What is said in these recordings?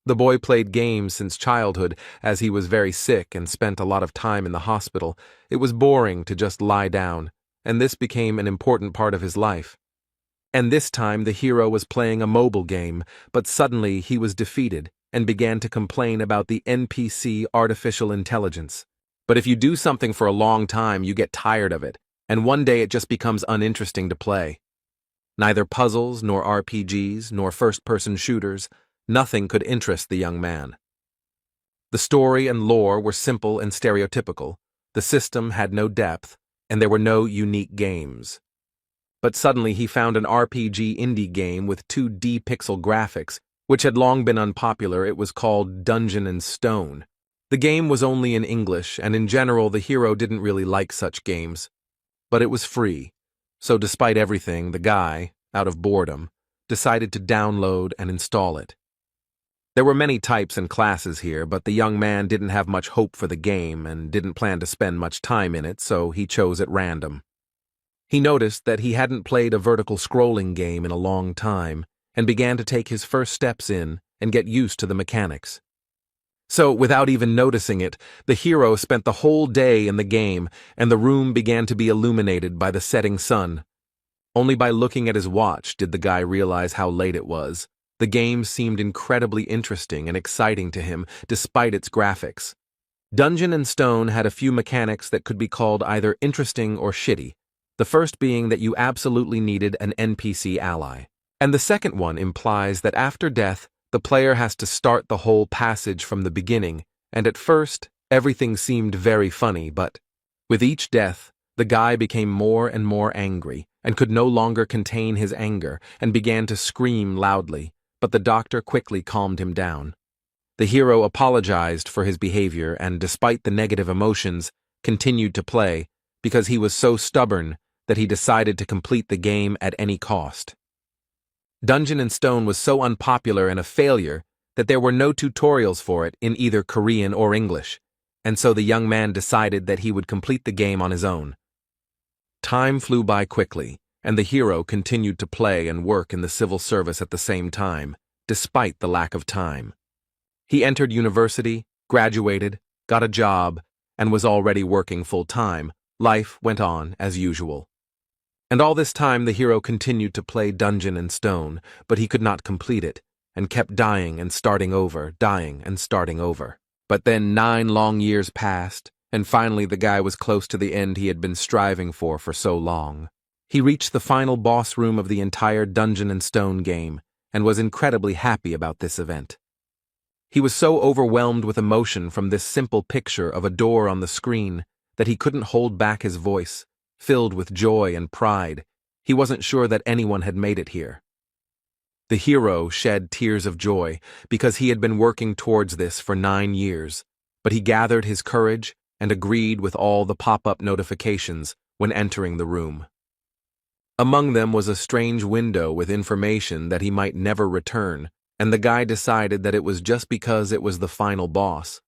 The boy played games since childhood, as he was very sick and spent a lot of time in the hospital. It was boring to just lie down, and this became an important part of his life. And this time the hero was playing a mobile game, but suddenly he was defeated and began to complain about the NPC artificial intelligence. But if you do something for a long time, you get tired of it, and one day it just becomes uninteresting to play. Neither puzzles, nor RPGs, nor first-person shooters, nothing could interest the young man. The story and lore were simple and stereotypical, the system had no depth, and there were no unique games. But suddenly he found an RPG indie game with 2D pixel graphics, which had long been unpopular. It was called Dungeon and Stone. The game was only in English, and in general the hero didn't really like such games. But it was free, so despite everything, the guy, out of boredom, decided to download and install it. There were many types and classes here, but the young man didn't have much hope for the game and didn't plan to spend much time in it, so he chose at random. He noticed that he hadn't played a vertical scrolling game in a long time and began to take his first steps in and get used to the mechanics. So, without even noticing it, the hero spent the whole day in the game and the room began to be illuminated by the setting sun. Only by looking at his watch did the guy realize how late it was. The game seemed incredibly interesting and exciting to him, despite its graphics. Dungeon and Stone had a few mechanics that could be called either interesting or shitty, the first being that you absolutely needed an NPC ally. And the second one implies that after death, the player has to start the whole passage from the beginning, and at first, everything seemed very funny, but with each death, the guy became more and more angry and could no longer contain his anger and began to scream loudly. But the doctor quickly calmed him down. The hero apologized for his behavior and, despite the negative emotions, continued to play because he was so stubborn that he decided to complete the game at any cost. Dungeon and Stone was so unpopular and a failure that there were no tutorials for it in either Korean or English, and so the young man decided that he would complete the game on his own. Time flew by quickly, and the hero continued to play and work in the civil service at the same time, despite the lack of time. He entered university, graduated, got a job, and was already working full-time. Life went on as usual. And all this time the hero continued to play Dungeon and Stone, but he could not complete it, and kept dying and starting over, dying and starting over. But then 9 long years passed, and finally the guy was close to the end he had been striving for so long. He reached the final boss room of the entire Dungeon and Stone game, and was incredibly happy about this event. He was so overwhelmed with emotion from this simple picture of a door on the screen that he couldn't hold back his voice, filled with joy and pride. He wasn't sure that anyone had made it here. The hero shed tears of joy because he had been working towards this for 9 years, but he gathered his courage and agreed with all the pop-up notifications when entering the room. Among them was a strange window with information that he might never return, and the guy decided that it was just because it was the final boss.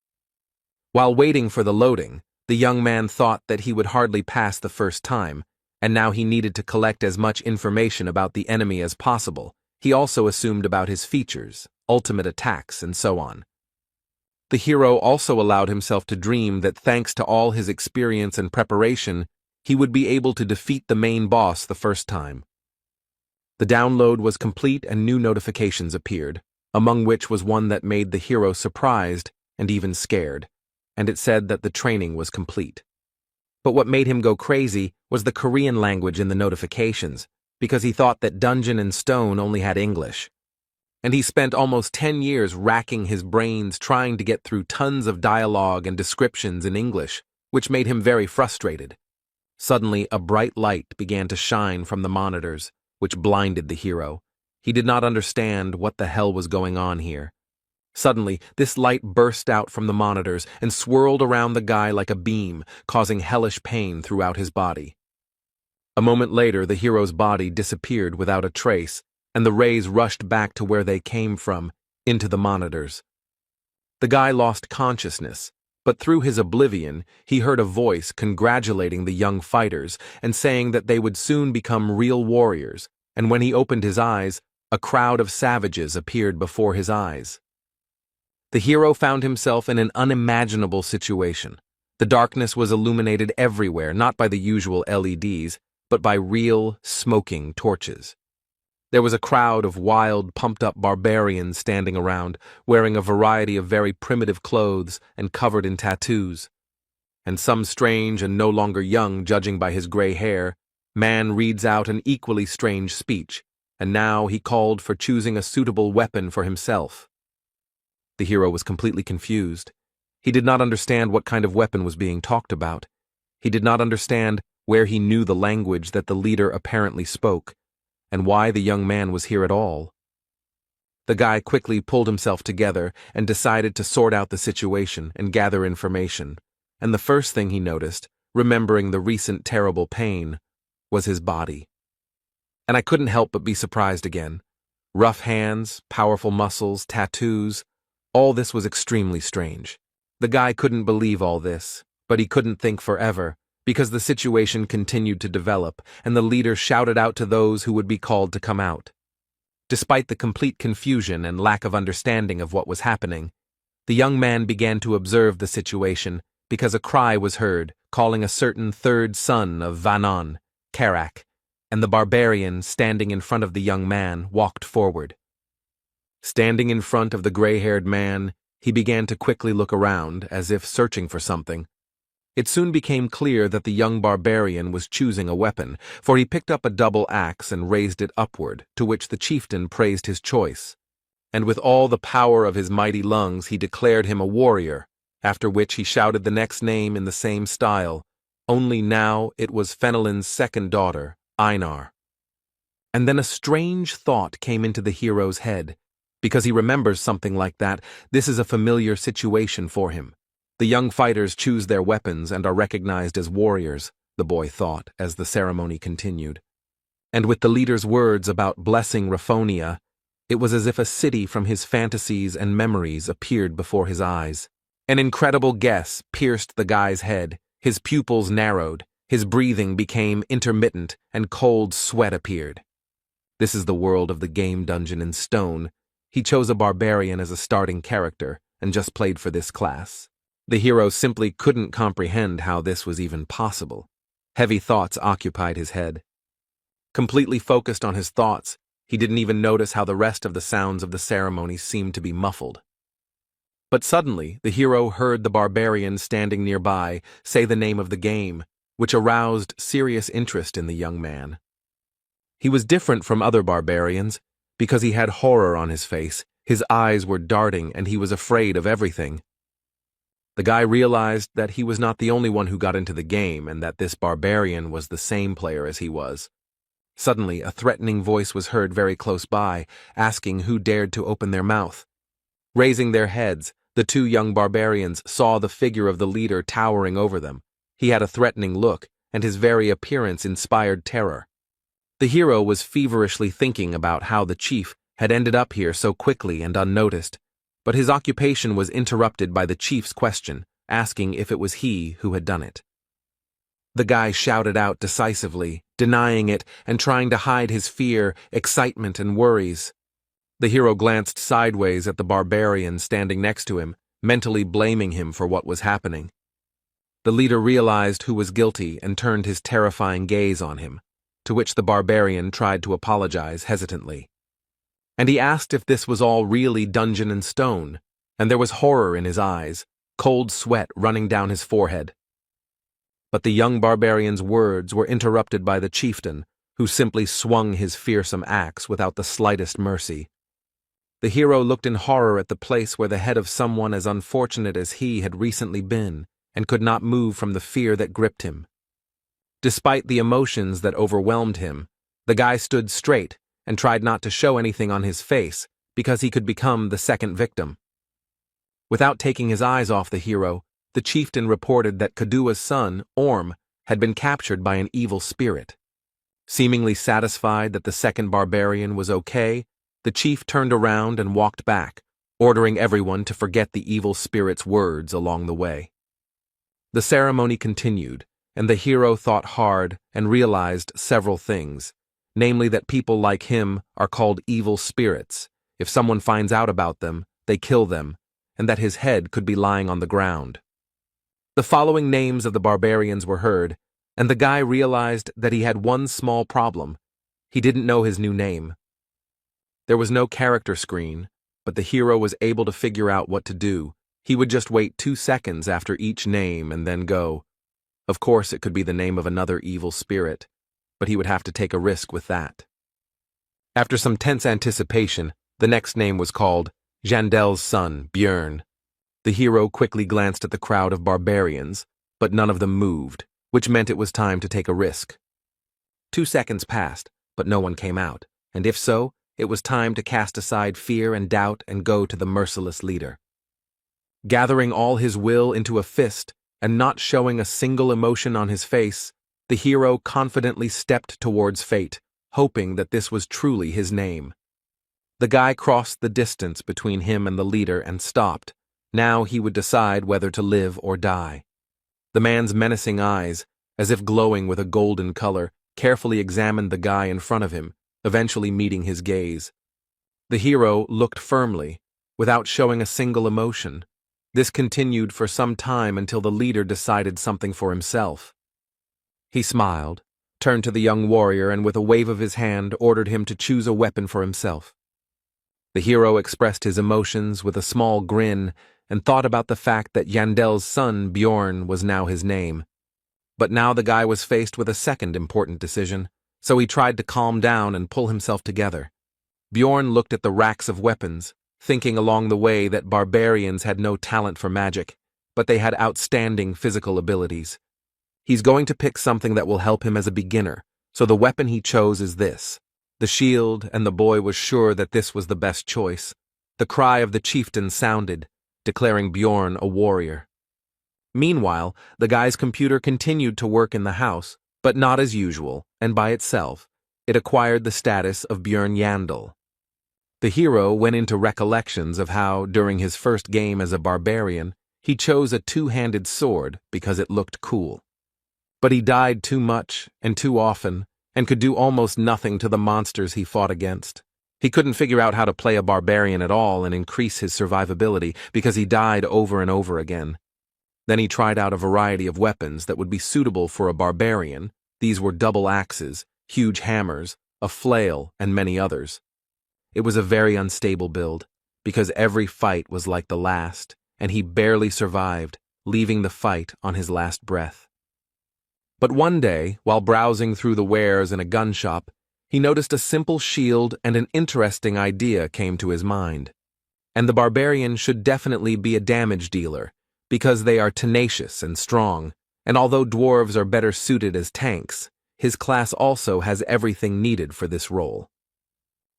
While waiting for the loading, the young man thought that he would hardly pass the first time, and now he needed to collect as much information about the enemy as possible. He also assumed about his features, ultimate attacks, and so on. The hero also allowed himself to dream that thanks to all his experience and preparation, he would be able to defeat the main boss the first time. The download was complete and new notifications appeared, among which was one that made the hero surprised and even scared, and it said that the training was complete. But what made him go crazy was the Korean language in the notifications, because he thought that Dungeon and Stone only had English. And he spent almost 10 years racking his brains trying to get through tons of dialogue and descriptions in English, which made him very frustrated. Suddenly, a bright light began to shine from the monitors, which blinded the hero. He did not understand what the hell was going on here. Suddenly, this light burst out from the monitors and swirled around the guy like a beam, causing hellish pain throughout his body. A moment later, the hero's body disappeared without a trace, and the rays rushed back to where they came from, into the monitors. The guy lost consciousness, but through his oblivion, he heard a voice congratulating the young fighters and saying that they would soon become real warriors, and when he opened his eyes, a crowd of savages appeared before his eyes. The hero found himself in an unimaginable situation. The darkness was illuminated everywhere, not by the usual LEDs, but by real, smoking torches. There was a crowd of wild, pumped-up barbarians standing around, wearing a variety of very primitive clothes and covered in tattoos. And some strange and no longer young, judging by his gray hair, man reads out an equally strange speech, and now he called for choosing a suitable weapon for himself. The hero was completely confused. He did not understand what kind of weapon was being talked about. He did not understand where he knew the language that the leader apparently spoke, and why the young man was here at all. The guy quickly pulled himself together and decided to sort out the situation and gather information, and the first thing he noticed, remembering the recent terrible pain, was his body. And I couldn't help but be surprised again. Rough hands, powerful muscles, tattoos, all this was extremely strange. The guy couldn't believe all this, but he couldn't think forever, because the situation continued to develop, and the leader shouted out to those who would be called to come out. Despite the complete confusion and lack of understanding of what was happening, the young man began to observe the situation because a cry was heard calling a certain third son of Vanon, Karak, and the barbarian standing in front of the young man walked forward. Standing in front of the gray-haired man, he began to quickly look around, as if searching for something. It soon became clear that the young barbarian was choosing a weapon, for he picked up a double axe and raised it upward, to which the chieftain praised his choice. And with all the power of his mighty lungs he declared him a warrior, after which he shouted the next name in the same style, only now it was Fenelon's second daughter, Einar. And then a strange thought came into the hero's head. Because he remembers something like that, this is a familiar situation for him. The young fighters choose their weapons and are recognized as warriors, the boy thought as the ceremony continued. And with the leader's words about blessing Raphonia, it was as if a city from his fantasies and memories appeared before his eyes. An incredible guess pierced the guy's head, his pupils narrowed, his breathing became intermittent, and cold sweat appeared. This is the world of the game dungeon in stone. He chose a barbarian as a starting character and just played for this class. The hero simply couldn't comprehend how this was even possible. Heavy thoughts occupied his head. Completely focused on his thoughts, he didn't even notice how the rest of the sounds of the ceremony seemed to be muffled. But suddenly, the hero heard the barbarian standing nearby say the name of the game, which aroused serious interest in the young man. He was different from other barbarians because he had horror on his face, his eyes were darting, and he was afraid of everything. The guy realized that he was not the only one who got into the game and that this barbarian was the same player as he was. Suddenly, a threatening voice was heard very close by, asking who dared to open their mouth. Raising their heads, the two young barbarians saw the figure of the leader towering over them. He had a threatening look, and his very appearance inspired terror. The hero was feverishly thinking about how the chief had ended up here so quickly and unnoticed, but his occupation was interrupted by the chief's question, asking if it was he who had done it. The guy shouted out decisively, denying it and trying to hide his fear, excitement, and worries. The hero glanced sideways at the barbarian standing next to him, mentally blaming him for what was happening. The leader realized who was guilty and turned his terrifying gaze on him, to which the barbarian tried to apologize hesitantly. And he asked if this was all really dungeon and stone, and there was horror in his eyes, cold sweat running down his forehead. But the young barbarian's words were interrupted by the chieftain, who simply swung his fearsome axe without the slightest mercy. The hero looked in horror at the place where the head of someone as unfortunate as he had recently been, and could not move from the fear that gripped him. Despite the emotions that overwhelmed him, the guy stood straight and tried not to show anything on his face because he could become the second victim. Without taking his eyes off the hero, the chieftain reported that Kadua's son, Orm, had been captured by an evil spirit. Seemingly satisfied that the second barbarian was okay, the chief turned around and walked back, ordering everyone to forget the evil spirit's words along the way. The ceremony continued, and the hero thought hard and realized several things, namely that people like him are called evil spirits. If someone finds out about them, they kill them, and that his head could be lying on the ground. The following names of the barbarians were heard, and the guy realized that he had one small problem. He didn't know his new name. There was no character screen, but the hero was able to figure out what to do. He would just wait 2 seconds after each name and then go. Of course, it could be the name of another evil spirit, but he would have to take a risk with that. After some tense anticipation, the next name was called Jandel's son, Björn. The hero quickly glanced at the crowd of barbarians, but none of them moved, which meant it was time to take a risk. 2 seconds passed, but no one came out, and if so, it was time to cast aside fear and doubt and go to the merciless leader. Gathering all his will into a fist and not showing a single emotion on his face, the hero confidently stepped towards fate, hoping that this was truly his name. The guy crossed the distance between him and the leader and stopped. Now he would decide whether to live or die. The man's menacing eyes, as if glowing with a golden color, carefully examined the guy in front of him, eventually meeting his gaze. The hero looked firmly, without showing a single emotion. This continued for some time until the leader decided something for himself. He smiled, turned to the young warrior, and with a wave of his hand ordered him to choose a weapon for himself. The hero expressed his emotions with a small grin and thought about the fact that Jandel's son, Bjorn, was now his name. But now the guy was faced with a second important decision, so he tried to calm down and pull himself together. Bjorn looked at the racks of weapons, thinking along the way that barbarians had no talent for magic, but they had outstanding physical abilities. He's going to pick something that will help him as a beginner, so the weapon he chose is this. The shield, and the boy was sure that this was the best choice. The cry of the chieftain sounded, declaring Bjorn a warrior. Meanwhile, the guy's computer continued to work in the house, but not as usual, and by itself, it acquired the status of Björn Yandel. The hero went into recollections of how, during his first game as a barbarian, he chose a two-handed sword because it looked cool. But he died too much and too often, and could do almost nothing to the monsters he fought against. He couldn't figure out how to play a barbarian at all and increase his survivability because he died over and over again. Then he tried out a variety of weapons that would be suitable for a barbarian. These were double axes, huge hammers, a flail, and many others. It was a very unstable build, because every fight was like the last, and he barely survived, leaving the fight on his last breath. But one day, while browsing through the wares in a gun shop, he noticed a simple shield and an interesting idea came to his mind. And the barbarian should definitely be a damage dealer, because they are tenacious and strong, and although dwarves are better suited as tanks, his class also has everything needed for this role.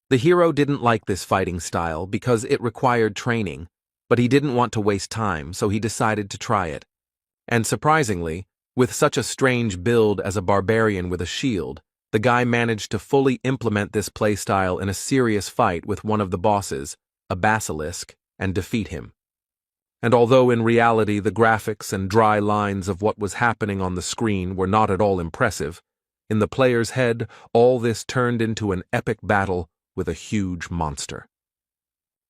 The hero didn't like this fighting style because it required training, but he didn't want to waste time, so he decided to try it. And surprisingly, with such a strange build as a barbarian with a shield, the guy managed to fully implement this playstyle in a serious fight with one of the bosses, a basilisk, and defeat him. And although in reality the graphics and dry lines of what was happening on the screen were not at all impressive, in the player's head all this turned into an epic battle with a huge monster.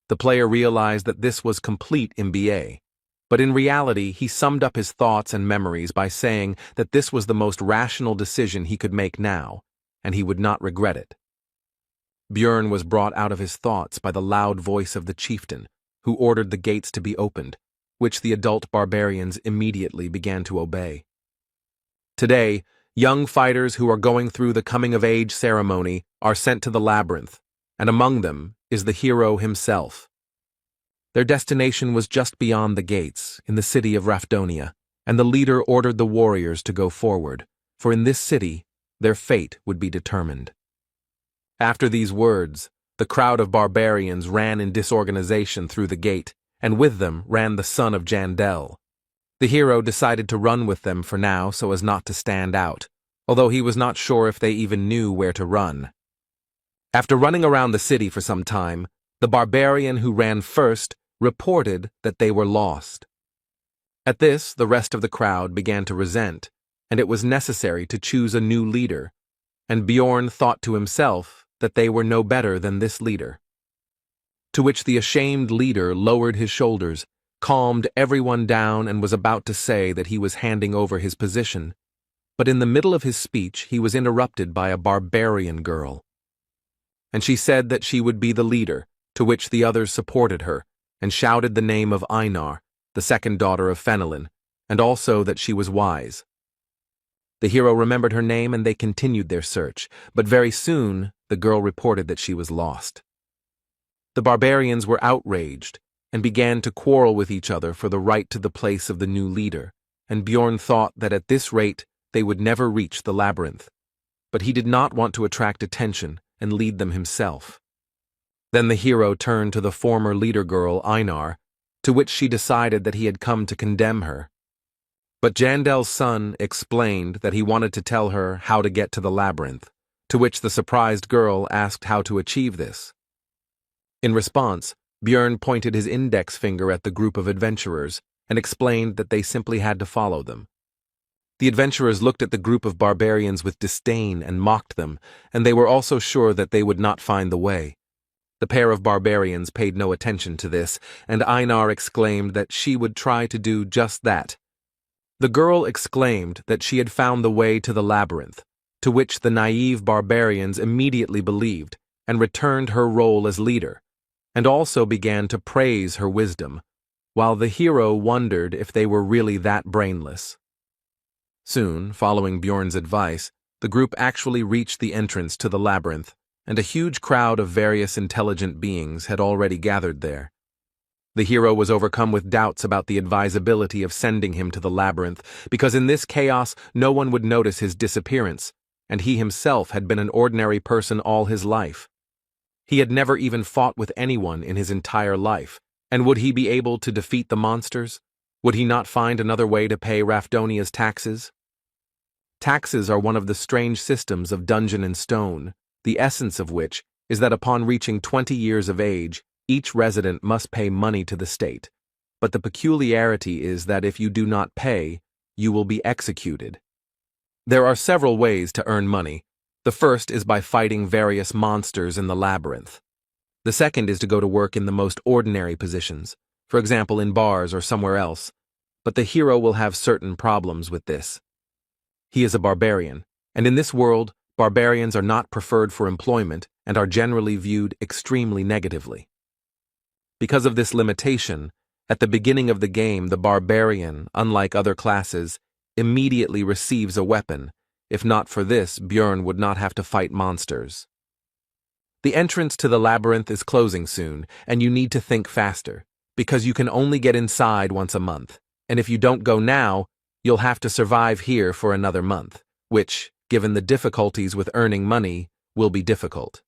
The player realized that this was complete MBA, but in reality he summed up his thoughts and memories by saying that this was the most rational decision he could make now, and he would not regret it. Björn was brought out of his thoughts by the loud voice of the chieftain, who ordered the gates to be opened, which the adult barbarians immediately began to obey. Today, young fighters who are going through the coming-of-age ceremony are sent to the labyrinth, and among them is the hero himself. Their destination was just beyond the gates, in the city of Rafdonia, and the leader ordered the warriors to go forward, for in this city their fate would be determined. After these words, the crowd of barbarians ran in disorganization through the gate, and with them ran the son of Jandel. The hero decided to run with them for now so as not to stand out, although he was not sure if they even knew where to run. After running around the city for some time, the barbarian who ran first reported that they were lost. At this, the rest of the crowd began to resent, and it was necessary to choose a new leader, and Bjorn thought to himself that they were no better than this leader. To which the ashamed leader lowered his shoulders calmed everyone down and was about to say that he was handing over his position, but in the middle of his speech he was interrupted by a barbarian girl. And she said that she would be the leader, to which the others supported her, and shouted the name of Einar, the second daughter of Fenelon, and also that she was wise. The hero remembered her name and they continued their search, but very soon the girl reported that she was lost. The barbarians were outraged and began to quarrel with each other for the right to the place of the new leader, and Bjorn thought that at this rate they would never reach the labyrinth. But he did not want to attract attention and lead them himself. Then the hero turned to the former leader girl, Einar, to which she decided that he had come to condemn her. But Jandel's son explained that he wanted to tell her how to get to the labyrinth, to which the surprised girl asked how to achieve this. In response, Bjorn pointed his index finger at the group of adventurers and explained that they simply had to follow them. The adventurers looked at the group of barbarians with disdain and mocked them, and they were also sure that they would not find the way. The pair of barbarians paid no attention to this, and Einar exclaimed that she would try to do just that. The girl exclaimed that she had found the way to the labyrinth, to which the naive barbarians immediately believed and returned her role as leader, and also began to praise her wisdom, while the hero wondered if they were really that brainless. Soon, following Bjorn's advice, the group actually reached the entrance to the labyrinth, and a huge crowd of various intelligent beings had already gathered there. The hero was overcome with doubts about the advisability of sending him to the labyrinth, because in this chaos no one would notice his disappearance, and he himself had been an ordinary person all his life. He had never even fought with anyone in his entire life, and would he be able to defeat the monsters? Would he not find another way to pay Rafdonia's taxes? Taxes are one of the strange systems of Dungeon and Stone, the essence of which is that upon reaching 20 years of age, each resident must pay money to the state, but the peculiarity is that if you do not pay, you will be executed. There are several ways to earn money. The first is by fighting various monsters in the labyrinth. The second is to go to work in the most ordinary positions, for example in bars or somewhere else, but the hero will have certain problems with this. He is a barbarian, and in this world, barbarians are not preferred for employment and are generally viewed extremely negatively. Because of this limitation, at the beginning of the game, the barbarian, unlike other classes, immediately receives a weapon. If not for this, Bjorn would not have to fight monsters. The entrance to the labyrinth is closing soon, and you need to think faster, because you can only get inside once a month, and if you don't go now, you'll have to survive here for another month, which, given the difficulties with earning money, will be difficult.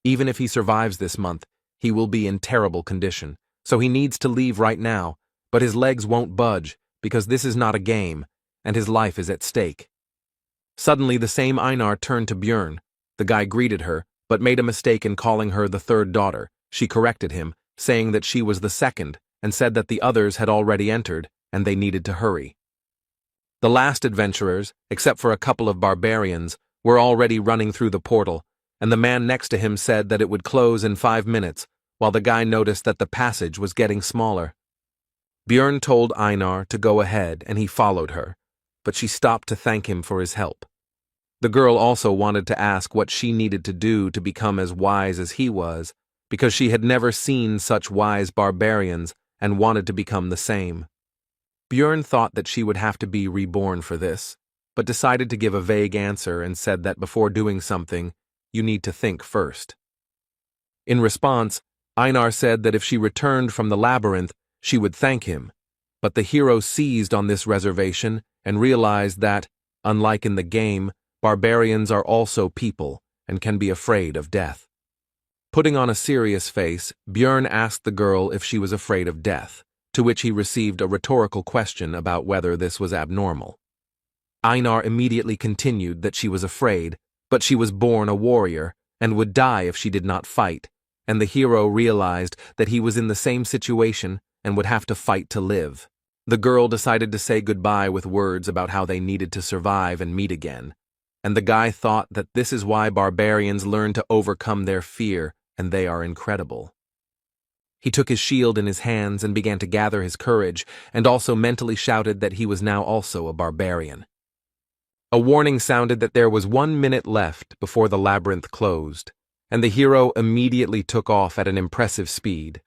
Even if he survives this month, he will be in terrible condition, so he needs to leave right now, but his legs won't budge because this is not a game, and his life is at stake. Suddenly the same Einar turned to Bjorn. The guy greeted her, but made a mistake in calling her the third daughter. She corrected him, saying that she was the second, and said that the others had already entered, and they needed to hurry. The last adventurers, except for a couple of barbarians, were already running through the portal, and the man next to him said that it would close in 5 minutes, while the guy noticed that the passage was getting smaller. Bjorn told Einar to go ahead, and he followed her, but she stopped to thank him for his help. The girl also wanted to ask what she needed to do to become as wise as he was, because she had never seen such wise barbarians and wanted to become the same. Bjorn thought that she would have to be reborn for this, but decided to give a vague answer and said that before doing something, you need to think first. In response, Einar said that if she returned from the labyrinth, she would thank him, but the hero seized on this reservation and realized that, unlike in the game, barbarians are also people and can be afraid of death. Putting on a serious face, Bjorn asked the girl if she was afraid of death, to which he received a rhetorical question about whether this was abnormal. Einar immediately continued that she was afraid, but she was born a warrior and would die if she did not fight, and the hero realized that he was in the same situation and would have to fight to live. The girl decided to say goodbye with words about how they needed to survive and meet again, and the guy thought that this is why barbarians learn to overcome their fear, and they are incredible. He took his shield in his hands and began to gather his courage, and also mentally shouted that he was now also a barbarian. A warning sounded that there was 1 minute left before the labyrinth closed, and the hero immediately took off at an impressive speed.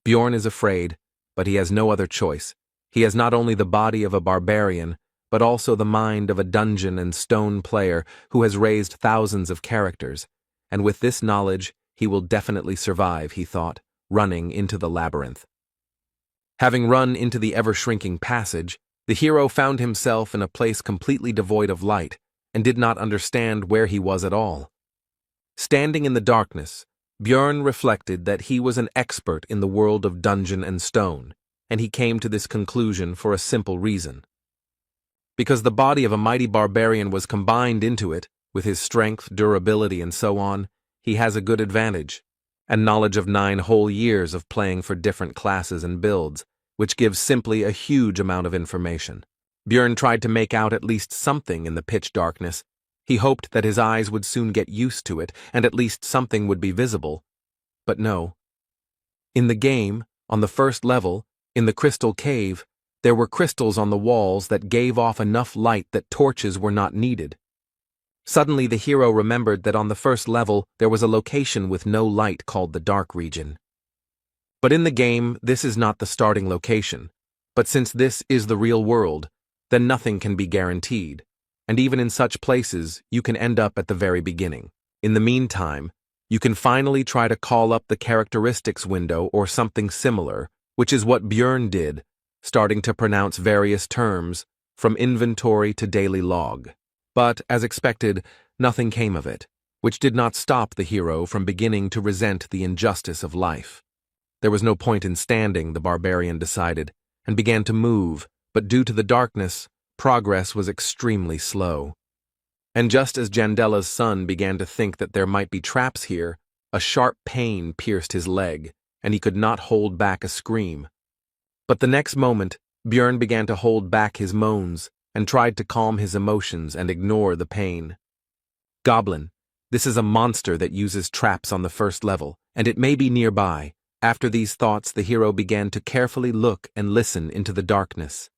Bjorn is afraid, but he has no other choice. He has not only the body of a barbarian, but also the mind of a dungeon and stone player who has raised thousands of characters, and with this knowledge he will definitely survive, he thought, running into the labyrinth. Having run into the ever-shrinking passage, the hero found himself in a place completely devoid of light, and did not understand where he was at all. Standing in the darkness, Bjorn reflected that he was an expert in the world of dungeon and stone, and he came to this conclusion for a simple reason. Because the body of a mighty barbarian was combined into it, with his strength, durability, and so on, he has a good advantage, and knowledge of 9 whole years of playing for different classes and builds, which gives simply a huge amount of information. Bjorn tried to make out at least something in the pitch darkness. He hoped that his eyes would soon get used to it, and at least something would be visible. But no. In the game, on the first level, in the crystal cave, there were crystals on the walls that gave off enough light that torches were not needed. Suddenly the hero remembered that on the first level there was a location with no light called the Dark Region. But in the game, this is not the starting location. But since this is the real world, then nothing can be guaranteed. And even in such places, you can end up at the very beginning. In the meantime, you can finally try to call up the characteristics window or something similar, which is what Bjorn did, starting to pronounce various terms, from inventory to daily log. But, as expected, nothing came of it, which did not stop the hero from beginning to resent the injustice of life. There was no point in standing, the barbarian decided, and began to move, but due to the darkness, progress was extremely slow. And just as Jandella's son began to think that there might be traps here, a sharp pain pierced his leg, and he could not hold back a scream. But the next moment, Bjorn began to hold back his moans, and tried to calm his emotions and ignore the pain. Goblin, this is a monster that uses traps on the first level, and it may be nearby. After these thoughts, the hero began to carefully look and listen into the darkness.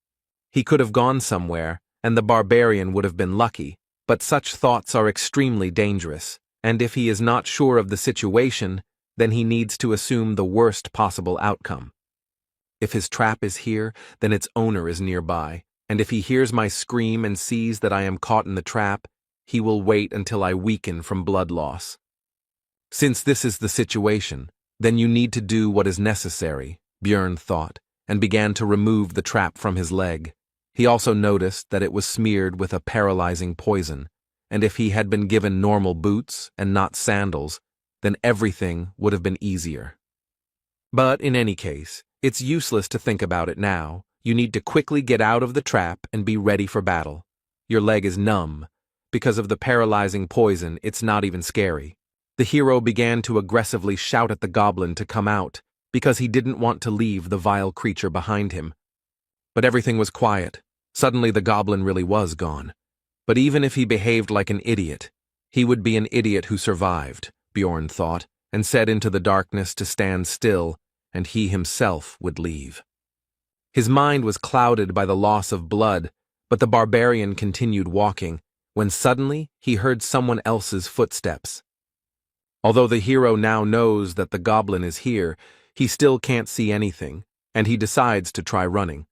He could have gone somewhere, and the barbarian would have been lucky, but such thoughts are extremely dangerous, and if he is not sure of the situation, then he needs to assume the worst possible outcome. If his trap is here, then its owner is nearby, and if he hears my scream and sees that I am caught in the trap, he will wait until I weaken from blood loss. Since this is the situation, then you need to do what is necessary, Bjorn thought, and began to remove the trap from his leg. He also noticed that it was smeared with a paralyzing poison, and if he had been given normal boots and not sandals, then everything would have been easier. But in any case, it's useless to think about it now. You need to quickly get out of the trap and be ready for battle. Your leg is numb. Because of the paralyzing poison, it's not even scary. The hero began to aggressively shout at the goblin to come out, because he didn't want to leave the vile creature behind him. But everything was quiet. Suddenly the goblin really was gone. But even if he behaved like an idiot, he would be an idiot who survived, Bjorn thought, and said into the darkness to stand still, and he himself would leave. His mind was clouded by the loss of blood, but the barbarian continued walking, when suddenly he heard someone else's footsteps. Although the hero now knows that the goblin is here, he still can't see anything, and he decides to try running.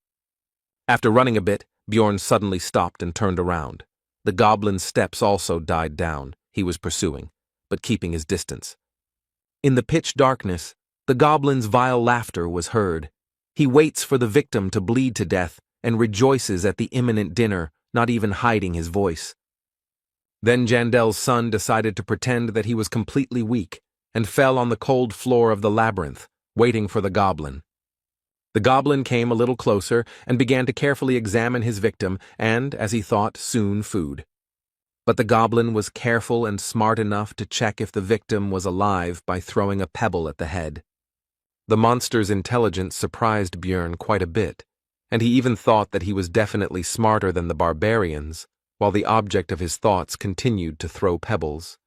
After running a bit, Bjorn suddenly stopped and turned around. The goblin's steps also died down. He was pursuing, but keeping his distance. In the pitch darkness, the goblin's vile laughter was heard. He waits for the victim to bleed to death and rejoices at the imminent dinner, not even hiding his voice. Then Jandel's son decided to pretend that he was completely weak and fell on the cold floor of the labyrinth, waiting for the goblin. The goblin came a little closer and began to carefully examine his victim and, as he thought, soon food. But the goblin was careful and smart enough to check if the victim was alive by throwing a pebble at the head. The monster's intelligence surprised Bjorn quite a bit, and he even thought that he was definitely smarter than the barbarians, while the object of his thoughts continued to throw pebbles.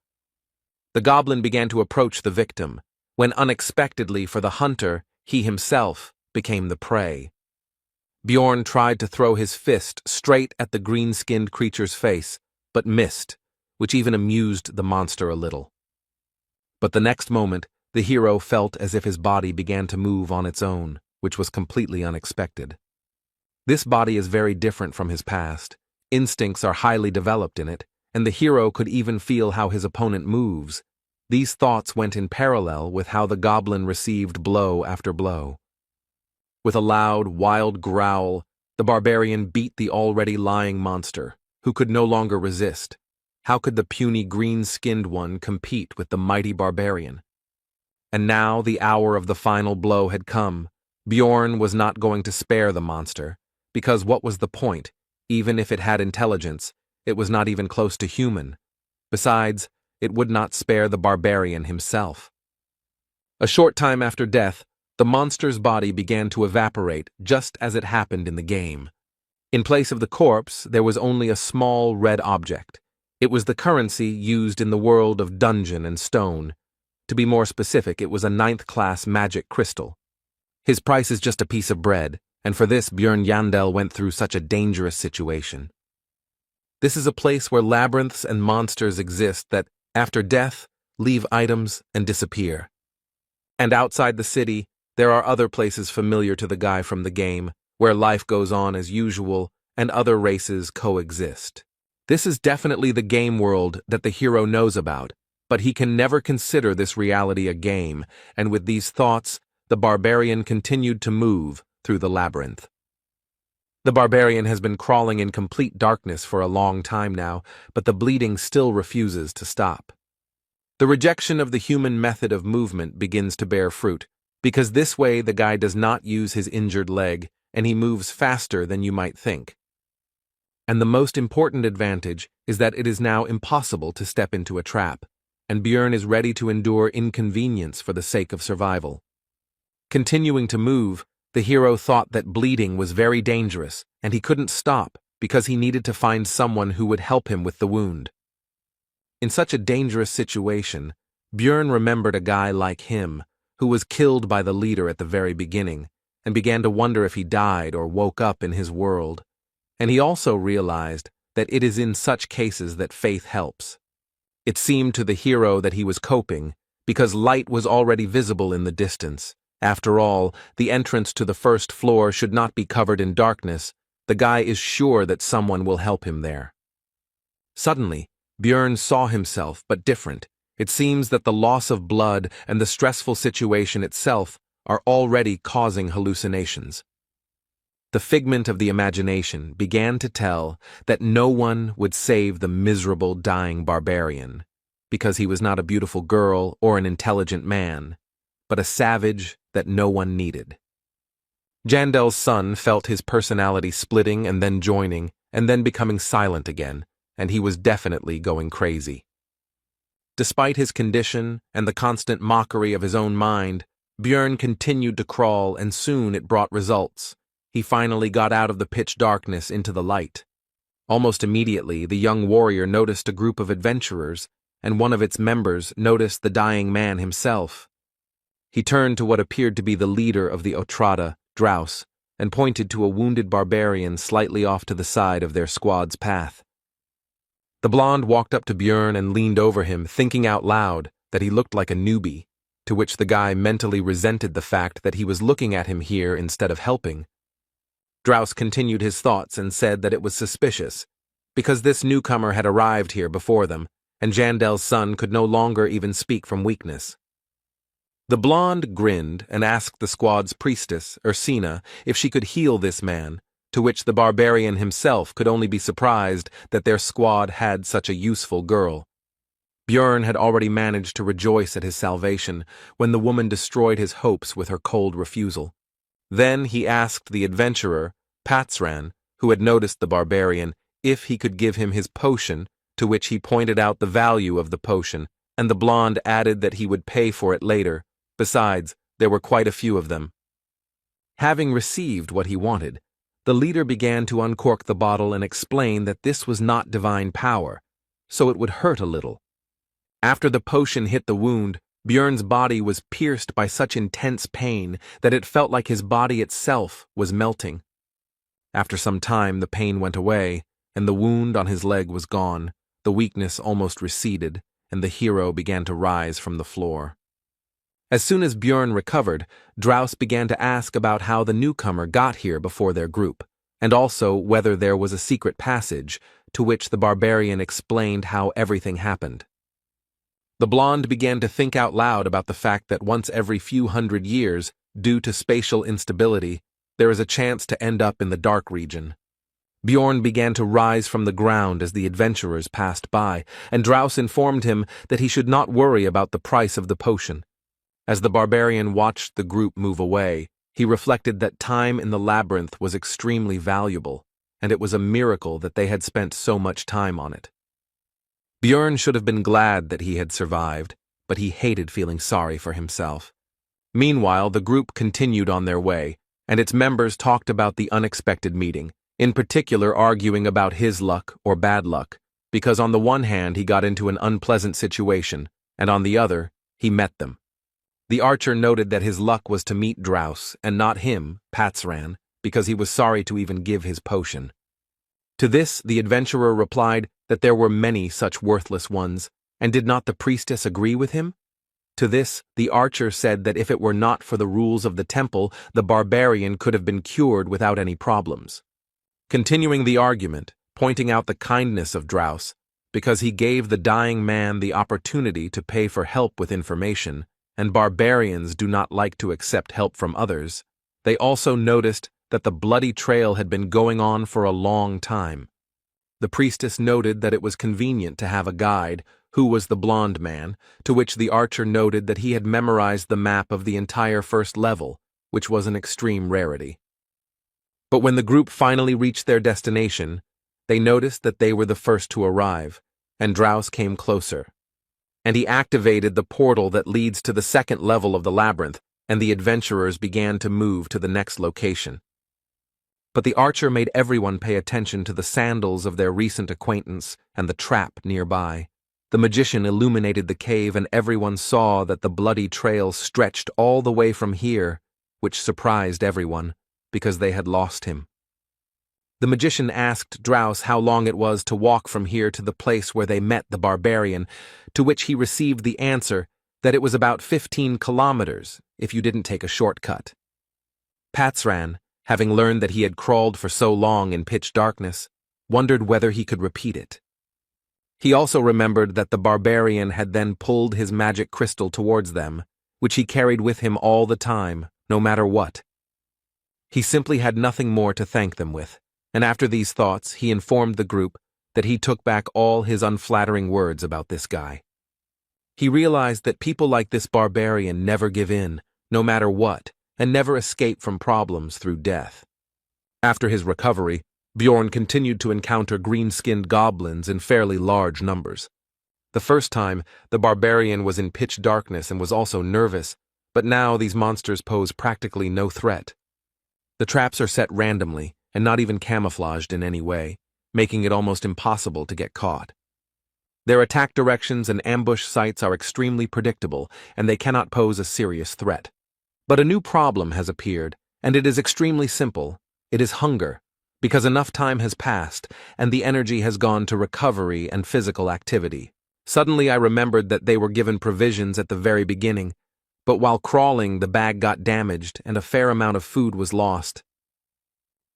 The goblin began to approach the victim, when unexpectedly for the hunter, he himself became the prey. Bjorn tried to throw his fist straight at the green-skinned creature's face, but missed, which even amused the monster a little. But the next moment, the hero felt as if his body began to move on its own, which was completely unexpected. This body is very different from his past. Instincts are highly developed in it, and the hero could even feel how his opponent moves. These thoughts went in parallel with how the goblin received blow after blow. With a loud, wild growl, the barbarian beat the already lying monster, who could no longer resist. How could the puny green-skinned one compete with the mighty barbarian? And now the hour of the final blow had come. Bjorn was not going to spare the monster, because what was the point? Even if it had intelligence, it was not even close to human. Besides, it would not spare the barbarian himself. A short time after death, the monster's body began to evaporate just as it happened in the game. In place of the corpse, there was only a small red object. It was the currency used in the world of Dungeon and Stone. To be more specific, it was a 9th-class magic crystal. His price is just a piece of bread, and for this Bjorn Yandel went through such a dangerous situation. This is a place where labyrinths and monsters exist that, after death, leave items and disappear. And outside the city, there are other places familiar to the guy from the game, where life goes on as usual and other races coexist. This is definitely the game world that the hero knows about, but he can never consider this reality a game, and with these thoughts, the barbarian continued to move through the labyrinth. The barbarian has been crawling in complete darkness for a long time now, but the bleeding still refuses to stop. The rejection of the human method of movement begins to bear fruit, because this way the guy does not use his injured leg, and he moves faster than you might think. And the most important advantage is that it is now impossible to step into a trap, and Bjorn is ready to endure inconvenience for the sake of survival. Continuing to move, the hero thought that bleeding was very dangerous, and he couldn't stop because he needed to find someone who would help him with the wound. In such a dangerous situation, Bjorn remembered a guy like him, who was killed by the leader at the very beginning, and began to wonder if he died or woke up in his world. And he also realized that it is in such cases that faith helps. It seemed to the hero that he was coping, because light was already visible in the distance. After all, the entrance to the first floor should not be covered in darkness. The guy is sure that someone will help him there. Suddenly, Bjorn saw himself, but different. It seems that the loss of blood and the stressful situation itself are already causing hallucinations. The figment of the imagination began to tell that no one would save the miserable dying barbarian, because he was not a beautiful girl or an intelligent man, but a savage that no one needed. Jandel's son felt his personality splitting and then joining, and then becoming silent again, and he was definitely going crazy. Despite his condition and the constant mockery of his own mind, Bjorn continued to crawl, and soon it brought results. He finally got out of the pitch darkness into the light. Almost immediately, the young warrior noticed a group of adventurers, and one of its members noticed the dying man himself. He turned to what appeared to be the leader of the Otrada, Drouse, and pointed to a wounded barbarian slightly off to the side of their squad's path. The blonde walked up to Bjorn and leaned over him, thinking out loud that he looked like a newbie, to which the guy mentally resented the fact that he was looking at him here instead of helping. Drouse continued his thoughts and said that it was suspicious, because this newcomer had arrived here before them, and Jandel's son could no longer even speak from weakness. The blonde grinned and asked the squad's priestess, Ursina, if she could heal this man, to which the barbarian himself could only be surprised that their squad had such a useful girl. Bjorn had already managed to rejoice at his salvation when the woman destroyed his hopes with her cold refusal. Then he asked the adventurer, Patsran, who had noticed the barbarian, if he could give him his potion, to which he pointed out the value of the potion, and the blonde added that he would pay for it later. Besides, there were quite a few of them. Having received what he wanted, the leader began to uncork the bottle and explain that this was not divine power, so it would hurt a little. After the potion hit the wound, Björn's body was pierced by such intense pain that it felt like his body itself was melting. After some time, the pain went away, and the wound on his leg was gone, the weakness almost receded, and the hero began to rise from the floor. As soon as Björn recovered, Draus began to ask about how the newcomer got here before their group, and also whether there was a secret passage, to which the barbarian explained how everything happened. The blonde began to think out loud about the fact that once every few hundred years, due to spatial instability, there is a chance to end up in the dark region. Bjorn began to rise from the ground as the adventurers passed by, and Draus informed him that he should not worry about the price of the potion. As the barbarian watched the group move away, he reflected that time in the labyrinth was extremely valuable, and it was a miracle that they had spent so much time on it. Björn should have been glad that he had survived, but he hated feeling sorry for himself. Meanwhile, the group continued on their way, and its members talked about the unexpected meeting, in particular arguing about his luck or bad luck, because on the one hand he got into an unpleasant situation, and on the other, he met them. The archer noted that his luck was to meet Draus, and not him, Patsran, because he was sorry to even give his potion. To this, the adventurer replied that there were many such worthless ones, and did not the priestess agree with him? To this, the archer said that if it were not for the rules of the temple, the barbarian could have been cured without any problems. Continuing the argument, pointing out the kindness of Draus, because he gave the dying man the opportunity to pay for help with information, and barbarians do not like to accept help from others, they also noticed that the bloody trail had been going on for a long time. The priestess noted that it was convenient to have a guide, who was the blonde man, to which the archer noted that he had memorized the map of the entire first level, which was an extreme rarity. But when the group finally reached their destination, they noticed that they were the first to arrive, and Draus came closer. And he activated the portal that leads to the second level of the labyrinth, and the adventurers began to move to the next location. But the archer made everyone pay attention to the sandals of their recent acquaintance and the trap nearby. The magician illuminated the cave, and everyone saw that the bloody trail stretched all the way from here, which surprised everyone, because they had lost him. The magician asked Draus how long it was to walk from here to the place where they met the barbarian, to which he received the answer that it was about 15 kilometers if you didn't take a shortcut. Patsran, having learned that he had crawled for so long in pitch darkness, wondered whether he could repeat it. He also remembered that the barbarian had then pulled his magic crystal towards them, which he carried with him all the time, no matter what. He simply had nothing more to thank them with, and after these thoughts he informed the group that he took back all his unflattering words about this guy. He realized that people like this barbarian never give in, no matter what, and never escape from problems through death. After his recovery, Bjorn continued to encounter green-skinned goblins in fairly large numbers. The first time, the barbarian was in pitch darkness and was also nervous, but now these monsters pose practically no threat. The traps are set randomly and not even camouflaged in any way, making it almost impossible to get caught. Their attack directions and ambush sites are extremely predictable, and they cannot pose a serious threat. But a new problem has appeared, and it is extremely simple. It is hunger, because enough time has passed, and the energy has gone to recovery and physical activity. Suddenly I remembered that they were given provisions at the very beginning, but while crawling the bag got damaged and a fair amount of food was lost.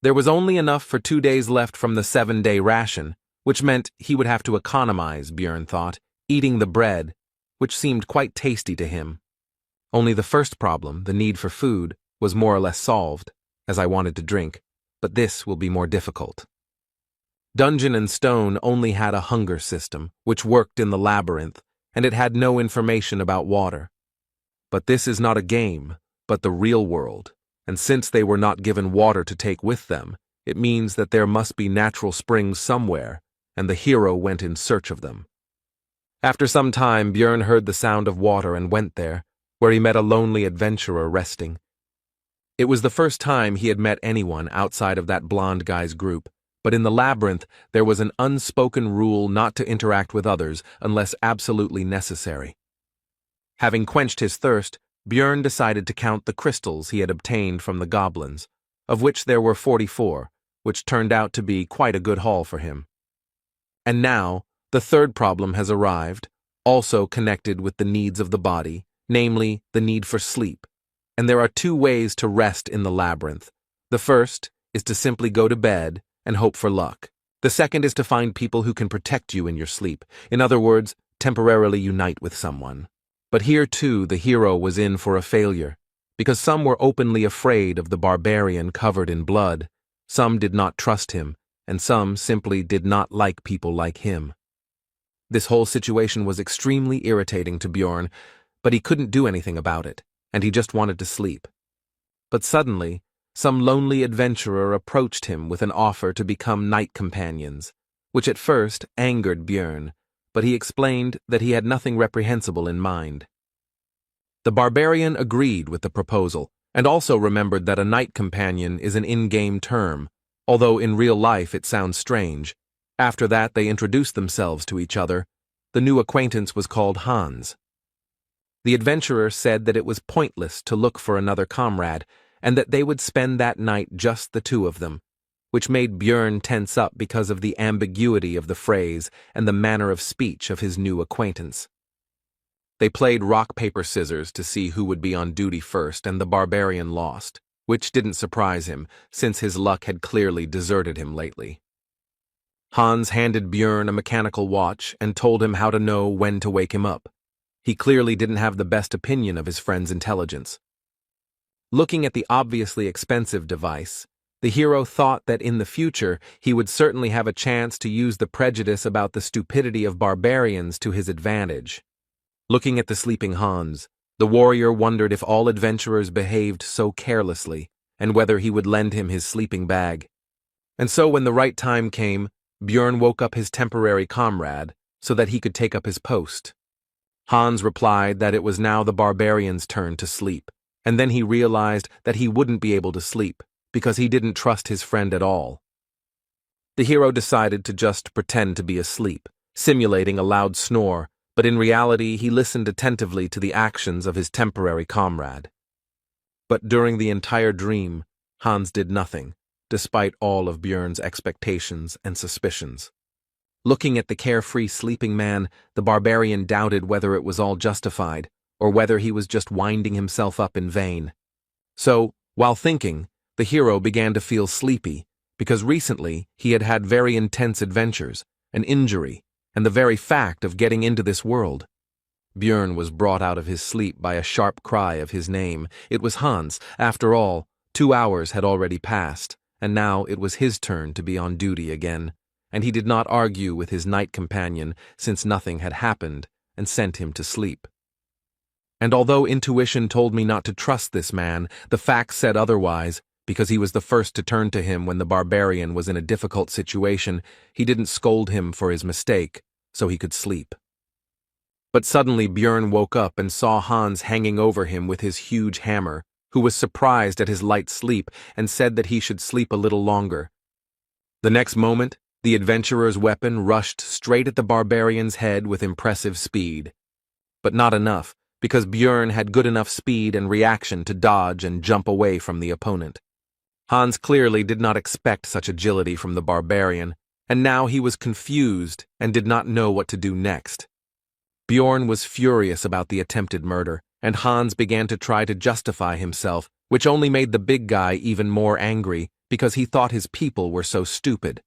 There was only enough for 2 days left from the 7-day ration, which meant he would have to economize, Björn thought, eating the bread, which seemed quite tasty to him. Only the first problem, the need for food, was more or less solved, as I wanted to drink, but this will be more difficult. Dungeon and Stone only had a hunger system, which worked in the labyrinth, and it had no information about water. But this is not a game, but the real world, and since they were not given water to take with them, it means that there must be natural springs somewhere, and the hero went in search of them. After some time, Björn heard the sound of water and went there, where he met a lonely adventurer resting. It was the first time he had met anyone outside of that blonde guy's group, but in the labyrinth there was an unspoken rule not to interact with others unless absolutely necessary. Having quenched his thirst, Björn decided to count the crystals he had obtained from the goblins, of which there were 44, which turned out to be quite a good haul for him. And now, the third problem has arrived, also connected with the needs of the body, namely, the need for sleep. And there are two ways to rest in the labyrinth. The first is to simply go to bed and hope for luck. The second is to find people who can protect you in your sleep. In other words, temporarily unite with someone. But here too the hero was in for a failure, because some were openly afraid of the barbarian covered in blood, some did not trust him, and some simply did not like people like him. This whole situation was extremely irritating to Björn, but he couldn't do anything about it, and he just wanted to sleep. But suddenly, some lonely adventurer approached him with an offer to become night companions, which at first angered Björn, but he explained that he had nothing reprehensible in mind. The barbarian agreed with the proposal, and also remembered that a night companion is an in-game term, although in real life it sounds strange. After that they introduced themselves to each other. The new acquaintance was called Hans. The adventurer said that it was pointless to look for another comrade, and that they would spend that night just the two of them, which made Björn tense up because of the ambiguity of the phrase and the manner of speech of his new acquaintance. They played rock, paper, scissors to see who would be on duty first, and the barbarian lost, which didn't surprise him, since his luck had clearly deserted him lately. Hans handed Björn a mechanical watch and told him how to know when to wake him up. He clearly didn't have the best opinion of his friend's intelligence. Looking at the obviously expensive device, the hero thought that in the future he would certainly have a chance to use the prejudice about the stupidity of barbarians to his advantage. Looking at the sleeping Hans, the warrior wondered if all adventurers behaved so carelessly, and whether he would lend him his sleeping bag. And so when the right time came, Björn woke up his temporary comrade so that he could take up his post. Hans replied that it was now the barbarian's turn to sleep, and then he realized that he wouldn't be able to sleep because he didn't trust his friend at all. The hero decided to just pretend to be asleep, simulating a loud snore, but in reality he listened attentively to the actions of his temporary comrade. But during the entire dream, Hans did nothing, despite all of Björn's expectations and suspicions. Looking at the carefree sleeping man, the barbarian doubted whether it was all justified, or whether he was just winding himself up in vain. So, while thinking, the hero began to feel sleepy, because recently he had had very intense adventures, an injury, and the very fact of getting into this world. Björn was brought out of his sleep by a sharp cry of his name. It was Hans. After all, 2 hours had already passed, and now it was his turn to be on duty again, and he did not argue with his night companion since nothing had happened, and sent him to sleep. And although intuition told me not to trust this man, the facts said otherwise, because he was the first to turn to him when the barbarian was in a difficult situation. He didn't scold him for his mistake, so he could sleep. But suddenly Björn woke up and saw Hans hanging over him with his huge hammer, who was surprised at his light sleep and said that he should sleep a little longer. The next moment, the adventurer's weapon rushed straight at the barbarian's head with impressive speed. But not enough, because Björn had good enough speed and reaction to dodge and jump away from the opponent. Hans clearly did not expect such agility from the barbarian, and now he was confused and did not know what to do next. Björn was furious about the attempted murder, and Hans began to try to justify himself, which only made the big guy even more angry because he thought his people were so stupid.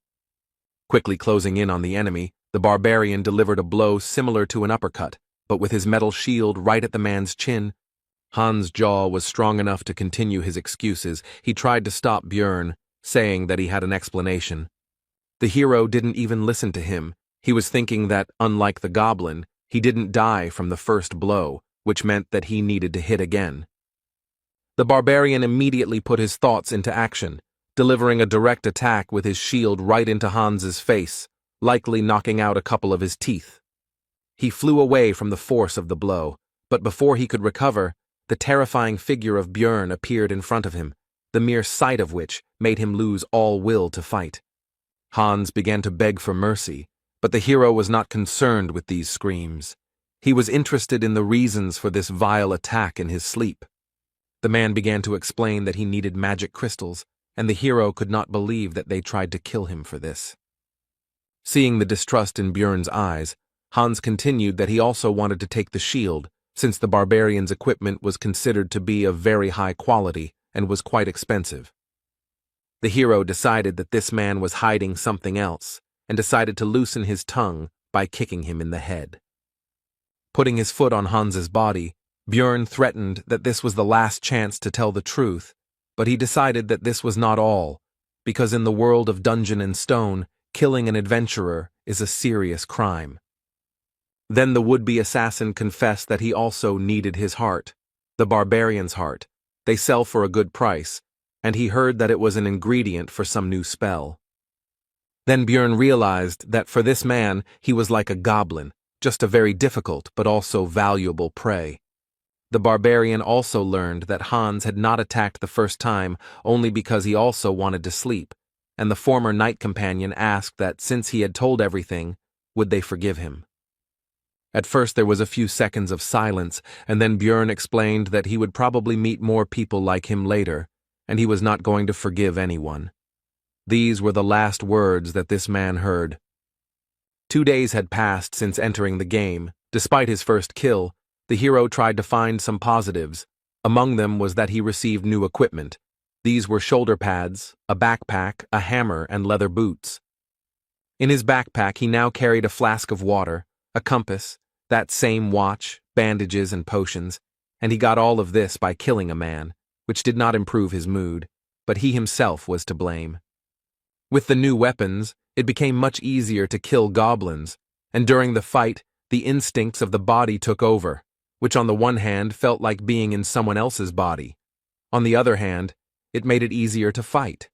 Quickly closing in on the enemy, the barbarian delivered a blow similar to an uppercut, but with his metal shield right at the man's chin. Hans' jaw was strong enough to continue his excuses. He tried to stop Björn, saying that he had an explanation. The hero didn't even listen to him. He was thinking that, unlike the goblin, he didn't die from the first blow, which meant that he needed to hit again. The barbarian immediately put his thoughts into action, delivering a direct attack with his shield right into Hans's face, likely knocking out a couple of his teeth. He flew away from the force of the blow, but before he could recover, the terrifying figure of Björn appeared in front of him, the mere sight of which made him lose all will to fight. Hans began to beg for mercy, but the hero was not concerned with these screams. He was interested in the reasons for this vile attack in his sleep. The man began to explain that he needed magic crystals, and the hero could not believe that they tried to kill him for this. Seeing the distrust in Björn's eyes, Hans continued that he also wanted to take the shield, since the barbarian's equipment was considered to be of very high quality and was quite expensive. The hero decided that this man was hiding something else, and decided to loosen his tongue by kicking him in the head. Putting his foot on Hans's body, Björn threatened that this was the last chance to tell the truth, but he decided that this was not all, because in the world of Dungeon and Stone, killing an adventurer is a serious crime. Then the would-be assassin confessed that he also needed his heart, the barbarian's heart. They sell for a good price, and he heard that it was an ingredient for some new spell. Then Björn realized that for this man he was like a goblin, just a very difficult but also valuable prey. The barbarian also learned that Hans had not attacked the first time only because he also wanted to sleep, and the former knight companion asked that since he had told everything, would they forgive him. At first there was a few seconds of silence, and then Björn explained that he would probably meet more people like him later, and he was not going to forgive anyone. These were the last words that this man heard. 2 days had passed since entering the game. Despite his first kill, the hero tried to find some positives. Among them was that he received new equipment. These were shoulder pads, a backpack, a hammer, and leather boots. In his backpack he now carried a flask of water, a compass, that same watch, bandages, and potions, and he got all of this by killing a man, which did not improve his mood, but he himself was to blame. With the new weapons, it became much easier to kill goblins, and during the fight, the instincts of the body took over, which on the one hand felt like being in someone else's body. On the other hand, it made it easier to fight.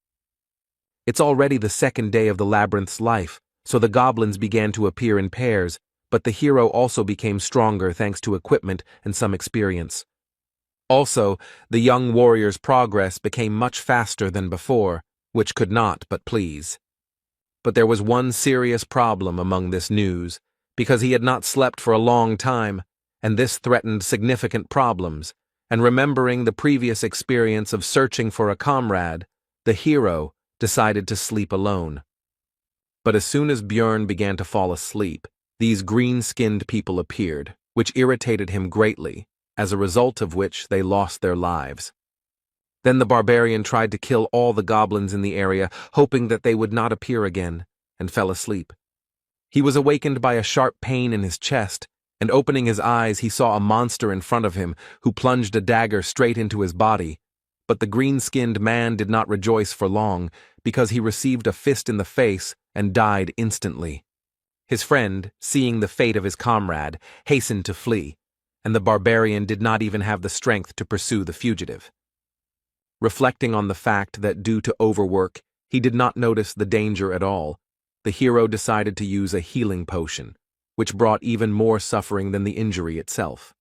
It's already the second day of the labyrinth's life, so the goblins began to appear in pairs, but the hero also became stronger thanks to equipment and some experience. Also, the young warrior's progress became much faster than before, which could not but please. But there was one serious problem among this news, because he had not slept for a long time, and this threatened significant problems, and remembering the previous experience of searching for a comrade, the hero decided to sleep alone. But as soon as Björn began to fall asleep, these green-skinned people appeared, which irritated him greatly, as a result of which they lost their lives. Then the barbarian tried to kill all the goblins in the area, hoping that they would not appear again, and fell asleep. He was awakened by a sharp pain in his chest, and opening his eyes he saw a monster in front of him who plunged a dagger straight into his body. But the green-skinned man did not rejoice for long, because he received a fist in the face and died instantly. His friend, seeing the fate of his comrade, hastened to flee, and the barbarian did not even have the strength to pursue the fugitive. Reflecting on the fact that due to overwork, he did not notice the danger at all, the hero decided to use a healing potion, which brought even more suffering than the injury itself.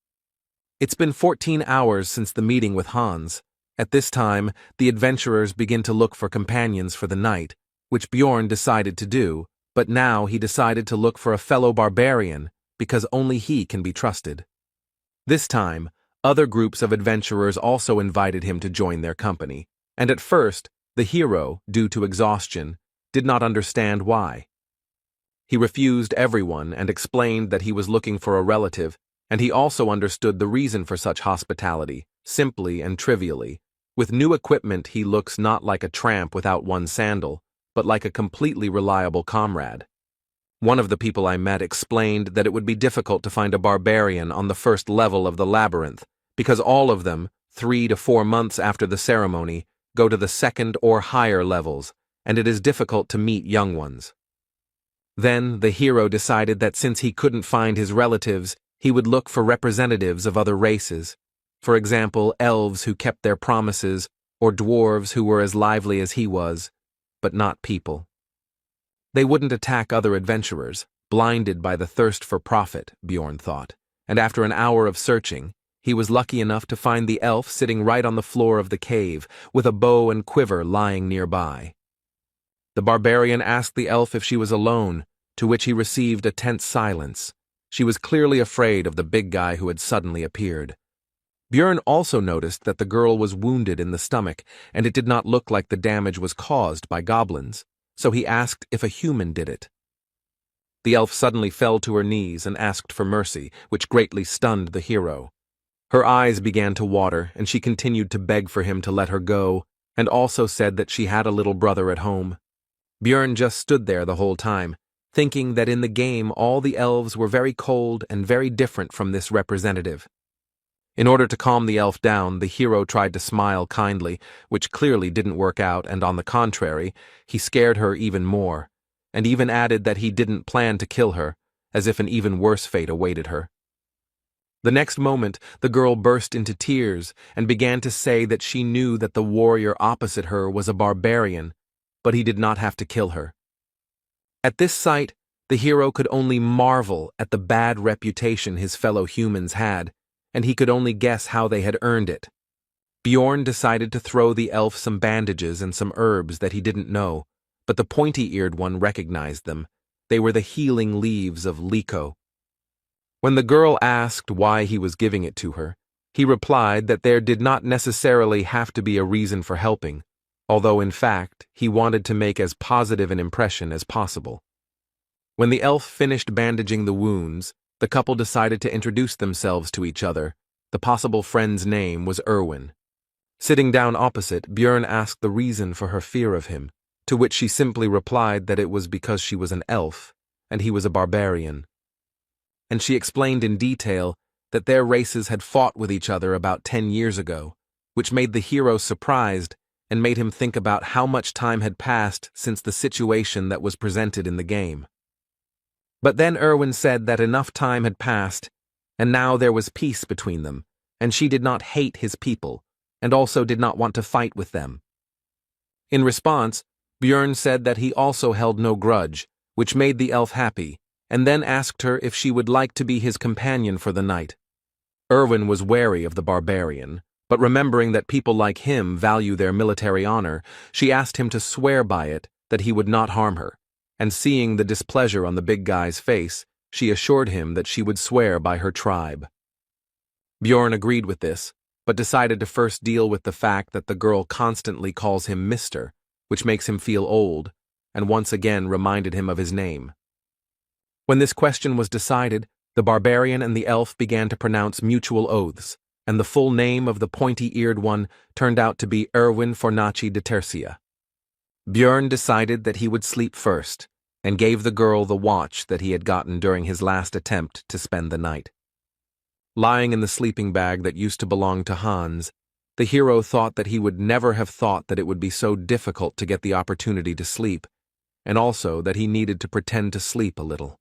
It's been 14 hours since the meeting with Hans. At this time, the adventurers begin to look for companions for the night, which Björn decided to do, but now he decided to look for a fellow barbarian, because only he can be trusted. This time, other groups of adventurers also invited him to join their company, and at first, the hero, due to exhaustion, did not understand why. He refused everyone and explained that he was looking for a relative, and he also understood the reason for such hospitality, simply and trivially. With new equipment, he looks not like a tramp without one sandal, but like a completely reliable comrade. One of the people I met explained that it would be difficult to find a barbarian on the first level of the labyrinth, because all of them, 3 to 4 months after the ceremony, go to the second or higher levels, and it is difficult to meet young ones. Then the hero decided that since he couldn't find his relatives, he would look for representatives of other races. For example, elves who kept their promises, or dwarves who were as lively as he was, but not people. They wouldn't attack other adventurers, blinded by the thirst for profit, Björn thought, and after an hour of searching, he was lucky enough to find the elf sitting right on the floor of the cave, with a bow and quiver lying nearby. The barbarian asked the elf if she was alone, to which he received a tense silence, She was clearly afraid of the big guy who had suddenly appeared. Björn also noticed that the girl was wounded in the stomach, and it did not look like the damage was caused by goblins, so he asked if a human did it. The elf suddenly fell to her knees and asked for mercy, which greatly stunned the hero. Her eyes began to water, and she continued to beg for him to let her go, and also said that she had a little brother at home. Björn just stood there the whole time, thinking that in the game all the elves were very cold and very different from this representative. In order to calm the elf down, the hero tried to smile kindly, which clearly didn't work out, and on the contrary, he scared her even more, and even added that he didn't plan to kill her, as if an even worse fate awaited her. The next moment, the girl burst into tears and began to say that she knew that the warrior opposite her was a barbarian, but he did not have to kill her. At this sight, the hero could only marvel at the bad reputation his fellow humans had, and he could only guess how they had earned it. Bjorn decided to throw the elf some bandages and some herbs that he didn't know, but the pointy-eared one recognized them. They were the healing leaves of Liko. When the girl asked why he was giving it to her, he replied that there did not necessarily have to be a reason for helping, although in fact he wanted to make as positive an impression as possible. When the elf finished bandaging the wounds, the couple decided to introduce themselves to each other. The possible friend's name was Erwin. Sitting down opposite, Björn asked the reason for her fear of him, to which she simply replied that it was because she was an elf, and he was a barbarian. And she explained in detail that their races had fought with each other about 10 years ago, which made the hero surprised and made him think about how much time had passed since the situation that was presented in the game. But then Erwin said that enough time had passed, and now there was peace between them, and she did not hate his people, and also did not want to fight with them. In response, Björn said that he also held no grudge, which made the elf happy, and then asked her if she would like to be his companion for the night. Erwin was wary of the barbarian, but remembering that people like him value their military honor, she asked him to swear by it that he would not harm her, and seeing the displeasure on the big guy's face, she assured him that she would swear by her tribe. Bjorn agreed with this, but decided to first deal with the fact that the girl constantly calls him Mr., which makes him feel old, and once again reminded him of his name. When this question was decided, the barbarian and the elf began to pronounce mutual oaths, and the full name of the pointy-eared one turned out to be Erwin Fornaci de Tercia. Björn decided that he would sleep first, and gave the girl the watch that he had gotten during his last attempt to spend the night. Lying in the sleeping bag that used to belong to Hans, the hero thought that he would never have thought that it would be so difficult to get the opportunity to sleep, and also that he needed to pretend to sleep a little.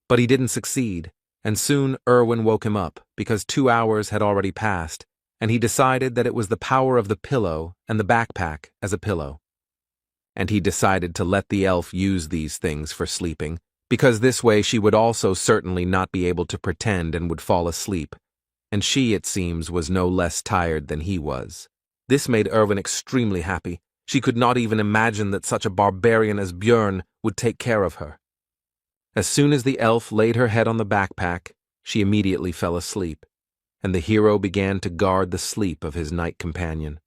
But he didn't succeed, and soon Erwin woke him up, because 2 hours had already passed, and he decided that it was the power of the pillow and the backpack as a pillow. And he decided to let the elf use these things for sleeping, because this way she would also certainly not be able to pretend and would fall asleep, and she, it seems, was no less tired than he was. This made Erwin extremely happy. She could not even imagine that such a barbarian as Björn would take care of her. As soon as the elf laid her head on the backpack, she immediately fell asleep, and the hero began to guard the sleep of his night companion.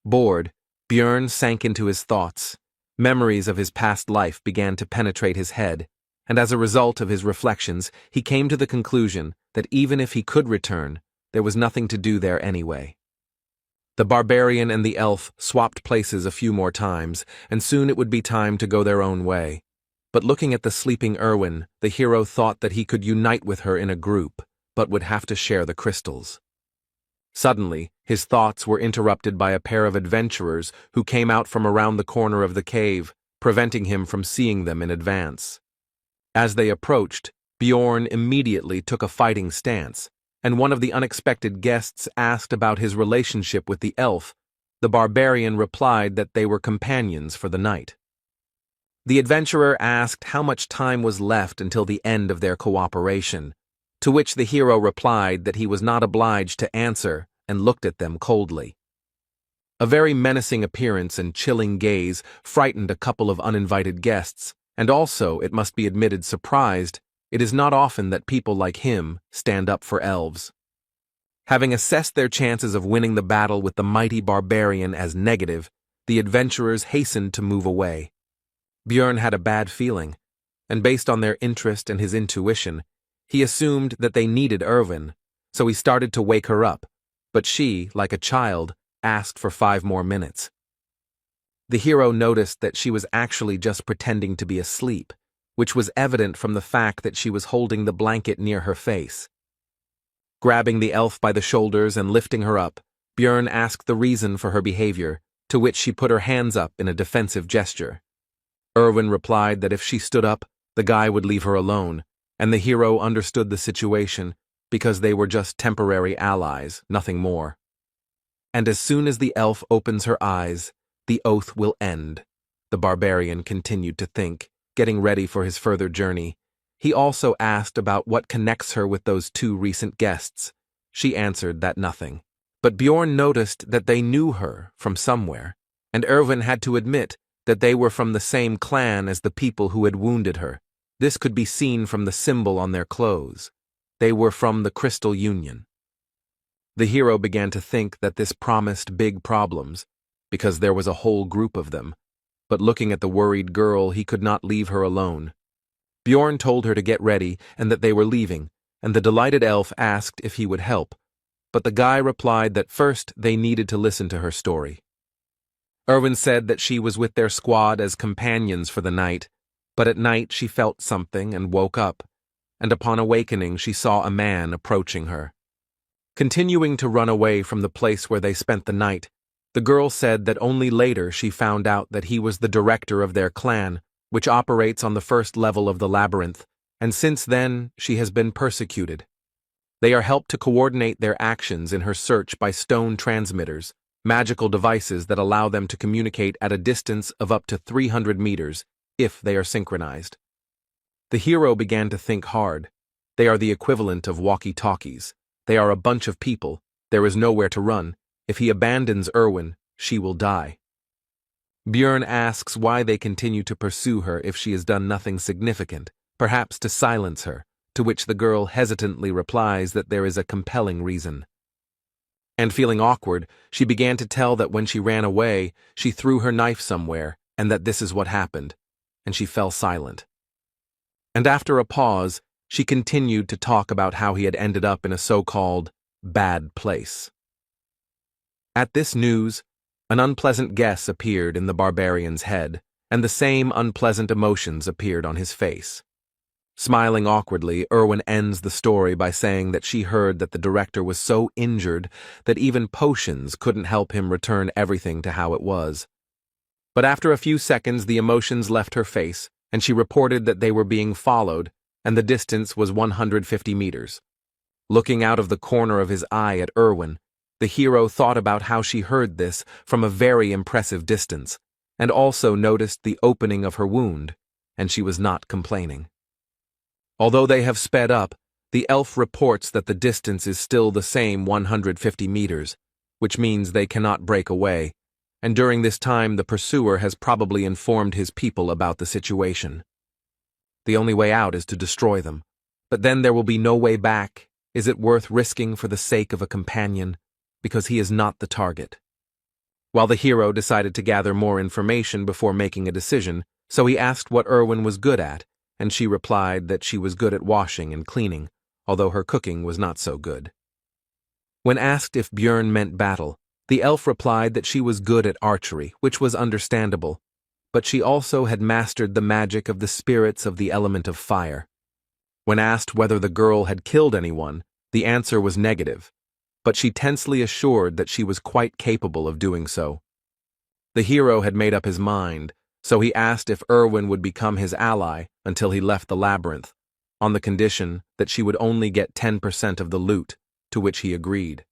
Bored, Björn sank into his thoughts. Memories of his past life began to penetrate his head, and as a result of his reflections, he came to the conclusion that even if he could return, there was nothing to do there anyway. The barbarian and the elf swapped places a few more times, and soon it would be time to go their own way. But looking at the sleeping Erwin, the hero thought that he could unite with her in a group, but would have to share the crystals. Suddenly, his thoughts were interrupted by a pair of adventurers who came out from around the corner of the cave, preventing him from seeing them in advance. As they approached, Bjorn immediately took a fighting stance, and one of the unexpected guests asked about his relationship with the elf. The barbarian replied that they were companions for the night. The adventurer asked how much time was left until the end of their cooperation, to which the hero replied that he was not obliged to answer and looked at them coldly. A very menacing appearance and chilling gaze frightened a couple of uninvited guests, and also, it must be admitted, surprised It is not often that people like him stand up for elves. Having assessed their chances of winning the battle with the mighty barbarian as negative, the adventurers hastened to move away. Björn had a bad feeling, and based on their interest and his intuition, he assumed that they needed Erwin, so he started to wake her up, but she, like a child, asked for 5 more minutes. The hero noticed that she was actually just pretending to be asleep, which was evident from the fact that she was holding the blanket near her face. Grabbing the elf by the shoulders and lifting her up, Björn asked the reason for her behavior, to which she put her hands up in a defensive gesture. Erwin replied that if she stood up, the guy would leave her alone, and the hero understood the situation because they were just temporary allies, nothing more. And as soon as the elf opens her eyes, the oath will end, the barbarian continued to think, getting ready for his further journey. He also asked about what connects her with those 2 recent guests. She answered that nothing. But Björn noticed that they knew her from somewhere, and Erwin had to admit that they were from the same clan as the people who had wounded her. This could be seen from the symbol on their clothes. They were from the Crystal Union. The hero began to think that this promised big problems, because there was a whole group of them, but looking at the worried girl, he could not leave her alone. Björn told her to get ready and that they were leaving, and the delighted elf asked if he would help, but the guy replied that first they needed to listen to her story. Erwin said that she was with their squad as companions for the night, but at night she felt something and woke up, and upon awakening she saw a man approaching her. Continuing to run away from the place where they spent the night, the girl said that only later she found out that he was the director of their clan, which operates on the first level of the labyrinth, and since then she has been persecuted. They are helped to coordinate their actions in her search by stone transmitters, magical devices that allow them to communicate at a distance of up to 300 meters, if they are synchronized. The hero began to think hard. They are the equivalent of walkie-talkies. They are a bunch of people. There is nowhere to run. If he abandons Erwin, she will die. Björn asks why they continue to pursue her if she has done nothing significant, perhaps to silence her, to which the girl hesitantly replies that there is a compelling reason. And feeling awkward, she began to tell that when she ran away, she threw her knife somewhere, and that this is what happened, and she fell silent. And after a pause, she continued to talk about how he had ended up in a so-called bad place. At this news, an unpleasant guess appeared in the barbarian's head, and the same unpleasant emotions appeared on his face. Smiling awkwardly, Erwin ends the story by saying that she heard that the director was so injured that even potions couldn't help him return everything to how it was. But after a few seconds, the emotions left her face, and she reported that they were being followed, and the distance was 150 meters. Looking out of the corner of his eye at Erwin, the hero thought about how she heard this from a very impressive distance, and also noticed the opening of her wound, and she was not complaining. Although they have sped up, the elf reports that the distance is still the same 150 meters, which means they cannot break away, and during this time the pursuer has probably informed his people about the situation. The only way out is to destroy them, but then there will be no way back. Is it worth risking for the sake of a companion, because he is not the target? While the hero decided to gather more information before making a decision, so he asked what Erwin was good at, and she replied that she was good at washing and cleaning, although her cooking was not so good. When asked if Björn meant battle, the elf replied that she was good at archery, which was understandable, but she also had mastered the magic of the spirits of the element of fire. When asked whether the girl had killed anyone, the answer was negative, but she tensely assured that she was quite capable of doing so. The hero had made up his mind, so he asked if Erwin would become his ally until he left the labyrinth, on the condition that she would only get 10% of the loot, to which he agreed.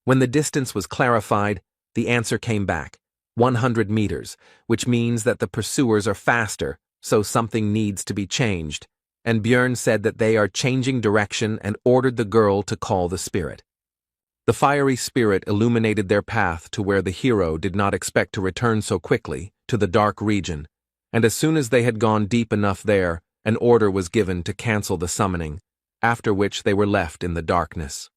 When the distance was clarified, the answer came back, 100 meters, which means that the pursuers are faster, so something needs to be changed, and Björn said that they are changing direction and ordered the girl to call the spirit. The fiery spirit illuminated their path to where the hero did not expect to return so quickly, to the dark region, and as soon as they had gone deep enough there, An order was given to cancel the summoning, after which they were left in the darkness.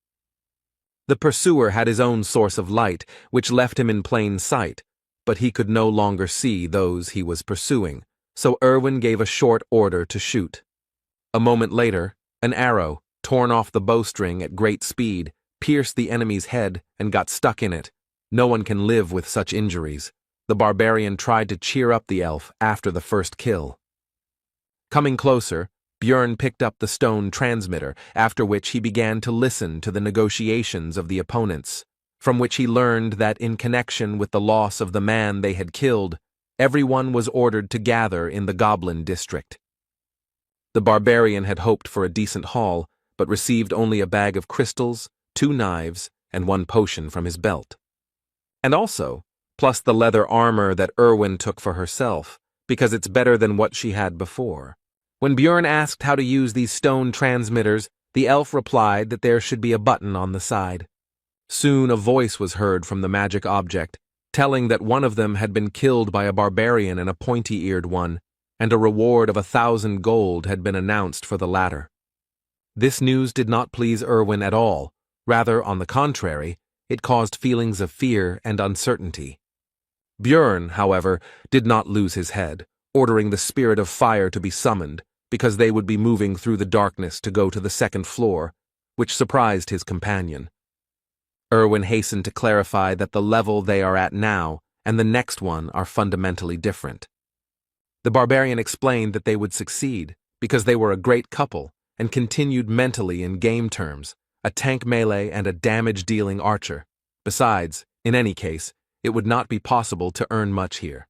The pursuer had his own source of light, which left him in plain sight, but he could no longer see those he was pursuing, so Erwin gave a short order to shoot. A moment later, an arrow, torn off the bowstring at great speed, pierced the enemy's head and got stuck in it. No one can live with such injuries. The barbarian tried to cheer up the elf after the first kill. Coming closer, Björn picked up the stone transmitter, after which he began to listen to the negotiations of the opponents, from which he learned that in connection with the loss of the man they had killed, everyone was ordered to gather in the goblin district. The barbarian had hoped for a decent haul, but received only a bag of crystals, 2 knives, and 1 potion from his belt. And also, plus the leather armor that Erwin took for herself, because it's better than what she had before. When Björn asked how to use these stone transmitters, the elf replied that there should be a button on the side. Soon a voice was heard from the magic object, telling that one of them had been killed by a barbarian and a pointy-eared one, and a reward of 1,000 gold had been announced for the latter. This news did not please Erwin at all. Rather, on the contrary, it caused feelings of fear and uncertainty. Björn, however, did not lose his head, ordering the spirit of fire to be summoned, because they would be moving through the darkness to go to the 2nd floor, which surprised his companion. Erwin hastened to clarify that the level they are at now and the next one are fundamentally different. The barbarian explained that they would succeed, because they were a great couple, and continued mentally in game terms, a tank melee and a damage-dealing archer. Besides, in any case, it would not be possible to earn much here.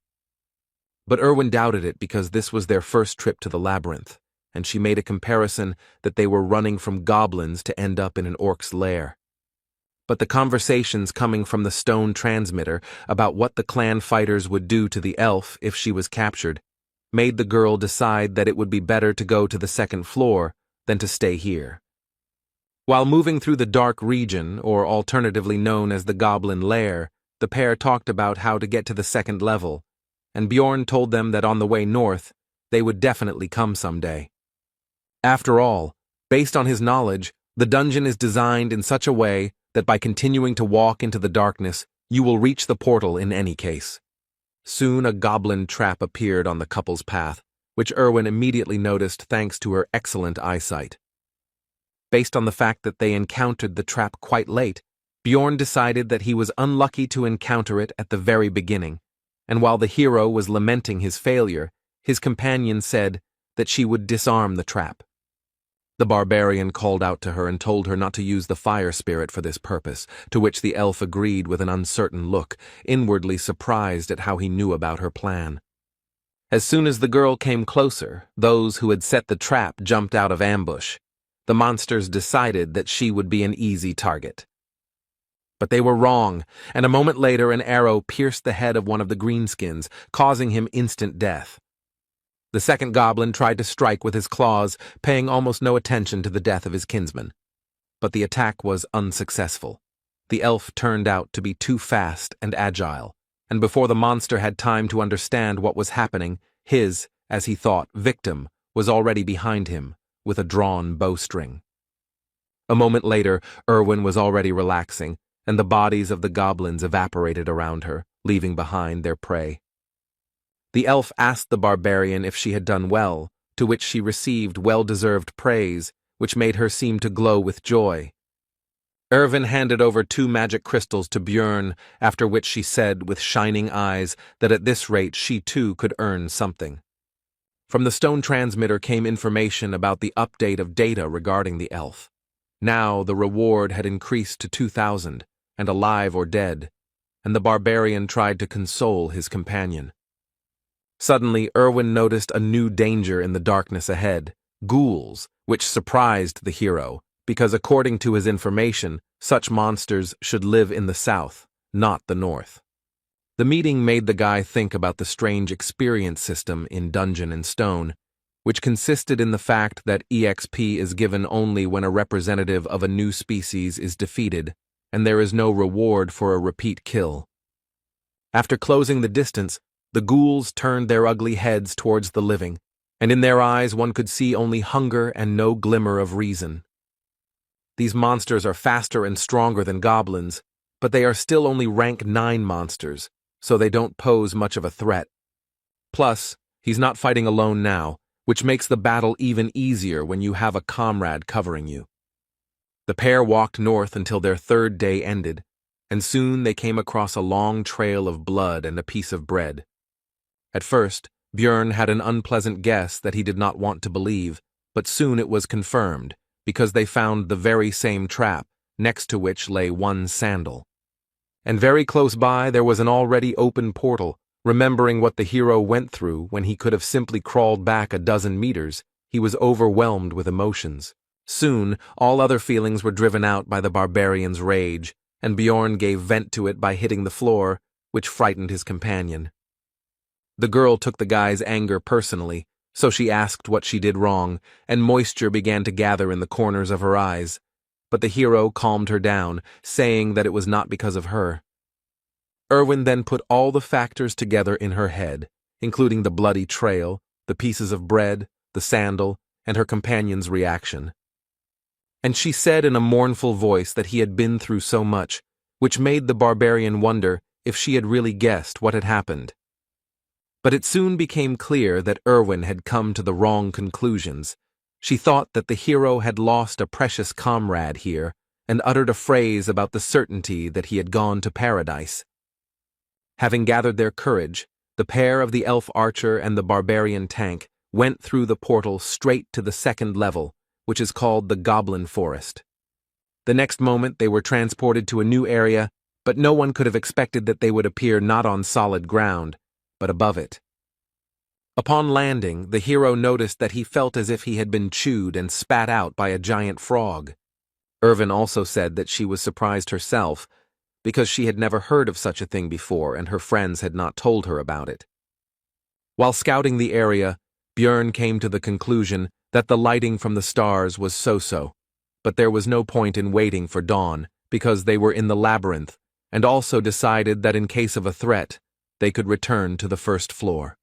But Erwin doubted it because this was their first trip to the labyrinth, and she made a comparison that they were running from goblins to end up in an orc's lair. But the conversations coming from the stone transmitter about what the clan fighters would do to the elf if she was captured made the girl decide that it would be better to go to the 2nd floor than to stay here. While moving through the dark region, or alternatively known as the Goblin Lair, the pair talked about how to get to the 2nd level, and Björn told them that on the way north, they would definitely come someday. After all, based on his knowledge, the dungeon is designed in such a way that by continuing to walk into the darkness, you will reach the portal in any case. Soon a goblin trap appeared on the couple's path, which Erwin immediately noticed thanks to her excellent eyesight. Based on the fact that they encountered the trap quite late, Björn decided that he was unlucky to encounter it at the very beginning, and while the hero was lamenting his failure, his companion said that she would disarm the trap. The barbarian called out to her and told her not to use the fire spirit for this purpose, to which the elf agreed with an uncertain look, inwardly surprised at how he knew about her plan. As soon as the girl came closer, those who had set the trap jumped out of ambush. The monsters decided that she would be an easy target. But they were wrong, and a moment later an arrow pierced the head of one of the greenskins, causing him instant death. The 2nd goblin tried to strike with his claws, paying almost no attention to the death of his kinsman. But the attack was unsuccessful. The elf turned out to be too fast and agile, and before the monster had time to understand what was happening, his, as he thought, victim was already behind him, with a drawn bowstring. A moment later, Erwin was already relaxing, and the bodies of the goblins evaporated around her, leaving behind their prey. The elf asked the barbarian if she had done well, to which she received well-deserved praise, which made her seem to glow with joy. Erwin handed over 2 magic crystals to Björn, after which she said with shining eyes that at this rate she too could earn something. From the stone transmitter came information about the update of data regarding the elf. Now the reward had increased to 2,000, and alive or dead, and the barbarian tried to console his companion. Suddenly, Erwin noticed a new danger in the darkness ahead, ghouls, which surprised the hero, because according to his information, such monsters should live in the south, not the north. The meeting made the guy think about the strange experience system in Dungeon & Stone, which consisted in the fact that EXP is given only when a representative of a new species is defeated, and there is no reward for a repeat kill. After closing the distance, the ghouls turned their ugly heads towards the living, and in their eyes one could see only hunger and no glimmer of reason. These monsters are faster and stronger than goblins, but they are still only rank 9 monsters, so they don't pose much of a threat. Plus, he's not fighting alone now, which makes the battle even easier when you have a comrade covering you. The pair walked north until their 3rd day ended, and soon they came across a long trail of blood and a piece of bread. At first, Björn had an unpleasant guess that he did not want to believe, but soon it was confirmed, because they found the very same trap, next to which lay one sandal. And very close by there was an already open portal. Remembering what the hero went through when he could have simply crawled back a dozen meters, he was overwhelmed with emotions. Soon, all other feelings were driven out by the barbarian's rage, and Bjorn gave vent to it by hitting the floor, which frightened his companion. The girl took the guy's anger personally, so she asked what she did wrong, and moisture began to gather in the corners of her eyes. But the hero calmed her down, saying that it was not because of her. Erwin then put all the factors together in her head, including the bloody trail, the pieces of bread, the sandal, and her companion's reaction. And she said in a mournful voice that he had been through so much, which made the barbarian wonder if she had really guessed what had happened. But it soon became clear that Erwin had come to the wrong conclusions. She thought that the hero had lost a precious comrade here, and uttered a phrase about the certainty that he had gone to paradise. Having gathered their courage, the pair of the elf archer and the barbarian tank went through the portal straight to the 2nd level, which is called the Goblin Forest. The next moment they were transported to a new area, but no one could have expected that they would appear not on solid ground, but above it. Upon landing, the hero noticed that he felt as if he had been chewed and spat out by a giant frog. Erwin also said that she was surprised herself, because she had never heard of such a thing before and her friends had not told her about it. While scouting the area, Björn came to the conclusion that the lighting from the stars was so-so, but there was no point in waiting for dawn because they were in the labyrinth, and also decided that in case of a threat, they could return to the 1st floor.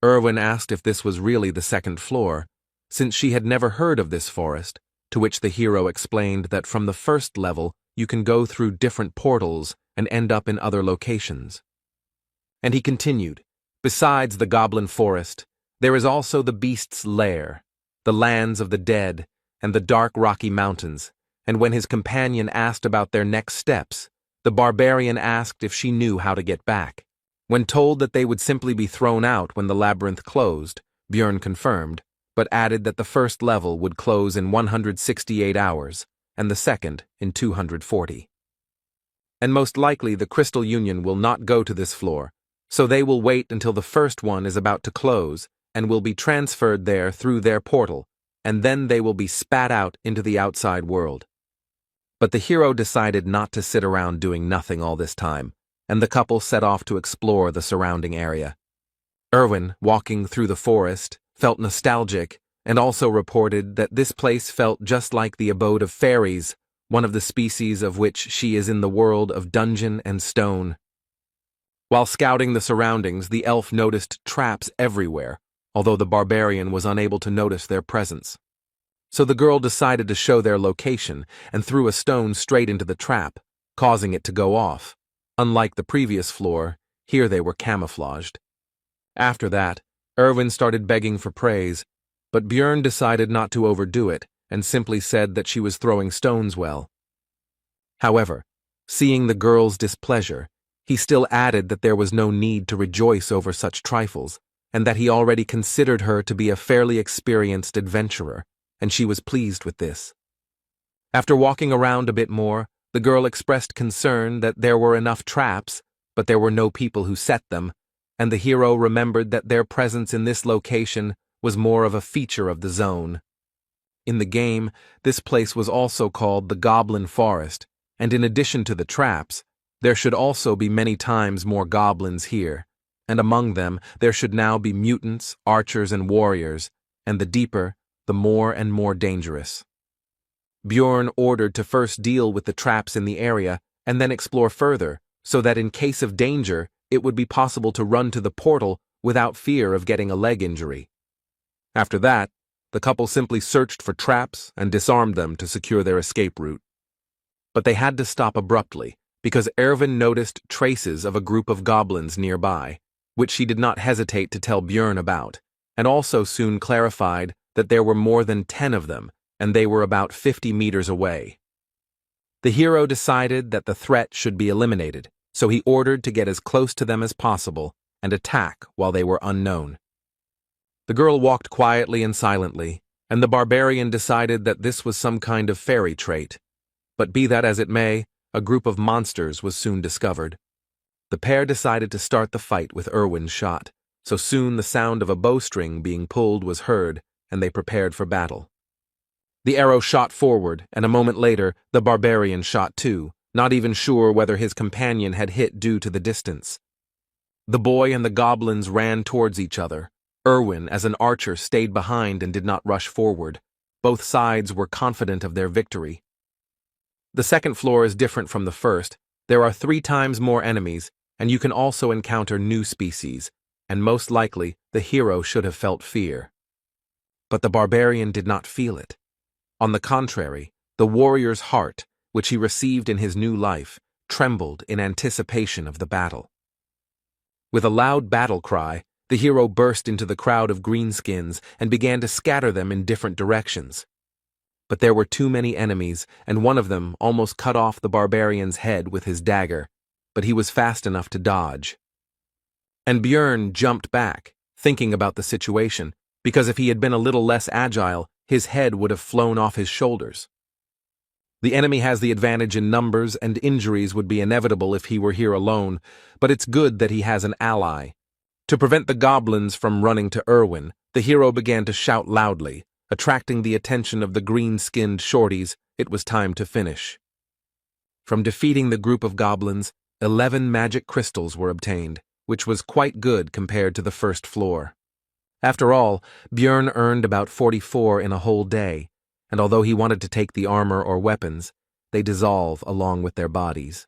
Erwin asked if this was really the 2nd floor, since she had never heard of this forest, to which the hero explained that from the 1st level you can go through different portals and end up in other locations. And he continued, besides the Goblin Forest, there is also the Beast's Lair, the lands of the dead, and the dark rocky mountains, and when his companion asked about their next steps, the barbarian asked if she knew how to get back. When told that they would simply be thrown out when the labyrinth closed, Björn confirmed, but added that the 1st level would close in 168 hours, and the 2nd in 240. And most likely the Crystal Union will not go to this floor, so they will wait until the 1st one is about to close, and will be transferred there through their portal, and then they will be spat out into the outside world. But the hero decided not to sit around doing nothing all this time, and the couple set off to explore the surrounding area. Erwin, walking through the forest, felt nostalgic, and also reported that this place felt just like the abode of fairies, one of the species of which she is in the world of dungeon and stone. While scouting the surroundings, the elf noticed traps everywhere, although the barbarian was unable to notice their presence. So the girl decided to show their location and threw a stone straight into the trap, causing it to go off. Unlike the previous floor, here they were camouflaged. After that, Erwin started begging for praise, but Björn decided not to overdo it and simply said that she was throwing stones well. However, seeing the girl's displeasure, he still added that there was no need to rejoice over such trifles, and that he already considered her to be a fairly experienced adventurer, and she was pleased with this. After walking around a bit more, the girl expressed concern that there were enough traps, but there were no people who set them, and the hero remembered that their presence in this location was more of a feature of the zone. In the game, this place was also called the Goblin Forest, and in addition to the traps, there should also be many times more goblins here, and among them there should now be mutants, archers, and warriors, and the deeper, the more and more dangerous. Björn ordered to first deal with the traps in the area and then explore further, so that in case of danger, it would be possible to run to the portal without fear of getting a leg injury. After that, the couple simply searched for traps and disarmed them to secure their escape route. But they had to stop abruptly, because Erwin noticed traces of a group of goblins nearby, which she did not hesitate to tell Björn about, and also soon clarified that there were more than 10 of them, and they were about 50 meters away. The hero decided that the threat should be eliminated, so he ordered to get as close to them as possible and attack while they were unknown. The girl walked quietly and silently, and the barbarian decided that this was some kind of fairy trait. But be that as it may, a group of monsters was soon discovered. The pair decided to start the fight with Erwin's shot, so soon the sound of a bowstring being pulled was heard, and they prepared for battle. The arrow shot forward, and a moment later, the barbarian shot too, not even sure whether his companion had hit due to the distance. The boy and the goblins ran towards each other. Erwin, as an archer, stayed behind and did not rush forward. Both sides were confident of their victory. The second floor is different from the first. There are 3 times more enemies, and you can also encounter new species, and most likely the hero should have felt fear. But the barbarian did not feel it. On the contrary, the warrior's heart, which he received in his new life, trembled in anticipation of the battle. With a loud battle cry, the hero burst into the crowd of greenskins and began to scatter them in different directions. But there were too many enemies, and one of them almost cut off the barbarian's head with his dagger, but he was fast enough to dodge. And Björn jumped back, thinking about the situation, because if he had been a little less agile, his head would have flown off his shoulders. The enemy has the advantage in numbers, and injuries would be inevitable if he were here alone, but it's good that he has an ally. To prevent the goblins from running to Erwin, the hero began to shout loudly, attracting the attention of the green-skinned shorties. It was time to finish. From defeating the group of goblins, 11 magic crystals were obtained, which was quite good compared to the first floor. After all, Björn earned about 44 in a whole day, and although he wanted to take the armor or weapons, they dissolve along with their bodies.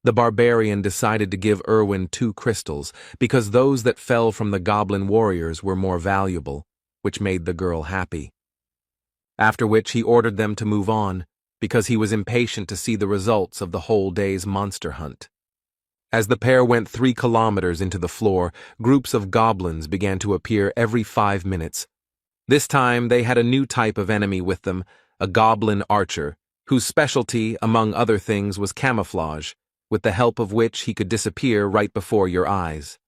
The barbarian decided to give Erwin 2 crystals, because those that fell from the goblin warriors were more valuable, which made the girl happy. After which he ordered them to move on, because he was impatient to see the results of the whole day's monster hunt. As the pair went 3 kilometers into the floor, groups of goblins began to appear every 5 minutes. This time they had a new type of enemy with them, a goblin archer, whose specialty, among other things, was camouflage, with the help of which he could disappear right before your eyes.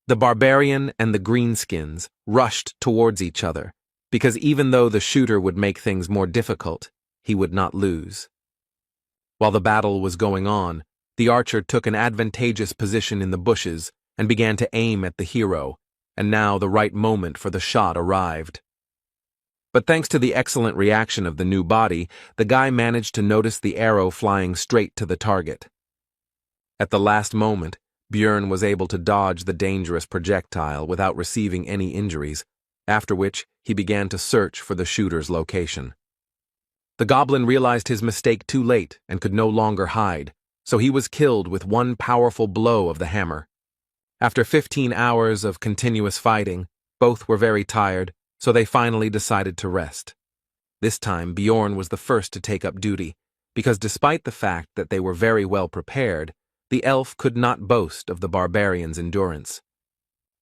The barbarian and the greenskins rushed towards each other, because even though the shooter would make things more difficult, he would not lose. While the battle was going on, the archer took an advantageous position in the bushes and began to aim at the hero, and now the right moment for the shot arrived. But thanks to the excellent reaction of the new body, the guy managed to notice the arrow flying straight to the target. At the last moment, Björn was able to dodge the dangerous projectile without receiving any injuries, after which he began to search for the shooter's location. The goblin realized his mistake too late and could no longer hide, so he was killed with one powerful blow of the hammer. After 15 hours of continuous fighting, both were very tired, so they finally decided to rest. This time Björn was the first to take up duty, because despite the fact that they were very well prepared, the elf could not boast of the barbarian's endurance.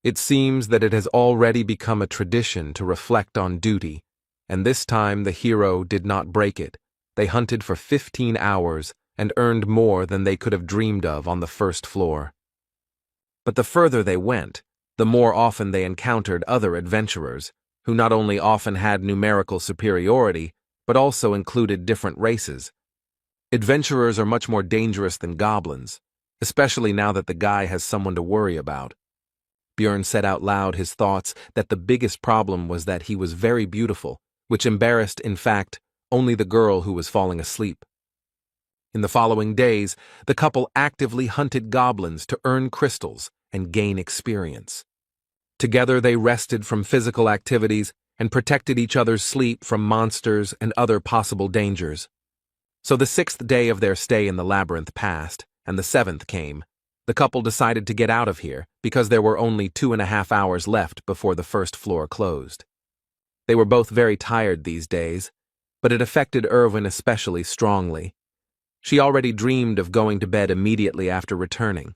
It seems that it has already become a tradition to reflect on duty, and this time the hero did not break it. They hunted for 15 hours and earned more than they could have dreamed of on the first floor. But the further they went, the more often they encountered other adventurers, who not only often had numerical superiority, but also included different races. Adventurers are much more dangerous than goblins, especially now that the guy has someone to worry about. Björn said out loud his thoughts that the biggest problem was that he was very beautiful, which embarrassed, in fact, only the girl who was falling asleep. In the following days, the couple actively hunted goblins to earn crystals and gain experience. Together they rested from physical activities and protected each other's sleep from monsters and other possible dangers. So the 6th day of their stay in the labyrinth passed, and the 7th came. The couple decided to get out of here because there were only 2.5 hours left before the first floor closed. They were both very tired these days, but it affected Irwin especially strongly. She already dreamed of going to bed immediately after returning.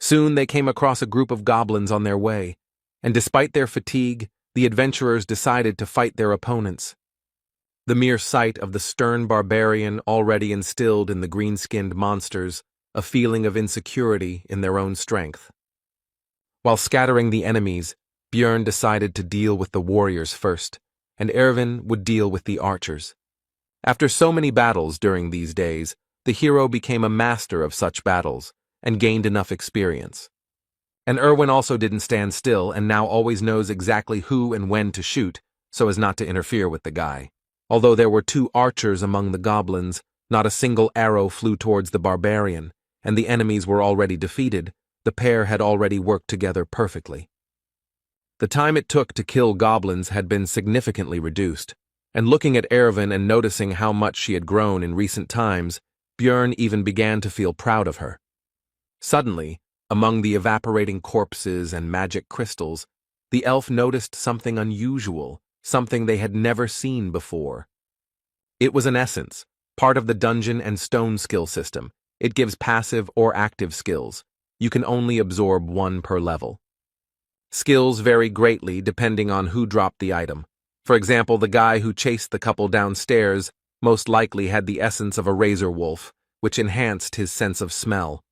Soon they came across a group of goblins on their way, and despite their fatigue, the adventurers decided to fight their opponents. The mere sight of the stern barbarian already instilled in the green-skinned monsters a feeling of insecurity in their own strength. While scattering the enemies, Björn decided to deal with the warriors first, and Erwin would deal with the archers. After so many battles during these days, the hero became a master of such battles and gained enough experience. And Erwin also didn't stand still and now always knows exactly who and when to shoot so as not to interfere with the guy. Although there were 2 archers among the goblins, not a single arrow flew towards the barbarian, and the enemies were already defeated. The pair had already worked together perfectly. The time it took to kill goblins had been significantly reduced, and looking at Erwin and noticing how much she had grown in recent times, Björn even began to feel proud of her. Suddenly, among the evaporating corpses and magic crystals, the elf noticed something unusual, something they had never seen before. It was an essence, part of the dungeon and stone skill system. It gives passive or active skills. You can only absorb 1 per level. Skills vary greatly depending on who dropped the item. For example, the guy who chased the couple downstairs most likely had the essence of a razor wolf, which enhanced his sense of smell.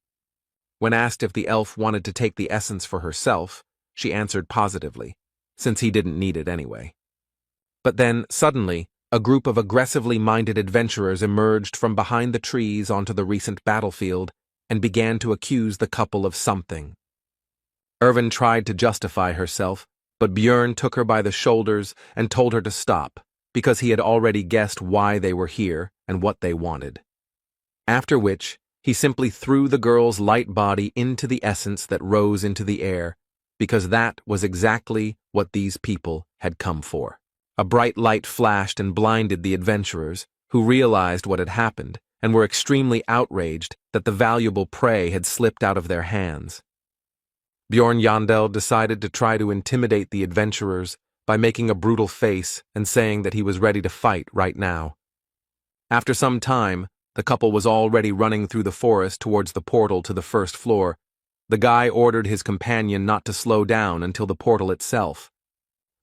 When asked if the elf wanted to take the essence for herself, she answered positively, since he didn't need it anyway. But then, suddenly, a group of aggressively minded adventurers emerged from behind the trees onto the recent battlefield and began to accuse the couple of something. Erwin tried to justify herself, but Björn took her by the shoulders and told her to stop, because he had already guessed why they were here and what they wanted. After which, he simply threw the girl's light body into the essence that rose into the air, because that was exactly what these people had come for. A bright light flashed and blinded the adventurers, who realized what had happened and were extremely outraged that the valuable prey had slipped out of their hands. Bjorn Yandel decided to try to intimidate the adventurers by making a brutal face and saying that he was ready to fight right now. After some time, the couple was already running through the forest towards the portal to the first floor. The guy ordered his companion not to slow down until the portal itself.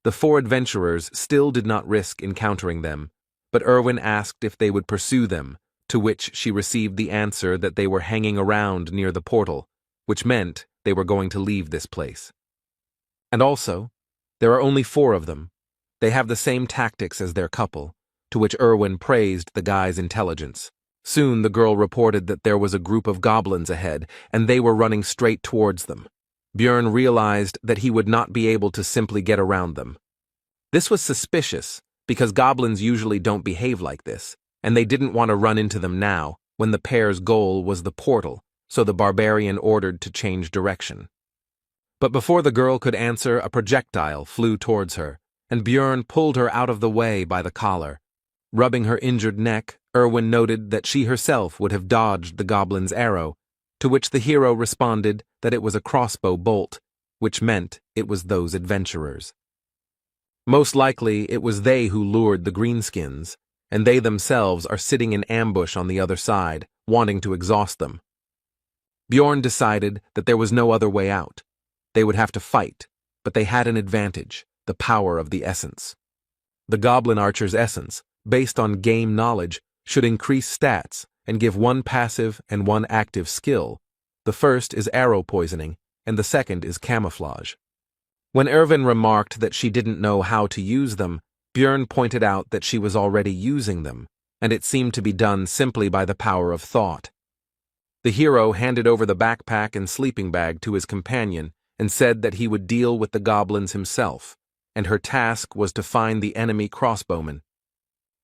The 4 adventurers still did not risk encountering them, but Erwin asked if they would pursue them, to which she received the answer that they were hanging around near the portal, which meant they were going to leave this place. And also, there are only 4 of them. They have the same tactics as their couple, to which Erwin praised the guy's intelligence. Soon the girl reported that there was a group of goblins ahead, and they were running straight towards them. Björn realized that he would not be able to simply get around them. This was suspicious, because goblins usually don't behave like this, and they didn't want to run into them now, when the pair's goal was the portal, so the barbarian ordered to change direction. But before the girl could answer, a projectile flew towards her, and Björn pulled her out of the way by the collar. Rubbing her injured neck, Erwin noted that she herself would have dodged the goblin's arrow, to which the hero responded that it was a crossbow bolt, which meant it was those adventurers. Most likely it was they who lured the greenskins, and they themselves are sitting in ambush on the other side, wanting to exhaust them. Bjorn decided that there was no other way out. They would have to fight, but they had an advantage, the power of the essence. The goblin archer's essence, based on game knowledge, should increase stats and give 1 passive and 1 active skill. The first is arrow poisoning, and the second is camouflage. When Erwin remarked that she didn't know how to use them, Björn pointed out that she was already using them, and it seemed to be done simply by the power of thought. The hero handed over the backpack and sleeping bag to his companion and said that he would deal with the goblins himself, and her task was to find the enemy crossbowmen.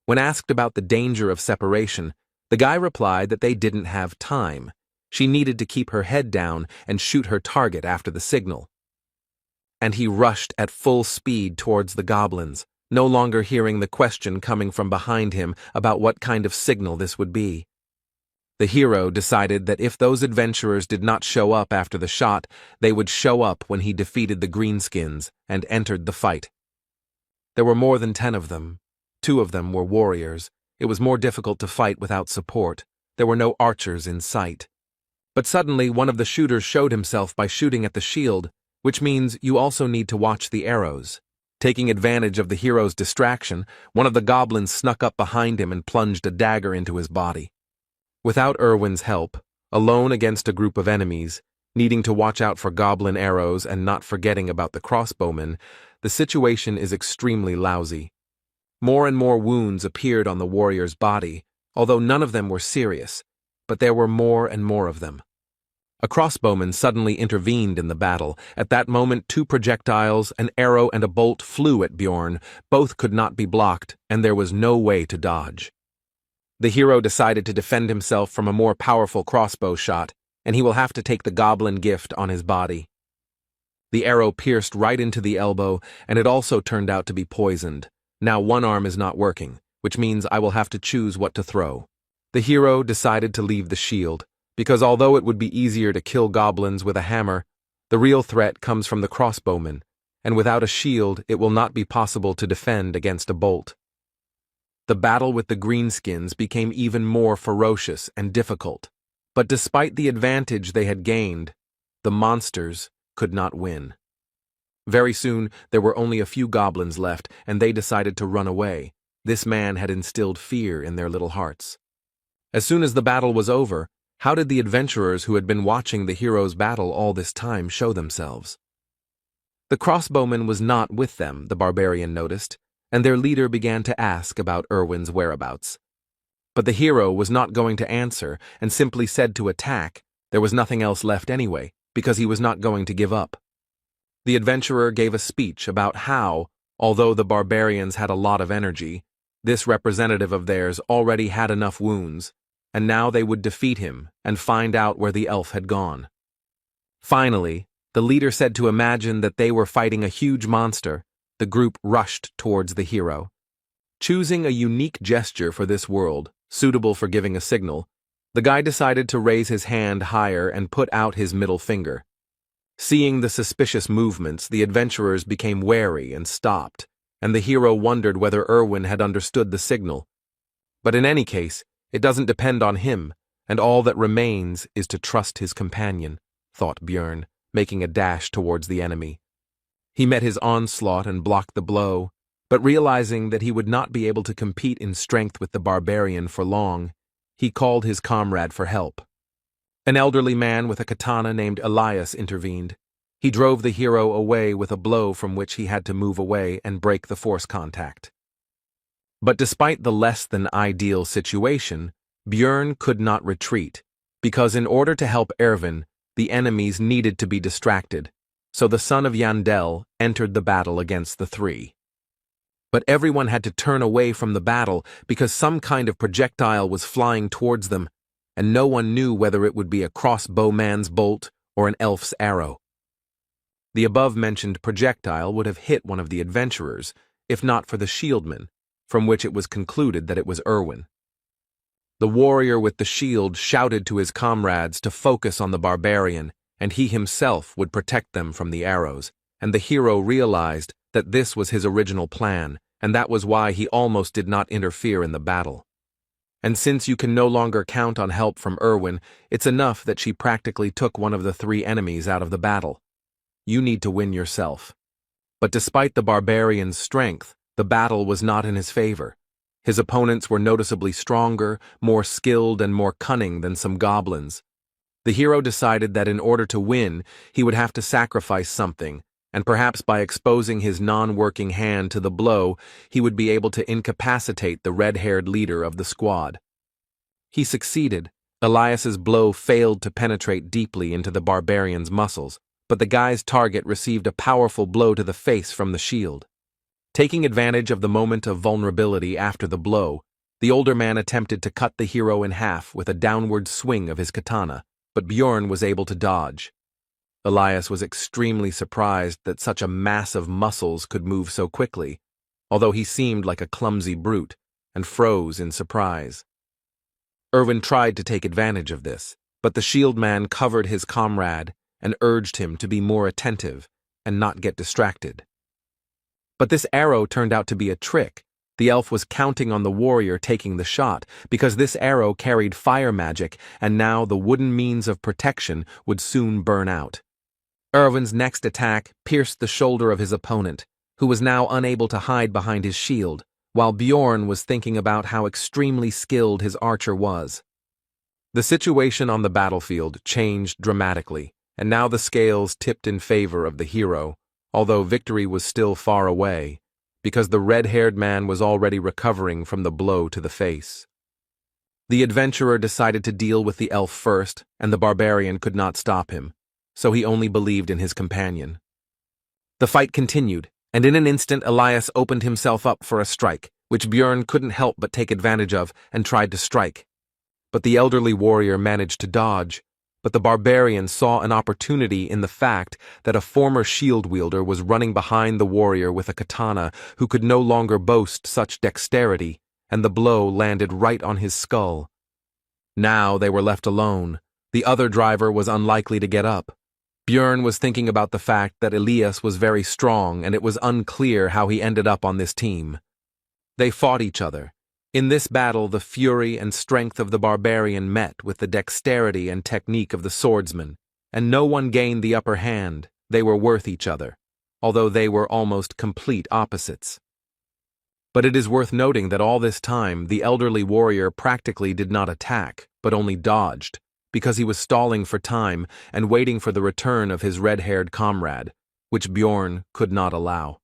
When asked about the danger of separation, the guy replied that they didn't have time. She needed to keep her head down and shoot her target after the signal. And he rushed at full speed towards the goblins, no longer hearing the question coming from behind him about what kind of signal this would be. The hero decided that if those adventurers did not show up after the shot, they would show up when he defeated the greenskins and entered the fight. There were more than 10 of them. 2 of them were warriors. It was more difficult to fight without support. There were no archers in sight. But suddenly one of the shooters showed himself by shooting at the shield, which means you also need to watch the arrows. Taking advantage of the hero's distraction, one of the goblins snuck up behind him and plunged a dagger into his body. Without Erwin's help, alone against a group of enemies, needing to watch out for goblin arrows and not forgetting about the crossbowmen, the situation is extremely lousy. More and more wounds appeared on the warrior's body, although none of them were serious, but there were more and more of them. A crossbowman suddenly intervened in the battle. At that moment, 2 projectiles, an arrow and a bolt flew at Bjorn. Both could not be blocked, and there was no way to dodge. The hero decided to defend himself from a more powerful crossbow shot, and he will have to take the goblin gift on his body. The arrow pierced right into the elbow, and it also turned out to be poisoned. Now one arm is not working, which means I will have to choose what to throw. The hero decided to leave the shield, because although it would be easier to kill goblins with a hammer, the real threat comes from the crossbowmen, and without a shield it will not be possible to defend against a bolt. The battle with the greenskins became even more ferocious and difficult, but despite the advantage they had gained, the monsters could not win. Very soon, there were only a few goblins left, and they decided to run away. This man had instilled fear in their little hearts. As soon as the battle was over, how did the adventurers who had been watching the hero's battle all this time show themselves? The crossbowman was not with them, the barbarian noticed, and their leader began to ask about Erwin's whereabouts. But the hero was not going to answer and simply said to attack. There was nothing else left anyway, because he was not going to give up. The adventurer gave a speech about how, although the barbarians had a lot of energy, this representative of theirs already had enough wounds, and now they would defeat him and find out where the elf had gone. Finally, the leader said to imagine that they were fighting a huge monster. The group rushed towards the hero. Choosing a unique gesture for this world, suitable for giving a signal, the guy decided to raise his hand higher and put out his middle finger. Seeing the suspicious movements, the adventurers became wary and stopped, and the hero wondered whether Erwin had understood the signal. But in any case, it doesn't depend on him, and all that remains is to trust his companion, thought Bjorn, making a dash towards the enemy. He met his onslaught and blocked the blow, but realizing that he would not be able to compete in strength with the barbarian for long, he called his comrade for help. An elderly man with a katana named Elias intervened. He drove the hero away with a blow from which he had to move away and break the force contact. But despite the less than ideal situation, Bjorn could not retreat, because in order to help Erwin, the enemies needed to be distracted. So the son of Yandel entered the battle against the 3. But everyone had to turn away from the battle because some kind of projectile was flying towards them, and no one knew whether it would be a crossbowman's bolt or an elf's arrow. The above-mentioned projectile would have hit one of the adventurers, if not for the shieldman, from which it was concluded that it was Erwin. The warrior with the shield shouted to his comrades to focus on the barbarian, and he himself would protect them from the arrows, and the hero realized that this was his original plan, and that was why he almost did not interfere in the battle. And since you can no longer count on help from Erwin, it's enough that she practically took one of the 3 enemies out of the battle. You need to win yourself. But despite the barbarian's strength, the battle was not in his favor. His opponents were noticeably stronger, more skilled, and more cunning than some goblins. The hero decided that in order to win, he would have to sacrifice something, and perhaps by exposing his non-working hand to the blow, he would be able to incapacitate the red-haired leader of the squad. He succeeded. Elias's blow failed to penetrate deeply into the barbarian's muscles, but the guy's target received a powerful blow to the face from the shield. Taking advantage of the moment of vulnerability after the blow, the older man attempted to cut the hero in half with a downward swing of his katana, but Bjorn was able to dodge. Elias was extremely surprised that such a mass of muscles could move so quickly, although he seemed like a clumsy brute, and froze in surprise. Erwin tried to take advantage of this, but the shield man covered his comrade and urged him to be more attentive and not get distracted. But this arrow turned out to be a trick. The elf was counting on the warrior taking the shot, because this arrow carried fire magic, and now the wooden means of protection would soon burn out. Erwin's next attack pierced the shoulder of his opponent, who was now unable to hide behind his shield, while Bjorn was thinking about how extremely skilled his archer was. The situation on the battlefield changed dramatically, and now the scales tipped in favor of the hero, although victory was still far away, because the red-haired man was already recovering from the blow to the face. The adventurer decided to deal with the elf first, and the barbarian could not stop him, so he only believed in his companion. The fight continued, and in an instant Elias opened himself up for a strike, which Bjorn couldn't help but take advantage of and tried to strike. But the elderly warrior managed to dodge, but the barbarian saw an opportunity in the fact that a former shield wielder was running behind the warrior with a katana who could no longer boast such dexterity, and the blow landed right on his skull. Now they were left alone. The other driver was unlikely to get up. Bjorn was thinking about the fact that Elias was very strong, and it was unclear how he ended up on this team. They fought each other. In this battle, the fury and strength of the barbarian met with the dexterity and technique of the swordsman, and no one gained the upper hand. They were worth each other, although they were almost complete opposites. But it is worth noting that all this time, the elderly warrior practically did not attack, but only dodged, because he was stalling for time and waiting for the return of his red-haired comrade, which Bjorn could not allow.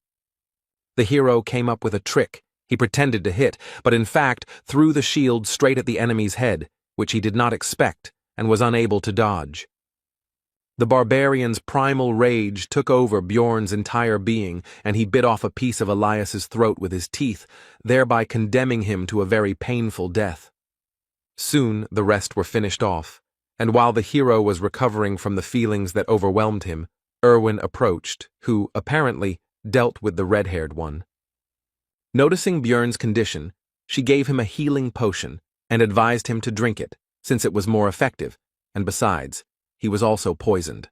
The hero came up with a trick. He pretended to hit, but in fact threw the shield straight at the enemy's head, which he did not expect and was unable to dodge. The barbarian's primal rage took over Bjorn's entire being, and he bit off a piece of Elias's throat with his teeth, thereby condemning him to a very painful death. Soon the rest were finished off, and while the hero was recovering from the feelings that overwhelmed him, Erwin approached, who, apparently, dealt with the red-haired one. Noticing Bjorn's condition, she gave him a healing potion and advised him to drink it, since it was more effective, and besides, he was also poisoned.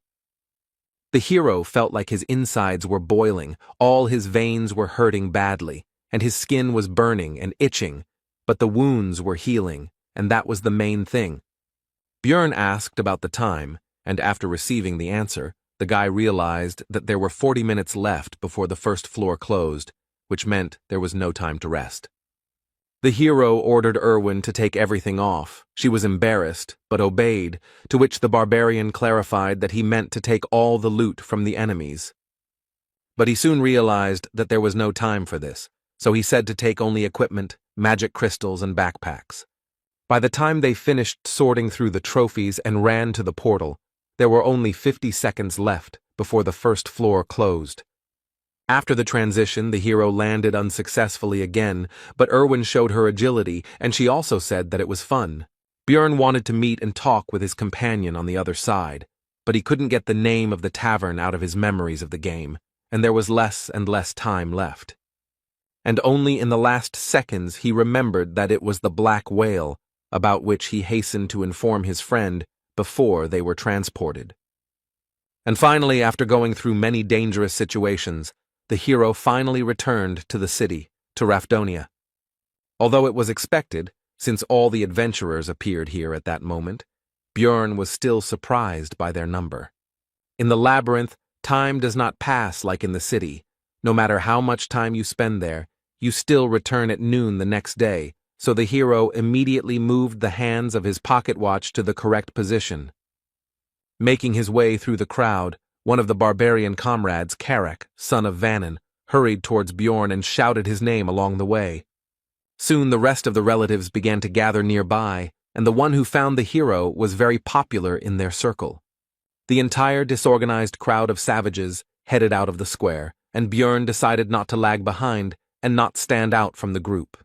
The hero felt like his insides were boiling, all his veins were hurting badly, and his skin was burning and itching, but the wounds were healing, and that was the main thing. Bjorn asked about the time, and after receiving the answer, the guy realized that there were 40 minutes left before the first floor closed, which meant there was no time to rest. The hero ordered Erwin to take everything off. She was embarrassed, but obeyed, to which the barbarian clarified that he meant to take all the loot from the enemies. But he soon realized that there was no time for this, so he said to take only equipment, magic crystals, and backpacks. By the time they finished sorting through the trophies and ran to the portal, there were only 50 seconds left before the first floor closed. After the transition, the hero landed unsuccessfully again, but Erwin showed her agility, and she also said that it was fun. Bjorn wanted to meet and talk with his companion on the other side, but he couldn't get the name of the tavern out of his memories of the game, and there was less and less time left. And only in the last seconds he remembered that it was the Black Whale, about which he hastened to inform his friend before they were transported. And finally, after going through many dangerous situations, the hero finally returned to the city, to Rafdonia. Although it was expected, since all the adventurers appeared here at that moment, Bjorn was still surprised by their number. In the labyrinth, time does not pass like in the city. No matter how much time you spend there, you still return at noon the next day, so the hero immediately moved the hands of his pocket watch to the correct position. Making his way through the crowd, one of the barbarian comrades, Karak, son of Vannin, hurried towards Bjorn and shouted his name along the way. Soon the rest of the relatives began to gather nearby, and the one who found the hero was very popular in their circle. The entire disorganized crowd of savages headed out of the square, and Bjorn decided not to lag behind and not stand out from the group.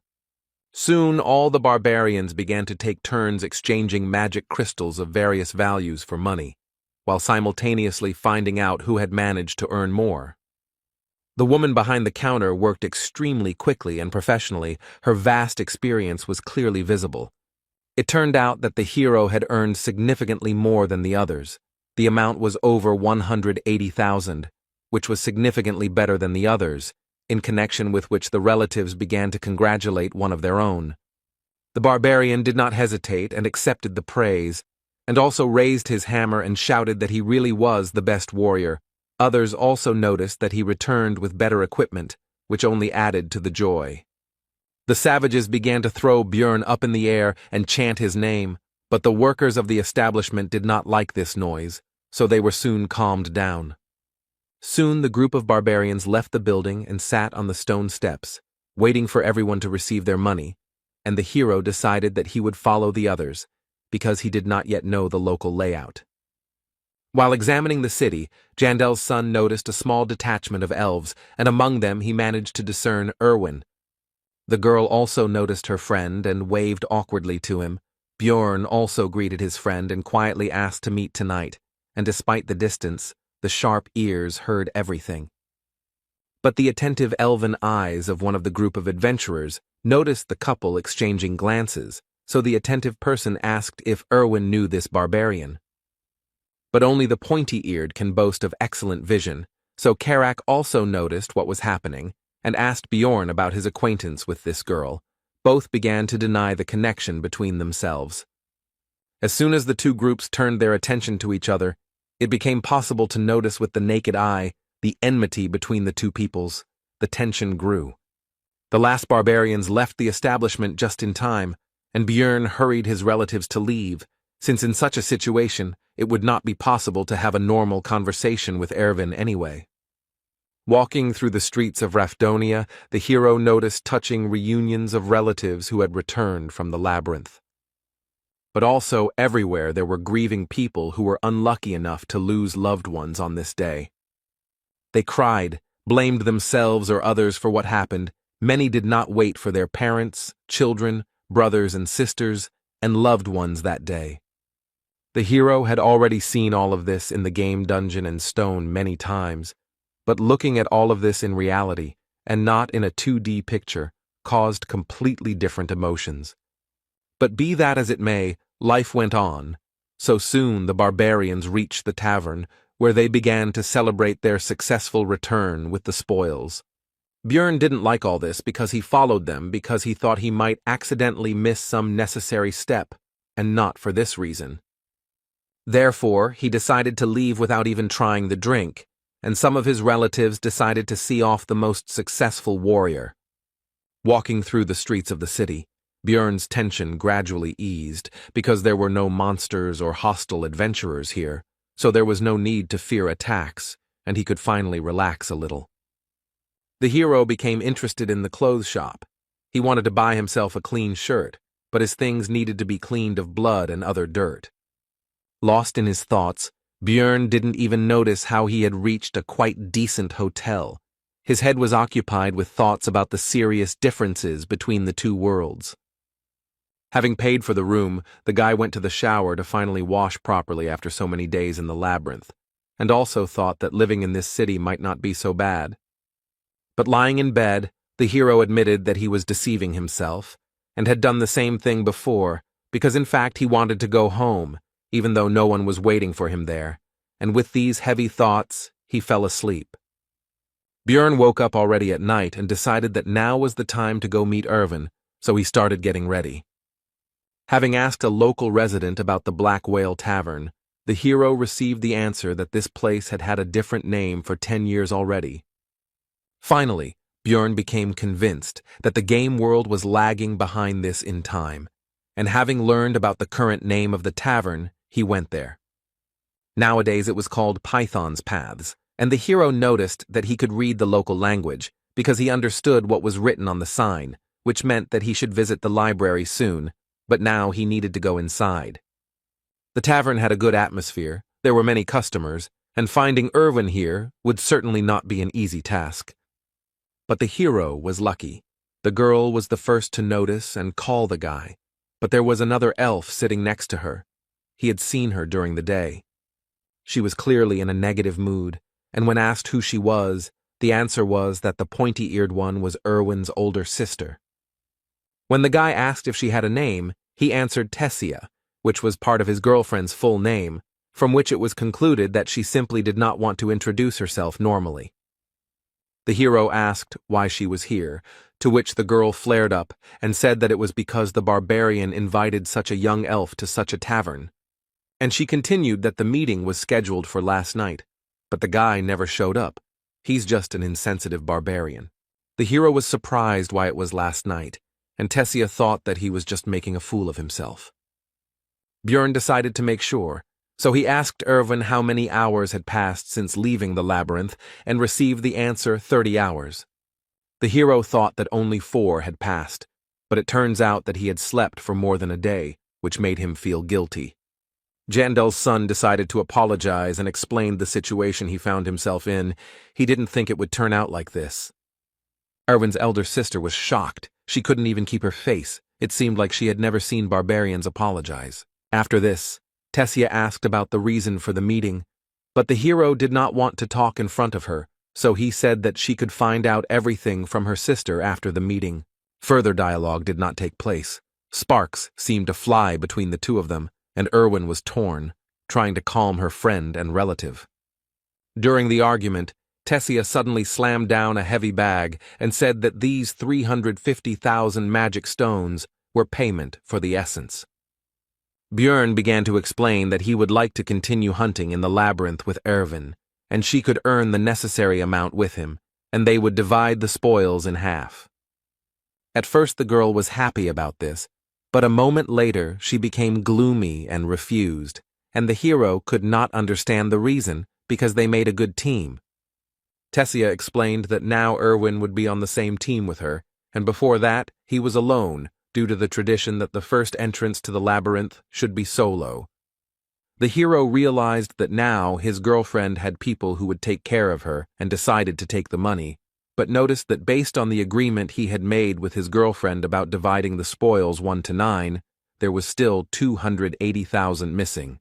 Soon all the barbarians began to take turns exchanging magic crystals of various values for money, while simultaneously finding out who had managed to earn more. The woman behind the counter worked extremely quickly and professionally. Her vast experience was clearly visible. It turned out that the hero had earned significantly more than the others. The amount was over 180,000, which was significantly better than the others, in connection with which the relatives began to congratulate one of their own. The barbarian did not hesitate and accepted the praise, and also raised his hammer and shouted that he really was the best warrior. Others also noticed that he returned with better equipment, which only added to the joy. The savages began to throw Björn up in the air and chant his name, but the workers of the establishment did not like this noise, so they were soon calmed down. Soon the group of barbarians left the building and sat on the stone steps, waiting for everyone to receive their money, and the hero decided that he would follow the others, because he did not yet know the local layout. While examining the city, Jandel's son noticed a small detachment of elves, and among them he managed to discern Erwin. The girl also noticed her friend and waved awkwardly to him. Björn also greeted his friend and quietly asked to meet tonight, and despite the distance, the sharp ears heard everything. But the attentive elven eyes of one of the group of adventurers noticed the couple exchanging glances, so the attentive person asked if Erwin knew this barbarian. But only the pointy-eared can boast of excellent vision, so Karak also noticed what was happening and asked Björn about his acquaintance with this girl. Both began to deny the connection between themselves. As soon as the two groups turned their attention to each other, it became possible to notice with the naked eye the enmity between the two peoples. The tension grew. The last barbarians left the establishment just in time, and Björn hurried his relatives to leave, since in such a situation it would not be possible to have a normal conversation with Erwin anyway. Walking through the streets of Rafdonia, the hero noticed touching reunions of relatives who had returned from the labyrinth. But also everywhere there were grieving people who were unlucky enough to lose loved ones on this day. They cried, blamed themselves or others for what happened. Many did not wait for their parents, children, brothers and sisters, and loved ones that day. The hero had already seen all of this in the game Dungeon and Stone many times, but looking at all of this in reality, and not in a 2D picture, caused completely different emotions. But be that as it may, life went on. So soon the barbarians reached the tavern, where they began to celebrate their successful return with the spoils. Björn didn't like all this because he followed them because he thought he might accidentally miss some necessary step, and not for this reason. Therefore, he decided to leave without even trying the drink, and some of his relatives decided to see off the most successful warrior. Walking through the streets of the city, Björn's tension gradually eased because there were no monsters or hostile adventurers here, so there was no need to fear attacks, and he could finally relax a little. The hero became interested in the clothes shop. He wanted to buy himself a clean shirt, but his things needed to be cleaned of blood and other dirt. Lost in his thoughts, Björn didn't even notice how he had reached a quite decent hotel. His head was occupied with thoughts about the serious differences between the two worlds. Having paid for the room, the guy went to the shower to finally wash properly after so many days in the labyrinth, and also thought that living in this city might not be so bad. But lying in bed, the hero admitted that he was deceiving himself, and had done the same thing before, because in fact he wanted to go home, even though no one was waiting for him there, and with these heavy thoughts, he fell asleep. Björn woke up already at night and decided that now was the time to go meet Erwin, so he started getting ready. Having asked a local resident about the Black Whale Tavern, the hero received the answer that this place had had a different name for 10 years already. Finally, Björn became convinced that the game world was lagging behind this in time, and having learned about the current name of the tavern, he went there. Nowadays it was called Python's Paths, and the hero noticed that he could read the local language because he understood what was written on the sign, which meant that he should visit the library soon, but now he needed to go inside. The tavern had a good atmosphere, there were many customers, and finding Erwin here would certainly not be an easy task. But the hero was lucky. The girl was the first to notice and call the guy, but there was another elf sitting next to her. He had seen her during the day. She was clearly in a negative mood, and when asked who she was, the answer was that the pointy-eared one was Erwin's older sister. When the guy asked if she had a name, He answered Tessia, which was part of his girlfriend's full name, from which it was concluded that she simply did not want to introduce herself normally. The hero asked why she was here, to which the girl flared up and said that it was because the barbarian invited such a young elf to such a tavern. And she continued that the meeting was scheduled for last night, but the guy never showed up. He's just an insensitive barbarian. The hero was surprised why it was last night, and Tessia thought that he was just making a fool of himself. Björn decided to make sure, so he asked Erwin how many hours had passed since leaving the labyrinth and received the answer 30 hours. The hero thought that only 4 had passed, but it turns out that he had slept for more than a day, which made him feel guilty. Jandel's son decided to apologize and explained the situation he found himself in. He didn't think it would turn out like this. Erwin's elder sister was shocked. She couldn't even keep her face. It seemed like she had never seen barbarians apologize. After this, Tessia asked about the reason for the meeting, but the hero did not want to talk in front of her, so he said that she could find out everything from her sister after the meeting. Further dialogue did not take place. Sparks seemed to fly between the two of them, and Erwin was torn, trying to calm her friend and relative. During the argument, Tessia suddenly slammed down a heavy bag and said that these 350,000 magic stones were payment for the essence. Björn began to explain that he would like to continue hunting in the labyrinth with Erwin, and she could earn the necessary amount with him, and they would divide the spoils in half. At first the girl was happy about this, but a moment later she became gloomy and refused, and the hero could not understand the reason because they made a good team. Tessia explained that now Erwin would be on the same team with her, and before that he was alone, due to the tradition that the first entrance to the labyrinth should be solo. The hero realized that now his girlfriend had people who would take care of her and decided to take the money, but noticed that based on the agreement he had made with his girlfriend about dividing the spoils 1 to 9, there was still 280,000 missing.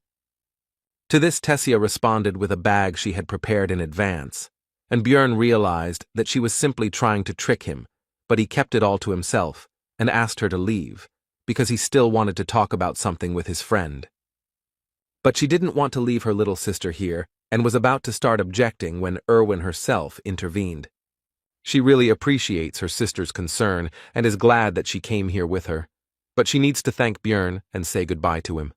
To this Tessia responded with a bag she had prepared in advance, and Björn realized that she was simply trying to trick him, but he kept it all to himself and asked her to leave, because he still wanted to talk about something with his friend. But she didn't want to leave her little sister here and was about to start objecting when Erwin herself intervened. She really appreciates her sister's concern and is glad that she came here with her, but she needs to thank Björn and say goodbye to him.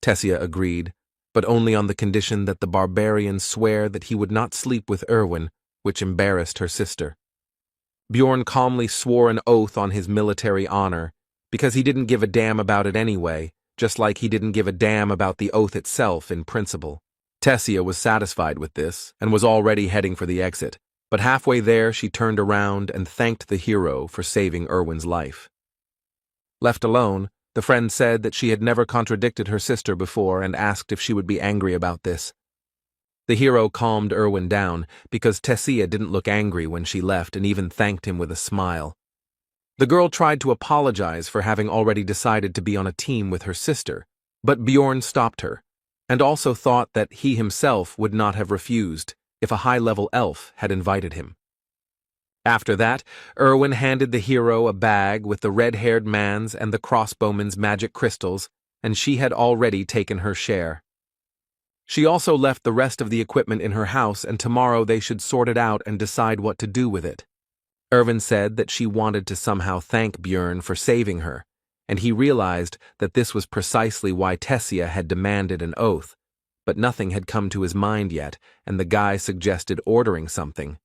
Tessia agreed, but only on the condition that the barbarian swear that he would not sleep with Erwin, which embarrassed her sister. Björn calmly swore an oath on his military honor, because he didn't give a damn about it anyway, just like he didn't give a damn about the oath itself in principle. Tessia was satisfied with this and was already heading for the exit, but halfway there she turned around and thanked the hero for saving Erwin's life. Left alone, the friend said that she had never contradicted her sister before and asked if she would be angry about this. The hero calmed Erwin down because Tessia didn't look angry when she left and even thanked him with a smile. The girl tried to apologize for having already decided to be on a team with her sister, but Björn stopped her, and also thought that he himself would not have refused if a high-level elf had invited him. After that, Erwin handed the hero a bag with the red-haired man's and the crossbowman's magic crystals, and she had already taken her share. She also left the rest of the equipment in her house, and tomorrow they should sort it out and decide what to do with it. Erwin said that she wanted to somehow thank Björn for saving her, and he realized that this was precisely why Tessia had demanded an oath, but nothing had come to his mind yet, and the guy suggested ordering something.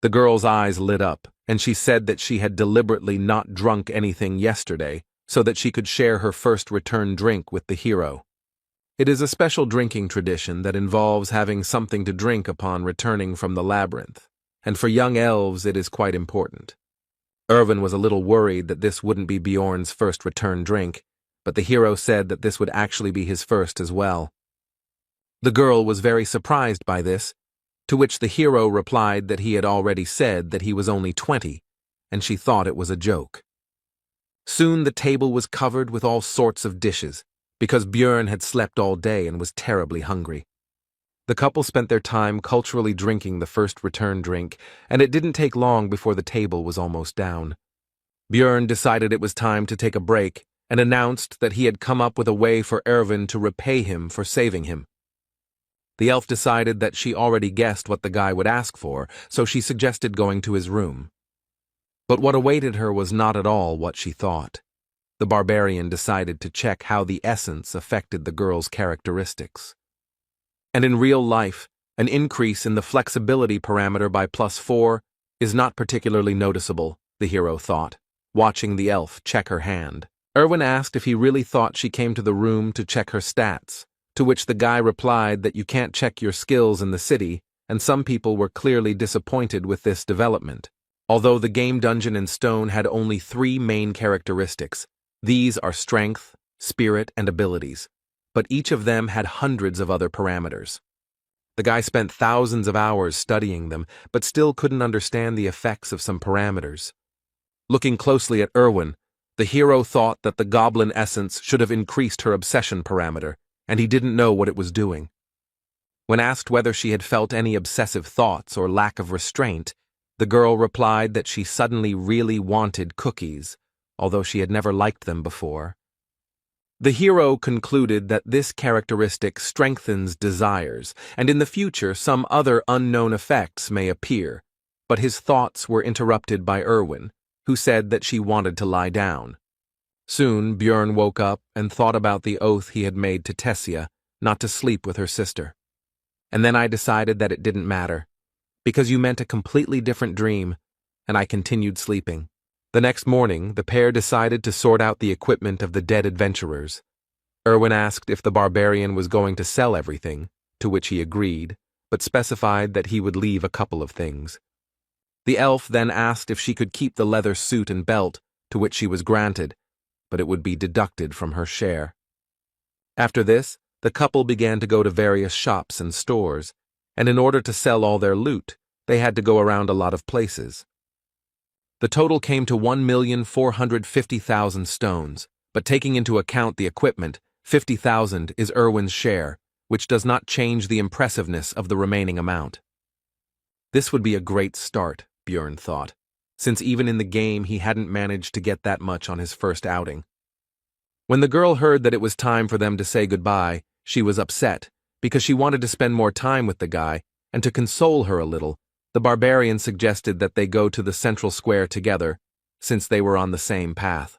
The girl's eyes lit up, and she said that she had deliberately not drunk anything yesterday so that she could share her first return drink with the hero. It is a special drinking tradition that involves having something to drink upon returning from the labyrinth, and for young elves it is quite important. Erwin was a little worried that this wouldn't be Bjorn's first return drink, but the hero said that this would actually be his first as well. The girl was very surprised by this, to which the hero replied that he had already said that he was only 20, and she thought it was a joke. Soon the table was covered with all sorts of dishes, because Björn had slept all day and was terribly hungry. The couple spent their time culturally drinking the first return drink, and it didn't take long before the table was almost down. Björn decided it was time to take a break, and announced that he had come up with a way for Erwin to repay him for saving him. The elf decided that she already guessed what the guy would ask for, so she suggested going to his room. But what awaited her was not at all what she thought. The barbarian decided to check how the essence affected the girl's characteristics. And in real life, an increase in the flexibility parameter by +4 is not particularly noticeable, the hero thought, watching the elf check her hand. Erwin asked if he really thought she came to the room to check her stats, to which the guy replied that you can't check your skills in the city, and some people were clearly disappointed with this development. Although the game dungeon in stone had only 3 main characteristics, these are strength, spirit, and abilities, but each of them had hundreds of other parameters. The guy spent thousands of hours studying them, but still couldn't understand the effects of some parameters. Looking closely at Erwin, the hero thought that the goblin essence should have increased her obsession parameter, and he didn't know what it was doing. When asked whether she had felt any obsessive thoughts or lack of restraint, the girl replied that she suddenly really wanted cookies, although she had never liked them before. The hero concluded that this characteristic strengthens desires, and in the future some other unknown effects may appear, but his thoughts were interrupted by Erwin, who said that she wanted to lie down. Soon Björn woke up and thought about the oath he had made to Tessia not to sleep with her sister. And then I decided that it didn't matter, because you meant a completely different dream, and I continued sleeping. The next morning, the pair decided to sort out the equipment of the dead adventurers. Erwin asked if the barbarian was going to sell everything, to which he agreed, but specified that he would leave a couple of things. The elf then asked if she could keep the leather suit and belt, to which she was granted, but it would be deducted from her share. After this, the couple began to go to various shops and stores, and in order to sell all their loot, they had to go around a lot of places. The total came to 1,450,000 stones, but taking into account the equipment, 50,000 is Erwin's share, which does not change the impressiveness of the remaining amount. This would be a great start, Björn thought, since even in the game he hadn't managed to get that much on his first outing. When the girl heard that it was time for them to say goodbye, she was upset, because she wanted to spend more time with the guy, and to console her a little, the barbarian suggested that they go to the central square together, since they were on the same path.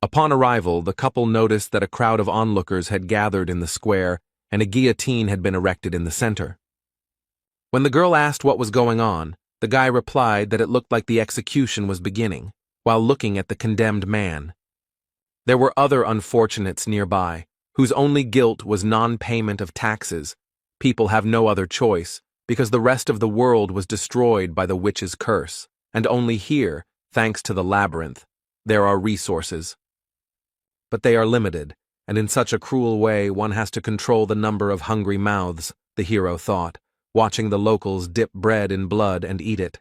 Upon arrival, the couple noticed that a crowd of onlookers had gathered in the square, and a guillotine had been erected in the center. When the girl asked what was going on, the guy replied that it looked like the execution was beginning, while looking at the condemned man. There were other unfortunates nearby, whose only guilt was non-payment of taxes. People have no other choice, because the rest of the world was destroyed by the witch's curse, and only here, thanks to the labyrinth, there are resources. But they are limited, and in such a cruel way one has to control the number of hungry mouths, the hero thought, watching the locals dip bread in blood and eat it.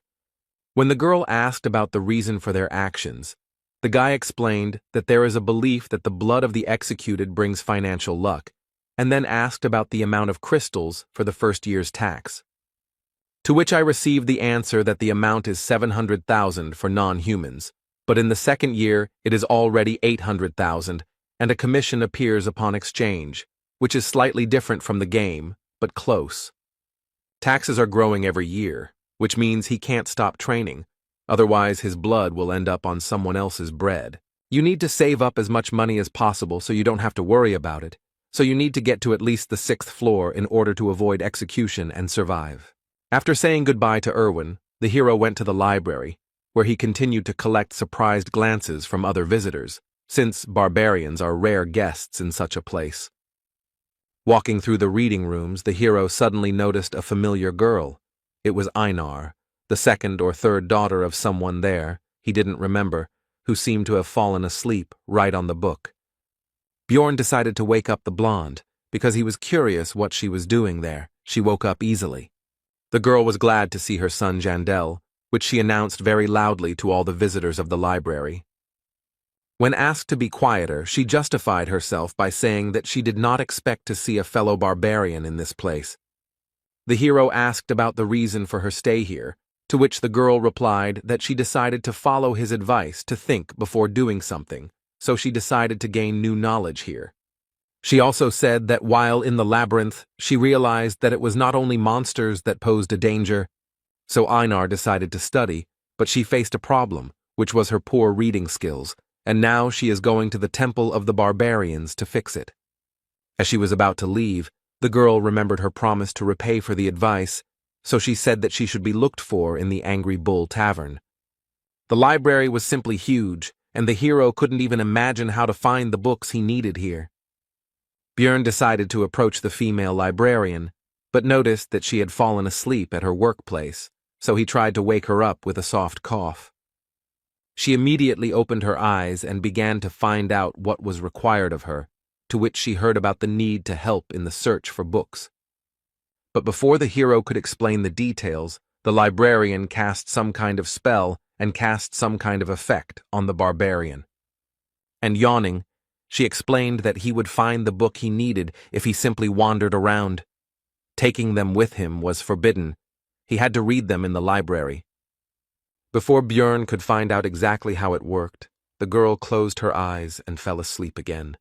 When the girl asked about the reason for their actions, the guy explained that there is a belief that the blood of the executed brings financial luck, and then asked about the amount of crystals for the first year's tax. To which I received the answer that the amount is 700,000 for non-humans, but in the second year it is already 800,000, and a commission appears upon exchange, which is slightly different from the game, but close. Taxes are growing every year, which means he can't stop training, otherwise his blood will end up on someone else's bread. You need to save up as much money as possible so you don't have to worry about it, so you need to get to at least the 6th floor in order to avoid execution and survive. After saying goodbye to Erwin, the hero went to the library, where he continued to collect surprised glances from other visitors, since barbarians are rare guests in such a place. Walking through the reading rooms, the hero suddenly noticed a familiar girl. It was Einar, the second or third daughter of someone there, he didn't remember, who seemed to have fallen asleep right on the book. Björn decided to wake up the blonde, because he was curious what she was doing there. She woke up easily. The girl was glad to see her son Jandel, which she announced very loudly to all the visitors of the library. When asked to be quieter, she justified herself by saying that she did not expect to see a fellow barbarian in this place. The hero asked about the reason for her stay here, to which the girl replied that she decided to follow his advice to think before doing something, so she decided to gain new knowledge here. She also said that while in the labyrinth, she realized that it was not only monsters that posed a danger, so Einar decided to study, but she faced a problem, which was her poor reading skills, and now she is going to the Temple of the Barbarians to fix it. As she was about to leave, the girl remembered her promise to repay for the advice, so she said that she should be looked for in the Angry Bull Tavern. The library was simply huge, and the hero couldn't even imagine how to find the books he needed here. Björn decided to approach the female librarian, but noticed that she had fallen asleep at her workplace, so he tried to wake her up with a soft cough. She immediately opened her eyes and began to find out what was required of her, to which she heard about the need to help in the search for books. But before the hero could explain the details, the librarian cast some kind of spell and cast some kind of effect on the barbarian. And yawning, she explained that he would find the book he needed if he simply wandered around. Taking them with him was forbidden. He had to read them in the library. Before Björn could find out exactly how it worked, the girl closed her eyes and fell asleep again.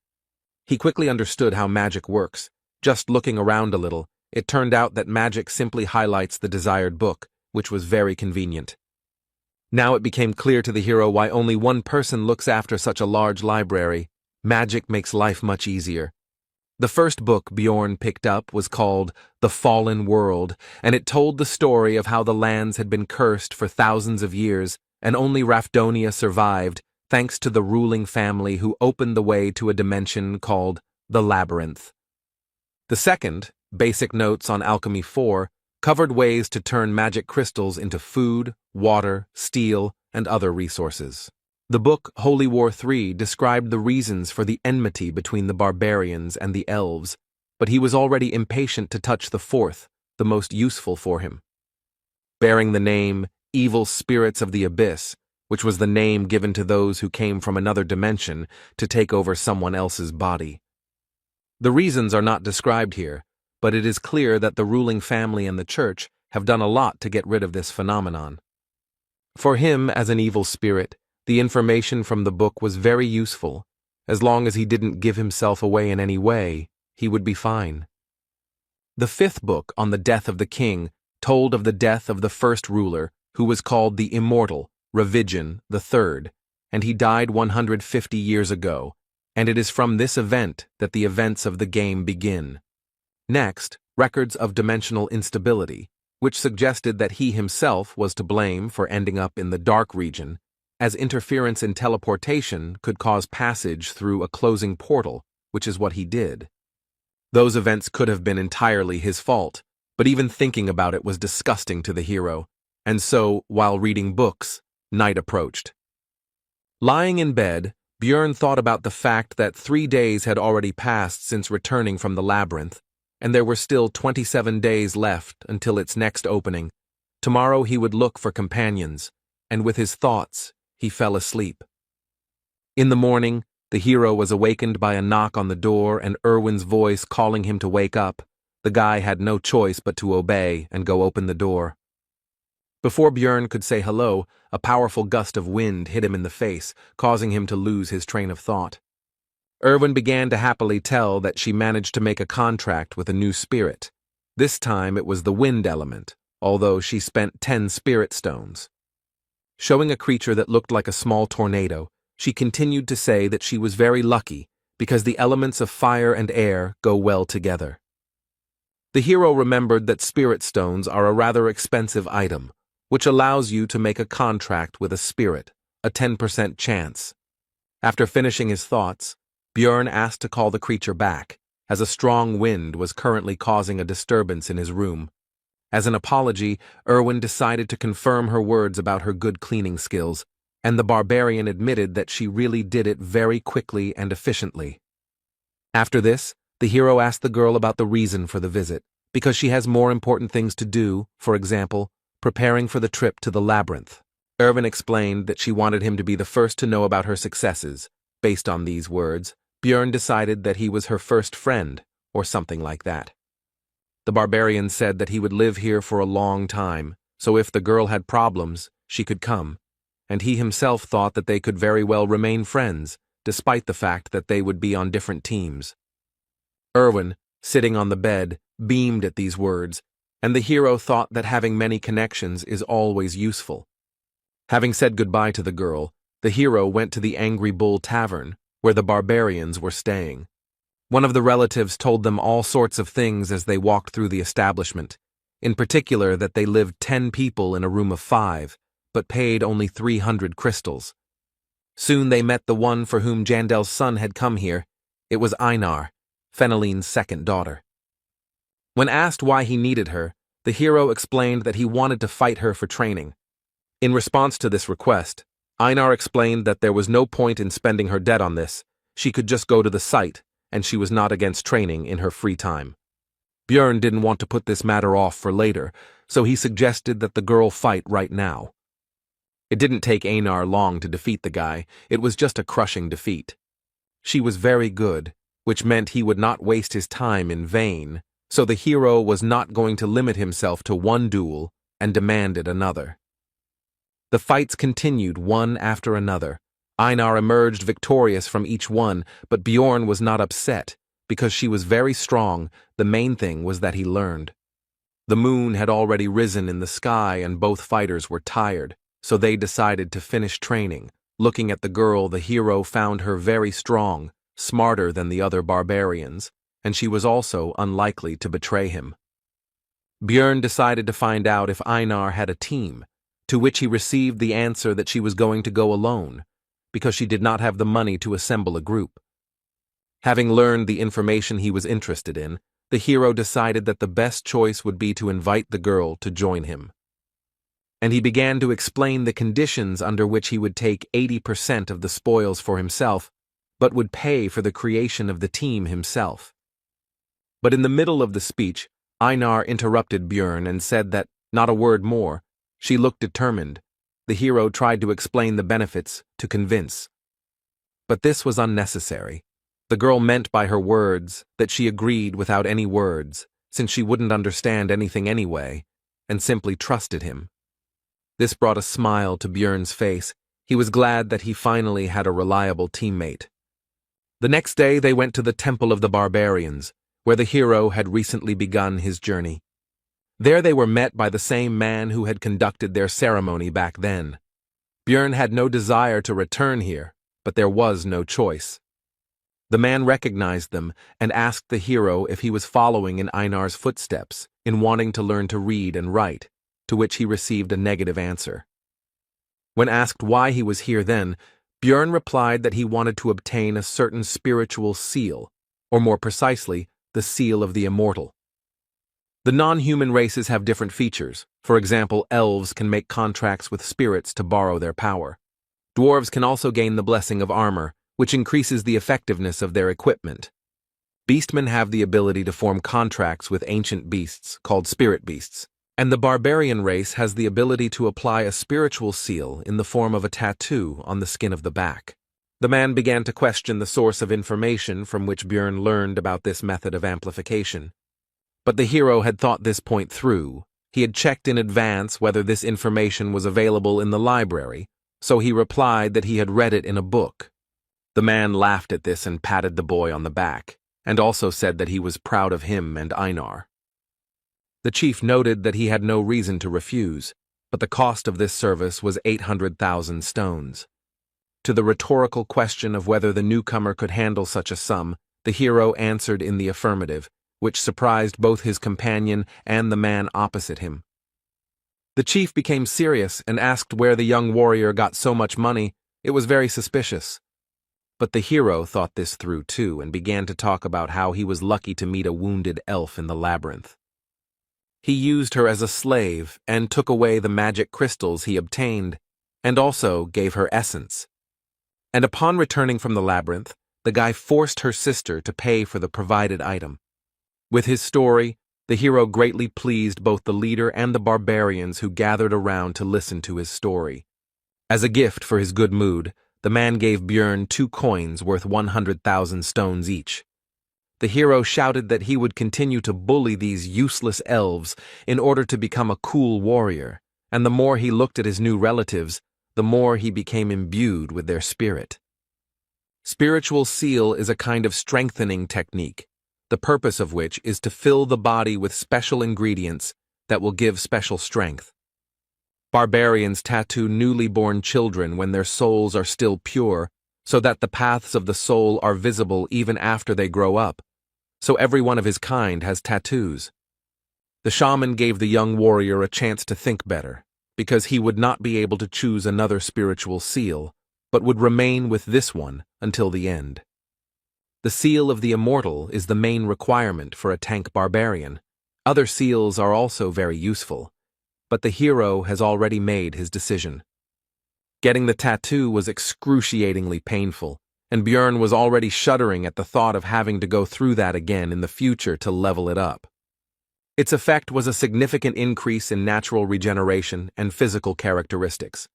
He quickly understood how magic works. Just looking around a little, it turned out that magic simply highlights the desired book, which was very convenient. Now it became clear to the hero why only one person looks after such a large library. Magic makes life much easier. The first book Bjorn picked up was called The Fallen World, and it told the story of how the lands had been cursed for thousands of years, and only Rafdonia survived, thanks to the ruling family who opened the way to a dimension called the Labyrinth. The second, Basic Notes on Alchemy 4, covered ways to turn magic crystals into food, water, steel, and other resources. The book Holy War 3 described the reasons for the enmity between the barbarians and the elves, but he was already impatient to touch the fourth, the most useful for him. Bearing the name Evil Spirits of the Abyss, which was the name given to those who came from another dimension to take over someone else's body. The reasons are not described here, but it is clear that the ruling family and the church have done a lot to get rid of this phenomenon. For him, as an evil spirit, the information from the book was very useful. As long as he didn't give himself away in any way, he would be fine. The fifth book on the death of the king told of the death of the first ruler, who was called the Immortal, Ravigian III, and he died 150 years ago, and it is from this event that the events of the game begin. Next, records of dimensional instability, which suggested that he himself was to blame for ending up in the dark region, as interference in teleportation could cause passage through a closing portal, which is what he did. Those events could have been entirely his fault, but even thinking about it was disgusting to the hero, and so, while reading books, night approached. Lying in bed, Björn thought about the fact that 3 days had already passed since returning from the labyrinth, and there were still 27 days left until its next opening. Tomorrow he would look for companions, and with his thoughts, he fell asleep. In the morning, the hero was awakened by a knock on the door and Erwin's voice calling him to wake up. The guy had no choice but to obey and go open the door. Before Björn could say hello, a powerful gust of wind hit him in the face, causing him to lose his train of thought. Erwin began to happily tell that she managed to make a contract with a new spirit. This time it was the wind element, although she spent 10 spirit stones. Showing a creature that looked like a small tornado, she continued to say that she was very lucky because the elements of fire and air go well together. The hero remembered that spirit stones are a rather expensive item, which allows you to make a contract with a spirit, a 10% chance. After finishing his thoughts, Björn asked to call the creature back, as a strong wind was currently causing a disturbance in his room. As an apology, Erwin decided to confirm her words about her good cleaning skills, and the barbarian admitted that she really did it very quickly and efficiently. After this, the hero asked the girl about the reason for the visit, because she has more important things to do, for example, preparing for the trip to the labyrinth. Erwin explained that she wanted him to be the first to know about her successes. Based on these words, Björn decided that he was her first friend, or something like that. The barbarian said that he would live here for a long time, so if the girl had problems, she could come, and he himself thought that they could very well remain friends, despite the fact that they would be on different teams. Erwin, sitting on the bed, beamed at these words, and the hero thought that having many connections is always useful. Having said goodbye to the girl, the hero went to the Angry Bull Tavern, where the barbarians were staying. One of the relatives told them all sorts of things as they walked through the establishment, in particular that they lived 10 people in a room of 5, but paid only 300 crystals. Soon they met the one for whom Jandel's son had come here. It was Einar, Feneline's second daughter. When asked why he needed her, the hero explained that he wanted to fight her for training. In response to this request, Einar explained that there was no point in spending her debt on this. She could just go to the site, and she was not against training in her free time. Björn didn't want to put this matter off for later, so he suggested that the girl fight right now. It didn't take Einar long to defeat the guy. It was just a crushing defeat. She was very good, which meant he would not waste his time in vain, so the hero was not going to limit himself to one duel and demanded another. The fights continued one after another. Einar emerged victorious from each one, but Bjorn was not upset. Because she was very strong, the main thing was that he learned. The moon had already risen in the sky and both fighters were tired, so they decided to finish training. Looking at the girl, the hero found her very strong, smarter than the other barbarians, and she was also unlikely to betray him. Björn decided to find out if Einar had a team, to which he received the answer that she was going to go alone, because she did not have the money to assemble a group. Having learned the information he was interested in, the hero decided that the best choice would be to invite the girl to join him. And he began to explain the conditions under which he would take 80% of the spoils for himself, but would pay for the creation of the team himself. But in the middle of the speech, Einar interrupted Björn and said that, not a word more. She looked determined. The hero tried to explain the benefits, to convince. But this was unnecessary. The girl meant by her words that she agreed without any words, since she wouldn't understand anything anyway, and simply trusted him. This brought a smile to Björn's face. He was glad that he finally had a reliable teammate. The next day they went to the Temple of the Barbarians, where the hero had recently begun his journey. There they were met by the same man who had conducted their ceremony back then. Björn had no desire to return here, but there was no choice. The man recognized them and asked the hero if he was following in Einar's footsteps in wanting to learn to read and write, to which he received a negative answer. When asked why he was here then, Björn replied that he wanted to obtain a certain spiritual seal, or more precisely, the seal of the immortal. The non-human races have different features. For example, elves can make contracts with spirits to borrow their power. Dwarves can also gain the blessing of armor, which increases the effectiveness of their equipment. Beastmen have the ability to form contracts with ancient beasts, called spirit beasts, and the barbarian race has the ability to apply a spiritual seal in the form of a tattoo on the skin of the back. The man began to question the source of information from which Björn learned about this method of amplification. But the hero had thought this point through. He had checked in advance whether this information was available in the library, so he replied that he had read it in a book. The man laughed at this and patted the boy on the back, and also said that he was proud of him and Einar. The chief noted that he had no reason to refuse, but the cost of this service was 800,000 stones. To the rhetorical question of whether the newcomer could handle such a sum, the hero answered in the affirmative, which surprised both his companion and the man opposite him. The chief became serious and asked where the young warrior got so much money. It was very suspicious. But the hero thought this through too and began to talk about how he was lucky to meet a wounded elf in the labyrinth. He used her as a slave and took away the magic crystals he obtained, and also gave her essence. And upon returning from the labyrinth, the guy forced her sister to pay for the provided item. With his story, the hero greatly pleased both the leader and the barbarians who gathered around to listen to his story. As a gift for his good mood, the man gave Björn 2 coins worth 100,000 stones each. The hero shouted that he would continue to bully these useless elves in order to become a cool warrior, and the more he looked at his new relatives, the more he became imbued with their spirit. Spiritual seal is a kind of strengthening technique, the purpose of which is to fill the body with special ingredients that will give special strength. Barbarians tattoo newly born children when their souls are still pure, so that the paths of the soul are visible even after they grow up. So every one of his kind has tattoos. The shaman gave the young warrior a chance to think better, because he would not be able to choose another spiritual seal, but would remain with this one until the end. The seal of the immortal is the main requirement for a tank barbarian. Other seals are also very useful, but the hero has already made his decision. Getting the tattoo was excruciatingly painful, and Björn was already shuddering at the thought of having to go through that again in the future to level it up. Its effect was a significant increase in natural regeneration and physical characteristics.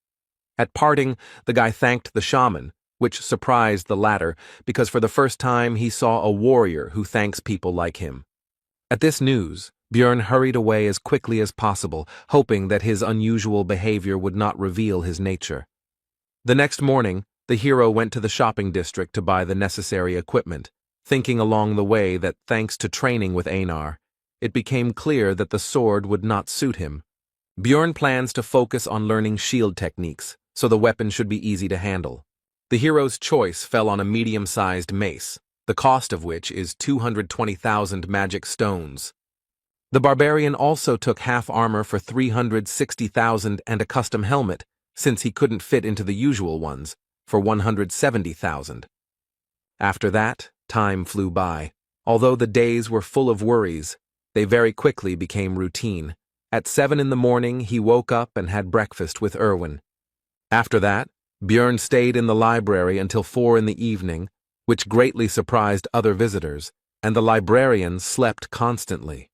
At parting, the guy thanked the shaman, which surprised the latter because for the first time he saw a warrior who thanks people like him. At this news, Björn hurried away as quickly as possible, hoping that his unusual behavior would not reveal his nature. The next morning, the hero went to the shopping district to buy the necessary equipment, thinking along the way that thanks to training with Einar, it became clear that the sword would not suit him. Björn plans to focus on learning shield techniques, so the weapon should be easy to handle. The hero's choice fell on a medium-sized mace, the cost of which is 220,000 magic stones. The barbarian also took half armor for 360,000 and a custom helmet, since he couldn't fit into the usual ones, for 170,000. After that, time flew by. Although the days were full of worries, they very quickly became routine. At 7 in the morning, he woke up and had breakfast with Erwin. After that, Björn stayed in the library until 4 in the evening, which greatly surprised other visitors, and the librarian slept constantly.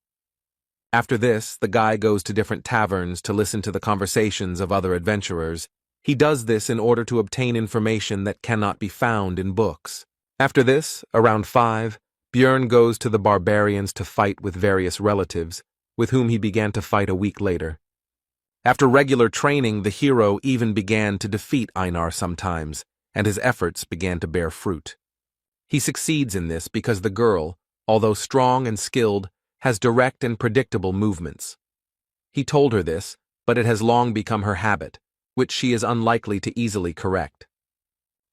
After this, the guy goes to different taverns to listen to the conversations of other adventurers. He does this in order to obtain information that cannot be found in books. After this, around 5, Björn goes to the barbarians to fight with various relatives, with whom he began to fight a week later. After regular training, the hero even began to defeat Einar sometimes, and his efforts began to bear fruit. He succeeds in this because the girl, although strong and skilled, has direct and predictable movements. He told her this, but it has long become her habit, which she is unlikely to easily correct.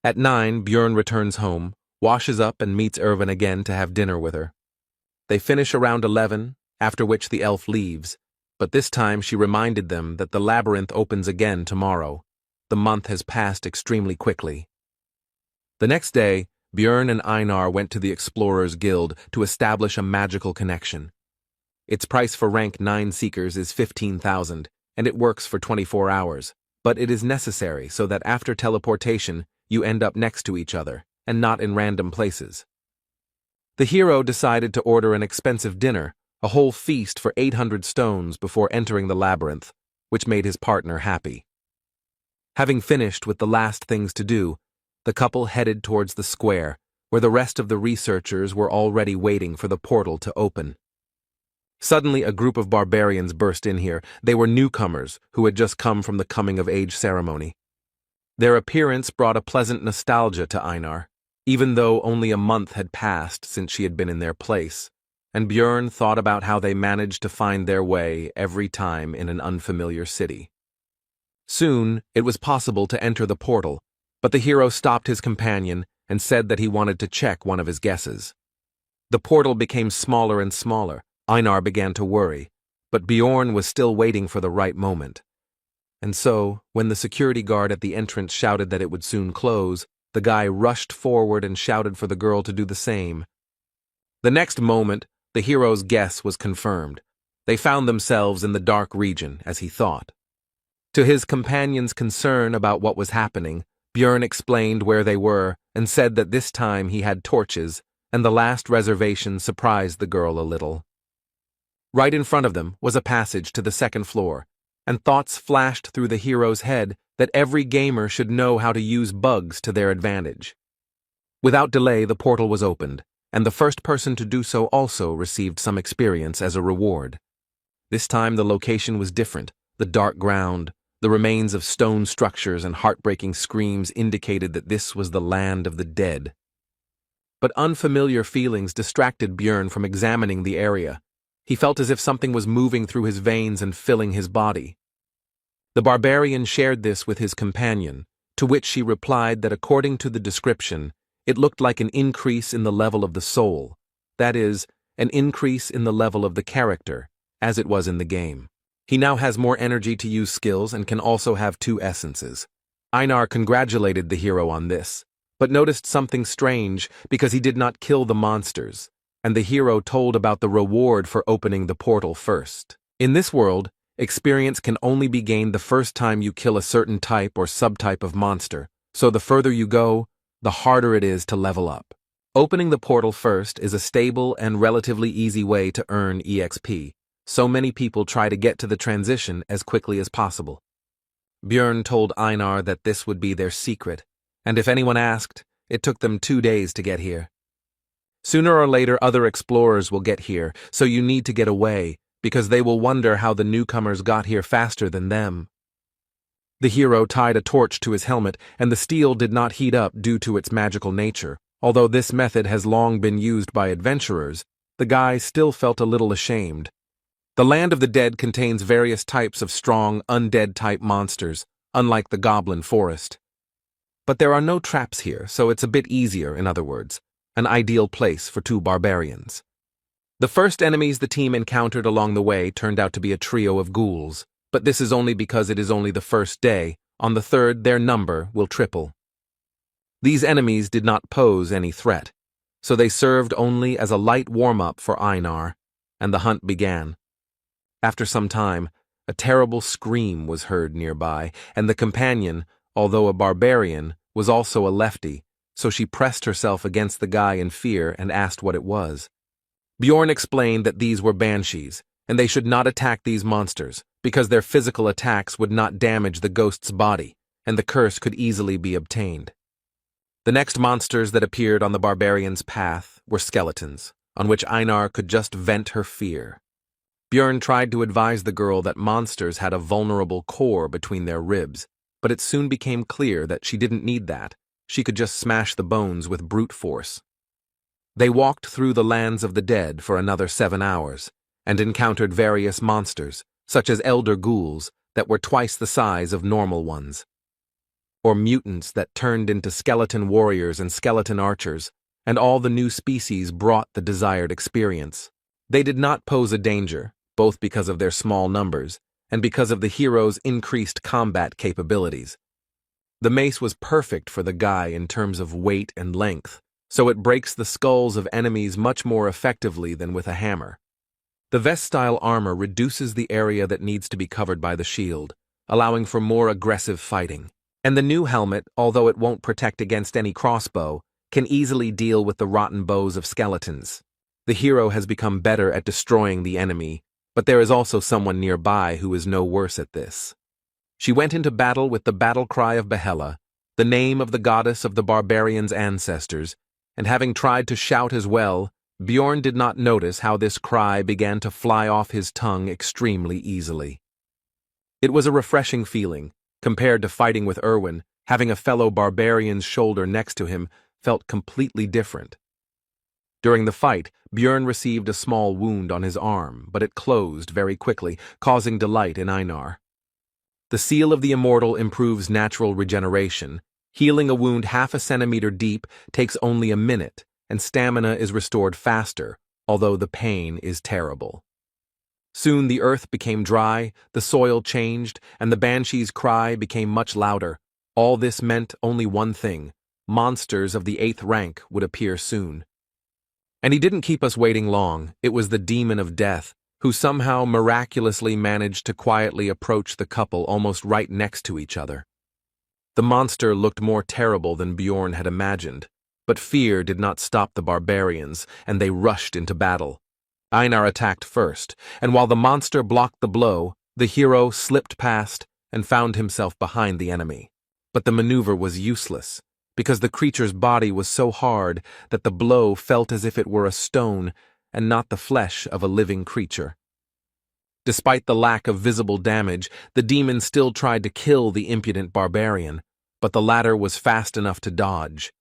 At 9, Björn returns home, washes up and meets Erwin again to have dinner with her. They finish around 11, after which the elf leaves, but this time she reminded them that the labyrinth opens again tomorrow. The month has passed extremely quickly. The next day, Björn and Einar went to the Explorers Guild to establish a magical connection. Its price for rank 9 seekers is 15,000, and it works for 24 hours, but it is necessary so that after teleportation, you end up next to each other, and not in random places. The hero decided to order an expensive dinner, a whole feast for 800 stones before entering the labyrinth, which made his partner happy. Having finished with the last things to do, the couple headed towards the square, where the rest of the researchers were already waiting for the portal to open. Suddenly, a group of barbarians burst in here. They were newcomers who had just come from the coming-of-age ceremony. Their appearance brought a pleasant nostalgia to Einar, even though only a month had passed since she had been in their place, and Björn thought about how they managed to find their way every time in an unfamiliar city. Soon, it was possible to enter the portal, but the hero stopped his companion and said that he wanted to check one of his guesses. The portal became smaller and smaller. Einar began to worry, but Björn was still waiting for the right moment. And so, when the security guard at the entrance shouted that it would soon close, the guy rushed forward and shouted for the girl to do the same. The next moment, the hero's guess was confirmed. They found themselves in the dark region, as he thought. To his companion's concern about what was happening, Björn explained where they were and said that this time he had torches, and the last reservation surprised the girl a little. Right in front of them was a passage to the second floor, and thoughts flashed through the hero's head that every gamer should know how to use bugs to their advantage. Without delay, the portal was opened, and the first person to do so also received some experience as a reward. This time the location was different, the dark ground, The remains of stone structures and heartbreaking screams indicated that this was the land of the dead. But unfamiliar feelings distracted Björn from examining the area. He felt as if something was moving through his veins and filling his body. The barbarian shared this with his companion, to which she replied that according to the description, it looked like an increase in the level of the soul, that is, an increase in the level of the character, as it was in the game. He now has more energy to use skills and can also have 2 essences. Einar congratulated the hero on this, but noticed something strange because he did not kill the monsters, and the hero told about the reward for opening the portal first. In this world, experience can only be gained the first time you kill a certain type or subtype of monster, so the further you go, the harder it is to level up. Opening the portal first is a stable and relatively easy way to earn EXP, so many people try to get to the transition as quickly as possible. Björn told Einar that this would be their secret, and if anyone asked, it took them 2 days to get here. Sooner or later other explorers will get here, so you need to get away, because they will wonder how the newcomers got here faster than them. The hero tied a torch to his helmet, and the steel did not heat up due to its magical nature. Although this method has long been used by adventurers, the guy still felt a little ashamed. The land of the dead contains various types of strong, undead-type monsters, unlike the goblin forest. But there are no traps here, so it's a bit easier, in other words, an ideal place for 2 barbarians. The first enemies the team encountered along the way turned out to be a trio of ghouls, but this is only because it is only the first day. On the 3rd, their number will triple. These enemies did not pose any threat, so they served only as a light warm-up for Einar, and the hunt began. After some time, a terrible scream was heard nearby, and the companion, although a barbarian, was also a lefty, so she pressed herself against the guy in fear and asked what it was. Bjorn explained that these were banshees, and they should not attack these monsters, because their physical attacks would not damage the ghost's body, and the curse could easily be obtained. The next monsters that appeared on the barbarian's path were skeletons, on which Einar could just vent her fear. Björn tried to advise the girl that monsters had a vulnerable core between their ribs, but it soon became clear that she didn't need that. She could just smash the bones with brute force. They walked through the lands of the dead for another 7 hours, and encountered various monsters, such as elder ghouls that were twice the size of normal ones, or mutants that turned into skeleton warriors and skeleton archers, and all the new species brought the desired experience. They did not pose a danger, both because of their small numbers, and because of the hero's increased combat capabilities. The mace was perfect for the guy in terms of weight and length, so it breaks the skulls of enemies much more effectively than with a hammer. The vest-style armor reduces the area that needs to be covered by the shield, allowing for more aggressive fighting. And the new helmet, although it won't protect against any crossbow, can easily deal with the rotten bows of skeletons. The hero has become better at destroying the enemy, but there is also someone nearby who is no worse at this. She went into battle with the battle cry of Yahello, the name of the goddess of the barbarians' ancestors, and having tried to shout as well, Bjorn did not notice how this cry began to fly off his tongue extremely easily. It was a refreshing feeling. Compared to fighting with Erwin, having a fellow barbarian's shoulder next to him felt completely different. During the fight, Björn received a small wound on his arm, but it closed very quickly, causing delight in Einar. The seal of the immortal improves natural regeneration. Healing a wound half a centimeter deep takes only a minute, and stamina is restored faster, although the pain is terrible. Soon the earth became dry, the soil changed, and the banshee's cry became much louder. All this meant only one thing: monsters of the 8th rank would appear soon. And he didn't keep us waiting long. It was the demon of death, who somehow miraculously managed to quietly approach the couple almost right next to each other. The monster looked more terrible than Bjorn had imagined, but fear did not stop the barbarians, and they rushed into battle. Einar attacked first, and while the monster blocked the blow, the hero slipped past and found himself behind the enemy. But the maneuver was useless, because the creature's body was so hard that the blow felt as if it were a stone and not the flesh of a living creature. Despite the lack of visible damage, the demon still tried to kill the impudent barbarian, but the latter was fast enough to dodge.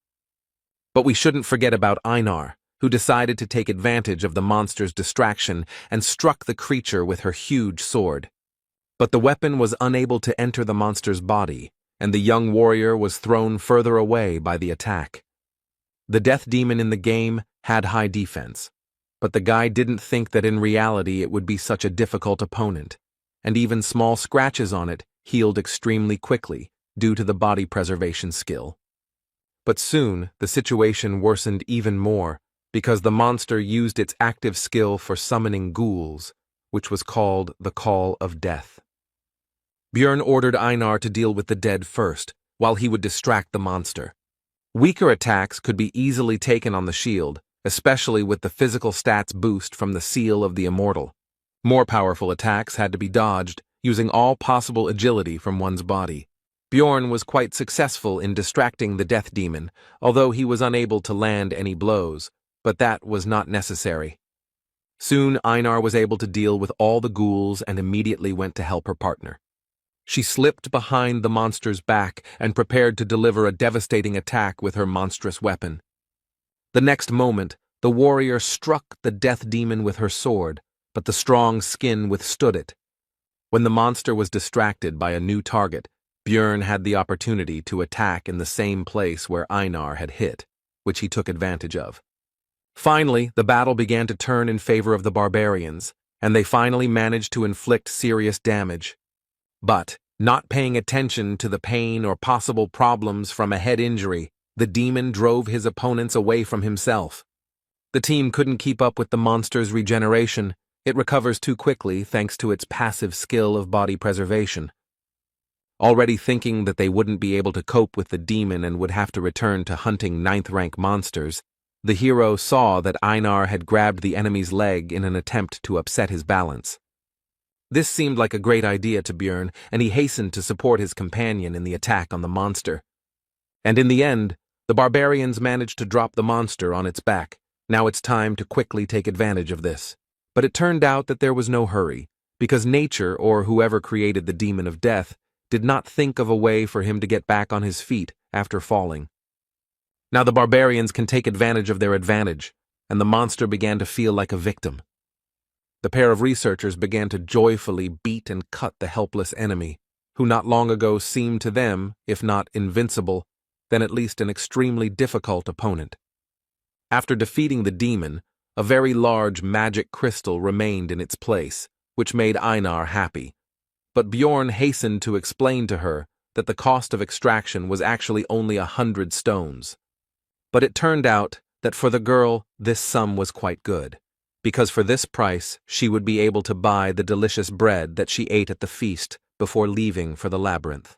But we shouldn't forget about Einar, who decided to take advantage of the monster's distraction and struck the creature with her huge sword. But the weapon was unable to enter the monster's body, and the young warrior was thrown further away by the attack. The death demon in the game had high defense, but the guy didn't think that in reality it would be such a difficult opponent, and even small scratches on it healed extremely quickly due to the body preservation skill. But soon, the situation worsened even more because the monster used its active skill for summoning ghouls, which was called the Call of Death. Björn ordered Einar to deal with the dead first, while he would distract the monster. Weaker attacks could be easily taken on the shield, especially with the physical stats boost from the Seal of the Immortal. More powerful attacks had to be dodged, using all possible agility from one's body. Bjorn was quite successful in distracting the death demon, although he was unable to land any blows, but that was not necessary. Soon Einar was able to deal with all the ghouls and immediately went to help her partner. She slipped behind the monster's back and prepared to deliver a devastating attack with her monstrous weapon. The next moment, the warrior struck the death demon with her sword, but the strong skin withstood it. When the monster was distracted by a new target, Björn had the opportunity to attack in the same place where Einar had hit, which he took advantage of. Finally, the battle began to turn in favor of the barbarians, and they finally managed to inflict serious damage. But, not paying attention to the pain or possible problems from a head injury, the demon drove his opponents away from himself. The team couldn't keep up with the monster's regeneration. It recovers too quickly thanks to its passive skill of body preservation. Already thinking that they wouldn't be able to cope with the demon and would have to return to hunting 9th-rank monsters, the hero saw that Einar had grabbed the enemy's leg in an attempt to upset his balance. This seemed like a great idea to Björn, and he hastened to support his companion in the attack on the monster. And in the end, the barbarians managed to drop the monster on its back. Now it's time to quickly take advantage of this. But it turned out that there was no hurry, because nature, or whoever created the demon of death, did not think of a way for him to get back on his feet after falling. Now the barbarians can take advantage of their advantage, and the monster began to feel like a victim. The pair of researchers began to joyfully beat and cut the helpless enemy, who not long ago seemed to them, if not invincible, then at least an extremely difficult opponent. After defeating the demon, a very large magic crystal remained in its place, which made Einar happy. But Bjorn hastened to explain to her that the cost of extraction was actually only 100 stones. But it turned out that for the girl, this sum was quite good, because for this price she would be able to buy the delicious bread that she ate at the feast before leaving for the labyrinth.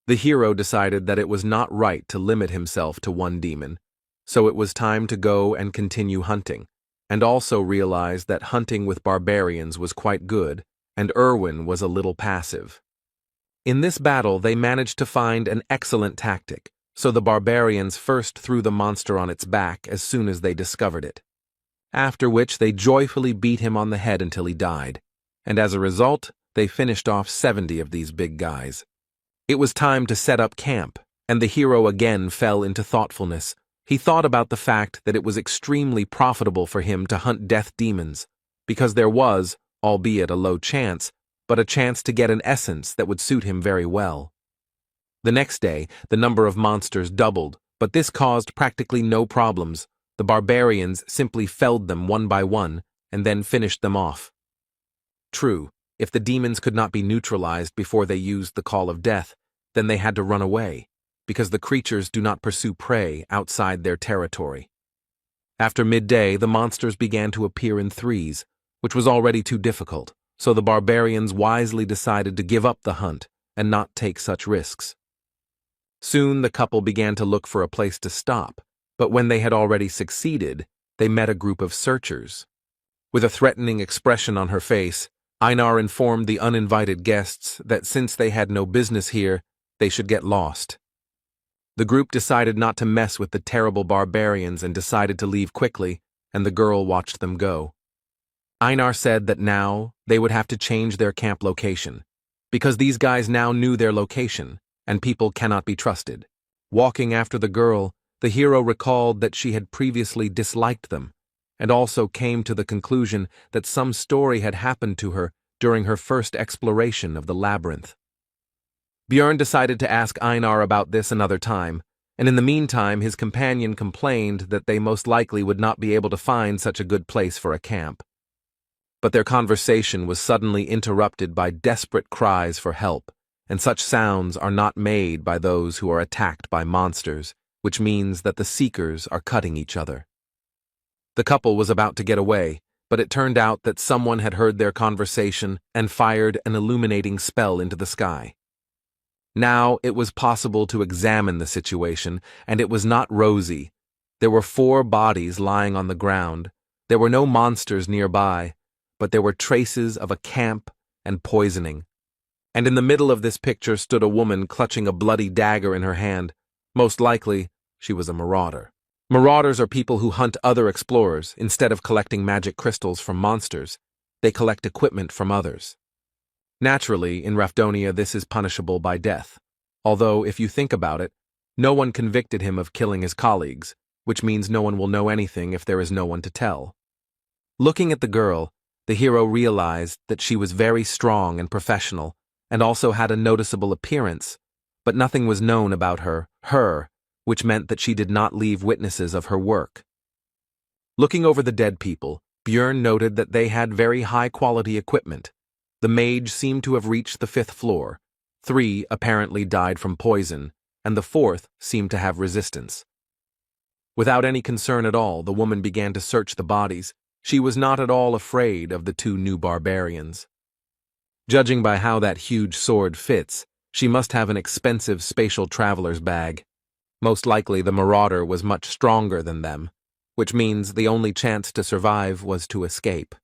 The hero decided that it was not right to limit himself to one demon, so it was time to go and continue hunting, and also realized that hunting with barbarians was quite good, and Erwin was a little passive. In this battle they managed to find an excellent tactic, so the barbarians first threw the monster on its back as soon as they discovered it. After which they joyfully beat him on the head until he died, and as a result, they finished off 70 of these big guys. It was time to set up camp, and the hero again fell into thoughtfulness. He thought about the fact that it was extremely profitable for him to hunt death demons, because there was, albeit a low chance, but a chance to get an essence that would suit him very well. The next day, the number of monsters doubled, but this caused practically no problems. The barbarians simply felled them one by one, and then finished them off. True, if the demons could not be neutralized before they used the Call of Death, then they had to run away, because the creatures do not pursue prey outside their territory. After midday, the monsters began to appear in threes, which was already too difficult, so the barbarians wisely decided to give up the hunt and not take such risks. Soon the couple began to look for a place to stop, but when they had already succeeded, they met a group of searchers. With a threatening expression on her face, Einar informed the uninvited guests that since they had no business here, they should get lost. The group decided not to mess with the terrible barbarians and decided to leave quickly, and the girl watched them go. Einar said that now they would have to change their camp location, because these guys now knew their location, and people cannot be trusted. Walking after the girl, the hero recalled that she had previously disliked them, and also came to the conclusion that some story had happened to her during her first exploration of the labyrinth. Björn decided to ask Einar about this another time, and in the meantime his companion complained that they most likely would not be able to find such a good place for a camp. But their conversation was suddenly interrupted by desperate cries for help, and such sounds are not made by those who are attacked by monsters, which means that the seekers are cutting each other. The couple was about to get away, but it turned out that someone had heard their conversation and fired an illuminating spell into the sky. Now it was possible to examine the situation, and it was not rosy. There were 4 bodies lying on the ground. There were no monsters nearby, but there were traces of a camp and poisoning. And in the middle of this picture stood a woman clutching a bloody dagger in her hand. Most likely, she was a marauder. Marauders are people who hunt other explorers instead of collecting magic crystals from monsters. They collect equipment from others. Naturally, in Rafdonia this is punishable by death, although if you think about it, no one convicted him of killing his colleagues, which means no one will know anything if there is no one to tell. Looking at the girl, the hero realized that she was very strong and professional, and also had a noticeable appearance, but nothing was known about her, which meant that she did not leave witnesses of her work. Looking over the dead people, Björn noted that they had very high-quality equipment. The mage seemed to have reached the 5th floor. 3 apparently died from poison, and the 4th seemed to have resistance. Without any concern at all, the woman began to search the bodies. She was not at all afraid of the 2 new barbarians. Judging by how that huge sword fits, she must have an expensive spatial traveler's bag. Most likely the marauder was much stronger than them, which means the only chance to survive was to escape.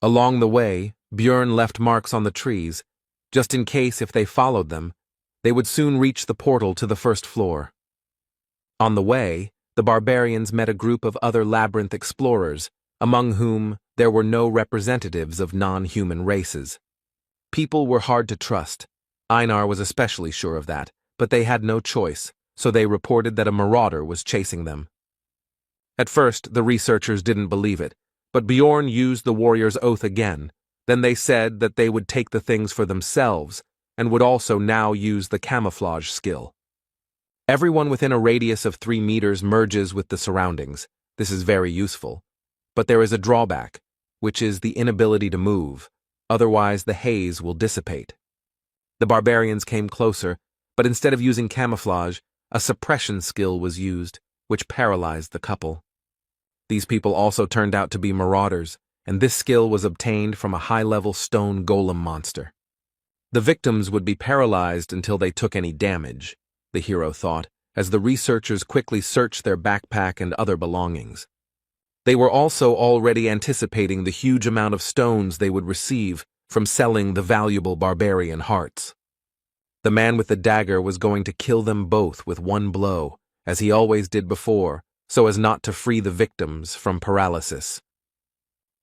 Along the way, Björn left marks on the trees, just in case if they followed them, they would soon reach the portal to the 1st floor. On the way, the barbarians met a group of other labyrinth explorers, among whom there were no representatives of non-human races. People were hard to trust. Einar was especially sure of that, but they had no choice, so they reported that a marauder was chasing them. At first, the researchers didn't believe it, but Björn used the warrior's oath again. Then they said that they would take the things for themselves, and would also now use the camouflage skill. Everyone within a radius of 3 meters merges with the surroundings. This is very useful. But there is a drawback, which is the inability to move, otherwise the haze will dissipate. The barbarians came closer, but instead of using camouflage, a suppression skill was used, which paralyzed the couple. These people also turned out to be marauders, and this skill was obtained from a high-level stone golem monster. The victims would be paralyzed until they took any damage, the hero thought, as the researchers quickly searched their backpack and other belongings. They were also already anticipating the huge amount of stones they would receive from selling the valuable barbarian hearts. The man with the dagger was going to kill them both with one blow, as he always did before, so as not to free the victims from paralysis.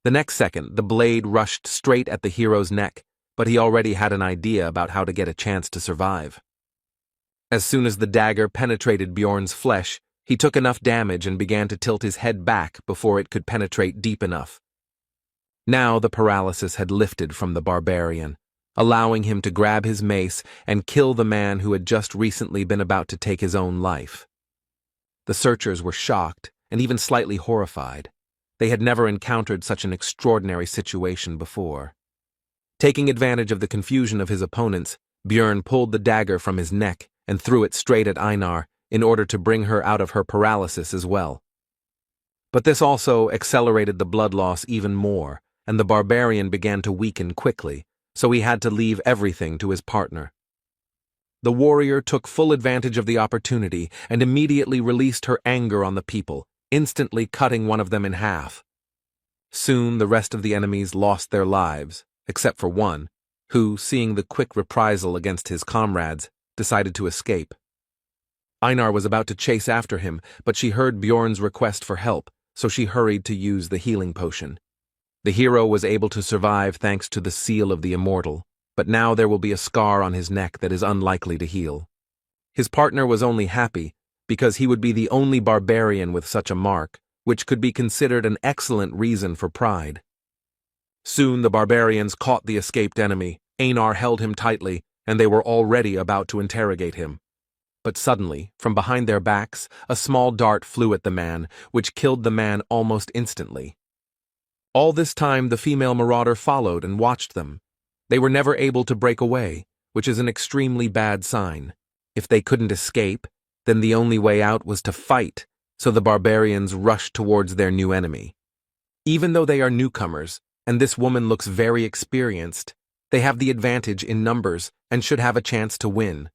The next second, the blade rushed straight at the hero's neck, but he already had an idea about how to get a chance to survive. As soon as the dagger penetrated Björn's flesh, he took enough damage and began to tilt his head back before it could penetrate deep enough. Now the paralysis had lifted from the barbarian, allowing him to grab his mace and kill the man who had just recently been about to take his own life. The searchers were shocked and even slightly horrified. They had never encountered such an extraordinary situation before. Taking advantage of the confusion of his opponents, Björn pulled the dagger from his neck and threw it straight at Einar in order to bring her out of her paralysis as well. But this also accelerated the blood loss even more, and the barbarian began to weaken quickly, so he had to leave everything to his partner. The warrior took full advantage of the opportunity and immediately released her anger on the people, instantly cutting one of them in half. Soon the rest of the enemies lost their lives, except for one, who, seeing the quick reprisal against his comrades, decided to escape. Einar was about to chase after him, but she heard Björn's request for help, so she hurried to use the healing potion. The hero was able to survive thanks to the seal of the immortal, but now there will be a scar on his neck that is unlikely to heal. His partner was only happy because he would be the only barbarian with such a mark, which could be considered an excellent reason for pride. Soon the barbarians caught the escaped enemy. Einar held him tightly, and they were already about to interrogate him. But suddenly, from behind their backs, a small dart flew at the man, which killed the man almost instantly. All this time the female marauder followed and watched them. They were never able to break away, which is an extremely bad sign. If they couldn't escape, then the only way out was to fight, so the barbarians rushed towards their new enemy. Even though they are newcomers, and this woman looks very experienced, they have the advantage in numbers and should have a chance to win.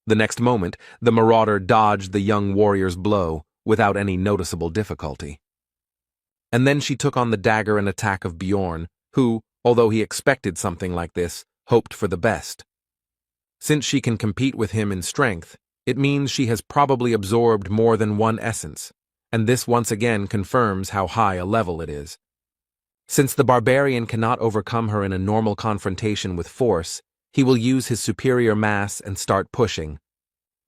The next moment, the marauder dodged the young warrior's blow without any noticeable difficulty. And then she took on the dagger and attack of Bjorn, who, although he expected something like this, hoped for the best. Since she can compete with him in strength, it means she has probably absorbed more than one essence, and this once again confirms how high a level it is. Since the barbarian cannot overcome her in a normal confrontation with force, he will use his superior mass and start pushing.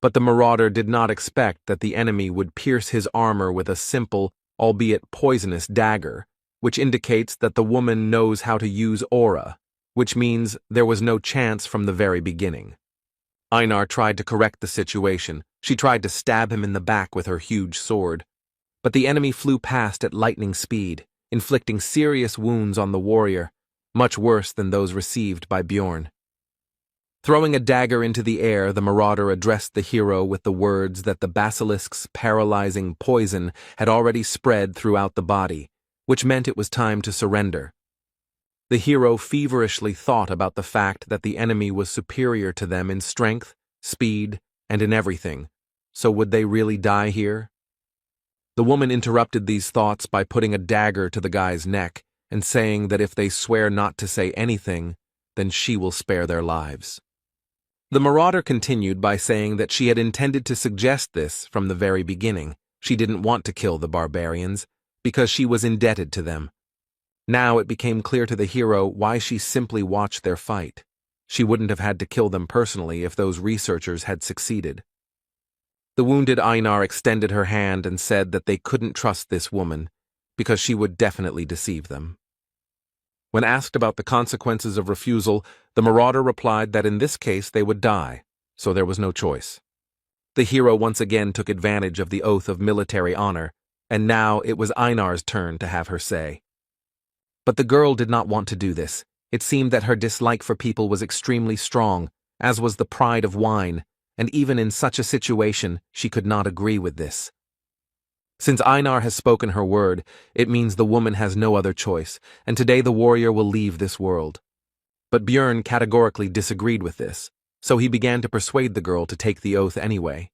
But the marauder did not expect that the enemy would pierce his armor with a simple, albeit poisonous dagger, which indicates that the woman knows how to use aura, which means there was no chance from the very beginning. Einar tried to correct the situation. She tried to stab him in the back with her huge sword. But the enemy flew past at lightning speed, inflicting serious wounds on the warrior, much worse than those received by Bjorn. Throwing a dagger into the air, the marauder addressed the hero with the words that the basilisk's paralyzing poison had already spread throughout the body, which meant it was time to surrender. The hero feverishly thought about the fact that the enemy was superior to them in strength, speed, and in everything, so would they really die here? The woman interrupted these thoughts by putting a dagger to the guy's neck and saying that if they swear not to say anything, then she will spare their lives. The marauder continued by saying that she had intended to suggest this from the very beginning. She didn't want to kill the barbarians because she was indebted to them. Now it became clear to the hero why she simply watched their fight. She wouldn't have had to kill them personally if those researchers had succeeded. The wounded Einar extended her hand and said that they couldn't trust this woman because she would definitely deceive them. When asked about the consequences of refusal, the marauder replied that in this case they would die, so there was no choice. The hero once again took advantage of the oath of military honor, and now it was Einar's turn to have her say. But the girl did not want to do this. It seemed that her dislike for people was extremely strong, as was the pride of wine, and even in such a situation, she could not agree with this. Since Einar has spoken her word, it means the woman has no other choice, and today the warrior will leave this world. But Bjorn categorically disagreed with this, so he began to persuade the girl to take the oath anyway.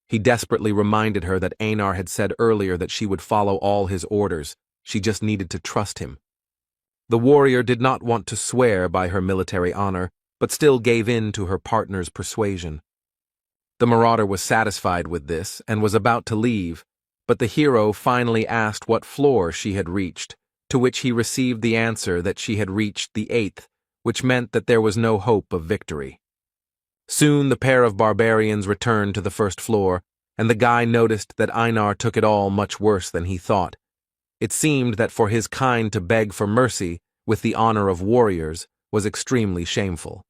He desperately reminded her that Einar had said earlier that she would follow all his orders, she just needed to trust him. The warrior did not want to swear by her military honor, but still gave in to her partner's persuasion. The marauder was satisfied with this and was about to leave, but the hero finally asked what floor she had reached, to which he received the answer that she had reached the 8th, which meant that there was no hope of victory. Soon the pair of barbarians returned to the first floor, and the guy noticed that Einar took it all much worse than he thought. It seemed that for his kind to beg for mercy, with the honor of warriors, was extremely shameful.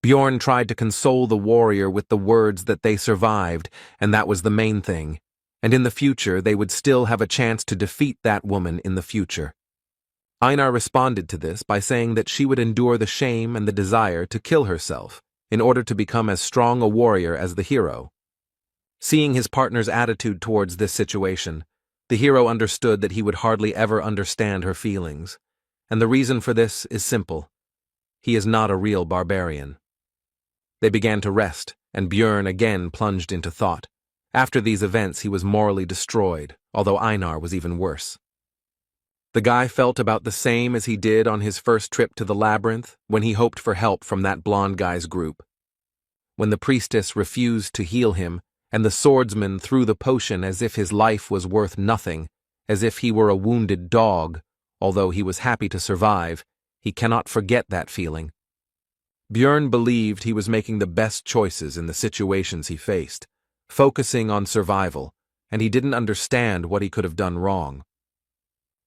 Bjorn tried to console the warrior with the words that they survived, and that was the main thing. And in the future they would still have a chance to defeat that woman in the future. Einar responded to this by saying that she would endure the shame and the desire to kill herself in order to become as strong a warrior as the hero. Seeing his partner's attitude towards this situation, the hero understood that he would hardly ever understand her feelings, and the reason for this is simple. He is not a real barbarian. They began to rest, and Bjorn again plunged into thought. After these events, he was morally destroyed, although Einar was even worse. The guy felt about the same as he did on his first trip to the labyrinth when he hoped for help from that blonde guy's group. When the priestess refused to heal him, and the swordsman threw the potion as if his life was worth nothing, as if he were a wounded dog, Although he was happy to survive, he cannot forget that feeling. Björn believed he was making the best choices in the situations he faced, focusing on survival, and he didn't understand what he could have done wrong.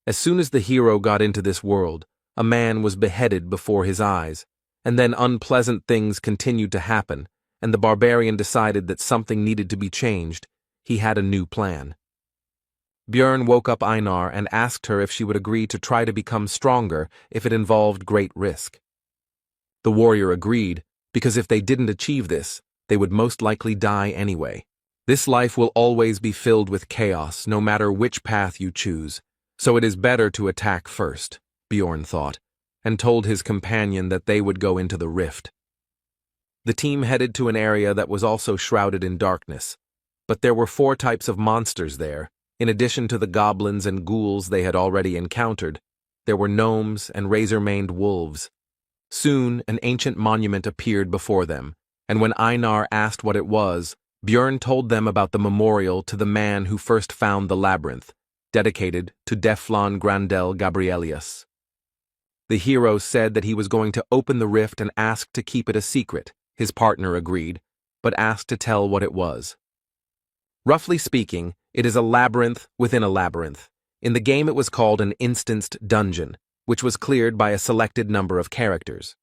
As soon as the hero got into this world, a man was beheaded before his eyes, and then unpleasant things continued to happen, and the barbarian decided that something needed to be changed. He had a new plan. Björn woke up Einar and asked her if she would agree to try to become stronger if it involved great risk. The warrior agreed, because if they didn't achieve this, they would most likely die anyway. This life will always be filled with chaos, no matter which path you choose, so it is better to attack first, Björn thought, and told his companion that they would go into the rift. The team headed to an area that was also shrouded in darkness, but there were 4 types of monsters there. In addition to the goblins and ghouls they had already encountered, there were gnomes and razor-maned wolves. Soon, an ancient monument appeared before them, and when Einar asked what it was, Björn told them about the memorial to the man who first found the labyrinth, dedicated to Deflon Grandel Gabrielius. The hero said that he was going to open the rift and asked to keep it a secret. His partner agreed, but asked to tell what it was. Roughly speaking, it is a labyrinth within a labyrinth. In the game it was called an instanced dungeon, which was cleared by a selected number of characters.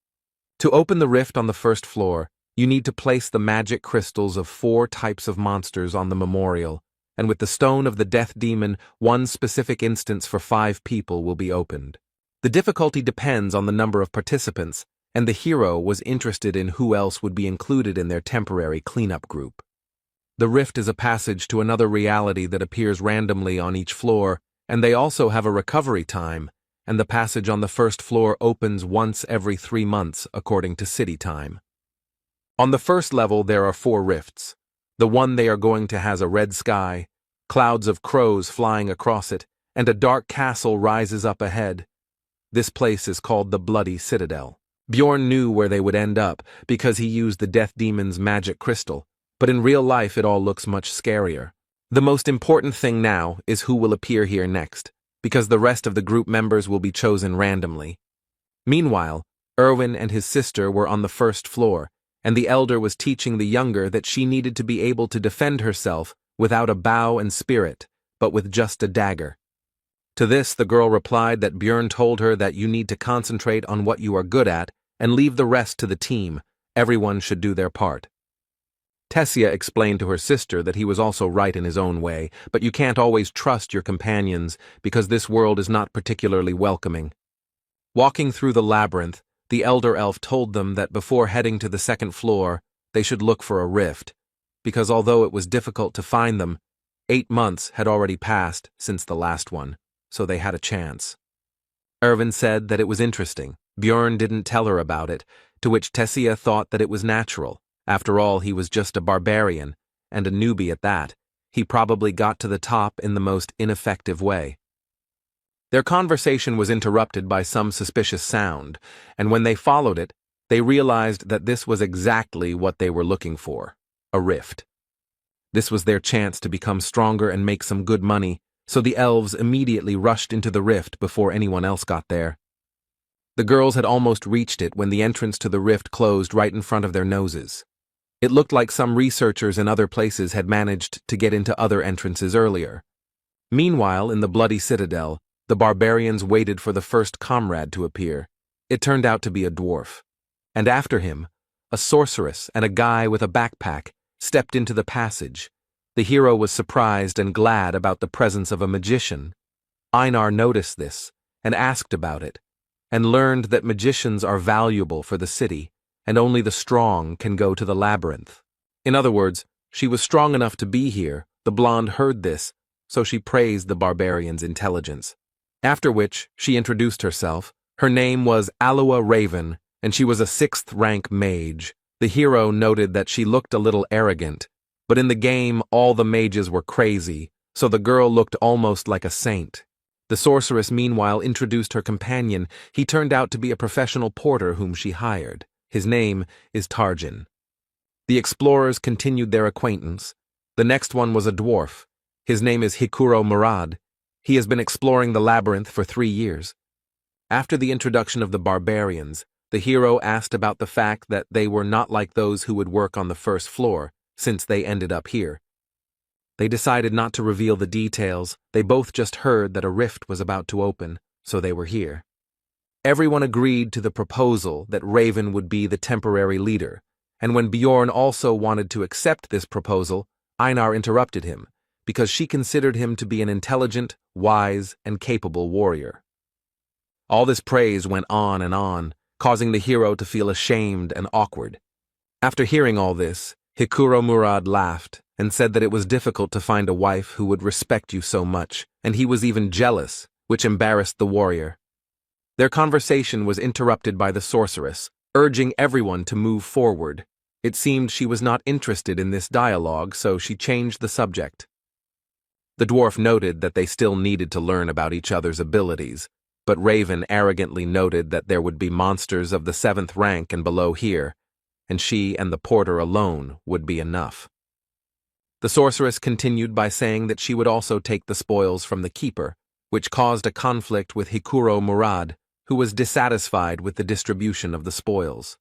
To open the rift on the first floor, you need to place the magic crystals of 4 types of monsters on the memorial, and with the stone of the death demon, 1 specific instance for 5 people will be opened. The difficulty depends on the number of participants, and the hero was interested in who else would be included in their temporary cleanup group. The rift is a passage to another reality that appears randomly on each floor, and they also have a recovery time, and the passage on the first floor opens once every 3 months according to city time. On the first level there are 4 rifts. The one they are going to has a red sky, clouds of crows flying across it, and a dark castle rises up ahead. This place is called the Bloody Citadel. Björn knew where they would end up because he used the death demon's magic crystal, but in real life it all looks much scarier. The most important thing now is who will appear here next, because the rest of the group members will be chosen randomly. Meanwhile, Erwin and his sister were on the first floor, and the elder was teaching the younger that she needed to be able to defend herself without a bow and spirit, but with just a dagger. To this, the girl replied that Björn told her that you need to concentrate on what you are good at and leave the rest to the team. Everyone should do their part. Tessia explained to her sister that he was also right in his own way, but you can't always trust your companions because this world is not particularly welcoming. Walking through the labyrinth, the elder elf told them that before heading to the second floor, they should look for a rift, because although it was difficult to find them, 8 months had already passed since the last one, so they had a chance. Erwin said that it was interesting. Björn didn't tell her about it, to which Tessia thought that it was natural. After all, he was just a barbarian, and a newbie at that. He probably got to the top in the most ineffective way. Their conversation was interrupted by some suspicious sound, and when they followed it, they realized that this was exactly what they were looking for, a rift. This was their chance to become stronger and make some good money, so the elves immediately rushed into the rift before anyone else got there. The girls had almost reached it when the entrance to the rift closed right in front of their noses. It looked like some researchers in other places had managed to get into other entrances earlier. Meanwhile, in the Bloody Citadel, the barbarians waited for the first comrade to appear. It turned out to be a dwarf. And after him, a sorceress and a guy with a backpack stepped into the passage. The hero was surprised and glad about the presence of a magician. Einar noticed this and asked about it, and learned that magicians are valuable for the city, and only the strong can go to the labyrinth. In other words, she was strong enough to be here. The blonde heard this, so she praised the barbarian's intelligence. After which, she introduced herself. Her name was Aloa Raven, and she was a 6th-rank mage. The hero noted that she looked a little arrogant, but in the game all the mages were crazy, so the girl looked almost like a saint. The sorceress meanwhile introduced her companion. He turned out to be a professional porter whom she hired. His name is Tarjan. The explorers continued their acquaintance. The next one was a dwarf. His name is Hikuro Murad. He has been exploring the labyrinth for 3 years. After the introduction of the barbarians, the hero asked about the fact that they were not like those who would work on the first floor, since they ended up here. They decided not to reveal the details. They both just heard that a rift was about to open, so they were here. Everyone agreed to the proposal that Raven would be the temporary leader, and when Bjorn also wanted to accept this proposal, Einar interrupted him, because she considered him to be an intelligent, wise, and capable warrior. All this praise went on, causing the hero to feel ashamed and awkward. After hearing all this, Hikuro Murad laughed and said that it was difficult to find a wife who would respect you so much, and he was even jealous, which embarrassed the warrior. Their conversation was interrupted by the sorceress, urging everyone to move forward. It seemed she was not interested in this dialogue, so she changed the subject. The dwarf noted that they still needed to learn about each other's abilities, but Raven arrogantly noted that there would be monsters of the 7th rank and below here, and she and the porter alone would be enough. The sorceress continued by saying that she would also take the spoils from the keeper, which caused a conflict with Hikuro Murad, who was dissatisfied with the distribution of the spoils.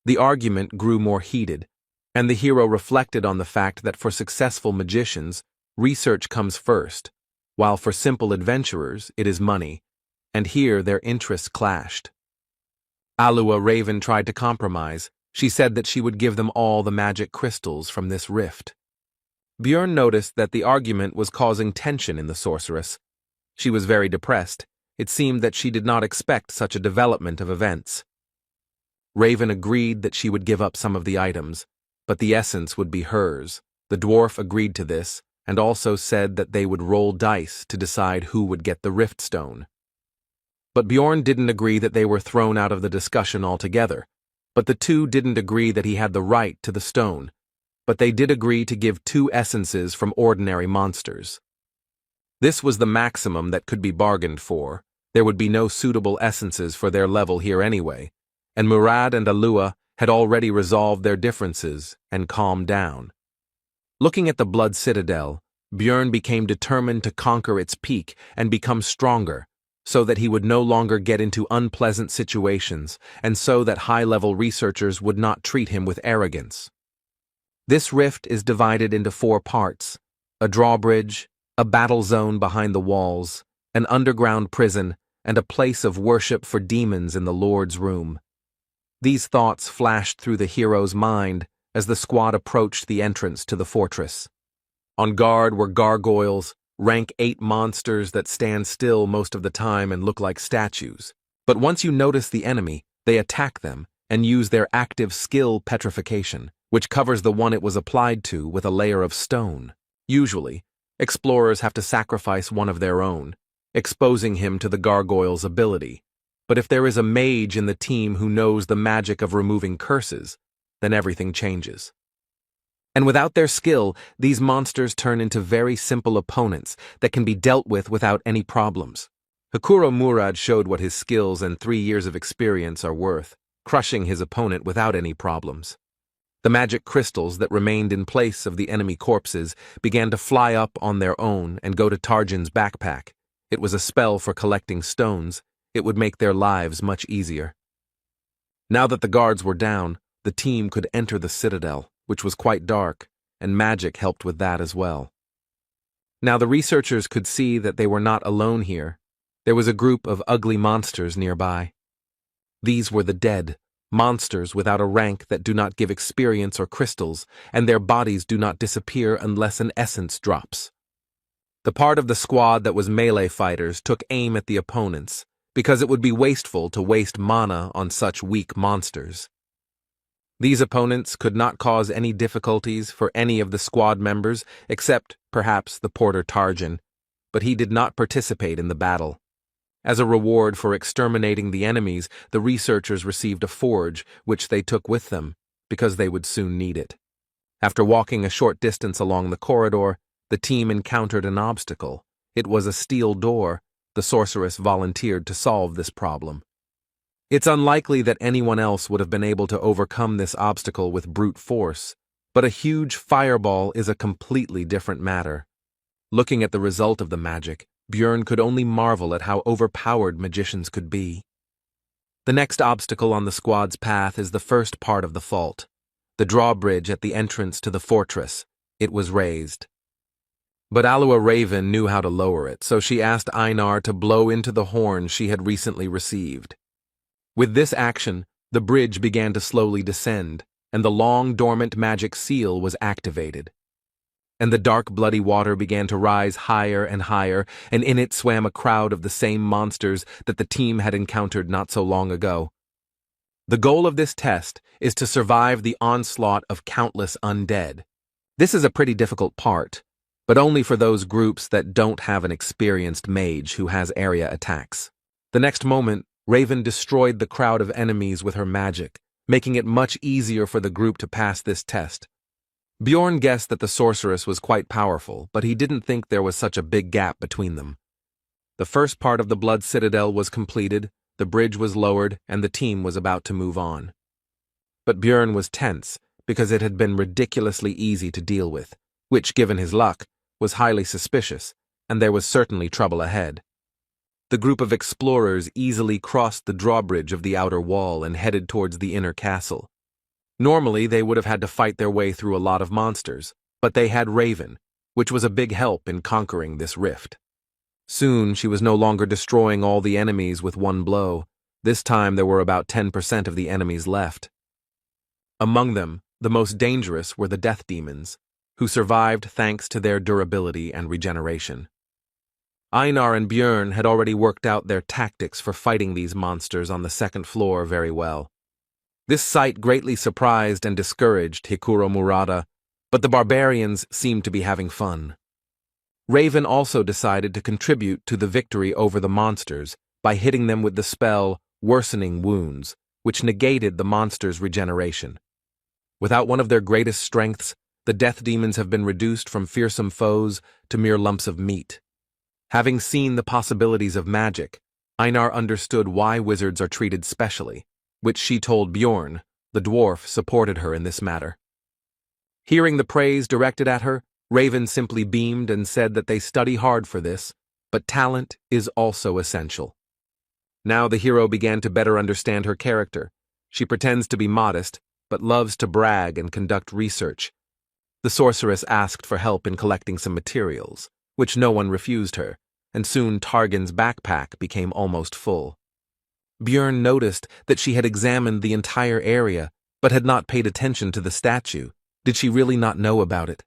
The argument grew more heated, and the hero reflected on the fact that for successful magicians, research comes first, while for simple adventurers it is money, and here their interests clashed. Alua Raven tried to compromise. She said that she would give them all the magic crystals from this rift. Bjorn noticed that the argument was causing tension in the sorceress. She was very depressed. It seemed that she did not expect such a development of events. Raven agreed that she would give up some of the items, but the essence would be hers. The dwarf agreed to this, and also said that they would roll dice to decide who would get the rift stone. But Bjorn didn't agree that they were thrown out of the discussion altogether. But the two didn't agree that he had the right to the stone, but they did agree to give 2 essences from ordinary monsters. This was the maximum that could be bargained for. There would be no suitable essences for their level here anyway, and Murad and Alua had already resolved their differences and calmed down. Looking at the Blood Citadel, Bjorn became determined to conquer its peak and become stronger, so that he would no longer get into unpleasant situations, and so that high-level researchers would not treat him with arrogance. This rift is divided into 4 parts: a drawbridge, a battle zone behind the walls, an underground prison, and a place of worship for demons in the Lord's room. These thoughts flashed through the hero's mind as the squad approached the entrance to the fortress. On guard were gargoyles, rank 8 monsters that stand still most of the time and look like statues. But once you notice the enemy, they attack them and use their active skill petrification, which covers the one it was applied to with a layer of stone. Usually, explorers have to sacrifice one of their own, exposing him to the gargoyle's ability. But if there is a mage in the team who knows the magic of removing curses, then everything changes. And without their skill, these monsters turn into very simple opponents that can be dealt with without any problems. Hikuro Murad showed what his skills and 3 years of experience are worth, crushing his opponent without any problems. The magic crystals that remained in place of the enemy corpses began to fly up on their own and go to Tarjan's backpack. It was a spell for collecting stones. It would make their lives much easier. Now that the guards were down, the team could enter the citadel, which was quite dark, and magic helped with that as well. Now the researchers could see that they were not alone here. There was a group of ugly monsters nearby. These were the dead, monsters without a rank that do not give experience or crystals, and their bodies do not disappear unless an essence drops. The part of the squad that was melee fighters took aim at the opponents, because it would be wasteful to waste mana on such weak monsters. These opponents could not cause any difficulties for any of the squad members except, perhaps, the porter Tarjan, but he did not participate in the battle. As a reward for exterminating the enemies, the researchers received a forge, which they took with them, because they would soon need it. After walking a short distance along the corridor, the team encountered an obstacle. It was a steel door. The sorceress volunteered to solve this problem. It's unlikely that anyone else would have been able to overcome this obstacle with brute force, but a huge fireball is a completely different matter. Looking at the result of the magic, Björn could only marvel at how overpowered magicians could be. The next obstacle on the squad's path is the first part of the fault, the drawbridge at the entrance to the fortress. It was raised. But Alua Raven knew how to lower it, so she asked Einar to blow into the horn she had recently received. With this action, the bridge began to slowly descend, and the long dormant magic seal was activated. And the dark bloody water began to rise higher and higher, and in it swam a crowd of the same monsters that the team had encountered not so long ago. The goal of this test is to survive the onslaught of countless undead. This is a pretty difficult part, but only for those groups that don't have an experienced mage who has area attacks. The next moment, Raven destroyed the crowd of enemies with her magic, making it much easier for the group to pass this test. Bjorn guessed that the sorceress was quite powerful, but he didn't think there was such a big gap between them. The first part of the Blood Citadel was completed, the bridge was lowered, and the team was about to move on. But Bjorn was tense, because it had been ridiculously easy to deal with, which, given his luck, was highly suspicious, and there was certainly trouble ahead. The group of explorers easily crossed the drawbridge of the outer wall and headed towards the inner castle. Normally, they would have had to fight their way through a lot of monsters, but they had Raven, which was a big help in conquering this rift. Soon, she was no longer destroying all the enemies with one blow. This time, there were about 10% of the enemies left. Among them, the most dangerous were the death demons, who survived thanks to their durability and regeneration. Einar and Björn had already worked out their tactics for fighting these monsters on the second floor very well. This sight greatly surprised and discouraged Hikuro Murata, but the barbarians seemed to be having fun. Raven also decided to contribute to the victory over the monsters by hitting them with the spell Worsening Wounds, which negated the monsters' regeneration. Without one of their greatest strengths, the death demons have been reduced from fearsome foes to mere lumps of meat. Having seen the possibilities of magic, Einar understood why wizards are treated specially, which she told Bjorn. The dwarf supported her in this matter. Hearing the praise directed at her, Raven simply beamed and said that they study hard for this, but talent is also essential. Now the hero began to better understand her character. She pretends to be modest, but loves to brag and conduct research. The sorceress asked for help in collecting some materials, which no one refused her, and soon Targan's backpack became almost full. Björn noticed that she had examined the entire area, but had not paid attention to the statue. Did she really not know about it?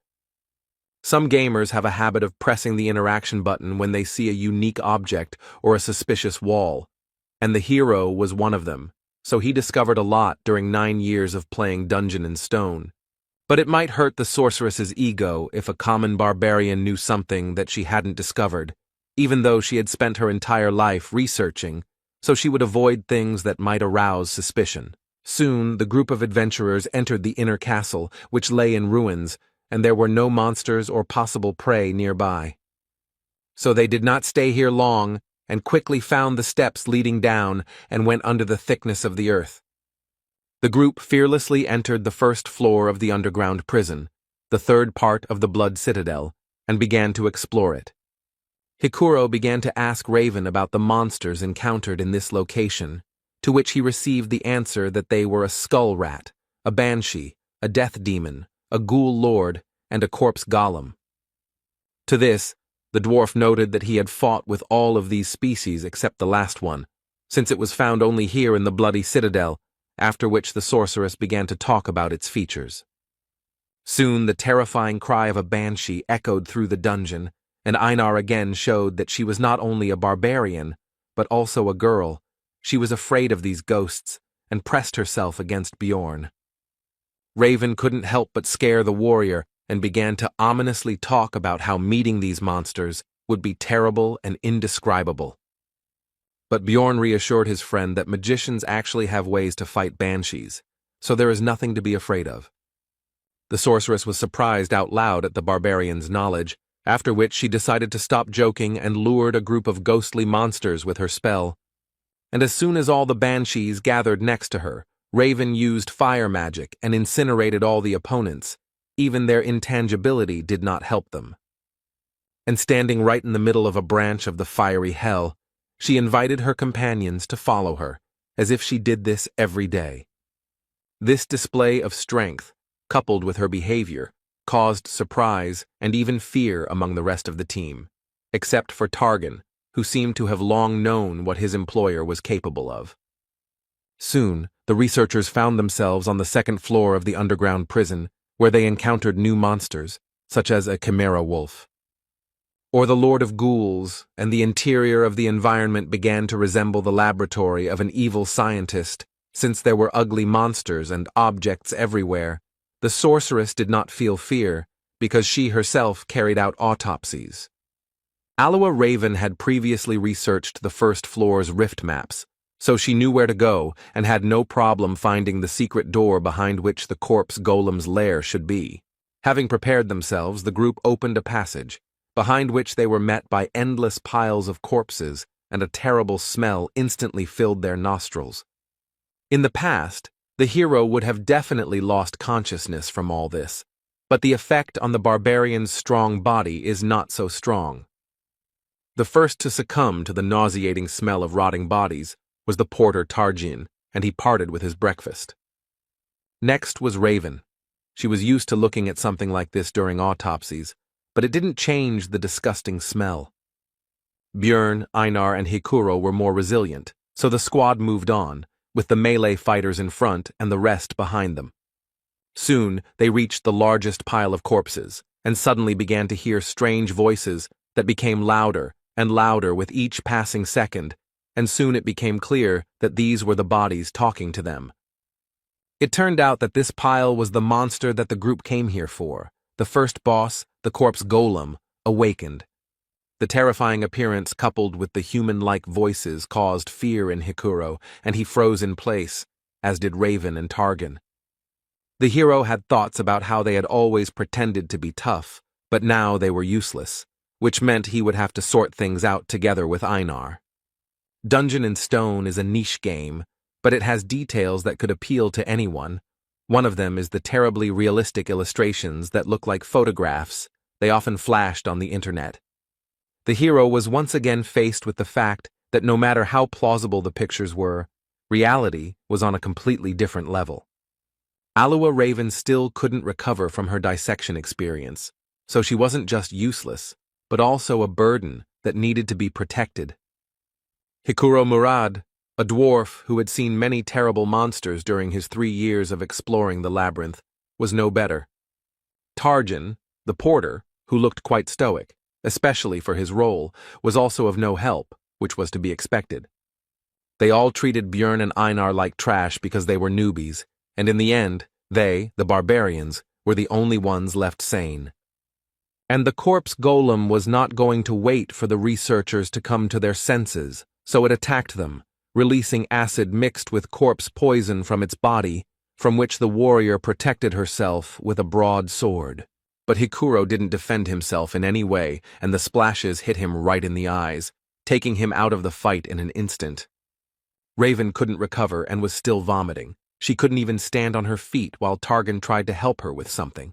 Some gamers have a habit of pressing the interaction button when they see a unique object or a suspicious wall, and the hero was one of them, so he discovered a lot during 9 years of playing Dungeon and Stone. But it might hurt the sorceress's ego if a common barbarian knew something that she hadn't discovered, even though she had spent her entire life researching, so she would avoid things that might arouse suspicion. Soon, the group of adventurers entered the inner castle, which lay in ruins, and there were no monsters or possible prey nearby. So they did not stay here long, and quickly found the steps leading down and went under the thickness of the earth. The group fearlessly entered the first floor of the underground prison, the third part of the Blood Citadel, and began to explore it. Hikuro began to ask Raven about the monsters encountered in this location, to which he received the answer that they were a skull rat, a banshee, a death demon, a ghoul lord, and a corpse golem. To this, the dwarf noted that he had fought with all of these species except the last one, since it was found only here in the Bloody Citadel, after which the sorceress began to talk about its features. Soon the terrifying cry of a banshee echoed through the dungeon, and Einar again showed that she was not only a barbarian, but also a girl. She was afraid of these ghosts, and pressed herself against Bjorn. Raven couldn't help but scare the warrior, and began to ominously talk about how meeting these monsters would be terrible and indescribable. But Bjorn reassured his friend that magicians actually have ways to fight banshees, so there is nothing to be afraid of. The sorceress was surprised out loud at the barbarian's knowledge, after which she decided to stop joking and lured a group of ghostly monsters with her spell. And as soon as all the banshees gathered next to her, Raven used fire magic and incinerated all the opponents. Even their intangibility did not help them. and standing right in the middle of a branch of the fiery hell, she invited her companions to follow her, as if she did this every day. This display of strength, coupled with her behavior, caused surprise and even fear among the rest of the team, except for Targan, who seemed to have long known what his employer was capable of. Soon, the researchers found themselves on the second floor of the underground prison, where they encountered new monsters, such as a chimera wolf. Or the Lord of Ghouls, and the interior of the environment began to resemble the laboratory of an evil scientist, since there were ugly monsters and objects everywhere. The sorceress did not feel fear, because she herself carried out autopsies. Aloha Raven had previously researched the first floor's rift maps, so she knew where to go and had no problem finding the secret door behind which the corpse golem's lair should be. Having prepared themselves, the group opened a passage, behind which they were met by endless piles of corpses, and a terrible smell instantly filled their nostrils. In the past, the hero would have definitely lost consciousness from all this, but the effect on the barbarian's strong body is not so strong. The first to succumb to the nauseating smell of rotting bodies was the porter Tarjin, and he parted with his breakfast. Next was Raven. She was used to looking at something like this during autopsies, but it didn't change the disgusting smell. Björn, Einar, and Hikuro were more resilient, so the squad moved on, with the melee fighters in front and the rest behind them. Soon, they reached the largest pile of corpses, and suddenly began to hear strange voices that became louder and louder with each passing second, and soon it became clear that these were the bodies talking to them. It turned out that this pile was the monster that the group came here for. The first boss, the corpse golem, awakened. The terrifying appearance coupled with the human-like voices caused fear in Hikuro, and he froze in place, as did Raven and Targan. The hero had thoughts about how they had always pretended to be tough, but now they were useless, which meant he would have to sort things out together with Einar. Dungeon and Stone is a niche game, but it has details that could appeal to anyone. One of them is the terribly realistic illustrations that look like photographs they often flashed on the internet. The hero was once again faced with the fact that no matter how plausible the pictures were, reality was on a completely different level. Aloha Raven still couldn't recover from her dissection experience, so she wasn't just useless, but also a burden that needed to be protected. Hikuro Murad, a dwarf who had seen many terrible monsters during his 3 years of exploring the labyrinth, was no better. Tarjan, the porter, who looked quite stoic, especially for his role, was also of no help, which was to be expected. They all treated Björn and Einar like trash because they were newbies, and in the end, they, the barbarians, were the only ones left sane. And the corpse golem was not going to wait for the researchers to come to their senses, so it attacked them, releasing acid mixed with corpse poison from its body, from which the warrior protected herself with a broadsword. But Hikuro didn't defend himself in any way, and the splashes hit him right in the eyes, taking him out of the fight in an instant. Raven couldn't recover and was still vomiting. She couldn't even stand on her feet while Targan tried to help her with something.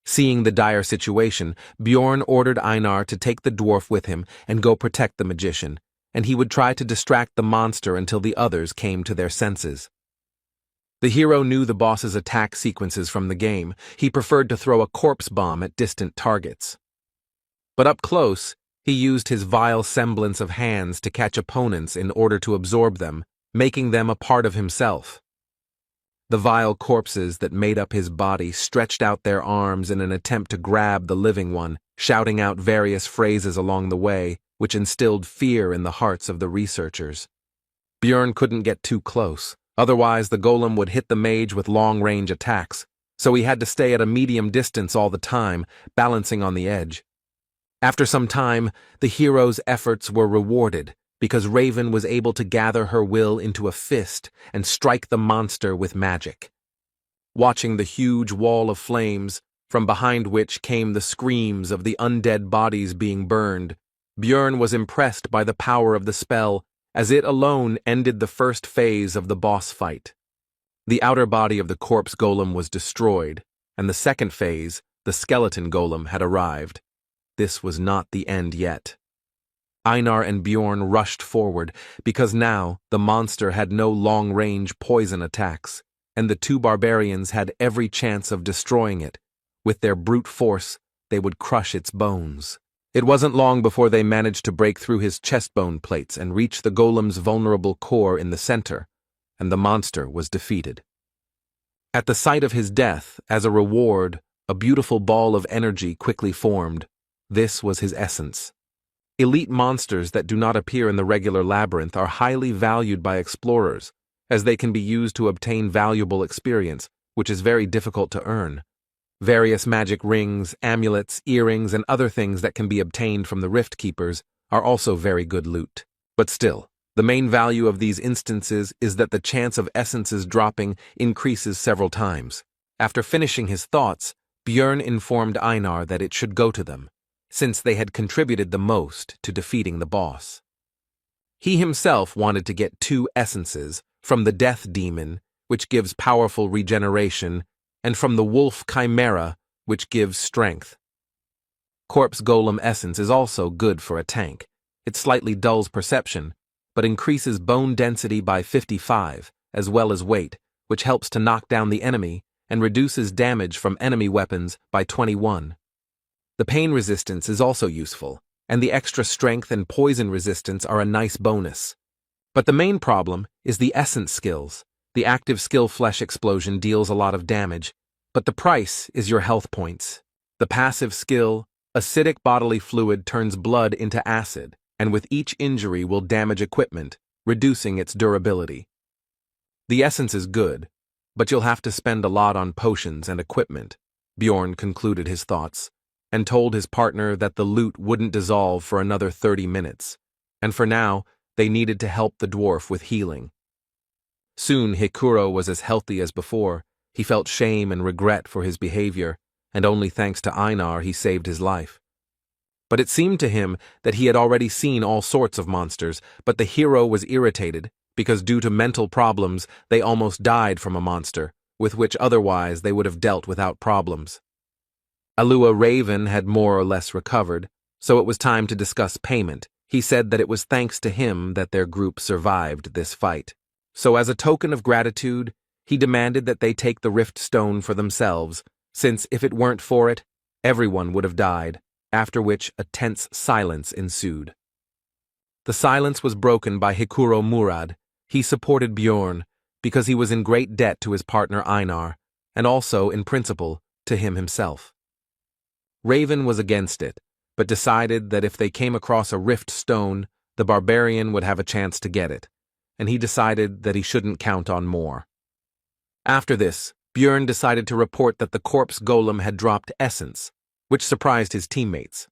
Seeing the dire situation, Bjorn ordered Einar to take the dwarf with him and go protect the magician, and he would try to distract the monster until the others came to their senses. The hero knew the boss's attack sequences from the game. He preferred to throw a corpse bomb at distant targets. But up close, he used his vile semblance of hands to catch opponents in order to absorb them, making them a part of himself. The vile corpses that made up his body stretched out their arms in an attempt to grab the living one, shouting out various phrases along the way, which instilled fear in the hearts of the researchers. Björn couldn't get too close. Otherwise, the golem would hit the mage with long-range attacks, so he had to stay at a medium distance all the time, balancing on the edge. After some time, the hero's efforts were rewarded, because Raven was able to gather her will into a fist and strike the monster with magic. Watching the huge wall of flames, from behind which came the screams of the undead bodies being burned, Björn was impressed by the power of the spell, as it alone ended the first phase of the boss fight. The outer body of the corpse golem was destroyed, and the second phase, the skeleton golem, had arrived. this was not the end yet. Einar and Bjorn rushed forward, because now the monster had no long-range poison attacks, and the two barbarians had every chance of destroying it. With their brute force, they would crush its bones. It wasn't long before they managed to break through his chestbone plates and reach the golem's vulnerable core in the center, and the monster was defeated. At the sight of his death, as a reward, a beautiful ball of energy quickly formed. This was his essence. Elite monsters that do not appear in the regular labyrinth are highly valued by explorers, as they can be used to obtain valuable experience, which is very difficult to earn. Various magic rings, amulets, earrings, and other things that can be obtained from the Rift Keepers are also very good loot. But still, the main value of these instances is that the chance of essences dropping increases several times. After finishing his thoughts, Björn informed Einar that it should go to them, since they had contributed the most to defeating the boss. He himself wanted to get 2 essences, from the Death Demon, which gives powerful regeneration, and from the Wolf Chimera, which gives strength. Corpse Golem Essence is also good for a tank. It slightly dulls perception, but increases bone density by 55, as well as weight, which helps to knock down the enemy, and reduces damage from enemy weapons by 21. The pain resistance is also useful, and the extra strength and poison resistance are a nice bonus. But the main problem is the essence skills. The active skill Flesh Explosion deals a lot of damage, but the price is your health points. The passive skill, Acidic Bodily Fluid, turns blood into acid, and with each injury will damage equipment, reducing its durability. The essence is good, but you'll have to spend a lot on potions and equipment, Bjorn concluded his thoughts, and told his partner that the loot wouldn't dissolve for another 30 minutes, and for now, they needed to help the dwarf with healing. Soon Hikuro was as healthy as before. He felt shame and regret for his behavior, and only thanks to Einar he saved his life. But it seemed to him that he had already seen all sorts of monsters, but the hero was irritated, because due to mental problems they almost died from a monster, with which otherwise they would have dealt without problems. Alua Raven had more or less recovered, so it was time to discuss payment. He said that it was thanks to him that their group survived this fight. So as a token of gratitude, he demanded that they take the Rift Stone for themselves, since if it weren't for it, everyone would have died, after which a tense silence ensued. The silence was broken by Hikuro Murad. He supported Bjorn, because he was in great debt to his partner Einar, and also, in principle, to him himself. Raven was against it, but decided that if they came across a Rift Stone, the barbarian would have a chance to get it, and he decided that he shouldn't count on more. After this, Bjorn decided to report that the corpse golem had dropped essence, which surprised his teammates.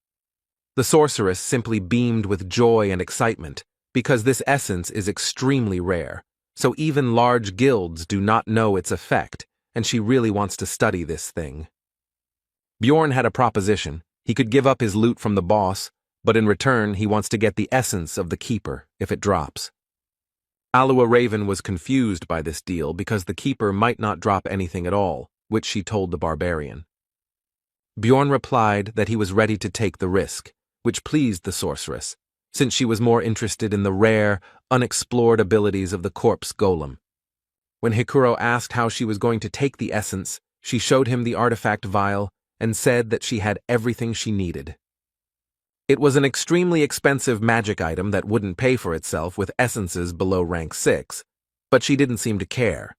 The sorceress simply beamed with joy and excitement, because this essence is extremely rare, so even large guilds do not know its effect, and she really wants to study this thing. Bjorn had a proposition. He could give up his loot from the boss, but in return he wants to get the essence of the keeper if it drops. Alua Raven was confused by this deal because the keeper might not drop anything at all, which she told the barbarian. Bjorn replied that he was ready to take the risk, which pleased the sorceress, since she was more interested in the rare, unexplored abilities of the corpse golem. When Hikuro asked how she was going to take the essence, she showed him the artifact vial and said that she had everything she needed. It was an extremely expensive magic item that wouldn't pay for itself with essences below rank 6, but she didn't seem to care.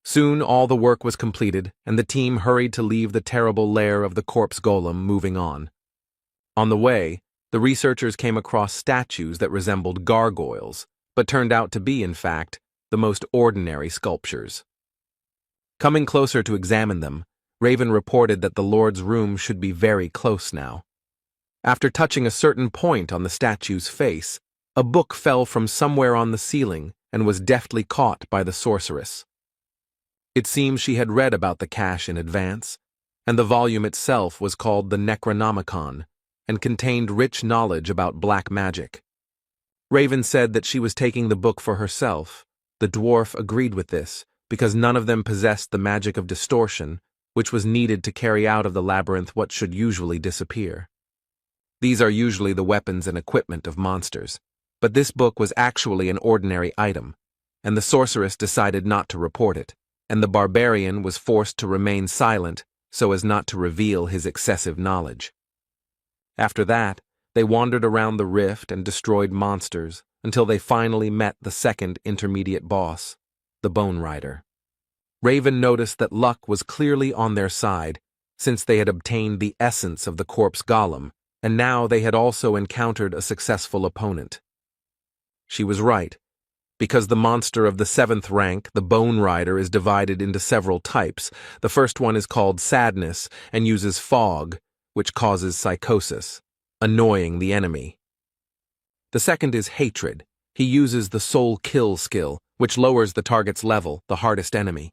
Soon all the work was completed, and the team hurried to leave the terrible lair of the corpse golem, moving on. On the way, the researchers came across statues that resembled gargoyles, but turned out to be, in fact, the most ordinary sculptures. Coming closer to examine them, Raven reported that the Lord's room should be very close now. After touching a certain point on the statue's face, a book fell from somewhere on the ceiling and was deftly caught by the sorceress. It seems she had read about the cache in advance, and the volume itself was called the Necronomicon and contained rich knowledge about black magic. Raven said that she was taking the book for herself. The dwarf agreed with this, because none of them possessed the magic of distortion, which was needed to carry out of the labyrinth what should usually disappear. These are usually the weapons and equipment of monsters. But this book was actually an ordinary item, and the sorceress decided not to report it, and the barbarian was forced to remain silent so as not to reveal his excessive knowledge. After that, they wandered around the rift and destroyed monsters until they finally met the second intermediate boss, the Bone Rider. Raven noticed that luck was clearly on their side, since they had obtained the essence of the corpse golem, and now they had also encountered a successful opponent. She was right, because the monster of the 7th rank, the Bone Rider, is divided into several types. The first one is called Sadness and uses fog, which causes psychosis, annoying the enemy. The second is Hatred. He uses the Soul Kill skill, which lowers the target's level, the hardest enemy.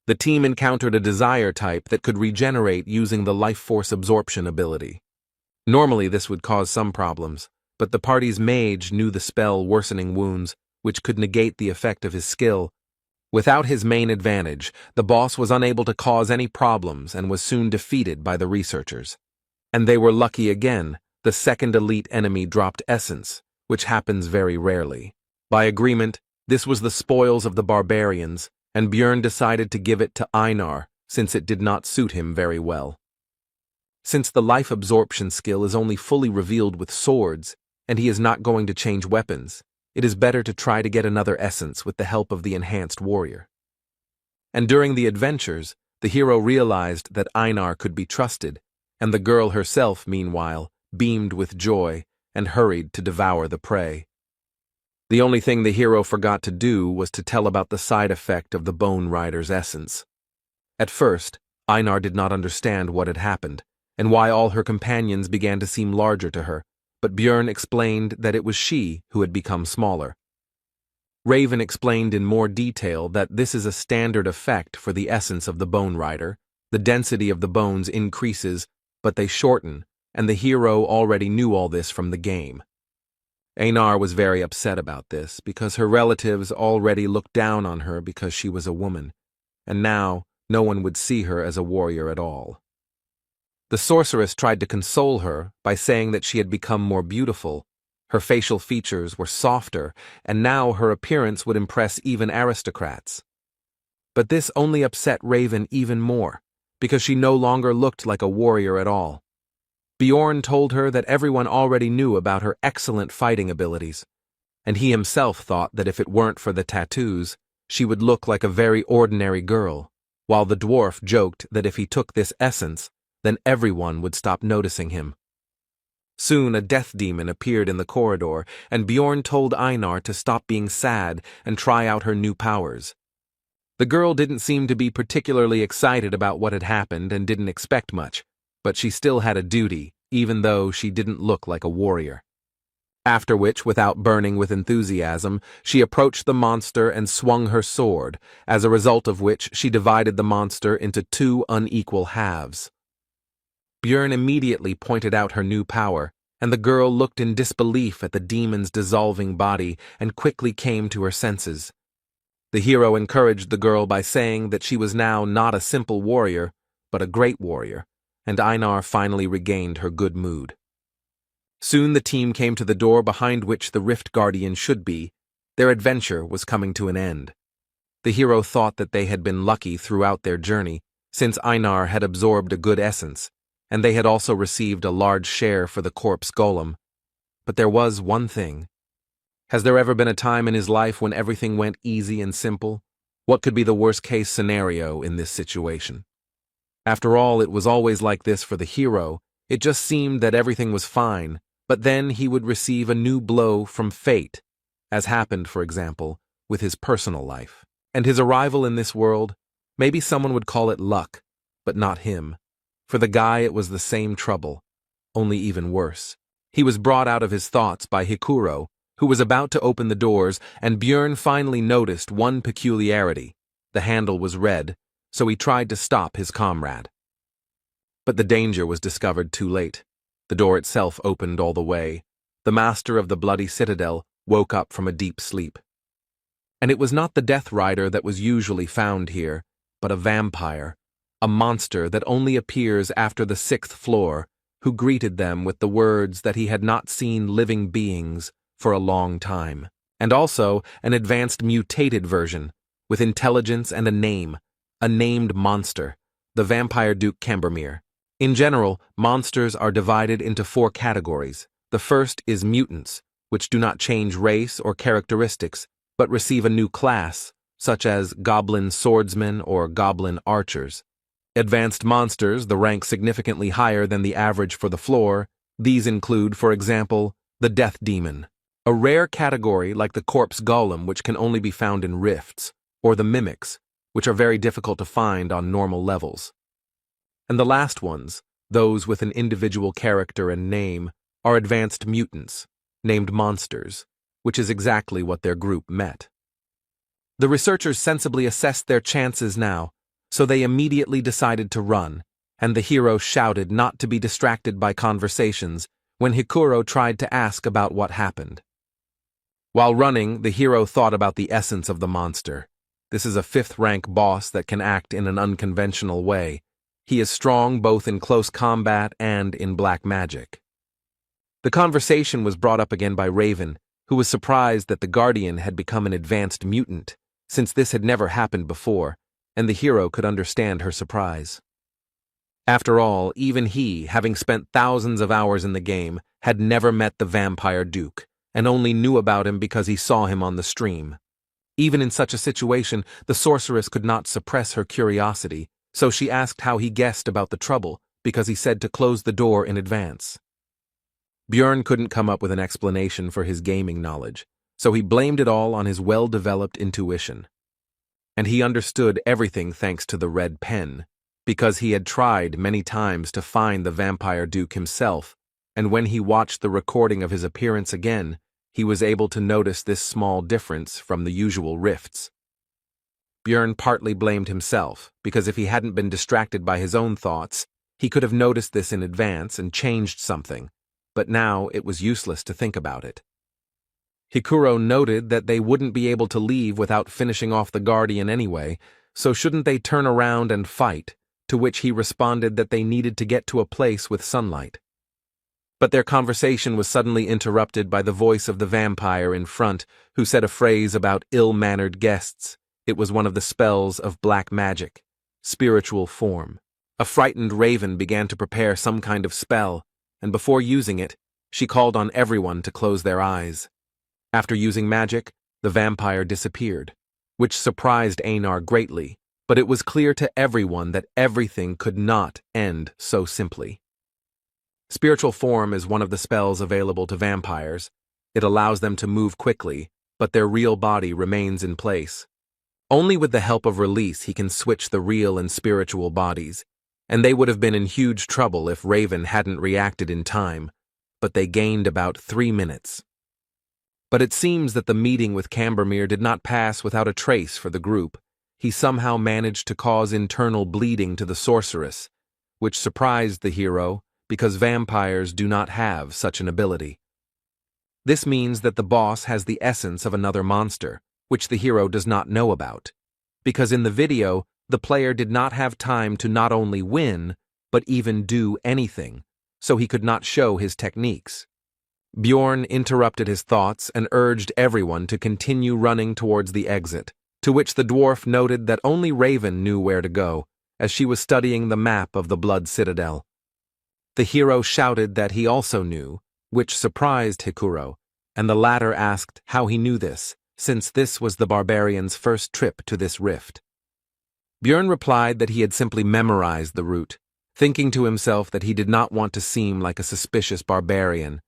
The team encountered a Desire type that could regenerate using the Life Force Absorption ability. Normally this would cause some problems, but the party's mage knew the spell Worsening Wounds, which could negate the effect of his skill. Without his main advantage, the boss was unable to cause any problems and was soon defeated by the researchers. And they were lucky again. The second elite enemy dropped Essence, which happens very rarely. By agreement, this was the spoils of the barbarians, and Björn decided to give it to Einar, since it did not suit him very well. Since the life absorption skill is only fully revealed with swords, and he is not going to change weapons, it is better to try to get another essence with the help of the enhanced warrior. And during the adventures, the hero realized that Einar could be trusted, and the girl herself, meanwhile, beamed with joy and hurried to devour the prey. The only thing the hero forgot to do was to tell about the side effect of the Bone Rider's essence. At first, Einar did not understand what had happened, and why all her companions began to seem larger to her, but Björn explained that it was she who had become smaller. Raven explained in more detail that this is a standard effect for the essence of the Bone Rider. The density of the bones increases, but they shorten, and the hero already knew all this from the game. Einar was very upset about this, because her relatives already looked down on her because she was a woman, and now no one would see her as a warrior at all. The sorceress tried to console her by saying that she had become more beautiful, her facial features were softer, and now her appearance would impress even aristocrats. But this only upset Raven even more, because she no longer looked like a warrior at all. Bjorn told her that everyone already knew about her excellent fighting abilities, and he himself thought that if it weren't for the tattoos, she would look like a very ordinary girl, while the dwarf joked that if he took this essence, then everyone would stop noticing him. Soon a death demon appeared in the corridor, and Bjorn told Einar to stop being sad and try out her new powers. The girl didn't seem to be particularly excited about what had happened and didn't expect much, but she still had a duty, even though she didn't look like a warrior. After which, without burning with enthusiasm, she approached the monster and swung her sword, as a result of which she divided the monster into 2 unequal halves. Björn immediately pointed out her new power, and the girl looked in disbelief at the demon's dissolving body and quickly came to her senses. The hero encouraged the girl by saying that she was now not a simple warrior, but a great warrior, and Einar finally regained her good mood. Soon the team came to the door behind which the Rift Guardian should be. Their adventure was coming to an end. The hero thought that they had been lucky throughout their journey, since Einar had absorbed a good essence, and they had also received a large share for the corpse golem. But there was one thing. Has there ever been a time in his life when everything went easy and simple? What could be the worst-case scenario in this situation? After all, it was always like this for the hero. It just seemed that everything was fine, but then he would receive a new blow from fate, as happened, for example, with his personal life. And his arrival in this world, maybe someone would call it luck, but not him. For the guy it was the same trouble, only even worse. He was brought out of his thoughts by Hikuro, who was about to open the doors, and Björn finally noticed one peculiarity. The handle was red, so he tried to stop his comrade. But the danger was discovered too late. The door itself opened all the way. The master of the bloody citadel woke up from a deep sleep. And it was not the Death Rider that was usually found here, but a vampire, a monster that only appears after the 6th floor, who greeted them with the words that he had not seen living beings for a long time, and also an advanced mutated version, with intelligence and a named monster, the vampire Duke Cambermere. In general, monsters are divided into 4 categories. The first is mutants, which do not change race or characteristics, but receive a new class, such as goblin swordsmen or goblin archers. Advanced monsters, the rank significantly higher than the average for the floor. These include, for example, the Death Demon, a rare category like the Corpse Golem which can only be found in rifts, or the Mimics, which are very difficult to find on normal levels. And the last ones, those with an individual character and name, are advanced mutants, named monsters, which is exactly what their group met. The researchers sensibly assessed their chances now, so they immediately decided to run, and the hero shouted not to be distracted by conversations when Hikuro tried to ask about what happened. While running, the hero thought about the essence of the monster. This is a 5th-rank boss that can act in an unconventional way. He is strong both in close combat and in black magic. The conversation was brought up again by Raven, who was surprised that the Guardian had become an advanced mutant, since this had never happened before, and the hero could understand her surprise. After all, even he, having spent thousands of hours in the game, had never met the Vampire Duke, and only knew about him because he saw him on the stream. Even in such a situation, the sorceress could not suppress her curiosity, so she asked how he guessed about the trouble, because he said to close the door in advance. Björn couldn't come up with an explanation for his gaming knowledge, so he blamed it all on his well-developed intuition. And he understood everything thanks to the red pen, because he had tried many times to find the Vampire Duke himself, and when he watched the recording of his appearance again, he was able to notice this small difference from the usual rifts. Björn partly blamed himself, because if he hadn't been distracted by his own thoughts, he could have noticed this in advance and changed something, but now it was useless to think about it. Hikuro noted that they wouldn't be able to leave without finishing off the Guardian anyway, so shouldn't they turn around and fight, to which he responded that they needed to get to a place with sunlight. But their conversation was suddenly interrupted by the voice of the vampire in front, who said a phrase about ill-mannered guests. It was one of the spells of black magic, spiritual form. A frightened Raven began to prepare some kind of spell, and before using it, she called on everyone to close their eyes. After using magic, the vampire disappeared, which surprised Einar greatly, but it was clear to everyone that everything could not end so simply. Spiritual form is one of the spells available to vampires. It allows them to move quickly, but their real body remains in place. Only with the help of release he can switch the real and spiritual bodies, and they would have been in huge trouble if Raven hadn't reacted in time, but they gained about 3 minutes. But it seems that the meeting with Cambermere did not pass without a trace for the group. He somehow managed to cause internal bleeding to the sorceress, which surprised the hero because vampires do not have such an ability. This means that the boss has the essence of another monster, which the hero does not know about, because in the video, the player did not have time to not only win, but even do anything, so he could not show his techniques. Bjorn interrupted his thoughts and urged everyone to continue running towards the exit, to which the dwarf noted that only Raven knew where to go, as she was studying the map of the Blood Citadel. The hero shouted that he also knew, which surprised Hikuro, and the latter asked how he knew this, since this was the barbarian's first trip to this rift. Björn replied that he had simply memorized the route, thinking to himself that he did not want to seem like a suspicious barbarian,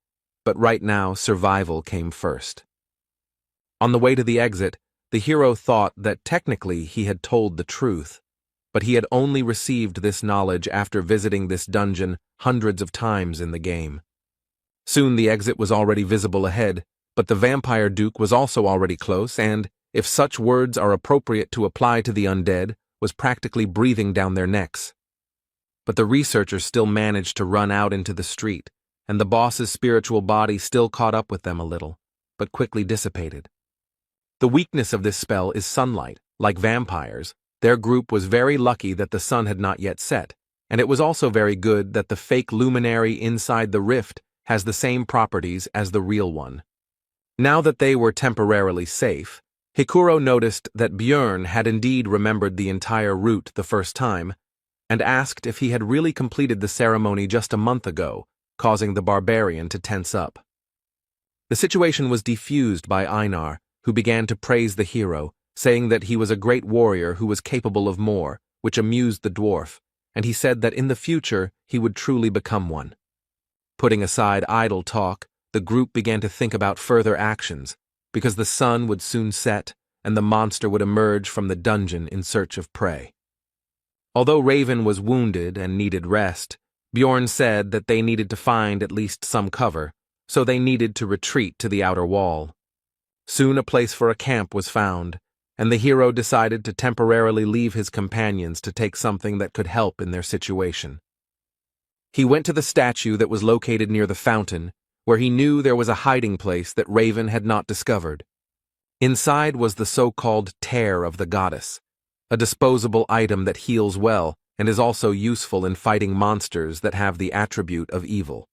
but right now survival came first. On the way to the exit, the hero thought that technically he had told the truth, but he had only received this knowledge after visiting this dungeon hundreds of times in the game. Soon the exit was already visible ahead, but the Vampire Duke was also already close and, if such words are appropriate to apply to the undead, was practically breathing down their necks. But the researchers still managed to run out into the street, and the boss's spiritual body still caught up with them a little, but quickly dissipated. The weakness of this spell is sunlight. Like vampires, their group was very lucky that the sun had not yet set, and it was also very good that the fake luminary inside the rift has the same properties as the real one. Now that they were temporarily safe, Hikuro noticed that Björn had indeed remembered the entire route the first time, and asked if he had really completed the ceremony just a month ago, causing the barbarian to tense up. The situation was defused by Einar, who began to praise the hero, saying that he was a great warrior who was capable of more, which amused the dwarf, and he said that in the future he would truly become one. Putting aside idle talk, the group began to think about further actions, because the sun would soon set and the monster would emerge from the dungeon in search of prey. Although Raven was wounded and needed rest, Bjorn said that they needed to find at least some cover, so they needed to retreat to the outer wall. Soon a place for a camp was found, and the hero decided to temporarily leave his companions to take something that could help in their situation. He went to the statue that was located near the fountain, where he knew there was a hiding place that Raven had not discovered. Inside was the so-called tear of the goddess, a disposable item that heals well and is also useful in fighting monsters that have the attribute of evil.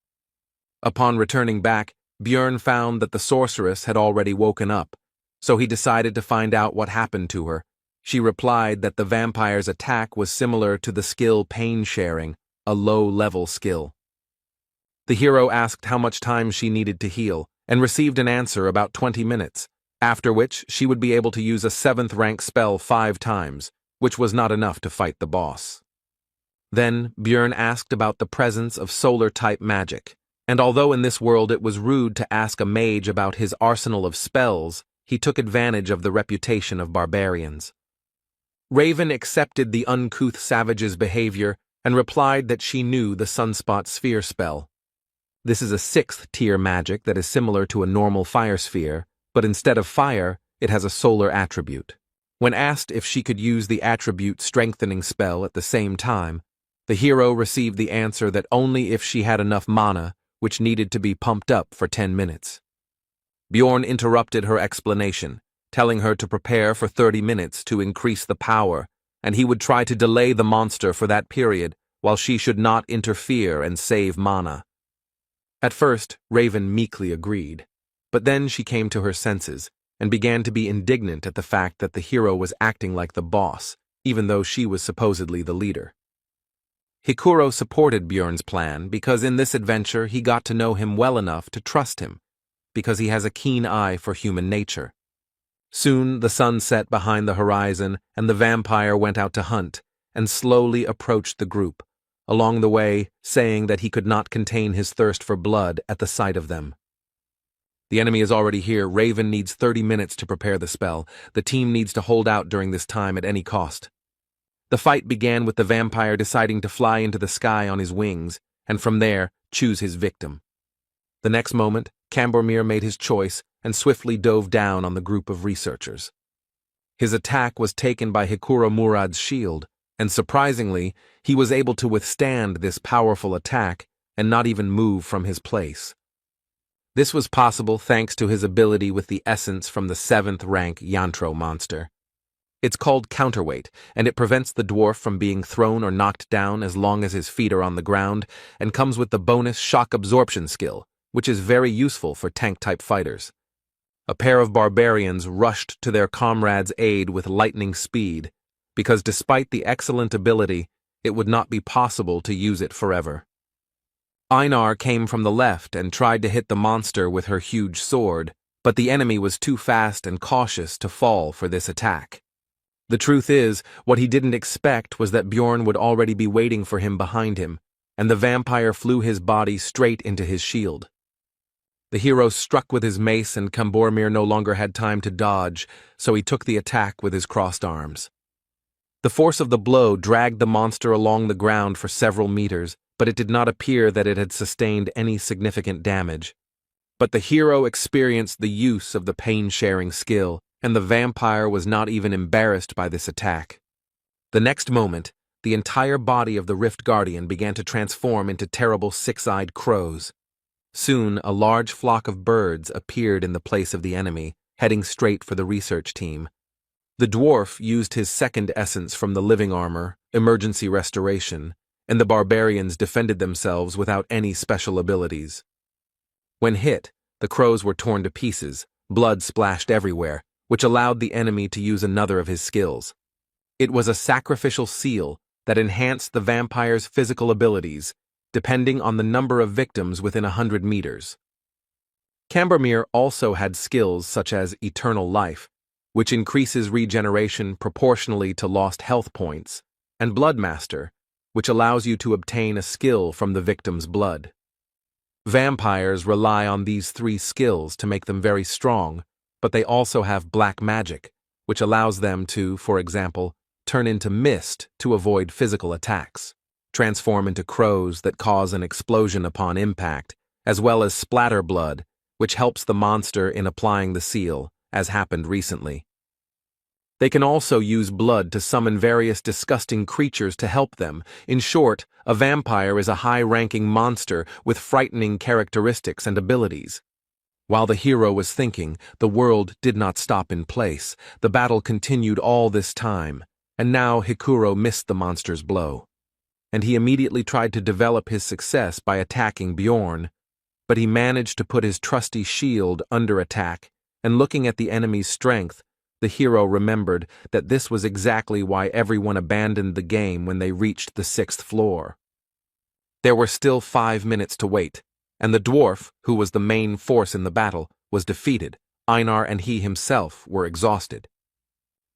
Upon returning back, Björn found that the sorceress had already woken up, so he decided to find out what happened to her. She replied that the vampire's attack was similar to the skill pain sharing, a low-level skill. The hero asked how much time she needed to heal, and received an answer about 20 minutes, after which she would be able to use a 7th rank spell 5 times, which was not enough to fight the boss. Then Björn asked about the presence of solar-type magic, and although in this world it was rude to ask a mage about his arsenal of spells, he took advantage of the reputation of barbarians. Raven accepted the uncouth savage's behavior and replied that she knew the Sunspot Sphere spell. This is a 6th tier magic that is similar to a normal fire sphere, but instead of fire, it has a solar attribute. When asked if she could use the attribute strengthening spell at the same time, the hero received the answer that only if she had enough mana, which needed to be pumped up for 10 minutes. Bjorn interrupted her explanation, telling her to prepare for 30 minutes to increase the power, and he would try to delay the monster for that period while she should not interfere and save mana. At first, Raven meekly agreed, but then she came to her senses and began to be indignant at the fact that the hero was acting like the boss, even though she was supposedly the leader. Hikuro supported Bjorn's plan because in this adventure he got to know him well enough to trust him, because he has a keen eye for human nature. Soon the sun set behind the horizon and the vampire went out to hunt and slowly approached the group, along the way saying that he could not contain his thirst for blood at the sight of them. The enemy is already here. Raven needs 30 minutes to prepare the spell. The team needs to hold out during this time at any cost. The fight began with the vampire deciding to fly into the sky on his wings, and from there, choose his victim. The next moment, Cambormir made his choice and swiftly dove down on the group of researchers. His attack was taken by Hikuro Murad's shield, and surprisingly, he was able to withstand this powerful attack and not even move from his place. This was possible thanks to his ability with the essence from the 7th rank Yantro monster. It's called counterweight, and it prevents the dwarf from being thrown or knocked down as long as his feet are on the ground, and comes with the bonus shock absorption skill, which is very useful for tank-type fighters. A pair of barbarians rushed to their comrade's aid with lightning speed, because despite the excellent ability, it would not be possible to use it forever. Einar came from the left and tried to hit the monster with her huge sword, but the enemy was too fast and cautious to fall for this attack. The truth is, what he didn't expect was that Bjorn would already be waiting for him behind him, and the vampire flew his body straight into his shield. The hero struck with his mace and Cambormir no longer had time to dodge, so he took the attack with his crossed arms. The force of the blow dragged the monster along the ground for several meters, but it did not appear that it had sustained any significant damage. But the hero experienced the use of the pain-sharing skill, and the vampire was not even embarrassed by this attack. The next moment, the entire body of the Rift Guardian began to transform into terrible 6-eyed crows. Soon, a large flock of birds appeared in the place of the enemy, heading straight for the research team. The dwarf used his 2nd essence from the living armor, emergency restoration, and the barbarians defended themselves without any special abilities. When hit, the crows were torn to pieces, blood splashed everywhere, which allowed the enemy to use another of his skills. It was a sacrificial seal that enhanced the vampire's physical abilities, depending on the number of victims within 100 meters. Cambermere also had skills such as Eternal Life, which increases regeneration proportionally to lost health points, and Bloodmaster, which allows you to obtain a skill from the victim's blood. Vampires rely on these three skills to make them very strong, but they also have black magic, which allows them to, for example, turn into mist to avoid physical attacks, transform into crows that cause an explosion upon impact, as well as splatter blood, which helps the monster in applying the seal, as happened recently. They can also use blood to summon various disgusting creatures to help them. In short, a vampire is a high-ranking monster with frightening characteristics and abilities. While the hero was thinking, the world did not stop in place. The battle continued all this time, and now Hikuro missed the monster's blow. And he immediately tried to develop his success by attacking Bjorn, but he managed to put his trusty shield under attack, and looking at the enemy's strength, the hero remembered that this was exactly why everyone abandoned the game when they reached the 6th floor. There were still 5 minutes to wait, and the dwarf, who was the main force in the battle, was defeated. Einar and he himself were exhausted.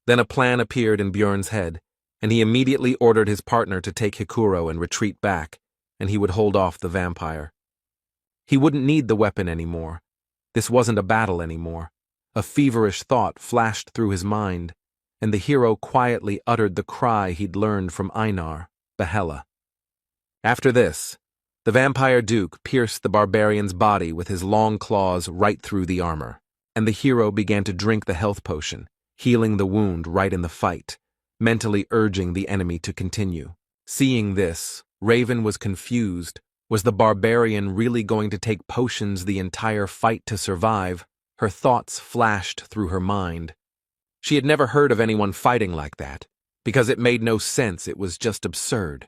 Then a plan appeared in Bjorn's head, and he immediately ordered his partner to take Hikuro and retreat back, and he would hold off the vampire. He wouldn't need the weapon anymore. This wasn't a battle anymore. A feverish thought flashed through his mind, and the hero quietly uttered the cry he'd learned from Einar, Yahello. After this, the vampire duke pierced the barbarian's body with his long claws right through the armor, and the hero began to drink the health potion, healing the wound right in the fight, mentally urging the enemy to continue. Seeing this, Raven was confused. Was the barbarian really going to take potions the entire fight to survive? Her thoughts flashed through her mind. She had never heard of anyone fighting like that, because it made no sense. It was just absurd.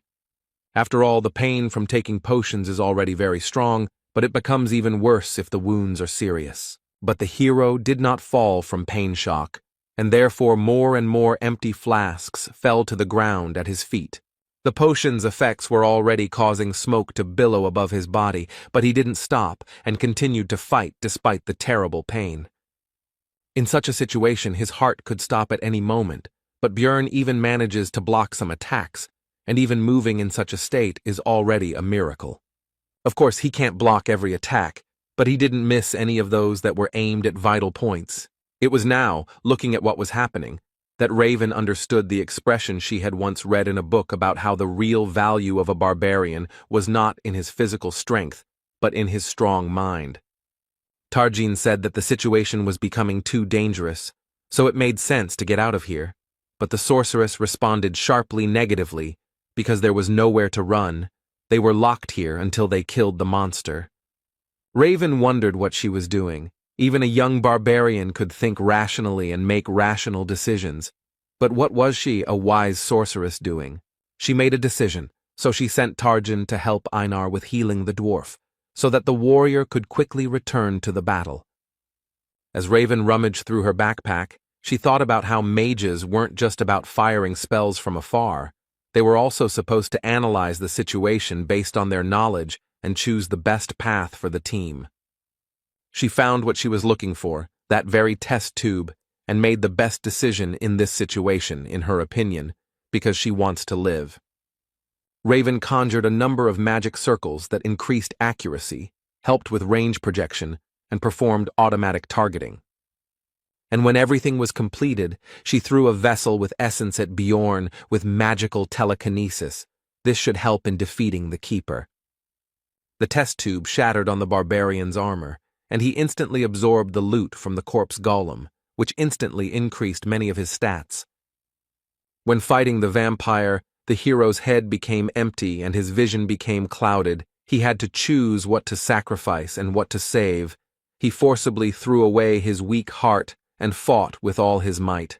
After all, the pain from taking potions is already very strong, but it becomes even worse if the wounds are serious. But the hero did not fall from pain shock, and therefore more and more empty flasks fell to the ground at his feet. The potion's effects were already causing smoke to billow above his body, but he didn't stop and continued to fight despite the terrible pain. In such a situation, his heart could stop at any moment, but Bjorn even manages to block some attacks, and even moving in such a state is already a miracle. Of course, he can't block every attack, but he didn't miss any of those that were aimed at vital points. It was now, looking at what was happening, that Raven understood the expression she had once read in a book about how the real value of a barbarian was not in his physical strength, but in his strong mind. Tarjin said that the situation was becoming too dangerous, so it made sense to get out of here, but the sorceress responded sharply negatively because there was nowhere to run. They were locked here until they killed the monster. Raven wondered what she was doing. Even a young barbarian could think rationally and make rational decisions. But what was she, a wise sorceress, doing? She made a decision, so she sent Tarjin to help Einar with healing the dwarf, so that the warrior could quickly return to the battle. As Raven rummaged through her backpack, she thought about how mages weren't just about firing spells from afar. They were also supposed to analyze the situation based on their knowledge and choose the best path for the team. She found what she was looking for, that very test tube, and made the best decision in this situation, in her opinion, because she wants to live. Raven conjured a number of magic circles that increased accuracy, helped with range projection, and performed automatic targeting. And when everything was completed, she threw a vessel with essence at Bjorn with magical telekinesis. This should help in defeating the Keeper. The test tube shattered on the barbarian's armor, and he instantly absorbed the loot from the corpse golem, which instantly increased many of his stats. When fighting the vampire, the hero's head became empty and his vision became clouded. He had to choose what to sacrifice and what to save. He forcibly threw away his weak heart and fought with all his might.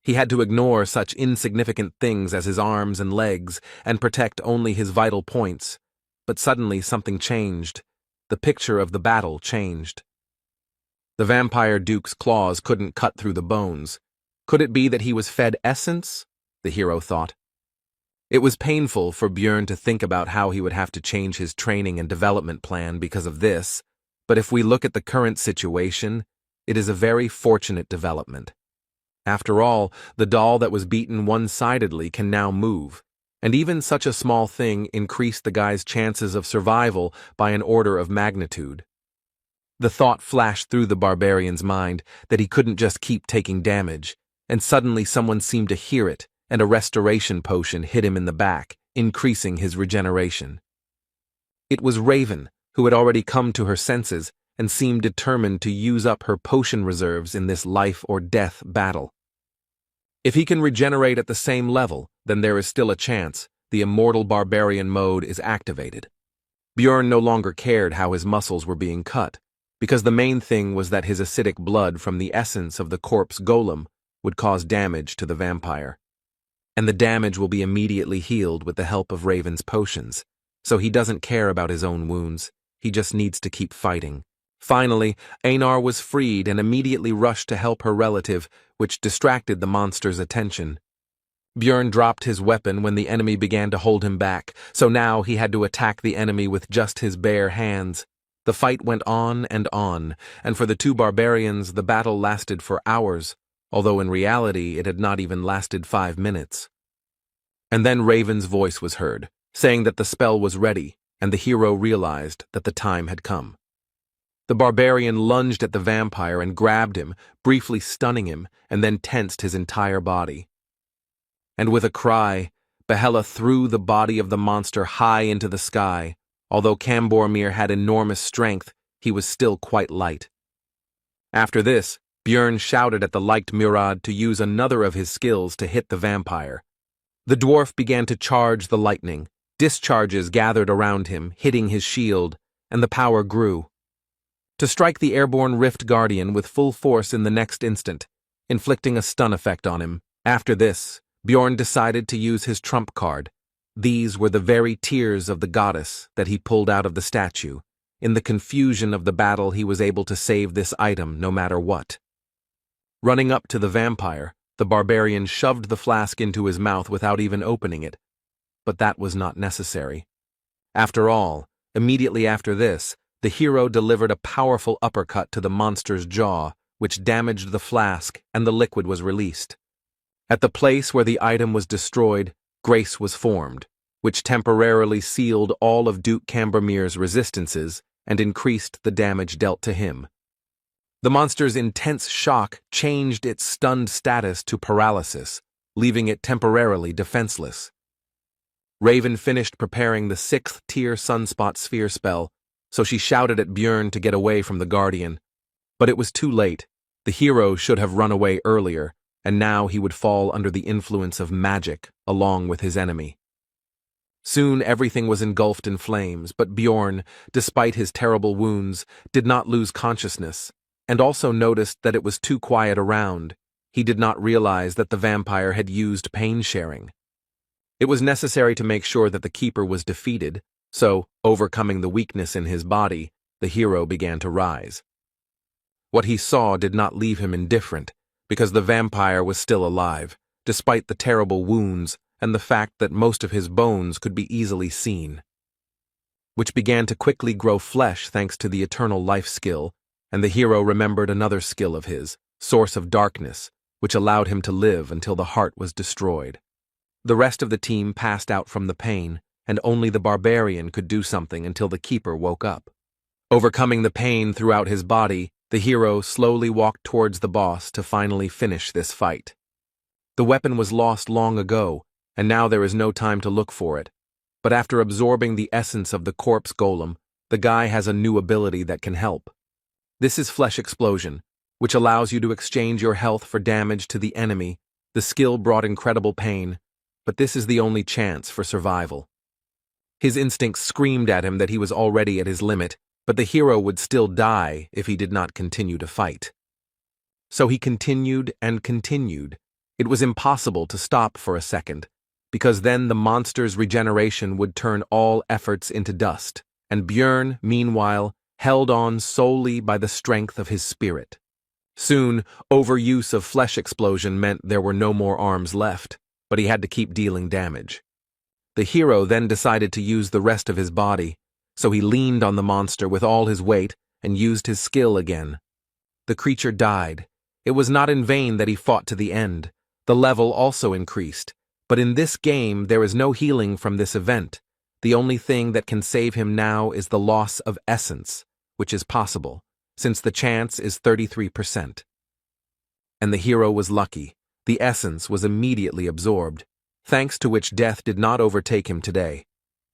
He had to ignore such insignificant things as his arms and legs and protect only his vital points. But suddenly something changed. The picture of the battle changed. The vampire duke's claws couldn't cut through the bones. Could it be that he was fed essence? The hero thought. It was painful for Björn to think about how he would have to change his training and development plan because of this, but if we look at the current situation, it is a very fortunate development. After all, the doll that was beaten one-sidedly can now move, and even such a small thing increased the guy's chances of survival by an order of magnitude. The thought flashed through the barbarian's mind that he couldn't just keep taking damage, and suddenly someone seemed to hear it, and a restoration potion hit him in the back, increasing his regeneration. It was Raven, who had already come to her senses and seemed determined to use up her potion reserves in this life-or-death battle. If he can regenerate at the same level, then there is still a chance the immortal barbarian mode is activated. Björn no longer cared how his muscles were being cut, because the main thing was that his acidic blood from the essence of the corpse golem would cause damage to the vampire. And the damage will be immediately healed with the help of Raven's potions, so he doesn't care about his own wounds, he just needs to keep fighting. Finally, Einar was freed and immediately rushed to help her relative, which distracted the monster's attention. Björn dropped his weapon when the enemy began to hold him back, so now he had to attack the enemy with just his bare hands. The fight went on, and for the two barbarians the battle lasted for hours, although in reality it had not even lasted 5 minutes. And then Raven's voice was heard, saying that the spell was ready, and the hero realized that the time had come. The barbarian lunged at the vampire and grabbed him, briefly stunning him, and then tensed his entire body. And with a cry, Yahello threw the body of the monster high into the sky. Although Cambormir had enormous strength, he was still quite light. After this, Björn shouted at the light Murad to use another of his skills to hit the vampire. The dwarf began to charge the lightning. Discharges gathered around him, hitting his shield, and the power grew. To strike the airborne Rift Guardian with full force in the next instant, inflicting a stun effect on him. After this, Björn decided to use his trump card. These were the very tears of the goddess that he pulled out of the statue. In the confusion of the battle, he was able to save this item no matter what. Running up to the vampire, the barbarian shoved the flask into his mouth without even opening it. But that was not necessary. After all, immediately after this, the hero delivered a powerful uppercut to the monster's jaw, which damaged the flask, and the liquid was released. At the place where the item was destroyed, grace was formed, which temporarily sealed all of Duke Cambormir's resistances and increased the damage dealt to him. The monster's intense shock changed its stunned status to paralysis, leaving it temporarily defenseless. Raven finished preparing the 6th-tier Sunspot Sphere spell, so she shouted at Björn to get away from the Guardian. But it was too late. The hero should have run away earlier, and now he would fall under the influence of magic, along with his enemy. Soon everything was engulfed in flames, but Björn, despite his terrible wounds, did not lose consciousness, and also noticed that it was too quiet around. He did not realize that the vampire had used pain sharing. It was necessary to make sure that the keeper was defeated, so, overcoming the weakness in his body, the hero began to rise. What he saw did not leave him indifferent, because the vampire was still alive, despite the terrible wounds and the fact that most of his bones could be easily seen, which began to quickly grow flesh thanks to the eternal life skill, and the hero remembered another skill of his, Source of Darkness, which allowed him to live until the heart was destroyed. The rest of the team passed out from the pain, and only the barbarian could do something until the keeper woke up. Overcoming the pain throughout his body, the hero slowly walked towards the boss to finally finish this fight. The weapon was lost long ago, and now there is no time to look for it. But after absorbing the essence of the corpse golem, the guy has a new ability that can help. This is Flesh Explosion, which allows you to exchange your health for damage to the enemy. The skill brought incredible pain, but this is the only chance for survival. His instincts screamed at him that he was already at his limit, but the hero would still die if he did not continue to fight. So he continued and continued. It was impossible to stop for a second, because then the monster's regeneration would turn all efforts into dust, and Björn, meanwhile, held on solely by the strength of his spirit. Soon, overuse of flesh explosion meant there were no more arms left, but he had to keep dealing damage. The hero then decided to use the rest of his body, so he leaned on the monster with all his weight and used his skill again. The creature died. It was not in vain that he fought to the end. The level also increased, but in this game there is no healing from this event. The only thing that can save him now is the loss of essence, which is possible, since the chance is 33%. And the hero was lucky. The essence was immediately absorbed, thanks to which death did not overtake him today.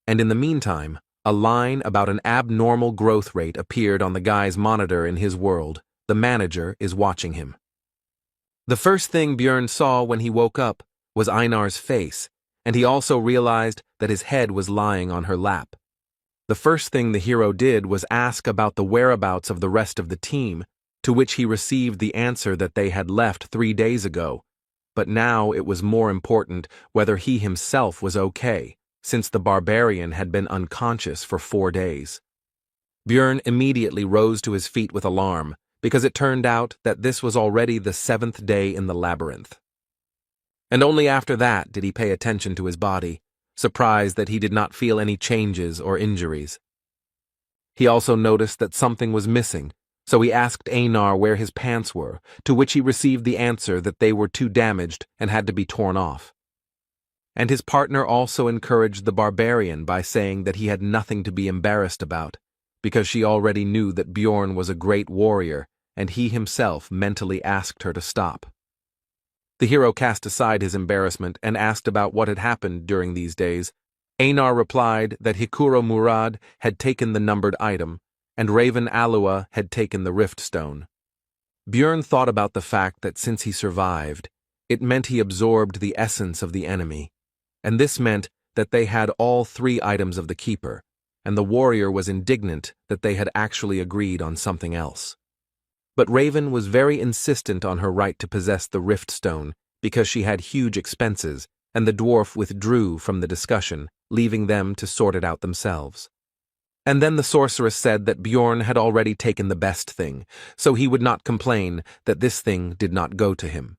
And in the meantime, a line about an abnormal growth rate appeared on the guy's monitor in his world. The manager is watching him. The first thing Björn saw when he woke up was Einar's face, and he also realized that his head was lying on her lap. The first thing the hero did was ask about the whereabouts of the rest of the team, to which he received the answer that they had left 3 days ago. But now it was more important whether he himself was okay, since the barbarian had been unconscious for 4 days. Björn immediately rose to his feet with alarm, because it turned out that this was already the 7th day in the labyrinth. And only after that did he pay attention to his body, surprised that he did not feel any changes or injuries. He also noticed that something was missing, so he asked Einar where his pants were, to which he received the answer that they were too damaged and had to be torn off. And his partner also encouraged the barbarian by saying that he had nothing to be embarrassed about, because she already knew that Björn was a great warrior, and he himself mentally asked her to stop. The hero cast aside his embarrassment and asked about what had happened during these days. Einar replied that Hikuro Murad had taken the numbered item, and Raven Alua had taken the rift stone. Björn thought about the fact that since he survived, it meant he absorbed the essence of the enemy, and this meant that they had all 3 items of the keeper, and the warrior was indignant that they had actually agreed on something else. But Raven was very insistent on her right to possess the rift stone because she had huge expenses, and the dwarf withdrew from the discussion, leaving them to sort it out themselves. And then the sorceress said that Björn had already taken the best thing, so he would not complain that this thing did not go to him.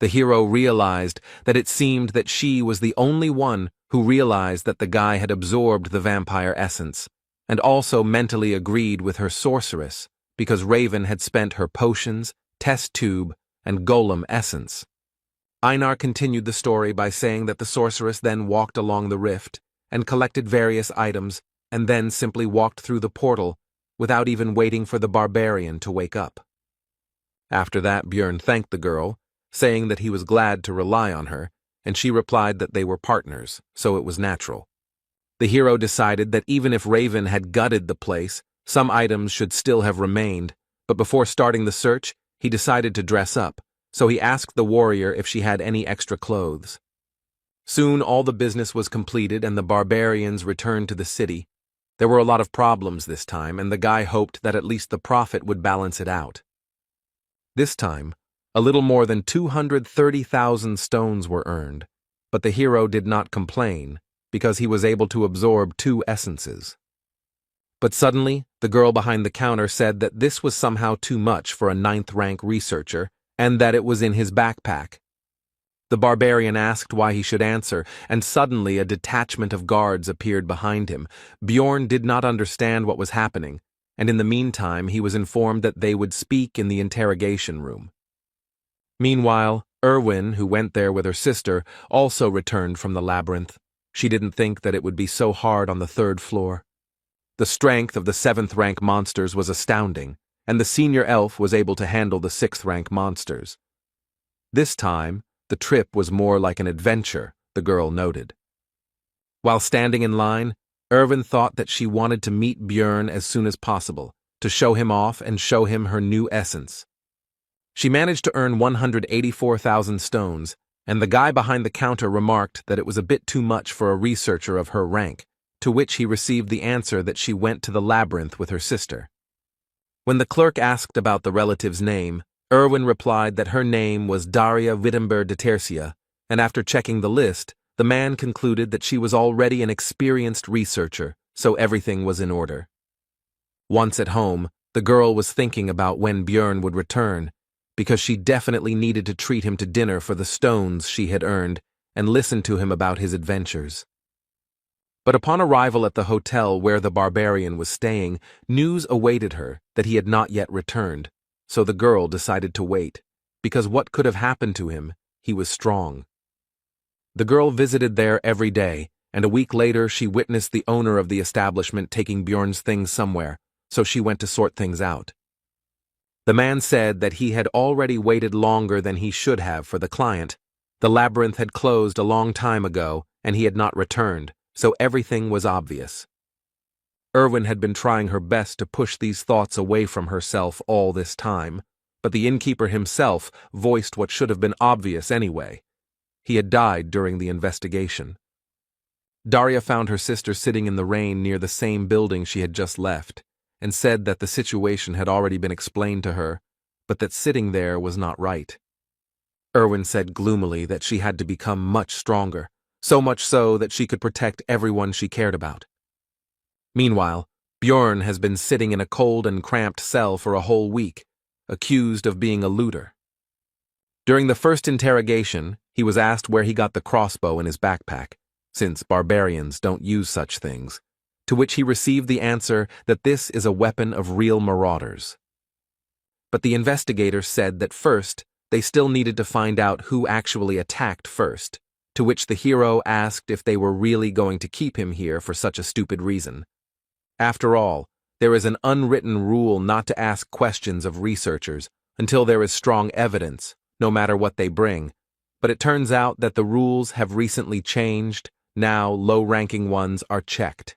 The hero realized that it seemed that she was the only one who realized that the guy had absorbed the vampire essence, and also mentally agreed with her sorceress, because Raven had spent her potions, test tube, and golem essence. Einar continued the story by saying that the sorceress then walked along the rift and collected various items and then simply walked through the portal without even waiting for the barbarian to wake up. After that, Björn thanked the girl, saying that he was glad to rely on her, and she replied that they were partners, so it was natural. The hero decided that even if Raven had gutted the place, some items should still have remained, but before starting the search, he decided to dress up, so he asked the warrior if she had any extra clothes. Soon all the business was completed and the barbarians returned to the city. There were a lot of problems this time, and the guy hoped that at least the profit would balance it out. This time, a little more than 230,000 stones were earned, but the hero did not complain, because he was able to absorb 2 essences. But suddenly, the girl behind the counter said that this was somehow too much for a 9th-rank researcher, and that it was in his backpack. The barbarian asked why he should answer, and suddenly a detachment of guards appeared behind him. Björn did not understand what was happening, and in the meantime he was informed that they would speak in the interrogation room. Meanwhile, Erwin, who went there with her sister, also returned from the labyrinth. She didn't think that it would be so hard on the 3rd floor. The strength of the 7th-rank monsters was astounding, and the senior elf was able to handle the 6th-rank monsters. This time, the trip was more like an adventure, the girl noted. While standing in line, Erwin thought that she wanted to meet Björn as soon as possible, to show him off and show him her new essence. She managed to earn 184,000 stones, and the guy behind the counter remarked that it was a bit too much for a researcher of her rank, to which he received the answer that she went to the labyrinth with her sister. When the clerk asked about the relative's name, Erwin replied that her name was Daria Wittenberg de Tercia, and after checking the list, the man concluded that she was already an experienced researcher, so everything was in order. Once at home, the girl was thinking about when Björn would return, because she definitely needed to treat him to dinner for the stones she had earned and listen to him about his adventures. But upon arrival at the hotel where the barbarian was staying, news awaited her that he had not yet returned, so the girl decided to wait, because what could have happened to him? He was strong. The girl visited there every day, and a week later she witnessed the owner of the establishment taking Björn's things somewhere, so she went to sort things out. The man said that he had already waited longer than he should have for the client. The labyrinth had closed a long time ago, and he had not returned, so everything was obvious. Erwin had been trying her best to push these thoughts away from herself all this time, but the innkeeper himself voiced what should have been obvious anyway. He had died during the investigation. Daria found her sister sitting in the rain near the same building she had just left, and said that the situation had already been explained to her, but that sitting there was not right. Erwin said gloomily that she had to become much stronger, so much so that she could protect everyone she cared about. Meanwhile, Björn has been sitting in a cold and cramped cell for a whole week, accused of being a looter. During the first interrogation, he was asked where he got the crossbow in his backpack, since barbarians don't use such things, to which he received the answer that this is a weapon of real marauders. But the investigator said that first, they still needed to find out who actually attacked first, to which the hero asked if they were really going to keep him here for such a stupid reason. After all, there is an unwritten rule not to ask questions of researchers until there is strong evidence, no matter what they bring, but it turns out that the rules have recently changed. Now low-ranking ones are checked.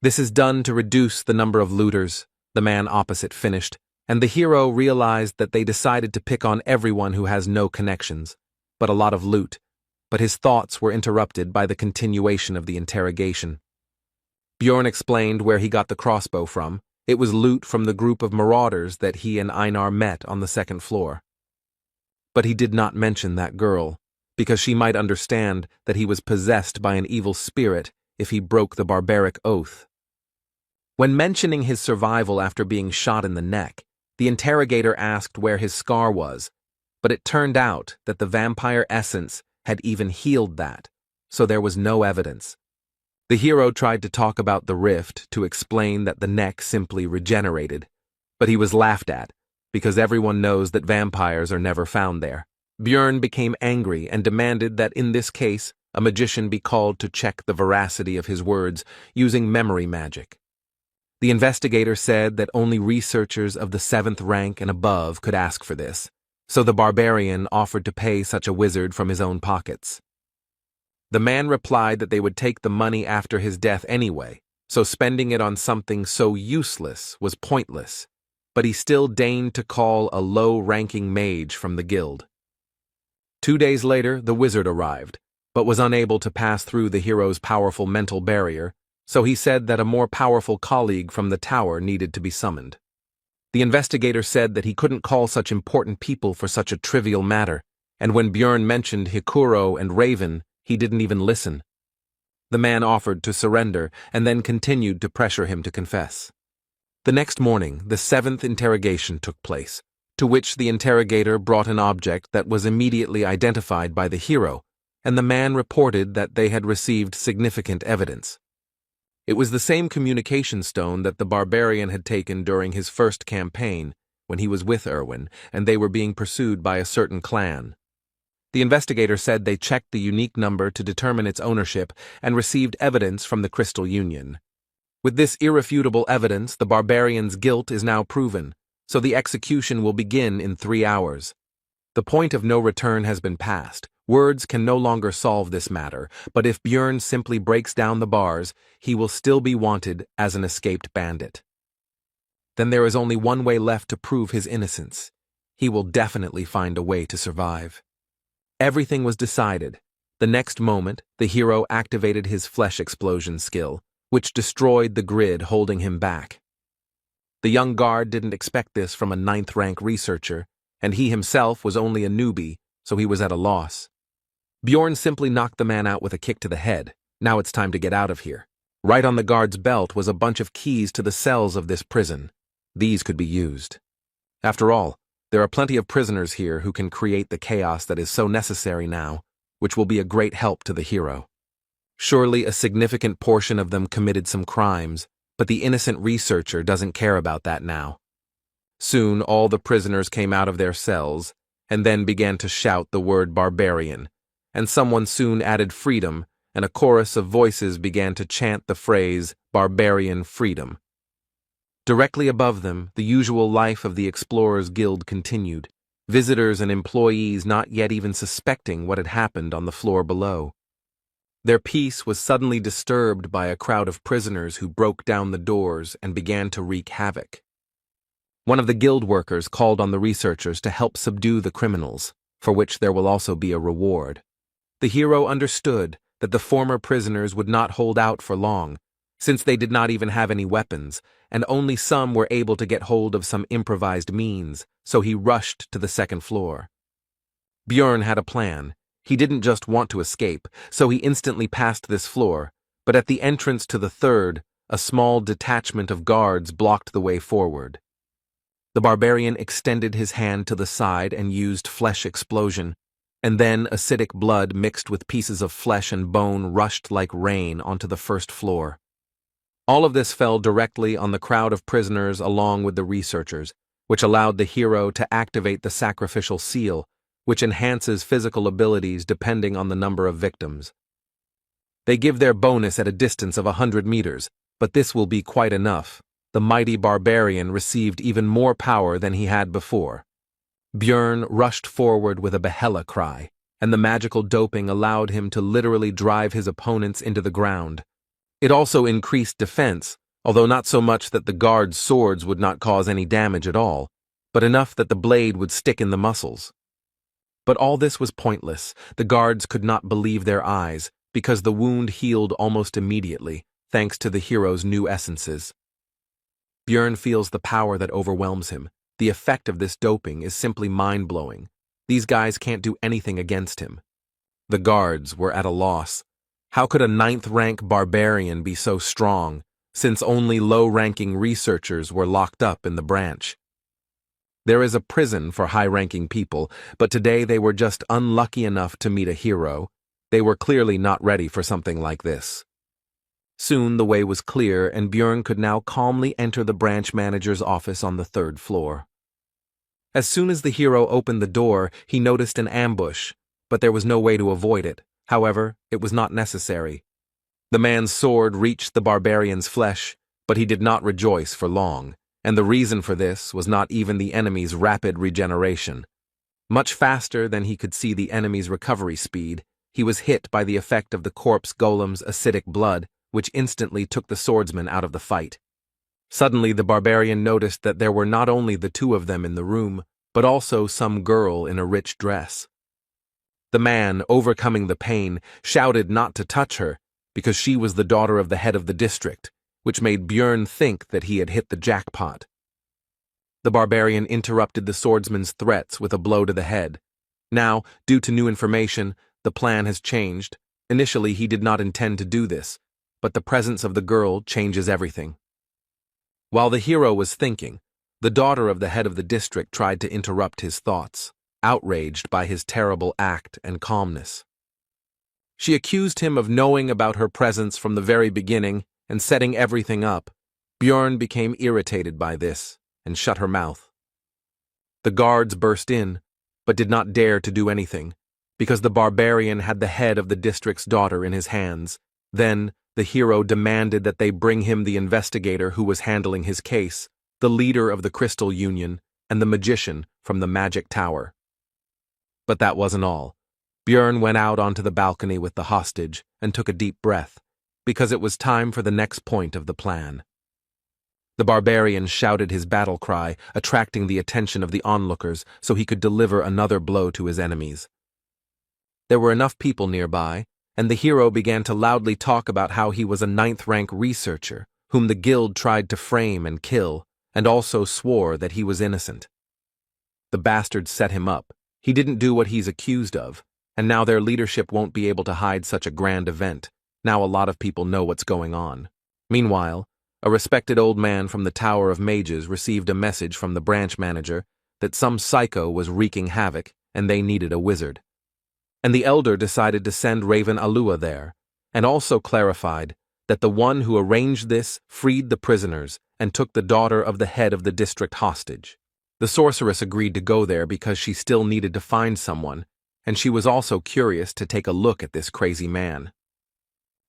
This is done to reduce the number of looters, the man opposite finished, and the hero realized that they decided to pick on everyone who has no connections, but a lot of loot. But his thoughts were interrupted by the continuation of the interrogation. Björn explained where he got the crossbow from. It was loot from the group of marauders that he and Einar met on the second floor. But he did not mention that girl, because she might understand that he was possessed by an evil spirit if he broke the barbaric oath. When mentioning his survival after being shot in the neck, the interrogator asked where his scar was, but it turned out that the vampire essence had even healed that, so there was no evidence. The hero tried to talk about the rift to explain that the neck simply regenerated, but he was laughed at, because everyone knows that vampires are never found there. Björn became angry and demanded that in this case, a magician be called to check the veracity of his words using memory magic. The investigator said that only researchers of the 7th rank and above could ask for this, so the barbarian offered to pay such a wizard from his own pockets. The man replied that they would take the money after his death anyway, so spending it on something so useless was pointless, but he still deigned to call a low-ranking mage from the guild. 2 days later, the wizard arrived, but was unable to pass through the hero's powerful mental barrier, so he said that a more powerful colleague from the tower needed to be summoned. The investigator said that he couldn't call such important people for such a trivial matter, and when Björn mentioned Hikuro and Raven, he didn't even listen. The man offered to surrender and then continued to pressure him to confess. The next morning, the 7th interrogation took place, to which the interrogator brought an object that was immediately identified by the hero, and the man reported that they had received significant evidence. It was the same communication stone that the barbarian had taken during his first campaign, when he was with Erwin, and they were being pursued by a certain clan. The investigator said they checked the unique number to determine its ownership and received evidence from the Crystal Union. With this irrefutable evidence, the barbarian's guilt is now proven, so the execution will begin in 3 hours. The point of no return has been passed. Words can no longer solve this matter, but if Björn simply breaks down the bars, he will still be wanted as an escaped bandit. Then there is only one way left to prove his innocence. He will definitely find a way to survive. Everything was decided. The next moment, the hero activated his flesh explosion skill, which destroyed the grid holding him back. The young guard didn't expect this from a 9th-rank researcher, and he himself was only a newbie, so he was at a loss. Bjorn simply knocked the man out with a kick to the head. Now it's time to get out of here. Right on the guard's belt was a bunch of keys to the cells of this prison. These could be used. After all, there are plenty of prisoners here who can create the chaos that is so necessary now, which will be a great help to the hero. Surely a significant portion of them committed some crimes, but the innocent researcher doesn't care about that now. Soon all the prisoners came out of their cells, and then began to shout the word barbarian, and someone soon added freedom, and a chorus of voices began to chant the phrase barbarian freedom. Directly above them, the usual life of the Explorers Guild continued, visitors and employees not yet even suspecting what had happened on the floor below. Their peace was suddenly disturbed by a crowd of prisoners who broke down the doors and began to wreak havoc. One of the guild workers called on the researchers to help subdue the criminals, for which there will also be a reward. The hero understood that the former prisoners would not hold out for long, since they did not even have any weapons, and only some were able to get hold of some improvised means, so he rushed to the second floor. Bjorn had a plan. He didn't just want to escape, so he instantly passed this floor, but at the entrance to the third, a small detachment of guards blocked the way forward. The barbarian extended his hand to the side and used flesh explosion, and then acidic blood mixed with pieces of flesh and bone rushed like rain onto the first floor. All of this fell directly on the crowd of prisoners along with the researchers, which allowed the hero to activate the sacrificial seal, which enhances physical abilities depending on the number of victims. They give their bonus at a distance of 100 meters, but this will be quite enough. The mighty barbarian received even more power than he had before. Bjorn rushed forward with a Yahello cry, and the magical doping allowed him to literally drive his opponents into the ground. It also increased defense, although not so much that the guards' swords would not cause any damage at all, but enough that the blade would stick in the muscles. But all this was pointless. The guards could not believe their eyes, because the wound healed almost immediately, thanks to the hero's new essences. Bjorn feels the power that overwhelms him. The effect of this doping is simply mind-blowing. These guys can't do anything against him. The guards were at a loss. How could a 9th-rank barbarian be so strong, since only low-ranking researchers were locked up in the branch? There is a prison for high-ranking people, but today they were just unlucky enough to meet a hero. They were clearly not ready for something like this. Soon the way was clear, and Bjorn could now calmly enter the branch manager's office on the 3rd floor. As soon as the hero opened the door, he noticed an ambush, but there was no way to avoid it. However, it was not necessary. The man's sword reached the barbarian's flesh, but he did not rejoice for long, and the reason for this was not even the enemy's rapid regeneration. Much faster than he could see the enemy's recovery speed, he was hit by the effect of the corpse golem's acidic blood, which instantly took the swordsman out of the fight. Suddenly the barbarian noticed that there were not only the two of them in the room, but also some girl in a rich dress. The man, overcoming the pain, shouted not to touch her, because she was the daughter of the head of the district, which made Bjorn think that he had hit the jackpot. The barbarian interrupted the swordsman's threats with a blow to the head. Now, due to new information, the plan has changed. Initially, he did not intend to do this, but the presence of the girl changes everything. While the hero was thinking, the daughter of the head of the district tried to interrupt his thoughts, outraged by his terrible act and calmness. She accused him of knowing about her presence from the very beginning and setting everything up. Bjorn became irritated by this and shut her mouth. The guards burst in, but did not dare to do anything, because the barbarian had the head of the district's daughter in his hands. Then, the hero demanded that they bring him the investigator who was handling his case, the leader of the Crystal Union, and the magician from the Magic Tower. But that wasn't all. Bjorn went out onto the balcony with the hostage and took a deep breath, because it was time for the next point of the plan. The barbarian shouted his battle cry, attracting the attention of the onlookers so he could deliver another blow to his enemies. There were enough people nearby, and the hero began to loudly talk about how he was a 9th-rank researcher, whom the guild tried to frame and kill, and also swore that he was innocent. The bastards set him up. He didn't do what he's accused of, and now their leadership won't be able to hide such a grand event. Now a lot of people know what's going on. Meanwhile, a respected old man from the Tower of Mages received a message from the branch manager that some psycho was wreaking havoc and they needed a wizard. And the elder decided to send Raven Alua there, and also clarified that the one who arranged this freed the prisoners and took the daughter of the head of the district hostage. The sorceress agreed to go there because she still needed to find someone, and she was also curious to take a look at this crazy man.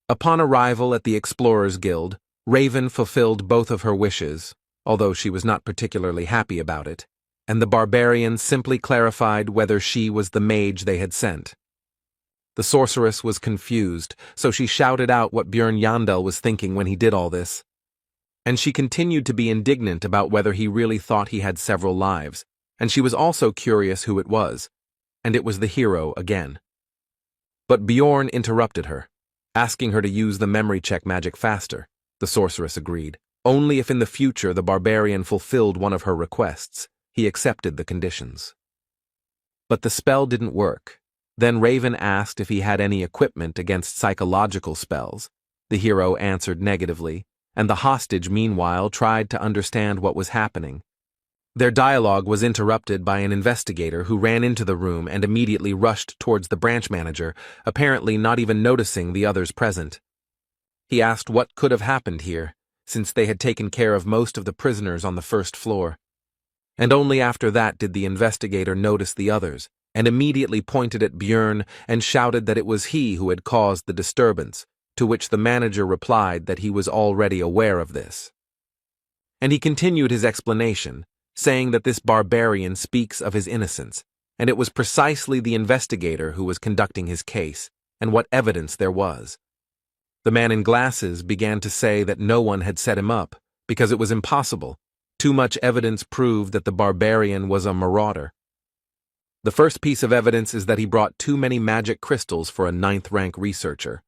Upon arrival at the Explorers Guild, Raven fulfilled both of her wishes, although she was not particularly happy about it, and the barbarian simply clarified whether she was the mage they had sent. The sorceress was confused, so she shouted out what Björn Yandel was thinking when he did all this. And she continued to be indignant about whether he really thought he had several lives, and she was also curious who it was, and it was the hero again. But Bjorn interrupted her, asking her to use the memory check magic faster. The sorceress agreed. Only if in the future the barbarian fulfilled one of her requests, he accepted the conditions. But the spell didn't work. Then Raven asked if he had any equipment against psychological spells. The hero answered negatively, and the hostage meanwhile tried to understand what was happening. Their dialogue was interrupted by an investigator who ran into the room and immediately rushed towards the branch manager, apparently not even noticing the others present. He asked what could have happened here, since they had taken care of most of the prisoners on the first floor. And only after that did the investigator notice the others, and immediately pointed at Björn and shouted that it was he who had caused the disturbance, to which the manager replied that he was already aware of this. And he continued his explanation, saying that this barbarian speaks of his innocence, and it was precisely the investigator who was conducting his case, and what evidence there was. The man in glasses began to say that no one had set him up, because it was impossible. Too much evidence proved that the barbarian was a marauder. The first piece of evidence is that he brought too many magic crystals for a 9th-rank researcher.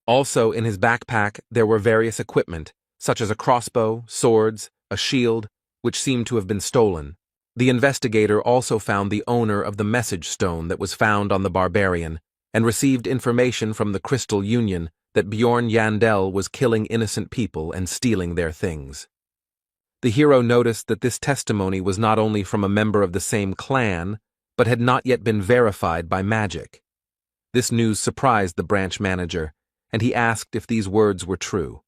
Also, in his backpack, there were various equipment, such as a crossbow, swords, a shield, which seemed to have been stolen. The investigator also found the owner of the message stone that was found on the barbarian, and received information from the Crystal Union that Bjorn Yandel was killing innocent people and stealing their things. The hero noticed that this testimony was not only from a member of the same clan, but had not yet been verified by magic. This news surprised the branch manager, and he asked if these words were true.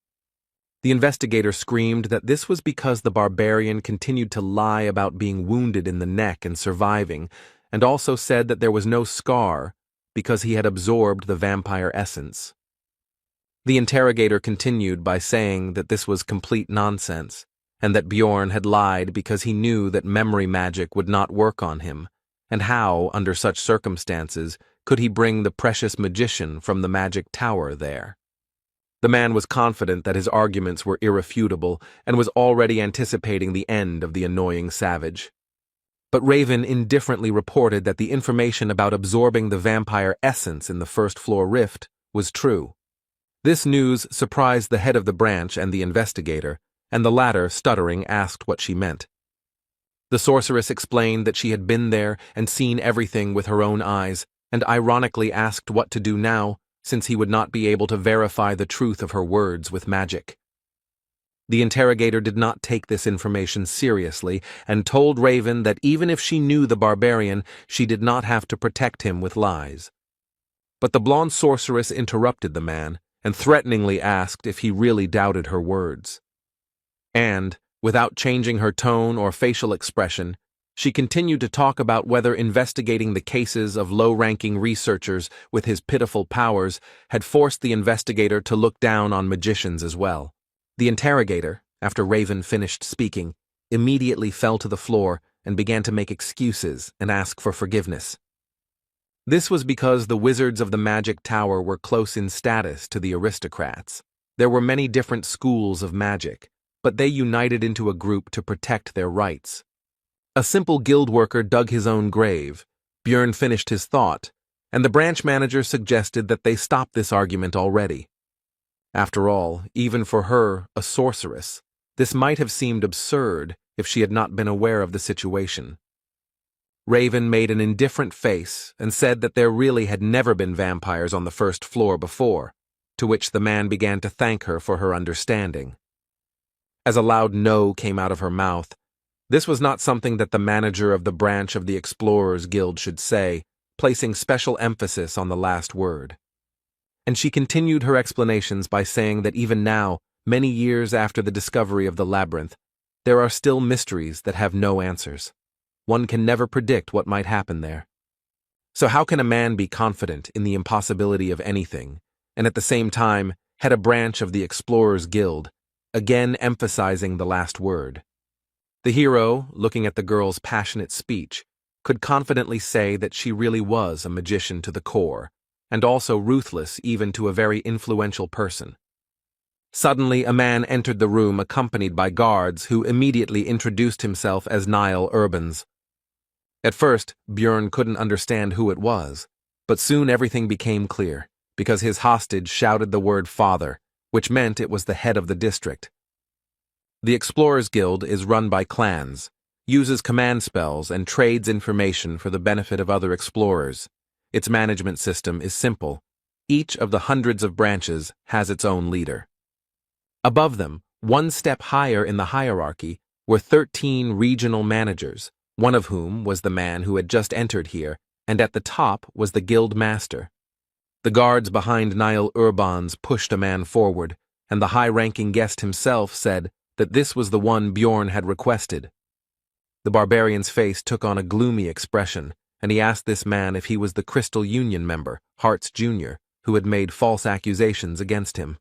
The investigator screamed that this was because the barbarian continued to lie about being wounded in the neck and surviving, and also said that there was no scar because he had absorbed the vampire essence. The interrogator continued by saying that this was complete nonsense, and that Bjorn had lied because he knew that memory magic would not work on him, and how, under such circumstances, could he bring the precious magician from the magic tower there? The man was confident that his arguments were irrefutable and was already anticipating the end of the annoying savage. But Raven indifferently reported that the information about absorbing the vampire essence in the first-floor rift was true. This news surprised the head of the branch and the investigator, and the latter, stuttering, asked what she meant. The sorceress explained that she had been there and seen everything with her own eyes, and ironically asked what to do now, since he would not be able to verify the truth of her words with magic. The interrogator did not take this information seriously and told Raven that even if she knew the barbarian, she did not have to protect him with lies. But the blonde sorceress interrupted the man and threateningly asked if he really doubted her words. And, without changing her tone or facial expression, she continued to talk about whether investigating the cases of low-ranking researchers with his pitiful powers had forced the investigator to look down on magicians as well. The interrogator, after Raven finished speaking, immediately fell to the floor and began to make excuses and ask for forgiveness. This was because the wizards of the magic tower were close in status to the aristocrats. There were many different schools of magic, but they united into a group to protect their rights. A simple guild worker dug his own grave. Björn finished his thought, and the branch manager suggested that they stop this argument already. After all, even for her, a sorceress, this might have seemed absurd if she had not been aware of the situation. Raven made an indifferent face and said that there really had never been vampires on the first floor before, to which the man began to thank her for her understanding. As a loud no came out of her mouth, this was not something that the manager of the branch of the Explorers Guild should say, placing special emphasis on the last word. And she continued her explanations by saying that even now, many years after the discovery of the labyrinth, there are still mysteries that have no answers. One can never predict what might happen there. So how can a man be confident in the impossibility of anything, and at the same time head a branch of the Explorers Guild, again emphasizing the last word? The hero, looking at the girl's passionate speech, could confidently say that she really was a magician to the core, and also ruthless even to a very influential person. Suddenly, a man entered the room accompanied by guards who immediately introduced himself as Niall Urbans. At first, Björn couldn't understand who it was, but soon everything became clear, because his hostage shouted the word father, which meant it was the head of the district. The Explorers Guild is run by clans, uses command spells, and trades information for the benefit of other explorers. Its management system is simple. Each of the hundreds of branches has its own leader. Above them, one step higher in the hierarchy, were 13 regional managers, one of whom was the man who had just entered here, and at the top was the guild master. The guards behind Niall Urbans pushed a man forward, and the high-ranking guest himself said that this was the one Bjorn had requested. The barbarian's face took on a gloomy expression, and he asked this man if he was the Crystal Union member, Hartz Jr., who had made false accusations against him.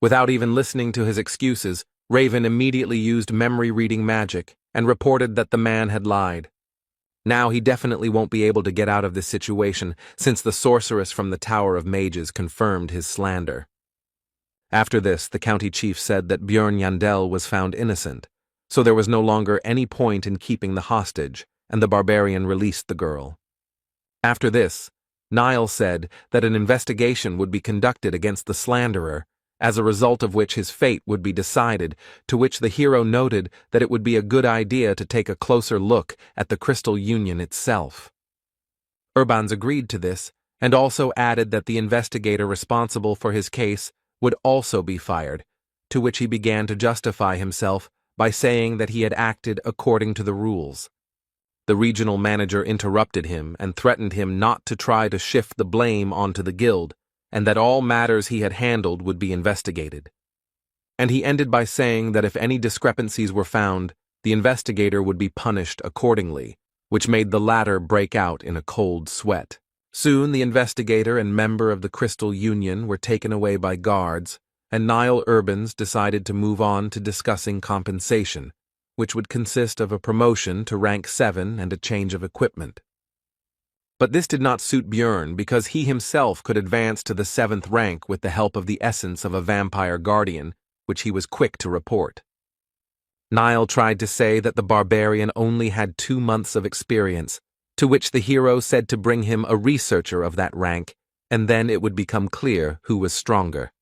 Without even listening to his excuses, Raven immediately used memory-reading magic and reported that the man had lied. Now he definitely won't be able to get out of this situation, since the sorceress from the Tower of Mages confirmed his slander. After this, the county chief said that Björn Yandel was found innocent, so there was no longer any point in keeping the hostage, and the barbarian released the girl. After this, Niall said that an investigation would be conducted against the slanderer, as a result of which his fate would be decided, to which the hero noted that it would be a good idea to take a closer look at the Crystal Union itself. Urbans agreed to this, and also added that the investigator responsible for his case would also be fired, to which he began to justify himself by saying that he had acted according to the rules. The regional manager interrupted him and threatened him not to try to shift the blame onto the guild, and that all matters he had handled would be investigated. And he ended by saying that if any discrepancies were found, the investigator would be punished accordingly, which made the latter break out in a cold sweat. Soon the investigator and member of the Crystal Union were taken away by guards, and Niall Urbans decided to move on to discussing compensation, which would consist of a promotion to rank 7 and a change of equipment. But this did not suit Björn because he himself could advance to the 7th rank with the help of the essence of a vampire guardian, which he was quick to report. Niall tried to say that the barbarian only had 2 months of experience, to which the hero said to bring him a researcher of that rank, and then it would become clear who was stronger.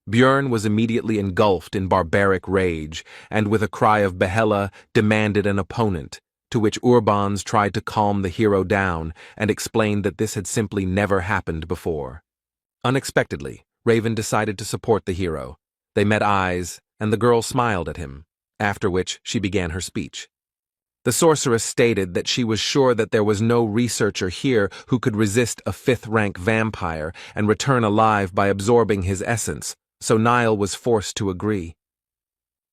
Björn was immediately engulfed in barbaric rage, and with a cry of Yahello demanded an opponent, to which Urbans tried to calm the hero down and explained that this had simply never happened before. Unexpectedly, Raven decided to support the hero. They met eyes, and the girl smiled at him, after which she began her speech. The sorceress stated that she was sure that there was no researcher here who could resist a 5th-rank vampire and return alive by absorbing his essence, so Niall was forced to agree.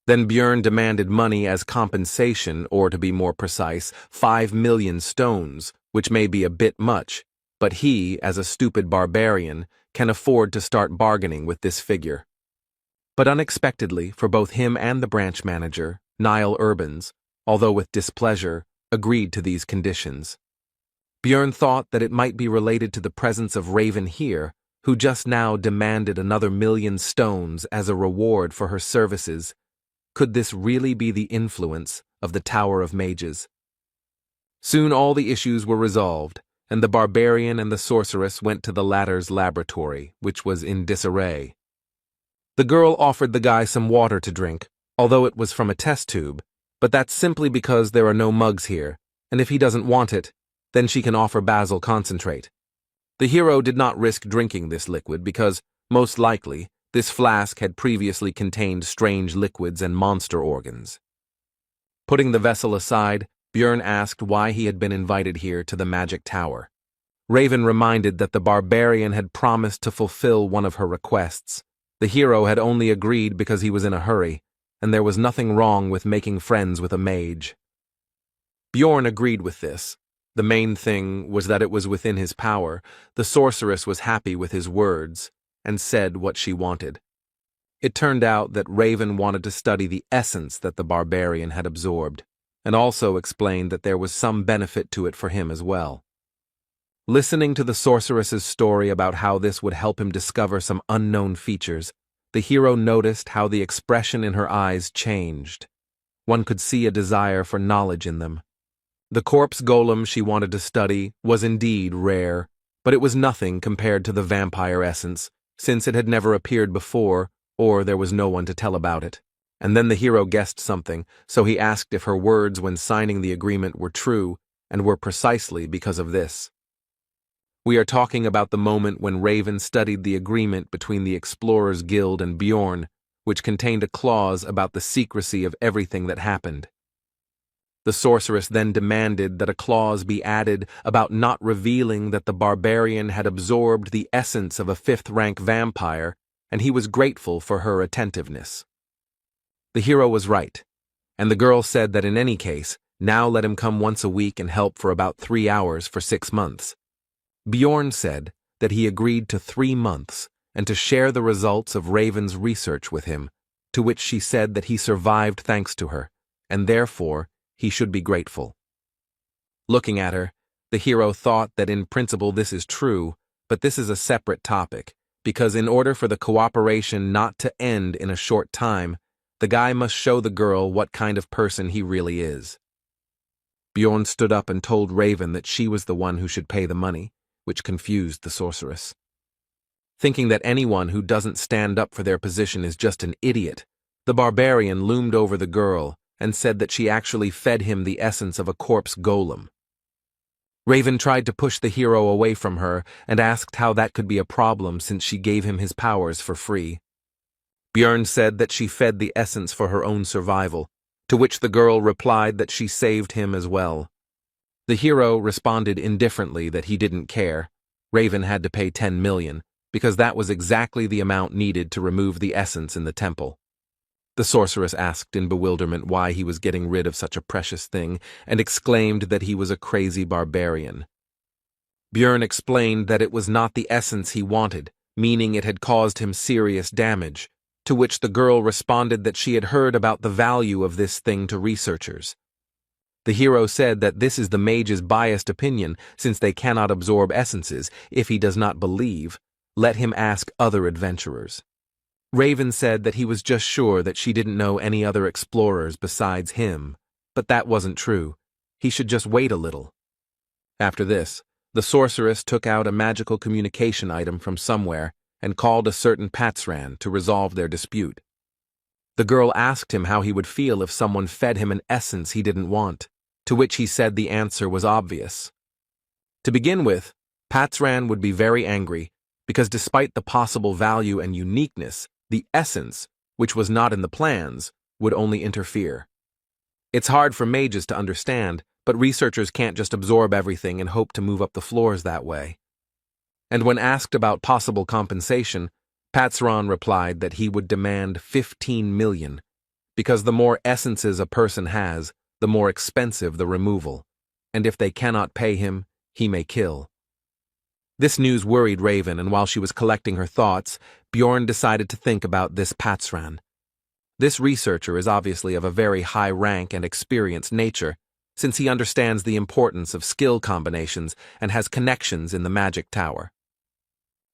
Then Björn demanded money as compensation, or to be more precise, 5 million stones, which may be a bit much, but he, as a stupid barbarian, can afford to start bargaining with this figure. But unexpectedly, for both him and the branch manager, Niall Urbans, although with displeasure, agreed to these conditions. Björn thought that it might be related to the presence of Raven here, who just now demanded another 1,000,000 stones as a reward for her services. Could this really be the influence of the Tower of Mages? Soon all the issues were resolved, and the barbarian and the sorceress went to the latter's laboratory, which was in disarray. The girl offered the guy some water to drink, although it was from a test tube, but that's simply because there are no mugs here, and if he doesn't want it, then she can offer basil concentrate. The hero did not risk drinking this liquid because, most likely, this flask had previously contained strange liquids and monster organs. Putting the vessel aside, Björn asked why he had been invited here to the magic tower. Raven reminded that the barbarian had promised to fulfill one of her requests. The hero had only agreed because he was in a hurry, and there was nothing wrong with making friends with a mage. Bjorn agreed with this. The main thing was that it was within his power. The sorceress was happy with his words, and said what she wanted. It turned out that Raven wanted to study the essence that the barbarian had absorbed, and also explained that there was some benefit to it for him as well. Listening to the sorceress's story about how this would help him discover some unknown features, the hero noticed how the expression in her eyes changed. One could see a desire for knowledge in them. The corpse golem she wanted to study was indeed rare, but it was nothing compared to the vampire essence, since it had never appeared before, or there was no one to tell about it. And then the hero guessed something, so he asked if her words when signing the agreement were true, and were precisely because of this. We are talking about the moment when Raven studied the agreement between the Explorers Guild and Bjorn, which contained a clause about the secrecy of everything that happened. The sorceress then demanded that a clause be added about not revealing that the barbarian had absorbed the essence of a fifth-rank vampire, and he was grateful for her attentiveness. The hero was right, and the girl said that in any case, now let him come once a week and help for about 3 hours for 6 months. Bjorn said that he agreed to 3 months and to share the results of Raven's research with him, to which she said that he survived thanks to her, and therefore he should be grateful. Looking at her, the hero thought that in principle this is true, but this is a separate topic, because in order for the cooperation not to end in a short time, the guy must show the girl what kind of person he really is. Bjorn stood up and told Raven that she was the one who should pay the money, which confused the sorceress. Thinking that anyone who doesn't stand up for their position is just an idiot, the barbarian loomed over the girl and said that she actually fed him the essence of a corpse golem. Raven tried to push the hero away from her and asked how that could be a problem since she gave him his powers for free. Bjorn said that she fed the essence for her own survival, to which the girl replied that she saved him as well. The hero responded indifferently that he didn't care. Raven had to pay 10 million, because that was exactly the amount needed to remove the essence in the temple. The sorceress asked in bewilderment why he was getting rid of such a precious thing, and exclaimed that he was a crazy barbarian. Bjorn explained that it was not the essence he wanted, meaning it had caused him serious damage, to which the girl responded that she had heard about the value of this thing to researchers. The hero said that this is the mage's biased opinion, since they cannot absorb essences. If he does not believe, let him ask other adventurers. Raven said that he was just sure that she didn't know any other explorers besides him, but that wasn't true. He should just wait a little. After this, the sorceress took out a magical communication item from somewhere and called a certain Patsran to resolve their dispute. The girl asked him how he would feel if someone fed him an essence he didn't want, to which he said the answer was obvious. To begin with, Patsran would be very angry, because despite the possible value and uniqueness, the essence, which was not in the plans, would only interfere. It's hard for mages to understand, but researchers can't just absorb everything and hope to move up the floors that way. And when asked about possible compensation, Patsran replied that he would demand 15 million, because the more essences a person has, the more expensive the removal, and if they cannot pay him, he may kill. This news worried Raven, and while she was collecting her thoughts, Bjorn decided to think about this Patsran. This researcher is obviously of a very high rank and experienced nature, since he understands the importance of skill combinations and has connections in the magic tower.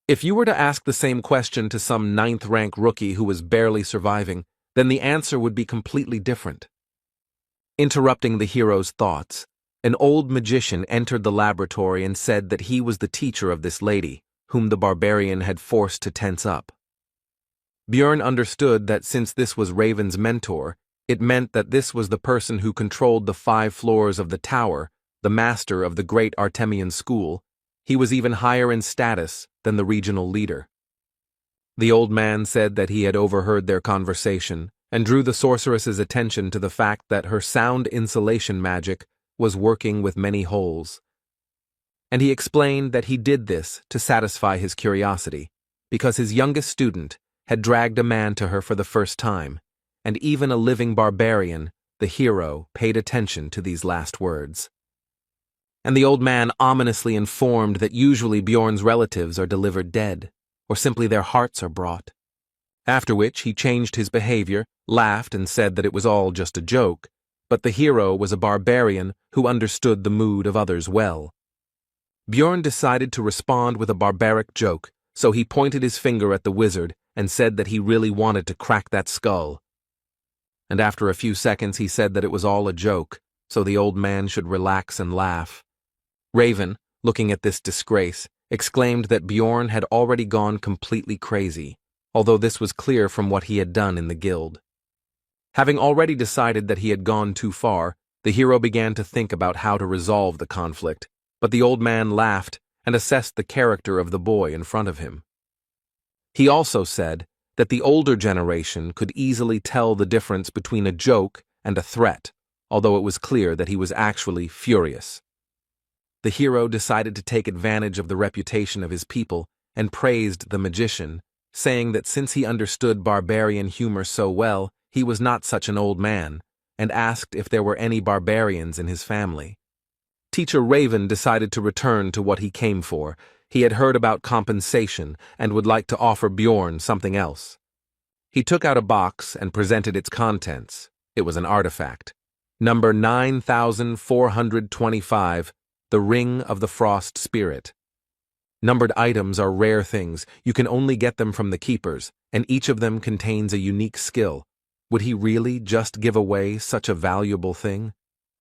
If you were to ask the same question to some 9th-rank rookie who was barely surviving, then the answer would be completely different. Interrupting the hero's thoughts, an old magician entered the laboratory and said that he was the teacher of this lady, whom the barbarian had forced to tense up. Bjorn understood that since this was Raven's mentor, it meant that this was the person who controlled the 5 floors of the tower, the master of the great Artemian school. He was even higher in status than the regional leader. The old man said that he had overheard their conversation and drew the sorceress's attention to the fact that her sound insulation magic was working with many holes. And he explained that he did this to satisfy his curiosity, because his youngest student had dragged a man to her for the first time, and even a living barbarian, the hero, paid attention to these last words. And the old man ominously informed that usually Bjorn's relatives are delivered dead, or simply their hearts are brought. After which he changed his behavior, laughed, and said that it was all just a joke, but the hero was a barbarian who understood the mood of others well. Bjorn decided to respond with a barbaric joke, so he pointed his finger at the wizard and said that he really wanted to crack that skull. And after a few seconds he said that it was all a joke, so the old man should relax and laugh. Raven, looking at this disgrace, exclaimed that Bjorn had already gone completely crazy, although this was clear from what he had done in the guild. Having already decided that he had gone too far, the hero began to think about how to resolve the conflict, but the old man laughed and assessed the character of the boy in front of him. He also said that the older generation could easily tell the difference between a joke and a threat, although it was clear that he was actually furious. The hero decided to take advantage of the reputation of his people and praised the magician, saying that since he understood barbarian humor so well, he was not such an old man, and asked if there were any barbarians in his family. Teacher Raven decided to return to what he came for. He had heard about compensation and would like to offer Bjorn something else. He took out a box and presented its contents. It was an artifact. Number 9425, the Ring of the Frost Spirit. Numbered items are rare things. You can only get them from the keepers, and each of them contains a unique skill. Would he really just give away such a valuable thing?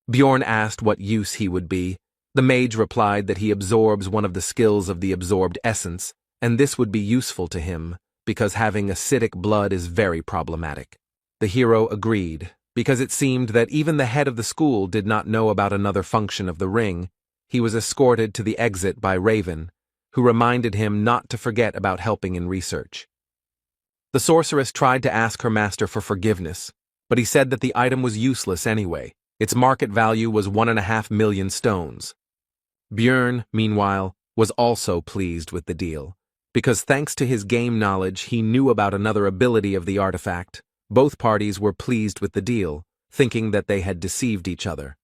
Bjorn asked what use he would be. The mage replied that he absorbs one of the skills of the absorbed essence, and this would be useful to him, because having acidic blood is very problematic. The hero agreed, because it seemed that even the head of the school did not know about another function of the ring. He was escorted to the exit by Raven, who reminded him not to forget about helping in research. The sorceress tried to ask her master for forgiveness, but he said that the item was useless anyway. Its market value was 1.5 million stones. Bjorn, meanwhile, was also pleased with the deal, because thanks to his game knowledge he knew about another ability of the artifact. Both parties were pleased with the deal, thinking that they had deceived each other.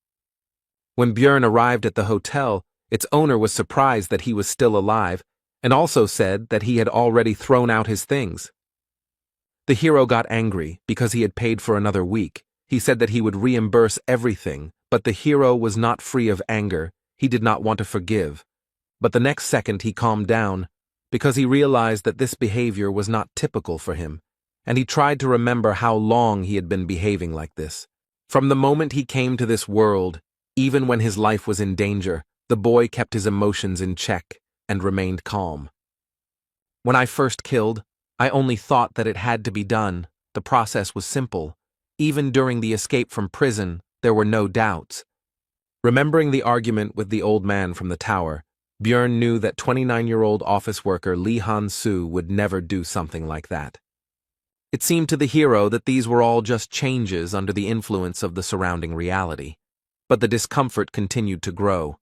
When Bjorn arrived at the hotel, its owner was surprised that he was still alive, and also said that he had already thrown out his things. The hero got angry because he had paid for another week. He said that he would reimburse everything, but the hero was not free of anger. He did not want to forgive. But the next second he calmed down, because he realized that this behavior was not typical for him, and he tried to remember how long he had been behaving like this. From the moment he came to this world, even when his life was in danger, the boy kept his emotions in check and remained calm. When I first killed, I only thought that it had to be done. The process was simple. Even during the escape from prison, there were no doubts. Remembering the argument with the old man from the tower, Bjorn knew that 29-year-old office worker Lee Han-soo would never do something like that. It seemed to the hero that these were all just changes under the influence of the surrounding reality. But the discomfort continued to grow,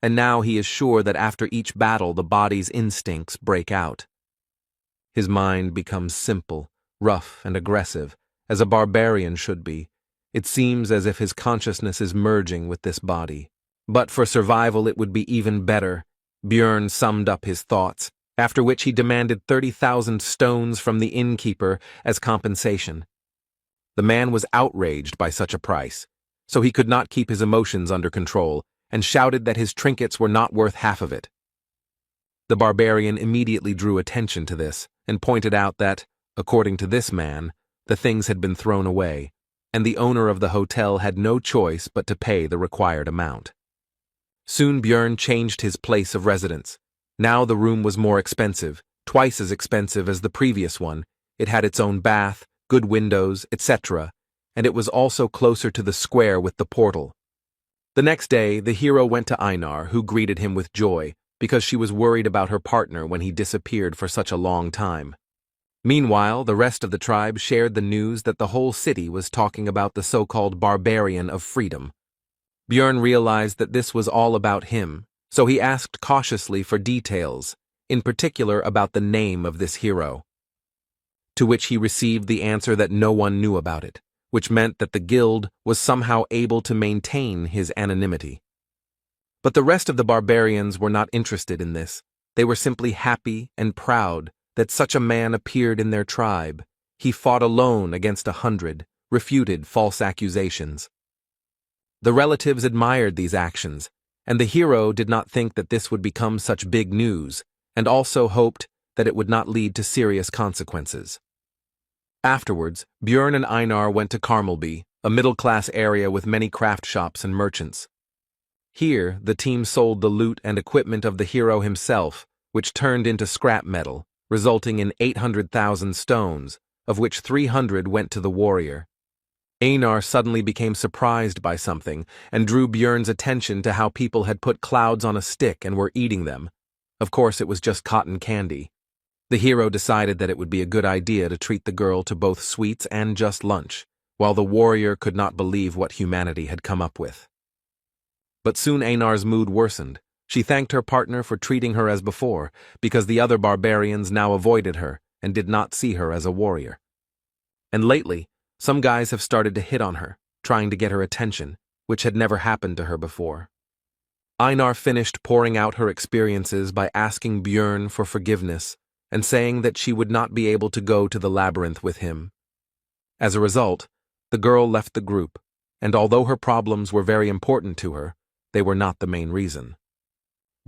and now he is sure that after each battle the body's instincts break out. His mind becomes simple, rough, and aggressive, as a barbarian should be. It seems as if his consciousness is merging with this body. But for survival it would be even better. Bjorn summed up his thoughts, after which he demanded 30,000 stones from the innkeeper as compensation. The man was outraged by such a price, so he could not keep his emotions under control, and shouted that his trinkets were not worth half of it. The barbarian immediately drew attention to this, and pointed out that, according to this man, the things had been thrown away, and the owner of the hotel had no choice but to pay the required amount. Soon Bjorn changed his place of residence. Now the room was more expensive, twice as expensive as the previous one. It had its own bath, good windows, etc., and it was also closer to the square with the portal. The next day, the hero went to Einar, who greeted him with joy, because she was worried about her partner when he disappeared for such a long time. Meanwhile, the rest of the tribe shared the news that the whole city was talking about the so-called barbarian of freedom. Björn realized that this was all about him, so he asked cautiously for details, in particular about the name of this hero. To which he received the answer that no one knew about it, which meant that the guild was somehow able to maintain his anonymity. But the rest of the barbarians were not interested in this. They were simply happy and proud that such a man appeared in their tribe. He fought alone against 100, refuted false accusations. The relatives admired these actions, and the hero did not think that this would become such big news, and also hoped that it would not lead to serious consequences. Afterwards, Björn and Einar went to Karmelby, a middle-class area with many craft shops and merchants. Here, the team sold the loot and equipment of the hero himself, which turned into scrap metal, resulting in 800,000 stones, of which 300 went to the warrior. Einar suddenly became surprised by something and drew Björn's attention to how people had put clouds on a stick and were eating them. Of course, it was just cotton candy. The hero decided that it would be a good idea to treat the girl to both sweets and just lunch, while the warrior could not believe what humanity had come up with. But soon Einar's mood worsened. She thanked her partner for treating her as before, because the other barbarians now avoided her and did not see her as a warrior. And lately, some guys have started to hit on her, trying to get her attention, which had never happened to her before. Einar finished pouring out her experiences by asking Björn for forgiveness and saying that she would not be able to go to the labyrinth with him. As a result, the girl left the group, and although her problems were very important to her, they were not the main reason.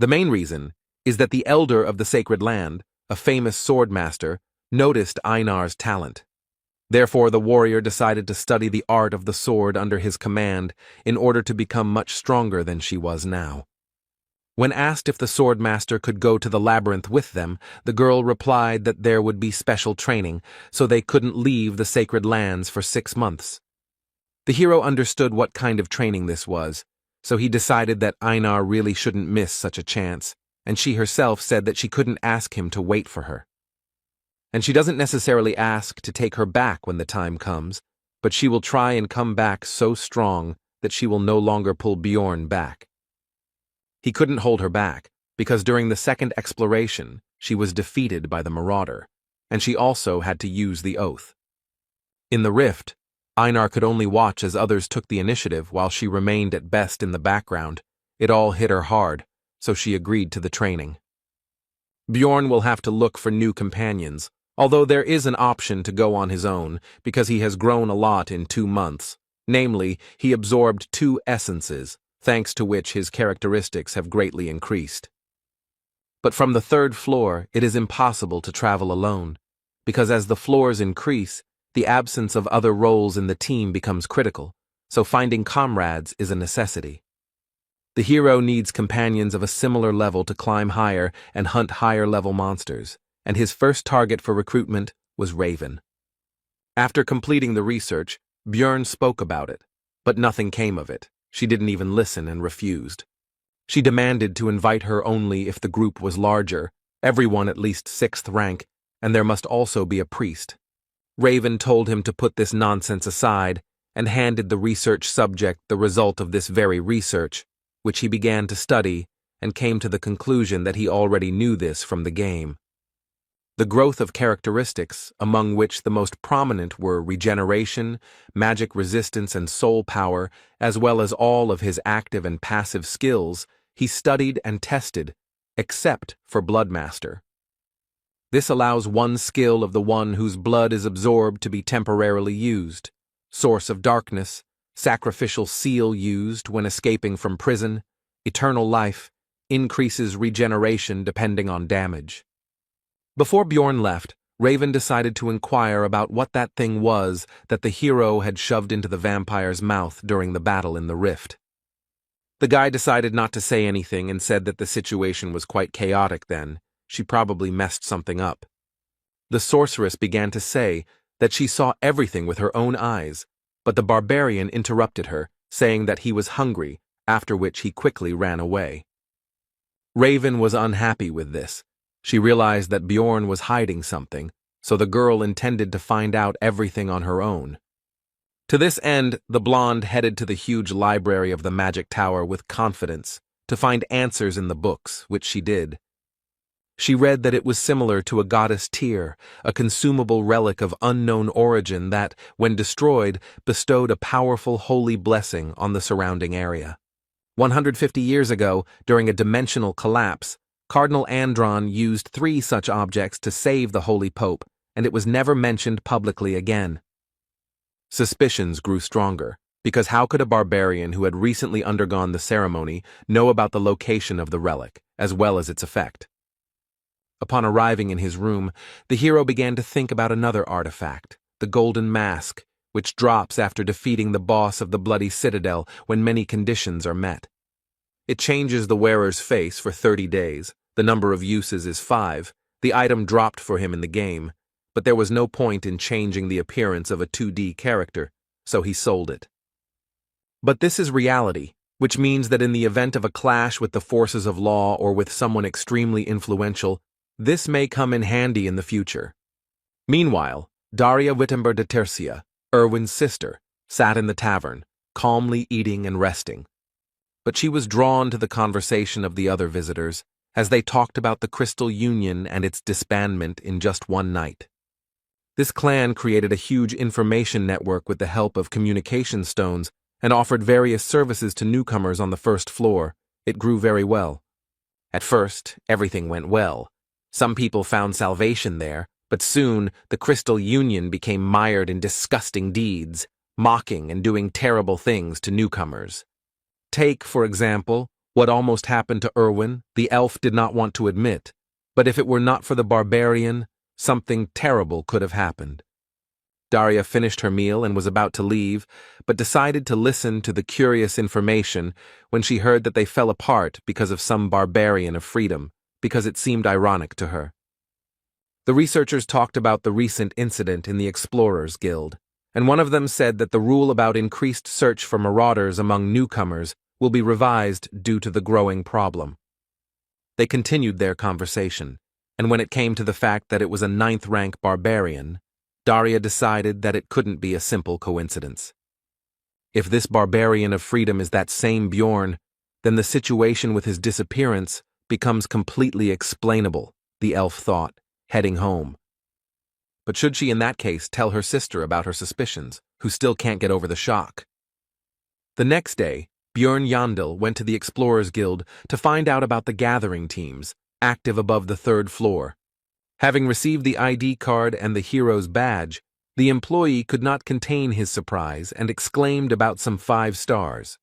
The main reason is that the elder of the sacred land, a famous sword master, noticed Einar's talent. Therefore, the warrior decided to study the art of the sword under his command in order to become much stronger than she was now. When asked if the sword master could go to the labyrinth with them, the girl replied that there would be special training, so they couldn't leave the sacred lands for 6 months. The hero understood what kind of training this was, so he decided that Einar really shouldn't miss such a chance, and she herself said that she couldn't ask him to wait for her. And she doesn't necessarily ask to take her back when the time comes, but she will try and come back so strong that she will no longer pull Björn back. He couldn't hold her back, because during the second exploration, she was defeated by the marauder, and she also had to use the oath. In the rift, Einar could only watch as others took the initiative while she remained at best in the background. It all hit her hard, so she agreed to the training. Björn will have to look for new companions, although there is an option to go on his own because he has grown a lot in 2 months. Namely, he absorbed 2 essences, thanks to which his characteristics have greatly increased. But from the 3rd floor, it is impossible to travel alone, because as the floors increase, the absence of other roles in the team becomes critical, so finding comrades is a necessity. The hero needs companions of a similar level to climb higher and hunt higher-level monsters, and his first target for recruitment was Raven. After completing the research, Björn spoke about it, but nothing came of it. She didn't even listen and refused. She demanded to invite her only if the group was larger, everyone at least 6th rank, and there must also be a priest. Raven told him to put this nonsense aside and handed the research subject the result of this very research, which he began to study and came to the conclusion that he already knew this from the game. The growth of characteristics, among which the most prominent were regeneration, magic resistance, and soul power, as well as all of his active and passive skills, he studied and tested, except for Bloodmaster. This allows one skill of the one whose blood is absorbed to be temporarily used. Source of Darkness, Sacrificial Seal used when escaping from prison, Eternal Life, increases regeneration depending on damage. Before Björn left, Raven decided to inquire about what that thing was that the hero had shoved into the vampire's mouth during the battle in the rift. The guy decided not to say anything and said that the situation was quite chaotic then. She probably messed something up. The sorceress began to say that she saw everything with her own eyes, but the barbarian interrupted her, saying that he was hungry after which he quickly ran away. Raven was unhappy with this. She realized that Bjorn was hiding something, so the girl intended to find out everything on her own. To this end, the blonde headed to the huge library of the Magic Tower with confidence to find answers in the books, which she did. She read that it was similar to a goddess Tyr, a consumable relic of unknown origin that, when destroyed, bestowed a powerful holy blessing on the surrounding area. 150 years ago, during a dimensional collapse, Cardinal Andron used 3 such objects to save the Holy Pope, and it was never mentioned publicly again. Suspicions grew stronger, because how could a barbarian who had recently undergone the ceremony know about the location of the relic, as well as its effect? Upon arriving in his room, the hero began to think about another artifact, the Golden Mask, which drops after defeating the boss of the Bloody Citadel when many conditions are met. It changes the wearer's face for 30 days, the number of uses is 5, the item dropped for him in the game, but there was no point in changing the appearance of a 2D character, so he sold it. But this is reality, which means that in the event of a clash with the forces of law or with someone extremely influential, this may come in handy in the future. Meanwhile, Daria Wittenberg de Tercia, Erwin's sister, sat in the tavern, calmly eating and resting. But she was drawn to the conversation of the other visitors, as they talked about the Crystal Union and its disbandment in just one night. This clan created a huge information network with the help of communication stones and offered various services to newcomers on the first floor. It grew very well. At first, everything went well. Some people found salvation there, but soon the Crystal Union became mired in disgusting deeds, mocking and doing terrible things to newcomers. Take, for example, what almost happened to Erwin. The elf did not want to admit, but if it were not for the barbarian, something terrible could have happened. Daria finished her meal and was about to leave, but decided to listen to the curious information when she heard that they fell apart because of some barbarian of freedom, because it seemed ironic to her. The researchers talked about the recent incident in the Explorers Guild, and one of them said that the rule about increased search for marauders among newcomers will be revised due to the growing problem. They continued their conversation, and when it came to the fact that it was a 9th-rank barbarian, Daria decided that it couldn't be a simple coincidence. If this barbarian of freedom is that same Bjorn, then the situation with his disappearance becomes completely explainable, the elf thought, heading home. But should she in that case tell her sister about her suspicions, who still can't get over the shock? The next day, Bjorn Yandel went to the Explorers Guild to find out about the gathering teams, active above the 3rd floor. Having received the ID card and the hero's badge, the employee could not contain his surprise and exclaimed about some 5 stars.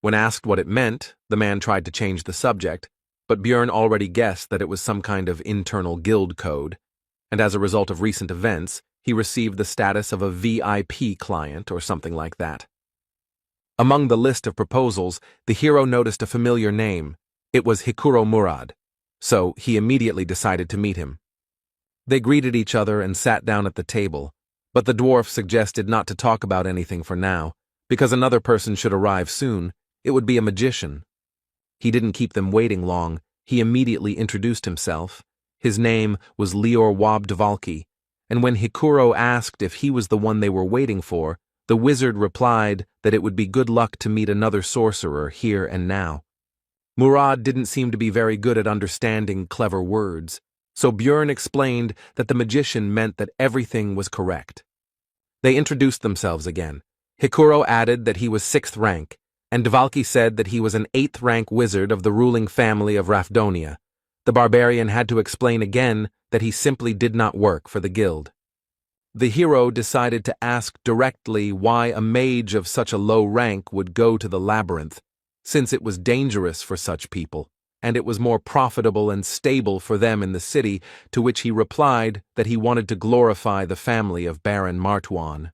When asked what it meant, the man tried to change the subject, but Bjorn already guessed that it was some kind of internal guild code, and as a result of recent events, he received the status of a VIP client or something like that. Among the list of proposals, the hero noticed a familiar name. It was Hikuro Murad, so he immediately decided to meet him. They greeted each other and sat down at the table, but the dwarf suggested not to talk about anything for now, because another person should arrive soon. It would be a magician. He didn't keep them waiting long. He immediately introduced himself. His name was Lior Wabdvalki, and when Hikuro asked if he was the one they were waiting for, the wizard replied that it would be good luck to meet another sorcerer here and now. Murad didn't seem to be very good at understanding clever words, so Bjorn explained that the magician meant that everything was correct. They introduced themselves again. Hikuro added that he was 6th rank, and Dvalki said that he was an 8th rank wizard of the ruling family of Rafdonia. The barbarian had to explain again that he simply did not work for the guild. The hero decided to ask directly why a mage of such a low rank would go to the labyrinth, since it was dangerous for such people, and it was more profitable and stable for them in the city, to which he replied that he wanted to glorify the family of Baron Martuan.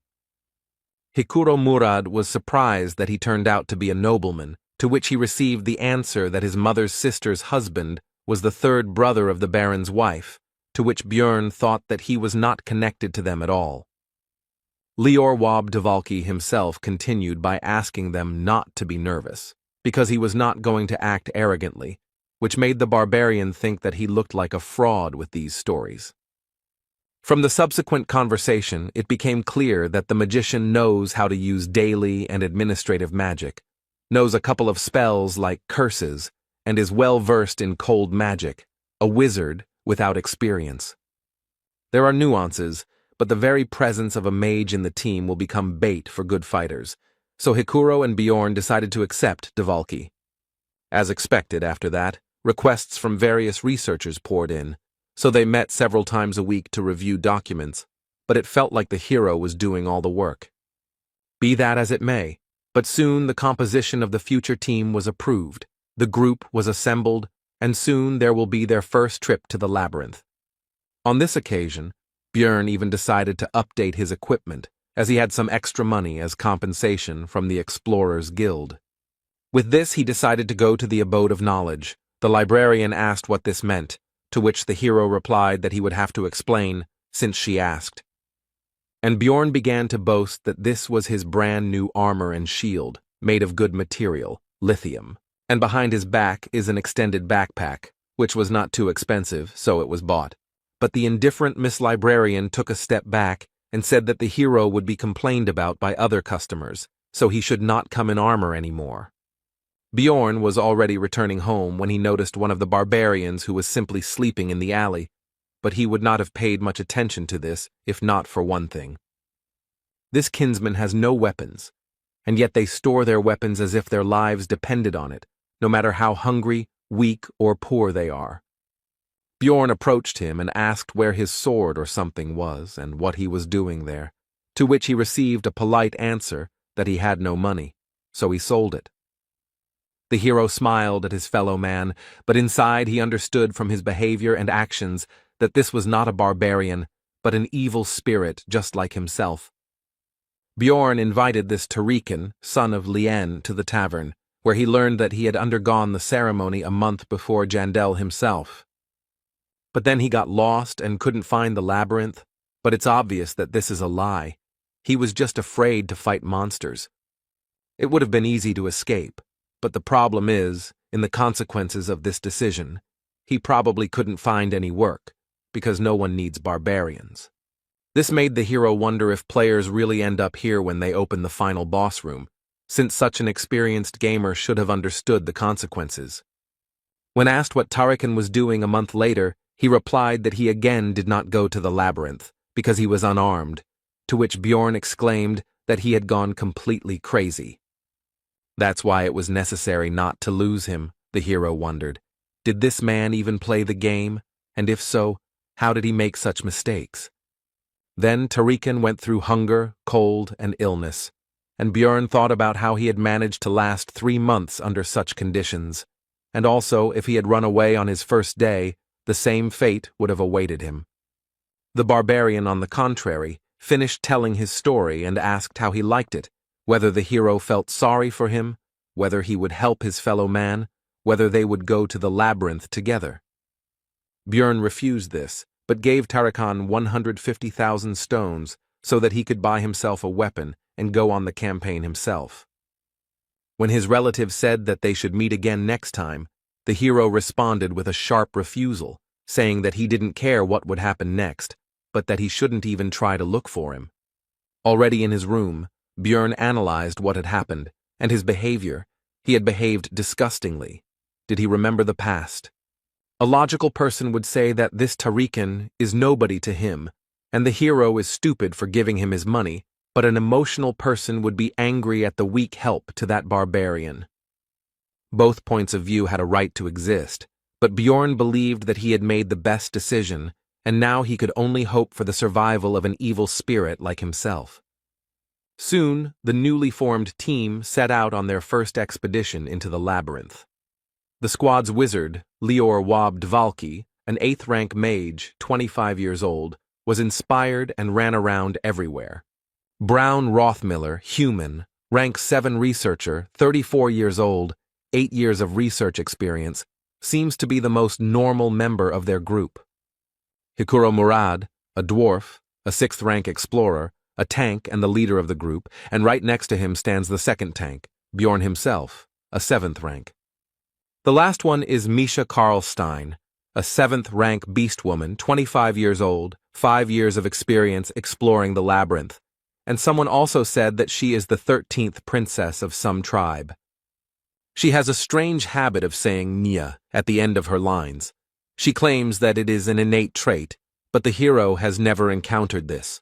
Hikuro Murad was surprised that he turned out to be a nobleman, to which he received the answer that his mother's sister's husband was the 3rd brother of the Baron's wife, to which Bjorn thought that he was not connected to them at all. Lior Wabdvalki himself continued by asking them not to be nervous, because he was not going to act arrogantly, which made the barbarian think that he looked like a fraud with these stories. From the subsequent conversation, it became clear that the magician knows how to use daily and administrative magic, knows a couple of spells like curses, and is well versed in cold magic, a wizard without experience. There are nuances, but the very presence of a mage in the team will become bait for good fighters, so Hikuro and Bjorn decided to accept Dvalki. As expected after that, requests from various researchers poured in, so they met several times a week to review documents, but it felt like the hero was doing all the work. Be that as it may, but soon the composition of the future team was approved, the group was assembled, and soon there will be their first trip to the labyrinth. On this occasion, Bjorn even decided to update his equipment, as he had some extra money as compensation from the Explorers Guild. With this, he decided to go to the Abode of Knowledge. The librarian asked what this meant, to which the hero replied that he would have to explain, since she asked. And Bjorn began to boast that this was his brand new armor and shield, made of good material, lithium, and behind his back is an extended backpack, which was not too expensive, so it was bought. But the indifferent Miss Librarian took a step back and said that the hero would be complained about by other customers, so he should not come in armor anymore. Bjorn was already returning home when he noticed one of the barbarians who was simply sleeping in the alley, but he would not have paid much attention to this if not for one thing. This kinsman has no weapons, and yet they store their weapons as if their lives depended on it, no matter how hungry, weak, or poor they are. Bjorn approached him and asked where his sword or something was and what he was doing there, to which he received a polite answer that he had no money, so he sold it. The hero smiled at his fellow man, but inside he understood from his behavior and actions that this was not a barbarian, but an evil spirit just like himself. Bjorn invited this Tarikan, son of Lien, to the tavern, where he learned that he had undergone the ceremony a month before Jandel himself. But then he got lost and couldn't find the labyrinth, but it's obvious that this is a lie. He was just afraid to fight monsters. It would have been easy to escape, but the problem is, in the consequences of this decision, he probably couldn't find any work, because no one needs barbarians. This made the hero wonder if players really end up here when they open the final boss room, since such an experienced gamer should have understood the consequences. When asked what Tarikan was doing a month later, he replied that he again did not go to the labyrinth, because he was unarmed, to which Bjorn exclaimed that he had gone completely crazy. That's why it was necessary not to lose him, the hero wondered. Did this man even play the game? And if so, how did he make such mistakes? Then Tarikan went through hunger, cold, and illness, and Bjorn thought about how he had managed to last 3 months under such conditions, and also if he had run away on his first day, the same fate would have awaited him. The barbarian, on the contrary, finished telling his story and asked how he liked it, whether the hero felt sorry for him, whether he would help his fellow man, whether they would go to the labyrinth together. Bjorn refused this, but gave Tarikan 150,000 stones so that he could buy himself a weapon and go on the campaign himself. When his relative said that they should meet again next time, the hero responded with a sharp refusal, saying that he didn't care what would happen next, but that he shouldn't even try to look for him. Already in his room, Bjorn analyzed what had happened, and his behavior. He had behaved disgustingly. Did he remember the past? A logical person would say that this Tarikan is nobody to him, and the hero is stupid for giving him his money, but an emotional person would be angry at the weak help to that barbarian. Both points of view had a right to exist, but Bjorn believed that he had made the best decision, and now he could only hope for the survival of an evil spirit like himself. Soon, the newly formed team set out on their first expedition into the labyrinth. The squad's wizard, Lior Wab Dvalki, an 8th-rank mage, 25 years old, was inspired and ran around everywhere. Brown Rothmiller, human, rank 7 researcher, 34 years old, 8 years of research experience, seems to be the most normal member of their group. Hikuro Murad, a dwarf, a 6th-rank explorer, a tank and the leader of the group, and right next to him stands the second tank, Bjorn himself, a 7th rank. The last one is Misha Karlstein, a 7th rank beast woman, 25 years old, 5 years of experience exploring the labyrinth, and someone also said that she is the 13th princess of some tribe. She has a strange habit of saying Nia at the end of her lines. She claims that it is an innate trait, but the hero has never encountered this.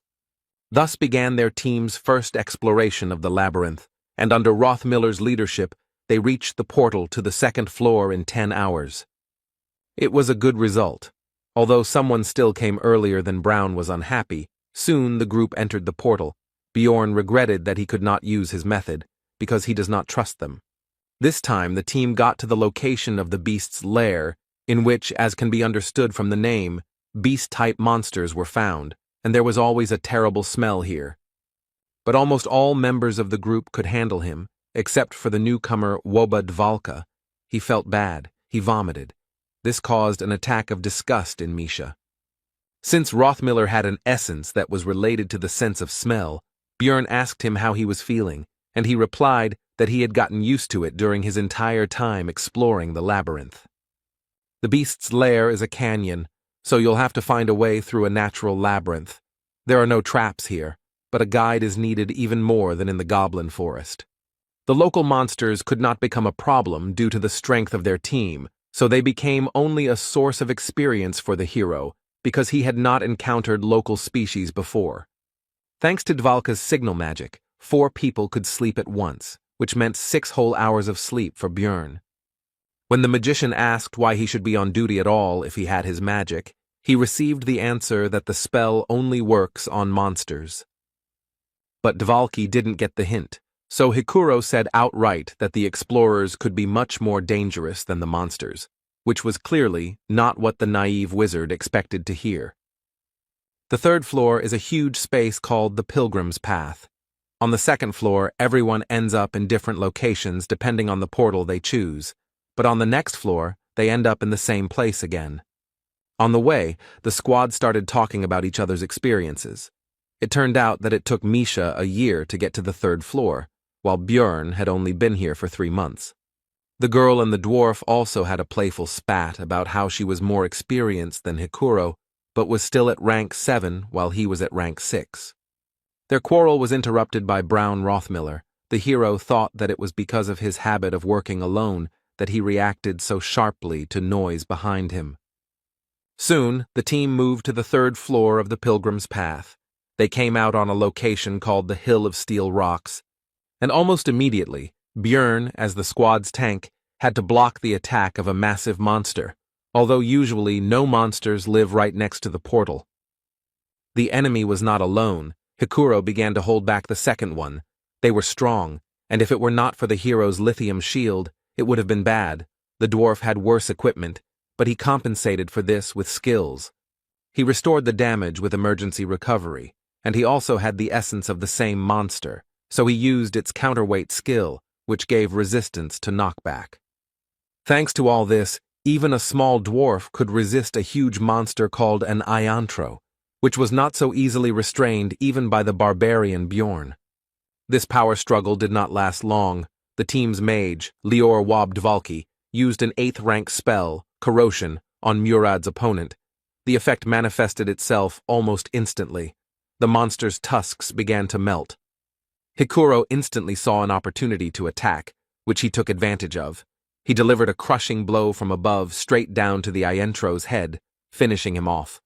Thus began their team's first exploration of the labyrinth, and under Rothmiller's leadership, they reached the portal to the 2nd floor in 10 hours. It was a good result. Although someone still came earlier than Brown was unhappy, soon the group entered the portal. Bjorn regretted that he could not use his method, because he does not trust them. This time the team got to the location of the beast's lair, in which, as can be understood from the name, beast-type monsters were found, and there was always a terrible smell here. But almost all members of the group could handle him, except for the newcomer Woba Dvalka. He felt bad. He vomited. This caused an attack of disgust in Misha. Since Rothmiller had an essence that was related to the sense of smell, Bjorn asked him how he was feeling, and he replied that he had gotten used to it during his entire time exploring the labyrinth. The beast's lair is a canyon, so you'll have to find a way through a natural labyrinth. There are no traps here, but a guide is needed even more than in the goblin forest. The local monsters could not become a problem due to the strength of their team, so they became only a source of experience for the hero, because he had not encountered local species before. Thanks to Dvalka's signal magic, 4 people could sleep at once, which meant 6 whole hours of sleep for Bjorn. When the magician asked why he should be on duty at all if he had his magic, he received the answer that the spell only works on monsters. But Dvalki didn't get the hint, so Hikuro said outright that the explorers could be much more dangerous than the monsters, which was clearly not what the naive wizard expected to hear. The 3rd floor is a huge space called the Pilgrim's Path. On the 2nd floor, everyone ends up in different locations depending on the portal they choose, but on the next floor, they end up in the same place again. On the way, the squad started talking about each other's experiences. It turned out that it took Misha a year to get to the 3rd floor, while Bjorn had only been here for 3 months. The girl and the dwarf also had a playful spat about how she was more experienced than Hikuro, but was still at rank 7 while he was at rank 6. Their quarrel was interrupted by Brown Rothmiller. The hero thought that it was because of his habit of working alone that he reacted so sharply to noise behind him. Soon, the team moved to the 3rd floor of the Pilgrim's Path. They came out on a location called the Hill of Steel Rocks, and almost immediately, Bjorn, as the squad's tank, had to block the attack of a massive monster, although usually no monsters live right next to the portal. The enemy was not alone. Hikuro began to hold back the 2nd one. They were strong, and if it were not for the hero's lithium shield, it would have been bad. The dwarf had worse equipment, but he compensated for this with skills. He restored the damage with emergency recovery, and he also had the essence of the same monster, so he used its counterweight skill, which gave resistance to knockback. Thanks to all this, even a small dwarf could resist a huge monster called an iantro, which was not so easily restrained even by the barbarian Bjorn. This power struggle did not last long. The team's mage, Lior Wobdvalki, used an 8th rank spell, Corrosion, on Murad's opponent. The effect manifested itself almost instantly. The monster's tusks began to melt. Hikuro instantly saw an opportunity to attack, which he took advantage of. He delivered a crushing blow from above straight down to the Iantro's head, finishing him off.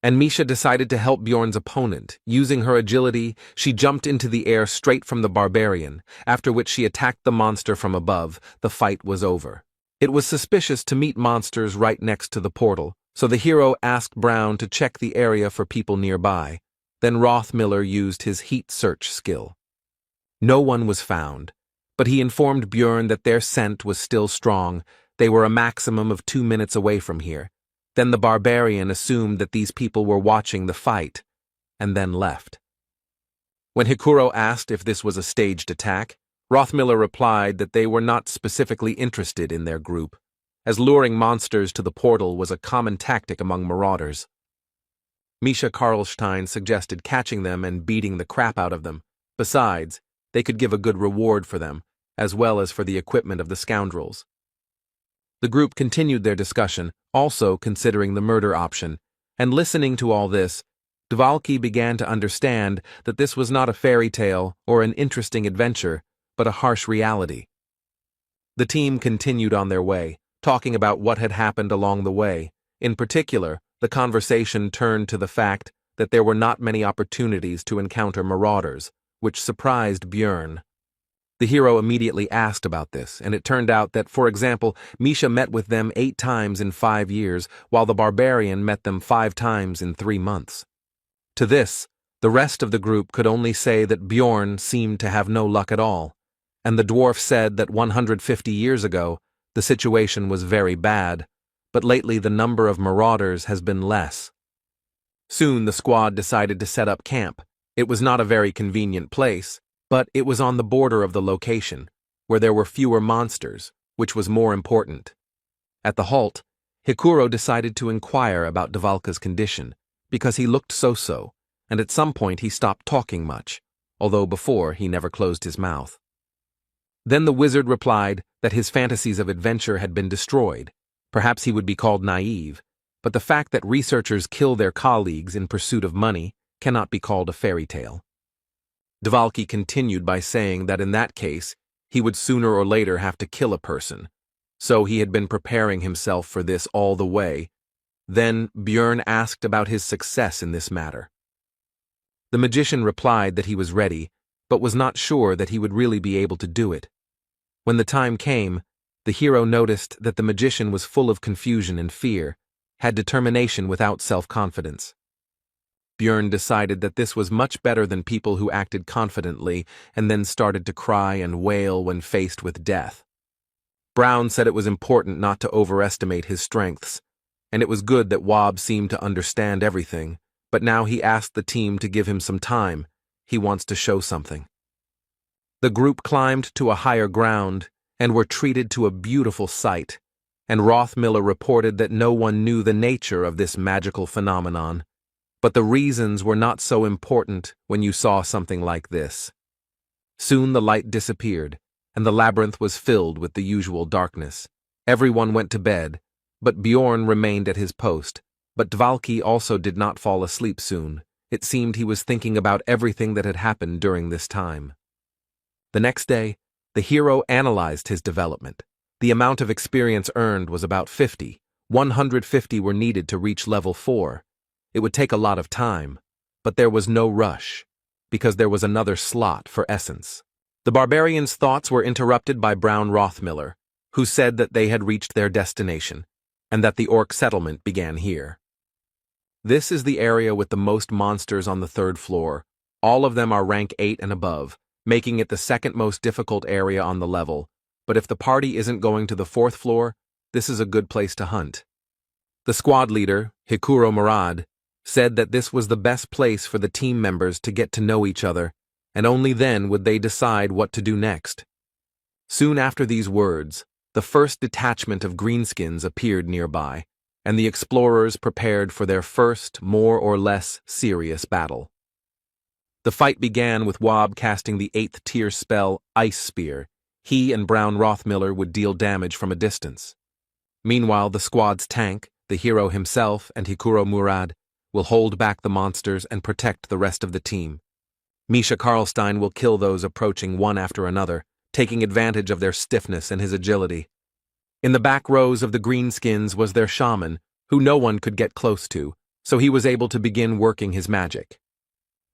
And Misha decided to help Bjorn's opponent. Using her agility, she jumped into the air straight from the barbarian, after which she attacked the monster from above. The fight was over. It was suspicious to meet monsters right next to the portal, so the hero asked Brown to check the area for people nearby. Then Rothmiller used his heat search skill. No one was found, but he informed Bjorn that their scent was still strong. They were a maximum of 2 minutes away from here. Then the barbarian assumed that these people were watching the fight, and then left. When Hikuro asked if this was a staged attack, Rothmiller replied that they were not specifically interested in their group, as luring monsters to the portal was a common tactic among marauders. Misha Karlstein suggested catching them and beating the crap out of them. Besides, they could give a good reward for them, as well as for the equipment of the scoundrels. The group continued their discussion, also considering the murder option, and listening to all this, Dvalki began to understand that this was not a fairy tale or an interesting adventure, but a harsh reality. The team continued on their way, talking about what had happened along the way. In particular, the conversation turned to the fact that there were not many opportunities to encounter marauders, which surprised Björn. The hero immediately asked about this, and it turned out that, for example, Misha met with them 8 times in 5 years, while the barbarian met them 5 times in 3 months. To this, the rest of the group could only say that Björn seemed to have no luck at all, and the dwarf said that 150 years ago, the situation was very bad, but lately the number of marauders has been less. Soon the squad decided to set up camp. It was not a very convenient place, but it was on the border of the location, where there were fewer monsters, which was more important. At the halt, Hikuro decided to inquire about Dvalka's condition, because he looked so-so, and at some point he stopped talking much, although before he never closed his mouth. Then the wizard replied that his fantasies of adventure had been destroyed. Perhaps he would be called naive, but the fact that researchers kill their colleagues in pursuit of money cannot be called a fairy tale. Dvalki continued by saying that in that case, he would sooner or later have to kill a person, so he had been preparing himself for this all the way. Then Björn asked about his success in this matter. The magician replied that he was ready, but was not sure that he would really be able to do it. When the time came, the hero noticed that the magician was full of confusion and fear, had determination without self-confidence. Björn decided that this was much better than people who acted confidently and then started to cry and wail when faced with death. Brown said it was important not to overestimate his strengths, and it was good that Wob seemed to understand everything, but now he asked the team to give him some time. He wants to show something. The group climbed to a higher ground and were treated to a beautiful sight, and Rothmiller reported that no one knew the nature of this magical phenomenon. But the reasons were not so important when you saw something like this. Soon the light disappeared, and the labyrinth was filled with the usual darkness. Everyone went to bed, but Bjorn remained at his post. But Dvalki also did not fall asleep soon. It seemed he was thinking about everything that had happened during this time. The next day, the hero analyzed his development. The amount of experience earned was about 50. 150 were needed to reach level 4. It would take a lot of time, but there was no rush, because there was another slot for essence. The barbarians' thoughts were interrupted by Brown Rothmiller, who said that they had reached their destination, and that the orc settlement began here. This is the area with the most monsters on the 3rd floor. All of them are rank 8 and above, making it the second most difficult area on the level, but if the party isn't going to the 4th floor, this is a good place to hunt. The squad leader, Hikuro Murad, said that this was the best place for the team members to get to know each other, and only then would they decide what to do next. Soon after these words, the first detachment of greenskins appeared nearby, and the explorers prepared for their first, more or less serious battle. The fight began with Wob casting the 8th tier spell Ice Spear. He and Brown Rothmiller would deal damage from a distance. Meanwhile, the squad's tank, the hero himself, and Hikuro Murad will hold back the monsters and protect the rest of the team. Misha Karlstein will kill those approaching one after another, taking advantage of their stiffness and his agility. In the back rows of the greenskins was their shaman, who no one could get close to, so he was able to begin working his magic.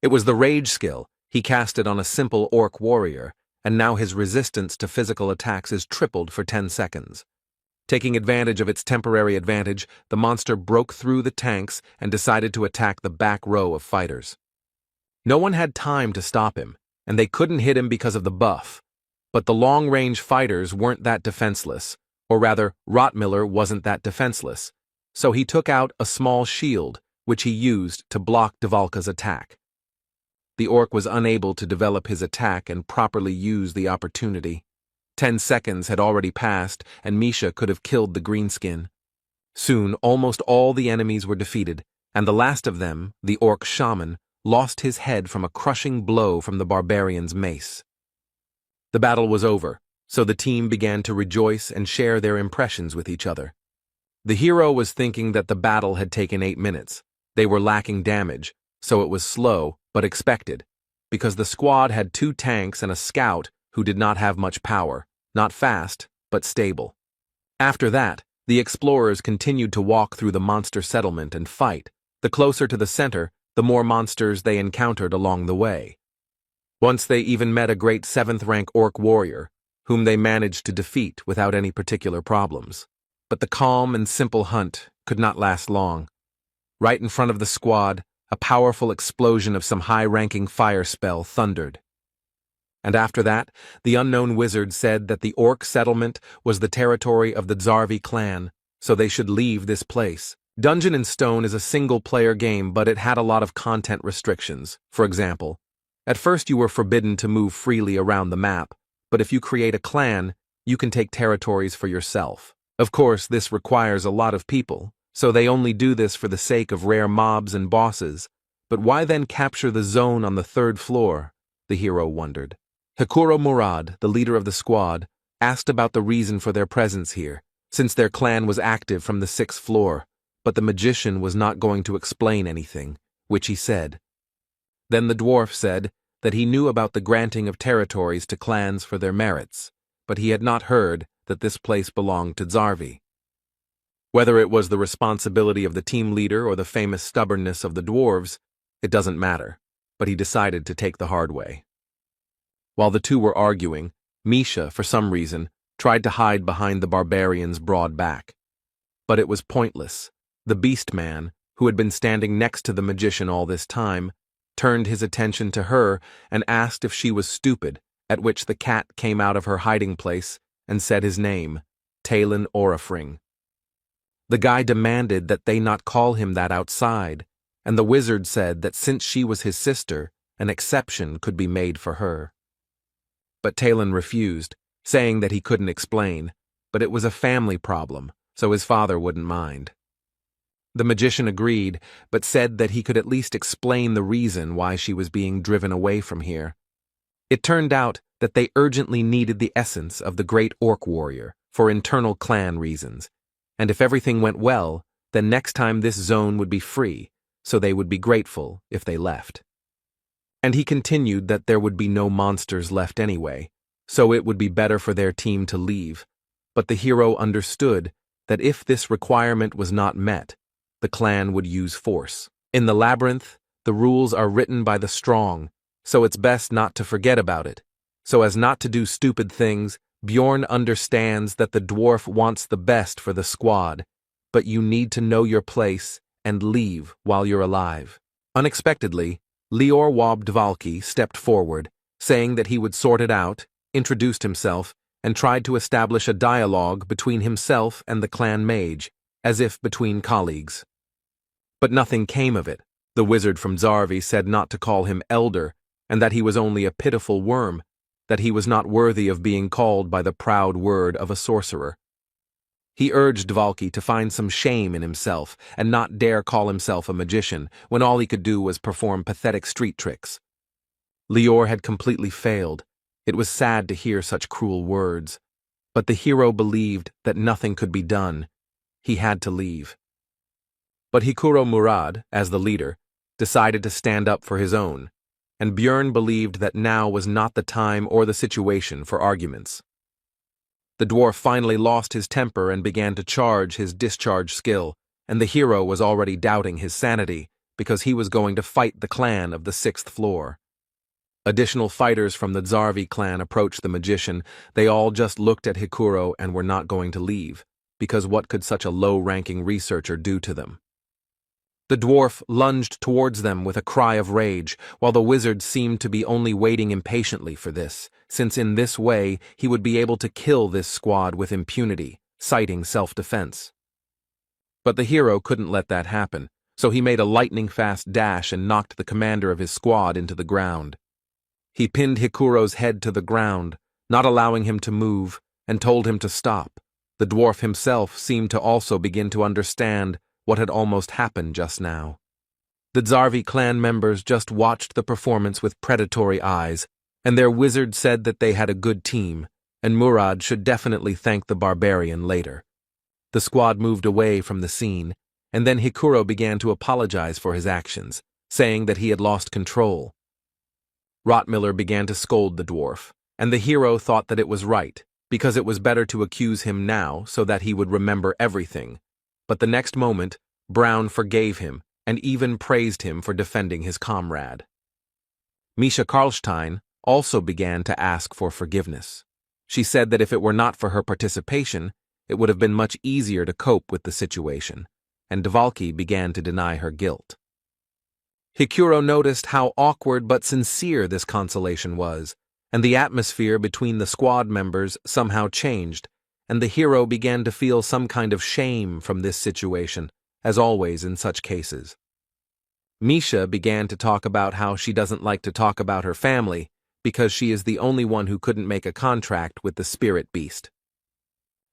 It was the rage skill. He cast it on a simple orc warrior, and now his resistance to physical attacks is tripled for 10 seconds. Taking advantage of its temporary advantage, the monster broke through the tanks and decided to attack the back row of fighters. No one had time to stop him, and they couldn't hit him because of the buff. But the long-range fighters weren't that defenseless, or rather, Rothmiller wasn't that defenseless, so he took out a small shield, which he used to block Dvalka's attack. The orc was unable to develop his attack and properly use the opportunity. 10 seconds had already passed, and Misha could have killed the greenskin. Soon, almost all the enemies were defeated, and the last of them, the orc shaman, lost his head from a crushing blow from the barbarian's mace. The battle was over, so the team began to rejoice and share their impressions with each other. The hero was thinking that the battle had taken 8 minutes. They were lacking damage, so it was slow, but expected, because the squad had 2 tanks and a scout who did not have much power, not fast, but stable. After that, the explorers continued to walk through the monster settlement and fight. The closer to the center, the more monsters they encountered along the way. Once they even met a great 7th-rank orc warrior, whom they managed to defeat without any particular problems. But the calm and simple hunt could not last long. Right in front of the squad, a powerful explosion of some high-ranking fire spell thundered. And after that, the unknown wizard said that the orc settlement was the territory of the Zarvi clan, so they should leave this place. Dungeon and Stone is a single-player game, but it had a lot of content restrictions. For example, at first you were forbidden to move freely around the map, but if you create a clan, you can take territories for yourself. Of course, this requires a lot of people, so they only do this for the sake of rare mobs and bosses. But why then capture the zone on the 3rd floor? The hero wondered. Hikuro Murad, the leader of the squad, asked about the reason for their presence here, since their clan was active from the 6th floor, but the magician was not going to explain anything, which he said. Then the dwarf said that he knew about the granting of territories to clans for their merits, but he had not heard that this place belonged to Zarvi. Whether it was the responsibility of the team leader or the famous stubbornness of the dwarves, it doesn't matter, but he decided to take the hard way. While the two were arguing, Misha, for some reason, tried to hide behind the barbarian's broad back. But it was pointless. The beast man, who had been standing next to the magician all this time, turned his attention to her and asked if she was stupid, at which the cat came out of her hiding place and said his name, Talon Orifring. The guy demanded that they not call him that outside, and the wizard said that since she was his sister, an exception could be made for her. But Talon refused, saying that he couldn't explain, but it was a family problem, so his father wouldn't mind. The magician agreed, but said that he could at least explain the reason why she was being driven away from here. It turned out that they urgently needed the essence of the great orc warrior for internal clan reasons, and if everything went well, then next time this zone would be free, so they would be grateful if they left. And he continued that there would be no monsters left anyway, so it would be better for their team to leave. But the hero understood that if this requirement was not met, the clan would use force. In the labyrinth, the rules are written by the strong, so it's best not to forget about it. So as not to do stupid things, Bjorn understands that the dwarf wants the best for the squad, but you need to know your place and leave while you're alive. Unexpectedly, Lior Wobdvalki stepped forward, saying that he would sort it out, introduced himself, and tried to establish a dialogue between himself and the clan mage, as if between colleagues. But nothing came of it. The wizard from Zarvi said not to call him elder, and that he was only a pitiful worm, that he was not worthy of being called by the proud word of a sorcerer. He urged Dvalki to find some shame in himself and not dare call himself a magician when all he could do was perform pathetic street tricks. Lior had completely failed. It was sad to hear such cruel words. But the hero believed that nothing could be done. He had to leave. But Hikuro Murad, as the leader, decided to stand up for his own, and Björn believed that now was not the time or the situation for arguments. The dwarf finally lost his temper and began to charge his discharge skill, and the hero was already doubting his sanity because he was going to fight the clan of the 6th floor. Additional fighters from the Zarvi clan approached the magician. They all just looked at Hikuro and were not going to leave, because what could such a low-ranking researcher do to them? The dwarf lunged towards them with a cry of rage, while the wizard seemed to be only waiting impatiently for this, since in this way he would be able to kill this squad with impunity, citing self-defense. But the hero couldn't let that happen, so he made a lightning-fast dash and knocked the commander of his squad into the ground. He pinned Hikuro's head to the ground, not allowing him to move, and told him to stop. The dwarf himself seemed to also begin to understand what had almost happened just now. The Zarvi clan members just watched the performance with predatory eyes, and their wizard said that they had a good team, and Murad should definitely thank the barbarian later. The squad moved away from the scene, and then Hikuro began to apologize for his actions, saying that he had lost control. Rottmiller began to scold the dwarf, and the hero thought that it was right, because it was better to accuse him now so that he would remember everything. But the next moment, Brown forgave him and even praised him for defending his comrade. Misha Karlstein also began to ask for forgiveness. She said that if it were not for her participation, it would have been much easier to cope with the situation, and Dvalki began to deny her guilt. Hikuro noticed how awkward but sincere this consolation was, and the atmosphere between the squad members somehow changed, and the hero began to feel some kind of shame from this situation, as always in such cases. Misha began to talk about how she doesn't like to talk about her family because she is the only one who couldn't make a contract with the spirit beast.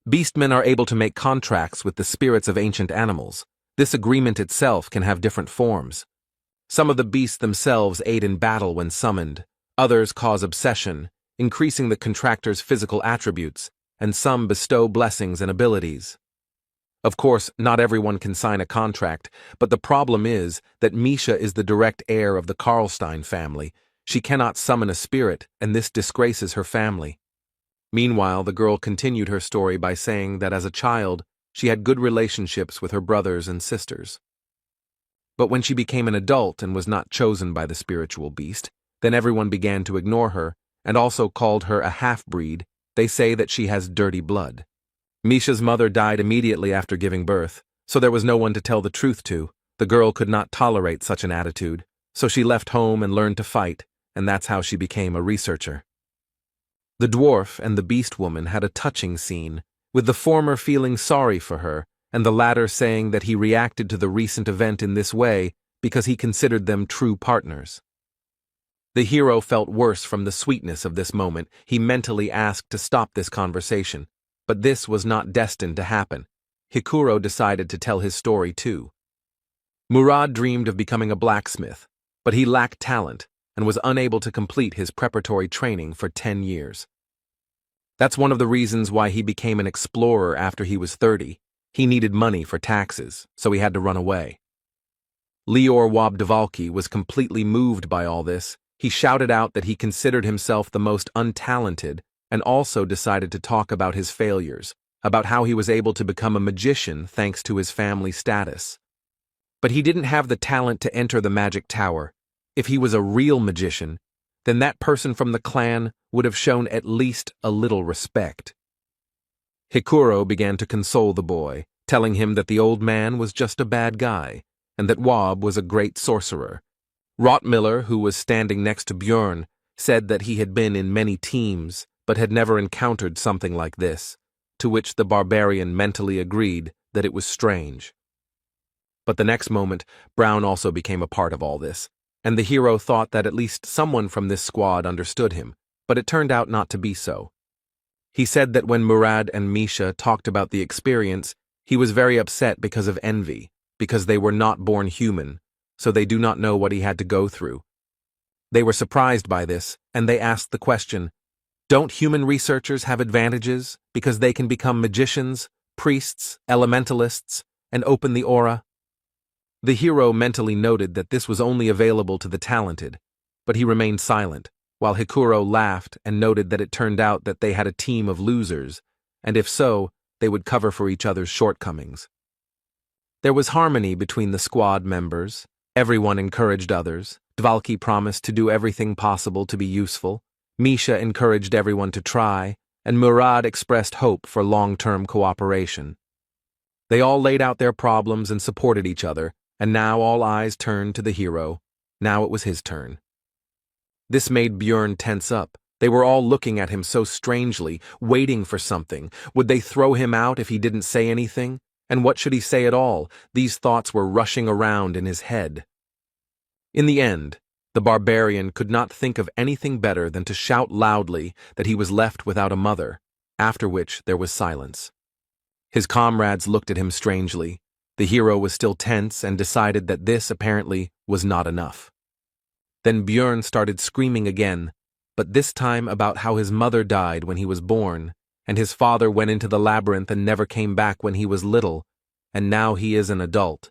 Beastmen are able to make contracts with the spirits of ancient animals. This agreement itself can have different forms. Some of the beasts themselves aid in battle when summoned, others cause obsession, increasing the contractor's physical attributes, and some bestow blessings and abilities. Of course, not everyone can sign a contract, but the problem is that Misha is the direct heir of the Karlstein family. She cannot summon a spirit, and this disgraces her family. Meanwhile, the girl continued her story by saying that as a child, she had good relationships with her brothers and sisters. But when she became an adult and was not chosen by the spiritual beast, then everyone began to ignore her, and also called her a half-breed. They say that she has dirty blood. Misha's mother died immediately after giving birth, so there was no one to tell the truth to. The girl could not tolerate such an attitude, so she left home and learned to fight, and that's how she became a researcher. The dwarf and the beast woman had a touching scene, with the former feeling sorry for her, and the latter saying that he reacted to the recent event in this way because he considered them true partners. The hero felt worse from the sweetness of this moment. He mentally asked to stop this conversation, but this was not destined to happen. Hikuro decided to tell his story too. Murad dreamed of becoming a blacksmith, but he lacked talent and was unable to complete his preparatory training for 10 years. That's one of the reasons why he became an explorer after he was 30. He needed money for taxes, so he had to run away. Lior Wabdvalki was completely moved by all this. He shouted out that he considered himself the most untalented and also decided to talk about his failures, about how he was able to become a magician thanks to his family status. But he didn't have the talent to enter the magic tower. If he was a real magician, then that person from the clan would have shown at least a little respect. Hikuro began to console the boy, telling him that the old man was just a bad guy, and that Wab was a great sorcerer. Rottmiller, who was standing next to Björn, said that he had been in many teams, but had never encountered something like this, to which the barbarian mentally agreed that it was strange. But the next moment, Brown also became a part of all this, and the hero thought that at least someone from this squad understood him, but it turned out not to be so. He said that when Murad and Misha talked about the experience, he was very upset because of envy, because they were not born human, so they do not know what he had to go through. They were surprised by this, and they asked the question, don't human researchers have advantages because they can become magicians, priests, elementalists, and open the aura? The hero mentally noted that this was only available to the talented, but he remained silent, while Hikuro laughed and noted that it turned out that they had a team of losers, and if so, they would cover for each other's shortcomings. There was harmony between the squad members. Everyone encouraged others. Dvalki promised to do everything possible to be useful. Misha encouraged everyone to try, and Murad expressed hope for long-term cooperation. They all laid out their problems and supported each other, and now all eyes turned to the hero. Now it was his turn. This made Björn tense up. They were all looking at him so strangely, waiting for something. Would they throw him out if he didn't say anything? And what should he say at all? These thoughts were rushing around in his head. In the end, the barbarian could not think of anything better than to shout loudly that he was left without a mother, after which there was silence. His comrades looked at him strangely. The hero was still tense and decided that this, apparently, was not enough. Then Björn started screaming again. but this time about how his mother died when he was born, and his father went into the labyrinth and never came back when he was little, and now he is an adult,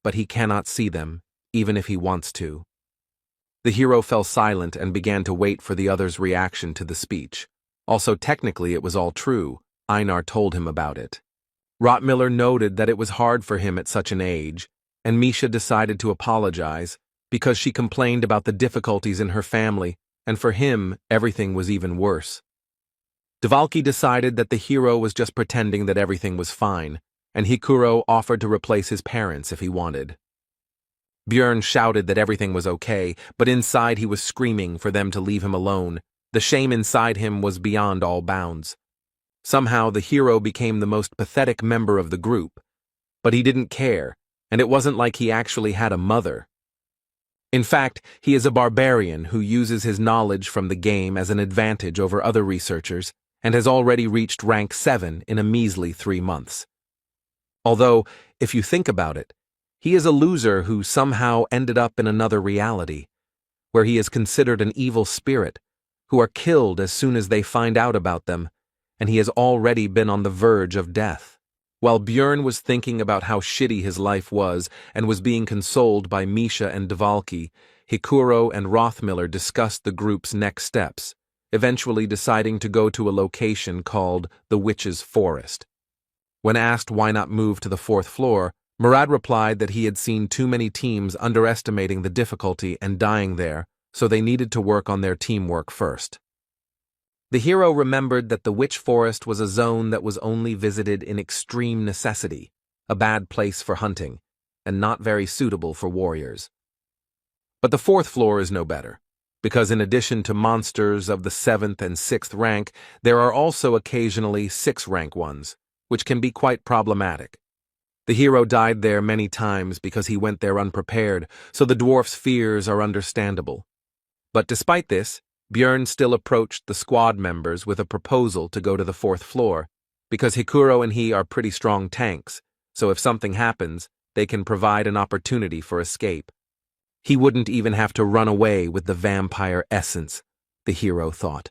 but he cannot see them, even if he wants to. The hero fell silent and began to wait for the other's reaction to the speech. Also, technically it was all true. Einar told him about it. Rottmiller noted that it was hard for him at such an age, and Misha decided to apologize, because she complained about the difficulties in her family, and for him, everything was even worse. Dvalki decided that the hero was just pretending that everything was fine, and Hikuro offered to replace his parents if he wanted. Björn shouted that everything was okay, but inside he was screaming for them to leave him alone. The shame inside him was beyond all bounds. Somehow the hero became the most pathetic member of the group, but he didn't care, and it wasn't like he actually had a mother. In fact, he is a barbarian who uses his knowledge from the game as an advantage over other researchers, and has already reached rank 7 in a measly 3 months. Although, if you think about it, he is a loser who somehow ended up in another reality, where he is considered an evil spirit, who are killed as soon as they find out about them, and he has already been on the verge of death. While Björn was thinking about how shitty his life was and was being consoled by Misha and Dvalki, Hikuro and Rothmiller discussed the group's next steps, eventually deciding to go to a location called the Witch's Forest. When asked why not move to the 4th floor, Murad replied that he had seen too many teams underestimating the difficulty and dying there, so they needed to work on their teamwork first. The hero remembered that the Witch Forest was a zone that was only visited in extreme necessity, a bad place for hunting, and not very suitable for warriors. But the 4th floor is no better, because in addition to monsters of the 7th and 6th rank, there are also occasionally 6th rank ones, which can be quite problematic. The hero died there many times because he went there unprepared, so the dwarf's fears are understandable. But despite this, Björn still approached the squad members with a proposal to go to the 4th floor, because Hikuro and he are pretty strong tanks, so if something happens, they can provide an opportunity for escape. He wouldn't even have to run away with the vampire essence, the hero thought.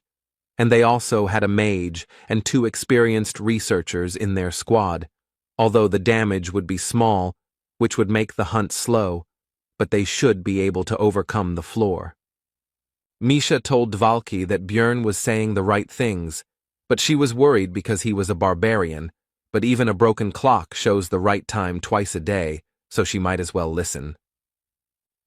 And they also had a mage and 2 experienced researchers in their squad, although the damage would be small, which would make the hunt slow, but they should be able to overcome the floor. Misha told Dvalki that Björn was saying the right things, but she was worried because he was a barbarian, but even a broken clock shows the right time twice a day, so she might as well listen.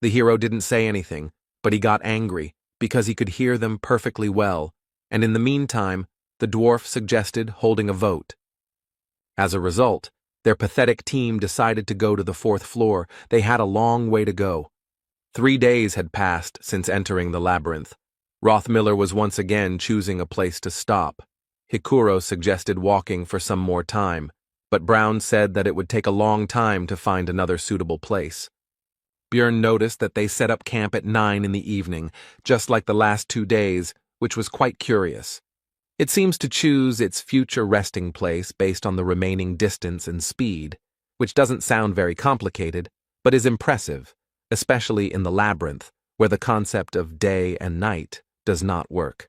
The hero didn't say anything, but he got angry because he could hear them perfectly well, and in the meantime, the dwarf suggested holding a vote. As a result, their pathetic team decided to go to the 4th floor. They had a long way to go. 3 days had passed since entering the labyrinth. Rothmiller was once again choosing a place to stop. Hikuro suggested walking for some more time, but Brown said that it would take a long time to find another suitable place. Björn noticed that they set up camp at 9 in the evening, just like the last 2 days, which was quite curious. It seems to choose its future resting place based on the remaining distance and speed, which doesn't sound very complicated, but is impressive, especially in the labyrinth, where the concept of day and night does not work.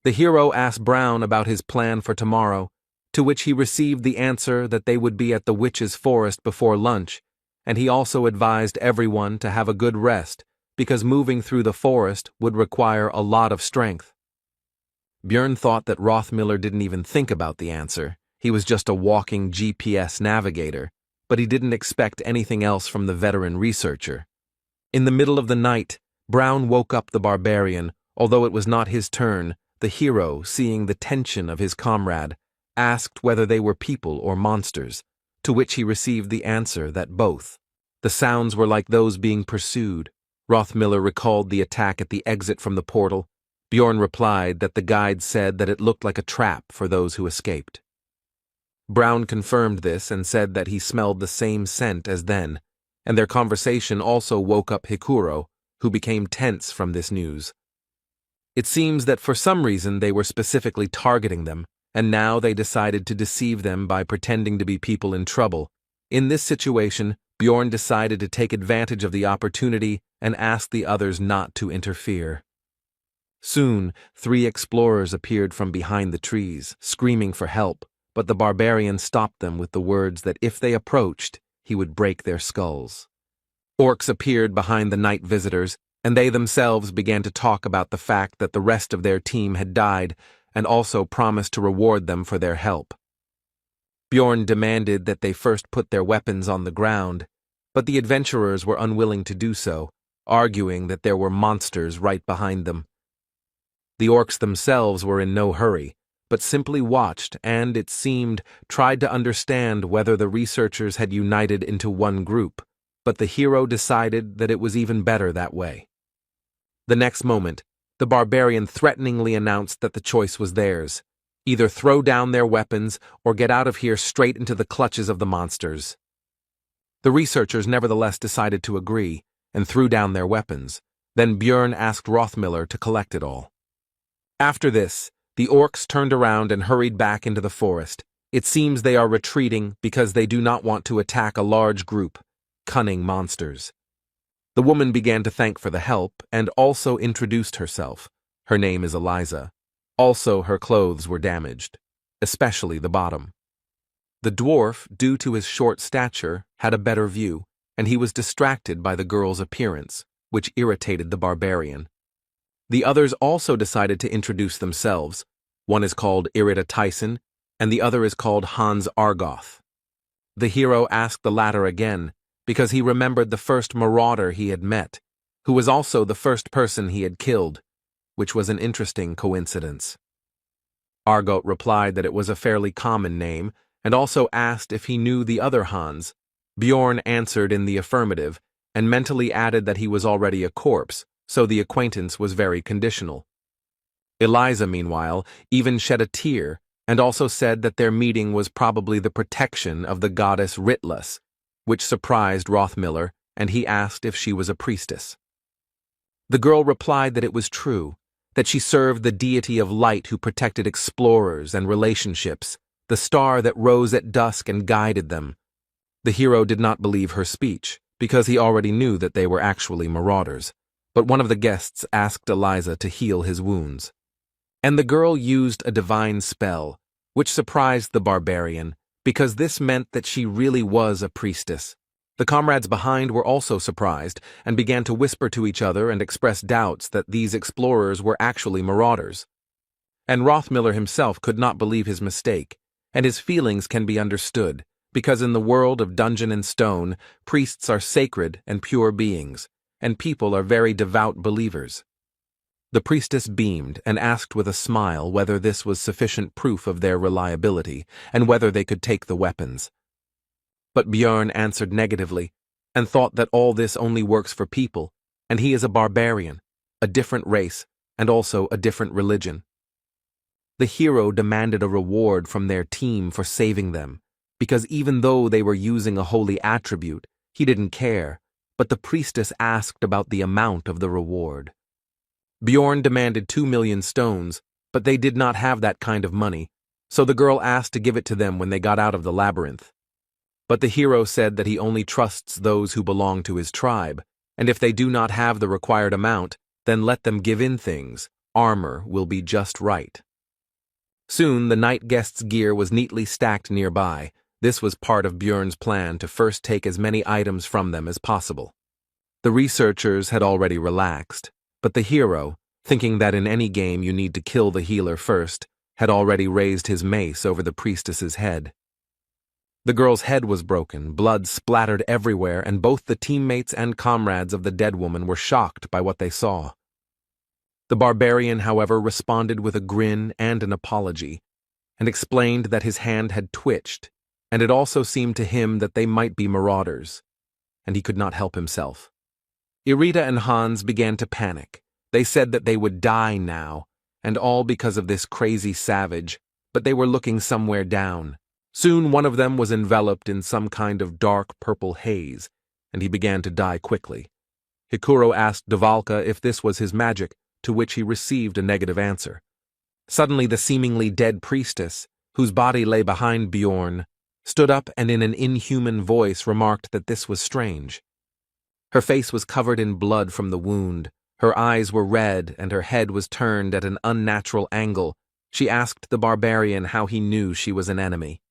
The hero asked Brown about his plan for tomorrow, to which he received the answer that they would be at the Witch's Forest before lunch, and he also advised everyone to have a good rest, because moving through the forest would require a lot of strength. Björn thought that Rothmiller didn't even think about the answer. He was just a walking GPS navigator, but he didn't expect anything else from the veteran researcher. In the middle of the night, Brown woke up the barbarian. Although it was not his turn, the hero, seeing the tension of his comrade, asked whether they were people or monsters, to which he received the answer that both. The sounds were like those being pursued. Rothmiller recalled the attack at the exit from the portal. Björn replied that the guide said that it looked like a trap for those who escaped. Brown confirmed this and said that he smelled the same scent as then, and their conversation also woke up Hikuro, who became tense from this news. It seems that for some reason they were specifically targeting them, and now they decided to deceive them by pretending to be people in trouble. In this situation, Björn decided to take advantage of the opportunity and ask the others not to interfere. Soon, 3 explorers appeared from behind the trees, screaming for help, but the barbarian stopped them with the words that if they approached, he would break their skulls. Orcs appeared behind the night visitors, and they themselves began to talk about the fact that the rest of their team had died, and also promised to reward them for their help. Bjorn demanded that they first put their weapons on the ground, but the adventurers were unwilling to do so, arguing that there were monsters right behind them. The orcs themselves were in no hurry, but simply watched and, it seemed, tried to understand whether the researchers had united into one group, but the hero decided that it was even better that way. The next moment, the barbarian threateningly announced that the choice was theirs: either throw down their weapons or get out of here straight into the clutches of the monsters. The researchers nevertheless decided to agree and threw down their weapons. Then Bjorn asked Rothmiller to collect it all. After this, the orcs turned around and hurried back into the forest. It seems they are retreating because they do not want to attack a large group, cunning monsters. The woman began to thank for the help and also introduced herself. Her name is Eliza. Also, her clothes were damaged, especially the bottom. The dwarf, due to his short stature, had a better view, and he was distracted by the girl's appearance, which irritated the barbarian. The others also decided to introduce themselves. One is called Irida Tyson, and the other is called Hans Argoth. The hero asked the latter again, because he remembered the first marauder he had met, who was also the first person he had killed, which was an interesting coincidence. Argoth replied that it was a fairly common name, and also asked if he knew the other Hans. Bjorn answered in the affirmative, and mentally added that he was already a corpse, so the acquaintance was very conditional. Eliza, meanwhile, even shed a tear, and also said that their meeting was probably the protection of the goddess Ritlus, which surprised Rothmiller, and he asked if she was a priestess. The girl replied that it was true, that she served the deity of light who protected explorers and relationships, the star that rose at dusk and guided them. The hero did not believe her speech, because he already knew that they were actually marauders, but one of the guests asked Eliza to heal his wounds. And the girl used a divine spell, which surprised the barbarian, because this meant that she really was a priestess. The comrades behind were also surprised, and began to whisper to each other and express doubts that these explorers were actually marauders. And Rothmiller himself could not believe his mistake, and his feelings can be understood, because in the world of Dungeon and Stone, priests are sacred and pure beings, and people are very devout believers. The priestess beamed and asked with a smile whether this was sufficient proof of their reliability, and whether they could take the weapons. But Bjorn answered negatively, and thought that all this only works for people, and he is a barbarian, a different race, and also a different religion. The hero demanded a reward from their team for saving them, because even though they were using a holy attribute, he didn't care, but the priestess asked about the amount of the reward. Bjorn demanded 2 million stones, but they did not have that kind of money, so the girl asked to give it to them when they got out of the labyrinth. But the hero said that he only trusts those who belong to his tribe, and if they do not have the required amount, then let them give in things. Armor will be just right. Soon the night guests' gear was neatly stacked nearby. This was part of Bjorn's plan to first take as many items from them as possible. The researchers had already relaxed, but the hero, thinking that in any game you need to kill the healer first, had already raised his mace over the priestess's head. The girl's head was broken, blood splattered everywhere, and both the teammates and comrades of the dead woman were shocked by what they saw. The barbarian, however, responded with a grin and an apology, and explained that his hand had twitched, and it also seemed to him that they might be marauders, and he could not help himself. Irida and Hans began to panic. They said that they would die now, and all because of this crazy savage, but they were looking somewhere down. Soon one of them was enveloped in some kind of dark purple haze, and he began to die quickly. Hikuro asked Dvalka if this was his magic, to which he received a negative answer. Suddenly the seemingly dead priestess, whose body lay behind Bjorn, stood up and in an inhuman voice remarked that this was strange. Her face was covered in blood from the wound, Her eyes were red and her head was turned at an unnatural angle. She asked the barbarian how he knew she was an enemy.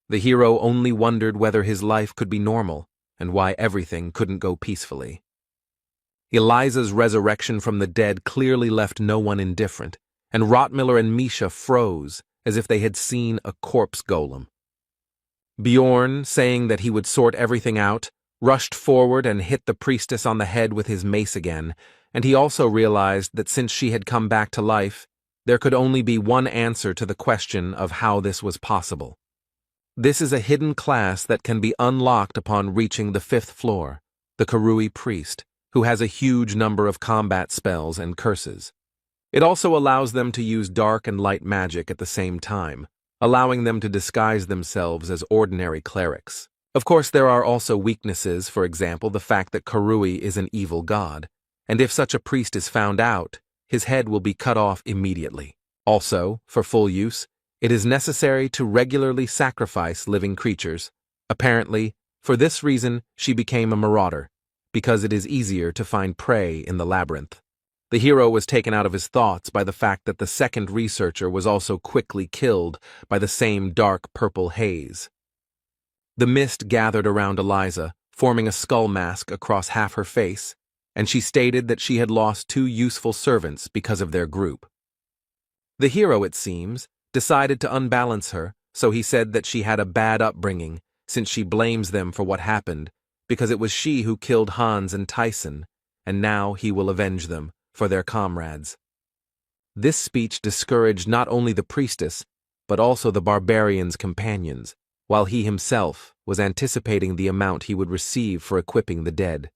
The hero only wondered whether his life could be normal and why everything couldn't go peacefully. Eliza's resurrection from the dead clearly left no one indifferent, and Rottmiller and Misha froze as if they had seen a corpse golem. Bjorn, saying that he would sort everything out, rushed forward and hit the priestess on the head with his mace again, and he also realized that since she had come back to life, there could only be one answer to the question of how this was possible. This is a hidden class that can be unlocked upon reaching the 5th floor, the Karui priest, who has a huge number of combat spells and curses. It also allows them to use dark and light magic at the same time, allowing them to disguise themselves as ordinary clerics. Of course, there are also weaknesses, for example, the fact that Karui is an evil god, and if such a priest is found out, his head will be cut off immediately. Also, for full use, it is necessary to regularly sacrifice living creatures. Apparently, for this reason, she became a marauder, because it is easier to find prey in the labyrinth. The hero was taken out of his thoughts by the fact that the second researcher was also quickly killed by the same dark purple haze. The mist gathered around Eliza, forming a skull mask across half her face, and she stated that she had lost 2 useful servants because of their group. The hero, it seems, decided to unbalance her, so he said that she had a bad upbringing, since she blames them for what happened, because it was she who killed Hans and Tyson, and now he will avenge them for their comrades. This speech discouraged not only the priestess, but also the barbarian's companions, while he himself was anticipating the amount he would receive for equipping the dead.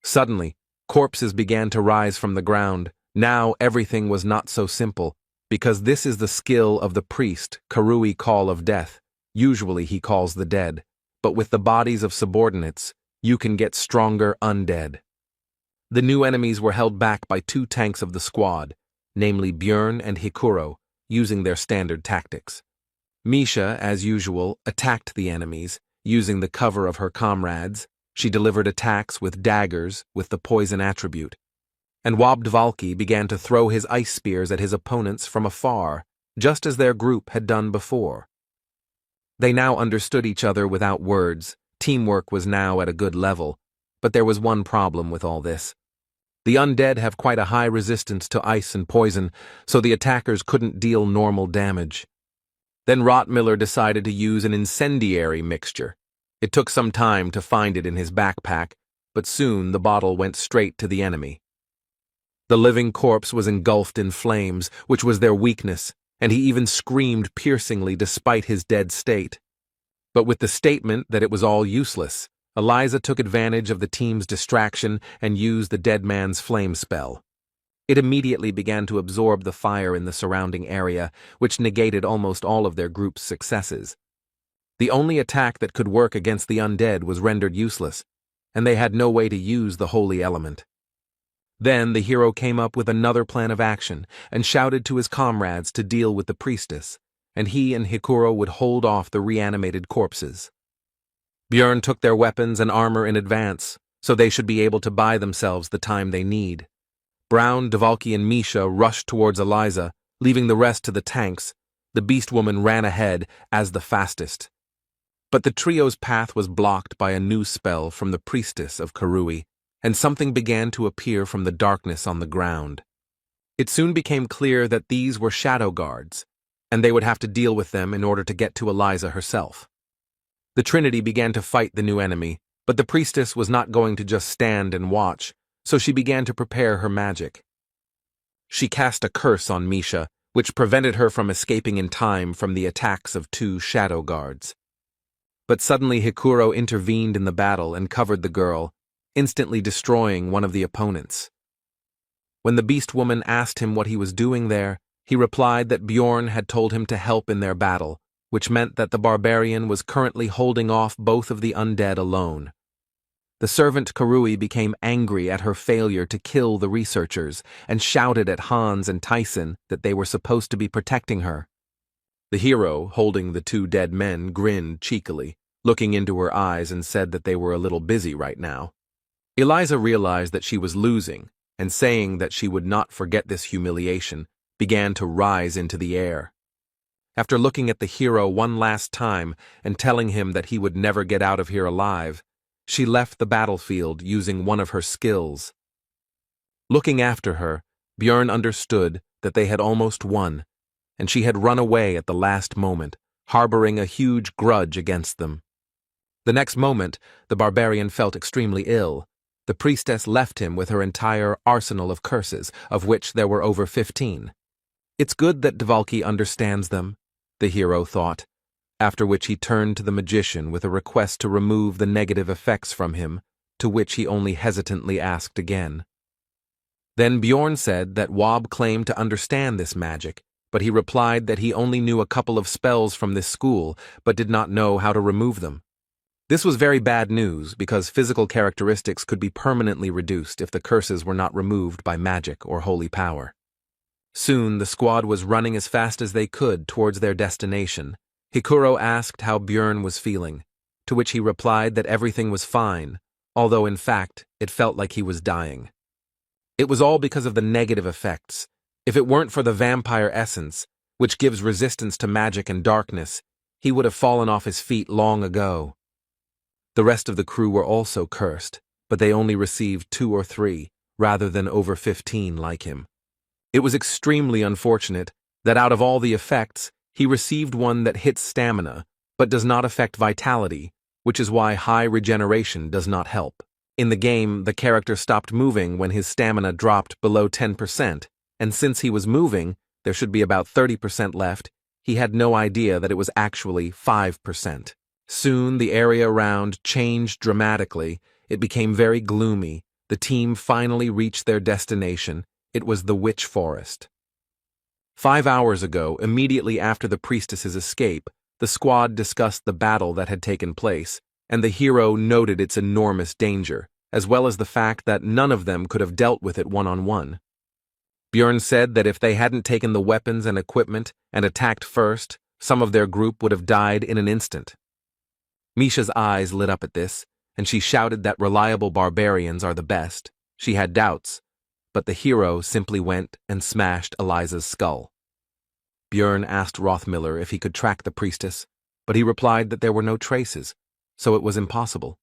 Suddenly, corpses began to rise from the ground. Now everything was not so simple, because this is the skill of the priest, Karui Call of Death. Usually he calls the dead, but with the bodies of subordinates, you can get stronger undead. The new enemies were held back by 2 tanks of the squad, namely Bjorn and Hikuro, using their standard tactics. Misha, as usual, attacked the enemies, using the cover of her comrades. She delivered attacks with daggers with the poison attribute. And Wabdvalki began to throw his ice spears at his opponents from afar, just as their group had done before. They now understood each other without words. Teamwork was now at a good level, but there was one problem with all this. The undead have quite a high resistance to ice and poison, so the attackers couldn't deal normal damage. Then Rottmiller decided to use an incendiary mixture. It took some time to find it in his backpack, but soon the bottle went straight to the enemy. The living corpse was engulfed in flames, which was their weakness, and he even screamed piercingly despite his dead state. But with the statement that it was all useless, Eliza took advantage of the team's distraction and used the dead man's flame spell. It immediately began to absorb the fire in the surrounding area, which negated almost all of their group's successes. The only attack that could work against the undead was rendered useless, and they had no way to use the holy element. Then the hero came up with another plan of action and shouted to his comrades to deal with the priestess, and he and Hikuro would hold off the reanimated corpses. Bjorn took their weapons and armor in advance, so they should be able to buy themselves the time they need. Brown, Dvalki, and Misha rushed towards Eliza, leaving the rest to the tanks. The beast woman ran ahead as the fastest. But the trio's path was blocked by a new spell from the priestess of Karui, and something began to appear from the darkness on the ground. It soon became clear that these were shadow guards, and they would have to deal with them in order to get to Eliza herself. The Trinity began to fight the new enemy, but the priestess was not going to just stand and watch, so she began to prepare her magic. She cast a curse on Misha, which prevented her from escaping in time from the attacks of 2 shadow guards. But suddenly Hikuro intervened in the battle and covered the girl, instantly destroying one of the opponents. When the beast woman asked him what he was doing there, he replied that Bjorn had told him to help in their battle, which meant that the barbarian was currently holding off both of the undead alone. The servant Karui became angry at her failure to kill the researchers and shouted at Hans and Tyson that they were supposed to be protecting her. The hero, holding the 2 dead men, grinned cheekily, looking into her eyes, and said that they were a little busy right now. Eliza realized that she was losing, and saying that she would not forget this humiliation, began to rise into the air. After looking at the hero one last time and telling him that he would never get out of here alive, she left the battlefield using one of her skills. Looking after her, Björn understood that they had almost won, and she had run away at the last moment, harboring a huge grudge against them. The next moment, the barbarian felt extremely ill. The priestess left him with her entire arsenal of curses, of which there were over 15. It's good that Dvalki understands them, the hero thought, after which he turned to the magician with a request to remove the negative effects from him, to which he only hesitantly asked again. Then Bjorn said that Wob claimed to understand this magic, but he replied that he only knew a couple of spells from this school, but did not know how to remove them. This was very bad news because physical characteristics could be permanently reduced if the curses were not removed by magic or holy power. Soon the squad was running as fast as they could towards their destination. Hikuro asked how Björn was feeling, to which he replied that everything was fine, although in fact it felt like he was dying. It was all because of the negative effects. If it weren't for the vampire essence, which gives resistance to magic and darkness, he would have fallen off his feet long ago. The rest of the crew were also cursed, but they only received 2 or 3, rather than over 15 like him. It was extremely unfortunate that out of all the effects, he received one that hits stamina, but does not affect vitality, which is why high regeneration does not help. In the game, the character stopped moving when his stamina dropped below 10%, and since he was moving, there should be about 30% left, he had no idea that it was actually 5%. Soon, the area around changed dramatically. It became very gloomy. The team finally reached their destination. It was the Witch Forest. 5 hours ago, immediately after the priestess's escape, the squad discussed the battle that had taken place, and the hero noted its enormous danger, as well as the fact that none of them could have dealt with it one-on-one. Björn said that if they hadn't taken the weapons and equipment and attacked first, some of their group would have died in an instant. Misha's eyes lit up at this, and she shouted that reliable barbarians are the best. She had doubts, but the hero simply went and smashed Eliza's skull. Björn asked Rothmiller if he could track the priestess, but he replied that there were no traces, so it was impossible.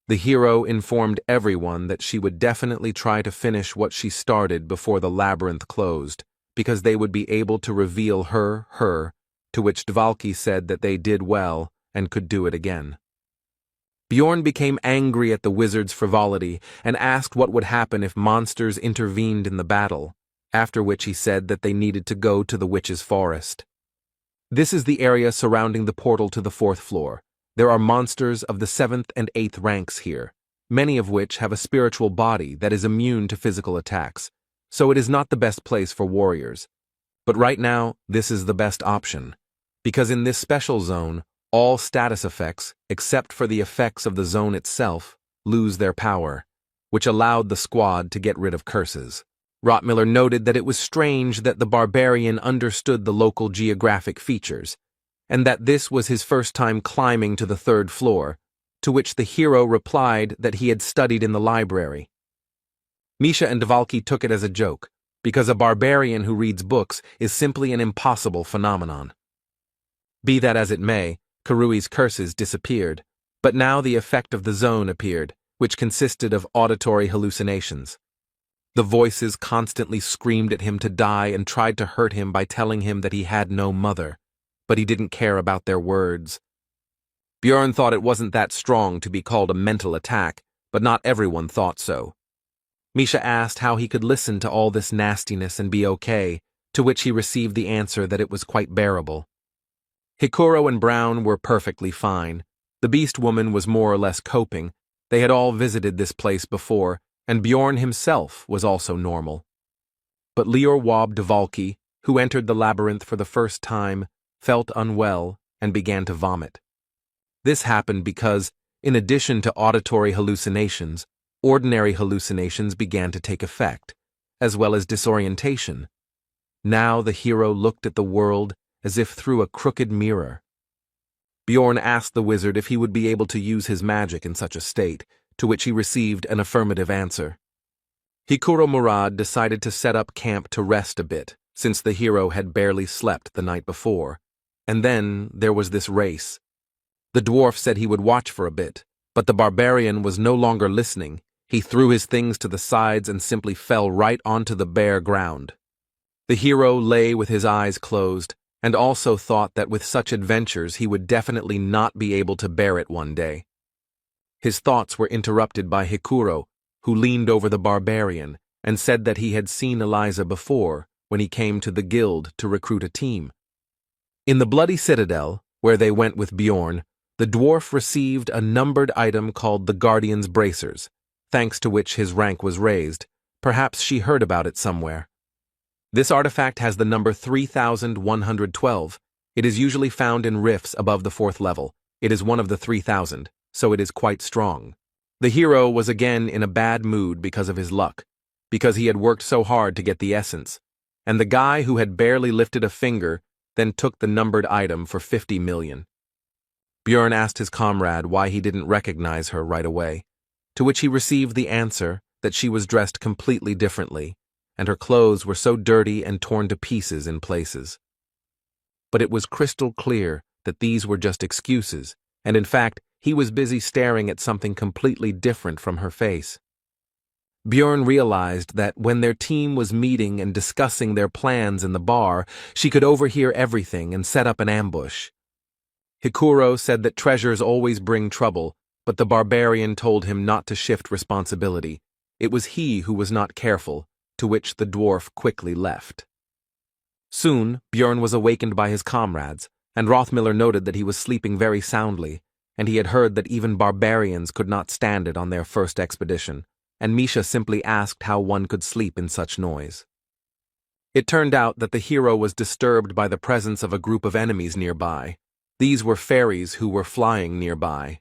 The hero informed everyone that she would definitely try to finish what she started before the labyrinth closed, because they would be able to reveal her, to which Dvalki said that they did well and could do it again. Bjorn became angry at the wizard's frivolity and asked what would happen if monsters intervened in the battle, after which he said that they needed to go to the witch's forest. This is the area surrounding the portal to the 4th floor. There are monsters of the 7th and 8th ranks here, many of which have a spiritual body that is immune to physical attacks, so it is not the best place for warriors. But right now, this is the best option, because in this special zone, all status effects, except for the effects of the zone itself, lose their power, which allowed the squad to get rid of curses. Rothmiller noted that it was strange that the barbarian understood the local geographic features, and that this was his first time climbing to the 3rd floor, to which the hero replied that he had studied in the library. Misha and Dvalki took it as a joke, because a barbarian who reads books is simply an impossible phenomenon. Be that as it may, Karui's curses disappeared, but now the effect of the zone appeared, which consisted of auditory hallucinations. The voices constantly screamed at him to die and tried to hurt him by telling him that he had no mother, but he didn't care about their words. Björn thought it wasn't that strong to be called a mental attack, but not everyone thought so. Misha asked how he could listen to all this nastiness and be okay, to which he received the answer that it was quite bearable. Hikuro and Brown were perfectly fine. The beast woman was more or less coping. They had all visited this place before, and Bjorn himself was also normal. But Lior Wob Dvalki, who entered the labyrinth for the first time, felt unwell and began to vomit. This happened because, in addition to auditory hallucinations, ordinary hallucinations began to take effect, as well as disorientation. Now the hero looked at the world as if through a crooked mirror. Bjorn asked the wizard if he would be able to use his magic in such a state, to which he received an affirmative answer. Hikuro Murad decided to set up camp to rest a bit, since the hero had barely slept the night before. And then there was this race. The dwarf said he would watch for a bit, but the barbarian was no longer listening. He threw his things to the sides and simply fell right onto the bare ground. The hero lay with his eyes closed, and also thought that with such adventures he would definitely not be able to bear it one day. His thoughts were interrupted by Hikuro, who leaned over the barbarian and said that he had seen Eliza before when he came to the guild to recruit a team. In the Bloody Citadel, where they went with Bjorn, the dwarf received a numbered item called the Guardian's Bracers, thanks to which his rank was raised. Perhaps she heard about it somewhere. This artifact has the number 3112. It is usually found in rifts above the 4th level. It is one of the 3000, so it is quite strong. The hero was again in a bad mood because of his luck, because he had worked so hard to get the essence, and the guy who had barely lifted a finger then took the numbered item for 50 million. Bjorn asked his comrade why he didn't recognize her right away, to which he received the answer that she was dressed completely differently, and her clothes were so dirty and torn to pieces in places. But it was crystal clear that these were just excuses, and in fact, he was busy staring at something completely different from her face. Bjorn realized that when their team was meeting and discussing their plans in the bar, she could overhear everything and set up an ambush. Hikuro said that treasures always bring trouble, but the barbarian told him not to shift responsibility. It was he who was not careful, to which the dwarf quickly left. Soon, Bjorn was awakened by his comrades, and Rothmiller noted that he was sleeping very soundly, and he had heard that even barbarians could not stand it on their first expedition, and Misha simply asked how one could sleep in such noise. It turned out that the hero was disturbed by the presence of a group of enemies nearby. These were fairies who were flying nearby.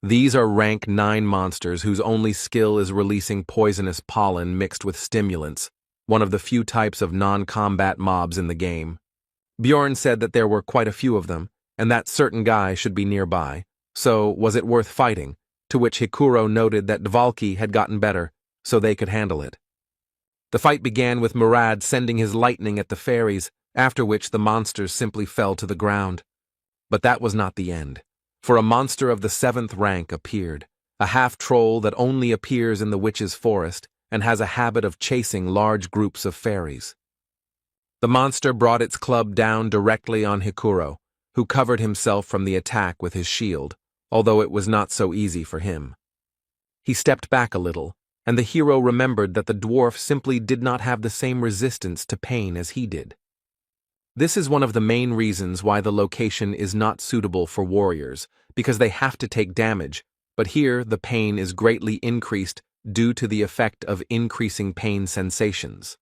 These are rank 9 monsters whose only skill is releasing poisonous pollen mixed with stimulants, one of the few types of non-combat mobs in the game. Bjorn said that there were quite a few of them, and that certain guy should be nearby, so was it worth fighting, to which Hikuro noted that Dvalki had gotten better, so they could handle it. The fight began with Murad sending his lightning at the fairies, after which the monsters simply fell to the ground. But that was not the end, for a monster of the 7th rank appeared, a half-troll that only appears in the witch's forest and has a habit of chasing large groups of fairies. The monster brought its club down directly on Hikuro, who covered himself from the attack with his shield, although it was not so easy for him. He stepped back a little, and the hero remembered that the dwarf simply did not have the same resistance to pain as he did. This is one of the main reasons why the location is not suitable for warriors, because they have to take damage, but here the pain is greatly increased due to the effect of increasing pain sensations.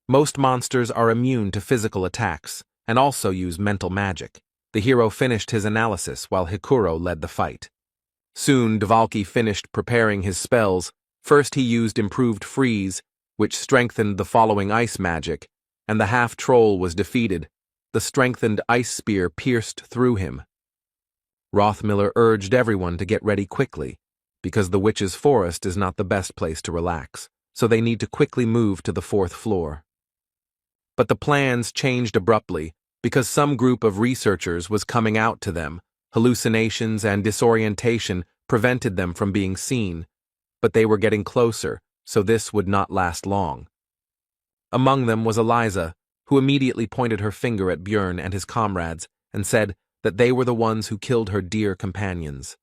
Most monsters are immune to physical attacks, and also use mental magic. The hero finished his analysis while Hikuro led the fight. Soon Dvalki finished preparing his spells. First he used Improved Freeze, which strengthened the following ice magic, and the half-troll was defeated. The strengthened ice spear pierced through him. Rothmiller urged everyone to get ready quickly, because the witch's forest is not the best place to relax, so they need to quickly move to the 4th floor. But the plans changed abruptly, because some group of researchers was coming out to them. Hallucinations and disorientation prevented them from being seen, but they were getting closer, so this would not last long. Among them was Eliza, who immediately pointed her finger at Bjorn and his comrades and said that they were the ones who killed her dear companions.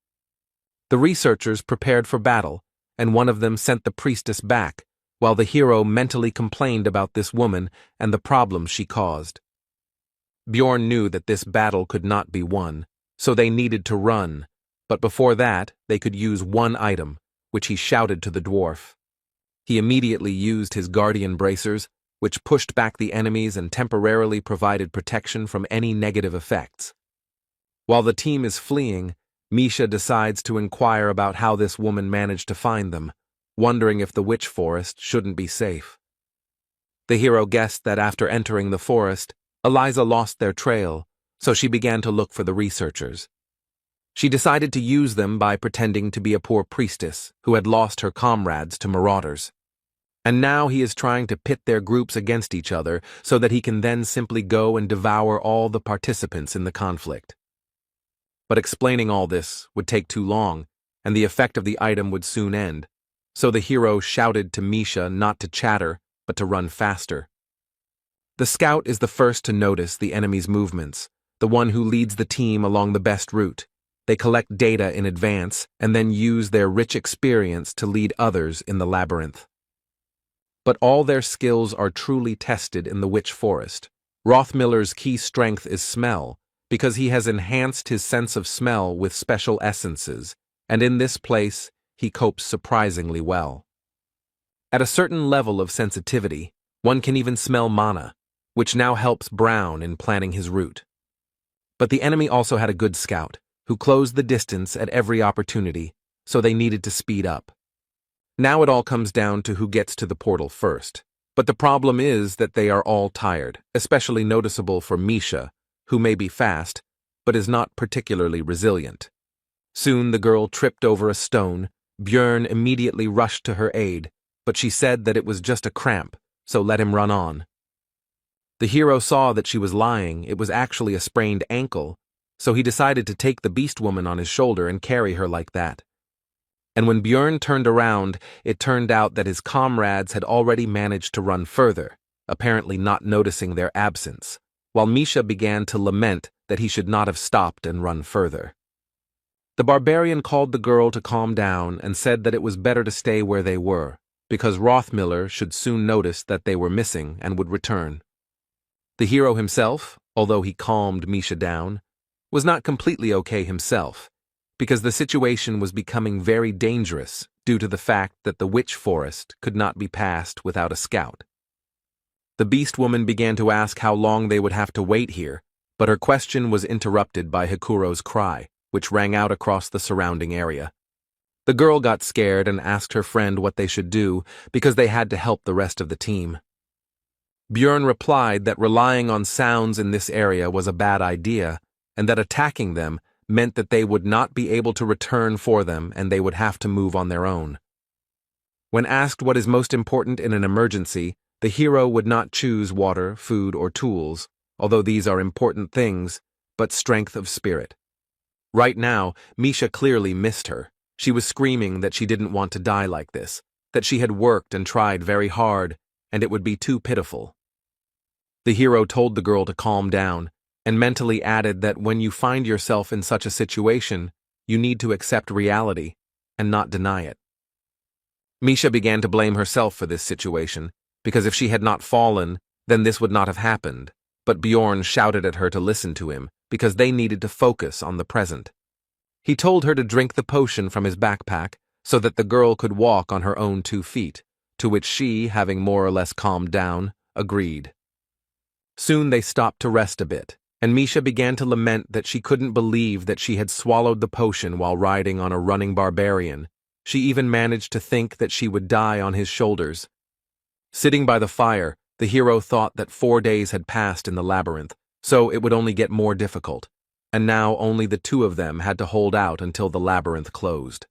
The researchers prepared for battle, and one of them sent the priestess back, while the hero mentally complained about this woman and the problems she caused. Bjorn knew that this battle could not be won, so they needed to run, but before that they could use one item, which he shouted to the dwarf. He immediately used his guardian bracers, which pushed back the enemies and temporarily provided protection from any negative effects. While the team is fleeing, Misha decides to inquire about how this woman managed to find them, wondering if the witch forest shouldn't be safe. The hero guessed that after entering the forest, Eliza lost their trail, so she began to look for the researchers. She decided to use them by pretending to be a poor priestess who had lost her comrades to marauders. And now he is trying to pit their groups against each other so that he can then simply go and devour all the participants in the conflict. But explaining all this would take too long, and the effect of the item would soon end. So the hero shouted to Misha not to chatter, but to run faster. The scout is the first to notice the enemy's movements, the one who leads the team along the best route. They collect data in advance and then use their rich experience to lead others in the labyrinth. But all their skills are truly tested in the Witch Forest. Rothmiller's key strength is smell, because he has enhanced his sense of smell with special essences, and in this place, he copes surprisingly well. At a certain level of sensitivity, one can even smell mana, which now helps Brown in planning his route. But the enemy also had a good scout, who closed the distance at every opportunity, so they needed to speed up. Now it all comes down to who gets to the portal first. But the problem is that they are all tired, especially noticeable for Misha, who may be fast, but is not particularly resilient. Soon the girl tripped over a stone. Björn immediately rushed to her aid, but she said that it was just a cramp, so let him run on. The hero saw that she was lying. It was actually a sprained ankle, so he decided to take the beast woman on his shoulder and carry her like that. And when Björn turned around, it turned out that his comrades had already managed to run further, apparently not noticing their absence, while Misha began to lament that he should not have stopped and run further. The barbarian called the girl to calm down and said that it was better to stay where they were, because Rothmiller should soon notice that they were missing and would return. The hero himself, although he calmed Misha down, was not completely okay himself, because the situation was becoming very dangerous due to the fact that the Witch Forest could not be passed without a scout. The beast woman began to ask how long they would have to wait here, but her question was interrupted by Hikuro's cry, which rang out across the surrounding area. The girl got scared and asked her friend what they should do because they had to help the rest of the team. Björn replied that relying on sounds in this area was a bad idea, and that attacking them meant that they would not be able to return for them and they would have to move on their own. When asked what is most important in an emergency, the hero would not choose water, food, or tools, although these are important things, but strength of spirit. Right now, Misha clearly missed her. She was screaming that she didn't want to die like this, that she had worked and tried very hard, and it would be too pitiful. The hero told the girl to calm down, and mentally added that when you find yourself in such a situation, you need to accept reality and not deny it. Misha began to blame herself for this situation, because if she had not fallen, then this would not have happened, but Bjorn shouted at her to listen to him, because they needed to focus on the present. He told her to drink the potion from his backpack so that the girl could walk on her own 2 feet, to which she, having more or less calmed down, agreed. Soon they stopped to rest a bit, and Misha began to lament that she couldn't believe that she had swallowed the potion while riding on a running barbarian. She even managed to think that she would die on his shoulders. Sitting by the fire, the hero thought that 4 days had passed in the labyrinth, so it would only get more difficult, and now only the 2 of them had to hold out until the labyrinth closed.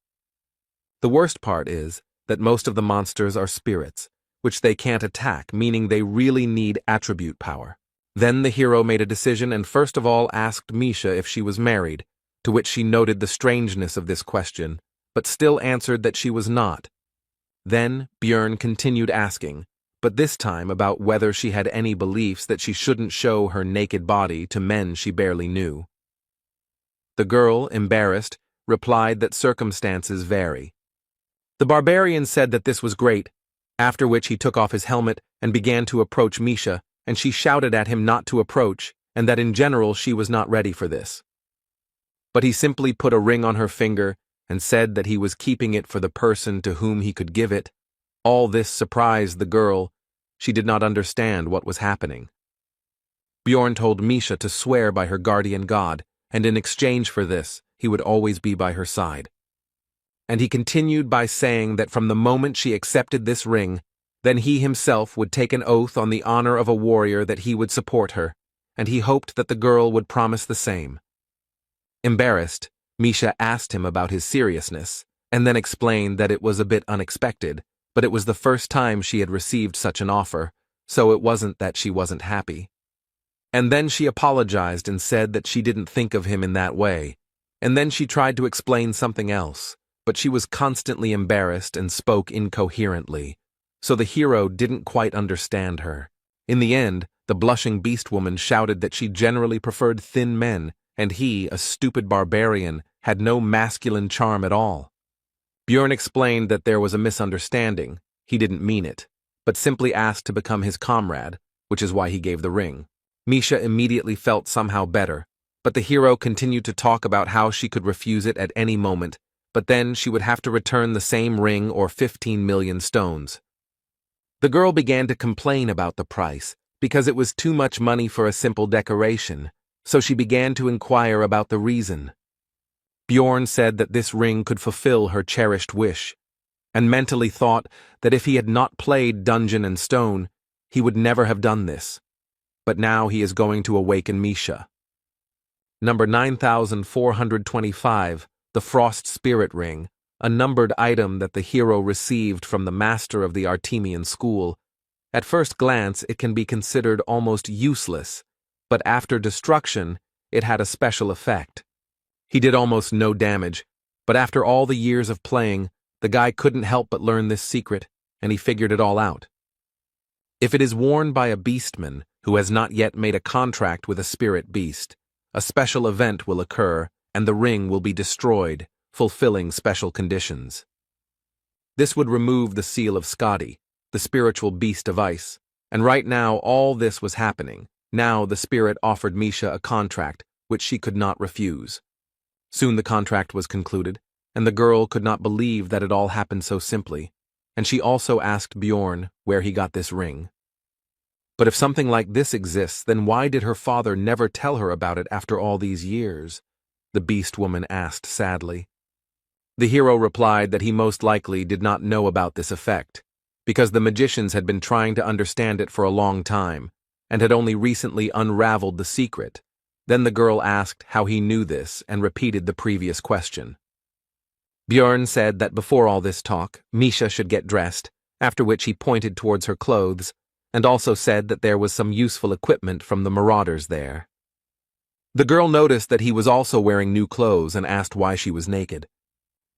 The worst part is that most of the monsters are spirits, which they can't attack, meaning they really need attribute power. Then the hero made a decision and first of all asked Misha if she was married, to which she noted the strangeness of this question, but still answered that she was not. Then Björn continued asking, but this time about whether she had any beliefs that she shouldn't show her naked body to men she barely knew. The girl, embarrassed, replied that circumstances vary. The barbarian said that this was great, after which he took off his helmet and began to approach Misha, and she shouted at him not to approach, and that in general she was not ready for this. But he simply put a ring on her finger and said that he was keeping it for the person to whom he could give it. All this surprised the girl. She did not understand what was happening. Bjorn told Misha to swear by her guardian god, and in exchange for this, he would always be by her side. And he continued by saying that from the moment she accepted this ring, then he himself would take an oath on the honor of a warrior that he would support her, and he hoped that the girl would promise the same. Embarrassed, Misha asked him about his seriousness, and then explained that it was a bit unexpected, but it was the first time she had received such an offer, so it wasn't that she wasn't happy. And then she apologized and said that she didn't think of him in that way, and then she tried to explain something else, but she was constantly embarrassed and spoke incoherently, so the hero didn't quite understand her. In the end, the blushing beast woman shouted that she generally preferred thin men, and he, a stupid barbarian, had no masculine charm at all. Bjorn explained that there was a misunderstanding. He didn't mean it, but simply asked to become his comrade, which is why he gave the ring. Misha immediately felt somehow better, but the hero continued to talk about how she could refuse it at any moment, but then she would have to return the same ring or 15 million stones. The girl began to complain about the price, because it was too much money for a simple decoration, so she began to inquire about the reason. Bjorn said that this ring could fulfill her cherished wish, and mentally thought that if he had not played Dungeon and Stone, he would never have done this. But now he is going to awaken Misha. Number 9425, the Frost Spirit Ring, a numbered item that the hero received from the master of the Artemian school. At first glance, it can be considered almost useless, but after destruction, it had a special effect. He did almost no damage, but after all the years of playing, the guy couldn't help but learn this secret, and he figured it all out. If it is worn by a beastman who has not yet made a contract with a spirit beast, a special event will occur, and the ring will be destroyed, fulfilling special conditions. This would remove the seal of Skadi, the spiritual beast of ice, and right now all this was happening. Now the spirit offered Misha a contract, which she could not refuse. Soon the contract was concluded, and the girl could not believe that it all happened so simply, and she also asked Bjorn where he got this ring. But if something like this exists, then why did her father never tell her about it after all these years? The beast woman asked sadly. The hero replied that he most likely did not know about this effect, because the magicians had been trying to understand it for a long time, and had only recently unraveled the secret. Then the girl asked how he knew this and repeated the previous question. Bjorn said that before all this talk, Misha should get dressed, after which he pointed towards her clothes, and also said that there was some useful equipment from the marauders there. The girl noticed that he was also wearing new clothes and asked why she was naked.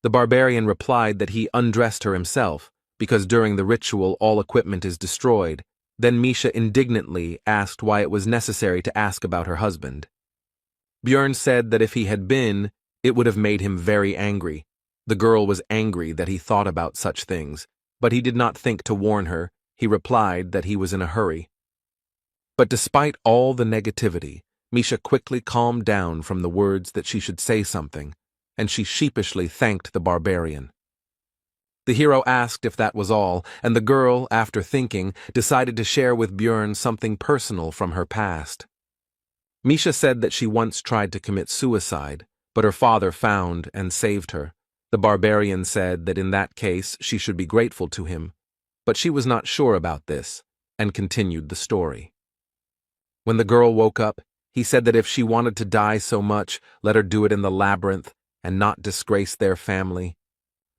The barbarian replied that he undressed her himself, because during the ritual all equipment is destroyed. Then Misha indignantly asked why it was necessary to ask about her husband. Bjorn said that if he had been, it would have made him very angry. The girl was angry that he thought about such things, but he did not think to warn her. He replied that he was in a hurry. But despite all the negativity, Misha quickly calmed down from the words that she should say something, and she sheepishly thanked the barbarian. The hero asked if that was all, and the girl, after thinking, decided to share with Bjorn something personal from her past. Misha said that she once tried to commit suicide, but her father found and saved her. The barbarian said that in that case she should be grateful to him, but she was not sure about this, and continued the story. When the girl woke up, he said that if she wanted to die so much, let her do it in the labyrinth and not disgrace their family.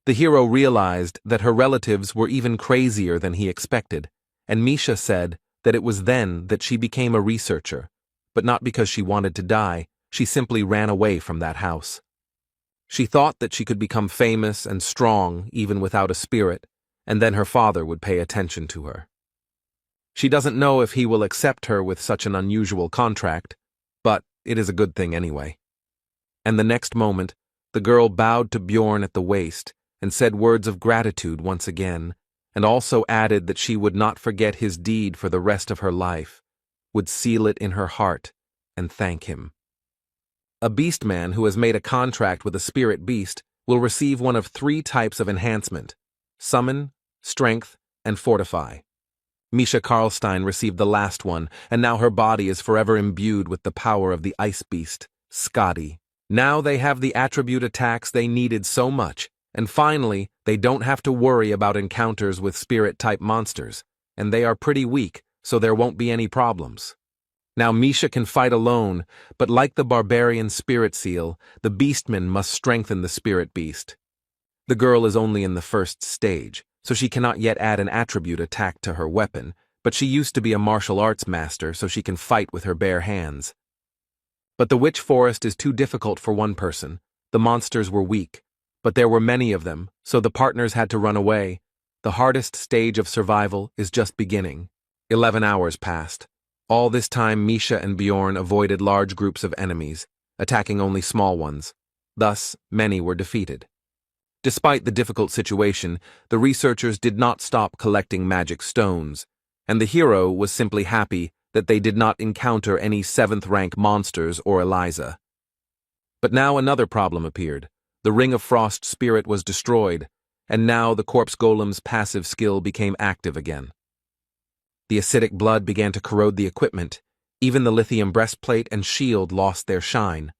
The hero realized that her relatives were even crazier than he expected, and Misha said that it was then that she became a researcher, but not because she wanted to die. She simply ran away from that house. She thought that she could become famous and strong even without a spirit, and then her father would pay attention to her. She doesn't know if he will accept her with such an unusual contract, but it is a good thing anyway. And the next moment, the girl bowed to Bjorn at the waist and said words of gratitude once again, and also added that she would not forget his deed for the rest of her life, would seal it in her heart and thank him. A beastman who has made a contract with a spirit beast will receive one of 3 types of enhancement: summon, strength, and fortify. Misha Karlstein received the last one, and now her body is forever imbued with the power of the ice beast, Skadi. Now they have the attribute attacks they needed so much, and finally, they don't have to worry about encounters with spirit-type monsters, and they are pretty weak, so there won't be any problems. Now Misha can fight alone, but like the barbarian spirit seal, the beastman must strengthen the spirit beast. The girl is only in the first stage, so she cannot yet add an attribute attack to her weapon, but she used to be a martial arts master so she can fight with her bare hands. But the witch forest is too difficult for one person. The monsters were weak, but there were many of them, so the partners had to run away. The hardest stage of survival is just beginning. 11 hours passed. All this time Misha and Bjorn avoided large groups of enemies, attacking only small ones. Thus, many were defeated. Despite the difficult situation, the researchers did not stop collecting magic stones, and the hero was simply happy that they did not encounter any 7th-rank monsters or Eliza. But now another problem appeared. The Ring of Frost spirit was destroyed, and now the corpse golem's passive skill became active again. The acidic blood began to corrode the equipment. Even the lithium breastplate and shield lost their shine.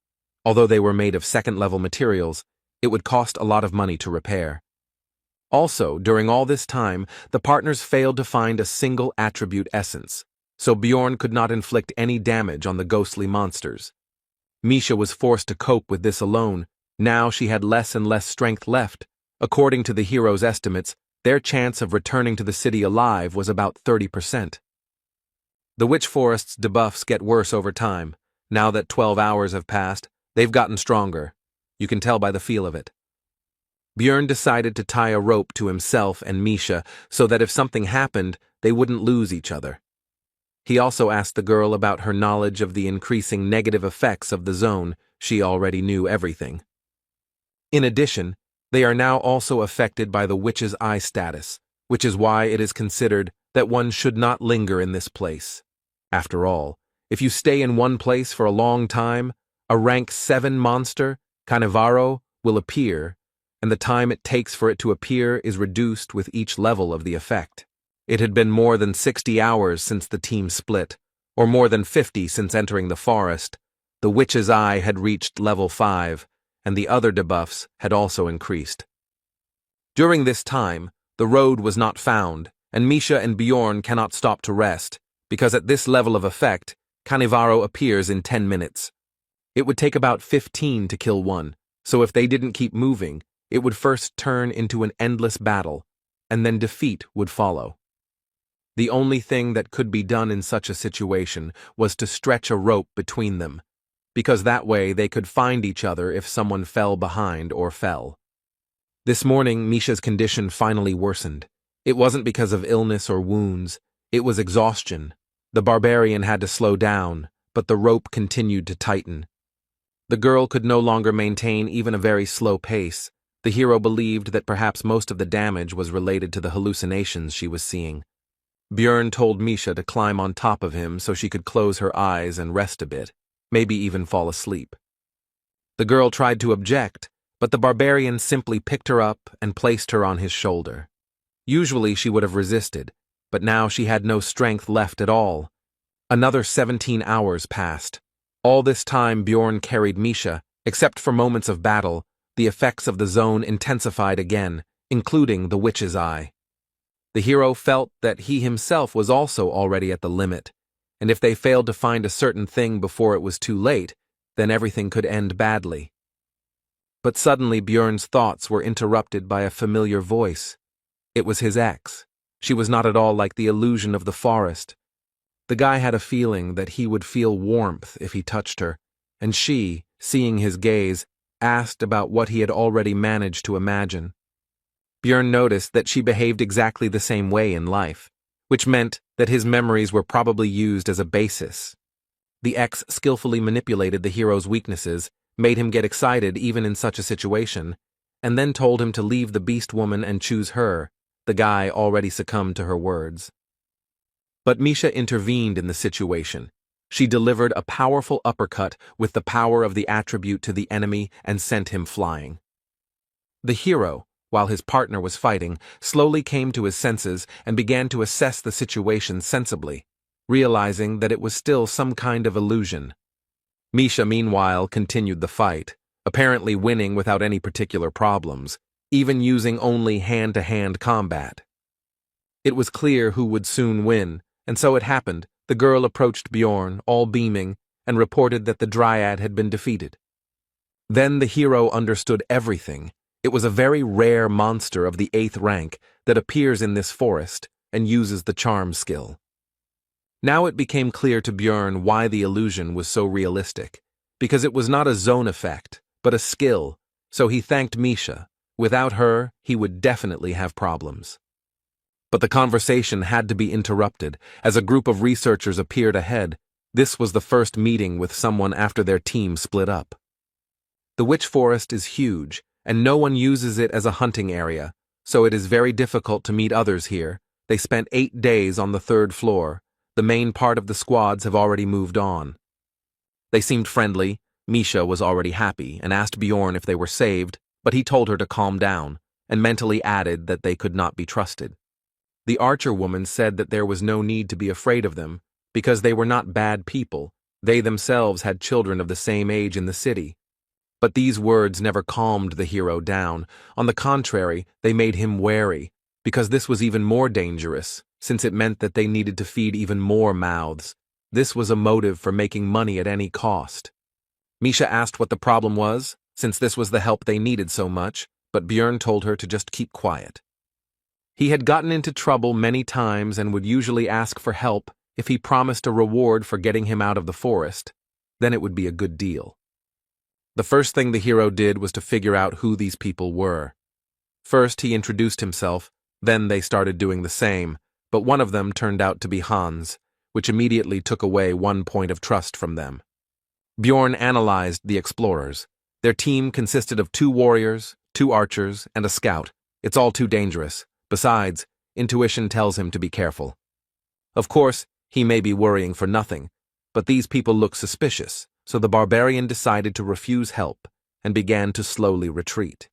Although they were made of 2nd-level materials, it would cost a lot of money to repair. Also, during all this time, the partners failed to find a single attribute essence, so Bjorn could not inflict any damage on the ghostly monsters. Misha was forced to cope with this alone. Now she had less and less strength left. According to the hero's estimates, their chance of returning to the city alive was about 30%. The witch forest's debuffs get worse over time. Now that 12 hours have passed, they've gotten stronger. You can tell by the feel of it. Bjorn decided to tie a rope to himself and Misha so that if something happened, they wouldn't lose each other. He also asked the girl about her knowledge of the increasing negative effects of the zone. She already knew everything. In addition, they are now also affected by the witch's eye status, which is why it is considered that one should not linger in this place. After all, if you stay in one place for a long time, a rank 7 monster, Canevaro, will appear, and the time it takes for it to appear is reduced with each level of the effect. It had been more than 60 hours since the team split, or more than 50 since entering the forest. The witch's eye had reached level 5, and the other debuffs had also increased. During this time, the road was not found, and Misha and Bjorn cannot stop to rest, because at this level of effect, Canevaro appears in 10 minutes. It would take about 15 to kill one, so if they didn't keep moving, it would first turn into an endless battle, and then defeat would follow. The only thing that could be done in such a situation was to stretch a rope between them, because that way they could find each other if someone fell behind or fell. This morning, Misha's condition finally worsened. It wasn't because of illness or wounds, it was exhaustion. The barbarian had to slow down, but the rope continued to tighten. The girl could no longer maintain even a very slow pace. The hero believed that perhaps most of the damage was related to the hallucinations she was seeing. Bjorn told Misha to climb on top of him so she could close her eyes and rest a bit, maybe even fall asleep. The girl tried to object, but the barbarian simply picked her up and placed her on his shoulder. Usually she would have resisted, but now she had no strength left at all. Another 17 hours passed. All this time Bjorn carried Misha. Except for moments of battle, the effects of the zone intensified again, including the witch's eye. The hero felt that he himself was also already at the limit, and if they failed to find a certain thing before it was too late, then everything could end badly. But suddenly Bjorn's thoughts were interrupted by a familiar voice. It was his ex. She was not at all like the illusion of the forest. The guy had a feeling that he would feel warmth if he touched her, and she, seeing his gaze, asked about what he had already managed to imagine. Bjorn noticed that she behaved exactly the same way in life, which meant that his memories were probably used as a basis. The ex skillfully manipulated the hero's weaknesses, made him get excited even in such a situation, and then told him to leave the beast woman and choose her. The guy already succumbed to her words. But Misha intervened in the situation. She delivered a powerful uppercut with the power of the attribute to the enemy and sent him flying. The hero, while his partner was fighting, slowly came to his senses and began to assess the situation sensibly, realizing that it was still some kind of illusion. Misha, meanwhile, continued the fight, apparently winning without any particular problems, even using only hand-to-hand combat. It was clear who would soon win, and so it happened. The girl approached Bjorn, all beaming, and reported that the dryad had been defeated. Then the hero understood everything. It was a very rare monster of the 8th rank that appears in this forest and uses the charm skill. Now it became clear to Björn why the illusion was so realistic, because it was not a zone effect, but a skill, so he thanked Misha. Without her, he would definitely have problems. But the conversation had to be interrupted as a group of researchers appeared ahead. This was the first meeting with someone after their team split up. The witch forest is huge, and no one uses it as a hunting area, so it is very difficult to meet others here. They spent 8 days on the 3rd floor. The main part of the squads have already moved on. They seemed friendly. Misha was already happy and asked Bjorn if they were saved, but he told her to calm down, and mentally added that they could not be trusted. The archer woman said that there was no need to be afraid of them, because they were not bad people. They themselves had children of the same age in the city. But these words never calmed the hero down. On the contrary, they made him wary, because this was even more dangerous, since it meant that they needed to feed even more mouths. This was a motive for making money at any cost. Misha asked what the problem was, since this was the help they needed so much, but Björn told her to just keep quiet. He had gotten into trouble many times and would usually ask for help if he promised a reward for getting him out of the forest. Then it would be a good deal. The first thing the hero did was to figure out who these people were. First, he introduced himself, then they started doing the same, but one of them turned out to be Hans, which immediately took away one point of trust from them. Bjorn analyzed the explorers. Their team consisted of 2 warriors, 2 archers, and a scout. It's all too dangerous. Besides, intuition tells him to be careful. Of course, he may be worrying for nothing, but these people look suspicious, so the barbarian decided to refuse help and began to slowly retreat.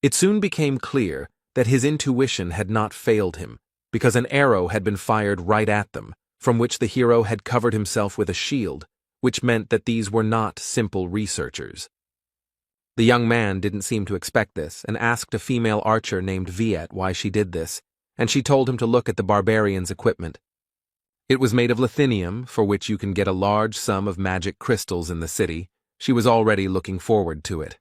It soon became clear that his intuition had not failed him, because an arrow had been fired right at them, from which the hero had covered himself with a shield, which meant that these were not simple researchers. The young man didn't seem to expect this and asked a female archer named Viet why she did this, and she told him to look at the barbarian's equipment. It was made of lithinium, for which you can get a large sum of magic crystals in the city. She was already looking forward to it.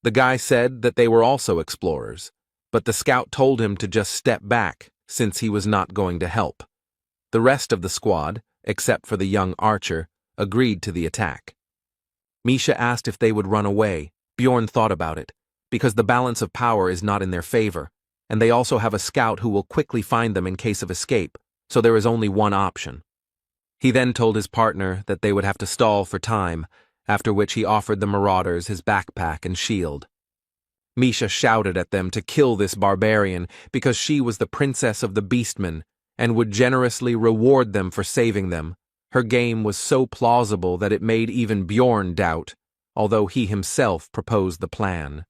The guy said that they were also explorers, but the scout told him to just step back, since he was not going to help. The rest of the squad, except for the young archer, agreed to the attack. Misha asked if they would run away. Bjorn thought about it, because the balance of power is not in their favor, and they also have a scout who will quickly find them in case of escape, so there is only one option. He then told his partner that they would have to stall for time, after which he offered the marauders his backpack and shield. Misha shouted at them to kill this barbarian because she was the princess of the beastmen and would generously reward them for saving them. Her game was so plausible that it made even Bjorn doubt, although he himself proposed the plan.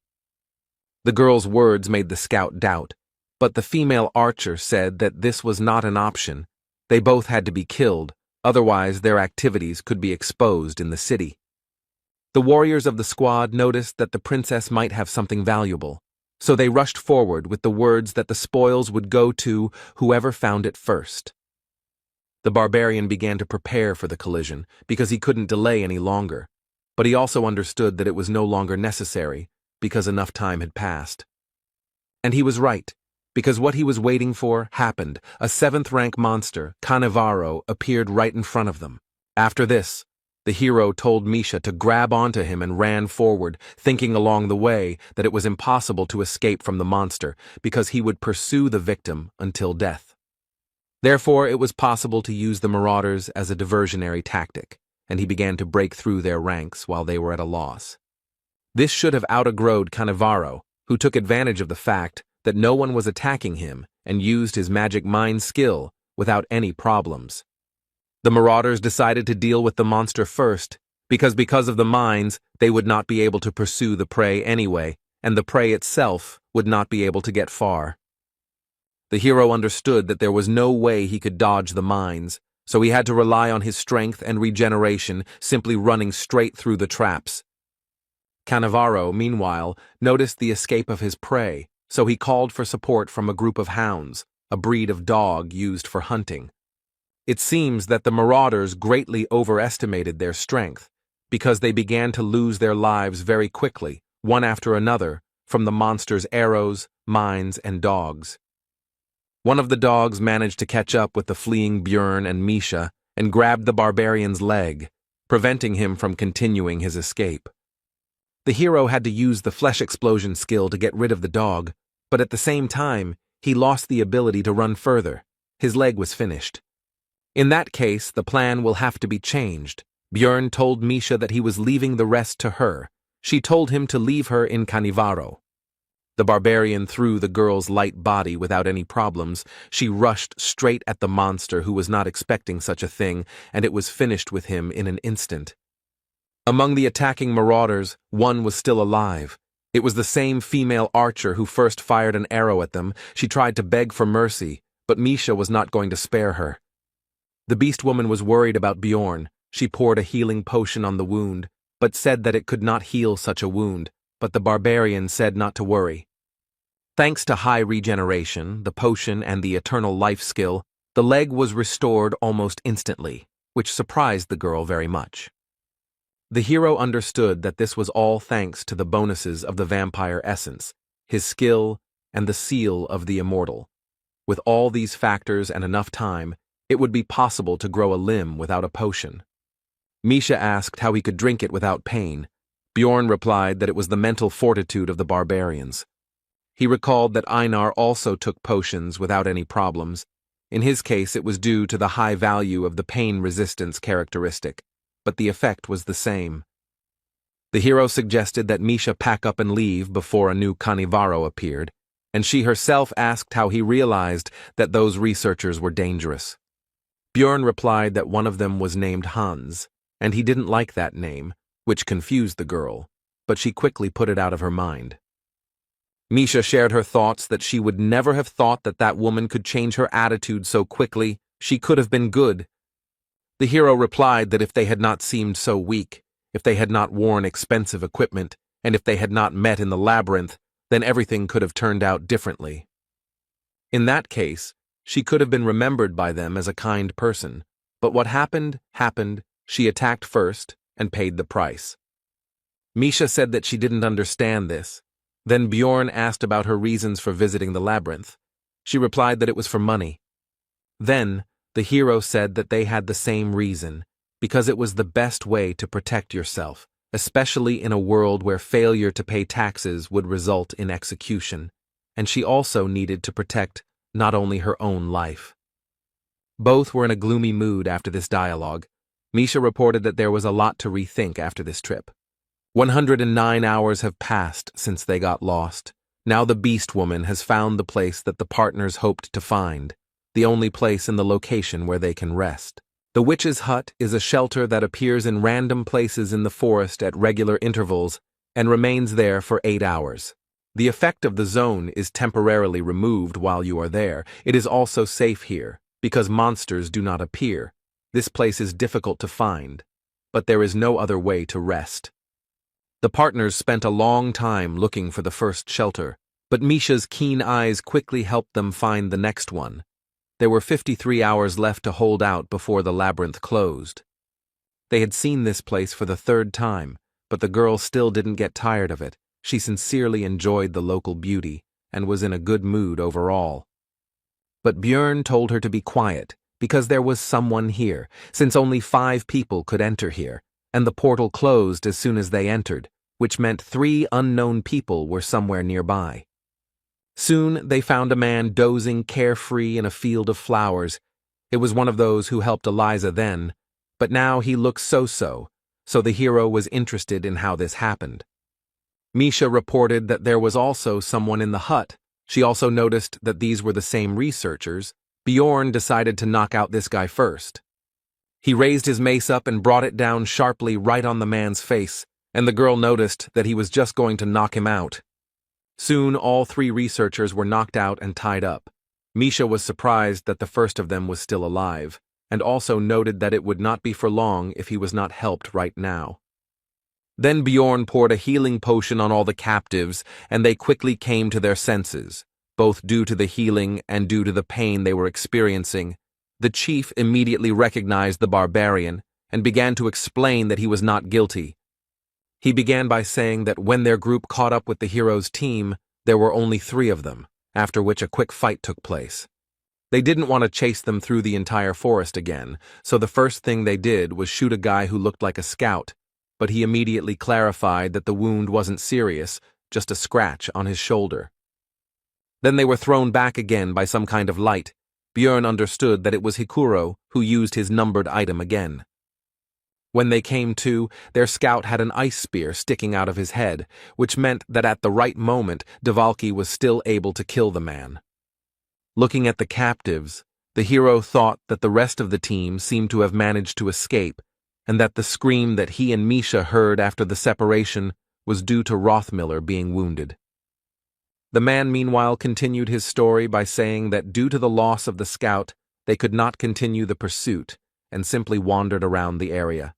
The girl's words made the scout doubt, but the female archer said that this was not an option. They both had to be killed, otherwise their activities could be exposed in the city. The warriors of the squad noticed that the princess might have something valuable, so they rushed forward with the words that the spoils would go to whoever found it first. The barbarian began to prepare for the collision because he couldn't delay any longer, but he also understood that it was no longer necessary because enough time had passed. And he was right, because what he was waiting for happened. A 7th rank monster, Cannavaro, appeared right in front of them. After this, the hero told Misha to grab onto him and ran forward, thinking along the way that it was impossible to escape from the monster because he would pursue the victim until death. Therefore, it was possible to use the marauders as a diversionary tactic, and he began to break through their ranks while they were at a loss. This should have out-aggroed Cannavaro, who took advantage of the fact that no one was attacking him and used his magic mind skill without any problems. The marauders decided to deal with the monster first, because of the mines, they would not be able to pursue the prey anyway, and the prey itself would not be able to get far. The hero understood that there was no way he could dodge the mines, so he had to rely on his strength and regeneration, simply running straight through the traps. Cannavaro, meanwhile, noticed the escape of his prey, so he called for support from a group of hounds, a breed of dog used for hunting. It seems that the marauders greatly overestimated their strength, because they began to lose their lives very quickly, one after another, from the monster's arrows, mines, and dogs. One of the dogs managed to catch up with the fleeing Björn and Misha and grabbed the barbarian's leg, preventing him from continuing his escape. The hero had to use the flesh explosion skill to get rid of the dog, but at the same time, he lost the ability to run further. His leg was finished. In that case, the plan will have to be changed. Björn told Misha that he was leaving the rest to her. She told him to leave her in Canivaro. The barbarian threw the girl's light body without any problems. She rushed straight at the monster, who was not expecting such a thing, and it was finished with him in an instant. Among the attacking marauders, one was still alive. It was the same female archer who first fired an arrow at them. She tried to beg for mercy, but Misha was not going to spare her. The beast woman was worried about Bjorn. She poured a healing potion on the wound, but said that it could not heal such a wound, but the barbarian said not to worry. Thanks to high regeneration, the potion, and the eternal life skill, the leg was restored almost instantly, which surprised the girl very much. The hero understood that this was all thanks to the bonuses of the vampire essence, his skill, and the seal of the immortal. With all these factors and enough time, it would be possible to grow a limb without a potion. Misha asked how he could drink it without pain. Bjorn replied that it was the mental fortitude of the barbarians. He recalled that Einar also took potions without any problems. In his case, it was due to the high value of the pain resistance characteristic, but the effect was the same. The hero suggested that Misha pack up and leave before a new Canivaro appeared, and she herself asked how he realized that those researchers were dangerous. Bjorn replied that one of them was named Hans, and he didn't like that name, which confused the girl, but she quickly put it out of her mind. Misha shared her thoughts that she would never have thought that that woman could change her attitude so quickly. She could have been good. The hero replied that if they had not seemed so weak, if they had not worn expensive equipment, and if they had not met in the labyrinth, then everything could have turned out differently. In that case, she could have been remembered by them as a kind person, but what happened, happened. She attacked first and paid the price. Misha said that she didn't understand this. Then Bjorn asked about her reasons for visiting the labyrinth. She replied that it was for money. Then, the hero said that they had the same reason, because it was the best way to protect yourself, especially in a world where failure to pay taxes would result in execution, and she also needed to protect not only her own life. Both were in a gloomy mood after this dialogue. Misha reported that there was a lot to rethink after this trip. 109 hours have passed since they got lost. Now the beast woman has found the place that the partners hoped to find, the only place in the location where they can rest. The witch's hut is a shelter that appears in random places in the forest at regular intervals and remains there for 8 hours. The effect of the zone is temporarily removed while you are there. It is also safe here, because monsters do not appear. This place is difficult to find, but there is no other way to rest. The partners spent a long time looking for the first shelter, but Misha's keen eyes quickly helped them find the next one. There were 53 hours left to hold out before the labyrinth closed. They had seen this place for the 3rd time, but the girl still didn't get tired of it. She sincerely enjoyed the local beauty and was in a good mood overall. But Björn told her to be quiet, because there was someone here, since only 5 people could enter here, and the portal closed as soon as they entered, which meant 3 unknown people were somewhere nearby. Soon they found a man dozing carefree in a field of flowers. It was one of those who helped Eliza then, but now he looked so-so, so the hero was interested in how this happened. Misha reported that there was also someone in the hut. She also noticed that these were the same researchers. Bjorn decided to knock out this guy first. He raised his mace up and brought it down sharply right on the man's face, and the girl noticed that he was just going to knock him out. Soon all 3 researchers were knocked out and tied up. Misha was surprised that the first of them was still alive, and also noted that it would not be for long if he was not helped right now. Then Bjorn poured a healing potion on all the captives, and they quickly came to their senses, both due to the healing and due to the pain they were experiencing. The chief immediately recognized the barbarian and began to explain that he was not guilty. He began by saying that when their group caught up with the hero's team, there were only 3 of them, after which a quick fight took place. They didn't want to chase them through the entire forest again, so the first thing they did was shoot a guy who looked like a scout, but he immediately clarified that the wound wasn't serious, just a scratch on his shoulder. Then they were thrown back again by some kind of light. Björn understood that it was Hikuro who used his numbered item again. When they came to, their scout had an ice spear sticking out of his head, which meant that at the right moment, Devalki was still able to kill the man. Looking at the captives, the hero thought that the rest of the team seemed to have managed to escape, and that the scream that he and Misha heard after the separation was due to Rothmiller being wounded. The man meanwhile continued his story by saying that due to the loss of the scout, they could not continue the pursuit, and simply wandered around the area.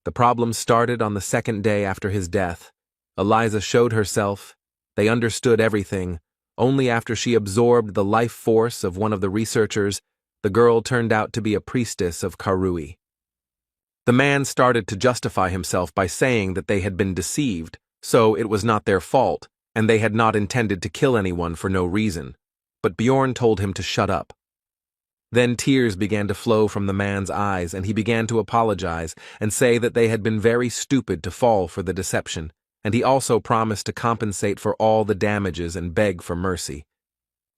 The problem started on the 2nd day after his death. Eliza showed herself. They understood everything. Only after she absorbed the life force of one of the researchers, the girl turned out to be a priestess of Karui. The man started to justify himself by saying that they had been deceived, so it was not their fault, and they had not intended to kill anyone for no reason. But Bjorn told him to shut up. Then tears began to flow from the man's eyes, and he began to apologize and say that they had been very stupid to fall for the deception, and he also promised to compensate for all the damages and beg for mercy.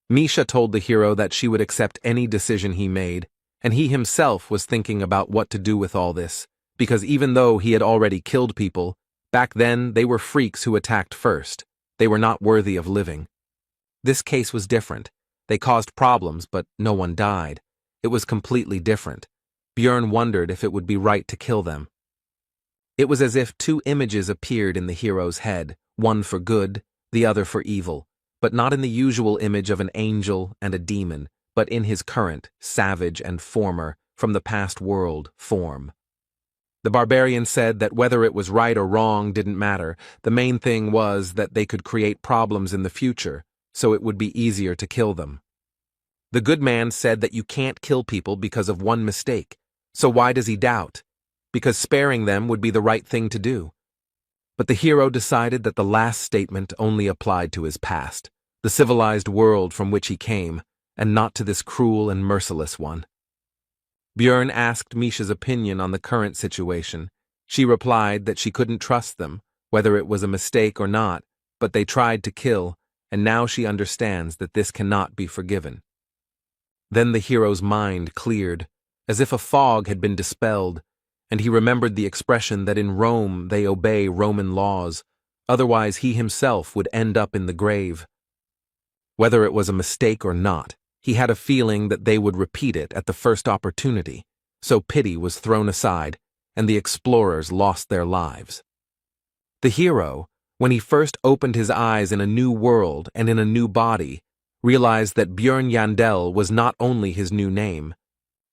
Misha told the hero that she would accept any decision he made, and he himself was thinking about what to do with all this, because even though he had already killed people, back then they were freaks who attacked first. They were not worthy of living. This case was different. They caused problems, but no one died. It was completely different. Björn wondered if it would be right to kill them. It was as if 2 images appeared in the hero's head, one for good, the other for evil, but not in the usual image of an angel and a demon, but in his current, savage and former, from the past world, form. The barbarian said that whether it was right or wrong didn't matter. The main thing was that they could create problems in the future, so it would be easier to kill them. The good man said that you can't kill people because of one mistake, so why does he doubt? Because sparing them would be the right thing to do. But the hero decided that the last statement only applied to his past, the civilized world from which he came, and not to this cruel and merciless one. Björn asked Misha's opinion on the current situation. She replied that she couldn't trust them, whether it was a mistake or not, but they tried to kill, and now she understands that this cannot be forgiven. Then the hero's mind cleared, as if a fog had been dispelled, and he remembered the expression that in Rome they obey Roman laws, otherwise he himself would end up in the grave. Whether it was a mistake or not, he had a feeling that they would repeat it at the first opportunity, so pity was thrown aside, and the explorers lost their lives. The hero, when he first opened his eyes in a new world and in a new body, realized that Björn Yandel was not only his new name.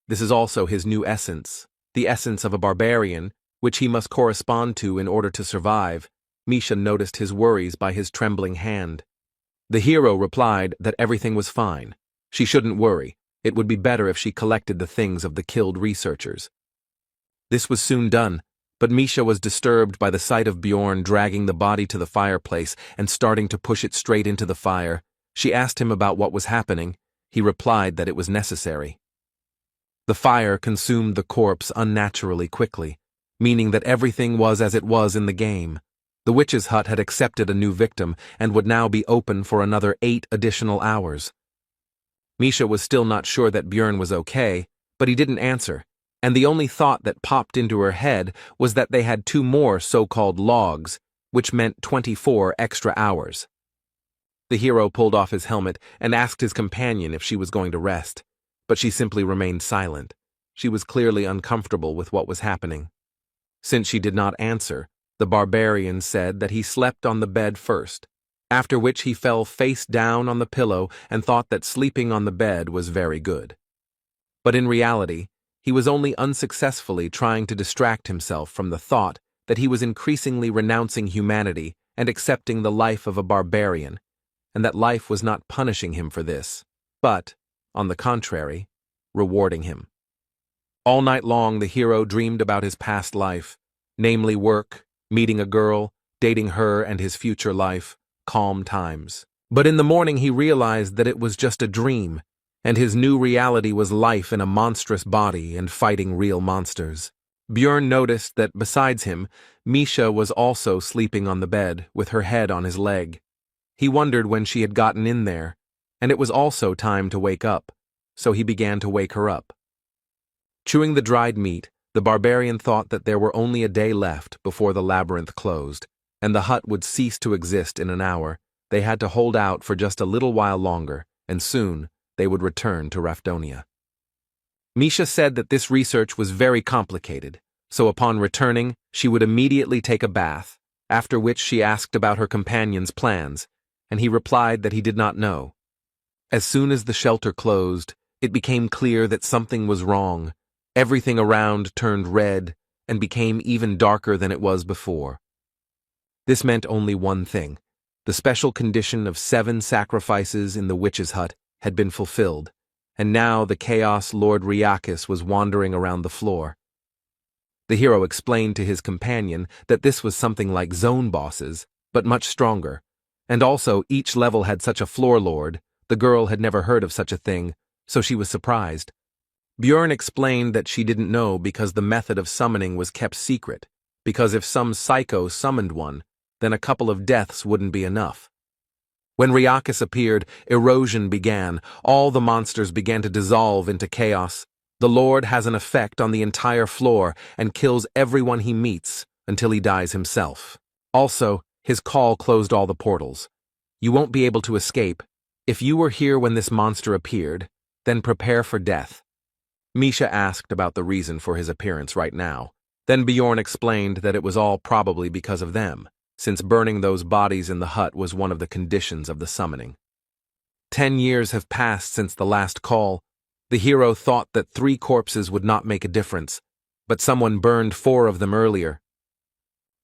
This is also his new essence, the essence of a barbarian, which he must correspond to in order to survive. Misha noticed his worries by his trembling hand. The hero replied that everything was fine. She shouldn't worry. It would be better if she collected the things of the killed researchers. This was soon done, but Misha was disturbed by the sight of Bjorn dragging the body to the fireplace and starting to push it straight into the fire. She asked him about what was happening. He replied that it was necessary. The fire consumed the corpse unnaturally quickly, meaning that everything was as it was in the game. The witch's hut had accepted a new victim and would now be open for another 8 additional hours. Misha was still not sure that Björn was okay, but he didn't answer, and the only thought that popped into her head was that they had 2 more so-called logs, which meant 24 extra hours. The hero pulled off his helmet and asked his companion if she was going to rest, but she simply remained silent. She was clearly uncomfortable with what was happening. Since she did not answer, the barbarian said that he slept on the bed first, after which he fell face down on the pillow and thought that sleeping on the bed was very good. But in reality, he was only unsuccessfully trying to distract himself from the thought that he was increasingly renouncing humanity and accepting the life of a barbarian, and that life was not punishing him for this, but, on the contrary, rewarding him. All night long the hero dreamed about his past life, namely work, meeting a girl, dating her and his future life, calm times. But in the morning he realized that it was just a dream, and his new reality was life in a monstrous body and fighting real monsters. Björn noticed that besides him, Misha was also sleeping on the bed with her head on his leg. He wondered when she had gotten in there, and it was also time to wake up, so he began to wake her up. Chewing the dried meat, the barbarian thought that there were only a day left before the labyrinth closed, and the hut would cease to exist in an hour. They had to hold out for just a little while longer, and soon they would return to Rafdonia. Misha said that this research was very complicated, so upon returning, she would immediately take a bath, after which she asked about her companion's plans, and he replied that he did not know. As soon as the shelter closed, it became clear that something was wrong. Everything around turned red and became even darker than it was before. This meant only one thing. The special condition of 7 sacrifices in the witch's hut had been fulfilled, and now the Chaos Lord Riakis was wandering around the floor. The hero explained to his companion that this was something like zone bosses, but much stronger, and also each level had such a floor lord. The girl had never heard of such a thing, so she was surprised. Björn explained that she didn't know because the method of summoning was kept secret, because if some psycho summoned one, then a couple of deaths wouldn't be enough. When Riakis appeared, erosion began. All the monsters began to dissolve into chaos. The Lord has an effect on the entire floor and kills everyone he meets until he dies himself. Also, his call closed all the portals. You won't be able to escape. If you were here when this monster appeared, then prepare for death. Misha asked about the reason for his appearance right now. Then Bjorn explained that it was all probably because of them, since burning those bodies in the hut was one of the conditions of the summoning. 10 years have passed since the last call. The hero thought that 3 corpses would not make a difference, but someone burned 4 of them earlier.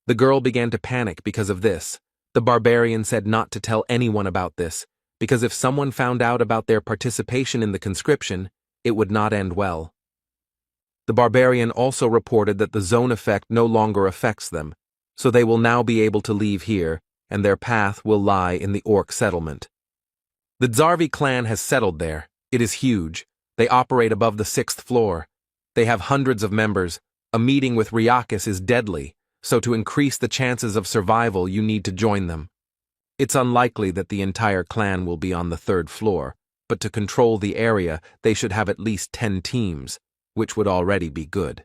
The girl began to panic because of this. The barbarian said not to tell anyone about this, because if someone found out about their participation in the conscription, it would not end well. The barbarian also reported that the zone effect no longer affects them, so they will now be able to leave here, and their path will lie in the orc settlement. The Zarvi clan has settled there. It is huge. They operate above the 6th floor. They have hundreds of members. A meeting with Riakis is deadly, so to increase the chances of survival you need to join them. It's unlikely that the entire clan will be on the 3rd floor, but to control the area they should have at least 10 teams, which would already be good.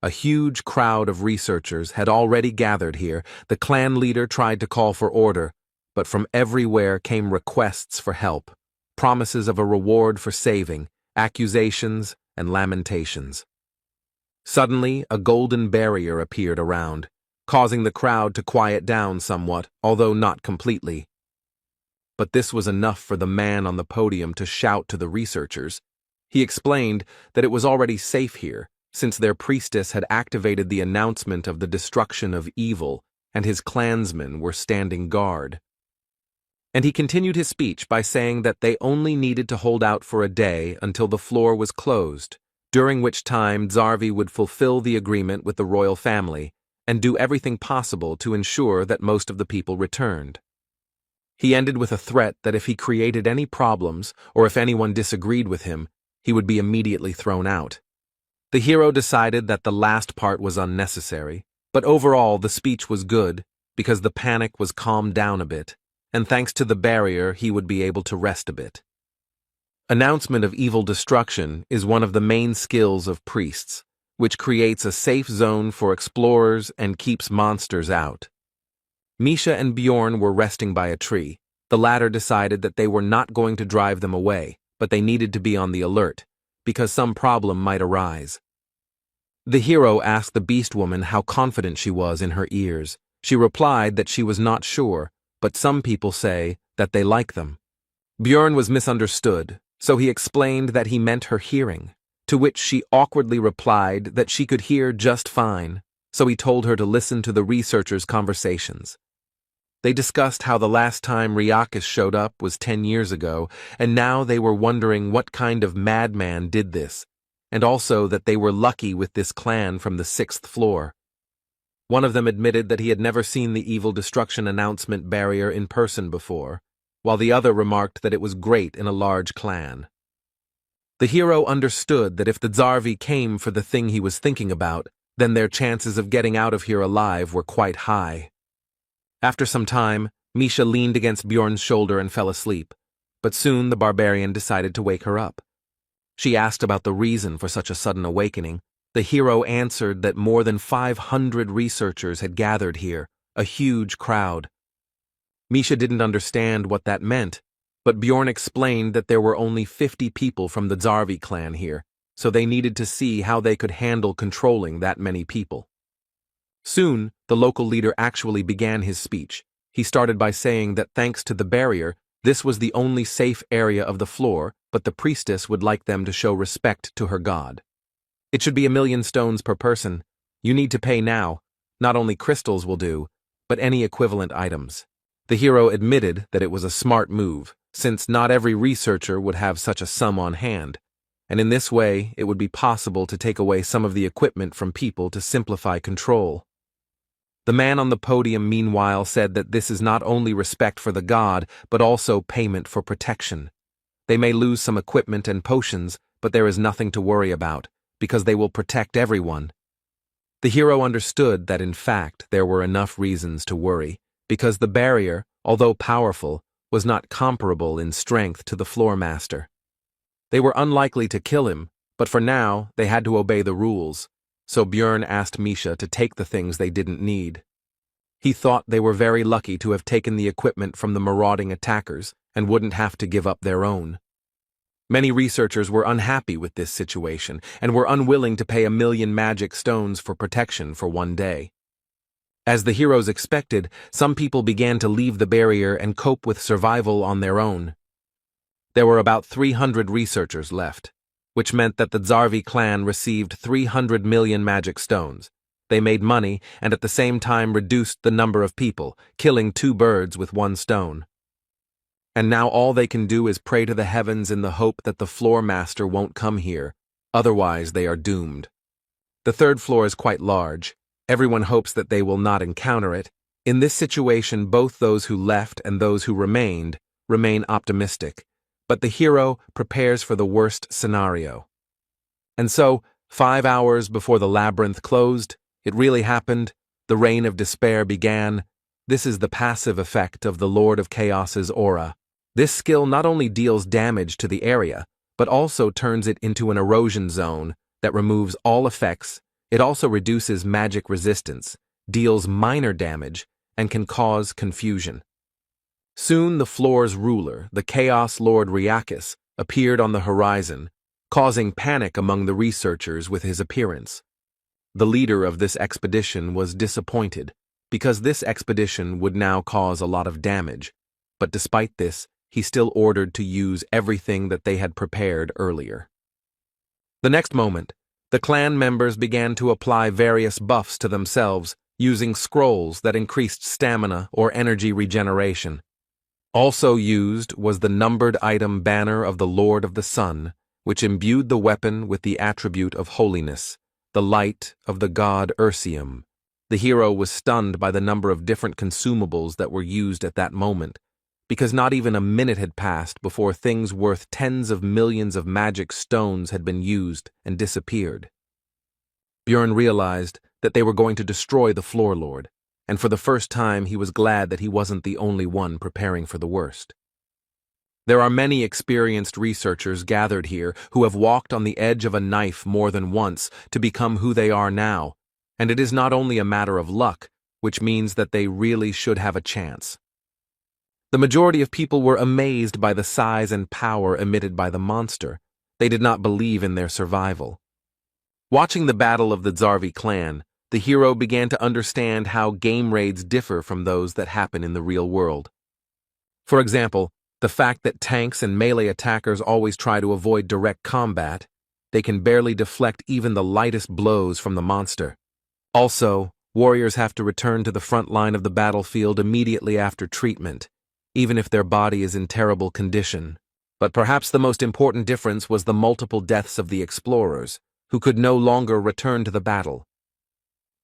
A huge crowd of researchers had already gathered here. The clan leader tried to call for order, but from everywhere came requests for help, promises of a reward for saving, accusations, and lamentations. Suddenly, a golden barrier appeared around, causing the crowd to quiet down somewhat, although not completely. But this was enough for the man on the podium to shout to the researchers. He explained that it was already safe here, since their priestess had activated the announcement of the destruction of evil, and his clansmen were standing guard. And he continued his speech by saying that they only needed to hold out for a day until the floor was closed, during which time Zarvi would fulfill the agreement with the royal family and do everything possible to ensure that most of the people returned. He ended with a threat that if he created any problems or if anyone disagreed with him, he would be immediately thrown out. The hero decided that the last part was unnecessary, but overall the speech was good because the panic was calmed down a bit, and thanks to the barrier he would be able to rest a bit. Announcement of evil destruction is one of the main skills of priests, which creates a safe zone for explorers and keeps monsters out. Misha and Bjorn were resting by a tree. The latter decided that they were not going to drive them away, but they needed to be on the alert, because some problem might arise. The hero asked the beast woman how confident she was in her ears. She replied that she was not sure, but some people say that they like them. Bjorn was misunderstood, so he explained that he meant her hearing, to which she awkwardly replied that she could hear just fine, so he told her to listen to the researchers' conversations. They discussed how the last time Riakis showed up was 10 years ago, and now they were wondering what kind of madman did this, and also that they were lucky with this clan from the 6th floor. One of them admitted that he had never seen the evil destruction announcement barrier in person before, while the other remarked that it was great in a large clan. The hero understood that if the Zarvi came for the thing he was thinking about, then their chances of getting out of here alive were quite high. After some time, Misha leaned against Bjorn's shoulder and fell asleep, but soon the barbarian decided to wake her up. She asked about the reason for such a sudden awakening. The hero answered that more than 500 researchers had gathered here, a huge crowd. Misha didn't understand what that meant, but Bjorn explained that there were only 50 people from the Zarvi clan here, so they needed to see how they could handle controlling that many people. Soon, the local leader actually began his speech. He started by saying that thanks to the barrier, this was the only safe area of the floor, but the priestess would like them to show respect to her god. It should be 1,000,000 stones per person. You need to pay now. Not only crystals will do, but any equivalent items. The hero admitted that it was a smart move, since not every researcher would have such a sum on hand, and in this way it would be possible to take away some of the equipment from people to simplify control. The man on the podium meanwhile said that this is not only respect for the god, but also payment for protection. They may lose some equipment and potions, but there is nothing to worry about, because they will protect everyone. The hero understood that in fact there were enough reasons to worry, because the barrier, although powerful, was not comparable in strength to the floor master. They were unlikely to kill him, but for now they had to obey the rules, so Bjorn asked Misha to take the things they didn't need. He thought they were very lucky to have taken the equipment from the marauding attackers and wouldn't have to give up their own. Many researchers were unhappy with this situation and were unwilling to pay 1,000,000 magic stones for protection for one day. As the heroes expected, some people began to leave the barrier and cope with survival on their own. There were about 300 researchers left, which meant that the Zarvi clan received 300 million magic stones. They made money and at the same time reduced the number of people, killing 2 birds with 1 stone. And now all they can do is pray to the heavens in the hope that the floor master won't come here, otherwise they are doomed. The 3rd floor is quite large. Everyone hopes that they will not encounter it. In this situation, both those who left and those who remain optimistic, but the hero prepares for the worst scenario. And so, 5 hours before the labyrinth closed, it really happened. The reign of despair began. This is the passive effect of the Lord of Chaos's aura. This skill not only deals damage to the area, but also turns it into an erosion zone that removes all effects. It also reduces magic resistance, deals minor damage, and can cause confusion. Soon the floor's ruler, the Chaos Lord Riakis, appeared on the horizon, causing panic among the researchers with his appearance. The leader of this expedition was disappointed, because this expedition would now cause a lot of damage, but despite this, he still ordered to use everything that they had prepared earlier. The next moment, the clan members began to apply various buffs to themselves, using scrolls that increased stamina or energy regeneration. Also used was the numbered item banner of the Lord of the Sun, which imbued the weapon with the attribute of holiness, the light of the god Ursium. The hero was stunned by the number of different consumables that were used at that moment, because not even a minute had passed before things worth tens of millions of magic stones had been used and disappeared. Bjorn realized that they were going to destroy the Floor Lord, and for the first time he was glad that he wasn't the only one preparing for the worst. There are many experienced researchers gathered here who have walked on the edge of a knife more than once to become who they are now, and it is not only a matter of luck, which means that they really should have a chance. The majority of people were amazed by the size and power emitted by the monster. They did not believe in their survival. Watching the battle of the Zarvi clan, the hero began to understand how game raids differ from those that happen in the real world. For example, the fact that tanks and melee attackers always try to avoid direct combat, they can barely deflect even the lightest blows from the monster. Also, warriors have to return to the front line of the battlefield immediately after treatment, even if their body is in terrible condition. But perhaps the most important difference was the multiple deaths of the explorers, who could no longer return to the battle.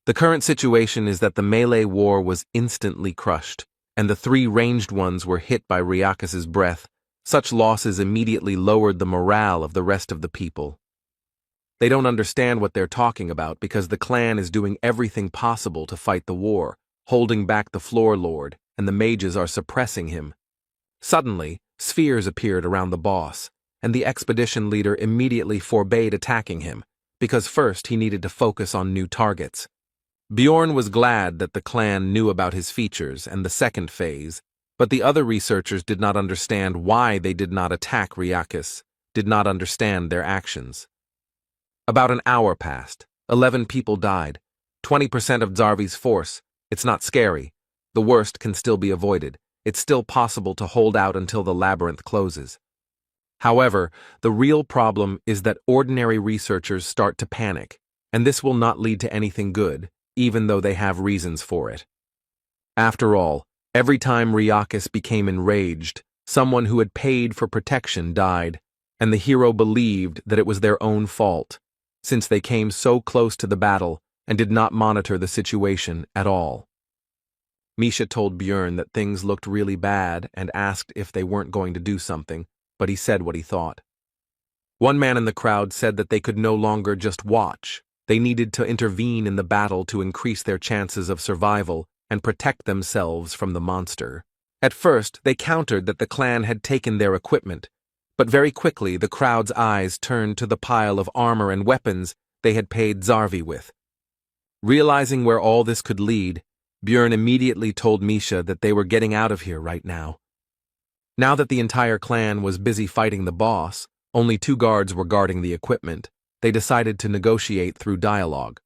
The current situation is that the melee war was instantly crushed, and the three ranged ones were hit by Ryakis's breath. Such losses immediately lowered the morale of the rest of the people. They don't understand what they're talking about because the clan is doing everything possible to fight the war, holding back the floor lord, and the mages are suppressing him. Suddenly, spheres appeared around the boss, and the expedition leader immediately forbade attacking him, because first he needed to focus on new targets. Bjorn was glad that the clan knew about his features and the second phase, but the other researchers did not understand why they did not attack Ryakis, did not understand their actions. About an hour passed. 11 people died. 20% of Zarvi's force. It's not scary. The worst can still be avoided. It's still possible to hold out until the labyrinth closes. However, the real problem is that ordinary researchers start to panic, and this will not lead to anything good, even though they have reasons for it. After all, every time Ryakis became enraged, someone who had paid for protection died, and the hero believed that it was their own fault, since they came so close to the battle and did not monitor the situation at all. Misha told Bjorn that things looked really bad and asked if they weren't going to do something, but he said what he thought. One man in the crowd said that they could no longer just watch. They needed to intervene in the battle to increase their chances of survival and protect themselves from the monster. At first, they countered that the clan had taken their equipment, but very quickly the crowd's eyes turned to the pile of armor and weapons they had paid Zarvi with. Realizing where all this could lead, Bjorn immediately told Misha that they were getting out of here right now. Now that the entire clan was busy fighting the boss, only 2 guards were guarding the equipment. They decided to negotiate through dialogue.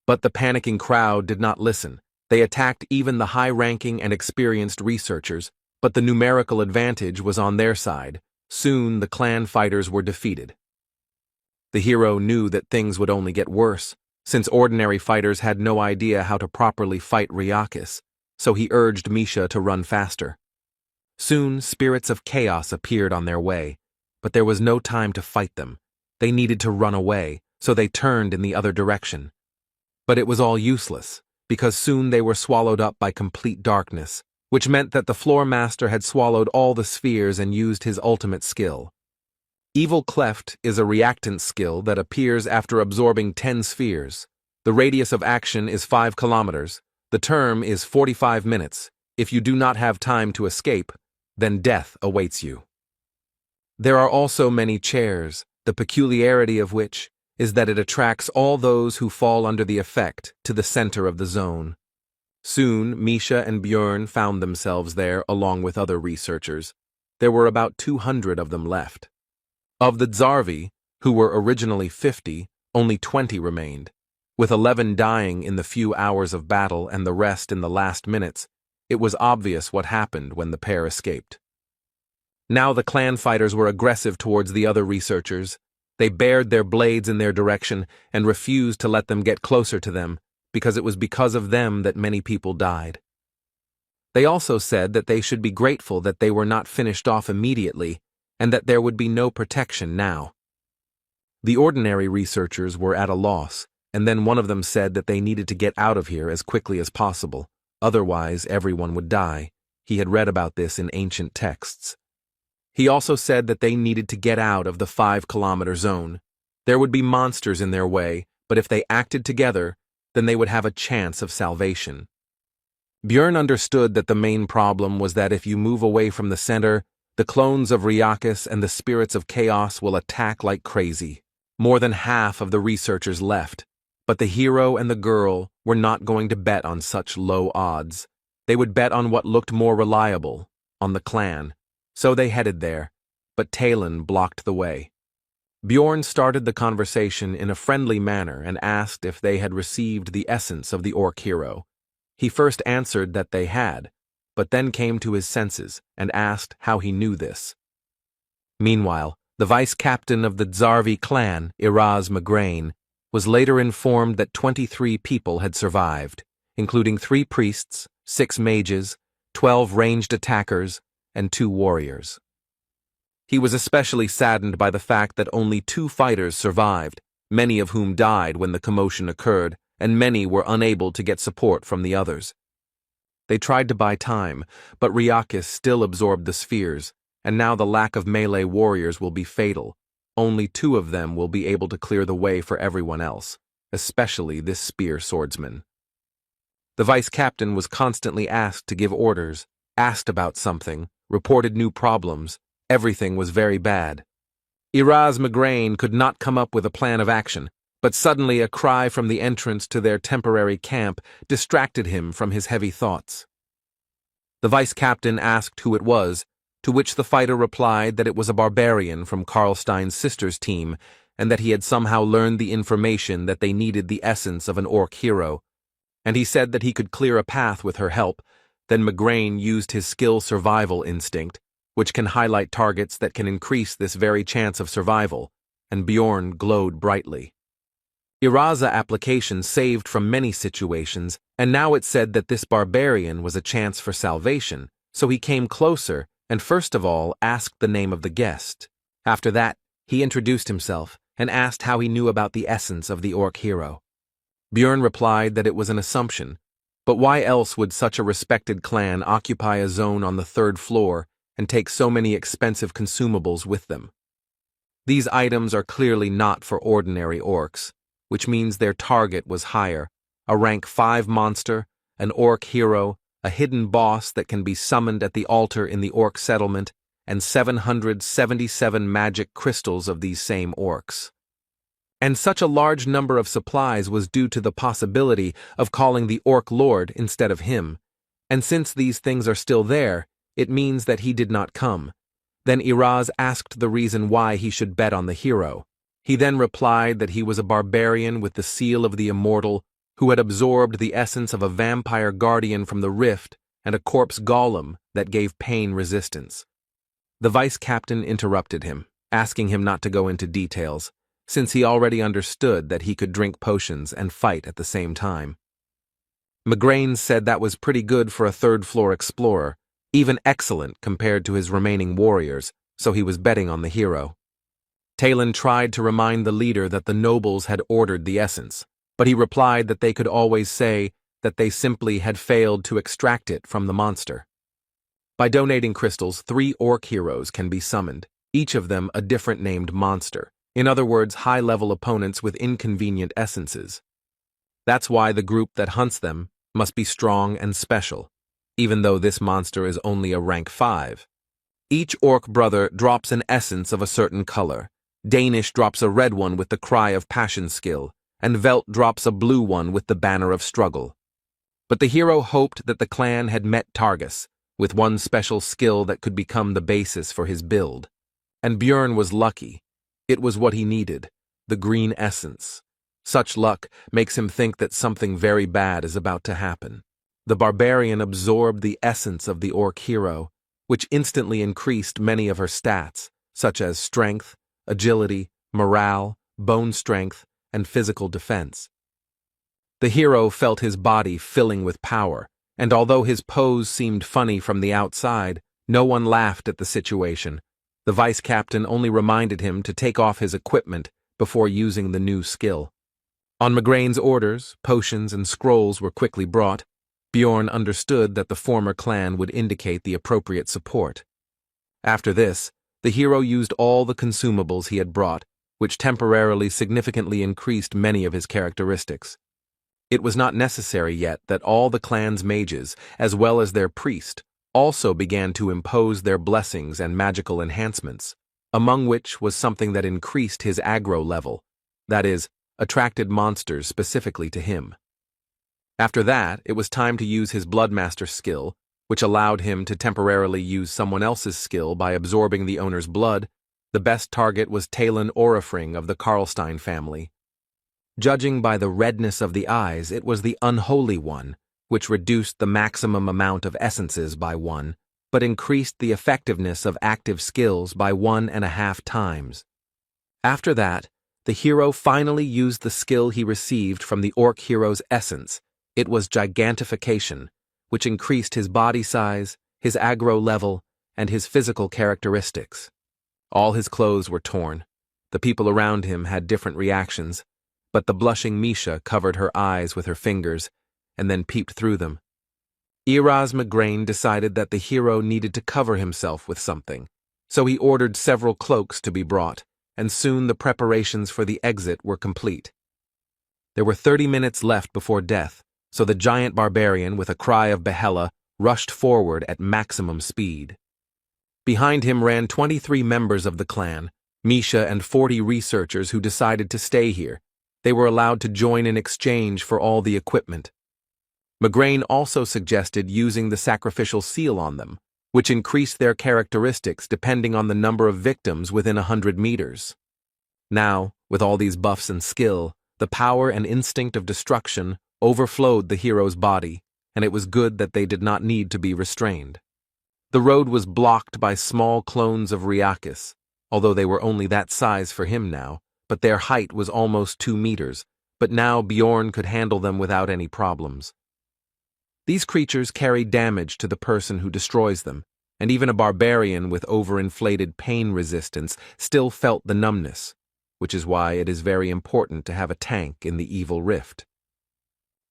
But the panicking crowd did not listen. They attacked even the high-ranking and experienced researchers, but the numerical advantage was on their side. Soon the clan fighters were defeated. The hero knew that things would only get worse, since ordinary fighters had no idea how to properly fight Ryakis, so he urged Misha to run faster. Soon spirits of chaos appeared on their way, but there was no time to fight them. They needed to run away, so they turned in the other direction. But it was all useless, because soon they were swallowed up by complete darkness, which meant that the floor master had swallowed all the spheres and used his ultimate skill. Evil Cleft is a reactant skill that appears after absorbing 10 spheres. The radius of action is 5 kilometers. The term is 45 minutes. If you do not have time to escape, then death awaits you. There are also many chairs, the peculiarity of which is that it attracts all those who fall under the effect to the center of the zone. Soon, Misha and Bjorn found themselves there along with other researchers. There were about 200 of them left. Of the Zarvi, who were originally 50, only 20 remained. With 11 dying in the few hours of battle and the rest in the last minutes, it was obvious what happened when the pair escaped. Now the clan fighters were aggressive towards the other researchers. They bared their blades in their direction and refused to let them get closer to them, because it was because of them that many people died. They also said that they should be grateful that they were not finished off immediately, and that there would be no protection now. The ordinary researchers were at a loss, and then one of them said that they needed to get out of here as quickly as possible, otherwise everyone would die. He had read about this in ancient texts. He also said that they needed to get out of the 5-kilometer zone. There would be monsters in their way, but if they acted together, then they would have a chance of salvation. Bjorn understood that the main problem was that if you move away from the center, the clones of Ryakis and the spirits of chaos will attack like crazy. More than half of the researchers left, but the hero and the girl were not going to bet on such low odds. They would bet on what looked more reliable, on the clan. So they headed there, but Talon blocked the way. Bjorn started the conversation in a friendly manner and asked if they had received the essence of the orc hero. He first answered that they had, but then came to his senses and asked how he knew this. Meanwhile, the vice-captain of the Zarvi clan, Iraz Magrain, was later informed that 23 people had survived, including 3 priests, 6 mages, 12 ranged attackers, and 2 warriors. He was especially saddened by the fact that only 2 fighters survived, many of whom died when the commotion occurred, and many were unable to get support from the others. They tried to buy time, but Ryakis still absorbed the spheres, and now the lack of melee warriors will be fatal. Only 2 of them will be able to clear the way for everyone else, especially this spear swordsman. The vice captain was constantly asked to give orders, asked about something, reported new problems. Everything was very bad. Iraz Migraine could not come up with a plan of action, but suddenly a cry from the entrance to their temporary camp distracted him from his heavy thoughts. The vice captain asked who it was, to which the fighter replied that it was a barbarian from Karlstein's sister's team, and that he had somehow learned the information that they needed the essence of an orc hero. And he said that he could clear a path with her help. Then Migraine used his skill survival instinct, which can highlight targets that can increase this very chance of survival, and Bjorn glowed brightly. Iraza application saved from many situations, and now it said that this barbarian was a chance for salvation, so he came closer and first of all asked the name of the guest. After that, he introduced himself and asked how he knew about the essence of the orc hero. Bjorn replied that it was an assumption, but why else would such a respected clan occupy a zone on the 3rd floor and take so many expensive consumables with them? These items are clearly not for ordinary orcs, which means their target was higher, a rank 5 monster, an orc hero, a hidden boss that can be summoned at the altar in the orc settlement, and 777 magic crystals of these same orcs. And such a large number of supplies was due to the possibility of calling the orc lord instead of him, and since these things are still there, it means that he did not come. Then Iraz asked the reason why he should bet on the hero. He then replied that he was a barbarian with the seal of the immortal, who had absorbed the essence of a vampire guardian from the rift and a corpse golem that gave pain resistance. The vice captain interrupted him, asking him not to go into details, since he already understood that he could drink potions and fight at the same time. Migraine said that was pretty good for a 3rd-floor explorer, even excellent compared to his remaining warriors, so he was betting on the hero. Talon tried to remind the leader that the nobles had ordered the essence, but he replied that they could always say that they simply had failed to extract it from the monster. By donating crystals, 3 orc heroes can be summoned, each of them a different named monster, in other words, high-level opponents with inconvenient essences. That's why the group that hunts them must be strong and special, even though this monster is only a rank 5. Each orc brother drops an essence of a certain color. Danish drops a red one with the Cry of Passion skill, and Velt drops a blue one with the Banner of Struggle. But the hero hoped that the clan had met Targus, with one special skill that could become the basis for his build. And Bjorn was lucky. It was what he needed, the green essence. Such luck makes him think that something very bad is about to happen. The barbarian absorbed the essence of the orc hero, which instantly increased many of her stats, such as strength, agility, morale, bone strength, and physical defense. The hero felt his body filling with power, and although his pose seemed funny from the outside, no one laughed at the situation. The vice captain only reminded him to take off his equipment before using the new skill. On Migraine's orders, potions and scrolls were quickly brought. Bjorn understood that the former clan would indicate the appropriate support. After this, the hero used all the consumables he had brought, which temporarily significantly increased many of his characteristics. It was not necessary yet that all the clan's mages, as well as their priest, also began to impose their blessings and magical enhancements, among which was something that increased his aggro level, that is, attracted monsters specifically to him. After that, it was time to use his Bloodmaster skill, which allowed him to temporarily use someone else's skill by absorbing the owner's blood. The best target was Talon Orifring of the Karlstein family. Judging by the redness of the eyes, it was the Unholy One, which reduced the maximum amount of essences by 1, but increased the effectiveness of active skills by 1.5 times. After that, the hero finally used the skill he received from the orc hero's essence. It was Gigantification, which increased his body size, his aggro level, and his physical characteristics. All his clothes were torn. The people around him had different reactions. but the blushing Misha covered her eyes with her fingers and then peeped through them. Erasmus decided that the hero needed to cover himself with something, so he ordered several cloaks to be brought, and soon the preparations for the exit were complete. There were 30 minutes left before death, so the giant barbarian, with a cry of Yahello, rushed forward at maximum speed. Behind him ran 23 members of the clan, Misha and 40 researchers who decided to stay here. They were allowed to join in exchange for all the equipment. Migraine also suggested using the sacrificial seal on them, which increased their characteristics depending on the number of victims within 100 meters. Now, with all these buffs and skill, the power and instinct of destruction overflowed the hero's body, and it was good that they did not need to be restrained. The road was blocked by small clones of Ryakis, although they were only that size for him now, but their height was almost 2 meters, but now Bjorn could handle them without any problems. These creatures carry damage to the person who destroys them, and even a barbarian with overinflated pain resistance still felt the numbness, which is why it is very important to have a tank in the evil rift.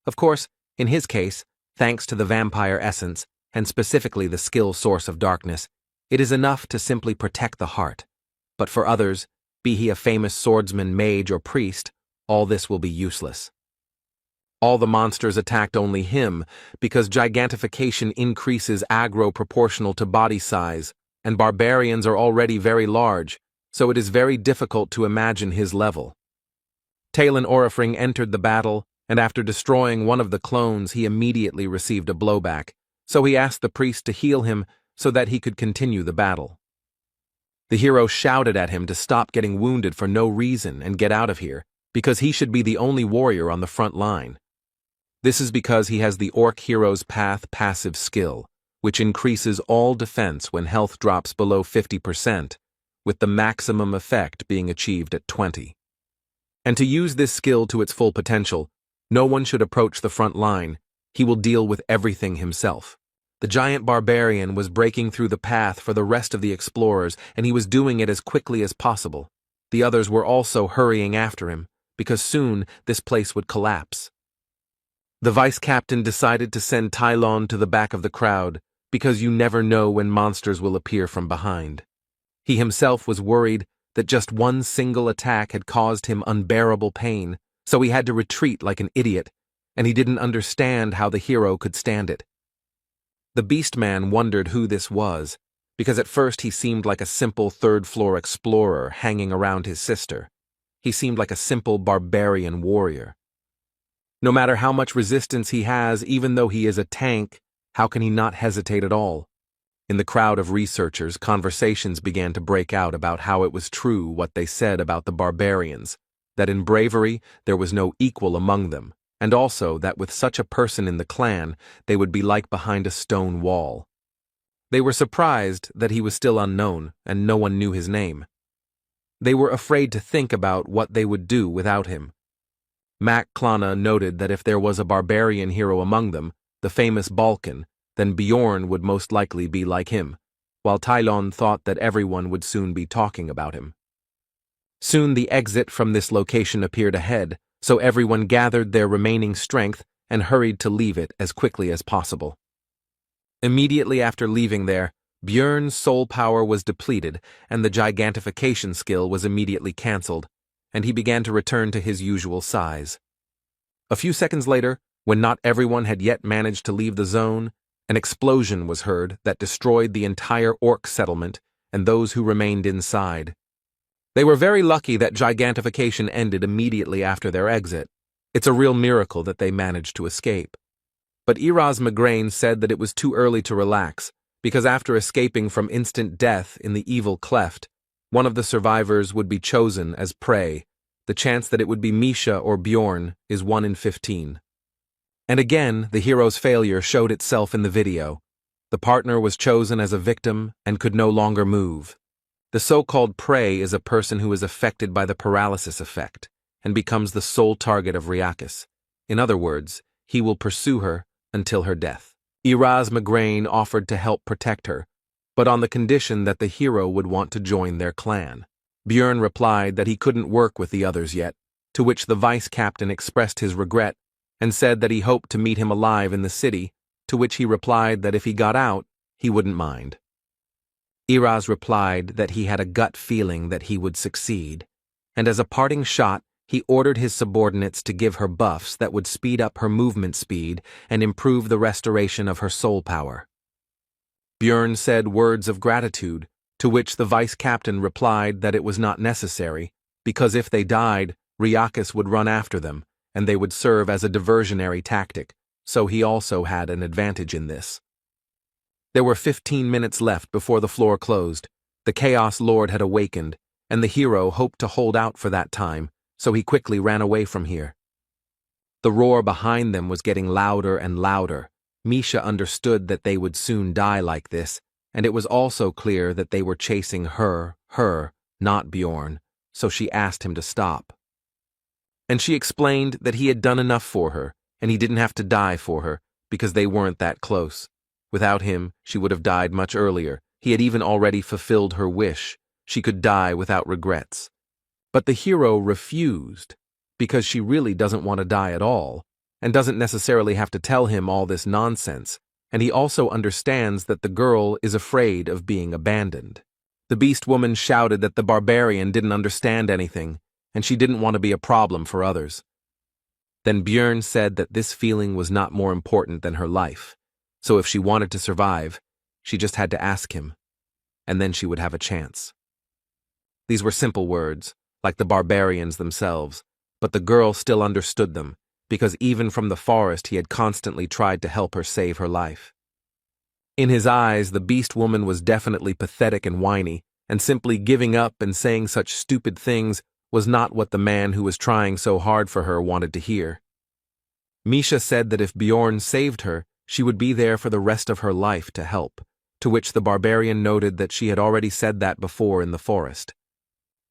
Of course, in his case, thanks to the vampire essence, and specifically the skill source of darkness, it is enough to simply protect the heart. But for others, be he a famous swordsman, mage, or priest, all this will be useless. All the monsters attacked only him, because gigantification increases aggro proportional to body size, and barbarians are already very large, so it is very difficult to imagine his level. Talon Orifring entered the battle, and after destroying one of the clones he immediately received a blowback, so he asked the priest to heal him so that he could continue the battle. The hero shouted at him to stop getting wounded for no reason and get out of here, because he should be the only warrior on the front line. This is because he has the Orc Hero's Path passive skill, which increases all defense when health drops below 50%, with the maximum effect being achieved at 20. And to use this skill to its full potential, no one should approach the front line. He will deal with everything himself. The giant barbarian was breaking through the path for the rest of the explorers, and he was doing it as quickly as possible. The others were also hurrying after him, because soon this place would collapse. The vice-captain decided to send Tylon to the back of the crowd, because you never know when monsters will appear from behind. He himself was worried that just one single attack had caused him unbearable pain, so he had to retreat like an idiot, and he didn't understand how the hero could stand it. The Beastman wondered who this was, because at first he seemed like a simple third-floor explorer hanging around his sister. He seemed like a simple barbarian warrior. No matter how much resistance he has, even though he is a tank, how can he not hesitate at all? In the crowd of researchers, conversations began to break out about how it was true what they said about the barbarians, that in bravery there was no equal among them, and also that with such a person in the clan, they would be like behind a stone wall. They were surprised that he was still unknown, and no one knew his name. They were afraid to think about what they would do without him. Mac Klana noted that if there was a barbarian hero among them, the famous Balkan, then Bjorn would most likely be like him, while Tylon thought that everyone would soon be talking about him. Soon the exit from this location appeared ahead, so everyone gathered their remaining strength and hurried to leave it as quickly as possible. Immediately after leaving there, Bjorn's soul power was depleted and the gigantification skill was immediately cancelled, and he began to return to his usual size. A few seconds later, when not everyone had yet managed to leave the zone, an explosion was heard that destroyed the entire orc settlement and those who remained inside. They were very lucky that gigantification ended immediately after their exit. It's a real miracle that they managed to escape. But Erasmus said that it was too early to relax, because after escaping from instant death in the evil cleft, one of the survivors would be chosen as prey. The chance that it would be Misha or Bjorn is 1 in 15. And again, the hero's failure showed itself in the video. The partner was chosen as a victim and could no longer move. The so-called prey is a person who is affected by the paralysis effect and becomes the sole target of Ryakis. In other words, he will pursue her until her death. Erasmus offered to help protect her, but on the condition that the hero would want to join their clan. Bjorn replied that he couldn't work with the others yet, to which the vice-captain expressed his regret and said that he hoped to meet him alive in the city, to which he replied that if he got out, he wouldn't mind. Iraz replied that he had a gut feeling that he would succeed, and as a parting shot, he ordered his subordinates to give her buffs that would speed up her movement speed and improve the restoration of her soul power. Björn said words of gratitude, to which the vice-captain replied that it was not necessary, because if they died, Ryakis would run after them, and they would serve as a diversionary tactic, so he also had an advantage in this. There were 15 minutes left before the floor closed. The Chaos Lord had awakened, and the hero hoped to hold out for that time, so he quickly ran away from here. The roar behind them was getting louder and louder. Misha understood that they would soon die like this, and it was also clear that they were chasing her, not Bjorn, so she asked him to stop. And she explained that he had done enough for her, and he didn't have to die for her, because they weren't that close. Without him, she would have died much earlier. He had even already fulfilled her wish. She could die without regrets. But the hero refused, because she really doesn't want to die at all, and doesn't necessarily have to tell him all this nonsense, and he also understands that the girl is afraid of being abandoned. The beast woman shouted that the barbarian didn't understand anything, and she didn't want to be a problem for others. Then Björn said that this feeling was not more important than her life, so if she wanted to survive, she just had to ask him, and then she would have a chance. These were simple words, like the barbarians themselves, but the girl still understood them, because even from the forest he had constantly tried to help her save her life. In his eyes, the beast woman was definitely pathetic and whiny, and simply giving up and saying such stupid things was not what the man who was trying so hard for her wanted to hear. Misha said that if Bjorn saved her, she would be there for the rest of her life to help, to which the barbarian noted that she had already said that before in the forest.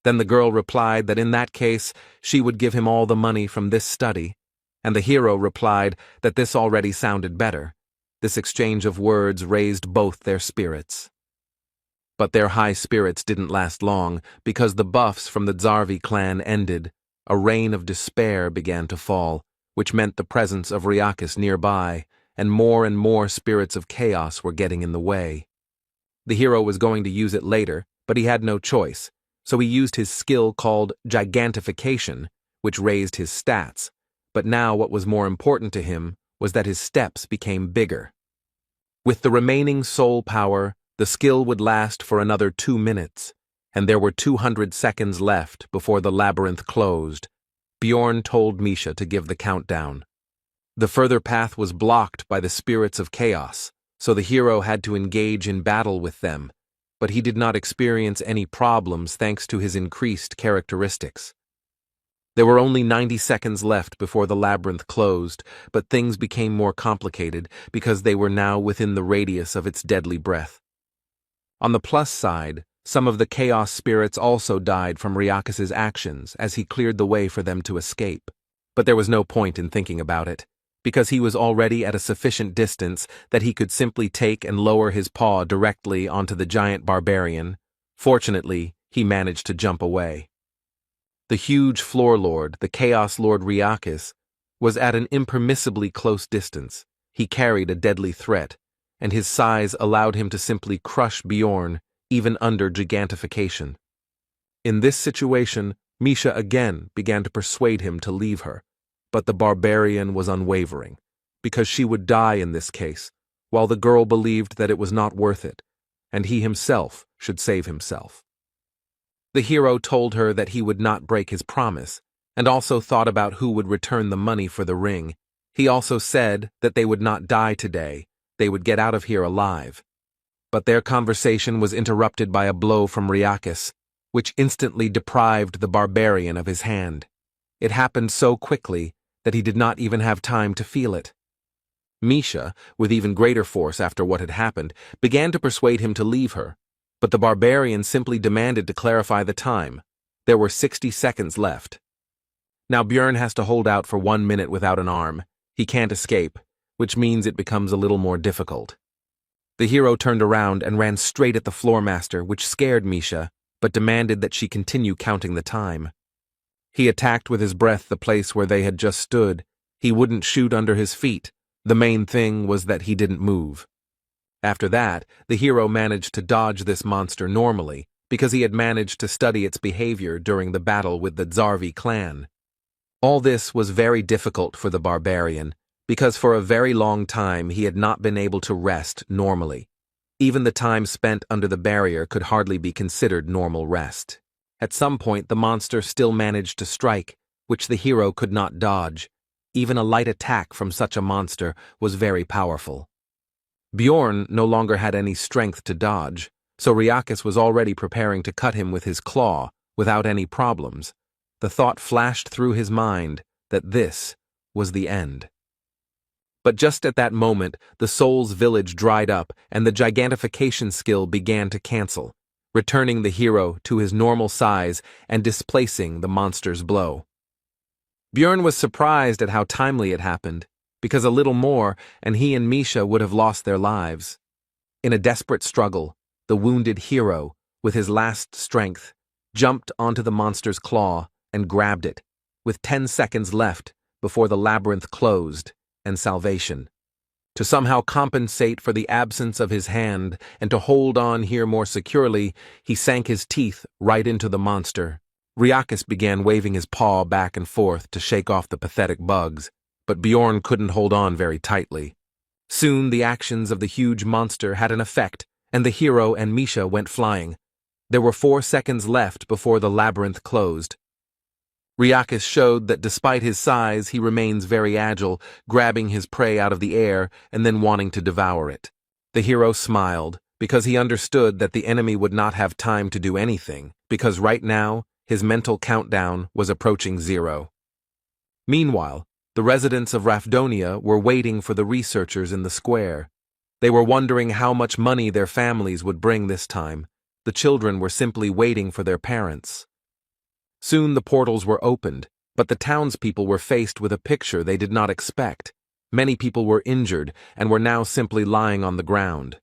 Then the girl replied that in that case, she would give him all the money from this study, and the hero replied that this already sounded better. This exchange of words raised both their spirits. But their high spirits didn't last long, because the buffs from the Zarvi clan ended. A rain of despair began to fall, which meant the presence of Ryakis nearby, and more spirits of chaos were getting in the way. The hero was going to use it later, but he had no choice, so he used his skill called gigantification, which raised his stats, but now what was more important to him was that his steps became bigger. With the remaining soul power, the skill would last for another 2 minutes, and there were 200 seconds left before the labyrinth closed. Bjorn told Misha to give the countdown. The further path was blocked by the spirits of chaos, so the hero had to engage in battle with them, but he did not experience any problems thanks to his increased characteristics. There were only 90 seconds left before the labyrinth closed, but things became more complicated because they were now within the radius of its deadly breath. On the plus side, some of the chaos spirits also died from Ryakis' actions as he cleared the way for them to escape. But there was no point in thinking about it, because he was already at a sufficient distance that he could simply take and lower his paw directly onto the giant barbarian. Fortunately, he managed to jump away. The huge floor lord, the Chaos Lord Ryakis, was at an impermissibly close distance. He carried a deadly threat, and his size allowed him to simply crush Bjorn, even under gigantification. In this situation, Misha again began to persuade him to leave her, but the barbarian was unwavering, because she would die in this case, while the girl believed that it was not worth it, and he himself should save himself. The hero told her that he would not break his promise, and also thought about who would return the money for the ring. He also said that they would not die today, they would get out of here alive. But their conversation was interrupted by a blow from Ryakis, which instantly deprived the barbarian of his hand. It happened so quickly that he did not even have time to feel it. Misha, with even greater force after what had happened, began to persuade him to leave her, but the barbarian simply demanded to clarify the time. There were 60 seconds left. Now Bjorn has to hold out for 1 minute without an arm. He can't escape, which means it becomes a little more difficult. The hero turned around and ran straight at the floormaster, which scared Misha, but demanded that she continue counting the time. He attacked with his breath the place where they had just stood. He wouldn't shoot under his feet. The main thing was that he didn't move. After that, the hero managed to dodge this monster normally, because he had managed to study its behavior during the battle with the Zarvi clan. All this was very difficult for the barbarian, because for a very long time he had not been able to rest normally. Even the time spent under the barrier could hardly be considered normal rest. At some point the monster still managed to strike, which the hero could not dodge. Even a light attack from such a monster was very powerful. Bjorn no longer had any strength to dodge, so Riakis was already preparing to cut him with his claw, without any problems. The thought flashed through his mind that this was the end. But just at that moment, the soul's village dried up and the gigantification skill began to cancel, returning the hero to his normal size and displacing the monster's blow. Bjorn was surprised at how timely it happened, because a little more and he and Misha would have lost their lives. In a desperate struggle, the wounded hero, with his last strength, jumped onto the monster's claw and grabbed it, with 10 seconds left before the labyrinth closed and salvation. To somehow compensate for the absence of his hand and to hold on here more securely, he sank his teeth right into the monster. Riakis began waving his paw back and forth to shake off the pathetic bugs, but Bjorn couldn't hold on very tightly. Soon the actions of the huge monster had an effect, and the hero and Misha went flying. There were 4 seconds left before the labyrinth closed. Riakis showed that despite his size, he remains very agile, grabbing his prey out of the air and then wanting to devour it. The hero smiled, because he understood that the enemy would not have time to do anything, because right now, his mental countdown was approaching 0. Meanwhile, the residents of Rafdonia were waiting for the researchers in the square. They were wondering how much money their families would bring this time. The children were simply waiting for their parents. Soon the portals were opened, but the townspeople were faced with a picture they did not expect. Many people were injured and were now simply lying on the ground.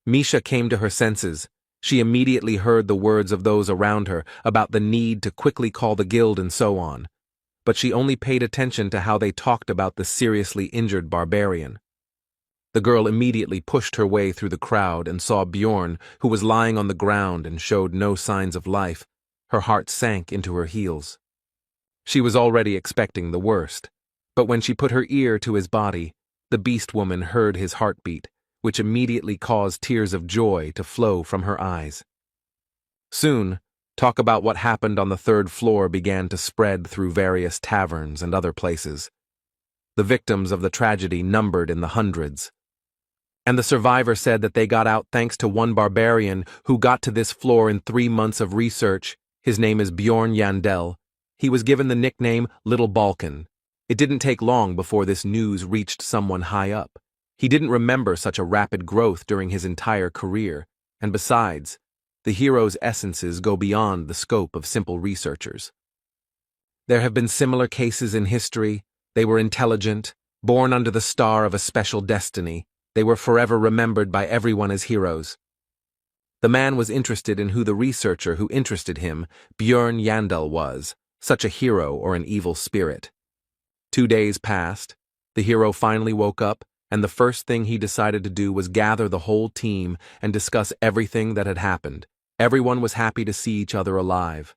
Misha came to her senses. She immediately heard the words of those around her about the need to quickly call the guild and so on, but she only paid attention to how they talked about the seriously injured barbarian. The girl immediately pushed her way through the crowd and saw Bjorn, who was lying on the ground and showed no signs of life. Her heart sank into her heels. She was already expecting the worst, but when she put her ear to his body, the beast woman heard his heartbeat, which immediately caused tears of joy to flow from her eyes. Soon, talk about what happened on the 3rd floor began to spread through various taverns and other places. The victims of the tragedy numbered in the hundreds. And the survivor said that they got out thanks to one barbarian who got to this floor in 3 months of research. His name is Bjorn Yandel. He was given the nickname Little Balkan. It didn't take long before this news reached someone high up. He didn't remember such a rapid growth during his entire career, and besides, the hero's essences go beyond the scope of simple researchers. There have been similar cases in history. They were intelligent, born under the star of a special destiny. They were forever remembered by everyone as heroes. The man was interested in who the researcher who interested him, Bjorn Yandel, was, such a hero or an evil spirit. 2 days passed. The hero finally woke up, and the first thing he decided to do was gather the whole team and discuss everything that had happened. Everyone was happy to see each other alive.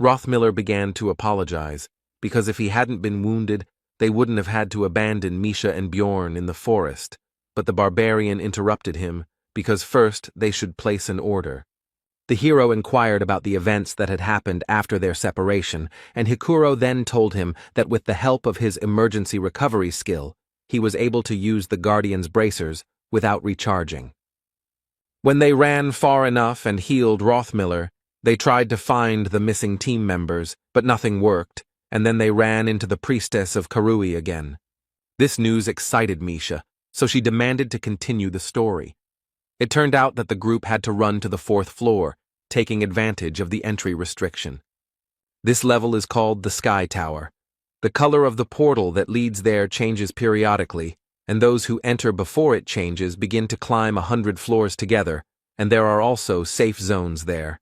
Rothmiller began to apologize, because if he hadn't been wounded, they wouldn't have had to abandon Misha and Bjorn in the forest. But the barbarian interrupted him, because first they should place an order. The hero inquired about the events that had happened after their separation, and Hikuro then told him that with the help of his emergency recovery skill, he was able to use the Guardian's bracers without recharging. When they ran far enough and healed Rothmiller, they tried to find the missing team members, but nothing worked, and then they ran into the priestess of Karui again. This news excited Misha, so she demanded to continue the story. It turned out that the group had to run to the 4th floor, taking advantage of the entry restriction. This level is called the Sky Tower. The color of the portal that leads there changes periodically, and those who enter before it changes begin to climb 100 floors together, and there are also safe zones there.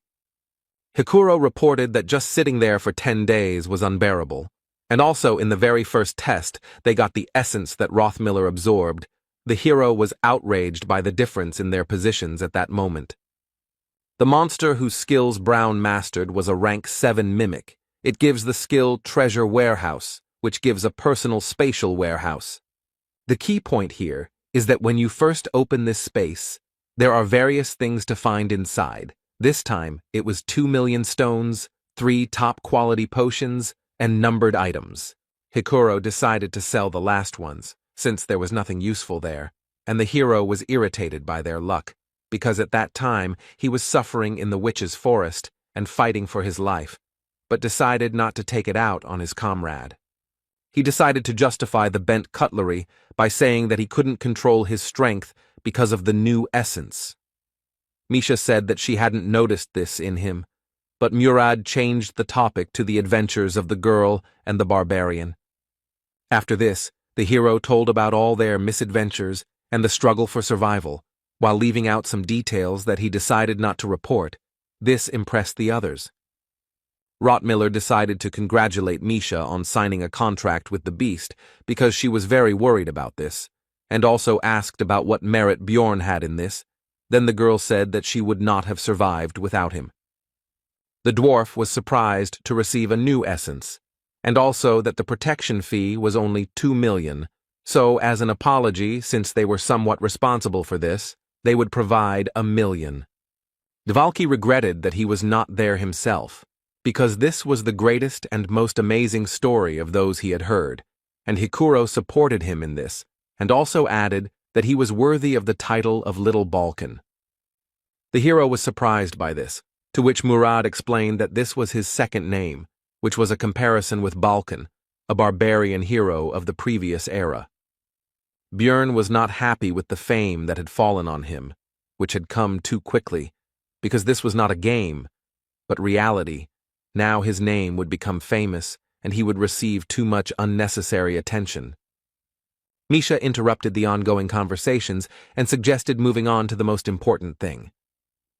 Hikuro reported that just sitting there for 10 days was unbearable. And also, in the very first test, they got the essence that Rothmiller absorbed. The hero was outraged by the difference in their positions at that moment. The monster whose skills Brown mastered was a rank 7 mimic. It gives the skill Treasure Warehouse, which gives a personal spatial warehouse. The key point here is that when you first open this space, there are various things to find inside. This time, it was 2 million stones, 3 top-quality potions, and numbered items. Hikuro decided to sell the last ones, since there was nothing useful there, and the hero was irritated by their luck, because at that time he was suffering in the witch's forest and fighting for his life, but decided not to take it out on his comrade. He decided to justify the bent cutlery by saying that he couldn't control his strength because of the new essence. Misha said that she hadn't noticed this in him, but Murad changed the topic to the adventures of the girl and the barbarian. After this, the hero told about all their misadventures and the struggle for survival, while leaving out some details that he decided not to report. This impressed the others. Rothmiller decided to congratulate Misha on signing a contract with the beast because she was very worried about this, and also asked about what merit Bjorn had in this. Then the girl said that she would not have survived without him. The dwarf was surprised to receive a new essence, and also that the protection fee was only 2 million, so as an apology, since they were somewhat responsible for this, they would provide 1 million. Dvalki regretted that he was not there himself, because this was the greatest and most amazing story of those he had heard, and Hikuro supported him in this, and also added that he was worthy of the title of Little Balkan. The hero was surprised by this, to which Murad explained that this was his second name, which was a comparison with Balkan, a barbarian hero of the previous era. Bjorn was not happy with the fame that had fallen on him, which had come too quickly, because this was not a game, but reality. Now his name would become famous, and he would receive too much unnecessary attention. Misha interrupted the ongoing conversations and suggested moving on to the most important thing.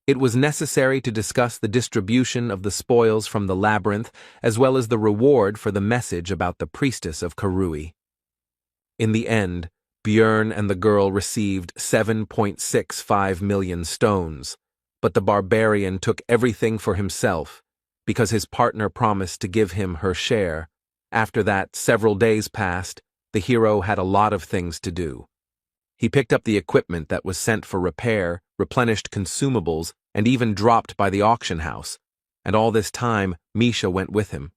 It was necessary to discuss the distribution of the spoils from the labyrinth as well as the reward for the message about the priestess of Karui. In the end, Bjorn and the girl received 7.65 million stones, but the barbarian took everything for himself because his partner promised to give him her share. After that, several days passed. The hero had a lot of things to do. He picked up the equipment that was sent for repair, replenished consumables, and even dropped by the auction house, and all this time Misha went with him.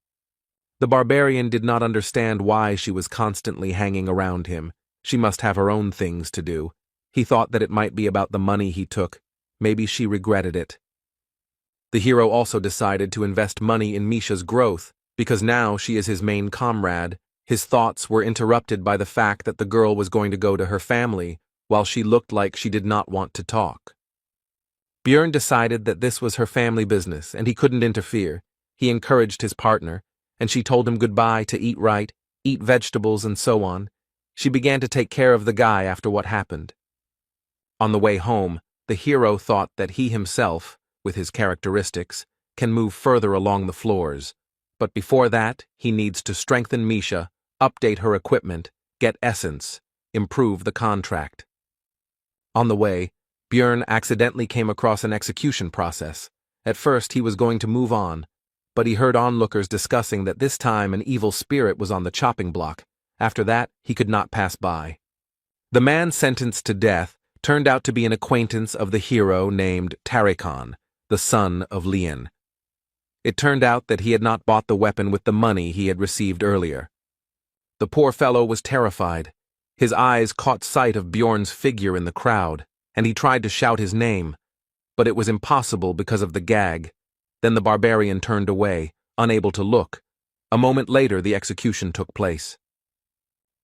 The barbarian did not understand why she was constantly hanging around him. She must have her own things to do. He thought that it might be about the money he took. Maybe she regretted it. The hero also decided to invest money in Misha's growth, because now she is his main comrade. His thoughts were interrupted by the fact that the girl was going to go to her family, while she looked like she did not want to talk. Bjorn decided that this was her family business, and he couldn't interfere. He encouraged his partner, and she told him goodbye to eat right, eat vegetables, and so on. She began to take care of the guy after what happened. On the way home, the hero thought that he himself, with his characteristics, can move further along the floors. But before that, he needs to strengthen Misha, update her equipment, get essence, improve the contract. On the way, Bjorn accidentally came across an execution process. At first, he was going to move on, but he heard onlookers discussing that this time an evil spirit was on the chopping block. After that, he could not pass by. The man sentenced to death turned out to be an acquaintance of the hero named Tarikon, the son of Lian. It turned out that he had not bought the weapon with the money he had received earlier. The poor fellow was terrified. His eyes caught sight of Bjorn's figure in the crowd, and he tried to shout his name, but it was impossible because of the gag. Then the barbarian turned away, unable to look. A moment later, the execution took place.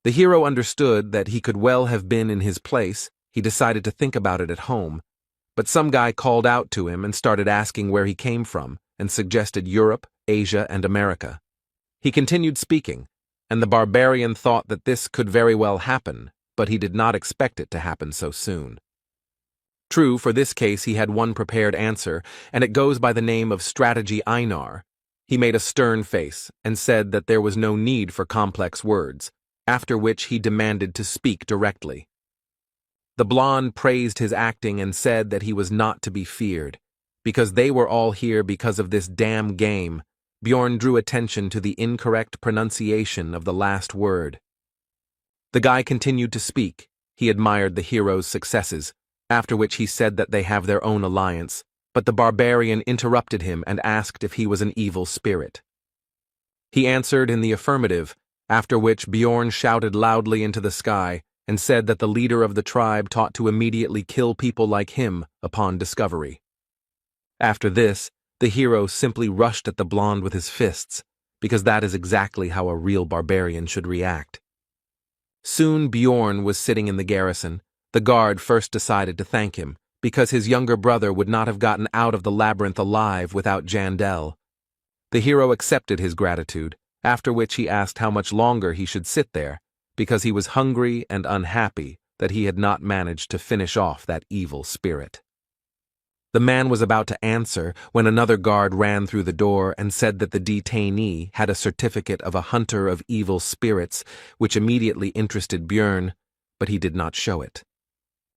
The hero understood that he could well have been in his place. He decided to think about it at home, but some guy called out to him and started asking where he came from, and suggested Europe, Asia, and America. He continued speaking, and the barbarian thought that this could very well happen, but he did not expect it to happen so soon. True, for this case he had one prepared answer, and it goes by the name of Strategy Einar. He made a stern face and said that there was no need for complex words, after which he demanded to speak directly. The blonde praised his acting and said that he was not to be feared. Because they were all here because of this damn game, Bjorn drew attention to the incorrect pronunciation of the last word. The guy continued to speak. He admired the hero's successes, after which he said that they have their own alliance, but the barbarian interrupted him and asked if he was an evil spirit. He answered in the affirmative, after which Bjorn shouted loudly into the sky and said that the leader of the tribe taught to immediately kill people like him upon discovery. After this, the hero simply rushed at the blonde with his fists, because that is exactly how a real barbarian should react. Soon Bjorn was sitting in the garrison. The guard first decided to thank him, because his younger brother would not have gotten out of the labyrinth alive without Jandel. The hero accepted his gratitude, after which he asked how much longer he should sit there, because he was hungry and unhappy that he had not managed to finish off that evil spirit. The man was about to answer when another guard ran through the door and said that the detainee had a certificate of a hunter of evil spirits, which immediately interested Bjorn, but he did not show it.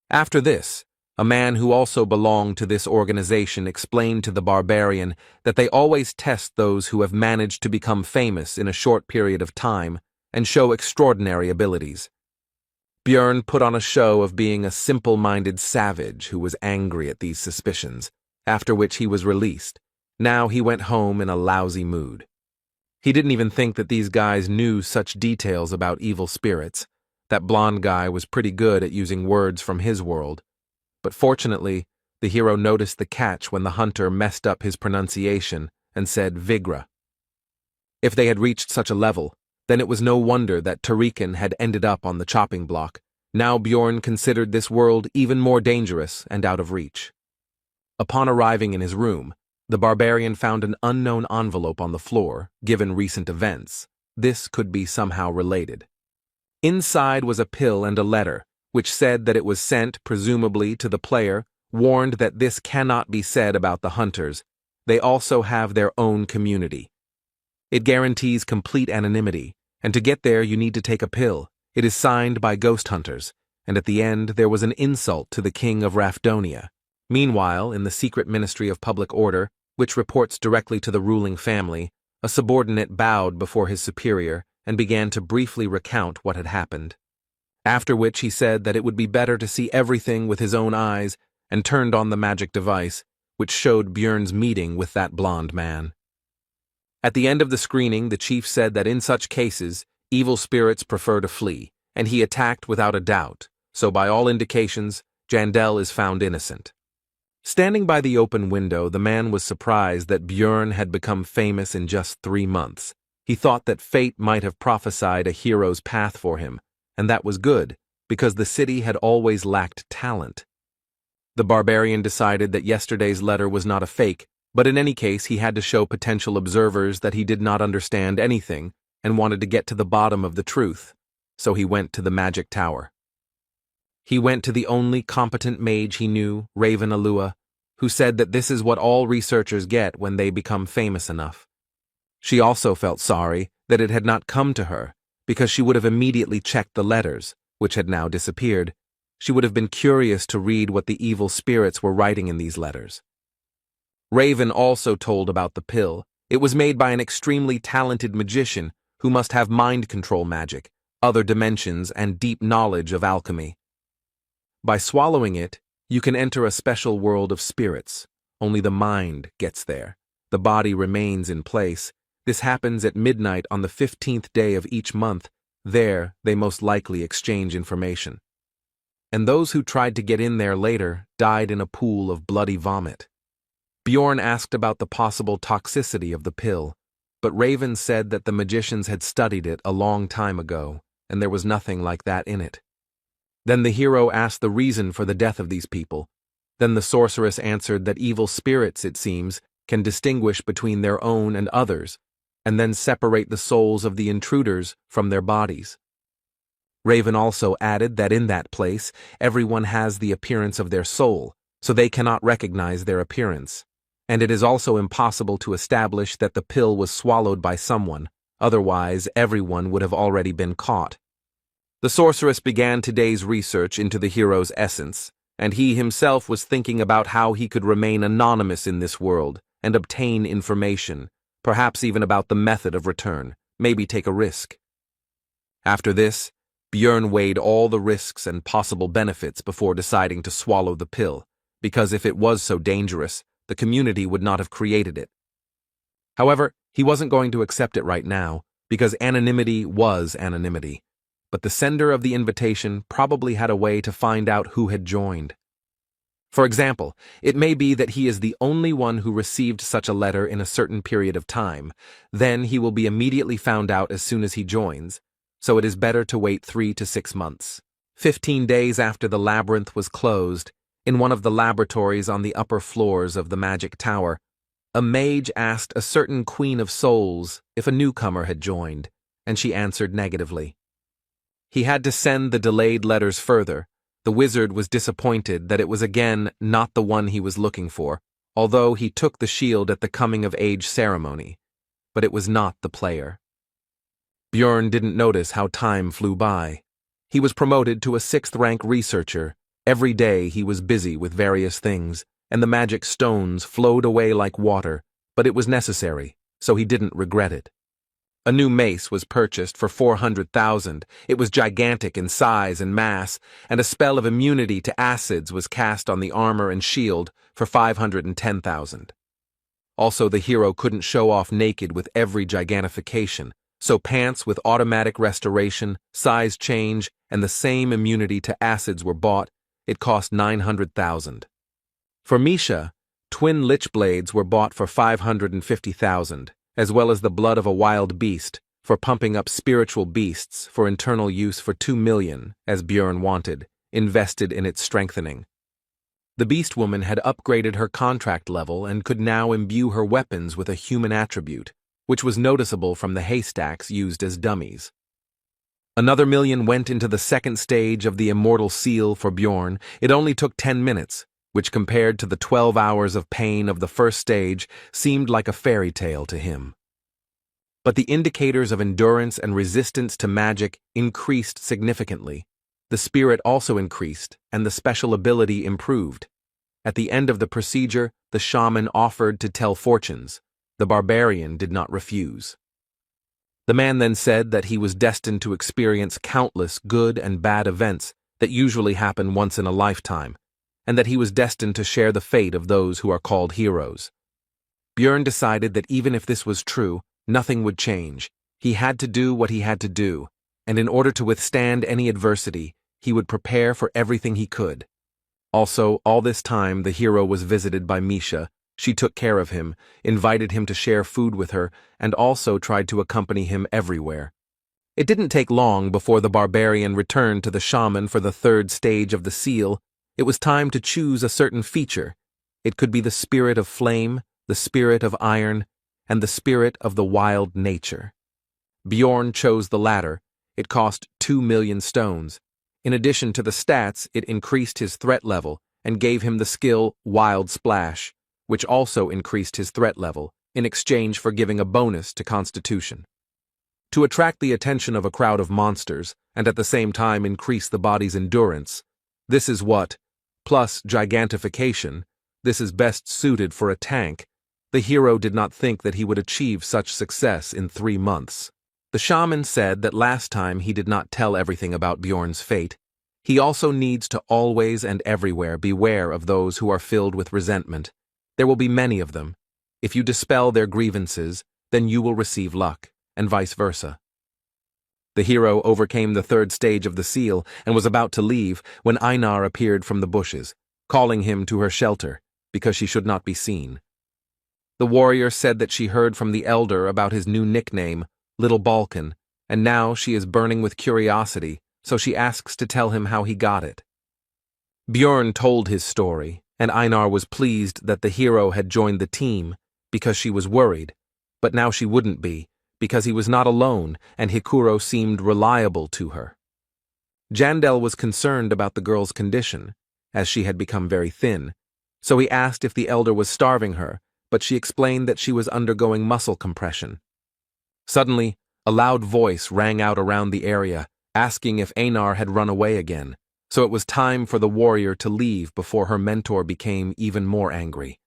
After this, a man who also belonged to this organization explained to the barbarian that they always test those who have managed to become famous in a short period of time and show extraordinary abilities. Bjorn put on a show of being a simple-minded savage who was angry at these suspicions, after which he was released. Now he went home in a lousy mood. He didn't even think that these guys knew such details about evil spirits. That blonde guy was pretty good at using words from his world. But fortunately, the hero noticed the catch when the hunter messed up his pronunciation and said Vigra. If they had reached such a level, then it was no wonder that Tarikan had ended up on the chopping block. Now Bjorn considered this world even more dangerous and out of reach. Upon arriving in his room, the barbarian found an unknown envelope on the floor, given recent events. This could be somehow related. Inside was a pill and a letter, which said that it was sent, presumably, to the player, warned that this cannot be said about the hunters. They also have their own community. It guarantees complete anonymity, and to get there you need to take a pill. It is signed by ghost hunters, and at the end there was an insult to the king of Rafdonia. Meanwhile, in the secret Ministry of Public Order, which reports directly to the ruling family, a subordinate bowed before his superior and began to briefly recount what had happened. After which he said that it would be better to see everything with his own eyes and turned on the magic device, which showed Bjorn's meeting with that blonde man. At the end of the screening, the chief said that in such cases, evil spirits prefer to flee, and he attacked without a doubt, so by all indications, Jandel is found innocent. Standing by the open window, the man was surprised that Bjorn had become famous in just 3 months. He thought that fate might have prophesied a hero's path for him, and that was good, because the city had always lacked talent. The barbarian decided that yesterday's letter was not a fake, but in any case he had to show potential observers that he did not understand anything and wanted to get to the bottom of the truth, so he went to the magic tower. He went to the only competent mage he knew, Raven Alua, who said that this is what all researchers get when they become famous enough. She also felt sorry that it had not come to her, because she would have immediately checked the letters, which had now disappeared. She would have been curious to read what the evil spirits were writing in these letters. Raven also told about the pill. It was made by an extremely talented magician who must have mind control magic, other dimensions, and deep knowledge of alchemy. By swallowing it, you can enter a special world of spirits. Only the mind gets there. The body remains in place. This happens at midnight on the 15th day of each month. There, they most likely exchange information. And those who tried to get in there later died in a pool of bloody vomit. Bjorn asked about the possible toxicity of the pill, but Raven said that the magicians had studied it a long time ago, and there was nothing like that in it. Then the hero asked the reason for the death of these people. Then the sorceress answered that evil spirits, it seems, can distinguish between their own and others, and then separate the souls of the intruders from their bodies. Raven also added that in that place, everyone has the appearance of their soul, so they cannot recognize their appearance. And it is also impossible to establish that the pill was swallowed by someone, otherwise everyone would have already been caught. The sorceress began today's research into the hero's essence, and he himself was thinking about how he could remain anonymous in this world and obtain information, perhaps even about the method of return, maybe take a risk. After this, Björn weighed all the risks and possible benefits before deciding to swallow the pill, because if it was so dangerous, the community would not have created it. However, he wasn't going to accept it right now, because anonymity was anonymity. But the sender of the invitation probably had a way to find out who had joined. For example, it may be that he is the only one who received such a letter in a certain period of time. Then he will be immediately found out as soon as he joins, so it is better to wait 3 to 6 months. 15 days after the labyrinth was closed, in one of the laboratories on the upper floors of the magic tower, a mage asked a certain Queen of Souls if a newcomer had joined, and she answered negatively. He had to send the delayed letters further. The wizard was disappointed that it was again not the one he was looking for, although he took the shield at the coming-of-age ceremony. But it was not the player. Björn didn't notice how time flew by. He was promoted to a 6th-rank researcher. Every day he was busy with various things, and the magic stones flowed away like water, but it was necessary, so he didn't regret it. A new mace was purchased for 400,000. It was gigantic in size and mass, and a spell of immunity to acids was cast on the armor and shield for 510,000. Also, the hero couldn't show off naked with every gigantification, so pants with automatic restoration, size change, and the same immunity to acids were bought. It cost 900,000. For Misha, twin lich blades were bought for 550,000. As well as the blood of a wild beast, for pumping up spiritual beasts for internal use for 2 million, as Björn wanted, invested in its strengthening. The beast woman had upgraded her contract level and could now imbue her weapons with a human attribute, which was noticeable from the haystacks used as dummies. Another million went into the second stage of the immortal seal for Björn. It only took 10 minutes, which compared to the 12 hours of pain of the first stage seemed like a fairy tale to him. But the indicators of endurance and resistance to magic increased significantly. The spirit also increased, and the special ability improved. At the end of the procedure, the shaman offered to tell fortunes. The barbarian did not refuse. The man then said that he was destined to experience countless good and bad events that usually happen once in a lifetime, and that he was destined to share the fate of those who are called heroes. Björn decided that even if this was true, nothing would change. He had to do what he had to do, and in order to withstand any adversity, he would prepare for everything he could. Also, all this time the hero was visited by Misha. She took care of him, invited him to share food with her, and also tried to accompany him everywhere. It didn't take long before the barbarian returned to the shaman for the 3rd stage of the seal. It was time to choose a certain feature. It could be the spirit of flame, the spirit of iron, and the spirit of the wild nature. Björn chose the latter. It cost 2 million stones. In addition to the stats, it increased his threat level and gave him the skill Wild Splash, which also increased his threat level in exchange for giving a bonus to Constitution. To attract the attention of a crowd of monsters and at the same time increase the body's endurance, this is what, plus gigantification, this is best suited for a tank. The hero did not think that he would achieve such success in 3 months. The shaman said that last time he did not tell everything about Björn's fate. He also needs to always and everywhere beware of those who are filled with resentment. There will be many of them. If you dispel their grievances, then you will receive luck, and vice versa. The hero overcame the 3rd stage of the seal and was about to leave when Einar appeared from the bushes, calling him to her shelter, because she should not be seen. The warrior said that she heard from the elder about his new nickname, Little Balkan, and now she is burning with curiosity, so she asks to tell him how he got it. Björn told his story, and Einar was pleased that the hero had joined the team, because she was worried, but now she wouldn't be, because he was not alone and Hikuro seemed reliable to her. Jandel was concerned about the girl's condition, as she had become very thin, So he asked if the elder was starving her, but she explained that she was undergoing muscle compression. Suddenly, a loud voice rang out around the area, asking if Einar had run away again, so it was time for the warrior to leave before her mentor became even more angry.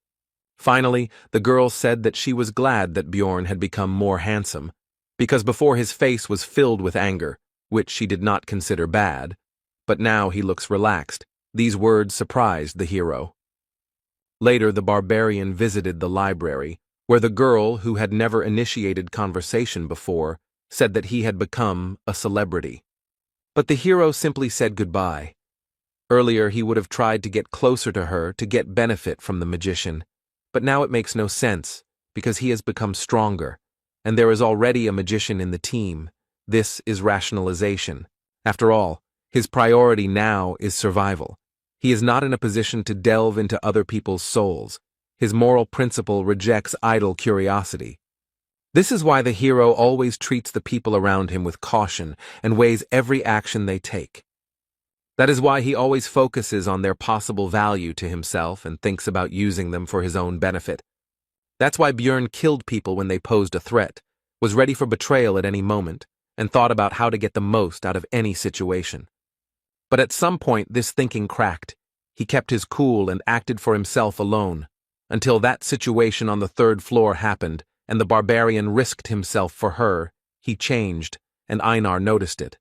Finally, the girl said that she was glad that Bjorn had become more handsome, because before his face was filled with anger, which she did not consider bad, but now he looks relaxed. These words surprised the hero. Later, the barbarian visited the library, where the girl, who had never initiated conversation before, said that he had become a celebrity. But the hero simply said goodbye. Earlier, he would have tried to get closer to her to get benefit from the magician, but now it makes no sense, because he has become stronger, and there is already a magician in the team. This is rationalization. After all, his priority now is survival. He is not in a position to delve into other people's souls. His moral principle rejects idle curiosity. This is why the hero always treats the people around him with caution and weighs every action they take. That is why he always focuses on their possible value to himself and thinks about using them for his own benefit. That's why Bjorn killed people when they posed a threat, was ready for betrayal at any moment, and thought about how to get the most out of any situation. But at some point this thinking cracked. He kept his cool and acted for himself alone, until that situation on the third floor happened, and the barbarian risked himself for her. He changed, and Einar noticed it.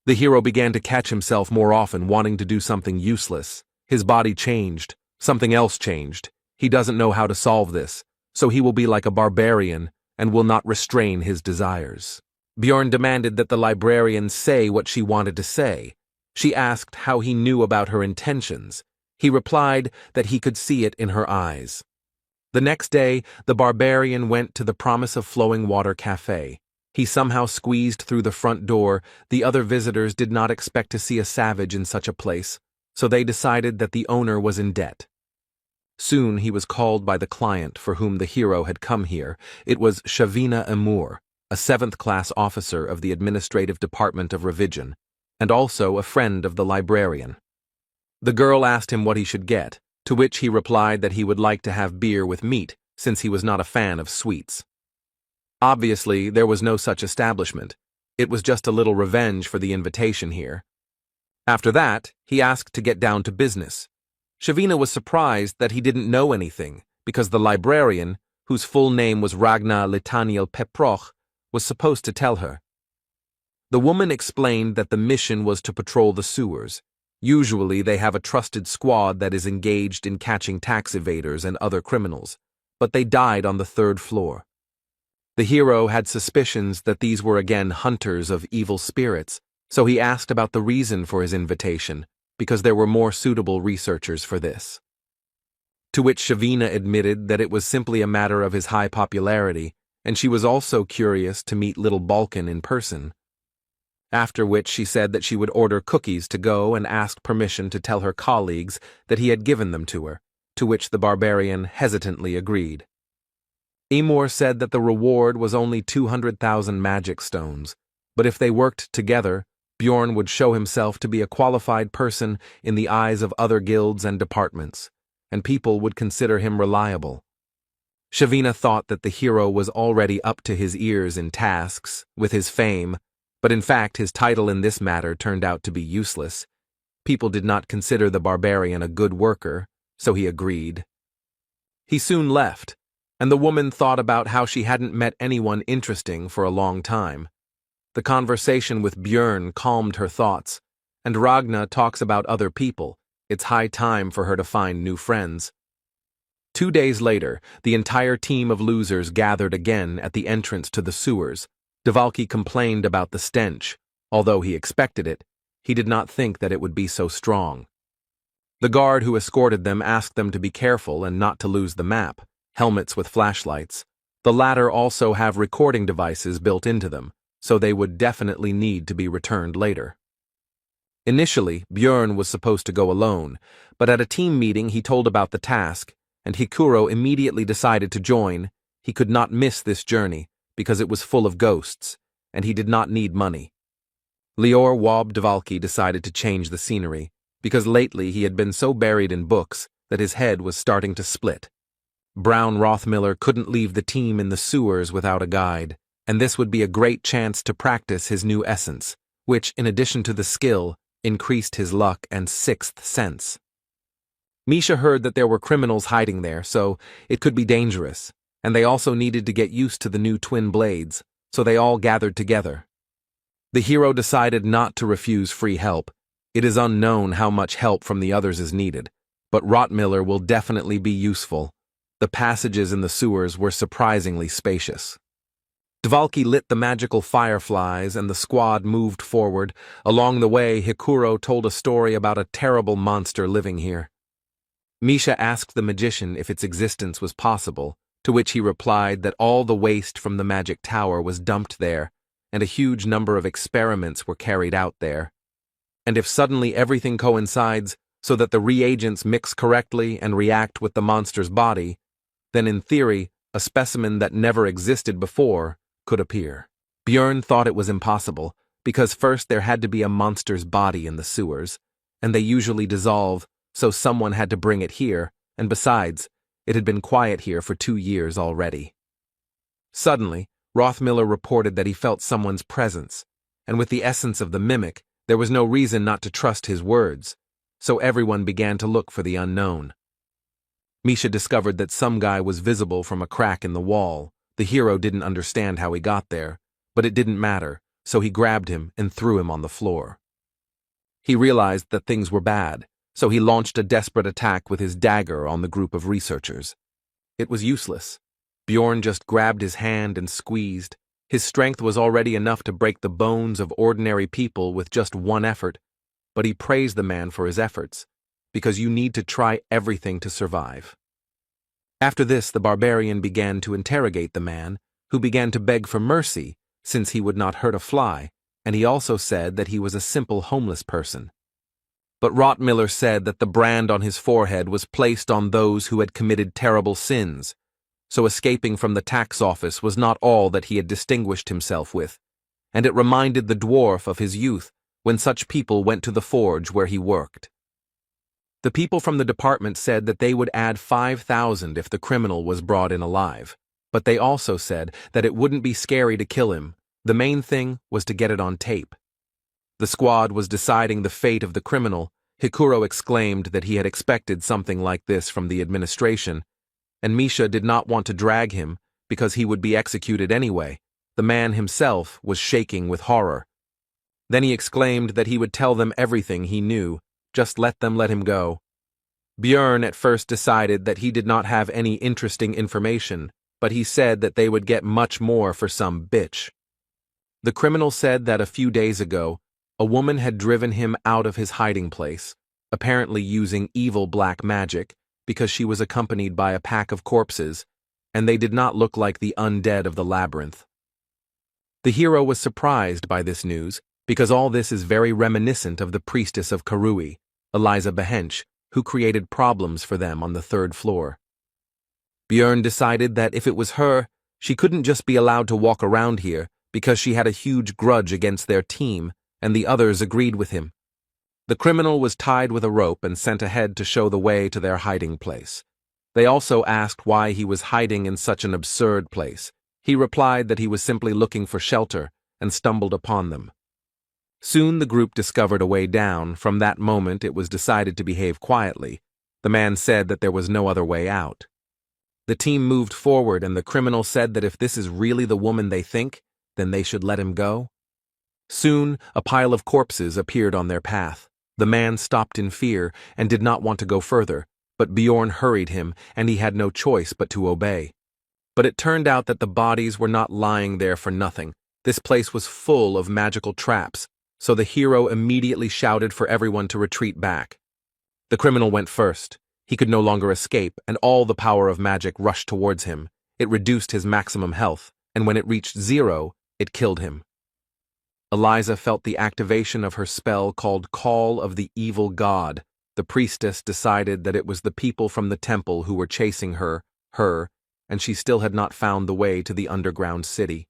The hero began to catch himself more often wanting to do something useless. His body changed. Something else changed. He doesn't know how to solve this, so he will be like a barbarian and will not restrain his desires. Bjorn demanded that the librarian say what she wanted to say. She asked how he knew about her intentions. He replied that he could see it in her eyes. The next day, the barbarian went to the Promise of Flowing Water Cafe. He somehow squeezed through the front door. The other visitors did not expect to see a savage in such a place, so they decided that the owner was in debt. Soon he was called by the client for whom the hero had come here. It was Shavina Amur, a 7th-class officer of the Administrative Department of Revision, and also a friend of the librarian. The girl asked him what he should get, to which he replied that he would like to have beer with meat, since he was not a fan of sweets. Obviously, there was no such establishment. It was just a little revenge for the invitation here. After that, he asked to get down to business. Shavina was surprised that he didn't know anything, because the librarian, whose full name was Ragna Litaniel Peproch, was supposed to tell her. The woman explained that the mission was to patrol the sewers. Usually they have a trusted squad that is engaged in catching tax evaders and other criminals, but they died on the 3rd floor. The hero had suspicions that these were again hunters of evil spirits, so he asked about the reason for his invitation, because there were more suitable researchers for this. To which Shavina admitted that it was simply a matter of his high popularity, and she was also curious to meet little Balkan in person. After which she said that she would order cookies to go and ask permission to tell her colleagues that he had given them to her, to which the barbarian hesitantly agreed. Amur said that the reward was only 200,000 magic stones, but if they worked together, Bjorn would show himself to be a qualified person in the eyes of other guilds and departments, and people would consider him reliable. Shavina thought that the hero was already up to his ears in tasks, with his fame, but in fact his title in this matter turned out to be useless. People did not consider the barbarian a good worker, so he agreed. He soon left, and the woman thought about how she hadn't met anyone interesting for a long time. The conversation with Bjorn calmed her thoughts, and Ragna talks about other people. It's high time for her to find new friends. 2 days later, the entire team of losers gathered again at the entrance to the sewers. Devalki complained about the stench. Although he expected it, he did not think that it would be so strong. The guard who escorted them asked them to be careful and not to lose the map, helmets with flashlights. The latter also have recording devices built into them, so they would definitely need to be returned later. Initially, Bjorn was supposed to go alone, but at a team meeting he told about the task, and Hikuro immediately decided to join. He could not miss this journey, because it was full of ghosts, and he did not need money. Lior Wab Devalki decided to change the scenery, because lately he had been so buried in books that his head was starting to split. Brown Rothmiller couldn't leave the team in the sewers without a guide, and this would be a great chance to practice his new essence, which, in addition to the skill, increased his luck and sixth sense. Misha heard that there were criminals hiding there, so it could be dangerous, and they also needed to get used to the new twin blades, so they all gathered together. The hero decided not to refuse free help. It is unknown how much help from the others is needed, but Rothmiller will definitely be useful. The passages in the sewers were surprisingly spacious. Dvalki lit the magical fireflies and the squad moved forward. Along the way, Hikuro told a story about a terrible monster living here. Misha asked the magician if its existence was possible, to which he replied that all the waste from the magic tower was dumped there, and a huge number of experiments were carried out there. And if suddenly everything coincides so that the reagents mix correctly and react with the monster's body, then in theory, a specimen that never existed before could appear. Björn thought it was impossible, because first there had to be a monster's body in the sewers, and they usually dissolve, so someone had to bring it here, and besides, it had been quiet here for 2 years already. Suddenly, Rothmiller reported that he felt someone's presence, and with the essence of the mimic, there was no reason not to trust his words, so everyone began to look for the unknown. Misha discovered that some guy was visible from a crack in the wall. The hero didn't understand how he got there, but it didn't matter, so he grabbed him and threw him on the floor. He realized that things were bad, so he launched a desperate attack with his dagger on the group of researchers. It was useless. Bjorn just grabbed his hand and squeezed. His strength was already enough to break the bones of ordinary people with just one effort, but he praised the man for his efforts, because you need to try everything to survive. After this, the barbarian began to interrogate the man, who began to beg for mercy, since he would not hurt a fly, and he also said that he was a simple homeless person. But Rothmiller said that the brand on his forehead was placed on those who had committed terrible sins, so escaping from the tax office was not all that he had distinguished himself with, and it reminded the dwarf of his youth when such people went to the forge where he worked. The people from the department said that they would add 5,000 if the criminal was brought in alive, but they also said that it wouldn't be scary to kill him. The main thing was to get it on tape. The squad was deciding the fate of the criminal. Hikuro exclaimed that he had expected something like this from the administration, and Misha did not want to drag him because he would be executed anyway. The man himself was shaking with horror. Then he exclaimed that he would tell them everything he knew. Just let them let him go. Björn at first decided that he did not have any interesting information, but he said that they would get much more for some bitch. The criminal said that a few days ago, a woman had driven him out of his hiding place, apparently using evil black magic, because she was accompanied by a pack of corpses, and they did not look like the undead of the labyrinth. The hero was surprised by this news, because all this is very reminiscent of the priestess of Karui, Eliza Behench, who created problems for them on the 3rd floor. Björn decided that if it was her, she couldn't just be allowed to walk around here because she had a huge grudge against their team, and the others agreed with him. The criminal was tied with a rope and sent ahead to show the way to their hiding place. They also asked why he was hiding in such an absurd place. He replied that he was simply looking for shelter and stumbled upon them. Soon the group discovered a way down. From that moment it was decided to behave quietly. The man said that there was no other way out. The team moved forward and the criminal said that if this is really the woman they think, then they should let him go. Soon a pile of corpses appeared on their path. The man stopped in fear and did not want to go further, but Bjorn hurried him and he had no choice but to obey. But it turned out that the bodies were not lying there for nothing. This place was full of magical traps, so the hero immediately shouted for everyone to retreat back. The criminal went first. He could no longer escape, and all the power of magic rushed towards him. It reduced his maximum health, and when it reached 0, it killed him. Eliza felt the activation of her spell called Call of the Evil God. The priestess decided that it was the people from the temple who were chasing her, and she still had not found the way to the underground city.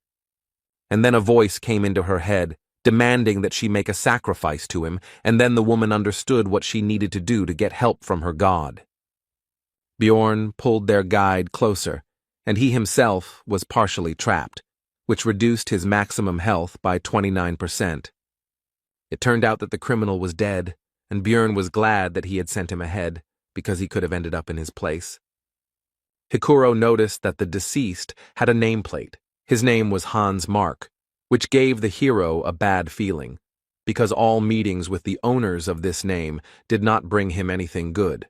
And then a voice came into her head, demanding that she make a sacrifice to him, and then the woman understood what she needed to do to get help from her god. Bjorn pulled their guide closer, and he himself was partially trapped, which reduced his maximum health by 29%. It turned out that the criminal was dead, and Bjorn was glad that he had sent him ahead, because he could have ended up in his place. Hikuro noticed that the deceased had a nameplate. His name was Hans Mark, which gave the hero a bad feeling, because all meetings with the owners of this name did not bring him anything good.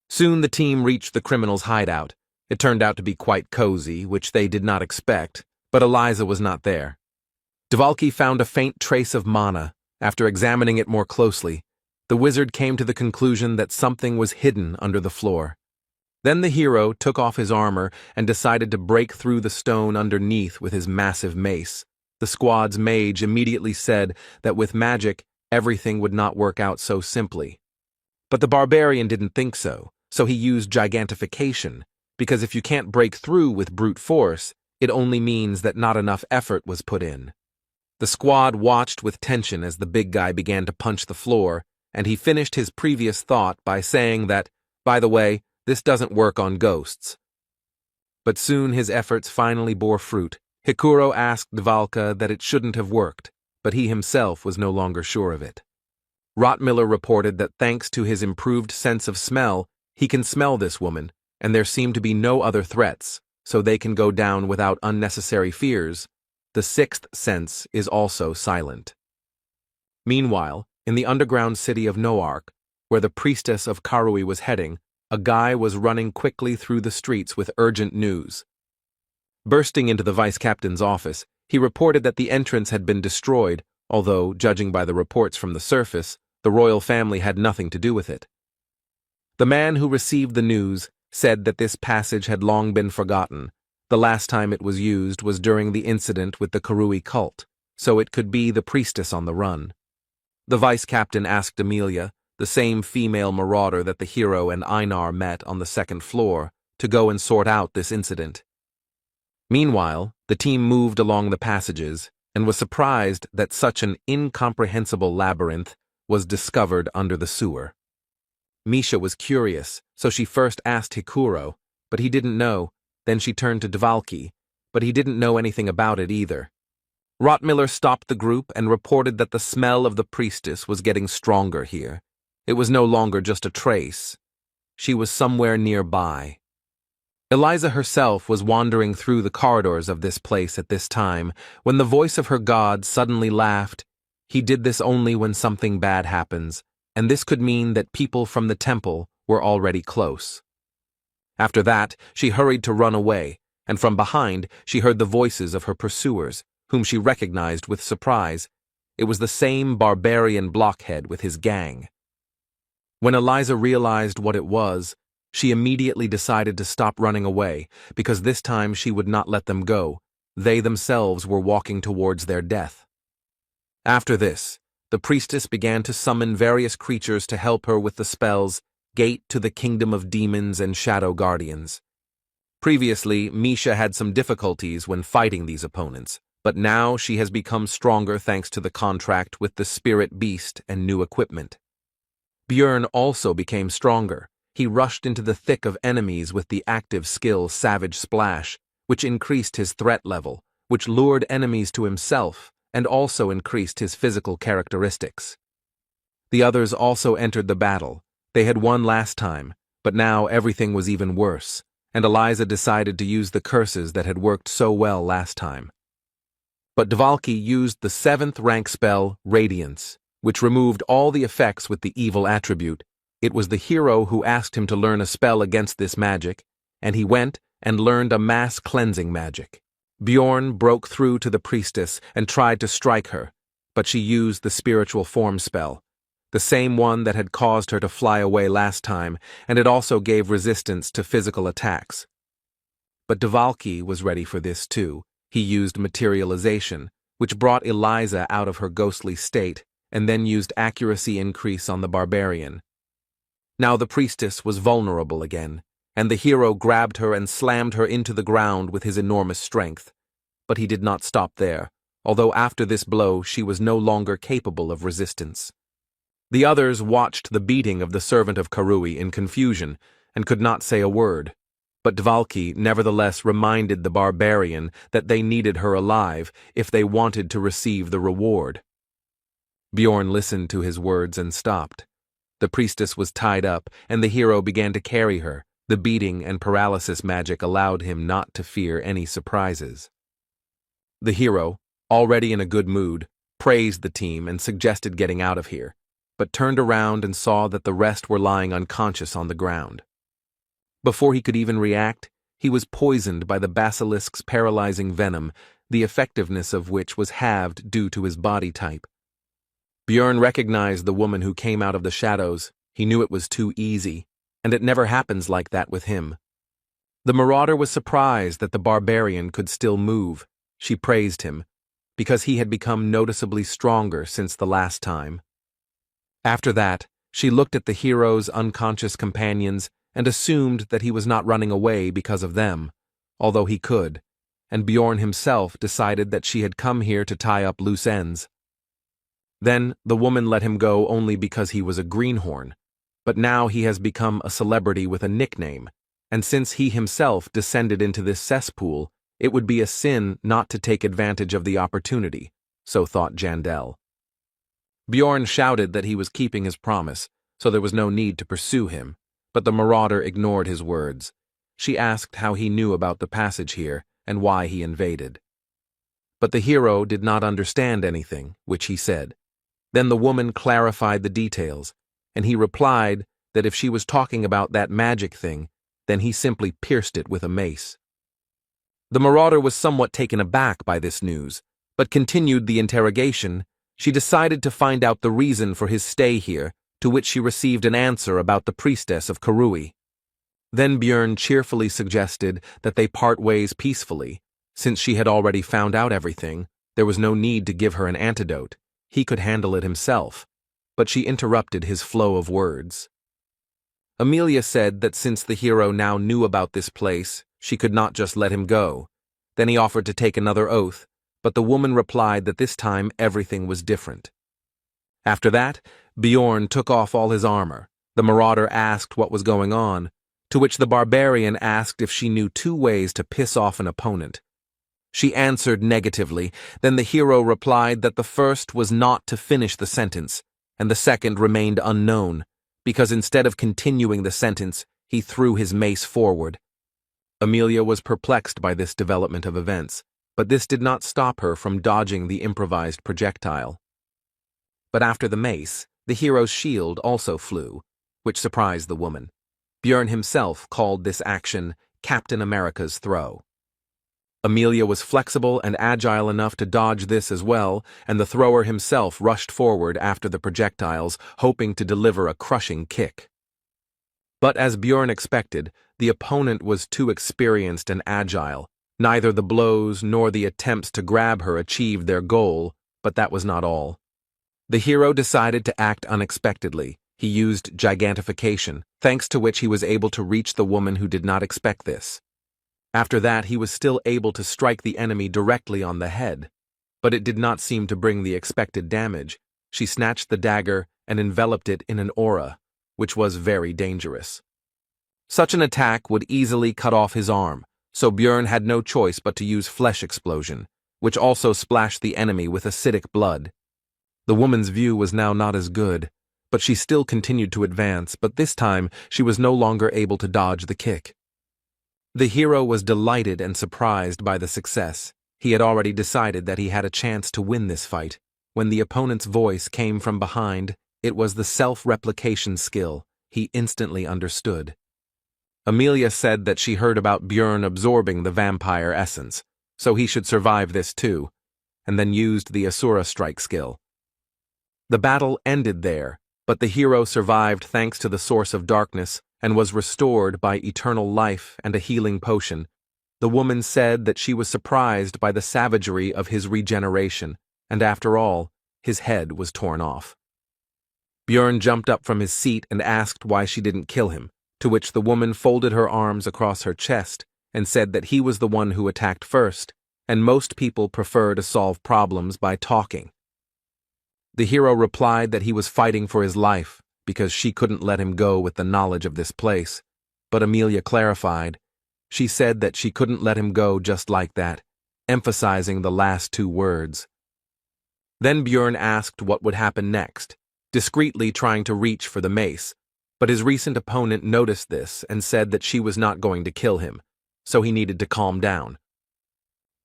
Soon the team reached the criminal's hideout. It turned out to be quite cozy, which they did not expect, but Eliza was not there. Dvalki found a faint trace of mana. After examining it more closely, the wizard came to the conclusion that something was hidden under the floor. Then the hero took off his armor and decided to break through the stone underneath with his massive mace. The squad's mage immediately said that with magic, everything would not work out so simply. But the barbarian didn't think so he used gigantification, because if you can't break through with brute force, it only means that not enough effort was put in. The squad watched with tension as the big guy began to punch the floor, and he finished his previous thought by saying that, by the way, this doesn't work on ghosts. But soon his efforts finally bore fruit. Hikuro asked Dvalka that it shouldn't have worked, but he himself was no longer sure of it. Rottmiller reported that thanks to his improved sense of smell, he can smell this woman, and there seem to be no other threats, so they can go down without unnecessary fears. The sixth sense is also silent. Meanwhile, in the underground city of Noark, where the priestess of Karui was heading, a guy was running quickly through the streets with urgent news. Bursting into the vice-captain's office, he reported that the entrance had been destroyed, although, judging by the reports from the surface, the royal family had nothing to do with it. The man who received the news said that this passage had long been forgotten. The last time it was used was during the incident with the Karui cult, so it could be the priestess on the run. The vice-captain asked Amelia, the same female marauder that the hero and Einar met on the second floor, to go and sort out this incident. Meanwhile, the team moved along the passages and was surprised that such an incomprehensible labyrinth was discovered under the sewer. Misha was curious, so she first asked Hikuro, but he didn't know. Then she turned to Dvalki, but he didn't know anything about it either. Rottmiller stopped the group and reported that the smell of the priestess was getting stronger here. It was no longer just a trace. She was somewhere nearby. Eliza herself was wandering through the corridors of this place at this time when the voice of her god suddenly laughed. He did this only when something bad happens, and this could mean that people from the temple were already close. After that, she hurried to run away, and from behind she heard the voices of her pursuers, whom she recognized with surprise. It was the same barbarian blockhead with his gang. When Eliza realized what it was, she immediately decided to stop running away, because this time she would not let them go. They themselves were walking towards their death. After this, the priestess began to summon various creatures to help her with the spells Gate to the Kingdom of Demons and Shadow Guardians. Previously, Misha had some difficulties when fighting these opponents, but now she has become stronger thanks to the contract with the spirit beast and new equipment. Björn also became stronger. He rushed into the thick of enemies with the active skill Savage Splash, which increased his threat level, which lured enemies to himself, and also increased his physical characteristics. The others also entered the battle. They had won last time, but now everything was even worse, and Eliza decided to use the curses that had worked so well last time. But Dvalki used the 7th rank spell, Radiance, which removed all the effects with the evil attribute. It was the hero who asked him to learn a spell against this magic, and he went and learned a mass cleansing magic. Bjorn broke through to the priestess and tried to strike her, but she used the spiritual form spell, the same one that had caused her to fly away last time, and it also gave resistance to physical attacks. But Dvalki was ready for this too. He used materialization, which brought Eliza out of her ghostly state, and then used accuracy increase on the barbarian. Now the priestess was vulnerable again, and the hero grabbed her and slammed her into the ground with his enormous strength. But he did not stop there, although after this blow she was no longer capable of resistance. The others watched the beating of the servant of Karui in confusion, and could not say a word. But Dvalki nevertheless reminded the barbarian that they needed her alive if they wanted to receive the reward. Bjorn listened to his words and stopped. The priestess was tied up, and the hero began to carry her. The beating and paralysis magic allowed him not to fear any surprises. The hero, already in a good mood, praised the team and suggested getting out of here, but turned around and saw that the rest were lying unconscious on the ground. Before he could even react, he was poisoned by the basilisk's paralyzing venom, the effectiveness of which was halved due to his body type. Bjorn recognized the woman who came out of the shadows. He knew it was too easy, and it never happens like that with him. The marauder was surprised that the barbarian could still move. She praised him, because he had become noticeably stronger since the last time. After that, she looked at the hero's unconscious companions and assumed that he was not running away because of them, although he could, and Bjorn himself decided that she had come here to tie up loose ends. Then the woman let him go only because he was a greenhorn, but now he has become a celebrity with a nickname, and since he himself descended into this cesspool, it would be a sin not to take advantage of the opportunity, so thought Jandel. Bjorn shouted that he was keeping his promise, so there was no need to pursue him, but the marauder ignored his words. She asked how he knew about the passage here and why he invaded. But the hero did not understand anything, which he said. Then the woman clarified the details, and he replied that if she was talking about that magic thing, then he simply pierced it with a mace. The marauder was somewhat taken aback by this news, but continued the interrogation. She decided to find out the reason for his stay here, to which she received an answer about the priestess of Karui. Then Bjorn cheerfully suggested that they part ways peacefully. Since she had already found out everything, there was no need to give her an antidote. He could handle it himself, but she interrupted his flow of words. Amelia said that since the hero now knew about this place, she could not just let him go. Then he offered to take another oath, but the woman replied that this time everything was different. After that, Bjorn took off all his armor. The marauder asked what was going on, to which the barbarian asked if she knew 2 ways to piss off an opponent. She answered negatively. Then the hero replied that the first was not to finish the sentence, and the second remained unknown, because instead of continuing the sentence, he threw his mace forward. Amelia was perplexed by this development of events, but this did not stop her from dodging the improvised projectile. But after the mace, the hero's shield also flew, which surprised the woman. Bjorn himself called this action Captain America's throw. Amelia was flexible and agile enough to dodge this as well, and the thrower himself rushed forward after the projectiles, hoping to deliver a crushing kick. But as Bjorn expected, the opponent was too experienced and agile. Neither the blows nor the attempts to grab her achieved their goal, but that was not all. The hero decided to act unexpectedly. He used gigantification, thanks to which he was able to reach the woman who did not expect this. After that, he was still able to strike the enemy directly on the head, but it did not seem to bring the expected damage. She snatched the dagger and enveloped it in an aura, which was very dangerous. Such an attack would easily cut off his arm, so Bjorn had no choice but to use flesh explosion, which also splashed the enemy with acidic blood. The woman's view was now not as good, but she still continued to advance, but this time she was no longer able to dodge the kick. The hero was delighted and surprised by the success. He had already decided that he had a chance to win this fight. When the opponent's voice came from behind, it was the self-replication skill. He instantly understood. Amelia said that she heard about Bjorn absorbing the vampire essence, so he should survive this too, and then used the Asura strike skill. The battle ended there, but the hero survived thanks to the source of darkness and was restored by eternal life and a healing potion. The woman said that she was surprised by the savagery of his regeneration, and after all, his head was torn off. Bjorn jumped up from his seat and asked why she didn't kill him, to which the woman folded her arms across her chest and said that he was the one who attacked first, and most people prefer to solve problems by talking. The hero replied that he was fighting for his life because she couldn't let him go with the knowledge of this place, but Amelia clarified. She said that she couldn't let him go just like that, emphasizing the last two words. Then Bjorn asked what would happen next, discreetly trying to reach for the mace, but his recent opponent noticed this and said that she was not going to kill him, so he needed to calm down.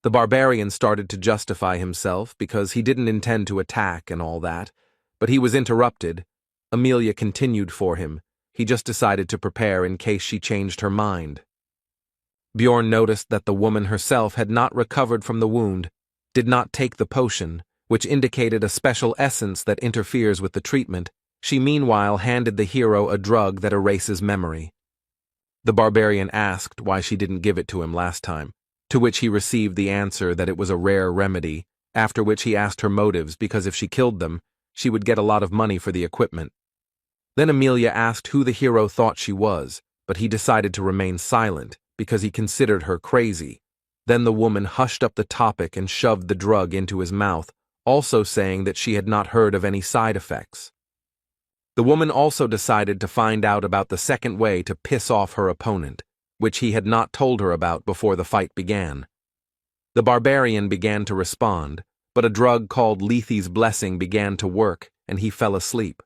The barbarian started to justify himself because he didn't intend to attack and all that, but he was interrupted. Amelia continued for him. He just decided to prepare in case she changed her mind. Bjorn noticed that the woman herself had not recovered from the wound, did not take the potion, which indicated a special essence that interferes with the treatment. She meanwhile handed the hero a drug that erases memory. The barbarian asked why she didn't give it to him last time, to which he received the answer that it was a rare remedy, after which he asked her motives because if she killed them, she would get a lot of money for the equipment. Then Amelia asked who the hero thought she was, but he decided to remain silent because he considered her crazy. Then the woman hushed up the topic and shoved the drug into his mouth, also saying that she had not heard of any side effects. The woman also decided to find out about the second way to piss off her opponent, which he had not told her about before the fight began. The barbarian began to respond, but a drug called Lethe's Blessing began to work, and he fell asleep.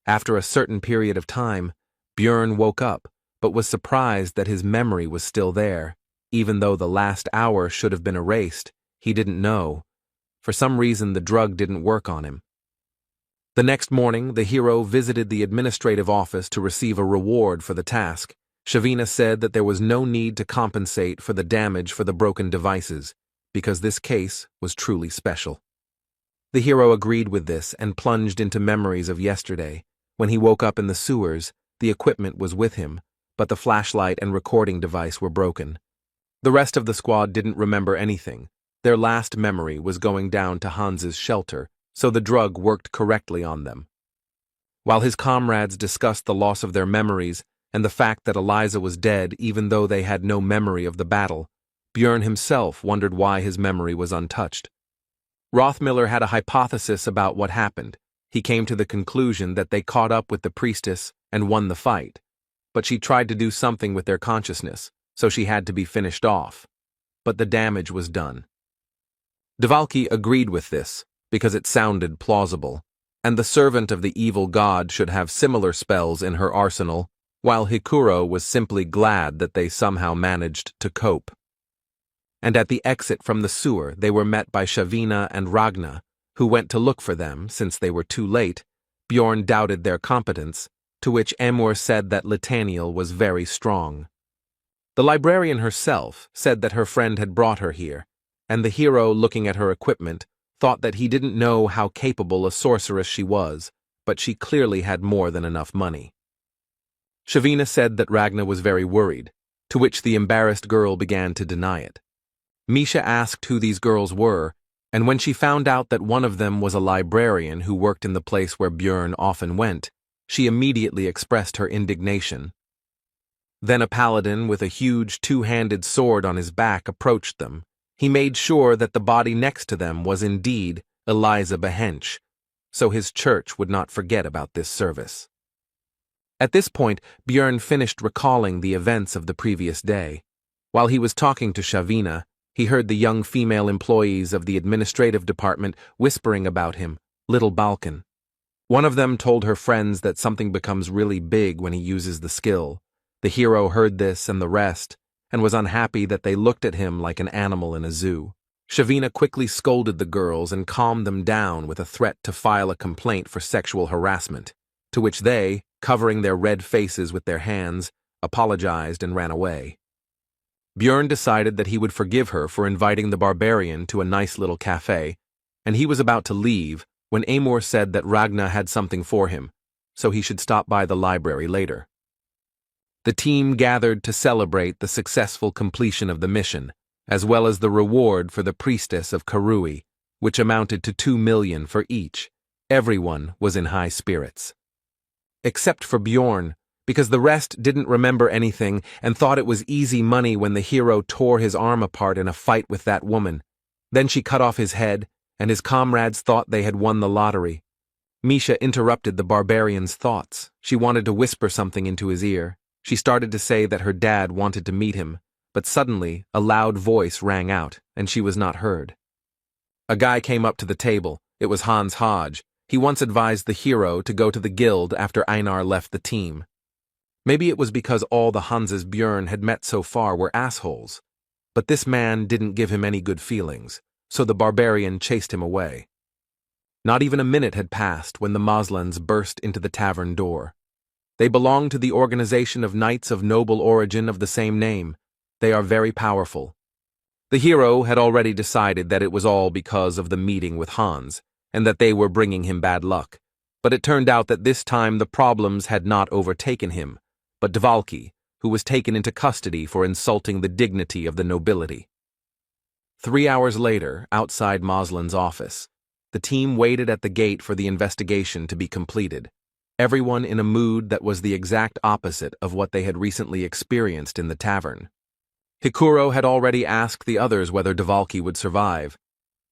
After a certain period of time, Bjorn woke up, but was surprised that his memory was still there. Even though the last hour should have been erased, he didn't know. For some reason, the drug didn't work on him. The next morning, the hero visited the administrative office to receive a reward for the task. Shavina said that there was no need to compensate for the damage for the broken devices, because this case was truly special. The hero agreed with this and plunged into memories of yesterday. When he woke up in the sewers, the equipment was with him, but the flashlight and recording device were broken. The rest of the squad didn't remember anything. Their last memory was going down to Hans's shelter, so the drug worked correctly on them. While his comrades discussed the loss of their memories and the fact that Eliza was dead even though they had no memory of the battle, Bjorn himself wondered why his memory was untouched. Rothmiller had a hypothesis about what happened. He came to the conclusion that they caught up with the priestess and won the fight, but she tried to do something with their consciousness, so she had to be finished off. But the damage was done. Devalki agreed with this, because it sounded plausible, and the servant of the evil god should have similar spells in her arsenal, while Hikuro was simply glad that they somehow managed to cope. And at the exit from the sewer, they were met by Shavina and Ragna, who went to look for them. Since they were too late, Bjorn doubted their competence, to which Amor said that Litaniel was very strong. The librarian herself said that her friend had brought her here, and the hero, looking at her equipment, thought that he didn't know how capable a sorceress she was, but she clearly had more than enough money. Shavina said that Ragna was very worried, to which the embarrassed girl began to deny it. Misha asked who these girls were, and when she found out that one of them was a librarian who worked in the place where Bjorn often went, she immediately expressed her indignation. Then a paladin with a huge two-handed sword on his back approached them. He made sure that the body next to them was indeed Eliza Behench, so his church would not forget about this service. At this point, Bjorn finished recalling the events of the previous day. While he was talking to Shavina, he heard the young female employees of the administrative department whispering about him, Little Balkan. One of them told her friends that something becomes really big when he uses the skill. The hero heard this and the rest, and was unhappy that they looked at him like an animal in a zoo. Shavina quickly scolded the girls and calmed them down with a threat to file a complaint for sexual harassment, to which they, covering their red faces with their hands, apologized and ran away. Bjorn decided that he would forgive her for inviting the barbarian to a nice little cafe, and he was about to leave when Amor said that Ragna had something for him, so he should stop by the library later. The team gathered to celebrate the successful completion of the mission, as well as the reward for the priestess of Karui, which amounted to 2 million for each. Everyone was in high spirits. Except for Bjorn, because the rest didn't remember anything and thought it was easy money when the hero tore his arm apart in a fight with that woman. Then she cut off his head, and his comrades thought they had won the lottery. Misha interrupted the barbarian's thoughts. She wanted to whisper something into his ear. She started to say that her dad wanted to meet him, but suddenly a loud voice rang out, and she was not heard. A guy came up to the table. It was Hans Hodge. He once advised the hero to go to the guild after Einar left the team. Maybe it was because all the Hanses Björn had met so far were assholes. But this man didn't give him any good feelings, so the barbarian chased him away. Not even a minute had passed when the Moslans burst into the tavern door. They belong to the organization of knights of noble origin of the same name. They are very powerful. The hero had already decided that it was all because of the meeting with Hans, and that they were bringing him bad luck. But it turned out that this time the problems had not overtaken him, but Dvalki, who was taken into custody for insulting the dignity of the nobility. 3 hours later, outside Moslin's office, the team waited at the gate for the investigation to be completed, everyone in a mood that was the exact opposite of what they had recently experienced in the tavern. Hikuro had already asked the others whether Dvalki would survive,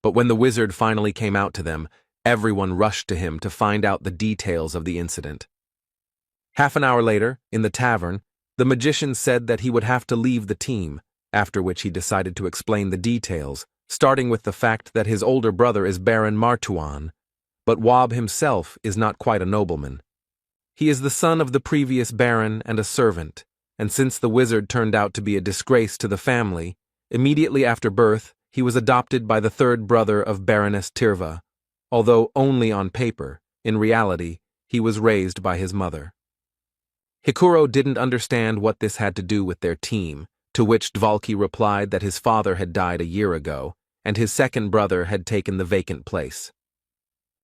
but when the wizard finally came out to them, everyone rushed to him to find out the details of the incident. Half an hour later, in the tavern, the magician said that he would have to leave the team, after which he decided to explain the details, starting with the fact that his older brother is Baron Martuan, but Wab himself is not quite a nobleman. He is the son of the previous baron and a servant, and since the wizard turned out to be a disgrace to the family, immediately after birth, he was adopted by the third brother of Baroness Tirva, although only on paper. In reality, he was raised by his mother. Hikuro didn't understand what this had to do with their team, to which Dvalki replied that his father had died a year ago, and his second brother had taken the vacant place.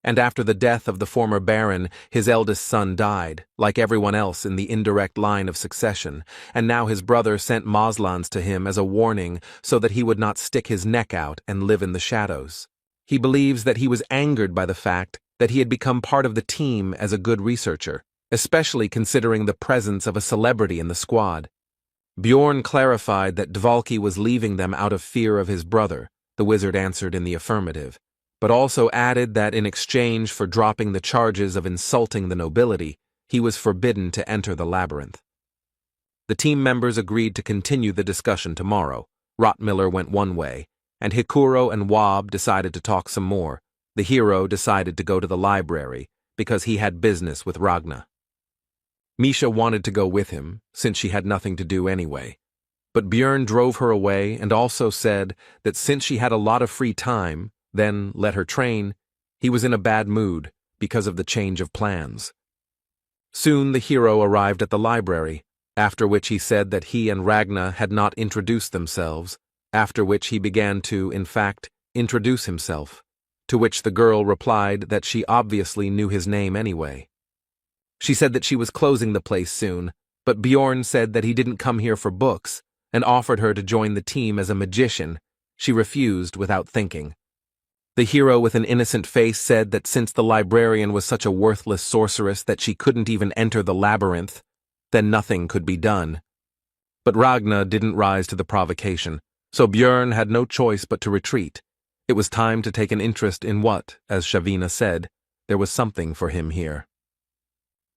And after the death of the former baron, his eldest son died, like everyone else in the indirect line of succession, and now his brother sent Moslans to him as a warning so that he would not stick his neck out and live in the shadows. He believes that he was angered by the fact that he had become part of the team as a good researcher, especially considering the presence of a celebrity in the squad. Bjorn clarified that Dvalki was leaving them out of fear of his brother. The wizard answered in the affirmative, but also added that in exchange for dropping the charges of insulting the nobility, he was forbidden to enter the labyrinth. The team members agreed to continue the discussion tomorrow. Rottmiller went one way, and Hikuro and Wab decided to talk some more. The hero decided to go to the library, because he had business with Ragna. Misha wanted to go with him, since she had nothing to do anyway. But Björn drove her away and also said that since she had a lot of free time, then let her train, he was in a bad mood because of the change of plans. Soon the hero arrived at the library, after which he said that he and Ragna had not introduced themselves, after which he began to, in fact, introduce himself, to which the girl replied that she obviously knew his name anyway. She said that she was closing the place soon, but Bjorn said that he didn't come here for books, and offered her to join the team as a magician. She refused without thinking. The hero with an innocent face said that since the librarian was such a worthless sorceress that she couldn't even enter the labyrinth, then nothing could be done. But Ragna didn't rise to the provocation, so Bjorn had no choice but to retreat. It was time to take an interest in what, as Shavina said, there was something for him here.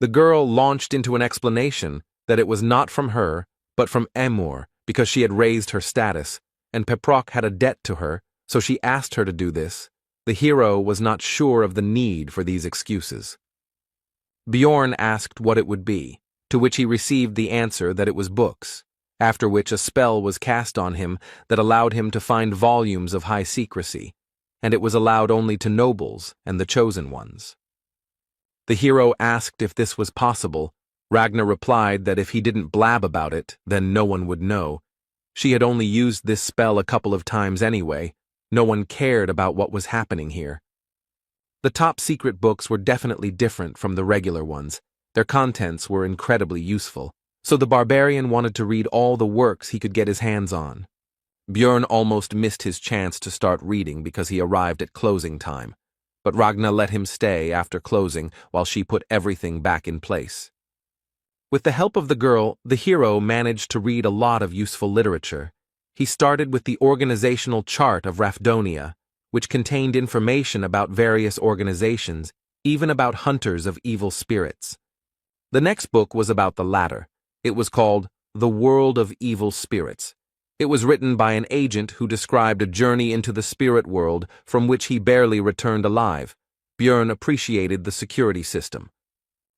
The girl launched into an explanation that it was not from her, but from Emor, because she had raised her status, and Peprok had a debt to her, so she asked her to do this. The hero was not sure of the need for these excuses. Bjorn asked what it would be, to which he received the answer that it was books, after which a spell was cast on him that allowed him to find volumes of high secrecy, and it was allowed only to nobles and the chosen ones. The hero asked if this was possible. Ragna replied that if he didn't blab about it, then no one would know. She had only used this spell a couple of times anyway. No one cared about what was happening here. The top secret books were definitely different from the regular ones. Their contents were incredibly useful, so the barbarian wanted to read all the works he could get his hands on. Bjorn almost missed his chance to start reading because he arrived at closing time, but Ragna let him stay after closing while she put everything back in place. With the help of the girl, the hero managed to read a lot of useful literature. He started with the organizational chart of Rafdonia, which contained information about various organizations, even about hunters of evil spirits. The next book was about the latter. It was called The World of Evil Spirits. It was written by an agent who described a journey into the spirit world from which he barely returned alive. Björn appreciated the security system.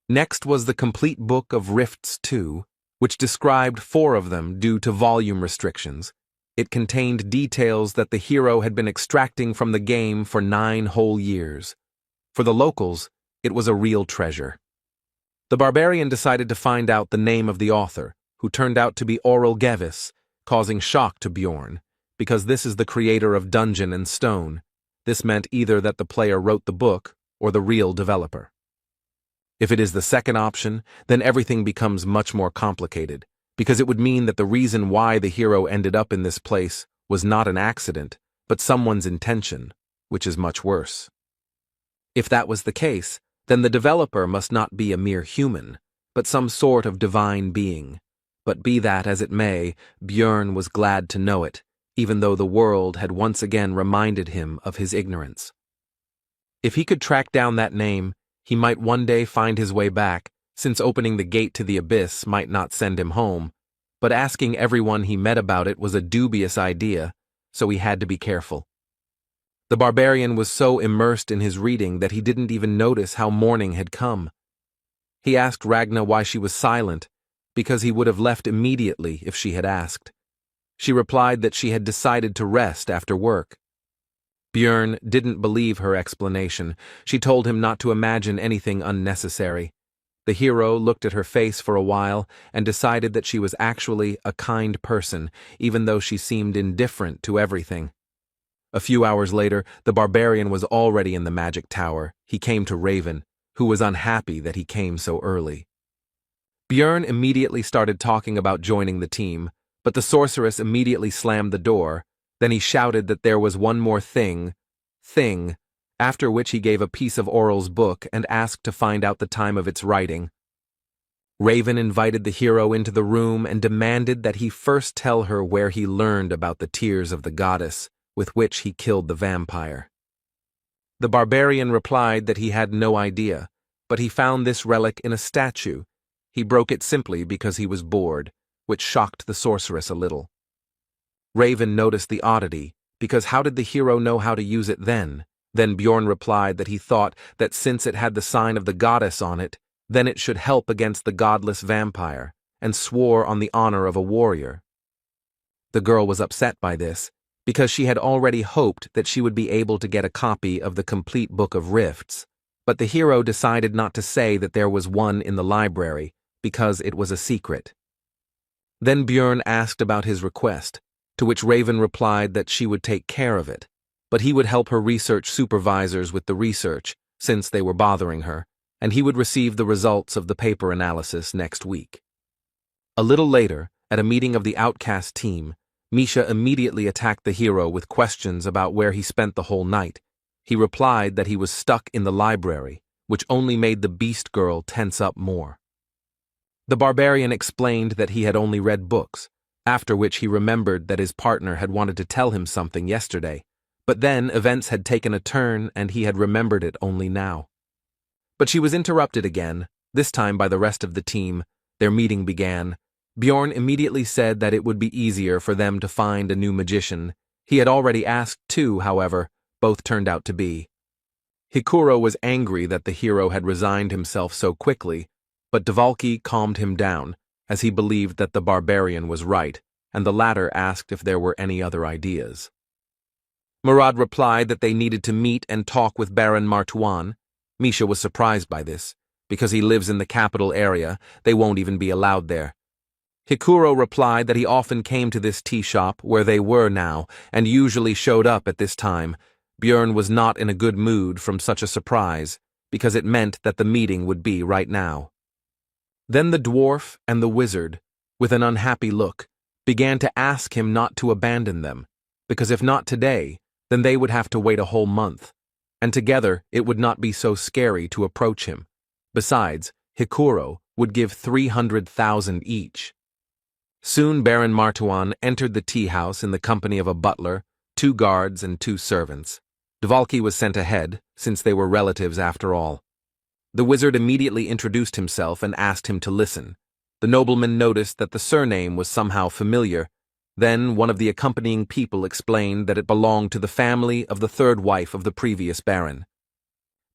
Next was the complete book of Rifts 2, which described 4 of them due to volume restrictions. It contained details that the hero had been extracting from the game for 9 whole years. For the locals, it was a real treasure. The barbarian decided to find out the name of the author, who turned out to be Oral Gevis, causing shock to Björn, because this is the creator of Dungeon and Stone. This meant either that the player wrote the book or the real developer. If it is the second option, then everything becomes much more complicated, because it would mean that the reason why the hero ended up in this place was not an accident, but someone's intention, which is much worse. If that was the case, then the developer must not be a mere human, but some sort of divine being. But be that as it may, Björn was glad to know it, even though the world had once again reminded him of his ignorance. If he could track down that name, he might one day find his way back, since opening the gate to the abyss might not send him home, but asking everyone he met about it was a dubious idea, so he had to be careful. The barbarian was so immersed in his reading that he didn't even notice how morning had come. He asked Ragna why she was silent, because he would have left immediately if she had asked. She replied that she had decided to rest after work. Björn didn't believe her explanation. She told him not to imagine anything unnecessary. The hero looked at her face for a while and decided that she was actually a kind person, even though she seemed indifferent to everything. A few hours later, the barbarian was already in the magic tower. He came to Raven, who was unhappy that he came so early. Björn immediately started talking about joining the team, but the sorceress immediately slammed the door. Then he shouted that there was one more thing, after which he gave a piece of Oral's book and asked to find out the time of its writing. Raven invited the hero into the room and demanded that he first tell her where he learned about the tears of the goddess, with which he killed the vampire. The barbarian replied that he had no idea, but he found this relic in a statue. He broke it simply because he was bored, which shocked the sorceress a little. Raven noticed the oddity, because how did the hero know how to use it then? Then Björn replied that he thought that since it had the sign of the goddess on it, then it should help against the godless vampire, and swore on the honor of a warrior. The girl was upset by this, because she had already hoped that she would be able to get a copy of the complete Book of Rifts, but the hero decided not to say that there was one in the library, because it was a secret. Then Björn asked about his request, to which Raven replied that she would take care of it, but he would help her research supervisors with the research, since they were bothering her, and he would receive the results of the paper analysis next week. A little later, at a meeting of the Outcast team, Misha immediately attacked the hero with questions about where he spent the whole night. He replied that he was stuck in the library, which only made the beast girl tense up more. The barbarian explained that he had only read books, after which he remembered that his partner had wanted to tell him something yesterday, but then events had taken a turn and he had remembered it only now. But she was interrupted again, this time by the rest of the team. Their meeting began. Björn immediately said that it would be easier for them to find a new magician. He had already asked 2, however, both turned out to be. Hikuro was angry that the hero had resigned himself so quickly, but Dvalki calmed him down, as he believed that the barbarian was right, and the latter asked if there were any other ideas. Murad replied that they needed to meet and talk with Baron Martuan. Misha was surprised by this. Because he lives in the capital area, they won't even be allowed there. Hikuro replied that he often came to this tea shop where they were now, and usually showed up at this time. Björn was not in a good mood from such a surprise, because it meant that the meeting would be right now. Then the dwarf and the wizard, with an unhappy look, began to ask him not to abandon them, because if not today, then they would have to wait a whole month, and together it would not be so scary to approach him. Besides, Hikuro would give 300,000 each. Soon Baron Martuan entered the tea house in the company of a butler, 2 guards, and 2 servants. Dvalki was sent ahead, since they were relatives after all. The wizard immediately introduced himself and asked him to listen. The nobleman noticed that the surname was somehow familiar. Then one of the accompanying people explained that it belonged to the family of the third wife of the previous baron.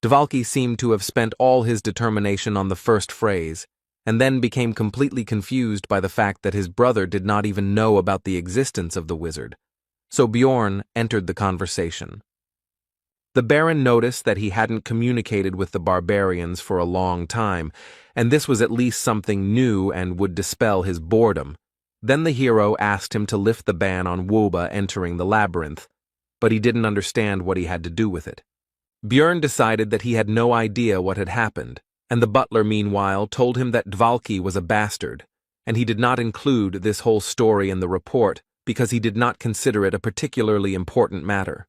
Dvalki seemed to have spent all his determination on the first phrase, and then became completely confused by the fact that his brother did not even know about the existence of the wizard. So Bjorn entered the conversation. The baron noticed that he hadn't communicated with the barbarians for a long time, and this was at least something new and would dispel his boredom. Then the hero asked him to lift the ban on Woba entering the labyrinth, but he didn't understand what he had to do with it. Bjorn decided that he had no idea what had happened, and the butler meanwhile told him that Dvalki was a bastard, and he did not include this whole story in the report because he did not consider it a particularly important matter.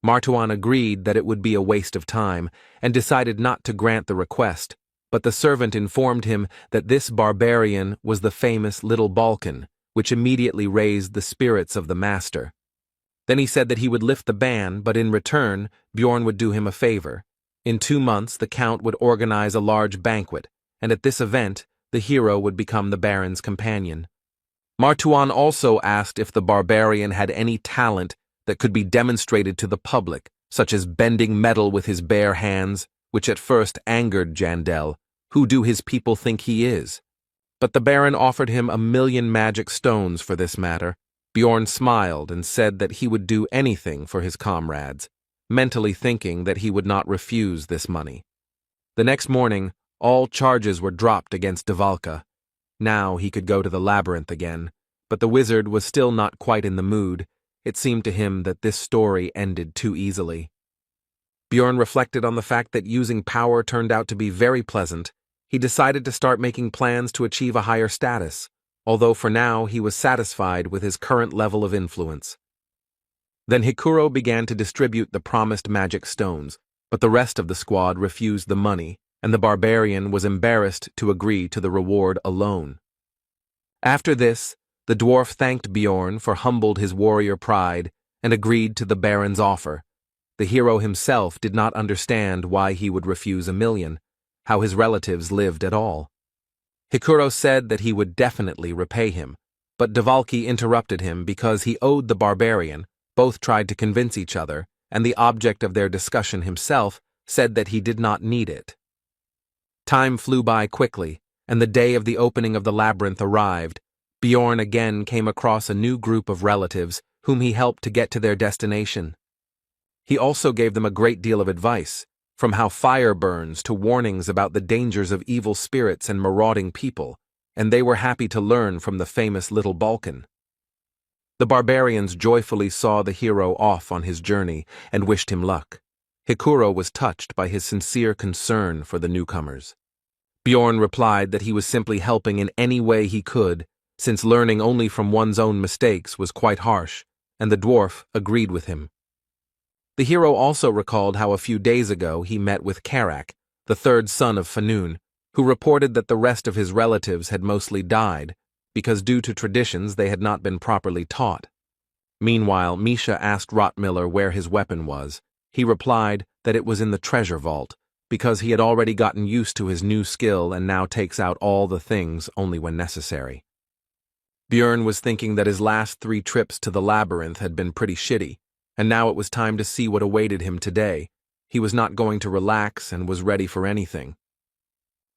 Martuan agreed that it would be a waste of time, and decided not to grant the request, but the servant informed him that this barbarian was the famous Little Balkan, which immediately raised the spirits of the master. Then he said that he would lift the ban, but in return, Bjorn would do him a favor. In 2 months, the count would organize a large banquet, and at this event, the hero would become the baron's companion. Martuan also asked if the barbarian had any talent that could be demonstrated to the public, such as bending metal with his bare hands, which at first angered Jandel. Who do his people think he is? But the baron offered him 1,000,000 magic stones for this matter. Bjorn smiled and said that he would do anything for his comrades, mentally thinking that he would not refuse this money. The next morning, all charges were dropped against Dvalka. Now he could go to the labyrinth again, but the wizard was still not quite in the mood. It seemed to him that this story ended too easily. Bjorn reflected on the fact that using power turned out to be very pleasant. He decided to start making plans to achieve a higher status, although for now he was satisfied with his current level of influence. Then Hikuro began to distribute the promised magic stones, but the rest of the squad refused the money, and the barbarian was embarrassed to agree to the reward alone. After this, the dwarf thanked Bjorn for humbled his warrior pride and agreed to the baron's offer. The hero himself did not understand why he would refuse 1,000,000, how his relatives lived at all. Hikuro said that he would definitely repay him, but Dvalki interrupted him because he owed the barbarian. Both tried to convince each other, and the object of their discussion himself said that he did not need it. Time flew by quickly, and the day of the opening of the labyrinth arrived. Bjorn again came across a new group of relatives whom he helped to get to their destination. He also gave them a great deal of advice, from how fire burns to warnings about the dangers of evil spirits and marauding people, and they were happy to learn from the famous Little Balkan. The barbarians joyfully saw the hero off on his journey and wished him luck. Hikuro was touched by his sincere concern for the newcomers. Bjorn replied that he was simply helping in any way he could, since learning only from one's own mistakes was quite harsh, and the dwarf agreed with him. The hero also recalled how a few days ago he met with Karak, the third son of Fanun, who reported that the rest of his relatives had mostly died, because due to traditions they had not been properly taught. Meanwhile, Misha asked Rotmiller where his weapon was. He replied that it was in the treasure vault, because he had already gotten used to his new skill and now takes out all the things only when necessary. Bjorn was thinking that his last 3 trips to the labyrinth had been pretty shitty, and now it was time to see what awaited him today. He was not going to relax and was ready for anything.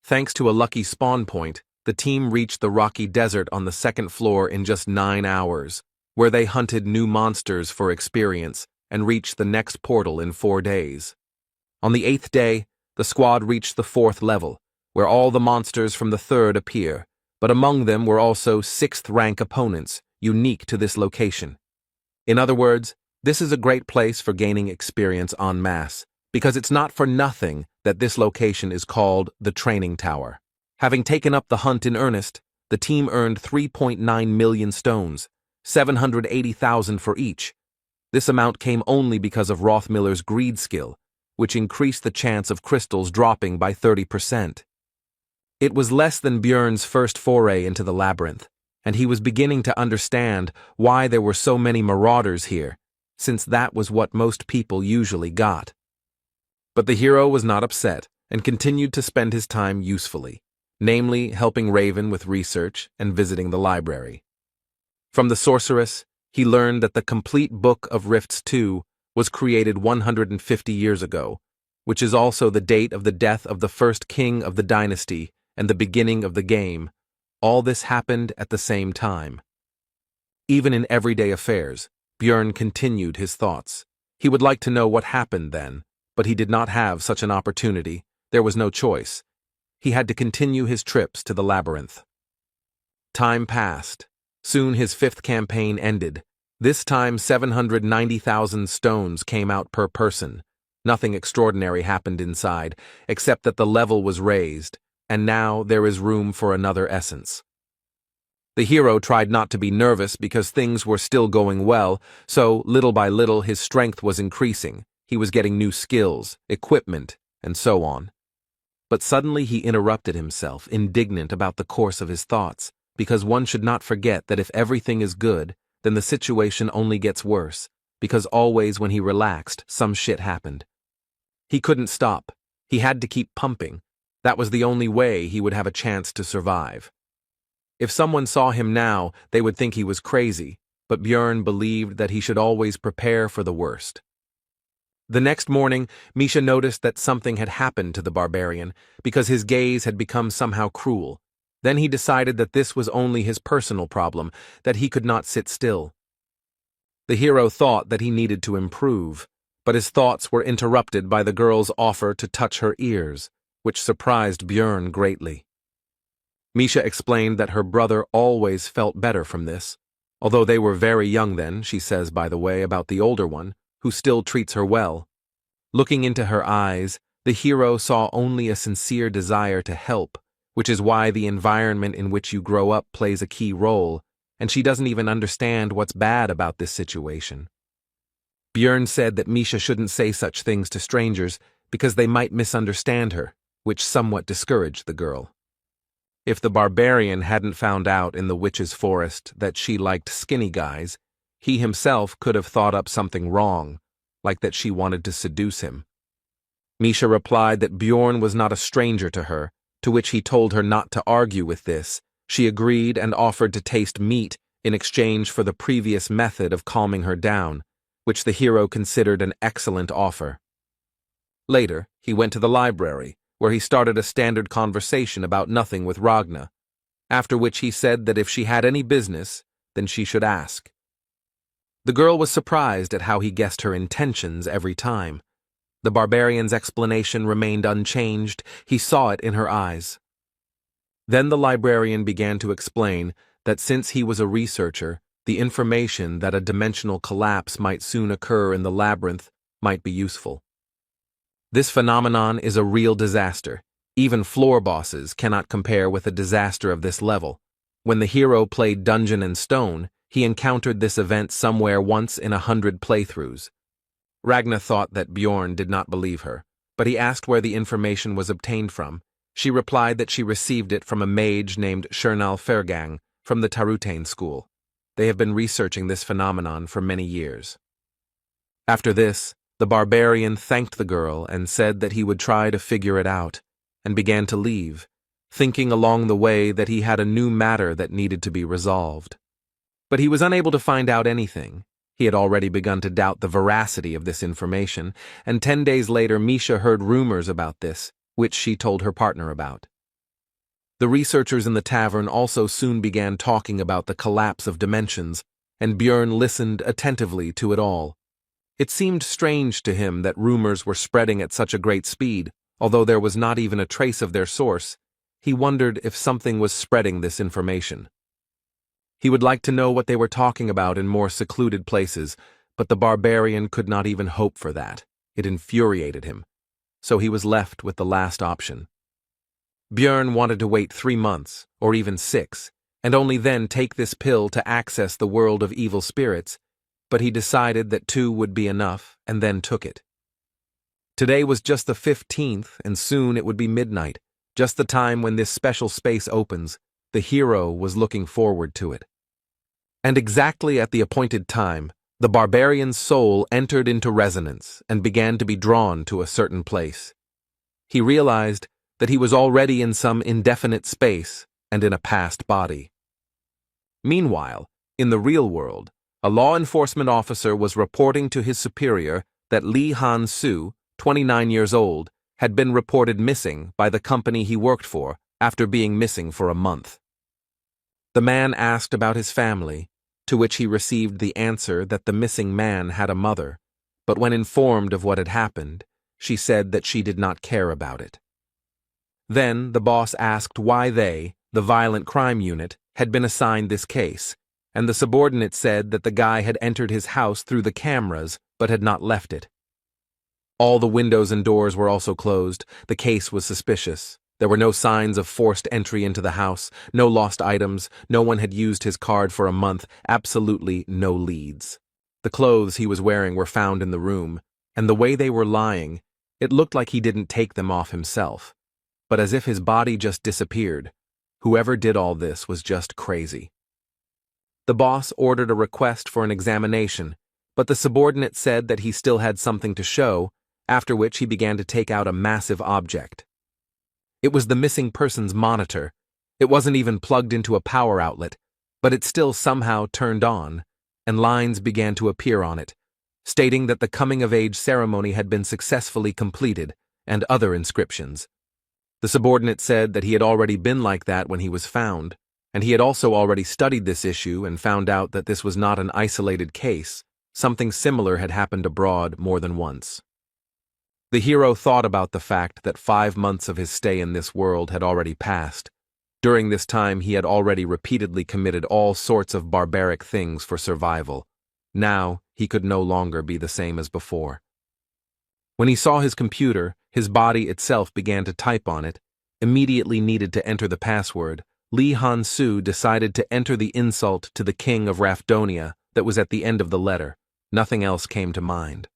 Thanks to a lucky spawn point, the team reached the rocky desert on the 2nd floor in just 9 hours, where they hunted new monsters for experience and reached the next portal in 4 days. On the 8th day, the squad reached the 4th level, where all the monsters from the 3rd appear, but among them were also 6th-rank opponents, unique to this location. In other words, this is a great place for gaining experience en masse, because it's not for nothing that this location is called the Training Tower. Having taken up the hunt in earnest, the team earned 3.9 million stones, 780,000 for each. This amount came only because of Rothmiller's greed skill, which increased the chance of crystals dropping by 30%. It was less than Bjorn's first foray into the labyrinth, and he was beginning to understand why there were so many marauders here, since that was what most people usually got. But the hero was not upset and continued to spend his time usefully. namely helping Raven with research and visiting the library. From the sorceress, he learned that the complete Book of Rifts 2 was created 150 years ago, which is also the date of the death of the first king of the dynasty and the beginning of the game. All this happened at the same time. Even in everyday affairs, Björn continued his thoughts. He would like to know what happened then, but he did not have such an opportunity. There was no choice. He had to continue his trips to the labyrinth. Time passed. Soon his fifth campaign ended. This time 790,000 stones came out per person. Nothing extraordinary happened inside, except that the level was raised, and now there is room for another essence. The hero tried not to be nervous because things were still going well, so little by little his strength was increasing. He was getting new skills, equipment, and so on. But suddenly he interrupted himself, indignant about the course of his thoughts, because one should not forget that if everything is good, then the situation only gets worse, because always when he relaxed, some shit happened. He couldn't stop. He had to keep pumping. That was the only way he would have a chance to survive. If someone saw him now, they would think he was crazy, but Björn believed that he should always prepare for the worst. The next morning, Misha noticed that something had happened to the barbarian, because his gaze had become somehow cruel. Then he decided that this was only his personal problem, that he could not sit still. The hero thought that he needed to improve, but his thoughts were interrupted by the girl's offer to touch her ears, which surprised Björn greatly. Misha explained that her brother always felt better from this, although they were very young then, she says by the way about the older one, who still treats her well. Looking into her eyes, the hero saw only a sincere desire to help, which is why the environment in which you grow up plays a key role, and she doesn't even understand what's bad about this situation. Björn said that Misha shouldn't say such things to strangers because they might misunderstand her, which somewhat discouraged the girl. If the barbarian hadn't found out in the witch's forest that she liked skinny guys, he himself could have thought up something wrong, like that she wanted to seduce him. Misha replied that Björn was not a stranger to her, to which he told her not to argue with this. She agreed and offered to taste meat in exchange for the previous method of calming her down, which the hero considered an excellent offer. Later, he went to the library, where he started a standard conversation about nothing with Ragna, after which he said that if she had any business, then she should ask. The girl was surprised at how he guessed her intentions every time. The barbarian's explanation remained unchanged. He saw it in her eyes. Then the librarian began to explain that since he was a researcher, the information that a dimensional collapse might soon occur in the labyrinth might be useful. This phenomenon is a real disaster. Even floor bosses cannot compare with a disaster of this level. When the hero played Dungeon and Stone, he encountered this event somewhere once in 100 playthroughs. Ragna thought that Björn did not believe her, but he asked where the information was obtained from. She replied that she received it from a mage named Shernal Fergang from the Tarutane school. They have been researching this phenomenon for many years. After this, the barbarian thanked the girl and said that he would try to figure it out, and began to leave, thinking along the way that he had a new matter that needed to be resolved. But he was unable to find out anything. He had already begun to doubt the veracity of this information, and 10 days later Misha heard rumors about this, which she told her partner about. The researchers in the tavern also soon began talking about the collapse of dimensions, and Björn listened attentively to it all. It seemed strange to him that rumors were spreading at such a great speed, although there was not even a trace of their source. He wondered if something was spreading this information. He would like to know what they were talking about in more secluded places, but the barbarian could not even hope for that. It infuriated him. So he was left with the last option. Björn wanted to wait 3 months, or even 6, and only then take this pill to access the world of evil spirits, but he decided that 2 would be enough, and then took it. Today was just the 15th, and soon it would be midnight, just the time when this special space opens. The hero was looking forward to it. And exactly at the appointed time, the barbarian's soul entered into resonance and began to be drawn to a certain place. He realized that he was already in some indefinite space and in a past body. Meanwhile, in the real world, a law enforcement officer was reporting to his superior that Lee Han-soo, 29 years old, had been reported missing by the company he worked for after being missing for a month. The man asked about his family, to which he received the answer that the missing man had a mother, but when informed of what had happened, she said that she did not care about it. Then the boss asked why they, the violent crime unit, had been assigned this case, and the subordinate said that the guy had entered his house through the cameras but had not left it. All the windows and doors were also closed. The case was suspicious. There were no signs of forced entry into the house, no lost items, no one had used his card for a month, absolutely no leads. The clothes he was wearing were found in the room, and the way they were lying, it looked like he didn't take them off himself, but as if his body just disappeared. Whoever did all this was just crazy. The boss ordered a request for an examination, but the subordinate said that he still had something to show, after which he began to take out a massive object. It was the missing person's monitor. It wasn't even plugged into a power outlet, but it still somehow turned on, and lines began to appear on it, stating that the coming-of-age ceremony had been successfully completed, and other inscriptions. The subordinate said that he had already been like that when he was found, and he had also already studied this issue and found out that this was not an isolated case. Something similar had happened abroad more than once. The hero thought about the fact that 5 months of his stay in this world had already passed. During this time he had already repeatedly committed all sorts of barbaric things for survival. Now he could no longer be the same as before. When he saw his computer, his body itself began to type on it, immediately needed to enter the password. Lee Han-soo decided to enter the insult to the king of Rafdonia that was at the end of the letter. Nothing else came to mind.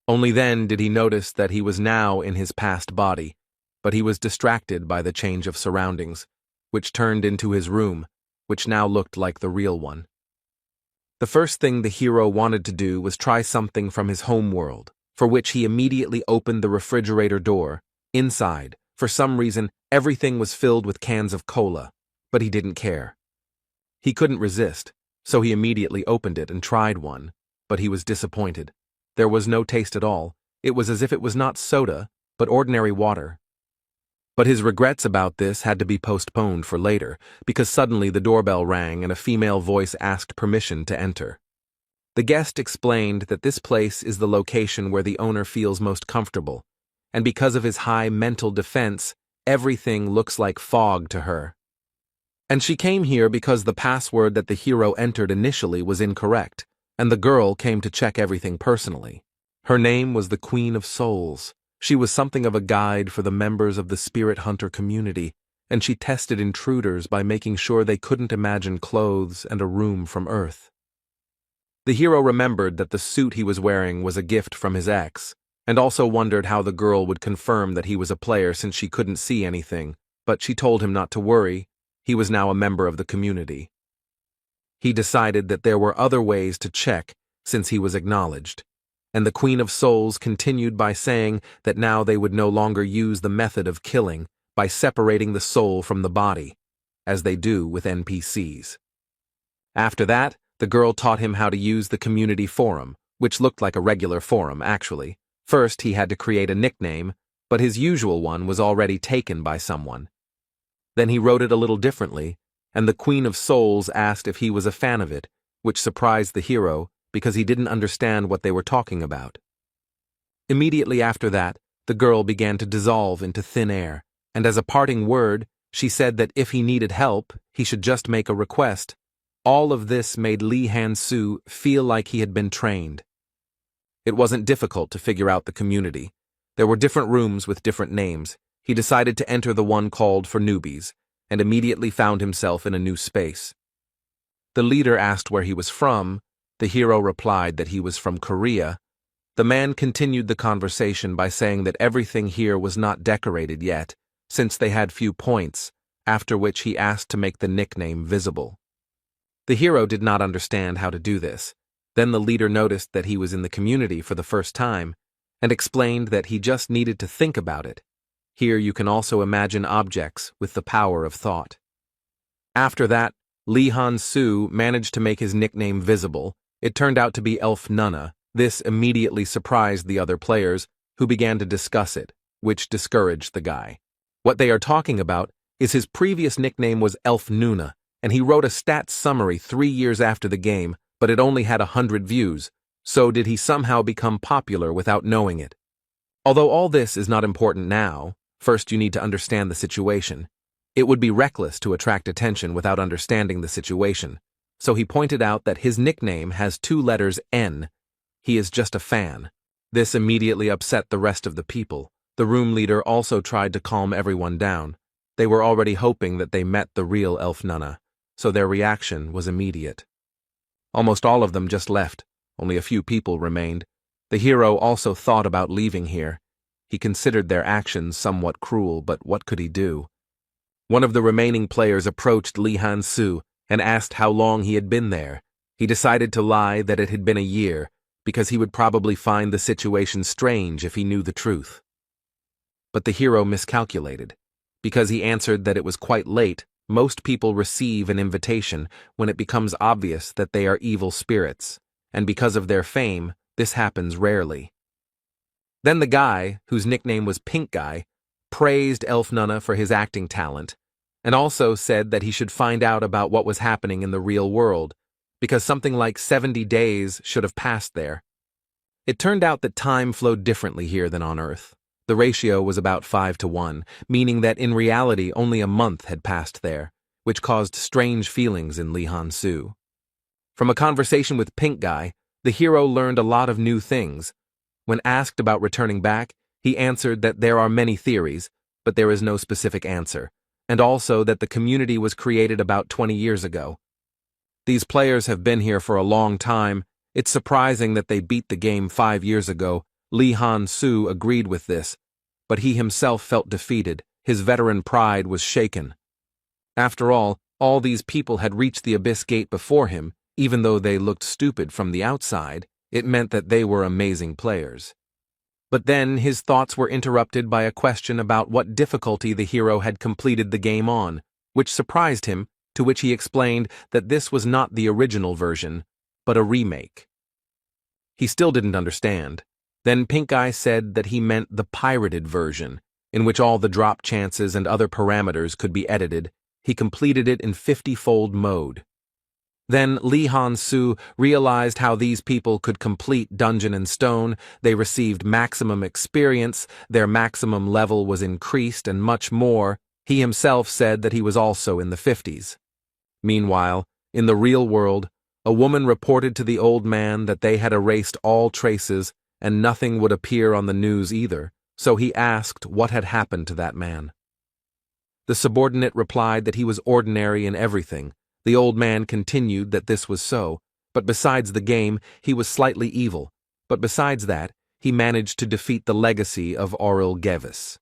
Only then did he notice that he was now in his past body, but he was distracted by the change of surroundings, which turned into his room, which now looked like the real one. The first thing the hero wanted to do was try something from his home world, for which he immediately opened the refrigerator door. Inside, for some reason, everything was filled with cans of cola, but he didn't care. He couldn't resist, so he immediately opened it and tried one, but he was disappointed. There was no taste at all. It was as if it was not soda, but ordinary water. But his regrets about this had to be postponed for later, because suddenly the doorbell rang and a female voice asked permission to enter. The guest explained that this place is the location where the owner feels most comfortable, and because of his high mental defense, everything looks like fog to her. And she came here because the password that the hero entered initially was incorrect, and the girl came to check everything personally. Her name was the Queen of Souls. She was something of a guide for the members of the spirit hunter community, and she tested intruders by making sure they couldn't imagine clothes and a room from Earth. The hero remembered that the suit he was wearing was a gift from his ex, and also wondered how the girl would confirm that he was a player since she couldn't see anything, but she told him not to worry. He was now a member of the community. He decided that there were other ways to check since he was acknowledged, and the Queen of Souls continued by saying that now they would no longer use the method of killing by separating the soul from the body, as they do with NPCs. After that, the girl taught him how to use the community forum, which looked like a regular forum, actually. First, he had to create a nickname, but his usual one was already taken by someone. Then he wrote it a little differently, and the Queen of Souls asked if he was a fan of it, which surprised the hero because he didn't understand what they were talking about. Immediately after that, the girl began to dissolve into thin air, and as a parting word, she said that if he needed help, he should just make a request. All of this made Lee Han-soo feel like he had been trained. It wasn't difficult to figure out the community. There were different rooms with different names. He decided to enter the one called for newbies, and immediately found himself in a new space. The leader asked where he was from. The hero replied that he was from Korea. The man continued the conversation by saying that everything here was not decorated yet, since they had few points, after which he asked to make the nickname visible. The hero did not understand how to do this. Then the leader noticed that he was in the community for the first time, and explained that he just needed to think about it. Here you can also imagine objects with the power of thought. After that, Lee Han-soo managed to make his nickname visible. It turned out to be Elf Nunna. This immediately surprised the other players, who began to discuss it, which discouraged the guy. What they are talking about is his previous nickname was Elf Nuna, and he wrote a stats summary 3 years after the game, but it only had 100 views, so did he somehow become popular without knowing it? Although all this is not important now, first you need to understand the situation. It would be reckless to attract attention without understanding the situation, so he pointed out that his nickname has 2 letters N. He is just a fan. This immediately upset the rest of the people. The room leader also tried to calm everyone down. They were already hoping that they met the real Elf Nunna, so their reaction was immediate. Almost all of them just left. Only a few people remained. The hero also thought about leaving here. He considered their actions somewhat cruel, but what could he do? One of the remaining players approached Lee Han-soo and asked how long he had been there. He decided to lie that it had been a year, because he would probably find the situation strange if he knew the truth. But the hero miscalculated. Because he answered that it was quite late, most people receive an invitation when it becomes obvious that they are evil spirits, and because of their fame, this happens rarely. Then the guy, whose nickname was Pink Guy, praised Elf Nunna for his acting talent, and also said that he should find out about what was happening in the real world, because something like 70 days should have passed there. It turned out that time flowed differently here than on Earth. The ratio was about 5-to-1, meaning that in reality only a month had passed there, which caused strange feelings in Lee Han-soo. From a conversation with Pink Guy, the hero learned a lot of new things. When asked about returning back, he answered that there are many theories, but there is no specific answer, and also that the community was created about 20 years ago. These players have been here for a long time. It's surprising that they beat the game 5 years ago. Lee Han-soo agreed with this, but he himself felt defeated. His veteran pride was shaken. After all these people had reached the Abyss Gate before him. Even though they looked stupid from the outside, it meant that they were amazing players. But then his thoughts were interrupted by a question about what difficulty the hero had completed the game on, which surprised him, to which he explained that this was not the original version, but a remake. He still didn't understand. Then Pink Eye said that he meant the pirated version, in which all the drop chances and other parameters could be edited. He completed it in 50-fold mode. Then Lee Han-soo realized how these people could complete Dungeon and Stone. They received maximum experience, their maximum level was increased, and much more. He himself said that he was also in the 50s. Meanwhile, in the real world, a woman reported to the old man that they had erased all traces and nothing would appear on the news either, so he asked what had happened to that man. The subordinate replied that he was ordinary in everything. The old man continued that this was so, but besides the game, he was slightly evil, but besides that, he managed to defeat the legacy of Auril Gevis.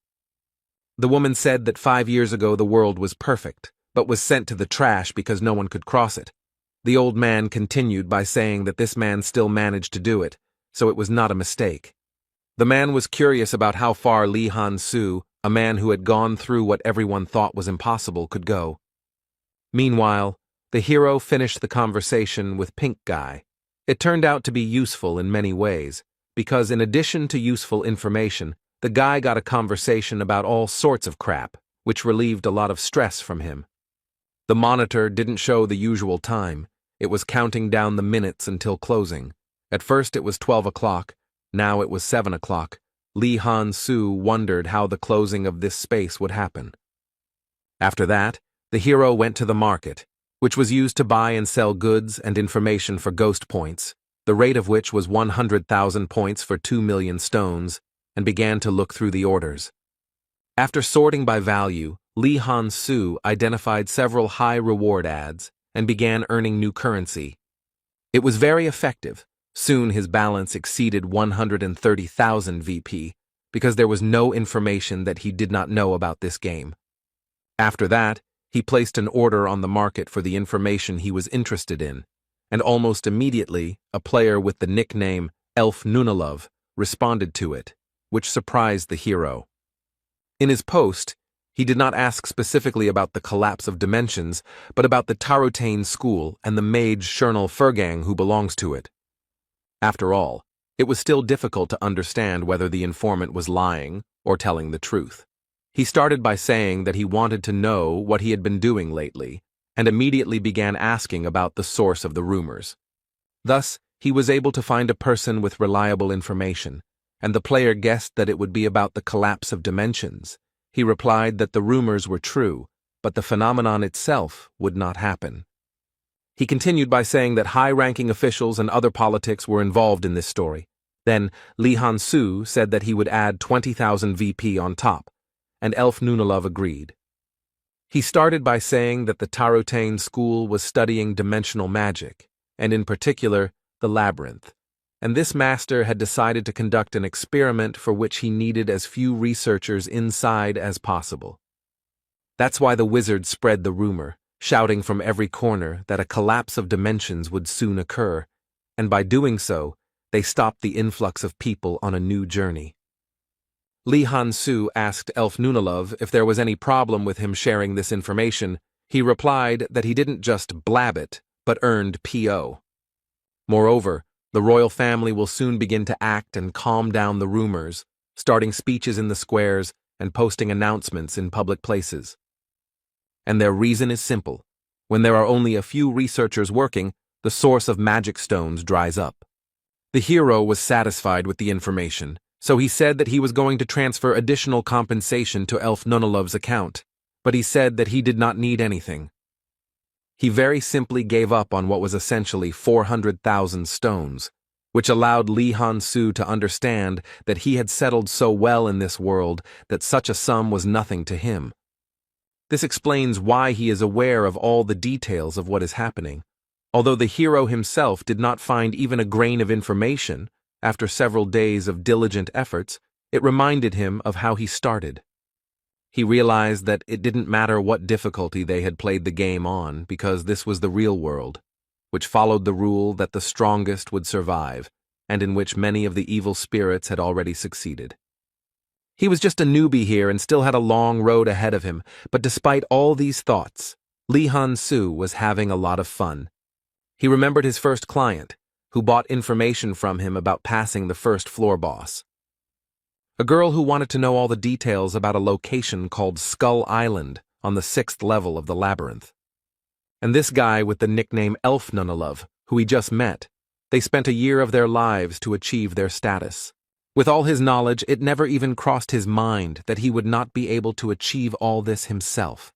The woman said that 5 years ago the world was perfect, but was sent to the trash because no one could cross it. The old man continued by saying that this man still managed to do it, so it was not a mistake. The man was curious about how far Lee Han-soo, a man who had gone through what everyone thought was impossible, could go. Meanwhile, the hero finished the conversation with Pink Guy. It turned out to be useful in many ways, because in addition to useful information, the guy got a conversation about all sorts of crap, which relieved a lot of stress from him. The monitor didn't show the usual time. It was counting down the minutes until closing. At first it was 12 o'clock, now it was 7 o'clock. Lee Han-soo wondered how the closing of this space would happen. After that, the hero went to the market, which was used to buy and sell goods and information for ghost points, the rate of which was 100,000 points for 2 million stones, and began to look through the orders. After sorting by value, Lee Han-soo identified several high-reward ads and began earning new currency. It was very effective. Soon his balance exceeded 130,000 VP, because there was no information that he did not know about this game. After that, he placed an order on the market for the information he was interested in, and almost immediately, a player with the nickname Elf Nunalove responded to it, which surprised the hero. In his post, he did not ask specifically about the collapse of dimensions, but about the Tarotane school and the mage Shernal Furgang who belongs to it. After all, it was still difficult to understand whether the informant was lying or telling the truth. He started by saying that he wanted to know what he had been doing lately, and immediately began asking about the source of the rumors. Thus, he was able to find a person with reliable information, and the player guessed that it would be about the collapse of dimensions. He replied that the rumors were true, but the phenomenon itself would not happen. He continued by saying that high-ranking officials and other politics were involved in this story. Then, Lee Han-soo said that he would add 20,000 VP on top, and Elf Nunalov agreed. He started by saying that the Tarotane school was studying dimensional magic, and in particular, the labyrinth, and this master had decided to conduct an experiment for which he needed as few researchers inside as possible. That's why the wizard spread the rumor, shouting from every corner that a collapse of dimensions would soon occur, and by doing so, they stopped the influx of people on a new journey. Lee Han-soo asked Elf Nunalov if there was any problem with him sharing this information. He replied that he didn't just blab it, but earned PO. Moreover, the royal family will soon begin to act and calm down the rumors, starting speeches in the squares and posting announcements in public places. And their reason is simple. When there are only a few researchers working, the source of magic stones dries up. The hero was satisfied with the information, so he said that he was going to transfer additional compensation to Elf Nunalov's account, but he said that he did not need anything. He very simply gave up on what was essentially 400,000 stones, which allowed Lee Han-soo to understand that he had settled so well in this world that such a sum was nothing to him. This explains why he is aware of all the details of what is happening. Although the hero himself did not find even a grain of information, after several days of diligent efforts, it reminded him of how he started. He realized that it didn't matter what difficulty they had played the game on, because this was the real world, which followed the rule that the strongest would survive, and in which many of the evil spirits had already succeeded. He was just a newbie here and still had a long road ahead of him, but despite all these thoughts, Lee Han-soo was having a lot of fun. He remembered his first client, who bought information from him about passing the first floor boss. A girl who wanted to know all the details about a location called Skull Island on the 6th level of the labyrinth. And this guy with the nickname Elf Nunalov, who he just met, they spent a year of their lives to achieve their status. With all his knowledge, it never even crossed his mind that he would not be able to achieve all this himself.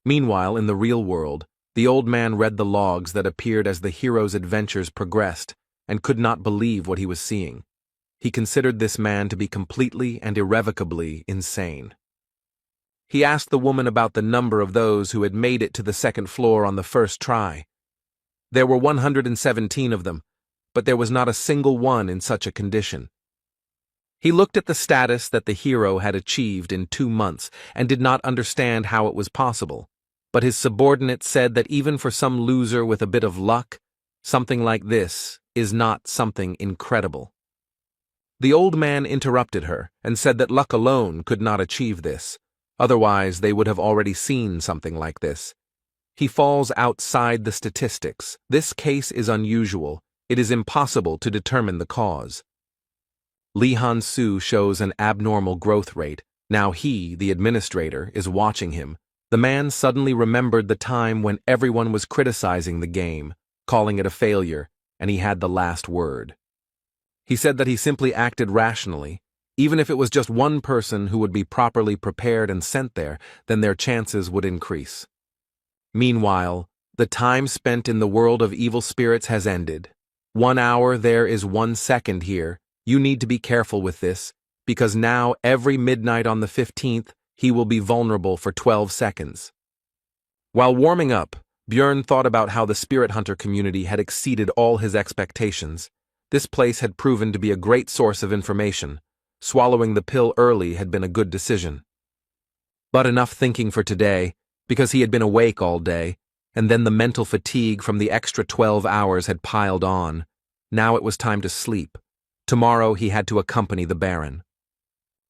Meanwhile, in the real world, the old man read the logs that appeared as the hero's adventures progressed and could not believe what he was seeing. He considered this man to be completely and irrevocably insane. He asked the woman about the number of those who had made it to the 2nd floor on the first try. There were 117 of them, but there was not a single one in such a condition. He looked at the status that the hero had achieved in 2 months and did not understand how it was possible. But his subordinate said that even for some loser with a bit of luck, something like this is not something incredible. The old man interrupted her and said that luck alone could not achieve this, otherwise they would have already seen something like this. He falls outside the statistics. This case is unusual. It is impossible to determine the cause. Lee Han-soo shows an abnormal growth rate. Now he, the administrator, is watching him. The man suddenly remembered the time when everyone was criticizing the game, calling it a failure, and he had the last word. He said that he simply acted rationally. Even if it was just one person who would be properly prepared and sent there, then their chances would increase. Meanwhile, the time spent in the world of evil spirits has ended. 1 hour there is 1 second here. You need to be careful with this, because now every midnight on the 15th, he will be vulnerable for 12 seconds. While warming up, Björn thought about how the spirit hunter community had exceeded all his expectations. This place had proven to be a great source of information. Swallowing the pill early had been a good decision. But enough thinking for today, because he had been awake all day, and then the mental fatigue from the extra 12 hours had piled on. Now it was time to sleep. Tomorrow he had to accompany the Baron.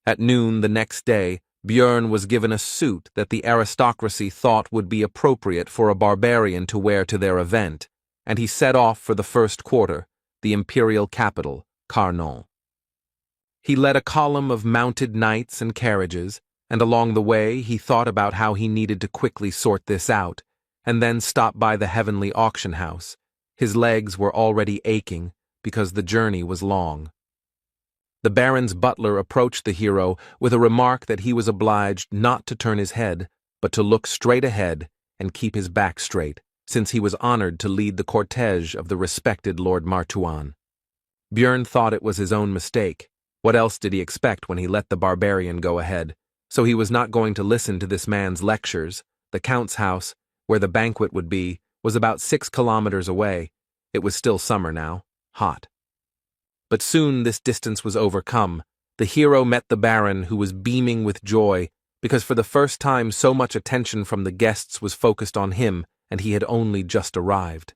At noon the next day, Björn was given a suit that the aristocracy thought would be appropriate for a barbarian to wear to their event, and he set off for the first quarter, the imperial capital, Carnon. He led a column of mounted knights and carriages, and along the way he thought about how he needed to quickly sort this out, and then stop by the heavenly auction house. His legs were already aching because the journey was long. The Baron's butler approached the hero with a remark that he was obliged not to turn his head, but to look straight ahead and keep his back straight, since he was honored to lead the cortege of the respected Lord Martuan. Björn thought it was his own mistake. What else did he expect when he let the barbarian go ahead? So he was not going to listen to this man's lectures. The Count's house, where the banquet would be, was about 6 kilometers away. It was still summer now, hot. But soon this distance was overcome. The hero met the Baron, who was beaming with joy, because for the first time so much attention from the guests was focused on him, and he had only just arrived.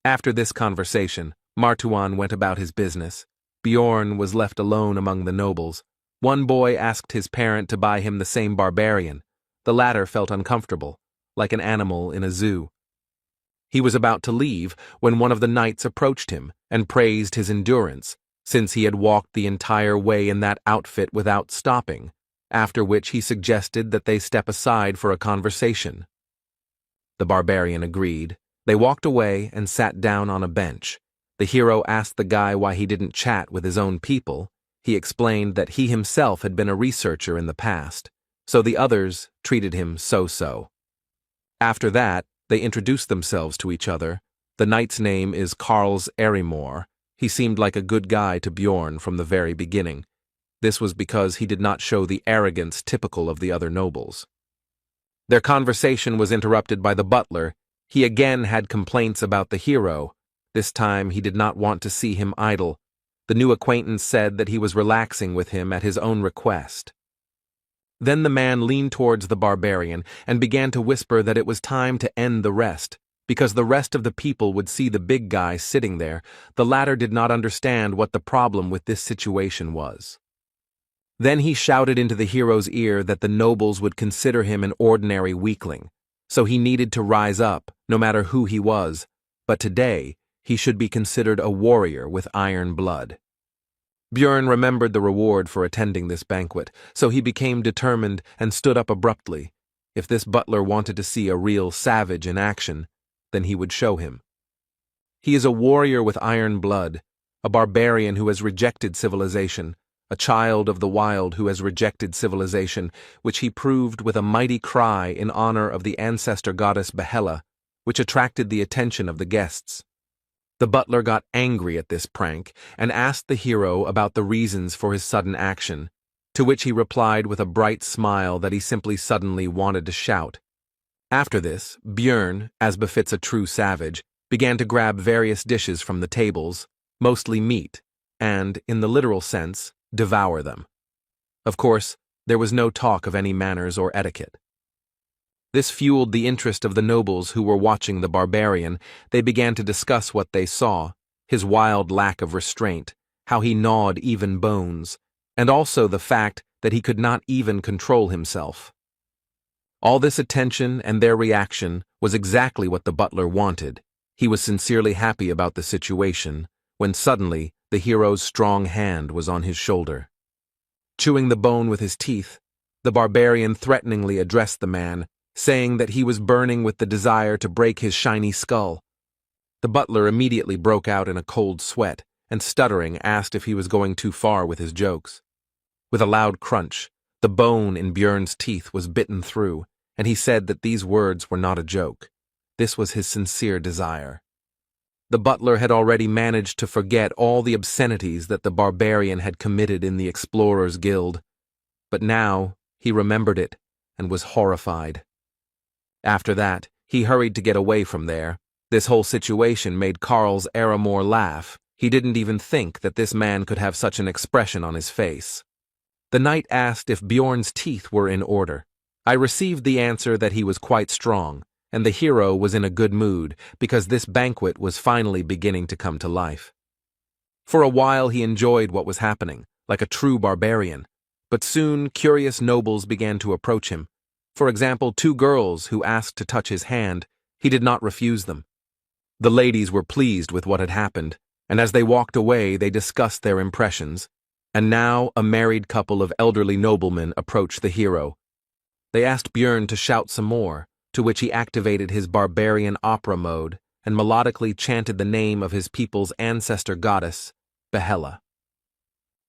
After this conversation, Martuan went about his business. Bjorn was left alone among the nobles. One boy asked his parent to buy him the same barbarian. The latter felt uncomfortable, like an animal in a zoo. He was about to leave when one of the knights approached him and praised his endurance, since he had walked the entire way in that outfit without stopping, after which he suggested that they step aside for a conversation. The barbarian agreed. They walked away and sat down on a bench. The hero asked the guy why he didn't chat with his own people. He explained that he himself had been a researcher in the past, so the others treated him so-so. After that, they introduced themselves to each other. The knight's name is Karls Erimor. He seemed like a good guy to Bjorn from the very beginning. This was because he did not show the arrogance typical of the other nobles. Their conversation was interrupted by the butler. He again had complaints about the hero. This time he did not want to see him idle. The new acquaintance said that he was relaxing with him at his own request. Then the man leaned towards the barbarian and began to whisper that it was time to end the rest, because the rest of the people would see the big guy sitting there. The latter did not understand what the problem with this situation was. Then he shouted into the hero's ear that the nobles would consider him an ordinary weakling, so he needed to rise up, no matter who he was, but today he should be considered a warrior with iron blood. Björn remembered the reward for attending this banquet, so he became determined and stood up abruptly. If this butler wanted to see a real savage in action, then he would show him. He is a warrior with iron blood, a barbarian who has rejected civilization, a child of the wild who has rejected civilization, which he proved with a mighty cry in honor of the ancestor goddess Yahello, which attracted the attention of the guests. The butler got angry at this prank and asked the hero about the reasons for his sudden action, to which he replied with a bright smile that he simply suddenly wanted to shout. After this, Björn, as befits a true savage, began to grab various dishes from the tables, mostly meat, and, in the literal sense, devour them. Of course, there was no talk of any manners or etiquette. This fueled the interest of the nobles who were watching the barbarian. They began to discuss what they saw, his wild lack of restraint, how he gnawed even bones, and also the fact that he could not even control himself. All this attention and their reaction was exactly what the butler wanted. He was sincerely happy about the situation, when suddenly the hero's strong hand was on his shoulder. Chewing the bone with his teeth, the barbarian threateningly addressed the man, saying that he was burning with the desire to break his shiny skull. The butler immediately broke out in a cold sweat, and stuttering asked if he was going too far with his jokes. With a loud crunch, the bone in Björn's teeth was bitten through, and he said that these words were not a joke. This was his sincere desire. The butler had already managed to forget all the obscenities that the barbarian had committed in the Explorers' Guild, but now he remembered it and was horrified. After that, he hurried to get away from there. This whole situation made Karls Erimor laugh. He didn't even think that this man could have such an expression on his face. The knight asked if Bjorn's teeth were in order. I received the answer that he was quite strong, and the hero was in a good mood because this banquet was finally beginning to come to life. For a while he enjoyed what was happening, like a true barbarian, But soon, curious nobles began to approach him. For example, two girls who asked to touch his hand. He did not refuse them. The ladies were pleased with what had happened, and as they walked away, they discussed their impressions. And now, a married couple of elderly noblemen approached the hero. They asked Björn to shout some more, to which he activated his barbarian opera mode and melodically chanted the name of his people's ancestor goddess, Yahello.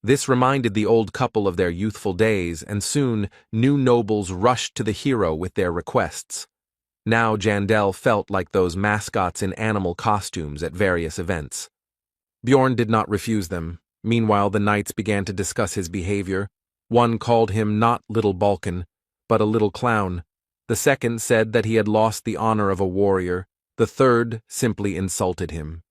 This reminded the old couple of their youthful days, and soon new nobles rushed to the hero with their requests. Now Jandel felt like those mascots in animal costumes at various events. Bjorn did not refuse them. Meanwhile, the knights began to discuss his behavior. One called him not Little Balkan, but a little clown. The second said that he had lost the honor of a warrior. The third simply insulted him.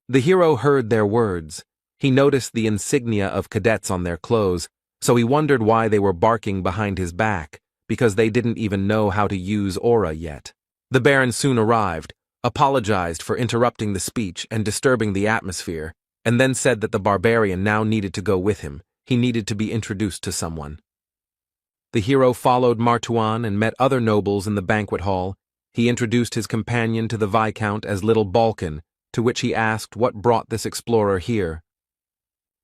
The hero heard their words. He noticed the insignia of cadets on their clothes, so he wondered why they were barking behind his back, because they didn't even know how to use aura yet. The Baron soon arrived, apologized for interrupting the speech and disturbing the atmosphere, and then said that the barbarian now needed to go with him. He needed to be introduced to someone. The hero followed Martuan and met other nobles in the banquet hall. He introduced his companion to the Viscount as Little Balkan, to which he asked what brought this explorer here.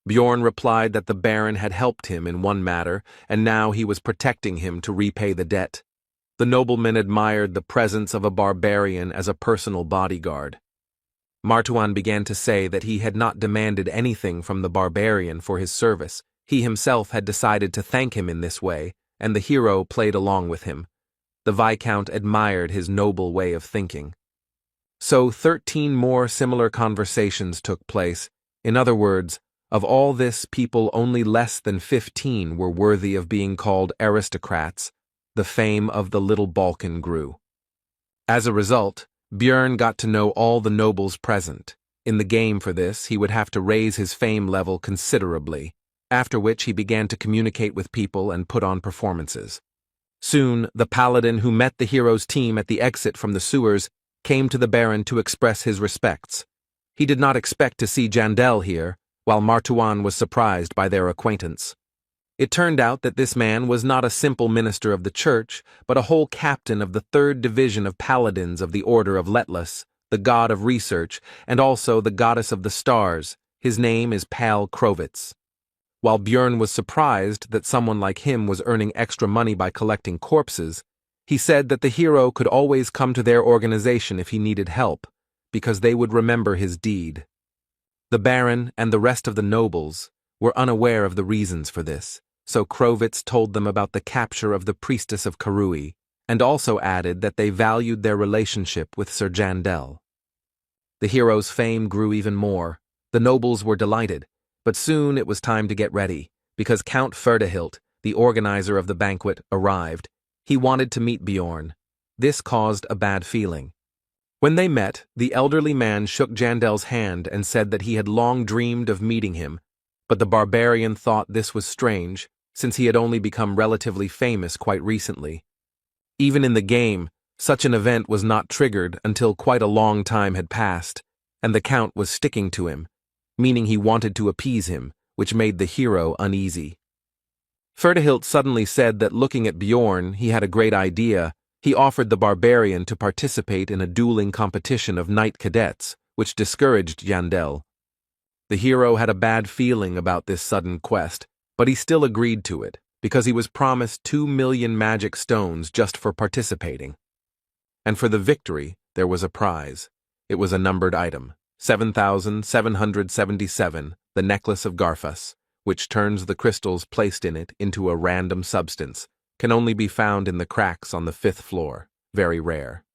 Bjorn replied that the Baron had helped him in one matter, and now he was protecting him to repay the debt. The nobleman admired the presence of a barbarian as a personal bodyguard. Martuan began to say that he had not demanded anything from the barbarian for his service. He himself had decided to thank him in this way, and the hero played along with him. The Viscount admired his noble way of thinking. So 13 more similar conversations took place. In other words, of all this, people only less than 15 were worthy of being called aristocrats. The fame of the Little Balkan grew. As a result, Björn got to know all the nobles present. In the game for this, he would have to raise his fame level considerably, after which he began to communicate with people and put on performances. Soon, the paladin who met the hero's team at the exit from the sewers came to the Baron to express his respects. He did not expect to see Jandel here, while Martuan was surprised by their acquaintance. It turned out that this man was not a simple minister of the church, but a whole captain of the 3rd Division of Paladins of the Order of Letless, the god of research, and also the goddess of the stars. His name is Pal Krovitz. While Björn was surprised that someone like him was earning extra money by collecting corpses, he said that the hero could always come to their organization if he needed help, because they would remember his deed. The Baron and the rest of the nobles were unaware of the reasons for this, so Krovitz told them about the capture of the priestess of Karui, and also added that they valued their relationship with Sir Jandel. The hero's fame grew even more. The nobles were delighted, but soon it was time to get ready, because Count Ferdehilt, the organizer of the banquet, arrived. He wanted to meet Bjorn. This caused a bad feeling. When they met, the elderly man shook Jandel's hand and said that he had long dreamed of meeting him, but the barbarian thought this was strange, since he had only become relatively famous quite recently. Even in the game, such an event was not triggered until quite a long time had passed, and the Count was sticking to him, meaning he wanted to appease him, which made the hero uneasy. Ferdehilt suddenly said that looking at Bjorn, he had a great idea. He offered the barbarian to participate in a dueling competition of knight cadets, which discouraged Jandel. The hero had a bad feeling about this sudden quest, but he still agreed to it, because he was promised 2 million magic stones just for participating. And for the victory, there was a prize. It was a numbered item, 7,777, the necklace of Garfus, which turns the crystals placed in it into a random substance, can only be found in the cracks on the 5th floor, very rare.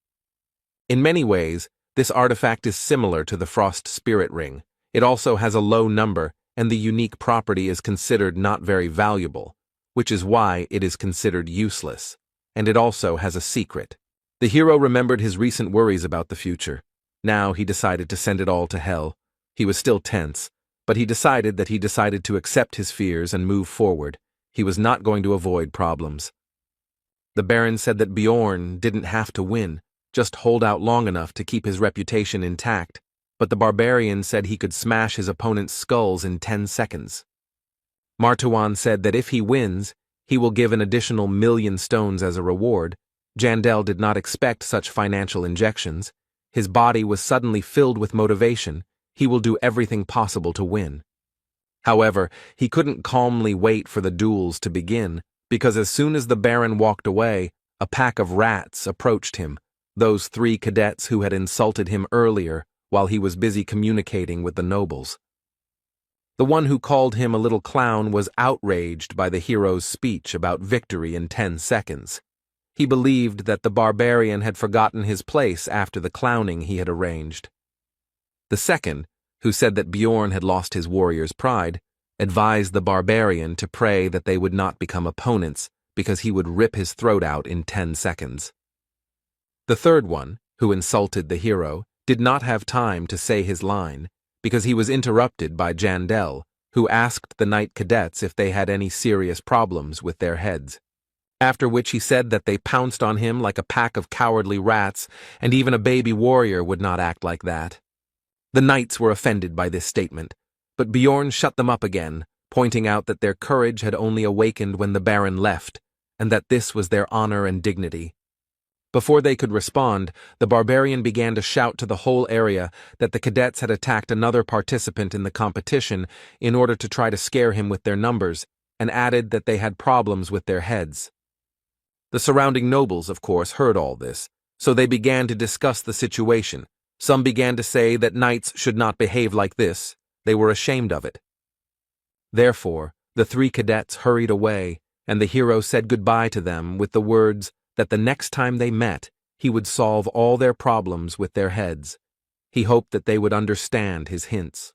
In many ways, this artifact is similar to the Frost Spirit Ring. It also has a low number, and the unique property is considered not very valuable, which is why it is considered useless, and it also has a secret. The hero remembered his recent worries about the future. Now he decided to send it all to hell. He was still tense, but he decided to accept his fears and move forward. He was not going to avoid problems. The Baron said that Bjorn didn't have to win, just hold out long enough to keep his reputation intact, but the barbarian said he could smash his opponent's skulls in 10 seconds. Martawan said that if he wins, he will give an additional 1,000,000 stones as a reward. Jandel did not expect such financial injections. His body was suddenly filled with motivation. He will do everything possible to win. However, he couldn't calmly wait for the duels to begin, because as soon as the Baron walked away, a pack of rats approached him, those 3 cadets who had insulted him earlier while he was busy communicating with the nobles. The one who called him a little clown was outraged by the hero's speech about victory in 10 seconds. He believed that the barbarian had forgotten his place after the clowning he had arranged. The second, who said that Bjorn had lost his warrior's pride, advised the barbarian to pray that they would not become opponents because he would rip his throat out in 10 seconds. The third one, who insulted the hero, did not have time to say his line because he was interrupted by Jandel, who asked the knight cadets if they had any serious problems with their heads. After which he said that they pounced on him like a pack of cowardly rats, and even a baby warrior would not act like that. The knights were offended by this statement, but Bjorn shut them up again, pointing out that their courage had only awakened when the Baron left, and that this was their honor and dignity. Before they could respond, the barbarian began to shout to the whole area that the cadets had attacked another participant in the competition in order to try to scare him with their numbers, and added that they had problems with their heads. The surrounding nobles, of course, heard all this, so they began to discuss the situation. Some began to say that knights should not behave like this. They were ashamed of it. Therefore, the 3 cadets hurried away, and the hero said goodbye to them with the words that the next time they met, he would solve all their problems with their heads. He hoped that they would understand his hints.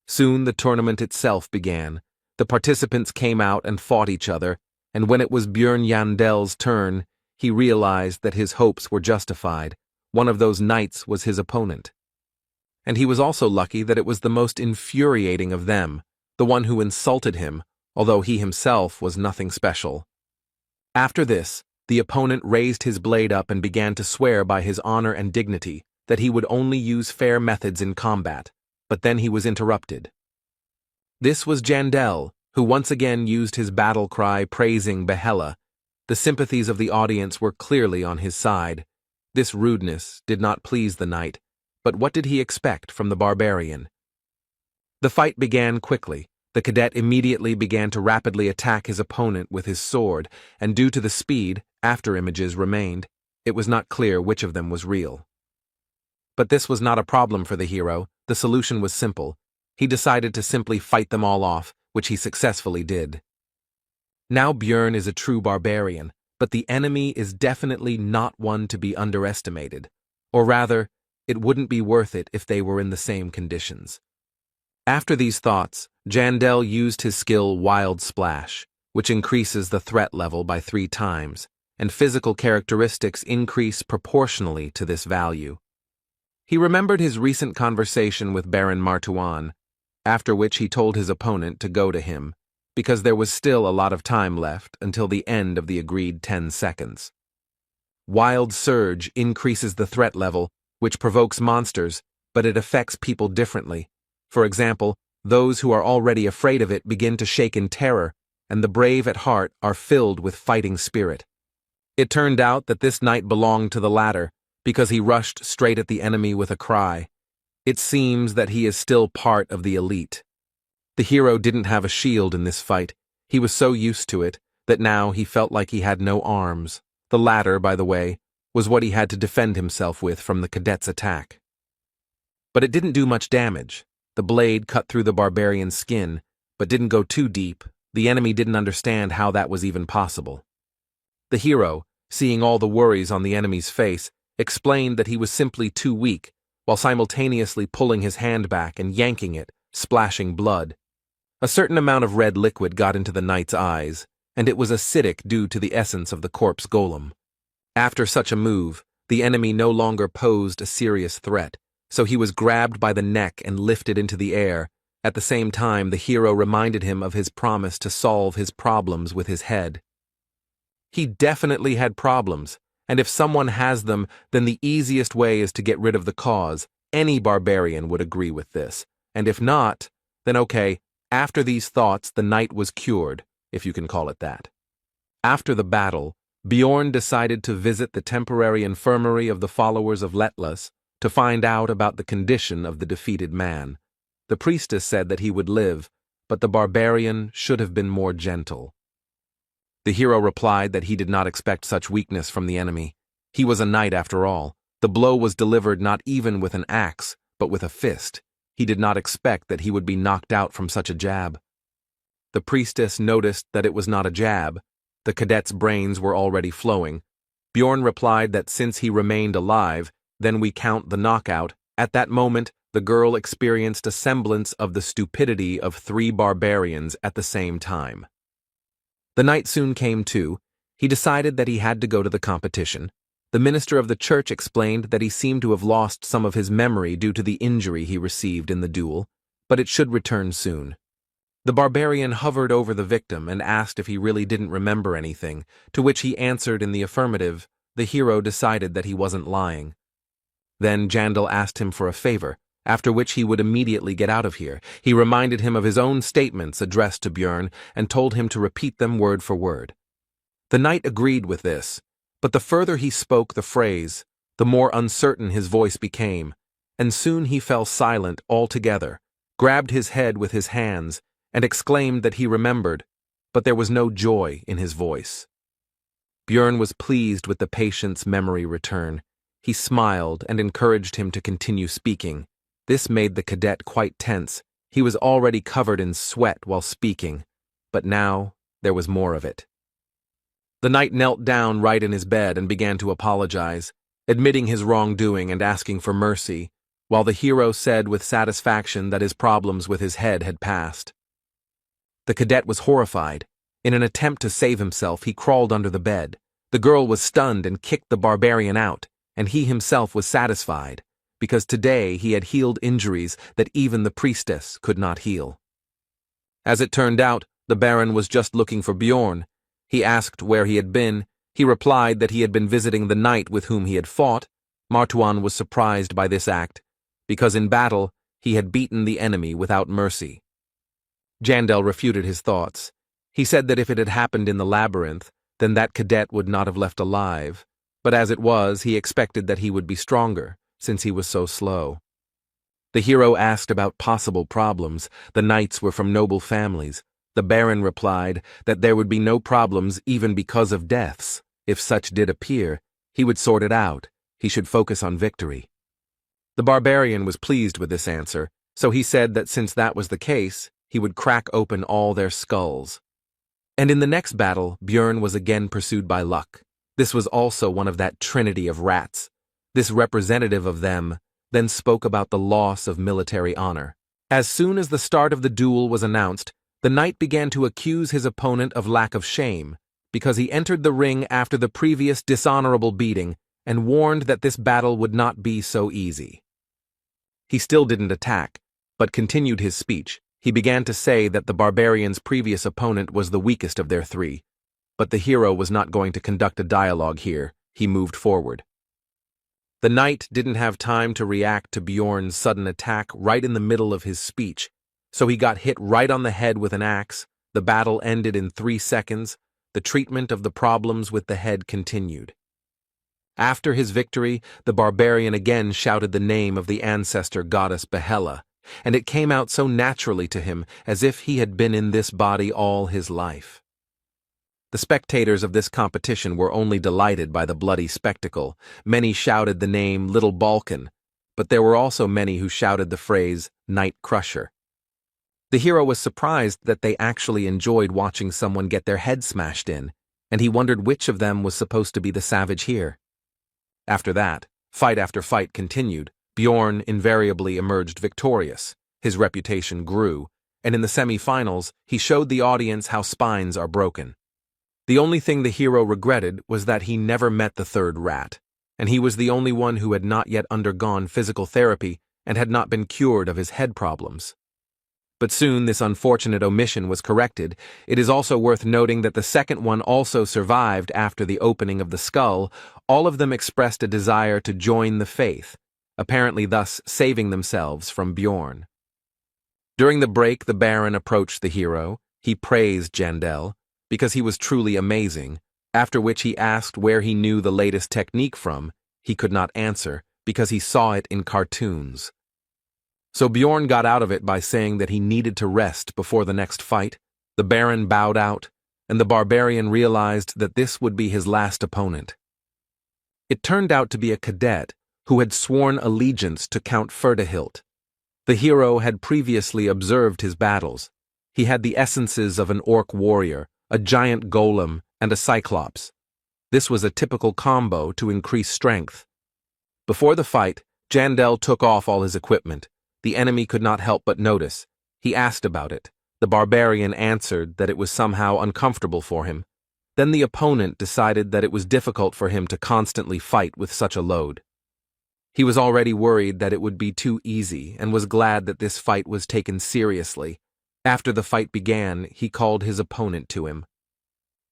Soon the tournament itself began. The participants came out and fought each other, and when it was Bjorn Jandel's turn, he realized that his hopes were justified. One of those knights was his opponent. And he was also lucky that it was the most infuriating of them, the one who insulted him, although he himself was nothing special. After this, the opponent raised his blade up and began to swear by his honor and dignity that he would only use fair methods in combat, but then he was interrupted. This was Jandel, who once again used his battle cry praising Yahello. The sympathies of the audience were clearly on his side. This rudeness did not please the knight, but what did he expect from the barbarian? The fight began quickly. The cadet immediately began to rapidly attack his opponent with his sword, and due to the speed, after-images remained. It was not clear which of them was real. But this was not a problem for the hero. The solution was simple. He decided to simply fight them all off, which he successfully did. Now Bjorn is a true barbarian, but the enemy is definitely not one to be underestimated. Or rather, it wouldn't be worth it if they were in the same conditions. After these thoughts, Jandel used his skill Wild Splash, which increases the threat level by 3 times, and physical characteristics increase proportionally to this value. He remembered his recent conversation with Baron Martawan, after which he told his opponent to go to him, because there was still a lot of time left until the end of the agreed 10 seconds. Wild Surge increases the threat level, which provokes monsters, but it affects people differently. For example, those who are already afraid of it begin to shake in terror, and the brave at heart are filled with fighting spirit. It turned out that this knight belonged to the latter, because he rushed straight at the enemy with a cry. It seems that he is still part of the elite. The hero didn't have a shield in this fight. He was so used to it that now he felt like he had no arms. The latter, by the way, was what he had to defend himself with from the cadet's attack. But it didn't do much damage. The blade cut through the barbarian's skin, but didn't go too deep. The enemy didn't understand how that was even possible. The hero, seeing all the worries on the enemy's face, explained that he was simply too weak, while simultaneously pulling his hand back and yanking it, splashing blood. A certain amount of red liquid got into the knight's eyes, and it was acidic due to the essence of the corpse golem. After such a move, the enemy no longer posed a serious threat, so he was grabbed by the neck and lifted into the air. At the same time, the hero reminded him of his promise to solve his problems with his head. He definitely had problems, and if someone has them, then the easiest way is to get rid of the cause. Any barbarian would agree with this, and if not, then okay, After these thoughts, the knight was cured, if you can call it that. After the battle, Bjorn decided to visit the temporary infirmary of the followers of Letlas to find out about the condition of the defeated man. The priestess said that he would live, but the barbarian should have been more gentle. The hero replied that he did not expect such weakness from the enemy. He was a knight after all. The blow was delivered not even with an axe, but with a fist. He did not expect that he would be knocked out from such a jab. The priestess noticed that it was not a jab. The cadet's brains were already flowing. Bjorn replied that since he remained alive, then we count the knockout. At that moment, the girl experienced a semblance of the stupidity of 3 barbarians at the same time. The knight soon came to. He decided that he had to go to the competition. The minister of the church explained that he seemed to have lost some of his memory due to the injury he received in the duel, but it should return soon. The barbarian hovered over the victim and asked if he really didn't remember anything, to which he answered in the affirmative. The hero decided that he wasn't lying. Then Jandal asked him for a favor, after which he would immediately get out of here. He reminded him of his own statements addressed to Bjorn and told him to repeat them word for word. The knight agreed with this, but the further he spoke the phrase, the more uncertain his voice became, and soon he fell silent altogether, grabbed his head with his hands, and exclaimed that he remembered, but there was no joy in his voice. Bjorn was pleased with the patient's memory return. He smiled and encouraged him to continue speaking. This made the cadet quite tense. He was already covered in sweat while speaking, but now there was more of it. The knight knelt down right in his bed and began to apologize, admitting his wrongdoing and asking for mercy, while the hero said with satisfaction that his problems with his head had passed. The cadet was horrified. In an attempt to save himself, he crawled under the bed. The girl was stunned and kicked the barbarian out, and he himself was satisfied, because today he had healed injuries that even the priestess could not heal. As it turned out, the Baron was just looking for Bjorn. He asked where he had been. He replied that he had been visiting the knight with whom he had fought. Martuan was surprised by this act, because in battle he had beaten the enemy without mercy. Jandal refuted his thoughts. He said that if it had happened in the labyrinth, then that cadet would not have left alive, but as it was, he expected that he would be stronger, since he was so slow. The hero asked about possible problems. The knights were from noble families. The Baron replied that there would be no problems even because of deaths. If such did appear, he would sort it out. He should focus on victory. The barbarian was pleased with this answer, so he said that since that was the case, he would crack open all their skulls. And in the next battle, Bjorn was again pursued by luck. This was also one of that trinity of rats. This representative of them then spoke about the loss of military honor. As soon as the start of the duel was announced, the knight began to accuse his opponent of lack of shame, because he entered the ring after the previous dishonorable beating and warned that this battle would not be so easy. He still didn't attack, but continued his speech. He began to say that the barbarian's previous opponent was the weakest of their 3, but the hero was not going to conduct a dialogue here. He moved forward. The knight didn't have time to react to Bjorn's sudden attack right in the middle of his speech, so he got hit right on the head with an axe. The battle ended in 3 seconds. The treatment of the problems with the head continued. After his victory, the barbarian again shouted the name of the ancestor goddess Yahello, and it came out so naturally to him as if he had been in this body all his life. The spectators of this competition were only delighted by the bloody spectacle. Many shouted the name Little Balkan, but there were also many who shouted the phrase Night Crusher. The hero was surprised that they actually enjoyed watching someone get their head smashed in, and he wondered which of them was supposed to be the savage here. After that, fight after fight continued. Bjorn invariably emerged victorious. His reputation grew, and in the semi-finals, he showed the audience how spines are broken. The only thing the hero regretted was that he never met the 3rd rat, and he was the only one who had not yet undergone physical therapy and had not been cured of his head problems. But soon this unfortunate omission was corrected. It is also worth noting that the second one also survived after the opening of the skull. All of them expressed a desire to join the faith, apparently thus saving themselves from Bjorn. During the break, the Baron approached the hero. He praised Jandel because he was truly amazing, after which he asked where he knew the latest technique from. He could not answer because he saw it in cartoons. So Bjorn got out of it by saying that he needed to rest before the next fight. The Baron bowed out, and the barbarian realized that this would be his last opponent. It turned out to be a cadet who had sworn allegiance to Count Ferdehilt. The hero had previously observed his battles. He had the essences of an orc warrior, a giant golem, and a cyclops. This was a typical combo to increase strength. Before the fight, Jandel took off all his equipment. The enemy could not help but notice. He asked about it. The barbarian answered that it was somehow uncomfortable for him. Then the opponent decided that it was difficult for him to constantly fight with such a load. He was already worried that it would be too easy and was glad that this fight was taken seriously. After the fight began, he called his opponent to him.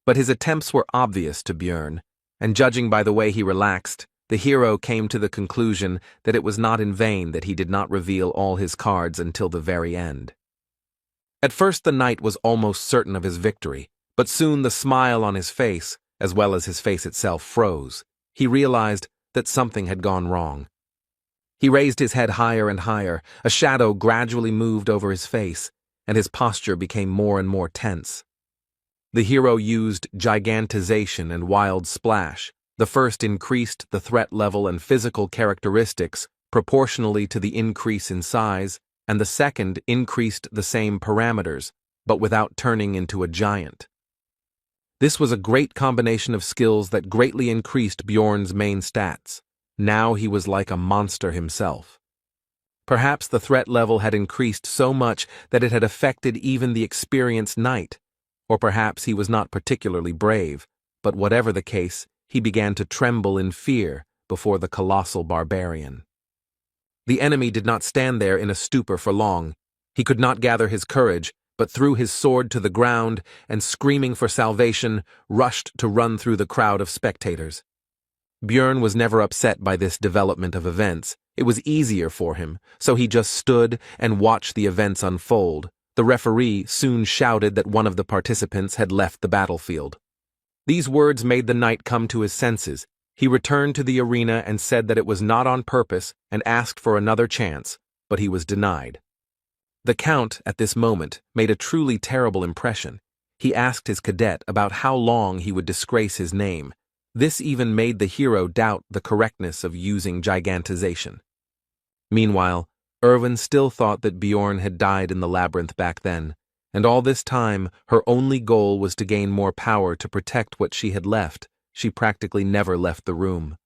But his attempts were obvious to Bjorn, and judging by the way he relaxed, the hero came to the conclusion that it was not in vain that he did not reveal all his cards until the very end. At first the knight was almost certain of his victory, but soon the smile on his face, as well as his face itself, froze. He realized that something had gone wrong. He raised his head higher and higher, a shadow gradually moved over his face, and his posture became more and more tense. The hero used gigantization and wild splash. The first increased the threat level and physical characteristics proportionally to the increase in size, and the second increased the same parameters, but without turning into a giant. This was a great combination of skills that greatly increased Bjorn's main stats. Now he was like a monster himself. Perhaps the threat level had increased so much that it had affected even the experienced knight, or perhaps he was not particularly brave, but whatever the case, he began to tremble in fear before the colossal barbarian. The enemy did not stand there in a stupor for long. He could not gather his courage, but threw his sword to the ground and, screaming for salvation, rushed to run through the crowd of spectators. Bjorn was never upset by this development of events. It was easier for him, so he just stood and watched the events unfold. The referee soon shouted that one of the participants had left the battlefield. These words made the knight come to his senses. He returned to the arena and said that it was not on purpose and asked for another chance, but he was denied. The count, at this moment, made a truly terrible impression. He asked his cadet about how long he would disgrace his name. This even made the hero doubt the correctness of using gigantization. Meanwhile, Erwin still thought that Bjorn had died in the labyrinth back then, and all this time her only goal was to gain more power to protect what she had left. She practically never left the room.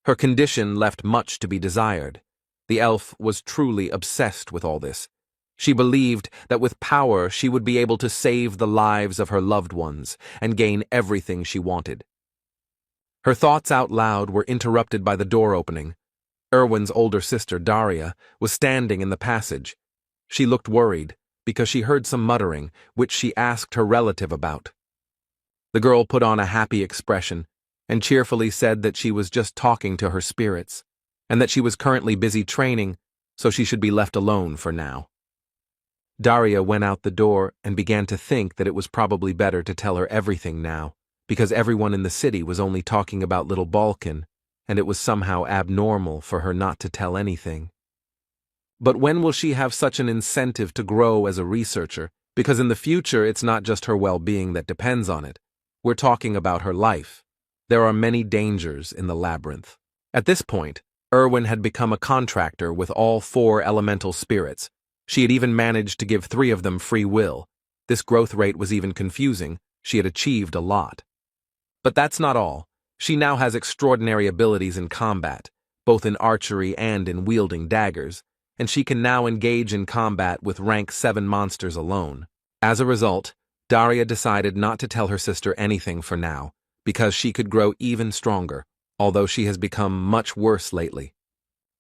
Her condition left much to be desired. The elf was truly obsessed with all this. She believed that with power she would be able to save the lives of her loved ones and gain everything she wanted. Her thoughts out loud were interrupted by the door opening. Erwin's older sister, Daria, was standing in the passage. She looked worried because she heard some muttering, which she asked her relative about. The girl put on a happy expression and cheerfully said that she was just talking to her spirits, and that she was currently busy training, so she should be left alone for now. Daria went out the door and began to think that it was probably better to tell her everything now, because everyone in the city was only talking about little Balkan, and it was somehow abnormal for her not to tell anything. But when will she have such an incentive to grow as a researcher? Because in the future, it's not just her well-being that depends on it. We're talking about her life. There are many dangers in the labyrinth. At this point, Erwin had become a contractor with all 4 elemental spirits. She had even managed to give 3 of them free will. This growth rate was even confusing. She had achieved a lot. But that's not all. She now has extraordinary abilities in combat, both in archery and in wielding daggers, and she can now engage in combat with rank 7 monsters alone. As a result, Daria decided not to tell her sister anything for now, because she could grow even stronger, although she has become much worse lately.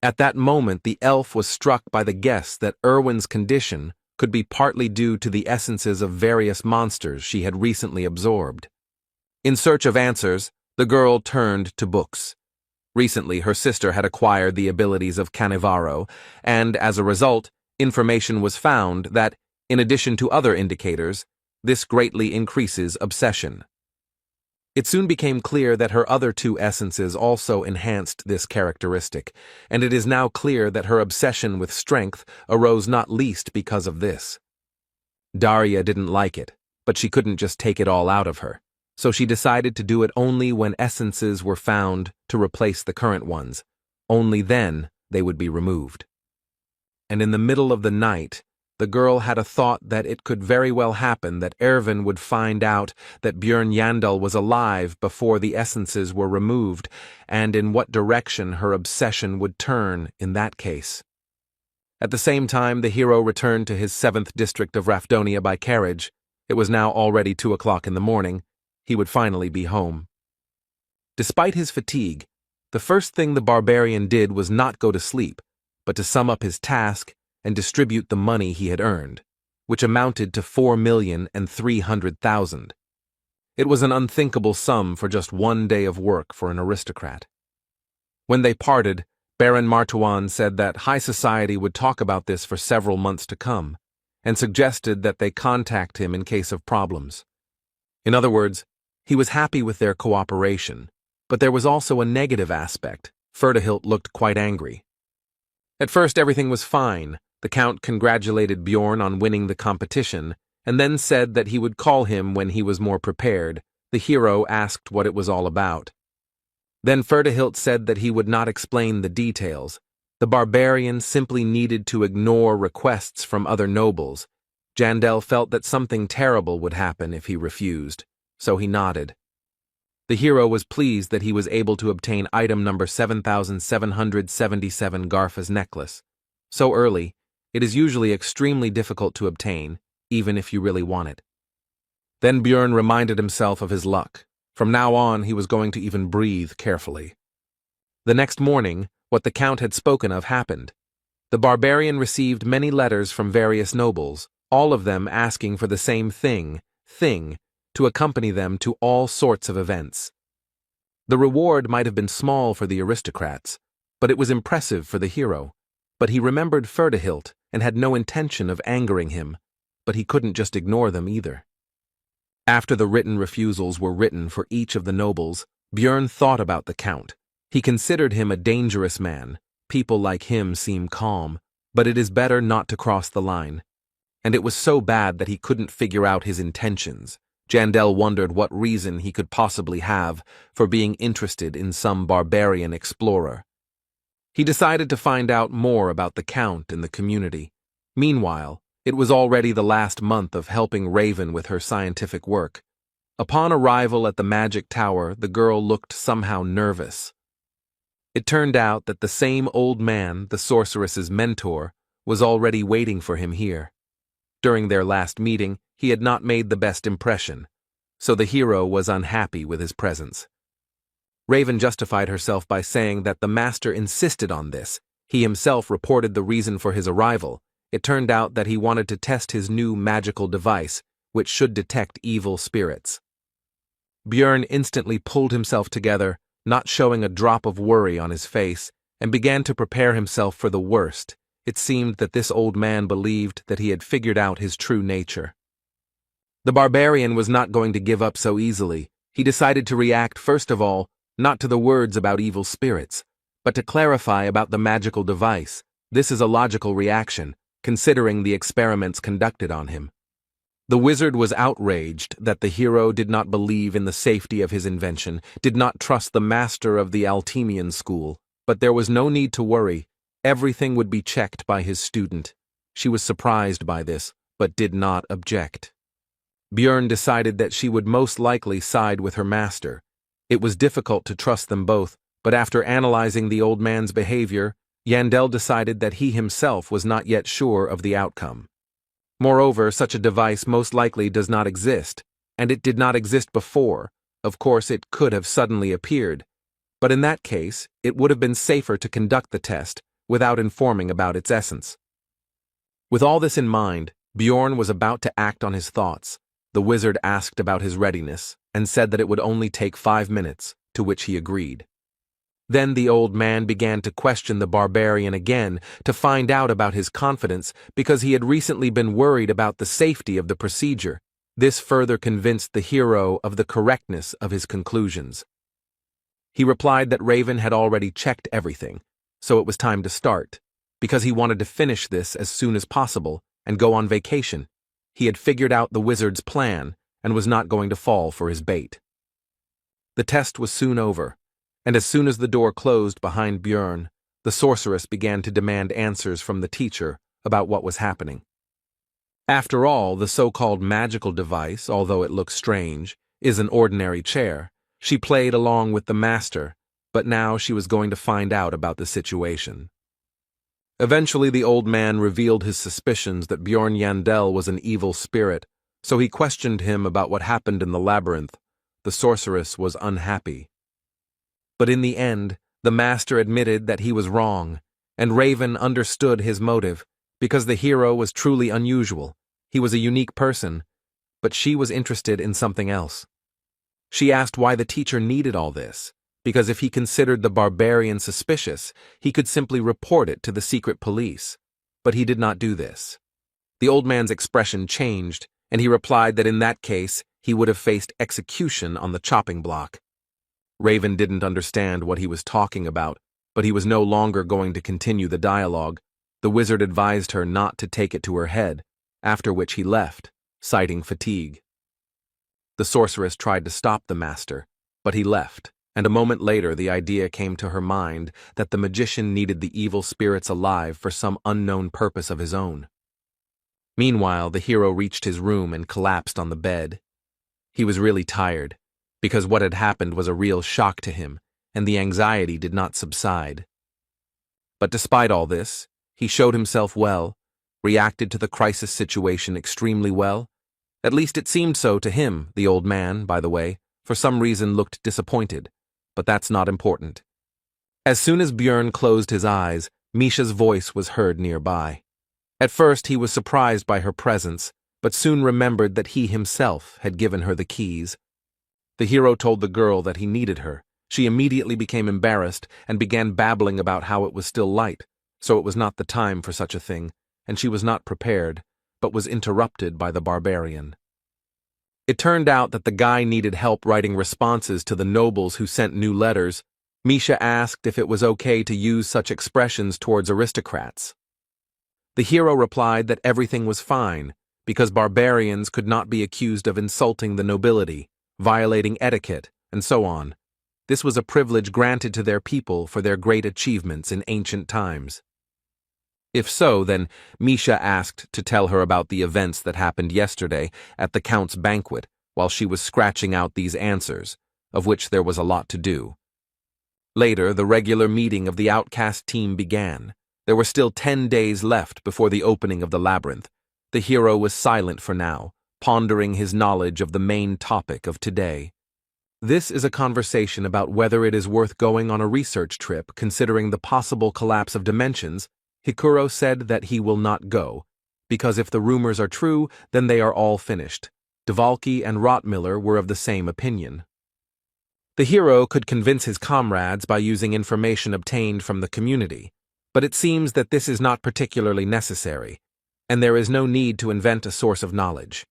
At that moment, the elf was struck by the guess that Erwin's condition could be partly due to the essences of various monsters she had recently absorbed. In search of answers, the girl turned to books. Recently, her sister had acquired the abilities of Canevaro, and as a result, Information was found that, in addition to other indicators, this greatly increases obsession. It soon became clear that her other two essences also enhanced this characteristic, and it is now clear that her obsession with strength arose not least because of this. Daria didn't like it, but she couldn't just take it all out of her, so she decided to do it only when essences were found to replace the current ones. Only then they would be removed. And in the middle of the night, the girl had a thought that it could very well happen that Ervin would find out that Björn Yandel was alive before the essences were removed, and in what direction her obsession would turn in that case. At the same time, the hero returned to his 7th district of Rafdonia by carriage. It was now already 2 o'clock in the morning. He would finally be home. Despite his fatigue, the first thing the barbarian did was not go to sleep, but to sum up his task and distribute the money he had earned, which amounted to 4,300,000. It was an unthinkable sum for just 1 day of work for an aristocrat. When they parted, Baron Martuan said that high society would talk about this for several months to come, and suggested that they contact him in case of problems. In other words, he was happy with their cooperation, but there was also a negative aspect. Ferdihilt looked quite angry. At first everything was fine. The Count congratulated Bjorn on winning the competition, and then said that he would call him when he was more prepared. The hero asked what it was all about. Then Ferdihilt said that he would not explain the details. The barbarian simply needed to ignore requests from other nobles. Jandel felt that something terrible would happen if he refused, so he nodded. The hero was pleased that he was able to obtain item number 7777 Garfa's necklace. So early, it is usually extremely difficult to obtain, even if you really want it. Then Björn reminded himself of his luck. From now on, he was going to even breathe carefully. The next morning, what the Count had spoken of happened. The barbarian received many letters from various nobles, all of them asking for the same thing, to accompany them to all sorts of events. The reward might have been small for the aristocrats, but it was impressive for the hero. But he remembered Ferdihilt and had no intention of angering him, but he couldn't just ignore them either. After the written refusals were written for each of the nobles, Björn thought about the Count. He considered him a dangerous man. People like him seem calm, but it is better not to cross the line. And it was so bad that he couldn't figure out his intentions. Jandel wondered what reason he could possibly have for being interested in some barbarian explorer. He decided to find out more about the Count in the community. Meanwhile, it was already the last month of helping Raven with her scientific work. Upon arrival at the magic tower, the girl looked somehow nervous. It turned out that the same old man, the sorceress's mentor, was already waiting for him here. During their last meeting, he had not made the best impression, so the hero was unhappy with his presence. Raven justified herself by saying that the master insisted on this. He himself reported the reason for his arrival. It turned out that he wanted to test his new magical device, which should detect evil spirits. Björn instantly pulled himself together, not showing a drop of worry on his face, and began to prepare himself for the worst. It seemed that this old man believed that he had figured out his true nature. The barbarian was not going to give up so easily. He decided to react first of all, not to the words about evil spirits, but to clarify about the magical device. This is a logical reaction, considering the experiments conducted on him. The wizard was outraged that the hero did not believe in the safety of his invention, did not trust the master of the Altemian school, but there was no need to worry. Everything would be checked by his student. She was surprised by this, but did not object. Björn decided that she would most likely side with her master. It was difficult to trust them both, but after analyzing the old man's behavior, Yandel decided that he himself was not yet sure of the outcome. Moreover, such a device most likely does not exist, and it did not exist before. Of course, it could have suddenly appeared, but in that case, it would have been safer to conduct the test without informing about its essence. With all this in mind, Bjorn was about to act on his thoughts. The wizard asked about his readiness and said that it would only take 5 minutes, to which he agreed. Then the old man began to question the barbarian again to find out about his confidence because he had recently been worried about the safety of the procedure. This further convinced the hero of the correctness of his conclusions. He replied that Raven had already checked everything, so it was time to start, because he wanted to finish this as soon as possible and go on vacation. He had figured out the wizard's plan and was not going to fall for his bait. The test was soon over, and as soon as the door closed behind Björn, the sorceress began to demand answers from the teacher about what was happening. After all, the so-called magical device, although it looks strange, is an ordinary chair. She played along with the master, but now she was going to find out about the situation. Eventually, the old man revealed his suspicions that Björn Yandel was an evil spirit, so he questioned him about what happened in the labyrinth. The sorceress was unhappy. But in the end, the master admitted that he was wrong, and Raven understood his motive, because the hero was truly unusual. He was a unique person, but she was interested in something else. She asked why the teacher needed all this, because if he considered the barbarian suspicious, he could simply report it to the secret police. But he did not do this. The old man's expression changed, and he replied that in that case, he would have faced execution on the chopping block. Raven didn't understand what he was talking about, but he was no longer going to continue the dialogue. The wizard advised her not to take it to her head, after which he left, citing fatigue. The sorceress tried to stop the master, but he left, and a moment later the idea came to her mind that the magician needed the evil spirits alive for some unknown purpose of his own. Meanwhile, the hero reached his room and collapsed on the bed. He was really tired, because what had happened was a real shock to him, and the anxiety did not subside. But despite all this, he showed himself well, reacted to the crisis situation extremely well. At least it seemed so to him. The old man, by the way, for some reason looked disappointed, but that's not important. As soon as Björn closed his eyes, Misha's voice was heard nearby. At first he was surprised by her presence, but soon remembered that he himself had given her the keys. The hero told the girl that he needed her. She immediately became embarrassed and began babbling about how it was still light, so it was not the time for such a thing, and she was not prepared, but was interrupted by the barbarian. It turned out that the guy needed help writing responses to the nobles who sent new letters. Misha asked if it was okay to use such expressions towards aristocrats. The hero replied that everything was fine, because barbarians could not be accused of insulting the nobility, violating etiquette, and so on. This was a privilege granted to their people for their great achievements in ancient times. If so, then Misha asked to tell her about the events that happened yesterday at the Count's banquet while she was scratching out these answers, of which there was a lot to do. Later, the regular meeting of the outcast team began. There were still 10 days left before the opening of the labyrinth. The hero was silent for now, pondering his knowledge of the main topic of today. This is a conversation about whether it is worth going on a research trip considering the possible collapse of dimensions. Hikuro said that he will not go, because if the rumors are true, then they are all finished. Dvalki and Rottmiller were of the same opinion. The hero could convince his comrades by using information obtained from the community, but it seems that this is not particularly necessary, and there is no need to invent a source of knowledge.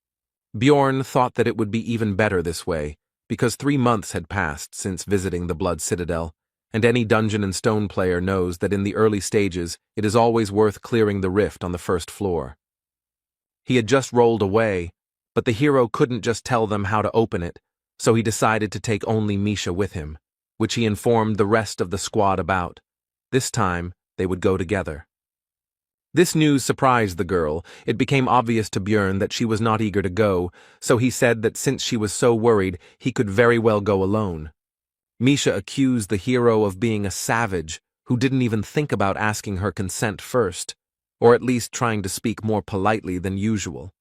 Björn thought that it would be even better this way, because 3 months had passed since visiting the Blood Citadel, and any Dungeon and Stone player knows that in the early stages it is always worth clearing the rift on the first floor. He had just rolled away, but the hero couldn't just tell them how to open it, so he decided to take only Misha with him, which he informed the rest of the squad about. This time, they would go together. This news surprised the girl. It became obvious to Björn that she was not eager to go, so he said that since she was so worried, he could very well go alone. Misha accused the hero of being a savage who didn't even think about asking her consent first, or at least trying to speak more politely than usual.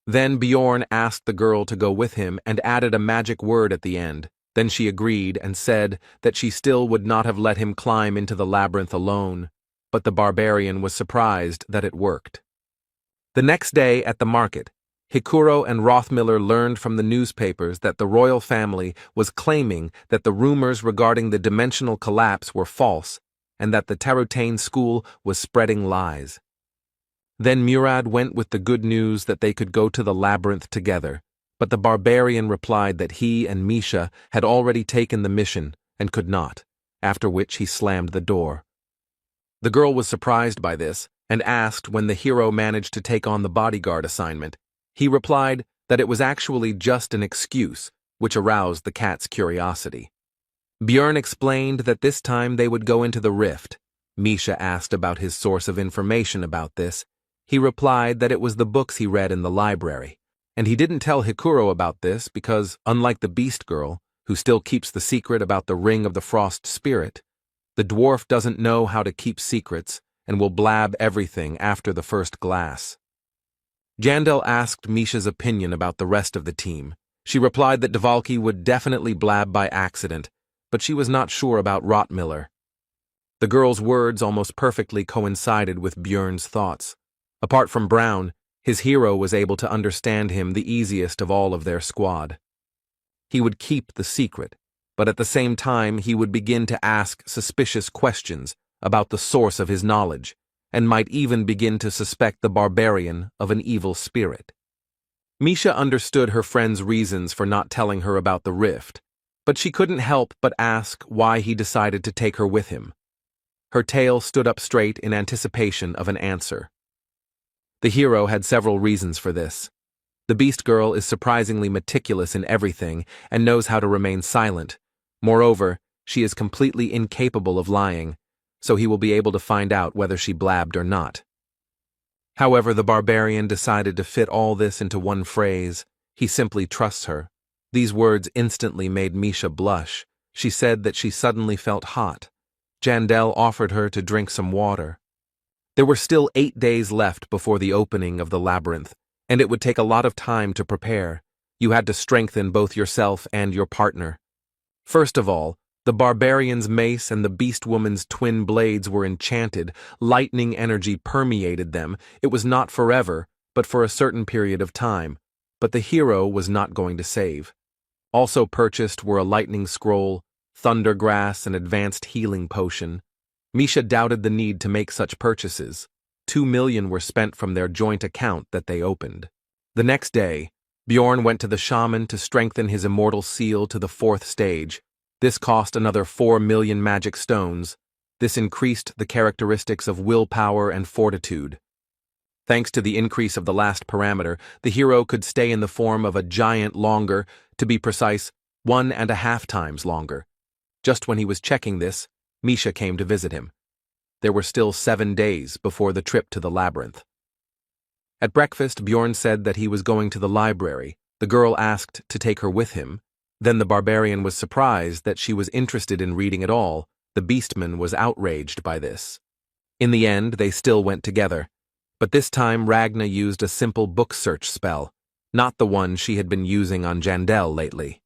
Then Björn asked the girl to go with him and added a magic word at the end. Then she agreed and said that she still would not have let him climb into the labyrinth alone, but the barbarian was surprised that it worked. The next day at the market, Hikuro and Rothmiller learned from the newspapers that the royal family was claiming that the rumors regarding the dimensional collapse were false and that the Tarutane school was spreading lies. Then Murad went with the good news that they could go to the labyrinth together, but the barbarian replied that he and Misha had already taken the mission and could not, after which he slammed the door. The girl was surprised by this and asked when the hero managed to take on the bodyguard assignment. He replied that it was actually just an excuse, which aroused the cat's curiosity. Björn explained that this time they would go into the rift. Misha asked about his source of information about this. He replied that it was the books he read in the library, and he didn't tell Hikuro about this because, unlike the Beast Girl, who still keeps the secret about the Ring of the Frost Spirit, the dwarf doesn't know how to keep secrets and will blab everything after the first glass. Jandel asked Misha's opinion about the rest of the team. She replied that Dvalki would definitely blab by accident, but she was not sure about Rothmiller. The girl's words almost perfectly coincided with Björn's thoughts. Apart from Brown, his hero was able to understand him the easiest of all of their squad. He would keep the secret, but at the same time he would begin to ask suspicious questions about the source of his knowledge, and might even begin to suspect the barbarian of an evil spirit. Misha understood her friend's reasons for not telling her about the rift, but she couldn't help but ask why he decided to take her with him. Her tail stood up straight in anticipation of an answer. The hero had several reasons for this. The Beast Girl is surprisingly meticulous in everything and knows how to remain silent. Moreover, she is completely incapable of lying, so he will be able to find out whether she blabbed or not. However, the barbarian decided to fit all this into one phrase. He simply trusts her. These words instantly made Misha blush. She said that she suddenly felt hot. Jandel offered her to drink some water. There were still 8 days left before the opening of the labyrinth, and it would take a lot of time to prepare. You had to strengthen both yourself and your partner. First of all, the barbarian's mace and the beast woman's twin blades were enchanted. Lightning energy permeated them. It was not forever, but for a certain period of time. But the hero was not going to save. Also purchased were a lightning scroll, thunder grass, and advanced healing potion. Misha doubted the need to make such purchases. 2 million were spent from their joint account that they opened. The next day, Bjorn went to the shaman to strengthen his immortal seal to the 4th stage. This cost another 4 million magic stones. This increased the characteristics of willpower and fortitude. Thanks to the increase of the last parameter, the hero could stay in the form of a giant longer, to be precise, 1.5 times longer. Just when he was checking this, Misha came to visit him. There were still 7 days before the trip to the labyrinth. At breakfast, Bjorn said that he was going to the library. The girl asked to take her with him. Then the barbarian was surprised that she was interested in reading at all. The beastman was outraged by this. In the end, they still went together. But this time Ragna used a simple book search spell, not the one she had been using on Jandel lately.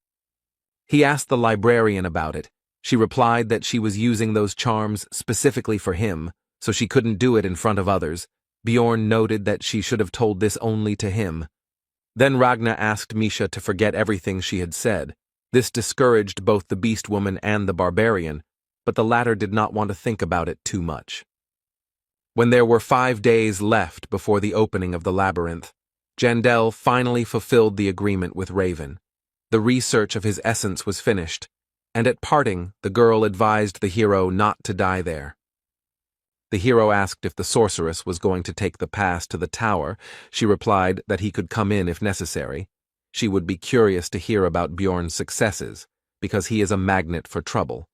He asked the librarian about it. She replied that she was using those charms specifically for him, so she couldn't do it in front of others. Bjorn noted that she should have told this only to him. Then Ragna asked Misha to forget everything she had said. This discouraged both the beast woman and the barbarian, but the latter did not want to think about it too much. When there were 5 days left before the opening of the labyrinth, Jandel finally fulfilled the agreement with Raven. The research of his essence was finished, and at parting, the girl advised the hero not to die there. The hero asked if the sorceress was going to take the pass to the tower. She replied that he could come in if necessary. She would be curious to hear about Bjorn's successes, because he is a magnet for trouble.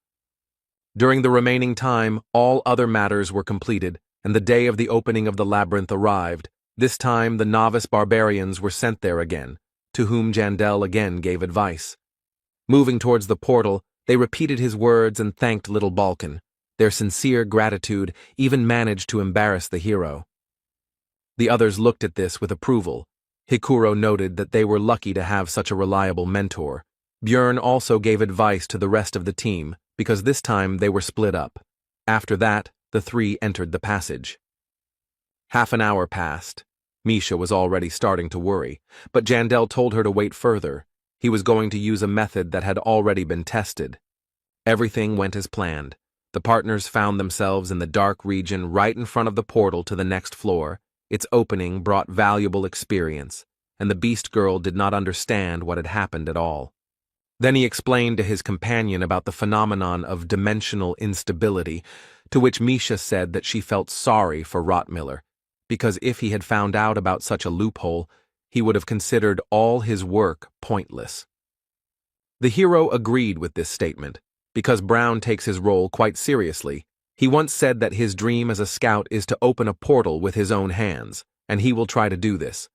During the remaining time, all other matters were completed, and the day of the opening of the labyrinth arrived. This time the novice barbarians were sent there again, to whom Jandel again gave advice. Moving towards the portal, they repeated his words and thanked little Balkan. Their sincere gratitude even managed to embarrass the hero. The others looked at this with approval. Hikuro noted that they were lucky to have such a reliable mentor. Bjorn also gave advice to the rest of the team, because this time they were split up. After that, the 3 entered the passage. Half an hour passed. Misha was already starting to worry, but Jandel told her to wait further. He was going to use a method that had already been tested. Everything went as planned. The partners found themselves in the dark region right in front of the portal to the next floor. Its opening brought valuable experience, and the beast girl did not understand what had happened at all. Then he explained to his companion about the phenomenon of dimensional instability, to which Misha said that she felt sorry for Rottmiller, because if he had found out about such a loophole, he would have considered all his work pointless. The hero agreed with this statement, because Brown takes his role quite seriously. He once said that his dream as a scout is to open a portal with his own hands, and he will try to do this.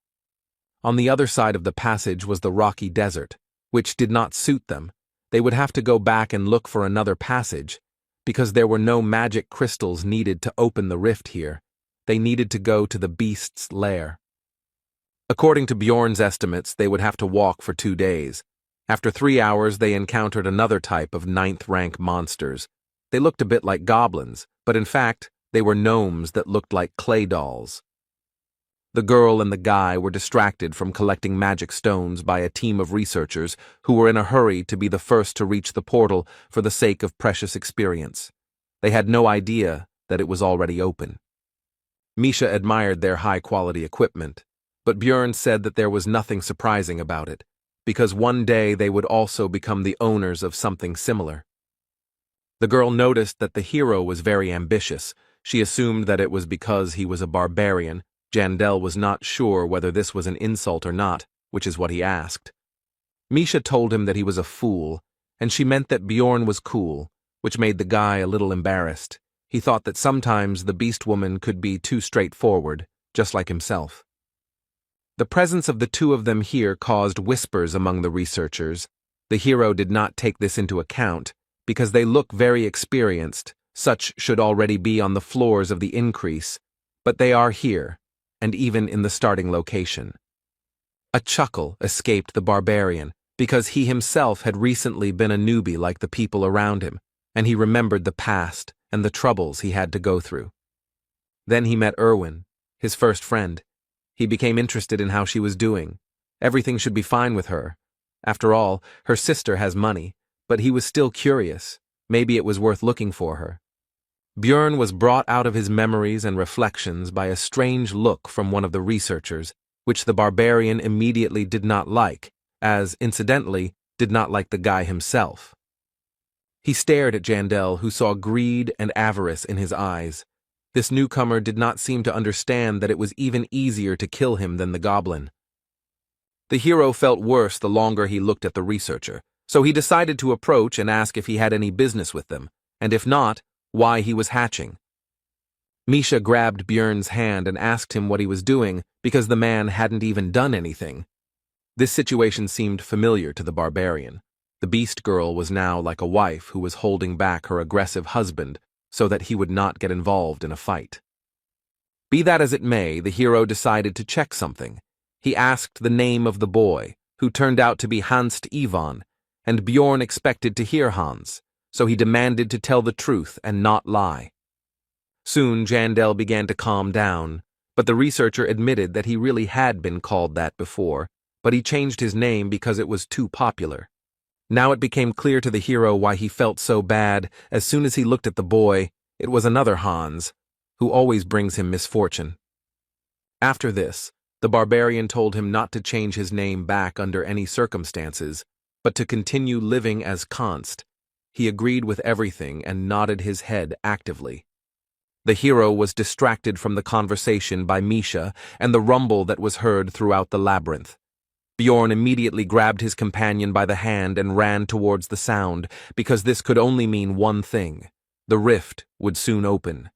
On the other side of the passage was the rocky desert, which did not suit them. They would have to go back and look for another passage, because there were no magic crystals needed to open the rift here. They needed to go to the beast's lair. According to Bjorn's estimates, they would have to walk for 2 days. After 3 hours, they encountered another type of 9th-rank monsters. They looked a bit like goblins, but in fact, they were gnomes that looked like clay dolls. The girl and the guy were distracted from collecting magic stones by a team of researchers who were in a hurry to be the first to reach the portal for the sake of precious experience. They had no idea that it was already open. Misha admired their high-quality equipment, but Bjorn said that there was nothing surprising about it, because one day they would also become the owners of something similar. The girl noticed that the hero was very ambitious. She assumed that it was because he was a barbarian. Jandel was not sure whether this was an insult or not, which is what he asked. Misha told him that he was a fool, and she meant that Bjorn was cool, which made the guy a little embarrassed. He thought that sometimes the beast woman could be too straightforward, just like himself. The presence of the two of them here caused whispers among the researchers. The hero did not take this into account, because they look very experienced. Such should already be on the floors of the increase, but they are here, and even in the starting location. A chuckle escaped the barbarian, because he himself had recently been a newbie like the people around him, and he remembered the past and the troubles he had to go through. Then he met Erwin, his first friend. He became interested in how she was doing. Everything should be fine with her. After all, her sister has money, but he was still curious. Maybe it was worth looking for her. Bjorn was brought out of his memories and reflections by a strange look from one of the researchers, which the barbarian immediately did not like, as, incidentally, did not like the guy himself. He stared at Jandel, who saw greed and avarice in his eyes. This newcomer did not seem to understand that it was even easier to kill him than the goblin. The hero felt worse the longer he looked at the researcher, so he decided to approach and ask if he had any business with them, and if not, why he was hatching. Misha grabbed Bjorn's hand and asked him what he was doing, because the man hadn't even done anything. This situation seemed familiar to the barbarian. The beast girl was now like a wife who was holding back her aggressive husband so that he would not get involved in a fight. Be that as it may, the hero decided to check something. He asked the name of the boy, who turned out to be Hans Ivan, and Bjorn expected to hear Hans, so he demanded to tell the truth and not lie. Soon Jandel began to calm down, but the researcher admitted that he really had been called that before, but he changed his name because it was too popular. Now it became clear to the hero why he felt so bad. As soon as he looked at the boy, it was another Hans, who always brings him misfortune. After this, the barbarian told him not to change his name back under any circumstances, but to continue living as Const. He agreed with everything and nodded his head actively. The hero was distracted from the conversation by Misha and the rumble that was heard throughout the labyrinth. Bjorn immediately grabbed his companion by the hand and ran towards the sound, because this could only mean one thing: the rift would soon open.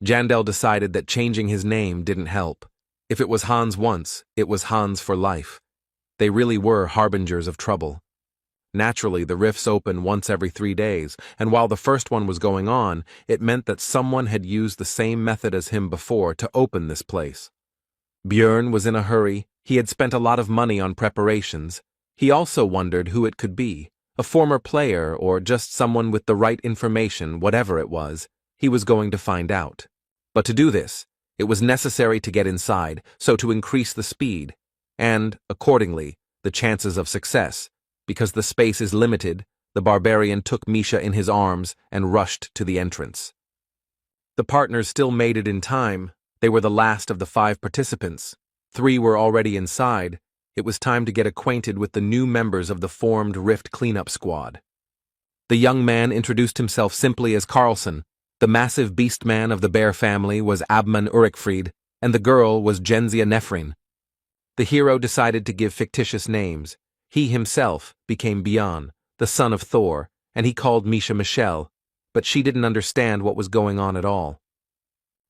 Jandel decided that changing his name didn't help. If it was Hans once, it was Hans for life. They really were harbingers of trouble. Naturally, the rifts open once every 3 days, and while the first one was going on, it meant that someone had used the same method as him before to open this place. Bjorn was in a hurry. He had spent a lot of money on preparations. He also wondered who it could be, a former player or just someone with the right information, whatever it was. He was going to find out. But to do this, It was necessary to get inside, so to increase the speed, and, accordingly, the chances of success. Because the space is limited, the barbarian took Misha in his arms and rushed to the entrance. The partners still made it in time. They were the last of the 5 participants. 3 were already inside. It was time to get acquainted with the new members of the formed Rift cleanup squad. The young man introduced himself simply as Carlson. The massive beast man of the bear family was Abman Urikfried, and the girl was Genzia Nefrin. The hero decided to give fictitious names. He himself became Bjorn, the son of Thor, and he called Misha Michelle, but she didn't understand what was going on at all.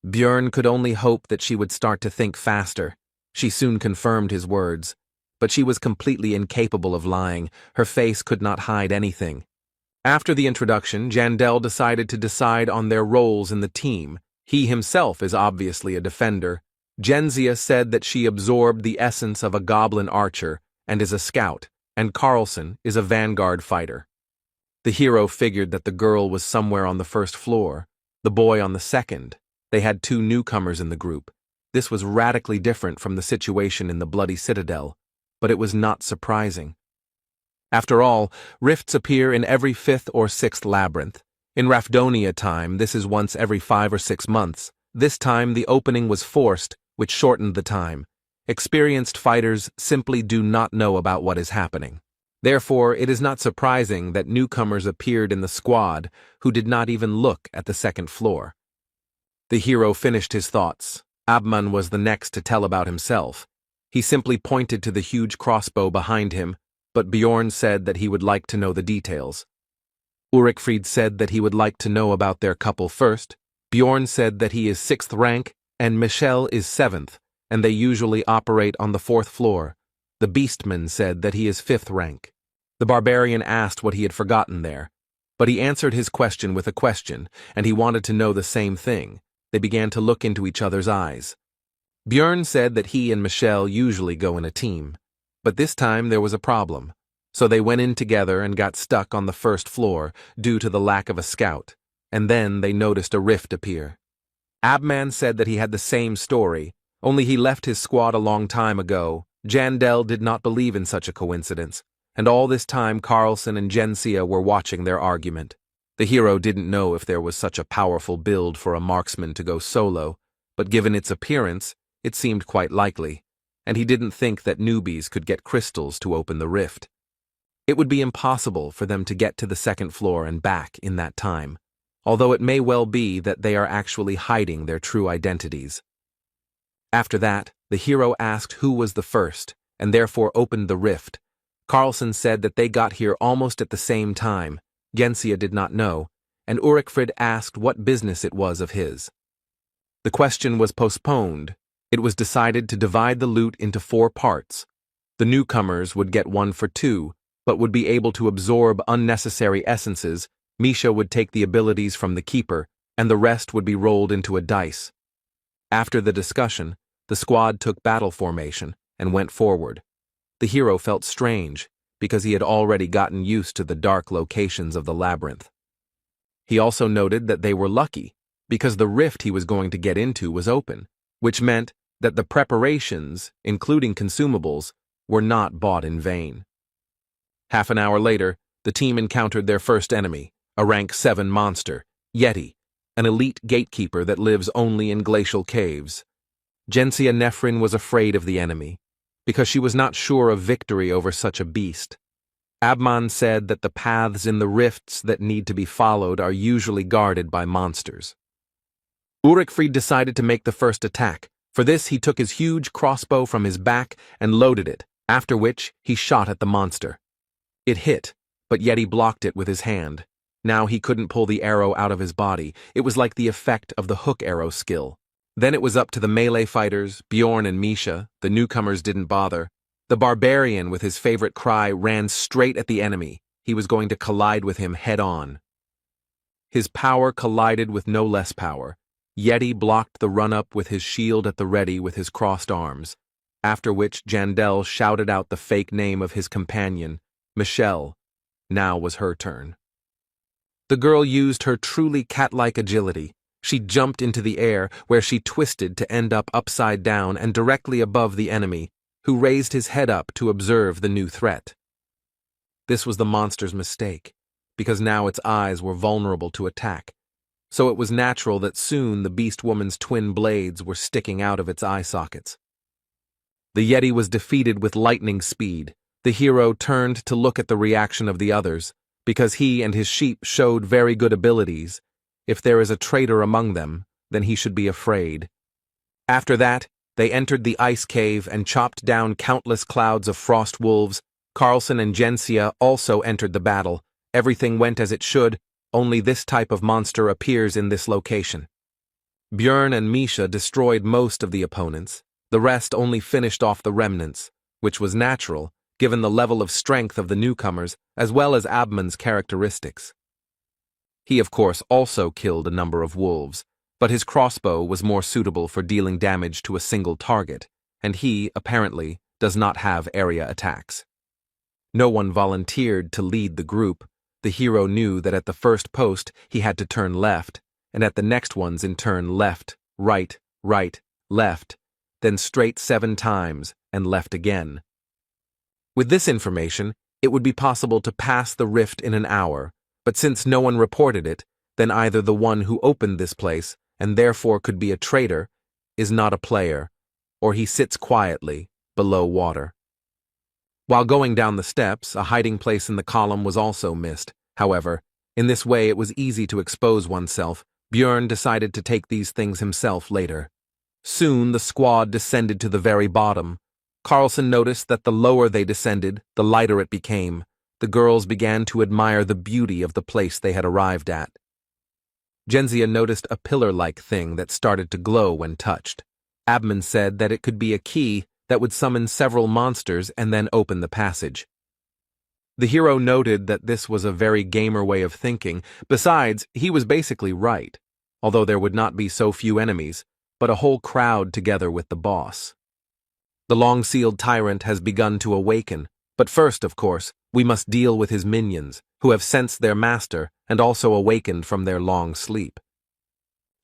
Bjorn could only hope that she would start to think faster. She soon confirmed his words, but she was completely incapable of lying. Her face could not hide anything. After the introduction, Jandel decided to decide on their roles in the team. He himself is obviously a defender. Genzia said that she absorbed the essence of a goblin archer and is a scout, and Carlson is a vanguard fighter. The hero figured that the girl was somewhere on the first floor, the boy on the second. They had 2 newcomers in the group. This was radically different from the situation in the Bloody Citadel, but it was not surprising. After all, rifts appear in every 5th or 6th labyrinth. In Rafdonia time, this is once every 5 or 6 months. This time the opening was forced, which shortened the time. Experienced fighters simply do not know about what is happening. Therefore, it is not surprising that newcomers appeared in the squad who did not even look at the 2nd floor. The hero finished his thoughts. Abman was the next to tell about himself. He simply pointed to the huge crossbow behind him, but Bjorn said that he would like to know the details. Urikfried said that he would like to know about their couple first. Bjorn said that he is 6th rank, and Michelle is 7th, and they usually operate on the 4th floor. The Beastman said that he is 5th rank. The barbarian asked what he had forgotten there, but he answered his question with a question, and he wanted to know the same thing. They began to look into each other's eyes. Bjorn said that he and Michelle usually go in a team, but this time there was a problem, so they went in together and got stuck on the 1st floor due to the lack of a scout, and then they noticed a rift appear. Abman said that he had the same story, only he left his squad a long time ago. Jandel did not believe in such a coincidence, and all this time Carlson and Genzia were watching their argument. The hero didn't know if there was such a powerful build for a marksman to go solo, but given its appearance, it seemed quite likely, and he didn't think that newbies could get crystals to open the rift. It would be impossible for them to get to the 2nd floor and back in that time, although it may well be that they are actually hiding their true identities. After that, the hero asked who was the first, and therefore opened the rift. Carlson said that they got here almost at the same time. Genzia did not know, and Urikfried asked what business it was of his. The question was postponed. It was decided to divide the loot into 4 parts. The newcomers would get 1 for 2, but would be able to absorb unnecessary essences. Misha would take the abilities from the keeper, and the rest would be rolled into a dice. After the discussion, the squad took battle formation and went forward. The hero felt strange, because he had already gotten used to the dark locations of the labyrinth. He also noted that they were lucky, because the rift he was going to get into was open, which meant that the preparations, including consumables, were not bought in vain. Half an hour later, the team encountered their first enemy, a rank 7 monster, Yeti, an elite gatekeeper that lives only in glacial caves. Genzia Nefrin was afraid of the enemy, because she was not sure of victory over such a beast. Abman said that the paths in the rifts that need to be followed are usually guarded by monsters. Urikfried decided to make the first attack. For this, he took his huge crossbow from his back and loaded it, after which he shot at the monster. It hit, but Yeti blocked it with his hand. Now he couldn't pull the arrow out of his body. It was like the effect of the hook arrow skill. Then it was up to the melee fighters, Bjorn and Misha. The newcomers didn't bother. The barbarian, with his favorite cry, ran straight at the enemy. He was going to collide with him head-on. His power collided with no less power. Yeti blocked the run-up with his shield at the ready with his crossed arms, after which Jandel shouted out the fake name of his companion, Michelle. Now was her turn. The girl used her truly cat-like agility. She jumped into the air, where she twisted to end up upside down and directly above the enemy, who raised his head up to observe the new threat. This was the monster's mistake, because now its eyes were vulnerable to attack, so it was natural that soon the beast woman's twin blades were sticking out of its eye sockets. The Yeti was defeated with lightning speed. The hero turned to look at the reaction of the others, because he and his sheep showed very good abilities. If there is a traitor among them, then he should be afraid. After that, they entered the ice cave and chopped down countless clouds of frost wolves. Carlson and Jensia also entered the battle. Everything went as it should, only this type of monster appears in this location. Björn and Misha destroyed most of the opponents. The rest only finished off the remnants, which was natural, given the level of strength of the newcomers, as well as Abman's characteristics. He, of course, also killed a number of wolves, but his crossbow was more suitable for dealing damage to a single target, and he, apparently, does not have area attacks. No one volunteered to lead the group. The hero knew that at the first post he had to turn left, and at the next ones in turn left, right, left, then straight 7 times, and left again. With this information, it would be possible to pass the rift in an hour, but since no one reported it, then either the one who opened this place, and therefore could be a traitor, is not a player, or he sits quietly, below water. While going down the steps, a hiding place in the column was also missed. However, in this way it was easy to expose oneself. Björn decided to take these things himself later. Soon the squad descended to the very bottom. Carlson noticed that the lower they descended, the lighter it became. The girls began to admire the beauty of the place they had arrived at. Jensia noticed a pillar-like thing that started to glow when touched. Abman said that it could be a key that would summon several monsters and then open the passage. The hero noted that this was a very gamer way of thinking. Besides, he was basically right, although there would not be so few enemies, but a whole crowd together with the boss. The long-sealed tyrant has begun to awaken, but first, of course, we must deal with his minions, who have sensed their master and also awakened from their long sleep.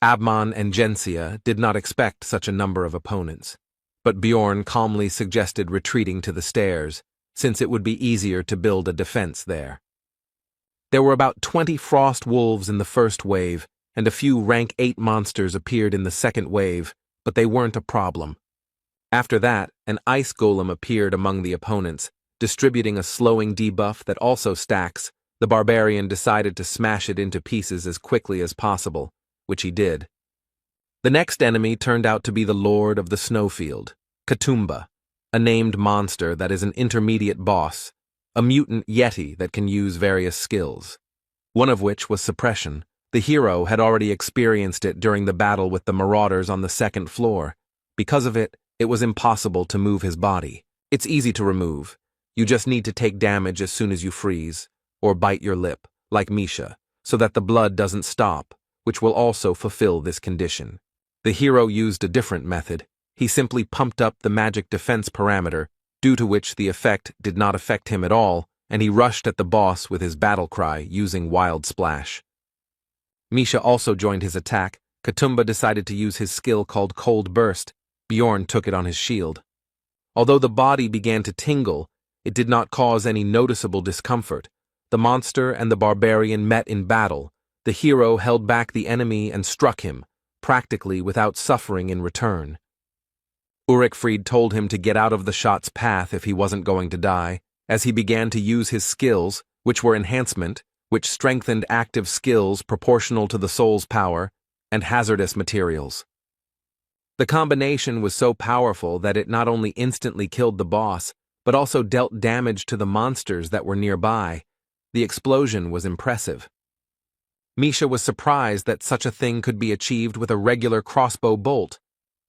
Abman and Jensia did not expect such a number of opponents, but Bjorn calmly suggested retreating to the stairs, since it would be easier to build a defense there. There were about 20 frost wolves in the first wave, and a few rank 8 monsters appeared in the second wave, but they weren't a problem. After that, an ice golem appeared among the opponents, distributing a slowing debuff that also stacks. The barbarian decided to smash it into pieces as quickly as possible, which he did. The next enemy turned out to be the Lord of the Snowfield, Katumba, a named monster that is an intermediate boss, a mutant yeti that can use various skills, one of which was suppression. The hero had already experienced it during the battle with the marauders on the second floor. Because of it, it was impossible to move his body. It's easy to remove. You just need to take damage as soon as you freeze, or bite your lip, like Misha, so that the blood doesn't stop, which will also fulfill this condition. The hero used a different method. He simply pumped up the magic defense parameter, due to which the effect did not affect him at all, and he rushed at the boss with his battle cry using Wild Splash. Misha also joined his attack. Katumba decided to use his skill called Cold Burst. Bjorn took it on his shield. Although the body began to tingle, it did not cause any noticeable discomfort. The monster and the barbarian met in battle. The hero held back the enemy and struck him, practically without suffering in return. Ulrichfried told him to get out of the shot's path if he wasn't going to die, as he began to use his skills, which were enhancement, which strengthened active skills proportional to the soul's power, and hazardous materials. The combination was so powerful that it not only instantly killed the boss, but also dealt damage to the monsters that were nearby. The explosion was impressive. Misha was surprised that such a thing could be achieved with a regular crossbow bolt,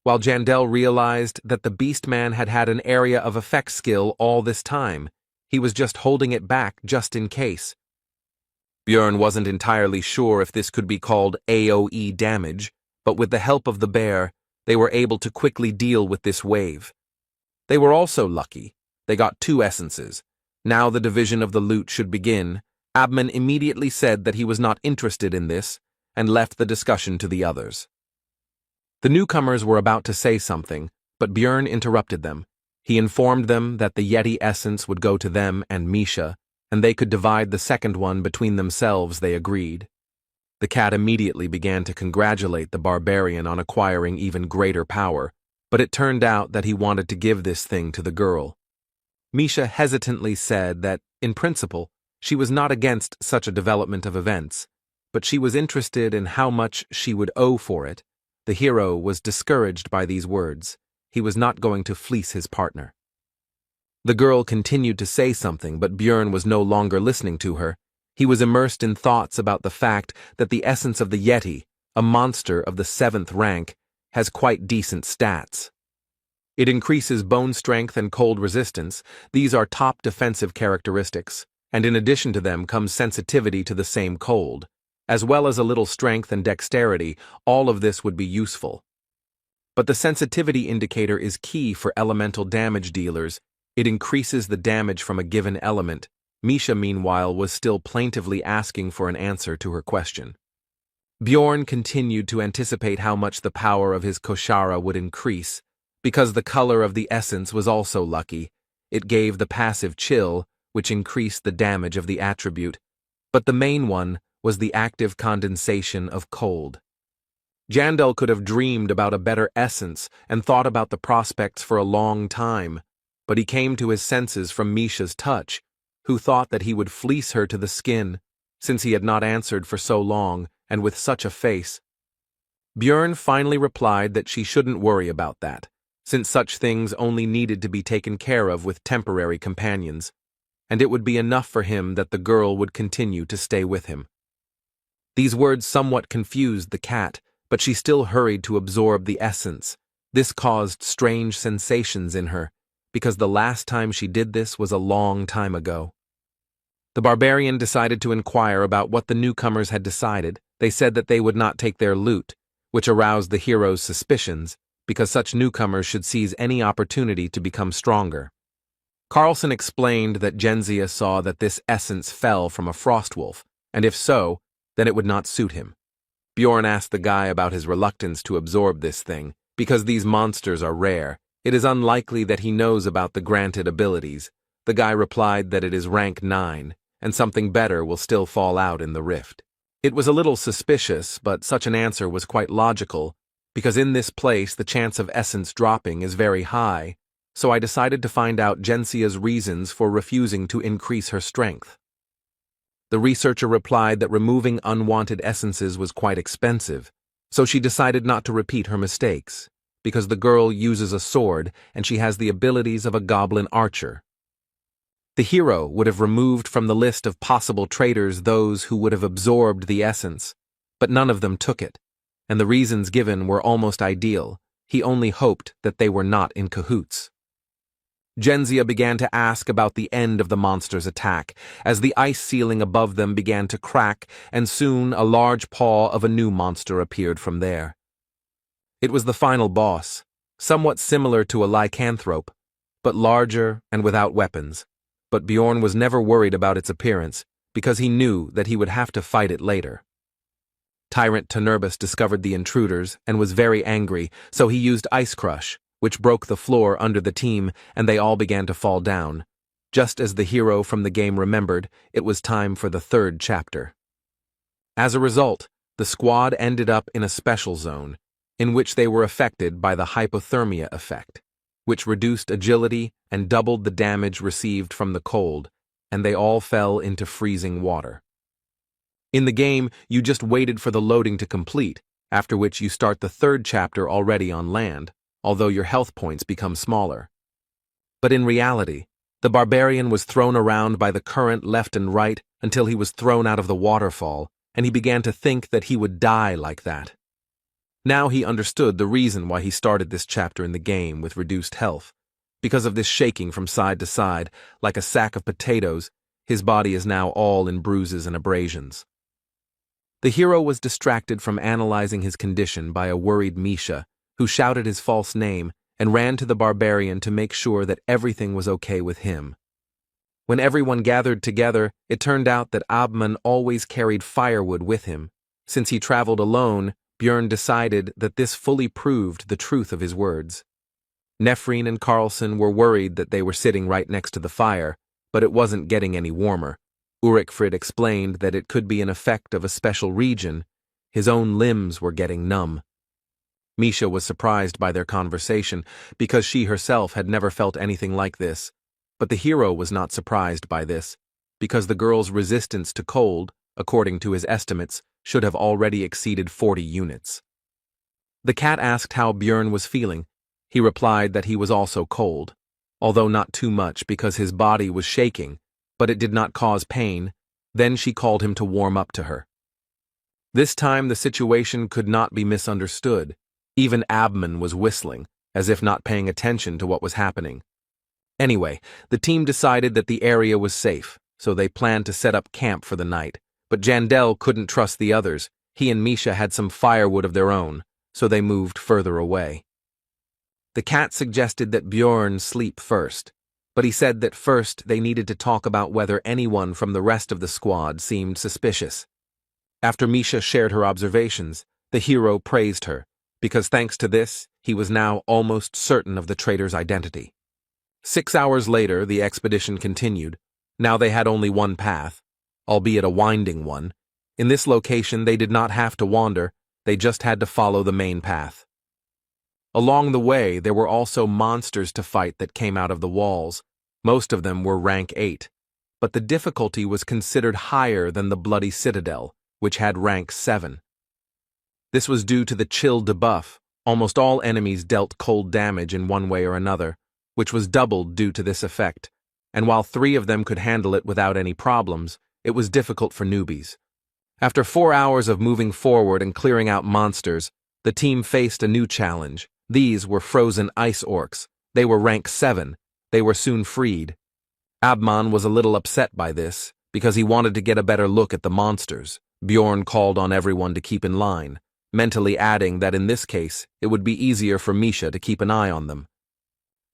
while Jandel realized that the Beastman had had an area of effect skill all this time. He was just holding it back just in case. Björn wasn't entirely sure if this could be called AoE damage, but with the help of the bear, they were able to quickly deal with this wave. They were also lucky. They got 2 essences. Now the division of the loot should begin. Abman immediately said that he was not interested in this, and left the discussion to the others. The newcomers were about to say something, but Björn interrupted them. He informed them that the Yeti essence would go to them and Misha, and they could divide the second one between themselves. They agreed. The cat immediately began to congratulate the barbarian on acquiring even greater power, but it turned out that he wanted to give this thing to the girl. Misha hesitantly said that, in principle, she was not against such a development of events, but she was interested in how much she would owe for it. The hero was discouraged by these words. He was not going to fleece his partner. The girl continued to say something, but Björn was no longer listening to her. He was immersed in thoughts about the fact that the essence of the Yeti, a monster of the 7th rank, has quite decent stats. It increases bone strength and cold resistance. These are top defensive characteristics, and in addition to them comes sensitivity to the same cold. As well as a little strength and dexterity, all of this would be useful. But the sensitivity indicator is key for elemental damage dealers. It increases the damage from a given element. Misha, meanwhile, was still plaintively asking for an answer to her question. Björn continued to anticipate how much the power of his Koshara would increase. Because the color of the essence was also lucky, it gave the passive chill, which increased the damage of the attribute. But the main one was the active condensation of cold. Jandel could have dreamed about a better essence and thought about the prospects for a long time, but he came to his senses from Misha's touch, who thought that he would fleece her to the skin, since he had not answered for so long and with such a face. Björn finally replied that she shouldn't worry about that, since such things only needed to be taken care of with temporary companions, and it would be enough for him that the girl would continue to stay with him. These words somewhat confused the cat, but she still hurried to absorb the essence. This caused strange sensations in her, because the last time she did this was a long time ago. The barbarian decided to inquire about what the newcomers had decided. They said that they would not take their loot, which aroused the hero's suspicions, because such newcomers should seize any opportunity to become stronger. Carlson explained that Genzia saw that this essence fell from a frostwolf, and if so, then it would not suit him. Björn asked the guy about his reluctance to absorb this thing. Because these monsters are rare, it is unlikely that he knows about the granted abilities. The guy replied that it is rank 9, and something better will still fall out in the rift. It was a little suspicious, but such an answer was quite logical, because in this place the chance of essence dropping is very high, so I decided to find out Gensia's reasons for refusing to increase her strength. The researcher replied that removing unwanted essences was quite expensive, so she decided not to repeat her mistakes, because the girl uses a sword and she has the abilities of a goblin archer. The hero would have removed from the list of possible traitors those who would have absorbed the essence, but none of them took it, and the reasons given were almost ideal. He only hoped that they were not in cahoots. Genzia began to ask about the end of the monster's attack, as the ice ceiling above them began to crack, and soon a large paw of a new monster appeared from there. It was the final boss, somewhat similar to a lycanthrope, but larger and without weapons. But Björn was never worried about its appearance, because he knew that he would have to fight it later. Tyrant Tenerbus discovered the intruders and was very angry, so he used Ice Crush, which broke the floor under the team, and they all began to fall down. Just as the hero from the game remembered, it was time for the 3rd chapter. As a result, the squad ended up in a special zone, in which they were affected by the hypothermia effect, which reduced agility and doubled the damage received from the cold, and they all fell into freezing water. In the game, you just waited for the loading to complete, after which you start the 3rd chapter already on land, although your health points become smaller. But in reality, the barbarian was thrown around by the current left and right until he was thrown out of the waterfall, and he began to think that he would die like that. Now he understood the reason why he started this chapter in the game with reduced health. Because of this shaking from side to side, like a sack of potatoes, his body is now all in bruises and abrasions. The hero was distracted from analyzing his condition by a worried Misha, who shouted his false name and ran to the barbarian to make sure that everything was okay with him. When everyone gathered together, it turned out that Abman always carried firewood with him, Since he traveled alone, Björn decided that this fully proved the truth of his words. Nefrine and Carlson were worried that they were sitting right next to the fire, but it wasn't getting any warmer. Ulrichfrid explained that it could be an effect of a special region. His own limbs were getting numb. Misha was surprised by their conversation because she herself had never felt anything like this. But the hero was not surprised by this, because the girl's resistance to cold, according to his estimates, should have already exceeded 40 units. The cat asked how Björn was feeling. He replied that he was also cold, although not too much because his body was shaking, but it did not cause pain. Then she called him to warm up to her. This time the situation could not be misunderstood. Even Abman was whistling, as if not paying attention to what was happening. Anyway, the team decided that the area was safe, so they planned to set up camp for the night. But Jandel couldn't trust the others. He and Misha had some firewood of their own, so they moved further away. The cat suggested that Björn sleep first, but he said that first they needed to talk about whether anyone from the rest of the squad seemed suspicious. After Misha shared her observations, the hero praised her, because thanks to this, he was now almost certain of the traitor's identity. 6 hours later, the expedition continued. Now they had only one path, albeit a winding one. In this location, they did not have to wander, they just had to follow the main path. Along the way, there were also monsters to fight that came out of the walls. Most of them were rank 8, but the difficulty was considered higher than the Bloody Citadel, which had rank 7. This was due to the chill debuff. Almost all enemies dealt cold damage in one way or another, which was doubled due to this effect, and while 3 of them could handle it without any problems, it was difficult for newbies. After 4 hours of moving forward and clearing out monsters, the team faced a new challenge. These were frozen ice orcs. They were rank 7. They were soon freed. Abman was a little upset by this, because he wanted to get a better look at the monsters. Björn called on everyone to keep in line, mentally adding that in this case, it would be easier for Misha to keep an eye on them.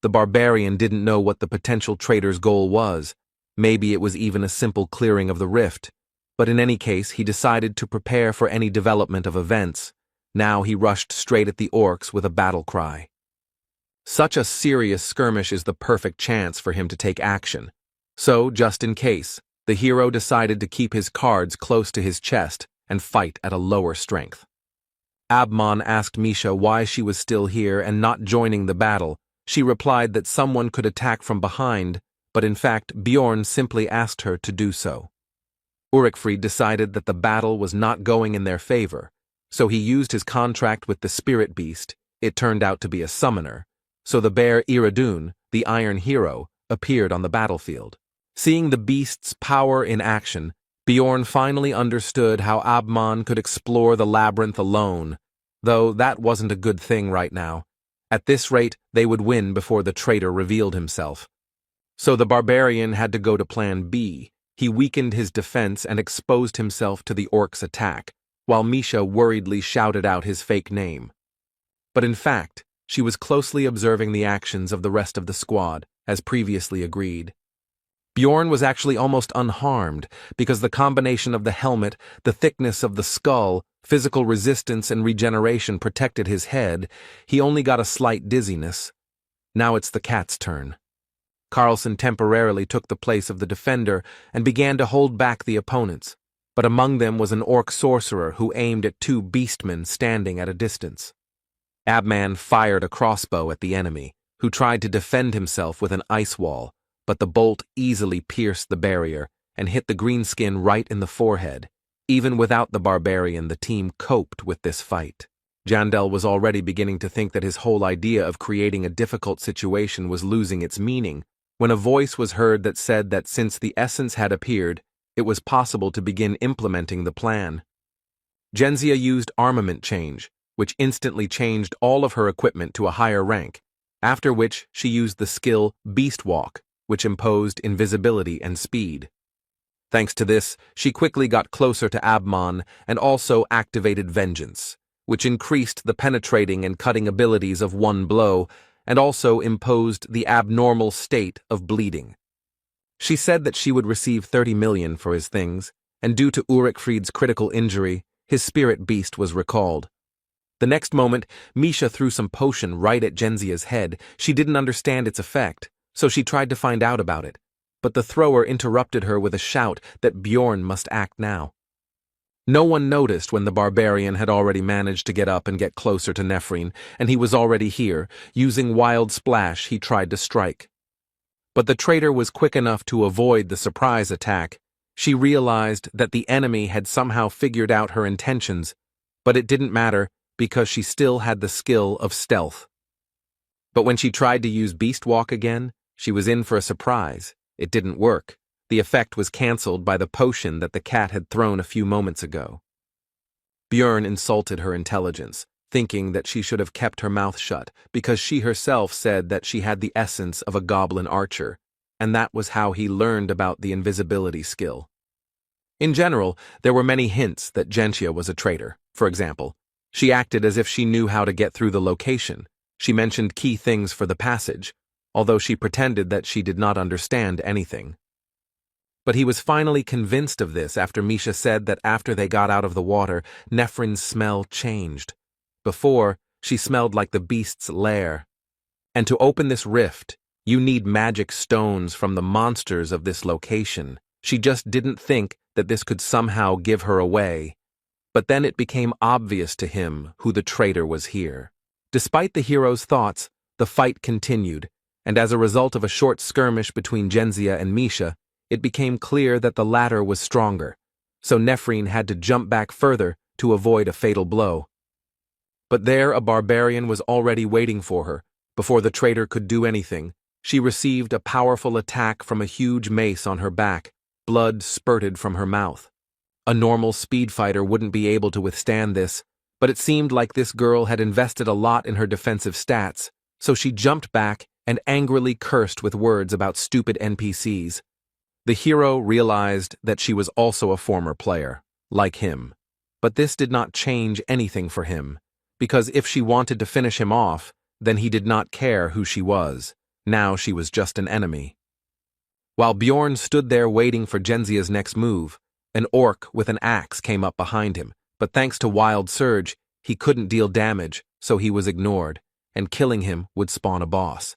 The barbarian didn't know what the potential traitor's goal was. Maybe it was even a simple clearing of the rift. But in any case, he decided to prepare for any development of events. Now he rushed straight at the orcs with a battle cry. Such a serious skirmish is the perfect chance for him to take action. So, just in case, the hero decided to keep his cards close to his chest and fight at a lower strength. Abman asked Misha why she was still here and not joining the battle. She replied that someone could attack from behind, but in fact Björn simply asked her to do so. Ulrichfrid decided that the battle was not going in their favor, so he used his contract with the spirit beast. It turned out to be a summoner, so the bear Iradun, the Iron Hero, appeared on the battlefield. Seeing the beast's power in action, Björn finally understood how Abman could explore the labyrinth alone, though that wasn't a good thing right now. At this rate, they would win before the traitor revealed himself. So the barbarian had to go to plan B. He weakened his defense and exposed himself to the orc's attack, while Misha worriedly shouted out his fake name. But in fact, she was closely observing the actions of the rest of the squad, as previously agreed. Björn was actually almost unharmed, because the combination of the helmet, the thickness of the skull, physical resistance and regeneration protected his head. He only got a slight dizziness. Now it's the cat's turn. Carlson temporarily took the place of the defender and began to hold back the opponents, but among them was an orc sorcerer who aimed at 2 beastmen standing at a distance. Abman fired a crossbow at the enemy, who tried to defend himself with an ice wall, but the bolt easily pierced the barrier and hit the greenskin right in the forehead. Even without the barbarian, the team coped with this fight. Jandel was already beginning to think that his whole idea of creating a difficult situation was losing its meaning, when a voice was heard that said that since the essence had appeared, it was possible to begin implementing the plan. Genzia used armament change, which instantly changed all of her equipment to a higher rank, after which she used the skill Beast Walk, which imposed invisibility and speed. Thanks to this, she quickly got closer to Abman and also activated Vengeance, which increased the penetrating and cutting abilities of one blow and also imposed the abnormal state of bleeding. She said that she would receive 30 million for his things, and due to Ulrichfried's critical injury, his spirit beast was recalled. The next moment, Misha threw some potion right at Genzia's head. She didn't understand its effect, so she tried to find out about it. But the thrower interrupted her with a shout that Bjorn must act now. No one noticed when the barbarian had already managed to get up and get closer to Nephrine, and he was already here. Using Wild Splash, he tried to strike. But the traitor was quick enough to avoid the surprise attack. She realized that the enemy had somehow figured out her intentions, but it didn't matter because she still had the skill of stealth. But when she tried to use Beast Walk again, she was in for a surprise. It didn't work. The effect was cancelled by the potion that the cat had thrown a few moments ago. Bjorn insulted her intelligence, thinking that she should have kept her mouth shut because she herself said that she had the essence of a goblin archer, and that was how he learned about the invisibility skill. In general, there were many hints that Gentia was a traitor. For example, she acted as if she knew how to get through the location. She mentioned key things for the passage, although she pretended that she did not understand anything. But he was finally convinced of this after Misha said that after they got out of the water, Nephrine's smell changed. Before, she smelled like the beast's lair. And to open this rift, you need magic stones from the monsters of this location. She just didn't think that this could somehow give her away. But then it became obvious to him who the traitor was here. Despite the hero's thoughts, the fight continued, and as a result of a short skirmish between Genzia and Misha, it became clear that the latter was stronger, so Nephrine had to jump back further to avoid a fatal blow. But there a barbarian was already waiting for her. Before the traitor could do anything, she received a powerful attack from a huge mace on her back. Blood spurted from her mouth. A normal speed fighter wouldn't be able to withstand this, but it seemed like this girl had invested a lot in her defensive stats, so she jumped back and angrily cursed with words about stupid NPCs. The hero realized that she was also a former player, like him. But this did not change anything for him, because if she wanted to finish him off, then he did not care who she was. Now she was just an enemy. While Bjorn stood there waiting for Genzia's next move, an orc with an axe came up behind him, but thanks to Wild Surge, he couldn't deal damage, so he was ignored, and killing him would spawn a boss.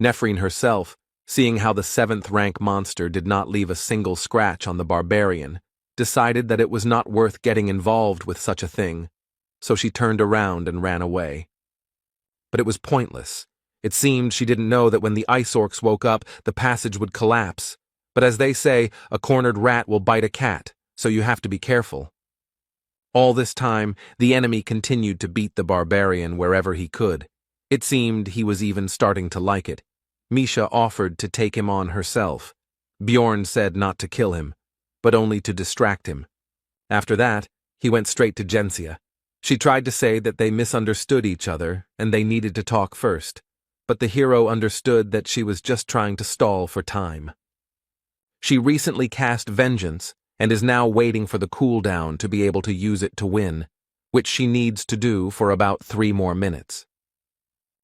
Nephrine herself, seeing how the 7th rank monster did not leave a single scratch on the barbarian, decided that it was not worth getting involved with such a thing, so she turned around and ran away. But it was pointless. It seemed she didn't know that when the ice orcs woke up, the passage would collapse. But as they say, a cornered rat will bite a cat, so you have to be careful. All this time, the enemy continued to beat the barbarian wherever he could. It seemed he was even starting to like it. Misha offered to take him on herself. Bjorn said not to kill him, but only to distract him. After that, he went straight to Genzia. She tried to say that they misunderstood each other and they needed to talk first, but the hero understood that she was just trying to stall for time. She recently cast Vengeance and is now waiting for the cooldown to be able to use it to win, which she needs to do for about 3 more minutes.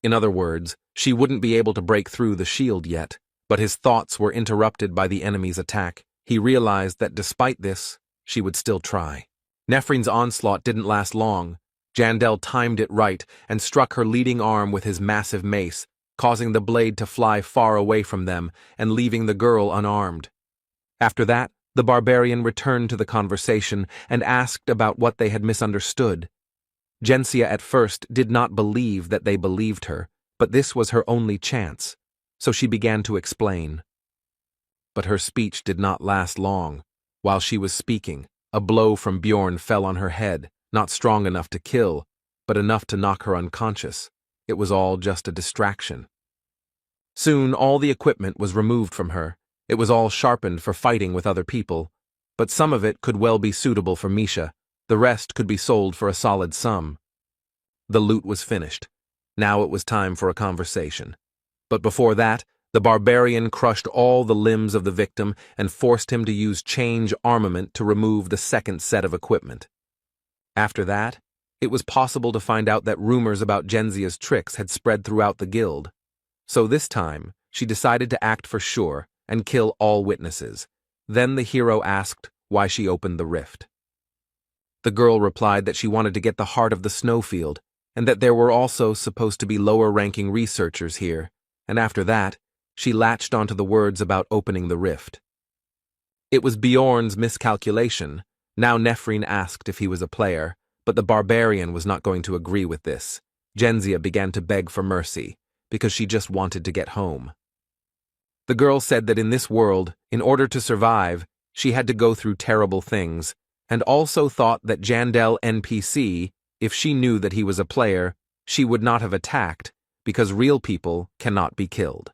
In other words, she wouldn't be able to break through the shield yet, but his thoughts were interrupted by the enemy's attack. He realized that despite this, she would still try. Nephrine's onslaught didn't last long. Jandel timed it right and struck her leading arm with his massive mace, causing the blade to fly far away from them and leaving the girl unarmed. After that, the barbarian returned to the conversation and asked about what they had misunderstood. Genzia at first did not believe that they believed her, but this was her only chance, so she began to explain. But her speech did not last long. While she was speaking, a blow from Bjorn fell on her head, not strong enough to kill, but enough to knock her unconscious. It was all just a distraction. Soon all the equipment was removed from her. It was all sharpened for fighting with other people, but some of it could well be suitable for Misha. The rest could be sold for a solid sum. The loot was finished. Now it was time for a conversation. But before that, the barbarian crushed all the limbs of the victim and forced him to use change armament to remove the second set of equipment. After that, it was possible to find out that rumors about Genzia's tricks had spread throughout the guild. So this time, she decided to act for sure and kill all witnesses. Then the hero asked why she opened the rift. The girl replied that she wanted to get the heart of the snowfield, and that there were also supposed to be lower-ranking researchers here, and after that, she latched onto the words about opening the rift. It was Bjorn's miscalculation. Now Nephrine asked if he was a player, but the barbarian was not going to agree with this. Genzia began to beg for mercy, because she just wanted to get home. The girl said that in this world, in order to survive, she had to go through terrible things, and also thought that Jandel NPC, if she knew that he was a player, she would not have attacked, because real people cannot be killed.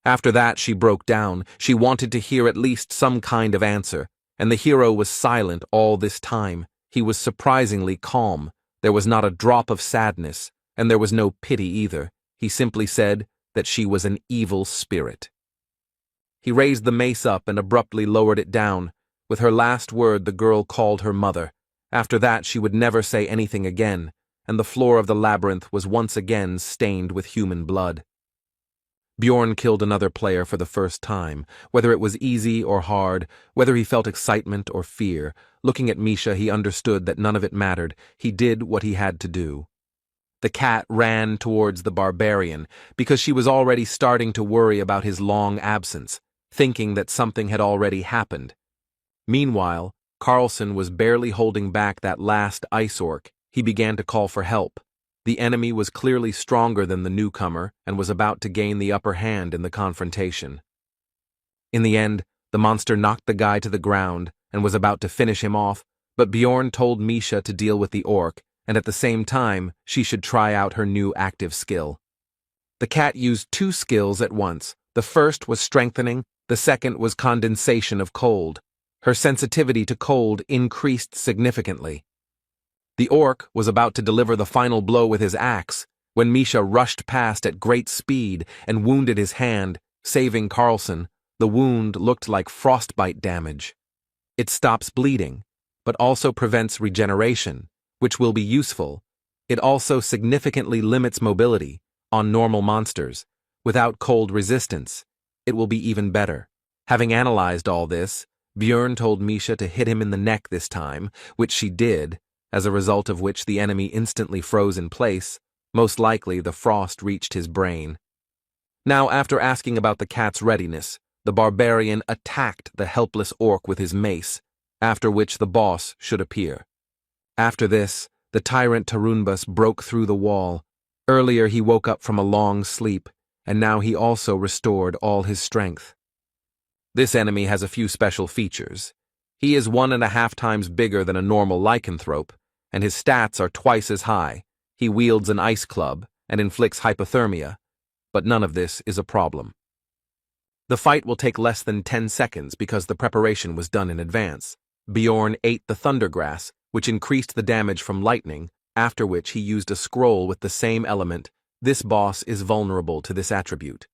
After that, she broke down. She wanted to hear at least some kind of answer, and the hero was silent all this time. He was surprisingly calm. There was not a drop of sadness, and there was no pity either. He simply said that she was an evil spirit. He raised the mace up and abruptly lowered it down. With her last word, the girl called her mother. After that, she would never say anything again, and the floor of the labyrinth was once again stained with human blood. Bjorn killed another player for the first time, whether it was easy or hard, whether he felt excitement or fear. Looking at Misha, he understood that none of it mattered. He did what he had to do. The cat ran towards the barbarian, because she was already starting to worry about his long absence, thinking that something had already happened. Meanwhile, Carlson was barely holding back that last ice orc. He began to call for help. The enemy was clearly stronger than the newcomer and was about to gain the upper hand in the confrontation. In the end, the monster knocked the guy to the ground and was about to finish him off, but Bjorn told Misha to deal with the orc, and at the same time, she should try out her new active skill. The cat used 2 skills at once. The first was strengthening, the second was condensation of cold. Her sensitivity to cold increased significantly. The orc was about to deliver the final blow with his axe when Misha rushed past at great speed and wounded his hand, saving Carlson. The wound looked like frostbite damage. It stops bleeding, but also prevents regeneration, which will be useful. It also significantly limits mobility on normal monsters. Without cold resistance, it will be even better. Having analyzed all this, Bjorn told Misha to hit him in the neck this time, which she did, as a result of which the enemy instantly froze in place. Most likely the frost reached his brain. Now, after asking about the cat's readiness, the barbarian attacked the helpless orc with his mace, after which the boss should appear. After this, the tyrant Tarunbas broke through the wall. Earlier he woke up from a long sleep, and now he also restored all his strength. This enemy has a few special features. He is 1.5 times bigger than a normal lycanthrope, and his stats are twice as high. He wields an ice club and inflicts hypothermia, but none of this is a problem. The fight will take less than 10 seconds because the preparation was done in advance. Bjorn ate the thundergrass, which increased the damage from lightning, after which he used a scroll with the same element. This boss is vulnerable to this attribute.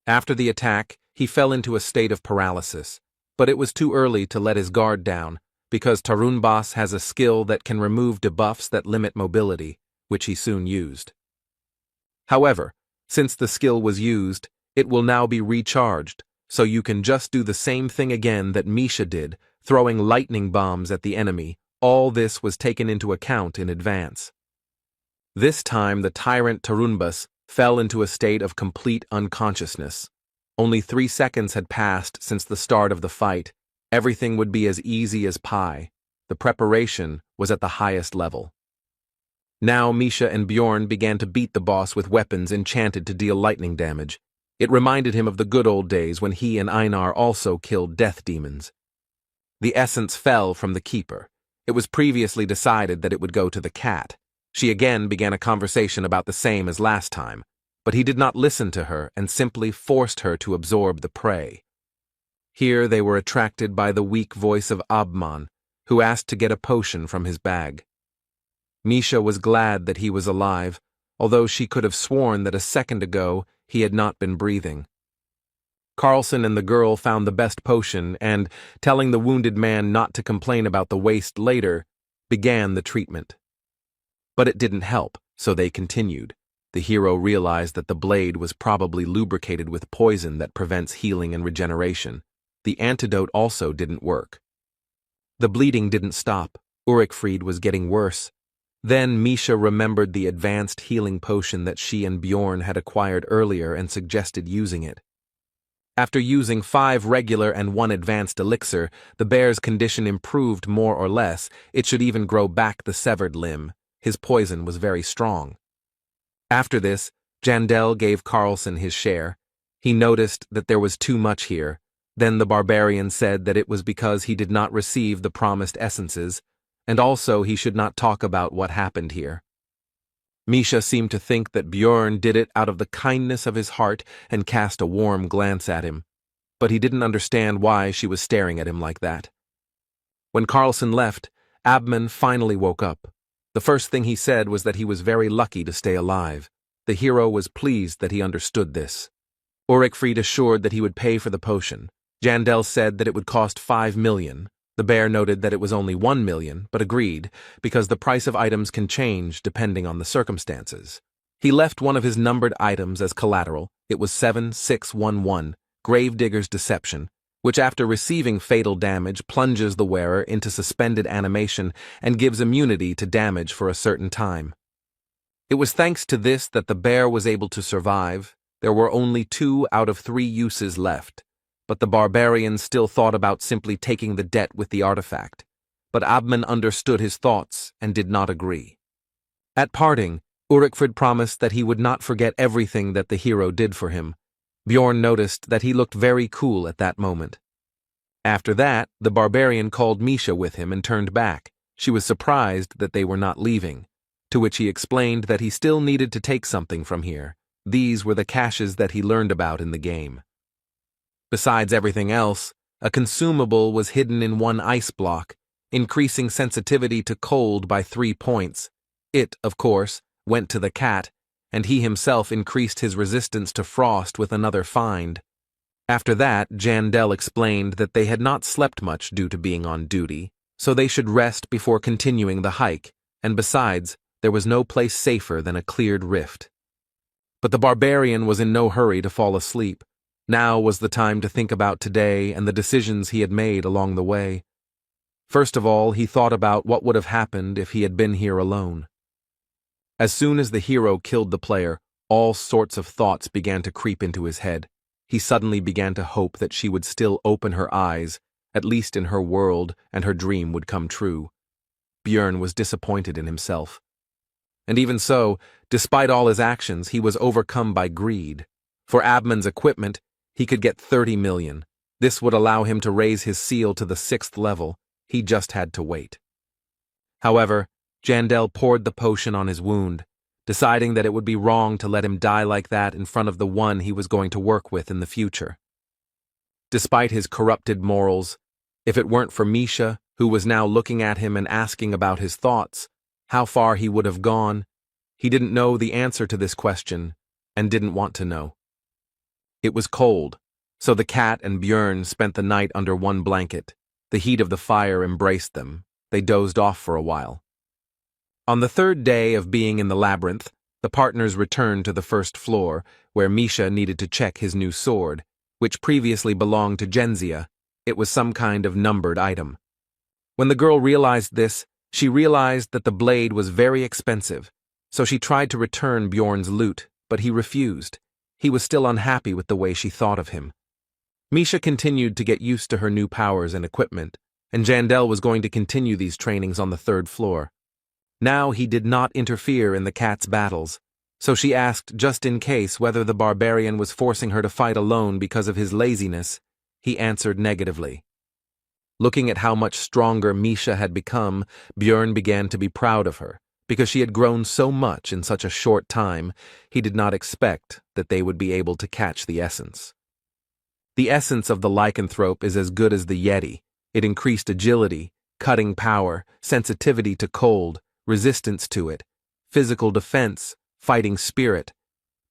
After the attack, he fell into a state of paralysis, but it was too early to let his guard down, because Tarunbas has a skill that can remove debuffs that limit mobility, which he soon used. However, since the skill was used, it will now be recharged, so you can just do the same thing again that Misha did, throwing lightning bombs at the enemy. All this was taken into account in advance. This time the tyrant Tarunbas fell into a state of complete unconsciousness. Only 3 seconds had passed since the start of the fight. Everything would be as easy as pie. The preparation was at the highest level. Now Misha and Bjorn began to beat the boss with weapons enchanted to deal lightning damage. It reminded him of the good old days when he and Einar also killed death demons. The essence fell from the keeper. It was previously decided that it would go to the cat. She again began a conversation about the same as last time, but he did not listen to her and simply forced her to absorb the prey. Here they were attracted by the weak voice of Abman, who asked to get a potion from his bag. Misha was glad that he was alive, although she could have sworn that a second ago he had not been breathing. Carlson and the girl found the best potion and, telling the wounded man not to complain about the waste later, began the treatment. But it didn't help, so they continued. The hero realized that the blade was probably lubricated with poison that prevents healing and regeneration. The antidote also didn't work. The bleeding didn't stop. Ulrichfried was getting worse. Then Misha remembered the advanced healing potion that she and Bjorn had acquired earlier and suggested using it. After using 5 regular and 1 advanced elixir, the bear's condition improved more or less. It should even grow back the severed limb. His poison was very strong. After this, Jandel gave Carlson his share. He noticed that there was too much here. Then the barbarian said that it was because he did not receive the promised essences, and also he should not talk about what happened here. Misha seemed to think that Bjorn did it out of the kindness of his heart and cast a warm glance at him, but he didn't understand why she was staring at him like that. When Carlson left, Abman finally woke up. The first thing he said was that he was very lucky to stay alive. The hero was pleased that he understood this. Ulrichfried assured that he would pay for the potion. Jandel said that it would cost 5 million. The bear noted that it was only 1 million, but agreed, because the price of items can change depending on the circumstances. He left one of his numbered items as collateral. It was 7611, Gravedigger's Deception, which after receiving fatal damage plunges the wearer into suspended animation and gives immunity to damage for a certain time. It was thanks to this that the bear was able to survive. There were only 2 out of 3 uses left, but the barbarian still thought about simply taking the debt with the artifact. But Abman understood his thoughts and did not agree. At parting, Ulrichfried promised that he would not forget everything that the hero did for him. Bjorn noticed that he looked very cool at that moment. After that, the barbarian called Misha with him and turned back. She was surprised that they were not leaving, to which he explained that he still needed to take something from here. These were the caches that he learned about in the game. Besides everything else, a consumable was hidden in one ice block, increasing sensitivity to cold by 3 points. It, of course, went to the cat, and he himself increased his resistance to frost with another find. After that, Jandel explained that they had not slept much due to being on duty, so they should rest before continuing the hike, and besides, there was no place safer than a cleared rift. But the barbarian was in no hurry to fall asleep. Now was the time to think about today and the decisions he had made along the way. First of all, he thought about what would have happened if he had been here alone. As soon as the hero killed the player, all sorts of thoughts began to creep into his head. He suddenly began to hope that she would still open her eyes, at least in her world, and her dream would come true. Bjorn was disappointed in himself. And even so, despite all his actions, he was overcome by greed. For Abman's equipment, he could get 30 million. This would allow him to raise his seal to the 6th level. He just had to wait. However, Jandel poured the potion on his wound, deciding that it would be wrong to let him die like that in front of the one he was going to work with in the future. Despite his corrupted morals, if it weren't for Misha, who was now looking at him and asking about his thoughts, how far he would have gone, he didn't know the answer to this question and didn't want to know. It was cold, so the cat and Bjorn spent the night under one blanket. The heat of the fire embraced them. They dozed off for a while. On the 3rd day of being in the labyrinth, the partners returned to the 1st floor, where Misha needed to check his new sword, which previously belonged to Genzia. It was some kind of numbered item. When the girl realized this, she realized that the blade was very expensive, so she tried to return Bjorn's loot, but he refused. He was still unhappy with the way she thought of him. Misha continued to get used to her new powers and equipment, and Jandel was going to continue these trainings on the 3rd floor. Now he did not interfere in the cat's battles, so she asked just in case whether the barbarian was forcing her to fight alone because of his laziness. He answered negatively. Looking at how much stronger Misha had become, Bjorn began to be proud of her. Because she had grown so much in such a short time, he did not expect that they would be able to catch the essence. The essence of the lycanthrope is as good as the Yeti. It increased agility, cutting power, sensitivity to cold, resistance to it, physical defense, fighting spirit.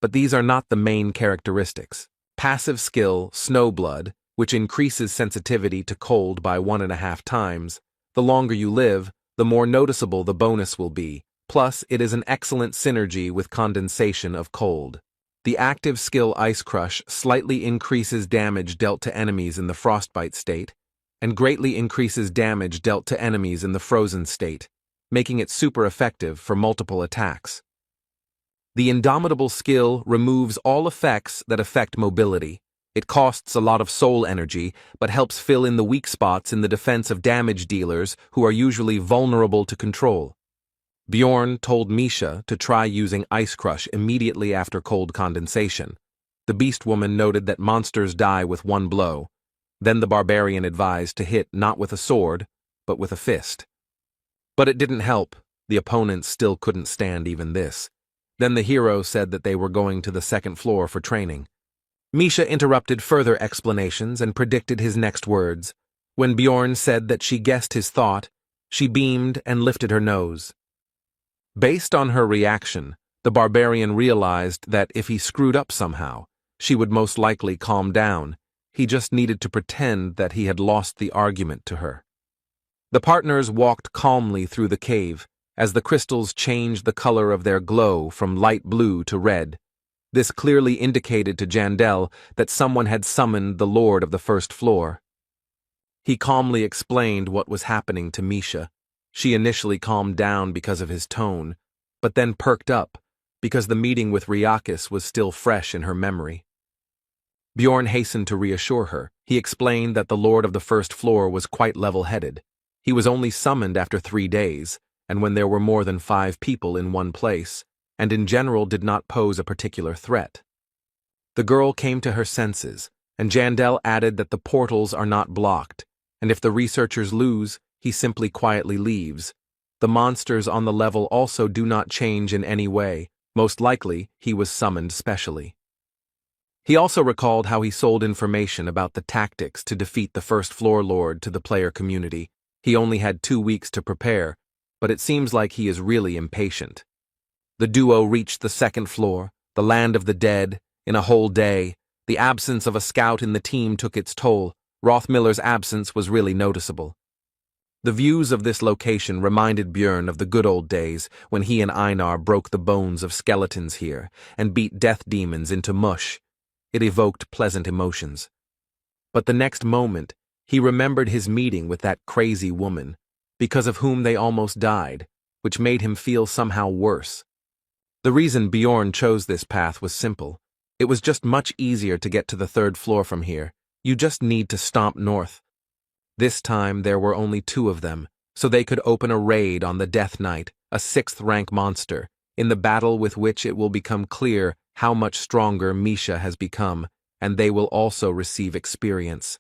But these are not the main characteristics. Passive skill, Snowblood, which increases sensitivity to cold by 1.5 times. The longer you live, the more noticeable the bonus will be. Plus, it is an excellent synergy with condensation of cold. The active skill Ice Crush slightly increases damage dealt to enemies in the frostbite state. and greatly increases damage dealt to enemies in the frozen state, making it super effective for multiple attacks. The Indomitable skill removes all effects that affect mobility. It costs a lot of soul energy, but helps fill in the weak spots in the defense of damage dealers who are usually vulnerable to control. Bjorn told Misha to try using Ice Crush immediately after cold condensation. The Beast Woman noted that monsters die with one blow. Then the barbarian advised to hit not with a sword, but with a fist. But it didn't help. The opponents still couldn't stand even this. Then the hero said that they were going to the second floor for training. Misha interrupted further explanations and predicted his next words. When Bjorn said that she guessed his thought, she beamed and lifted her nose. Based on her reaction, the barbarian realized that if he screwed up somehow, she would most likely calm down. He just needed to pretend that he had lost the argument to her. The partners walked calmly through the cave, as the crystals changed the color of their glow from light blue to red. This clearly indicated to Jandel that someone had summoned the Lord of the First Floor. He calmly explained what was happening to Misha. She initially calmed down because of his tone, but then perked up because the meeting with Ryakis was still fresh in her memory. Bjorn hastened to reassure her. He explained that the Lord of the First Floor was quite level-headed. He was only summoned after 3 days, and when there were more than 5 people in one place, and in general did not pose a particular threat. The girl came to her senses, and Jandel added that the portals are not blocked, and if the researchers lose, he simply quietly leaves. The monsters on the level also do not change in any way. Most likely, he was summoned specially. He also recalled how he sold information about the tactics to defeat the First Floor Lord to the player community. He only had 2 weeks to prepare, but it seems like he is really impatient. The duo reached the second floor, the land of the dead, in a whole day. The absence of a scout in the team took its toll. Rothmiller's absence was really noticeable. The views of this location reminded Bjorn of the good old days when he and Einar broke the bones of skeletons here and beat death demons into mush. It evoked pleasant emotions. But the next moment, he remembered his meeting with that crazy woman, because of whom they almost died, which made him feel somehow worse. The reason Bjorn chose this path was simple. It was just much easier to get to the 3rd floor from here. You just need to stomp north. This time there were only 2 of them, so they could open a raid on the Death Knight, a 6th-rank monster, in the battle with which it will become clear how much stronger Misha has become, and they will also receive experience.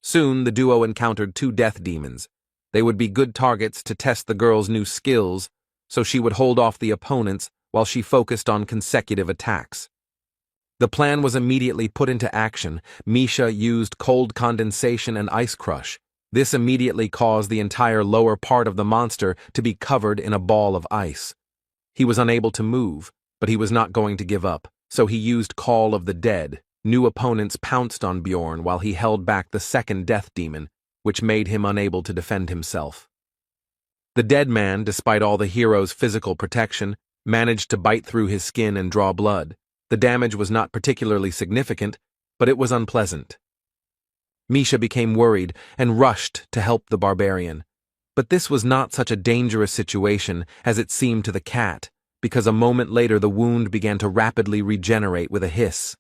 Soon the duo encountered 2 death demons. They would be good targets to test the girl's new skills, so she would hold off the opponents while she focused on consecutive attacks. The plan was immediately put into action. Misha used cold condensation and ice crush. This immediately caused the entire lower part of the monster to be covered in a ball of ice. He was unable to move, but he was not going to give up, so he used Call of the Dead. New opponents pounced on Bjorn while he held back the second death demon, which made him unable to defend himself. The dead man, despite all the hero's physical protection, managed to bite through his skin and draw blood. The damage was not particularly significant, but it was unpleasant. Misha became worried and rushed to help the barbarian. But this was not such a dangerous situation as it seemed to the cat, because a moment later the wound began to rapidly regenerate with a hiss.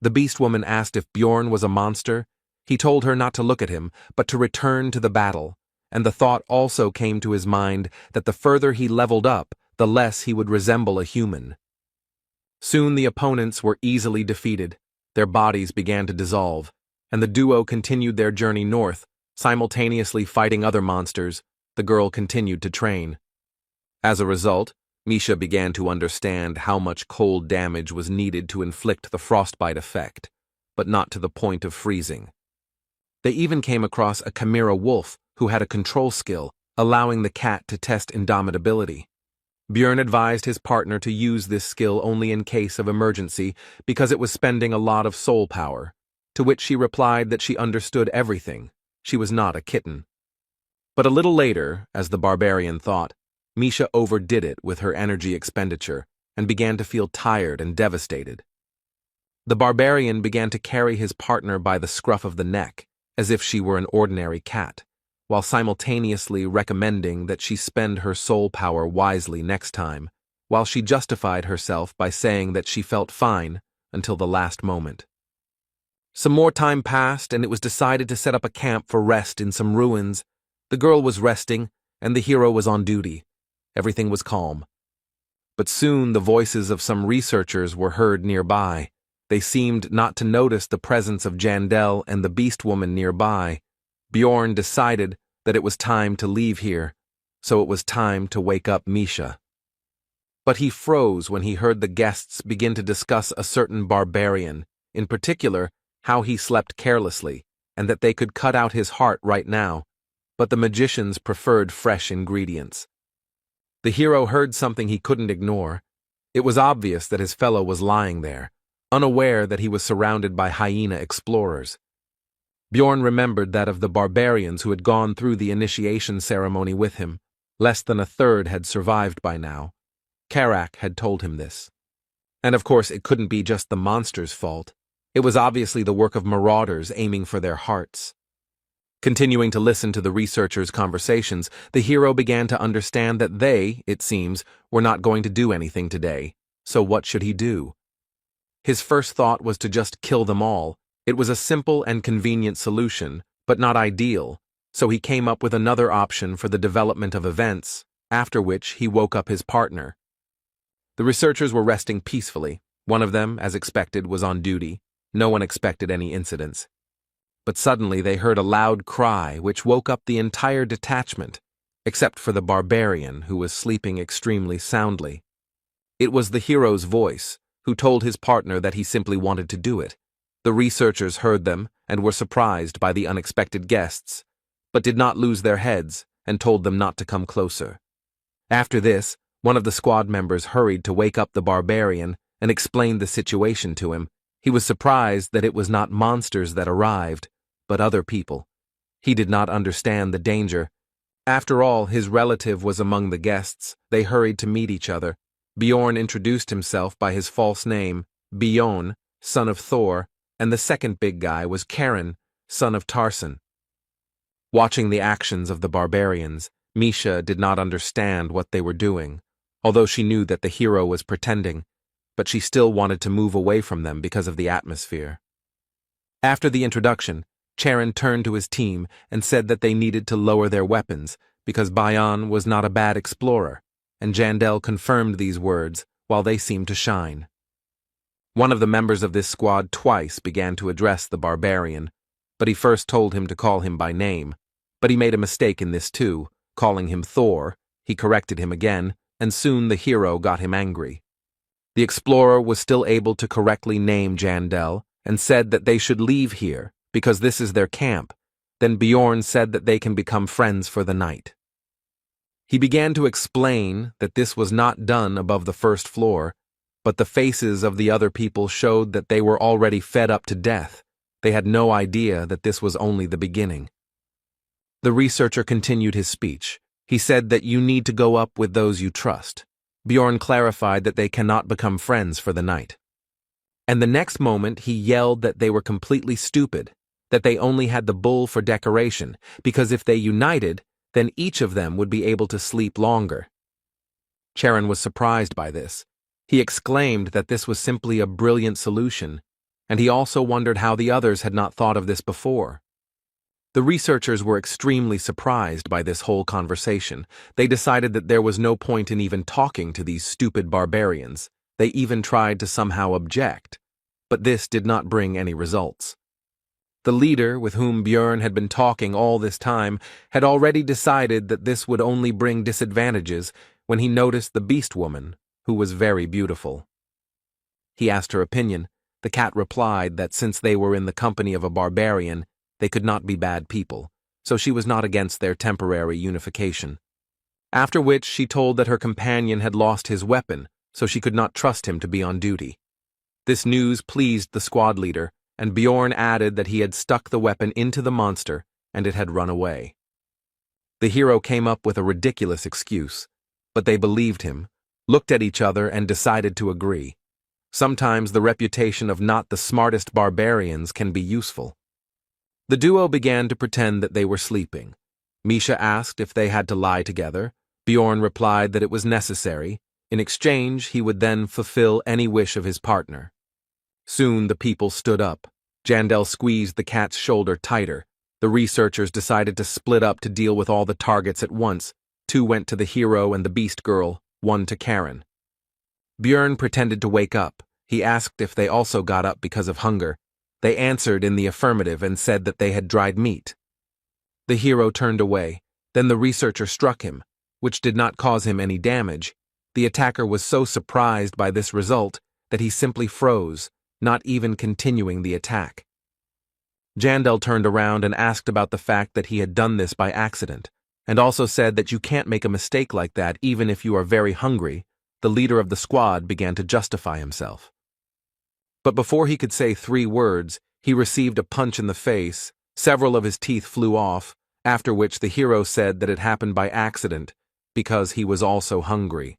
The beast woman asked if Bjorn was a monster. He told her not to look at him, but to return to the battle, and the thought also came to his mind that the further he leveled up, the less he would resemble a human. Soon the opponents were easily defeated, their bodies began to dissolve, and the duo continued their journey north, simultaneously fighting other monsters. The girl continued to train. As a result, Misha began to understand how much cold damage was needed to inflict the frostbite effect, but not to the point of freezing. They even came across a chimera wolf who had a control skill, allowing the cat to test indomitability. Bjorn advised his partner to use this skill only in case of emergency because it was spending a lot of soul power, to which she replied that she understood everything. She was not a kitten. But a little later, as the barbarian thought, Misha overdid it with her energy expenditure and began to feel tired and devastated. The barbarian began to carry his partner by the scruff of the neck, as if she were an ordinary cat, while simultaneously recommending that she spend her soul power wisely next time, while she justified herself by saying that she felt fine until the last moment. Some more time passed, and it was decided to set up a camp for rest in some ruins. The girl was resting, and the hero was on duty. Everything was calm. But soon the voices of some researchers were heard nearby. They seemed not to notice the presence of Jandel and the beast woman nearby. Bjorn decided that it was time to leave here, so it was time to wake up Misha. But he froze when he heard the guests begin to discuss a certain barbarian, in particular, how he slept carelessly, and that they could cut out his heart right now, but the magicians preferred fresh ingredients. The hero heard something he couldn't ignore. It was obvious that his fellow was lying there, unaware that he was surrounded by hyena explorers. Bjorn remembered that of the barbarians who had gone through the initiation ceremony with him, less than a third had survived by now. Karak had told him this. And of course it couldn't be just the monster's fault. It was obviously the work of marauders aiming for their hearts. Continuing to listen to the researchers' conversations, the hero began to understand that they, it seems, were not going to do anything today. So what should he do? His first thought was to just kill them all. It was a simple and convenient solution, but not ideal, so he came up with another option for the development of events, after which he woke up his partner. The researchers were resting peacefully. One of them, as expected, was on duty. No one expected any incidents. But suddenly they heard a loud cry which woke up the entire detachment, except for the barbarian who was sleeping extremely soundly. It was the hero's voice, who told his partner that he simply wanted to do it. The researchers heard them and were surprised by the unexpected guests, but did not lose their heads and told them not to come closer. After this, one of the squad members hurried to wake up the barbarian and explained the situation to him. He was surprised that it was not monsters that arrived, but other people. He did not understand the danger. After all, his relative was among the guests. They hurried to meet each other. Bjorn introduced himself by his false name, Bjorn, son of Thor, and the second big guy was Karen, son of Tarson. Watching the actions of the barbarians, Misha did not understand what they were doing, although she knew that the hero was pretending, but she still wanted to move away from them because of the atmosphere. After the introduction, Charon turned to his team and said that they needed to lower their weapons because Bayan was not a bad explorer, and Jandel confirmed these words while they seemed to shine. One of the members of this squad twice began to address the barbarian, but he first told him to call him by name, but he made a mistake in this too, calling him Thor. He corrected him again, and soon the hero got him angry. The explorer was still able to correctly name Jandel and said that they should leave here because this is their camp. Then Bjorn said that they can become friends for the night. He began to explain that this was not done above the first floor, but the faces of the other people showed that they were already fed up to death. They had no idea that this was only the beginning. The researcher continued his speech. He said that you need to go up with those you trust. Bjorn clarified that they cannot become friends for the night. And the next moment he yelled that they were completely stupid, that they only had the bull for decoration, because if they united, then each of them would be able to sleep longer. Charon was surprised by this. He exclaimed that this was simply a brilliant solution, and he also wondered how the others had not thought of this before. The researchers were extremely surprised by this whole conversation. They decided that there was no point in even talking to these stupid barbarians. They even tried to somehow object, but this did not bring any results. The leader, with whom Bjorn had been talking all this time, had already decided that this would only bring disadvantages when he noticed the beast woman, who was very beautiful. He asked her opinion. The cat replied that since they were in the company of a barbarian, they could not be bad people, so she was not against their temporary unification. After which she told that her companion had lost his weapon, so she could not trust him to be on duty. This news pleased the squad leader, and Bjorn added that he had stuck the weapon into the monster and it had run away. The hero came up with a ridiculous excuse, but they believed him, looked at each other and decided to agree. Sometimes the reputation of not the smartest barbarians can be useful. The duo began to pretend that they were sleeping. Misha asked if they had to lie together. Bjorn replied that it was necessary. In exchange, he would then fulfill any wish of his partner. Soon the people stood up. Jandel squeezed the cat's shoulder tighter. The researchers decided to split up to deal with all the targets at once. 2 went to the hero and the beast girl, 1 to Karen. Bjorn pretended to wake up. He asked if they also got up because of hunger. They answered in the affirmative and said that they had dried meat. The hero turned away. Then the researcher struck him, which did not cause him any damage. The attacker was so surprised by this result that he simply froze, not even continuing the attack. Jandel turned around and asked about the fact that he had done this by accident, and also said that you can't make a mistake like that even if you are very hungry. The leader of the squad began to justify himself. But before he could say 3 words, he received a punch in the face. Several of his teeth flew off, after which the hero said that it happened by accident, because he was also hungry.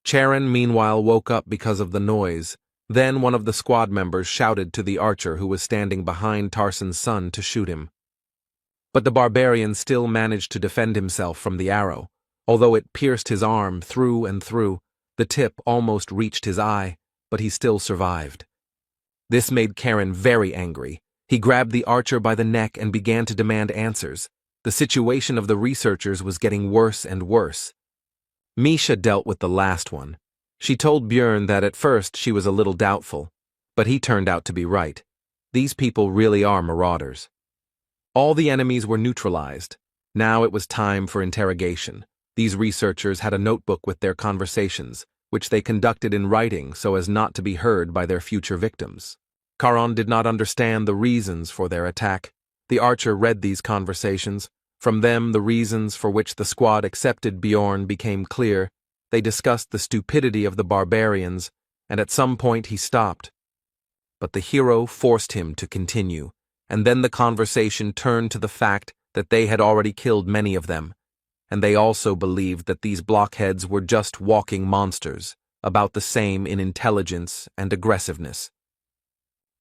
Charon meanwhile woke up because of the noise. Then one of the squad members shouted to the archer who was standing behind Tarson's son to shoot him. But the barbarian still managed to defend himself from the arrow. Although it pierced his arm through and through, the tip almost reached his eye, but he still survived. This made Karen very angry. He grabbed the archer by the neck and began to demand answers. The situation of the researchers was getting worse and worse. Misha dealt with the last one. She told Bjorn that at first she was a little doubtful, but he turned out to be right. These people really are marauders. All the enemies were neutralized. Now it was time for interrogation. These researchers had a notebook with their conversations, which they conducted in writing so as not to be heard by their future victims. Charon did not understand the reasons for their attack. The archer read these conversations. From them, the reasons for which the squad accepted Bjorn became clear. They discussed the stupidity of the barbarians, and at some point he stopped. But the hero forced him to continue, and then the conversation turned to the fact that they had already killed many of them, and they also believed that these blockheads were just walking monsters, about the same in intelligence and aggressiveness.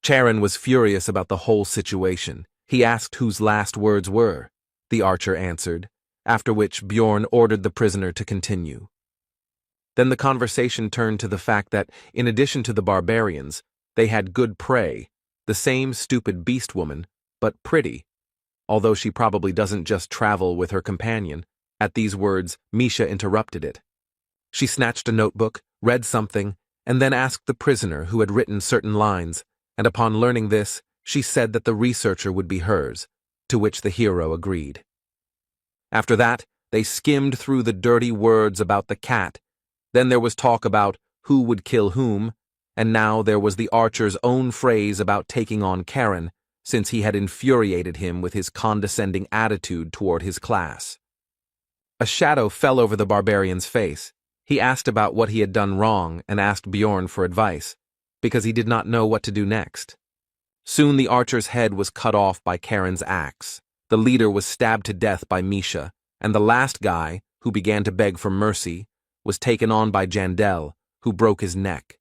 Charon was furious about the whole situation. He asked whose last words were. The archer answered, after which Bjorn ordered the prisoner to continue. Then the conversation turned to the fact that, in addition to the barbarians, they had good prey, the same stupid beast woman, but pretty, although she probably doesn't just travel with her companion. At these words, Misha interrupted it. She snatched a notebook, read something, and then asked the prisoner who had written certain lines, and upon learning this, she said that the researcher would be hers, to which the hero agreed. After that, they skimmed through the dirty words about the cat. Then there was talk about who would kill whom, and now there was the archer's own phrase about taking on Karen, since he had infuriated him with his condescending attitude toward his class. A shadow fell over the barbarian's face. He asked about what he had done wrong and asked Bjorn for advice, because he did not know what to do next. Soon the archer's head was cut off by Karen's axe. The leader was stabbed to death by Misha, and the last guy, who began to beg for mercy, was taken on by Jandel, who broke his neck.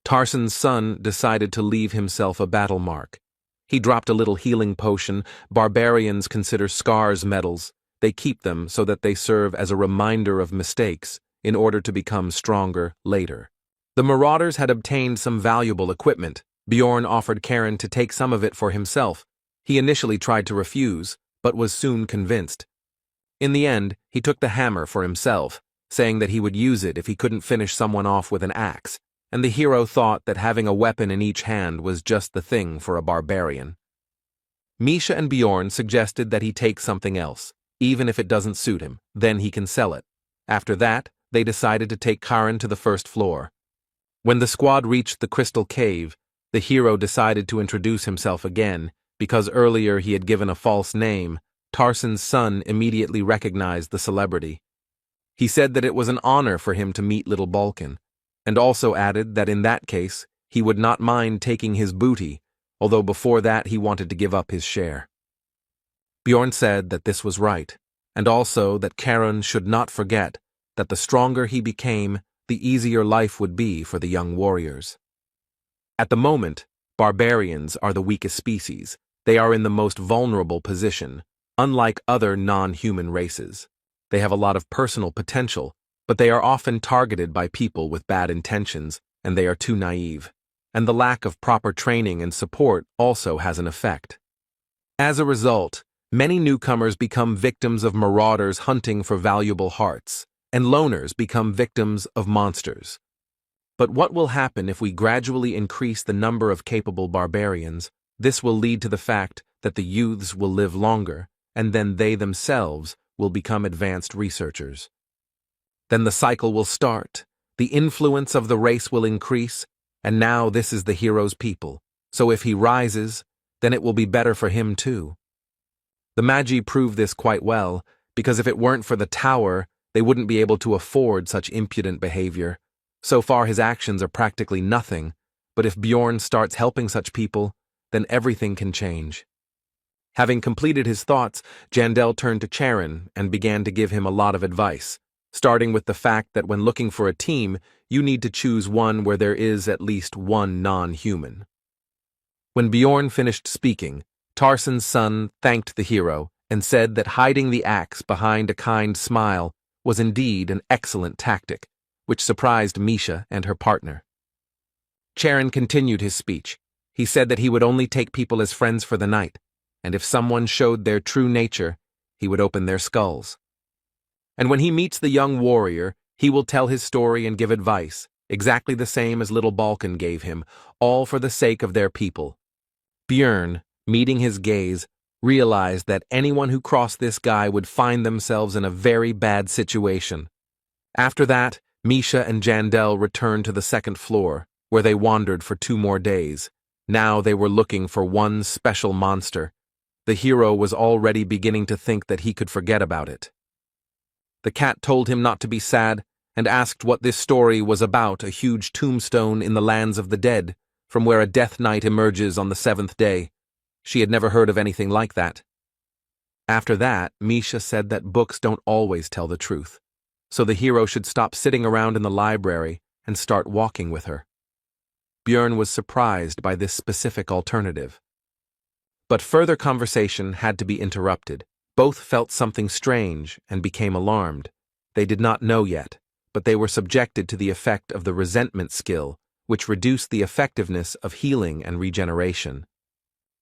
Tarson's son decided to leave himself a battle mark. He dropped a little healing potion. Barbarians consider scars medals. They keep them so that they serve as a reminder of mistakes in order to become stronger later. The marauders had obtained some valuable equipment. Bjorn offered Karen to take some of it for himself. He initially tried to refuse, but was soon convinced. In the end, he took the hammer for himself, saying that he would use it if he couldn't finish someone off with an axe, and the hero thought that having a weapon in each hand was just the thing for a barbarian. Misha and Bjorn suggested that he take something else, even if it doesn't suit him, then he can sell it. After that, they decided to take Karen to the first floor. When the squad reached the crystal cave, the hero decided to introduce himself again, because earlier he had given a false name. Tarson's son immediately recognized the celebrity. He said that it was an honor for him to meet little Balkan, and also added that in that case, he would not mind taking his booty, although before that he wanted to give up his share. Bjorn said that this was right, and also that Karen should not forget that the stronger he became, the easier life would be for the young warriors. At the moment, barbarians are the weakest species. They are in the most vulnerable position, unlike other non-human races. They have a lot of personal potential, but they are often targeted by people with bad intentions, and they are too naive. And the lack of proper training and support also has an effect. As a result, many newcomers become victims of marauders hunting for valuable hearts, and loners become victims of monsters. But what will happen if we gradually increase the number of capable barbarians? This will lead to the fact that the youths will live longer, and then they themselves will become advanced researchers. Then the cycle will start, the influence of the race will increase, and now this is the hero's people, so if he rises, then it will be better for him too. The Magi prove this quite well, because if it weren't for the tower, they wouldn't be able to afford such impudent behavior. So far his actions are practically nothing, but if Bjorn starts helping such people, then everything can change. Having completed his thoughts, Jandel turned to Charon and began to give him a lot of advice, starting with the fact that when looking for a team, you need to choose one where there is at least one non-human. When Bjorn finished speaking, Tarsen's son thanked the hero and said that hiding the axe behind a kind smile was indeed an excellent tactic, which surprised Misha and her partner. Charon continued his speech. He said that he would only take people as friends for the night, and if someone showed their true nature, he would open their skulls. And when he meets the young warrior, he will tell his story and give advice, exactly the same as little Balkan gave him, all for the sake of their people. Björn, meeting his gaze, realized that anyone who crossed this guy would find themselves in a very bad situation. After that, Misha and Jandel returned to the second floor, where they wandered for 2 more days. Now they were looking for one special monster. The hero was already beginning to think that he could forget about it. The cat told him not to be sad and asked what this story was about, a huge tombstone in the lands of the dead, from where a death knight emerges on the 7th day. She had never heard of anything like that. After that, Misha said that books don't always tell the truth, so the hero should stop sitting around in the library and start walking with her. Björn was surprised by this specific alternative. But further conversation had to be interrupted. Both felt something strange and became alarmed. They did not know yet, but they were subjected to the effect of the resentment skill, which reduced the effectiveness of healing and regeneration.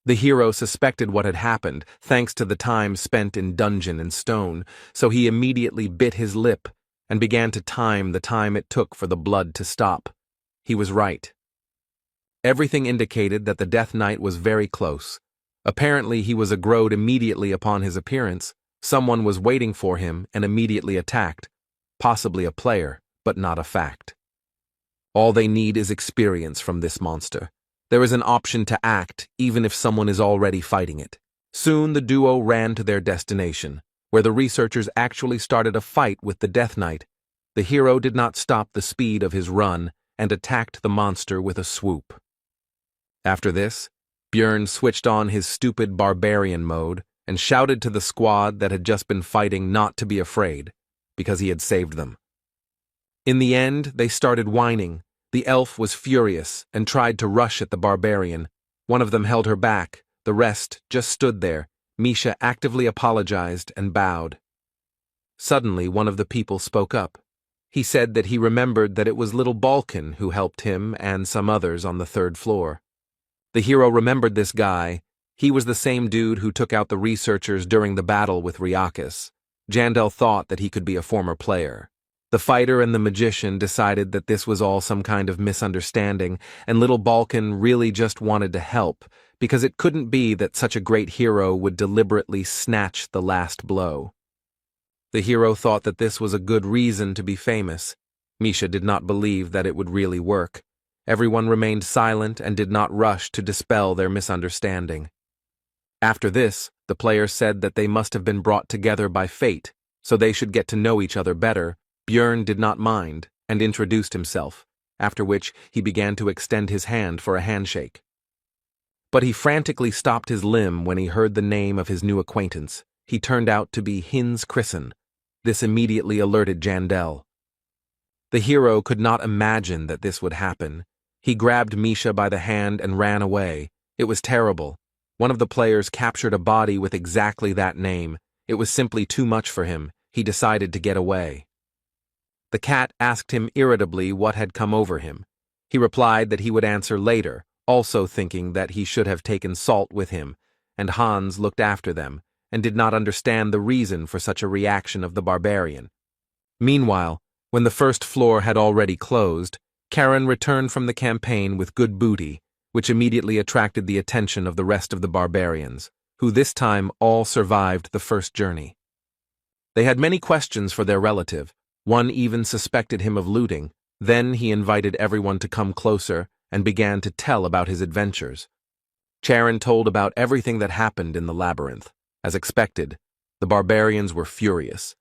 The hero suspected what had happened, thanks to the time spent in dungeon and stone, so he immediately bit his lip and began to time the time it took for the blood to stop. He was right. Everything indicated that the Death Knight was very close. Apparently he was aggroed immediately upon his appearance. Someone was waiting for him and immediately attacked. Possibly a player, but not a fact. All they need is experience from this monster. There is an option to act, even if someone is already fighting it. Soon the duo ran to their destination, where the researchers actually started a fight with the Death Knight. The hero did not stop the speed of his run and attacked the monster with a swoop. After this, Björn switched on his stupid barbarian mode and shouted to the squad that had just been fighting not to be afraid, because he had saved them. In the end, they started whining. The elf was furious and tried to rush at the barbarian. One of them held her back, the rest just stood there. Misha actively apologized and bowed. Suddenly, one of the people spoke up. He said that he remembered that it was little Balkan who helped him and some others on the 3rd floor. The hero remembered this guy. He was the same dude who took out the researchers during the battle with Riakis. Jandel thought that he could be a former player. The fighter and the magician decided that this was all some kind of misunderstanding, and little Balkan really just wanted to help, because it couldn't be that such a great hero would deliberately snatch the last blow. The hero thought that this was a good reason to be famous. Misha did not believe that it would really work. Everyone remained silent and did not rush to dispel their misunderstanding. After this, the players said that they must have been brought together by fate, so they should get to know each other better. Björn did not mind and introduced himself, after which he began to extend his hand for a handshake. But he frantically stopped his limb when he heard the name of his new acquaintance. He turned out to be Hins Chrisen. This immediately alerted Jandel. The hero could not imagine that this would happen. He grabbed Misha by the hand and ran away. It was terrible. One of the players captured a body with exactly that name. It was simply too much for him. He decided to get away. The cat asked him irritably what had come over him. He replied that he would answer later, also thinking that he should have taken salt with him, and Hans looked after them, and did not understand the reason for such a reaction of the barbarian. Meanwhile, when the first floor had already closed, Karen returned from the campaign with good booty, which immediately attracted the attention of the rest of the barbarians, who this time all survived the first journey. They had many questions for their relative. One even suspected him of looting. Then he invited everyone to come closer and began to tell about his adventures. Charon told about everything that happened in the labyrinth. As expected, the barbarians were furious,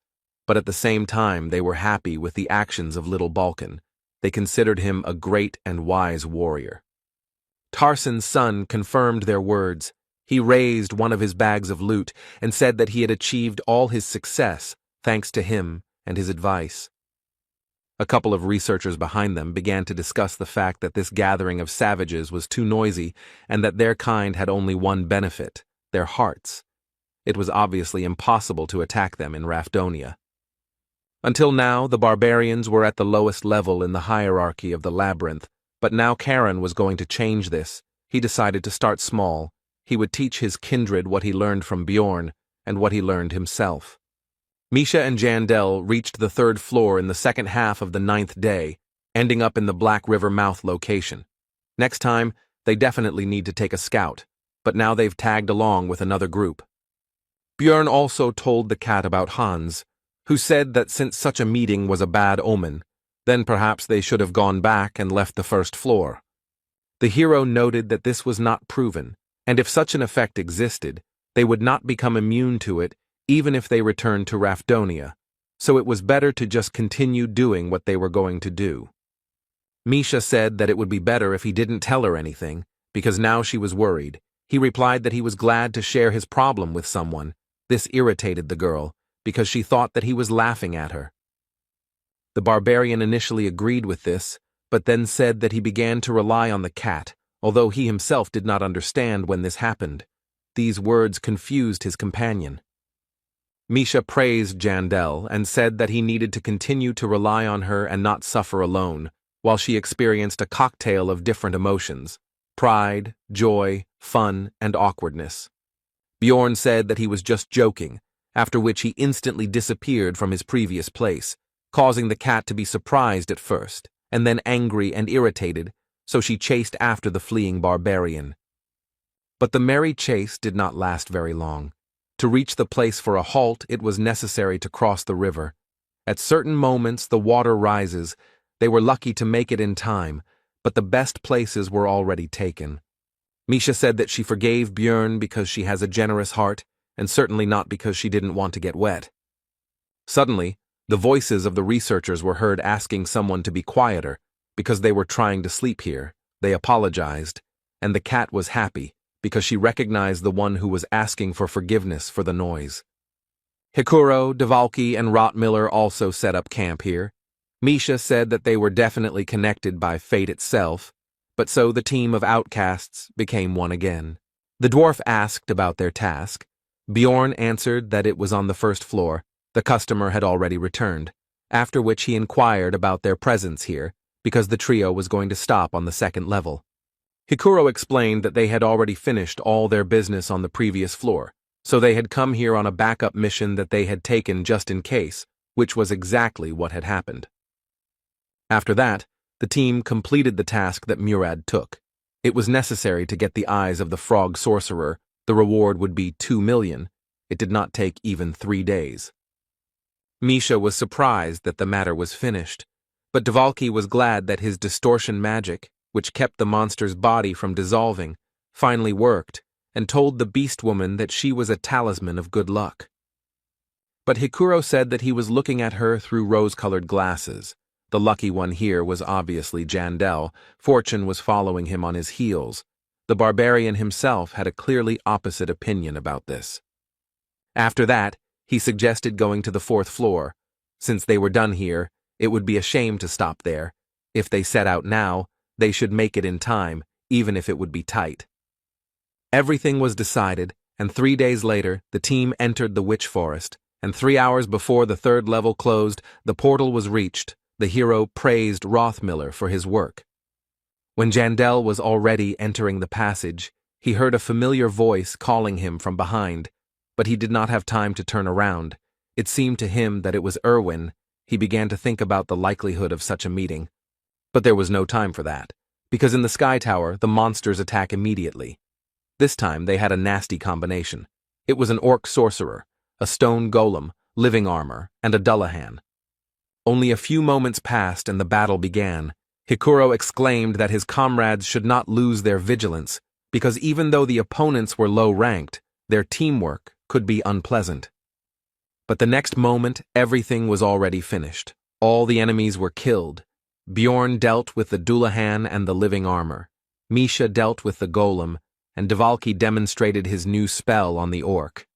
but at the same time they were happy with the actions of Little Balkan. They considered him a great and wise warrior. Tarsen's son confirmed their words. He raised one of his bags of loot and said that he had achieved all his success thanks to him and his advice. A couple of researchers behind them began to discuss the fact that this gathering of savages was too noisy and that their kind had only one benefit, their hearts. It was obviously impossible to attack them in Rafdonia. Until now, the barbarians were at the lowest level in the hierarchy of the labyrinth, but now Karen was going to change this. He decided to start small. He would teach his kindred what he learned from Bjorn and what he learned himself. Misha and Jandel reached the 3rd floor in the second half of the 9th day, ending up in the Black River mouth location. Next time, they definitely need to take a scout, but now they've tagged along with another group. Bjorn also told the cat about Hans, who said that since such a meeting was a bad omen, then perhaps they should have gone back and left the 1st floor. The hero noted that this was not proven, and if such an effect existed, they would not become immune to it even if they returned to Rafdonia, so it was better to just continue doing what they were going to do. Misha said that it would be better if he didn't tell her anything, because now she was worried. He replied that he was glad to share his problem with someone. This irritated the girl, because she thought that he was laughing at her. The barbarian initially agreed with this, but then said that he began to rely on the cat, although he himself did not understand when this happened. These words confused his companion. Misha praised Jandel and said that he needed to continue to rely on her and not suffer alone, while she experienced a cocktail of different emotions: pride, joy, fun, and awkwardness. Bjorn said that he was just joking, after which he instantly disappeared from his previous place, causing the cat to be surprised at first, and then angry and irritated, so she chased after the fleeing barbarian. But the merry chase did not last very long. To reach the place for a halt, it was necessary to cross the river. At certain moments, the water rises. They were lucky to make it in time, but the best places were already taken. Misha said that she forgave Bjorn because she has a generous heart, and certainly not because she didn't want to get wet. Suddenly, the voices of the researchers were heard asking someone to be quieter, because they were trying to sleep here. They apologized, and the cat was happy, because she recognized the one who was asking for forgiveness for the noise. Hikuro, Devalki, and Rottmiller also set up camp here. Misha said that they were definitely connected by fate itself, but so the team of outcasts became one again. The dwarf asked about their task. Bjorn answered that it was on the 1st floor. The customer had already returned, after which he inquired about their presence here, because the trio was going to stop on the 2nd level. Hikuro explained that they had already finished all their business on the previous floor, so they had come here on a backup mission that they had taken just in case, which was exactly what had happened. After that, the team completed the task that Murad took. It was necessary to get the eyes of the frog sorcerer. The reward would be 2 million. It did not take even 3 days. Misha was surprised that the matter was finished, but Devalki was glad that his distortion magic, which kept the monster's body from dissolving, finally worked, and told the beast woman that she was a talisman of good luck. But Hikuro said that he was looking at her through rose-colored glasses. The lucky one here was obviously Jandel. Fortune was following him on his heels. The barbarian himself had a clearly opposite opinion about this. After that, he suggested going to the 4th floor. Since they were done here, it would be a shame to stop there. If they set out now, they should make it in time, even if it would be tight. Everything was decided, and 3 days later, the team entered the witch forest, and 3 hours before the third level closed, the portal was reached. The hero praised Rothmiller for his work. When Jandel was already entering the passage, he heard a familiar voice calling him from behind, but he did not have time to turn around. It seemed to him that it was Erwin. He began to think about the likelihood of such a meeting. But there was no time for that, because in the Sky Tower, the monsters attack immediately. This time, they had a nasty combination. It was an orc sorcerer, a stone golem, living armor, and a Dullahan. Only a few moments passed and the battle began. Hikuro exclaimed that his comrades should not lose their vigilance, because even though the opponents were low-ranked, their teamwork could be unpleasant. But the next moment, everything was already finished. All the enemies were killed. Bjorn dealt with the Dullahan and the living armor. Misha dealt with the golem, and Dvalki demonstrated his new spell on the orc.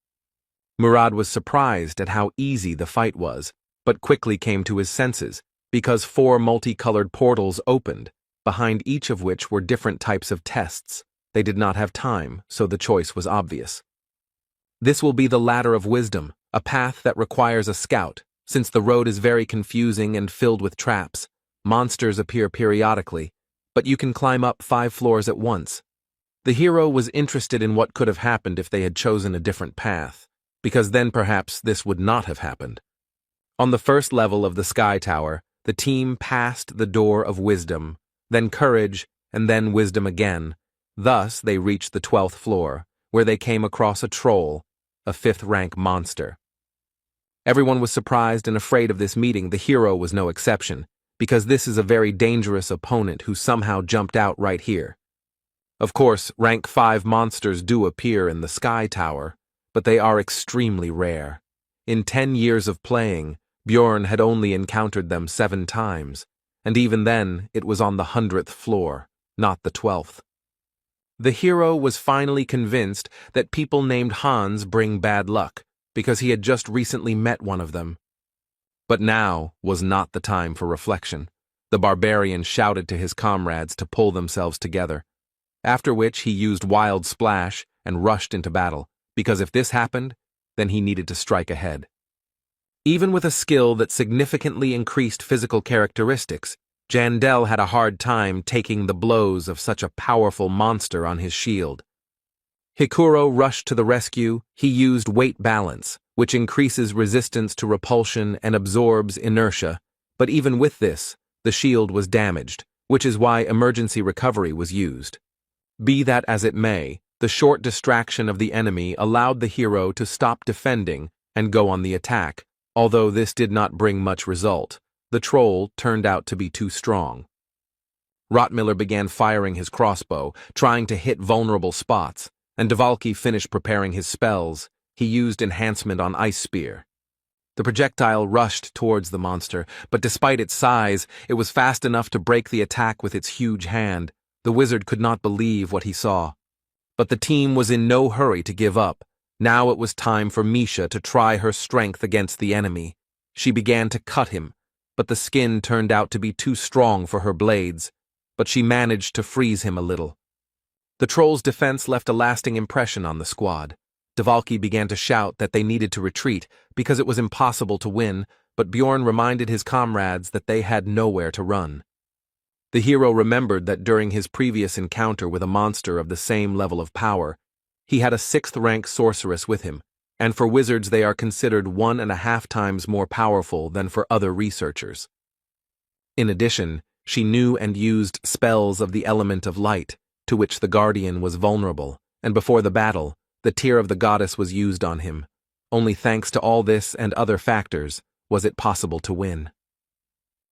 Murad was surprised at how easy the fight was, but quickly came to his senses, because 4 multicolored portals opened, behind each of which were different types of tests. They did not have time, so the choice was obvious. This will be the Ladder of Wisdom, a path that requires a scout, since the road is very confusing and filled with traps. Monsters appear periodically, but you can climb up 5 floors at once. The hero was interested in what could have happened if they had chosen a different path, because then perhaps this would not have happened. On the first level of the Sky Tower, the team passed the Door of Wisdom, then Courage, and then Wisdom again. Thus, they reached the 12th floor, where they came across a troll, a 5th-rank monster. Everyone was surprised and afraid of this meeting. The hero was no exception, because this is a very dangerous opponent who somehow jumped out right here. Of course, rank 5 monsters do appear in the Sky Tower, but they are extremely rare. In 10 years of playing, Bjorn had only encountered them 7 times, and even then it was on the 100th floor, not the 12th. The hero was finally convinced that people named Hans bring bad luck, because he had just recently met one of them. But now was not the time for reflection. The barbarian shouted to his comrades to pull themselves together, after which he used Wild Splash and rushed into battle, because if this happened, then he needed to strike ahead. Even with a skill that significantly increased physical characteristics, Jandel had a hard time taking the blows of such a powerful monster on his shield. Hikuro rushed to the rescue. He used weight balance, which increases resistance to repulsion and absorbs inertia, but even with this, the shield was damaged, which is why emergency recovery was used. Be that as it may, the short distraction of the enemy allowed the hero to stop defending and go on the attack. Although this did not bring much result, the troll turned out to be too strong. Rottmiller began firing his crossbow, trying to hit vulnerable spots, and Dvalki finished preparing his spells. He used enhancement on Ice Spear. The projectile rushed towards the monster, but despite its size, it was fast enough to break the attack with its huge hand. The wizard could not believe what he saw. But the team was in no hurry to give up. Now it was time for Misha to try her strength against the enemy. She began to cut him, but the skin turned out to be too strong for her blades, but she managed to freeze him a little. The troll's defense left a lasting impression on the squad. Dvalki began to shout that they needed to retreat because it was impossible to win, but Bjorn reminded his comrades that they had nowhere to run. The hero remembered that during his previous encounter with a monster of the same level of power, he had a 6th-rank sorceress with him, and for wizards they are considered 1.5 times more powerful than for other researchers. In addition, she knew and used spells of the element of light, to which the Guardian was vulnerable, and before the battle, the Tear of the Goddess was used on him. Only thanks to all this and other factors was it possible to win.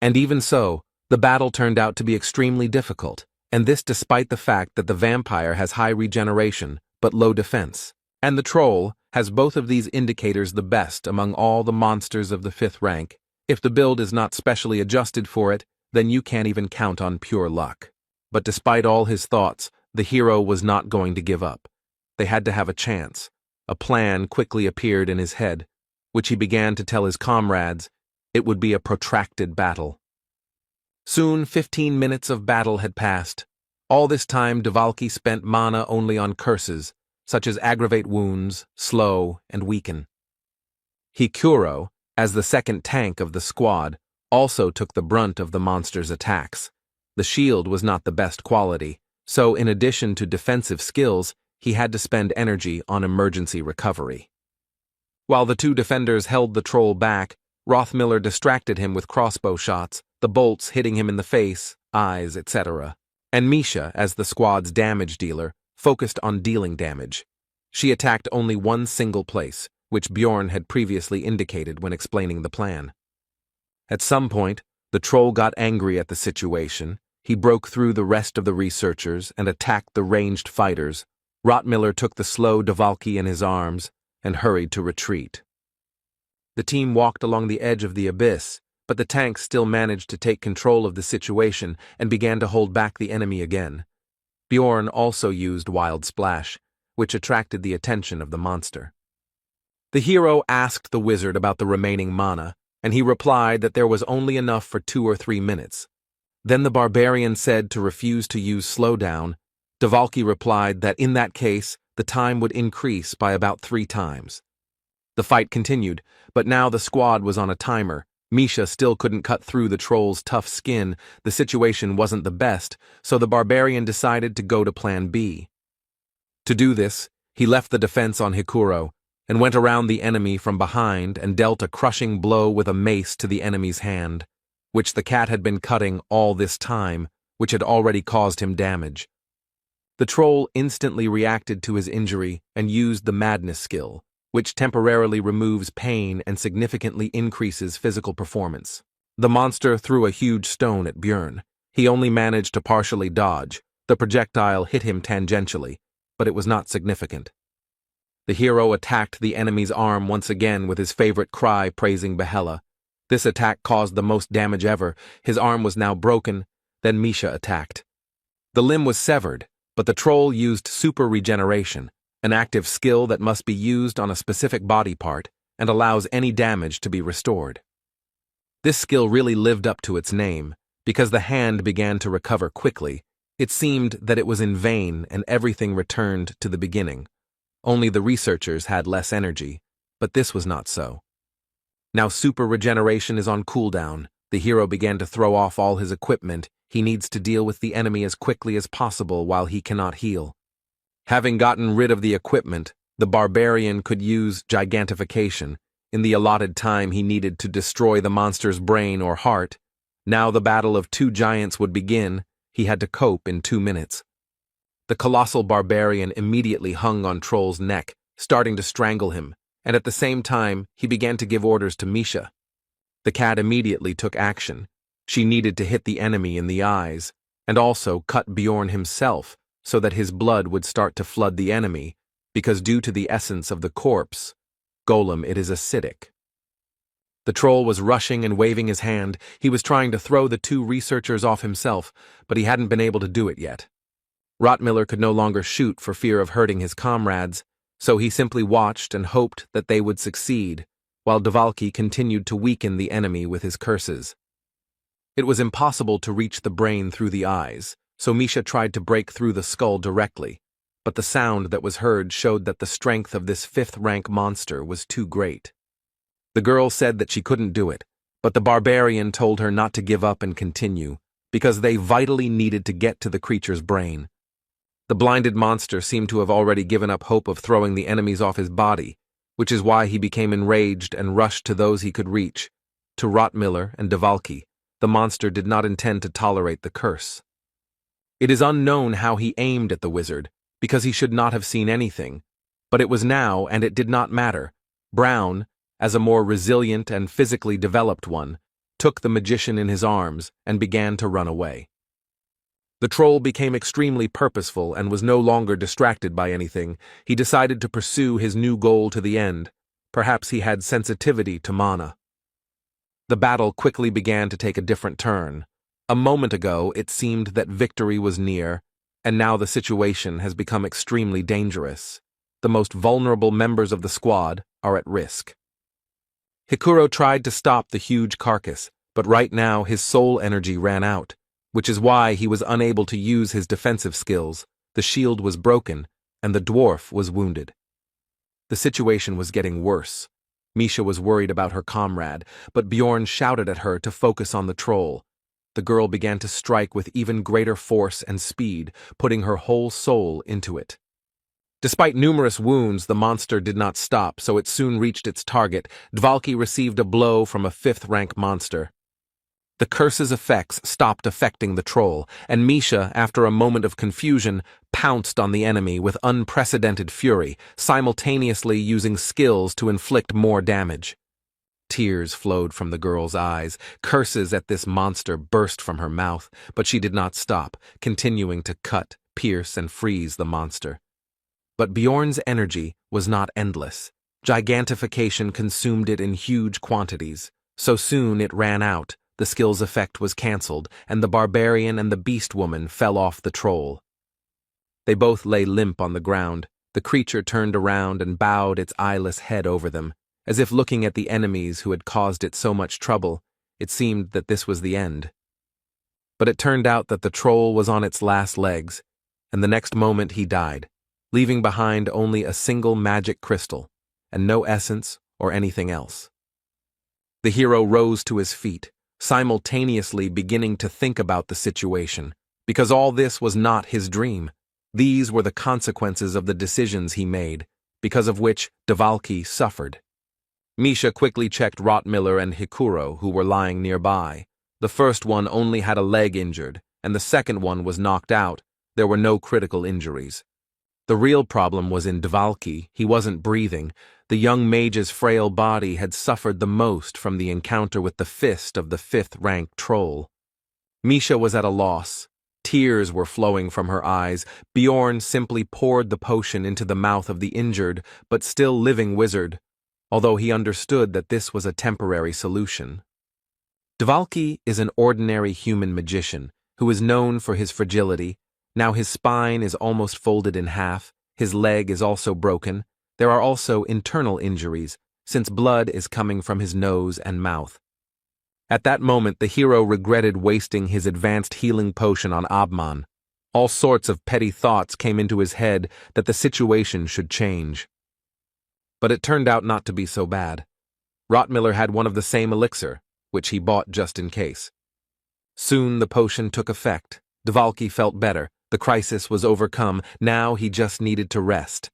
And even so, the battle turned out to be extremely difficult, and this despite the fact that the vampire has high regeneration, but low defense, and the troll has both of these indicators the best among all the monsters of the 5th rank. If the build is not specially adjusted for it, then you can't even count on pure luck. But despite all his thoughts, the hero was not going to give up. They had to have a chance. A plan quickly appeared in his head, which he began to tell his comrades. It would be a protracted battle. Soon 15 minutes of battle had passed. All this time Dvalki spent mana only on curses, such as aggravate wounds, slow, and weaken. Hikuro, as the second tank of the squad, also took the brunt of the monster's attacks. The shield was not the best quality, so in addition to defensive skills, he had to spend energy on emergency recovery. While the two defenders held the troll back, Rothmiller distracted him with crossbow shots, the bolts hitting him in the face, eyes, etc. And Misha, as the squad's damage dealer, focused on dealing damage. She attacked only one single place, which Bjorn had previously indicated when explaining the plan. At some point, the troll got angry at the situation. He broke through the rest of the researchers and attacked the ranged fighters. Rothmiller took the slow Dvalki in his arms and hurried to retreat. The team walked along the edge of the abyss, but the tanks still managed to take control of the situation and began to hold back the enemy again. Bjorn also used Wild Splash, which attracted the attention of the monster. The hero asked the wizard about the remaining mana, and he replied that there was only enough for 2 or 3 minutes. Then the barbarian said to refuse to use slowdown. Dvalki replied that in that case, the time would increase by about 3 times. The fight continued, but now the squad was on a timer. Misha still couldn't cut through the troll's tough skin. The situation wasn't the best, so the barbarian decided to go to plan B. To do this, he left the defense on Hikuro and went around the enemy from behind and dealt a crushing blow with a mace to the enemy's hand, which the cat had been cutting all this time, which had already caused him damage. The troll instantly reacted to his injury and used the madness skill, which temporarily removes pain and significantly increases physical performance. The monster threw a huge stone at Bjorn. He only managed to partially dodge. The projectile hit him tangentially, but it was not significant. The hero attacked the enemy's arm once again with his favorite cry praising Yahello. This attack caused the most damage ever. His arm was now broken. Then Misha attacked. The limb was severed, but the troll used super regeneration, an active skill that must be used on a specific body part and allows any damage to be restored. This skill really lived up to its name. Because the hand began to recover quickly, it seemed that it was in vain and everything returned to the beginning. Only the researchers had less energy, but this was not so. Now super regeneration is on cooldown. The hero began to throw off all his equipment. He needs to deal with the enemy as quickly as possible while he cannot heal. Having gotten rid of the equipment, the barbarian could use gigantification. In the allotted time he needed to destroy the monster's brain or heart. Now the battle of 2 giants would begin. He had to cope in 2 minutes. The colossal barbarian immediately hung on Troll's neck, starting to strangle him, and at the same time he began to give orders to Misha. The cat immediately took action. She needed to hit the enemy in the eyes, and also cut Bjorn himself so that his blood would start to flood the enemy, because due to the essence of the corpse, golem, it is acidic. The troll was rushing and waving his hand. He was trying to throw the 2 researchers off himself, but he hadn't been able to do it yet. Rothmiller could no longer shoot for fear of hurting his comrades, so he simply watched and hoped that they would succeed, while Dvalki continued to weaken the enemy with his curses. It was impossible to reach the brain through the eyes, so Misha tried to break through the skull directly, but the sound that was heard showed that the strength of this 5th-rank monster was too great. The girl said that she couldn't do it, but the barbarian told her not to give up and continue, because they vitally needed to get to the creature's brain. The blinded monster seemed to have already given up hope of throwing the enemies off his body, which is why he became enraged and rushed to those he could reach. To Rothmiller and Dvalki, the monster did not intend to tolerate the curse. It is unknown how he aimed at the wizard, because he should not have seen anything, but it was now and it did not matter. Brown, as a more resilient and physically developed one, took the magician in his arms and began to run away. The troll became extremely purposeful and was no longer distracted by anything. He decided to pursue his new goal to the end. Perhaps he had sensitivity to mana. The battle quickly began to take a different turn. A moment ago, it seemed that victory was near, and now the situation has become extremely dangerous. The most vulnerable members of the squad are at risk. Hikuro tried to stop the huge carcass, but right now his soul energy ran out, which is why he was unable to use his defensive skills. The shield was broken, and the dwarf was wounded. The situation was getting worse. Misha was worried about her comrade, but Bjorn shouted at her to focus on the troll. The girl began to strike with even greater force and speed, putting her whole soul into it. Despite numerous wounds, the monster did not stop, so it soon reached its target. Dvalki received a blow from a 5th-rank monster. The curse's effects stopped affecting the troll, and Misha, after a moment of confusion, pounced on the enemy with unprecedented fury, simultaneously using skills to inflict more damage. Tears flowed from the girl's eyes. Curses at this monster burst from her mouth, but she did not stop, continuing to cut, pierce, and freeze the monster. But Bjorn's energy was not endless. Gigantification consumed it in huge quantities. So soon it ran out, the skill's effect was cancelled, and the barbarian and the beast woman fell off the troll. They both lay limp on the ground. The creature turned around and bowed its eyeless head over them, as if looking at the enemies who had caused it so much trouble. It seemed that this was the end. But it turned out that the troll was on its last legs, and the next moment he died, leaving behind only a single magic crystal, and no essence or anything else. The hero rose to his feet, simultaneously beginning to think about the situation, because all this was not his dream. These were the consequences of the decisions he made, because of which Dvalki suffered. Misha quickly checked Rottmiller and Hikuro, who were lying nearby. The first one only had a leg injured, and the second one was knocked out. There were no critical injuries. The real problem was in Dvalki. He wasn't breathing. The young mage's frail body had suffered the most from the encounter with the fist of the 5th-rank troll. Misha was at a loss. Tears were flowing from her eyes. Bjorn simply poured the potion into the mouth of the injured but still living wizard, although he understood that this was a temporary solution. Dvalki is an ordinary human magician who is known for his fragility. Now his spine is almost folded in half, his leg is also broken. There are also internal injuries, since blood is coming from his nose and mouth. At that moment, the hero regretted wasting his advanced healing potion on Abman. All sorts of petty thoughts came into his head that the situation should change. But it turned out not to be so bad. Rottmiller had one of the same elixir, which he bought just in case. Soon the potion took effect. Dvalki felt better. The crisis was overcome. Now he just needed to rest.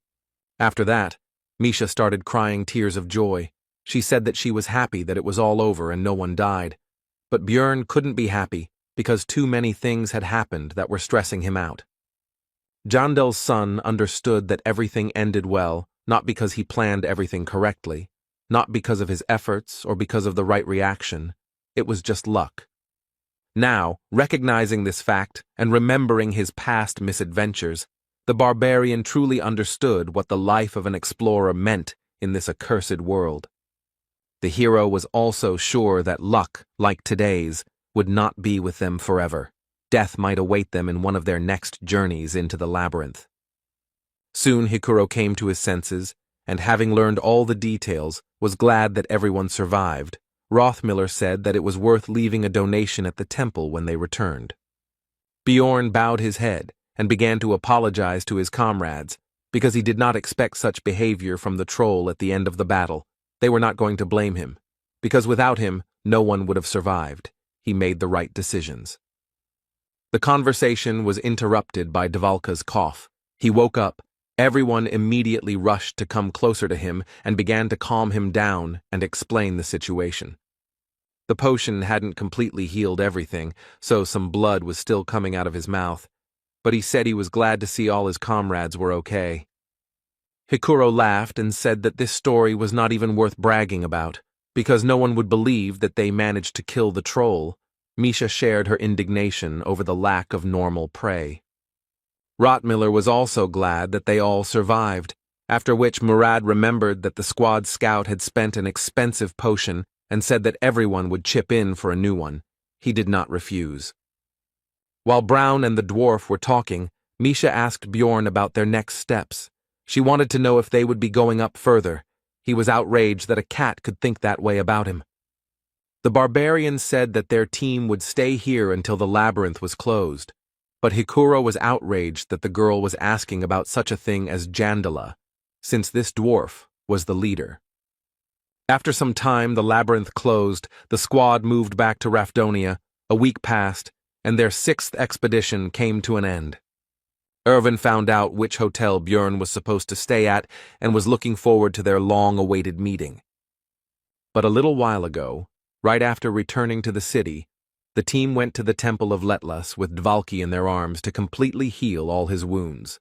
After that, Misha started crying tears of joy. She said that she was happy that it was all over and no one died. But Bjorn couldn't be happy because too many things had happened that were stressing him out. Jandel's son understood that everything ended well, not because he planned everything correctly, not because of his efforts or because of the right reaction. It was just luck. Now, recognizing this fact and remembering his past misadventures, the barbarian truly understood what the life of an explorer meant in this accursed world. The hero was also sure that luck, like today's, would not be with them forever. Death might await them in one of their next journeys into the labyrinth. Soon Hikuro came to his senses, and having learned all the details, was glad that everyone survived. Rothmiller said that it was worth leaving a donation at the temple when they returned. Bjorn bowed his head and began to apologize to his comrades, because he did not expect such behavior from the troll at the end of the battle. They were not going to blame him, because without him, no one would have survived. He made the right decisions. The conversation was interrupted by Dvalka's cough. He woke up. Everyone immediately rushed to come closer to him and began to calm him down and explain the situation. The potion hadn't completely healed everything, so some blood was still coming out of his mouth, but he said he was glad to see all his comrades were okay. Hikuro laughed and said that this story was not even worth bragging about, because no one would believe that they managed to kill the troll. Misha shared her indignation over the lack of normal prey. Rottmiller was also glad that they all survived, after which Murad remembered that the squad scout had spent an expensive potion and said that everyone would chip in for a new one. He did not refuse. While Brown and the dwarf were talking, Misha asked Bjorn about their next steps. She wanted to know if they would be going up further. He was outraged that a cat could think that way about him. The barbarian said that their team would stay here until the labyrinth was closed, But Hikuro was outraged that the girl was asking about such a thing as Jandala, since this dwarf was the leader. After some time, the labyrinth closed, the squad moved back to Rafdonia, a week passed, and their 6th expedition came to an end. Irvin found out which hotel Björn was supposed to stay at and was looking forward to their long-awaited meeting. But a little while ago, right after returning to the city, the team went to the Temple of Letlas with Dvalki in their arms to completely heal all his wounds.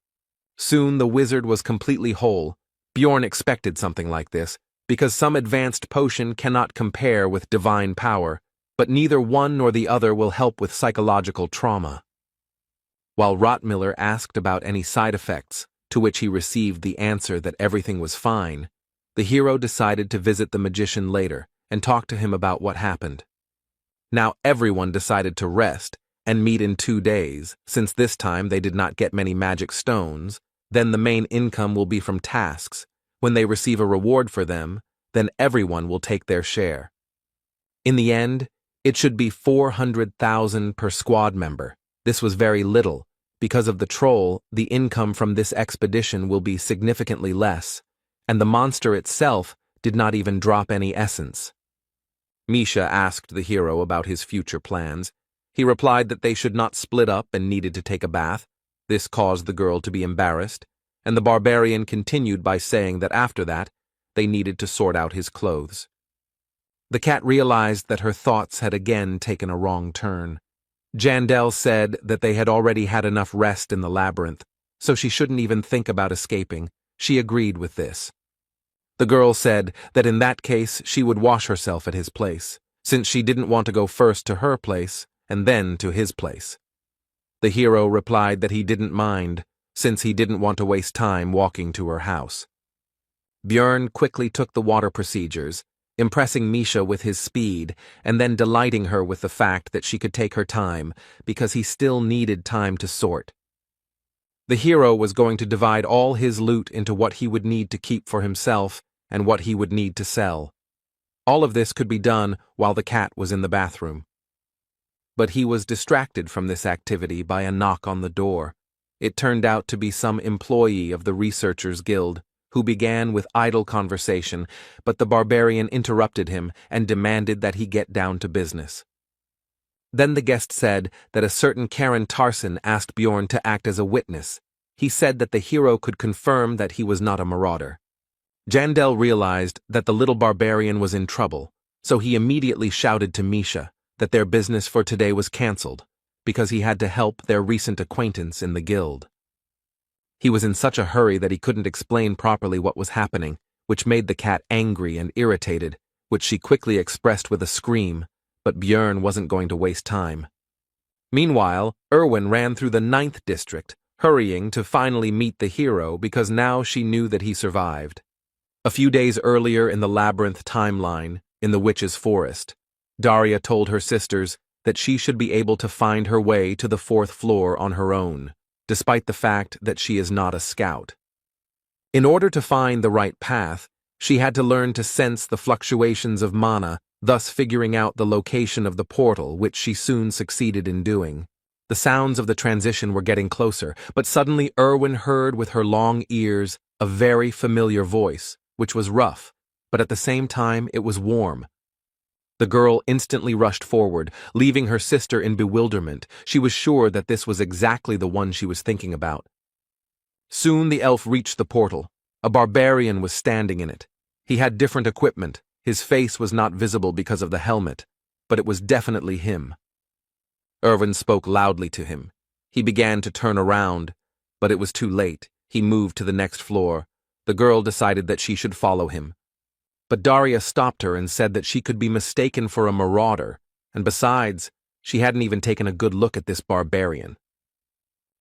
Soon the wizard was completely whole. Björn expected something like this, because some advanced potion cannot compare with divine power, but neither one nor the other will help with psychological trauma. While Rottmiller asked about any side effects, to which he received the answer that everything was fine, the hero decided to visit the magician later and talk to him about what happened. Now everyone decided to rest and meet in 2 days, since this time they did not get many magic stones. Then the main income will be from tasks. When they receive a reward for them, then everyone will take their share. In the end, it should be 400,000 per squad member. This was very little. Because of the troll, the income from this expedition will be significantly less, and the monster itself did not even drop any essence. Misha asked the hero about his future plans. He replied that they should not split up and needed to take a bath. This caused the girl to be embarrassed, and the barbarian continued by saying that after that, they needed to sort out his clothes. The cat realized that her thoughts had again taken a wrong turn. Jandel said that they had already had enough rest in the labyrinth, so she shouldn't even think about escaping. She agreed with this. The girl said that in that case she would wash herself at his place, since she didn't want to go first to her place and then to his place. The hero replied that he didn't mind, since he didn't want to waste time walking to her house. Björn quickly took the water procedures, impressing Misha with his speed and then delighting her with the fact that she could take her time because he still needed time to sort. The hero was going to divide all his loot into what he would need to keep for himself and what he would need to sell. All of this could be done while the cat was in the bathroom. But he was distracted from this activity by a knock on the door. It turned out to be some employee of the Researchers Guild, who began with idle conversation, but the barbarian interrupted him and demanded that he get down to business. Then the guest said that a certain Karen Tarson asked Björn to act as a witness. He said that the hero could confirm that he was not a marauder. Jandel realized that the little barbarian was in trouble, so he immediately shouted to Misha that their business for today was cancelled, because he had to help their recent acquaintance in the guild. He was in such a hurry that he couldn't explain properly what was happening, which made the cat angry and irritated, which she quickly expressed with a scream, but Björn wasn't going to waste time. Meanwhile, Erwin ran through the 9th district, hurrying to finally meet the hero because now she knew that he survived. A few days earlier in the labyrinth timeline, in the witch's forest, Daria told her sisters that she should be able to find her way to the 4th floor on her own, despite the fact that she is not a scout. In order to find the right path, she had to learn to sense the fluctuations of mana, thus figuring out the location of the portal, which she soon succeeded in doing. The sounds of the transition were getting closer, but suddenly Erwin heard with her long ears a very familiar voice, which was rough, but at the same time it was warm. The girl instantly rushed forward, leaving her sister in bewilderment. She was sure that this was exactly the one she was thinking about. Soon the elf reached the portal. A barbarian was standing in it. He had different equipment. His face was not visible because of the helmet, but it was definitely him. Erwin spoke loudly to him. He began to turn around, but it was too late. He moved to the next floor. The girl decided that she should follow him. But Daria stopped her and said that she could be mistaken for a marauder, and besides, she hadn't even taken a good look at this barbarian.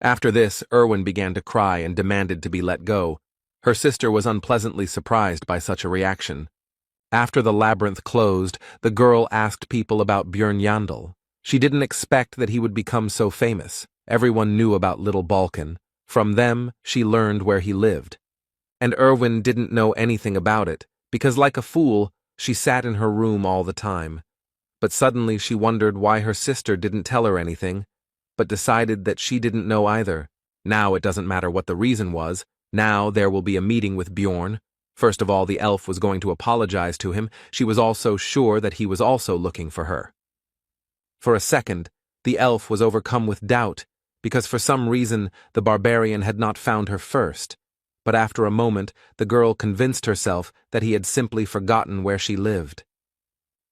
After this, Erwin began to cry and demanded to be let go. Her sister was unpleasantly surprised by such a reaction. After the labyrinth closed, the girl asked people about Björn Yandel. She didn't expect that he would become so famous. Everyone knew about Little Balkan. From them, she learned where he lived. And Erwin didn't know anything about it, because like a fool, she sat in her room all the time. But suddenly she wondered why her sister didn't tell her anything, but decided that she didn't know either. Now it doesn't matter what the reason was. Now there will be a meeting with Bjorn. First of all, the elf was going to apologize to him. She was also sure that he was also looking for her. For a second, the elf was overcome with doubt, because for some reason the barbarian had not found her first. But after a moment, the girl convinced herself that he had simply forgotten where she lived.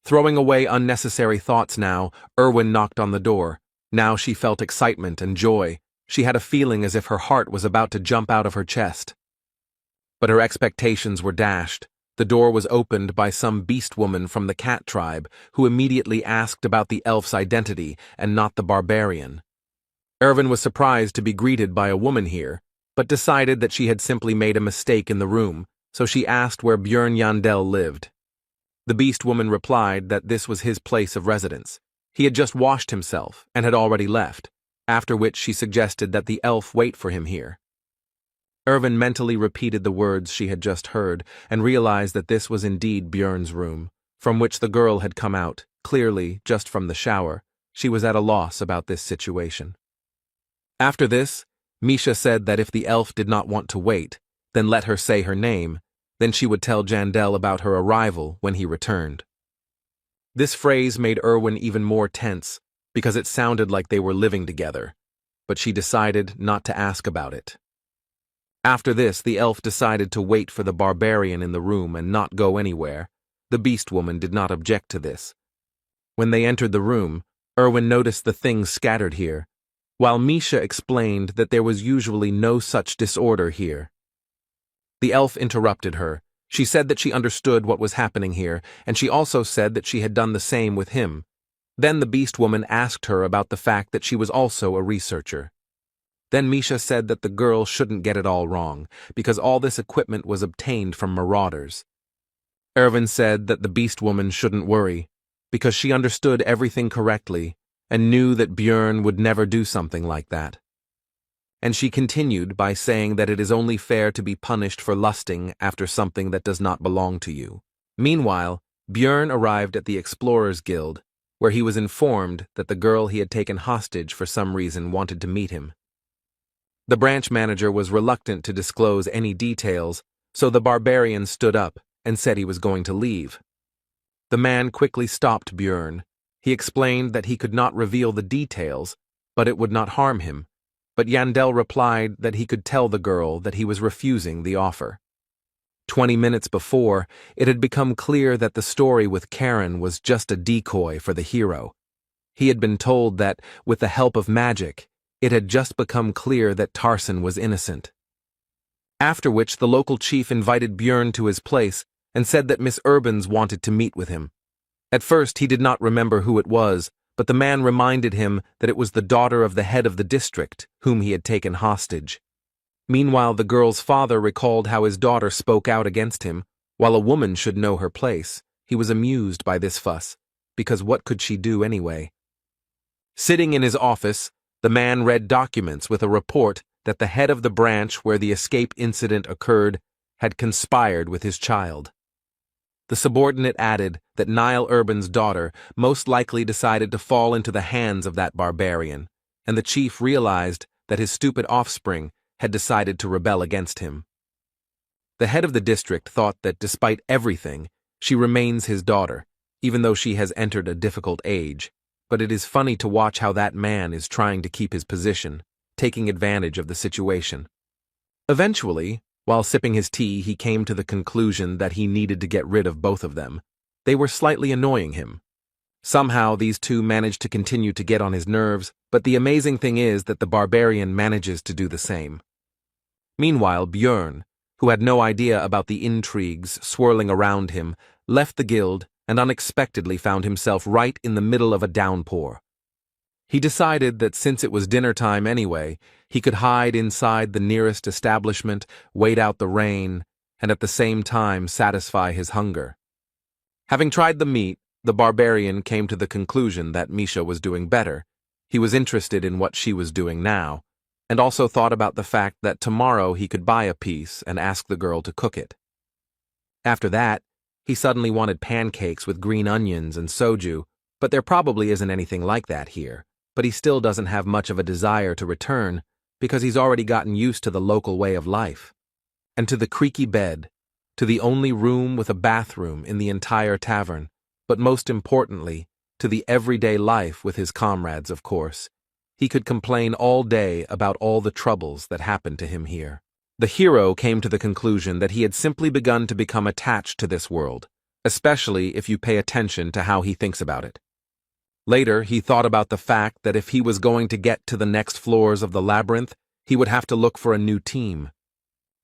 Throwing away unnecessary thoughts now, Erwin knocked on the door. Now she felt excitement and joy. She had a feeling as if her heart was about to jump out of her chest. But her expectations were dashed. The door was opened by some beast woman from the cat tribe, who immediately asked about the elf's identity and not the barbarian. Erwin was surprised to be greeted by a woman here, but decided that she had simply made a mistake in the room, so she asked where Björn Yandel lived. The beast woman replied that this was his place of residence. He had just washed himself and had already left, after which she suggested that the elf wait for him here. Erwin mentally repeated the words she had just heard and realized that this was indeed Björn's room, from which the girl had come out, clearly just from the shower. She was at a loss about this situation. After this, Misha said that if the elf did not want to wait, then let her say her name, then she would tell Jandel about her arrival when he returned. This phrase made Erwin even more tense, because it sounded like they were living together, but she decided not to ask about it. After this, the elf decided to wait for the barbarian in the room and not go anywhere. The beast woman did not object to this. When they entered the room, Erwin noticed the things scattered here, while Misha explained that there was usually no such disorder here. The elf interrupted her. She said that she understood what was happening here, and she also said that she had done the same with him. Then the beast woman asked her about the fact that she was also a researcher. Then Misha said that the girl shouldn't get it all wrong, because all this equipment was obtained from marauders. Erwin said that the beast woman shouldn't worry, because she understood everything correctly and knew that Björn would never do something like that. And she continued by saying that it is only fair to be punished for lusting after something that does not belong to you. Meanwhile, Björn arrived at the Explorers Guild, where he was informed that the girl he had taken hostage for some reason wanted to meet him. The branch manager was reluctant to disclose any details, so the barbarian stood up and said he was going to leave. The man quickly stopped Björn. He explained that he could not reveal the details, but it would not harm him. But Yandel replied that he could tell the girl that he was refusing the offer. 20 minutes before, it had become clear that the story with Karen was just a decoy for the hero. He had been told that, with the help of magic, it had just become clear that Tarson was innocent. After which the local chief invited Björn to his place and said that Miss Urbans wanted to meet with him. At first he did not remember who it was, but the man reminded him that it was the daughter of the head of the district, whom he had taken hostage. Meanwhile, the girl's father recalled how his daughter spoke out against him, while a woman should know her place. He was amused by this fuss, because what could she do anyway? Sitting in his office, the man read documents with a report that the head of the branch where the escape incident occurred had conspired with his child. The subordinate added that Niall Urban's daughter most likely decided to fall into the hands of that barbarian, and the chief realized that his stupid offspring had decided to rebel against him. The head of the district thought that despite everything, she remains his daughter, even though she has entered a difficult age. But it is funny to watch how that man is trying to keep his position, taking advantage of the situation. Eventually, while sipping his tea, he came to the conclusion that he needed to get rid of both of them. They were slightly annoying him. Somehow these two managed to continue to get on his nerves, but the amazing thing is that the barbarian manages to do the same. Meanwhile, Björn, who had no idea about the intrigues swirling around him, left the guild and unexpectedly found himself right in the middle of a downpour. He decided that since it was dinner time anyway, he could hide inside the nearest establishment, wait out the rain, and at the same time satisfy his hunger. Having tried the meat, the barbarian came to the conclusion that Misha was doing better. He was interested in what she was doing now, and also thought about the fact that tomorrow he could buy a piece and ask the girl to cook it. After that, he suddenly wanted pancakes with green onions and soju, but there probably isn't anything like that here. but he still doesn't have much of a desire to return because he's already gotten used to the local way of life. And to the creaky bed, to the only room with a bathroom in the entire tavern, but most importantly, to the everyday life with his comrades, of course. He could complain all day about all the troubles that happened to him here. The hero came to the conclusion that he had simply begun to become attached to this world, especially if you pay attention to how he thinks about it. Later, he thought about the fact that if he was going to get to the next floors of the labyrinth, he would have to look for a new team.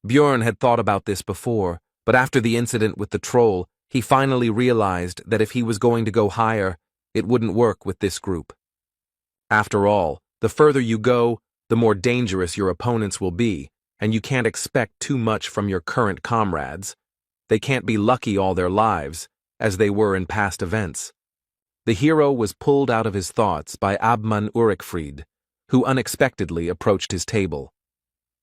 Bjorn had thought about this before, but after the incident with the troll, he finally realized that if he was going to go higher, it wouldn't work with this group. After all, the further you go, the more dangerous your opponents will be, and you can't expect too much from your current comrades. They can't be lucky all their lives, as they were in past events. The hero was pulled out of his thoughts by Abman Urikfried, who unexpectedly approached his table.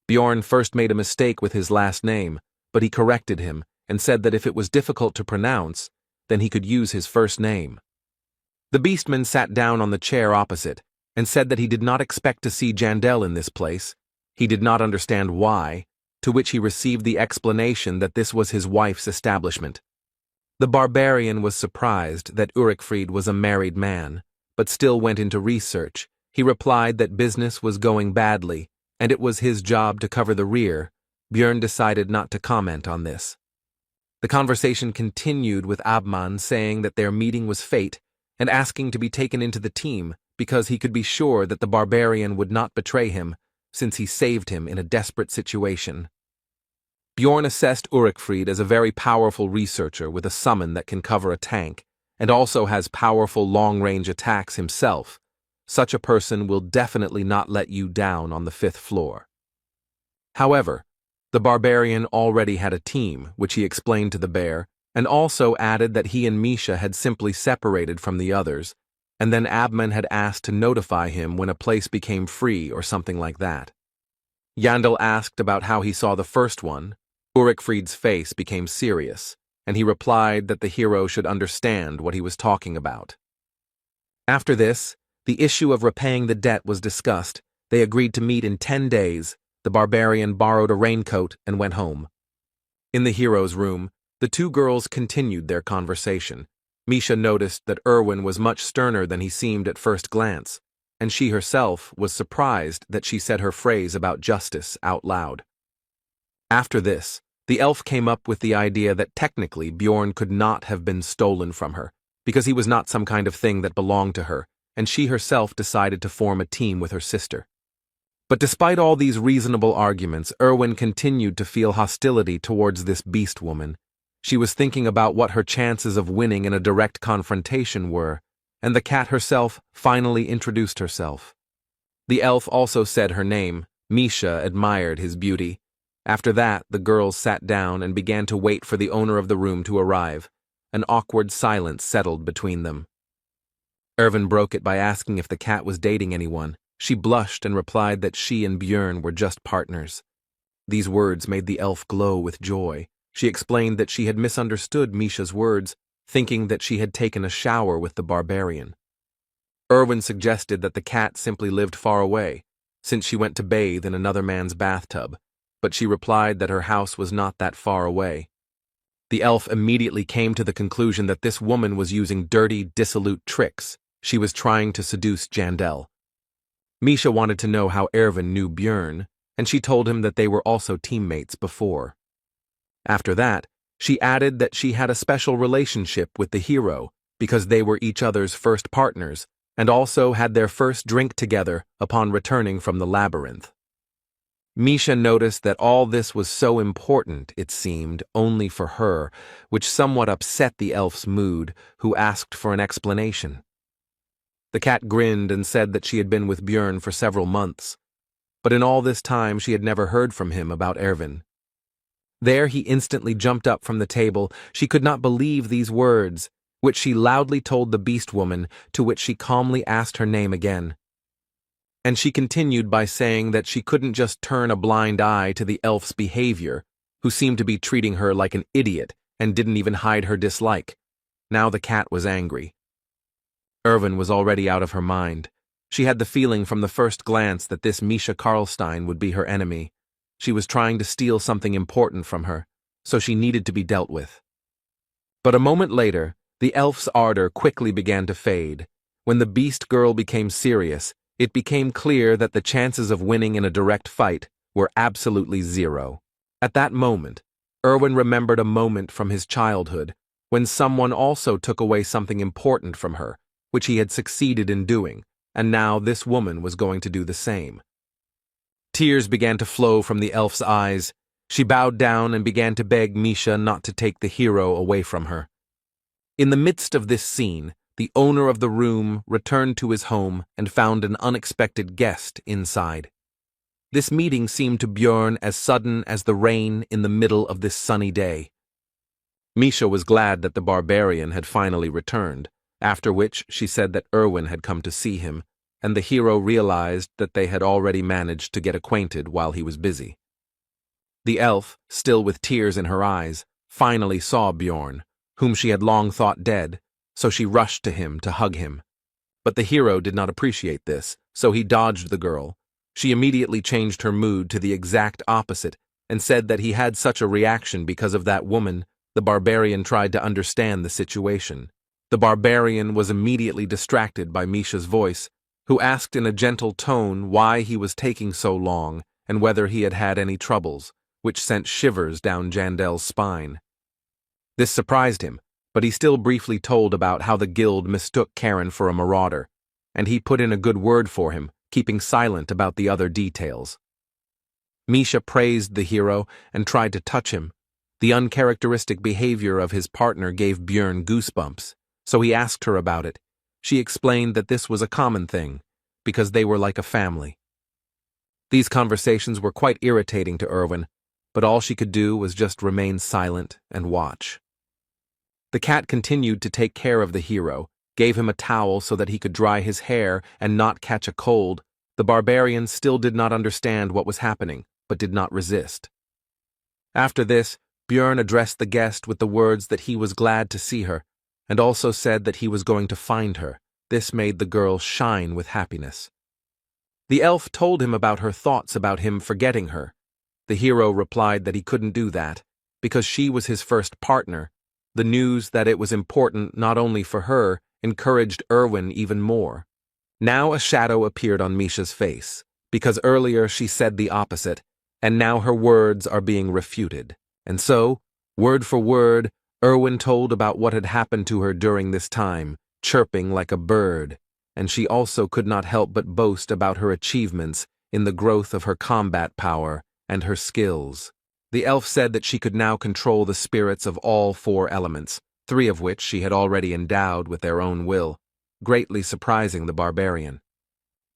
Bjorn first made a mistake with his last name, but he corrected him and said that if it was difficult to pronounce, then he could use his first name. The beastman sat down on the chair opposite and said that he did not expect to see Jandel in this place. He did not understand why, to which he received the explanation that this was his wife's establishment. The barbarian was surprised that Urikfried was a married man, but still went into research. He replied that business was going badly, and it was his job to cover the rear. Bjorn decided not to comment on this. The conversation continued with Abman saying that their meeting was fate and asking to be taken into the team because he could be sure that the barbarian would not betray him since he saved him in a desperate situation. Bjorn assessed Urikfried as a very powerful researcher with a summon that can cover a tank and also has powerful long-range attacks himself. Such a person will definitely not let you down on the 5th floor. However, the barbarian already had a team, which he explained to the bear, and also added that he and Misha had simply separated from the others, and then Abman had asked to notify him when a place became free or something like that. Yandel asked about how he saw the first one. Urikfried's face became serious, and he replied that the hero should understand what he was talking about. After this, the issue of repaying the debt was discussed. They agreed to meet in 10 days. The barbarian borrowed a raincoat and went home. In the hero's room, the two girls continued their conversation. Misha noticed that Erwin was much sterner than he seemed at first glance, and she herself was surprised that she said her phrase about justice out loud. After this, the elf came up with the idea that technically Bjorn could not have been stolen from her, because he was not some kind of thing that belonged to her, and she herself decided to form a team with her sister. But despite all these reasonable arguments, Erwin continued to feel hostility towards this beast woman. She was thinking about what her chances of winning in a direct confrontation were, and the cat herself finally introduced herself. The elf also said her name. Misha admired his beauty. After that, the girls sat down and began to wait for the owner of the room to arrive. An awkward silence settled between them. Erwin broke it by asking if the cat was dating anyone. She blushed and replied that she and Bjorn were just partners. These words made the elf glow with joy. She explained that she had misunderstood Misha's words, thinking that she had taken a shower with the barbarian. Erwin suggested that the cat simply lived far away, since she went to bathe in another man's bathtub, but she replied that her house was not that far away. The elf immediately came to the conclusion that this woman was using dirty, dissolute tricks. She was trying to seduce Jandel. Misha wanted to know how Erwin knew Bjorn, and she told him that they were also teammates before. After that, she added that she had a special relationship with the hero because they were each other's first partners and also had their first drink together upon returning from the labyrinth. Misha noticed that all this was so important, it seemed, only for her, which somewhat upset the elf's mood, who asked for an explanation. The cat grinned and said that she had been with Bjorn for several months, but in all this time she had never heard from him about Erwin. There he instantly jumped up from the table. She could not believe these words, which she loudly told the beast woman, to which she calmly asked her name again. And she continued by saying that she couldn't just turn a blind eye to the elf's behavior, who seemed to be treating her like an idiot and didn't even hide her dislike. Now the cat was angry. Erwin was already out of her mind. She had the feeling from the first glance that this Misha Karlstein would be her enemy. She was trying to steal something important from her, so she needed to be dealt with. But a moment later, the elf's ardor quickly began to fade. When the beast girl became serious, it became clear that the chances of winning in a direct fight were absolutely zero. At that moment, Erwin remembered a moment from his childhood when someone also took away something important from her, which he had succeeded in doing, and now this woman was going to do the same. Tears began to flow from the elf's eyes. She bowed down and began to beg Misha not to take the hero away from her. In the midst of this scene, the owner of the room returned to his home and found an unexpected guest inside. This meeting seemed to Björn as sudden as the rain in the middle of this sunny day. Misha was glad that the barbarian had finally returned, after which she said that Erwin had come to see him, and the hero realized that they had already managed to get acquainted while he was busy. The elf, still with tears in her eyes, finally saw Björn, whom she had long thought dead, so she rushed to him to hug him. But the hero did not appreciate this, so he dodged the girl. She immediately changed her mood to the exact opposite and said that he had such a reaction because of that woman. The barbarian tried to understand the situation. The barbarian was immediately distracted by Misha's voice, who asked in a gentle tone why he was taking so long and whether he had had any troubles, which sent shivers down Jandel's spine. This surprised him, but he still briefly told about how the guild mistook Karen for a marauder, and he put in a good word for him, keeping silent about the other details. Misha praised the hero and tried to touch him. The uncharacteristic behavior of his partner gave Björn goosebumps, so he asked her about it. She explained that this was a common thing, because they were like a family. These conversations were quite irritating to Erwin, but all she could do was just remain silent and watch. The cat continued to take care of the hero, gave him a towel so that he could dry his hair and not catch a cold. The barbarian still did not understand what was happening, but did not resist. After this, Björn addressed the guest with the words that he was glad to see her, and also said that he was going to find her. This made the girl shine with happiness. The elf told him about her thoughts about him forgetting her. The hero replied that he couldn't do that, because she was his first partner. The news that it was important not only for her encouraged Erwin even more. Now a shadow appeared on Misha's face, because earlier she said the opposite, and now her words are being refuted. And so, word for word, Erwin told about what had happened to her during this time, chirping like a bird, and she also could not help but boast about her achievements in the growth of her combat power and her skills. The elf said that she could now control the spirits of all 4 elements, 3 of which she had already endowed with their own will, greatly surprising the barbarian.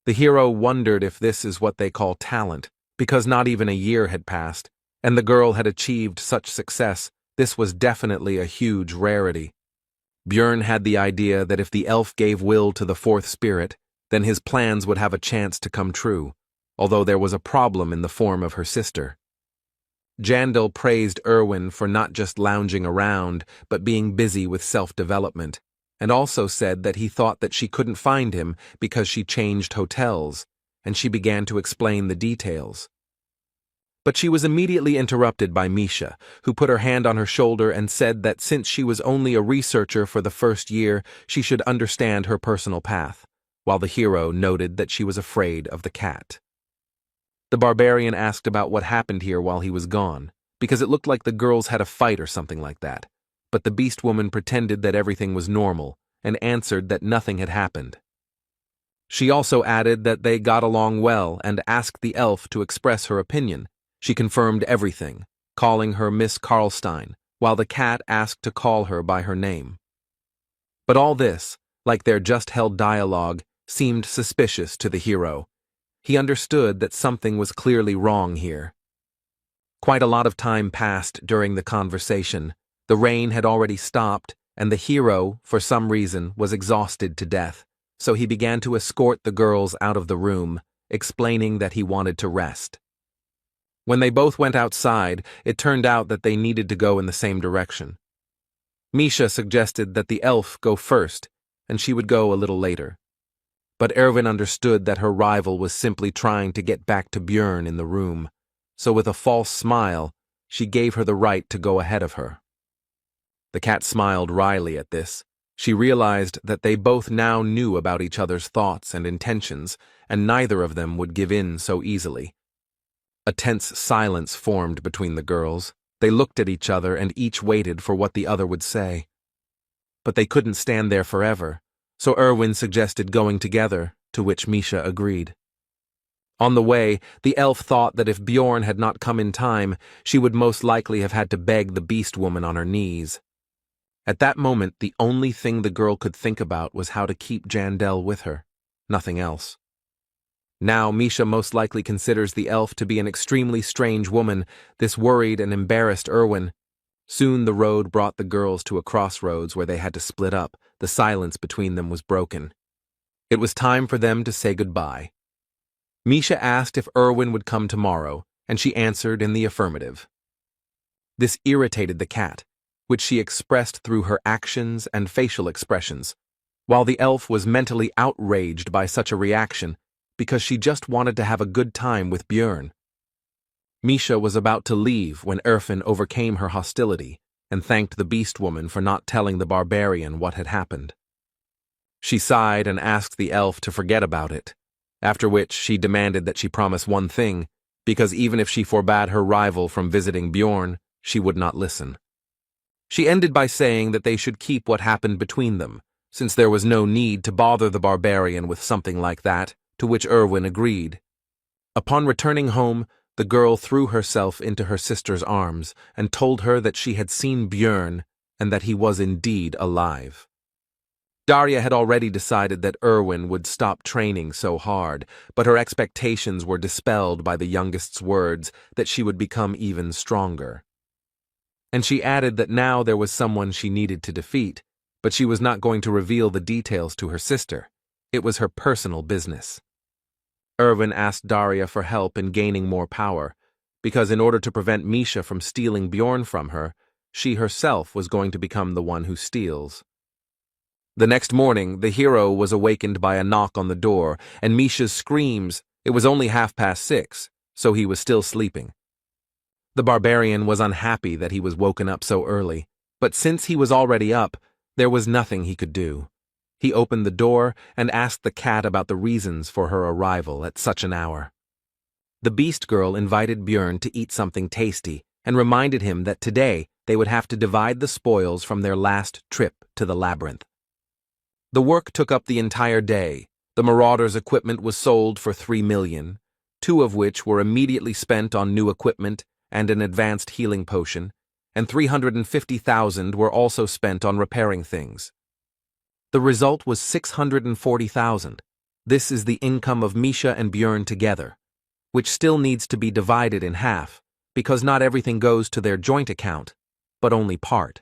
The hero wondered if this is what they call talent, because not even a year had passed, and the girl had achieved such success. This was definitely a huge rarity. Björn had the idea that if the elf gave will to the 4th spirit, then his plans would have a chance to come true, although there was a problem in the form of her sister. Jandel praised Erwin for not just lounging around, but being busy with self-development, and also said that he thought that she couldn't find him because she changed hotels, and she began to explain the details. But she was immediately interrupted by Misha, who put her hand on her shoulder and said that since she was only a researcher for the first year, she should understand her personal path, while the hero noted that she was afraid of the cat. The barbarian asked about what happened here while he was gone, because it looked like the girls had a fight or something like that, but the beast woman pretended that everything was normal and answered that nothing had happened. She also added that they got along well and asked the elf to express her opinion. She confirmed everything, calling her Miss Karlstein, while the cat asked to call her by her name. But all this, like their just-held dialogue, seemed suspicious to the hero. He understood that something was clearly wrong here. Quite a lot of time passed during the conversation. The rain had already stopped, and the hero, for some reason, was exhausted to death, so he began to escort the girls out of the room, explaining that he wanted to rest. When they both went outside, it turned out that they needed to go in the same direction. Misha suggested that the elf go first, and she would go a little later. But Erwin understood that her rival was simply trying to get back to Björn in the room, so with a false smile, she gave her the right to go ahead of her. The cat smiled wryly at this. She realized that they both now knew about each other's thoughts and intentions, and neither of them would give in so easily. A tense silence formed between the girls. They looked at each other and each waited for what the other would say. But they couldn't stand there forever, so Erwin suggested going together, to which Misha agreed. On the way, the elf thought that if Bjorn had not come in time, she would most likely have had to beg the beast woman on her knees. At that moment, the only thing the girl could think about was how to keep Jandel with her, nothing else. Now Misha most likely considers the elf to be an extremely strange woman, this worried and embarrassed Erwin. Soon the road brought the girls to a crossroads where they had to split up. The silence between them was broken. It was time for them to say goodbye. Misha asked if Erwin would come tomorrow, and she answered in the affirmative. This irritated the cat, which she expressed through her actions and facial expressions, while the elf was mentally outraged by such a reaction because she just wanted to have a good time with Björn. Misha was about to leave when Erwin overcame her hostility and thanked the beast woman for not telling the barbarian what had happened. She sighed and asked the elf to forget about it, after which she demanded that she promise one thing, because even if she forbade her rival from visiting Bjorn, she would not listen. She ended by saying that they should keep what happened between them, since there was no need to bother the barbarian with something like that, to which Erwin agreed. Upon returning home, the girl threw herself into her sister's arms and told her that she had seen Björn and that he was indeed alive. Darya had already decided that Erwin would stop training so hard, but her expectations were dispelled by the youngest's words that she would become even stronger. And she added that now there was someone she needed to defeat, but she was not going to reveal the details to her sister. It was her personal business. Erwin asked Darya for help in gaining more power, because in order to prevent Misha from stealing Bjorn from her, she herself was going to become the one who steals. The next morning, the hero was awakened by a knock on the door and Misha's screams. It was only 6:30, so he was still sleeping. The barbarian was unhappy that he was woken up so early, but since he was already up, there was nothing he could do. He opened the door and asked the cat about the reasons for her arrival at such an hour. The beast girl invited Björn to eat something tasty and reminded him that today they would have to divide the spoils from their last trip to the labyrinth. The work took up the entire day. The Marauders' equipment was sold for 3 million, 2 of which were immediately spent on new equipment and an advanced healing potion, and 350,000 were also spent on repairing things. The result was 640,000. This is the income of Misha and Björn together, which still needs to be divided in half, because not everything goes to their joint account, but only part.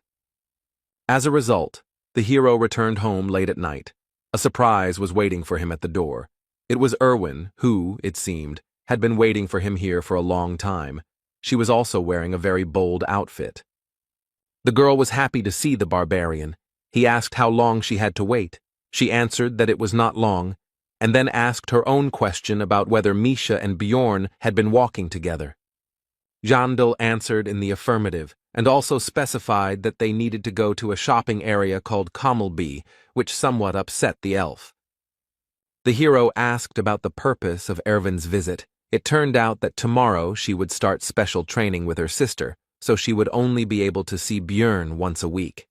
As a result, the hero returned home late at night. A surprise was waiting for him at the door. It was Erwin, who, it seemed, had been waiting for him here for a long time. She was also wearing a very bold outfit. The girl was happy to see the barbarian. He asked how long she had to wait. She answered that it was not long, and then asked her own question about whether Misha and Bjorn had been walking together. Jandel answered in the affirmative, and also specified that they needed to go to a shopping area called Kommelby, which somewhat upset the elf. The hero asked about the purpose of Erwin's visit. It turned out that tomorrow she would start special training with her sister, so she would only be able to see Björn once a week.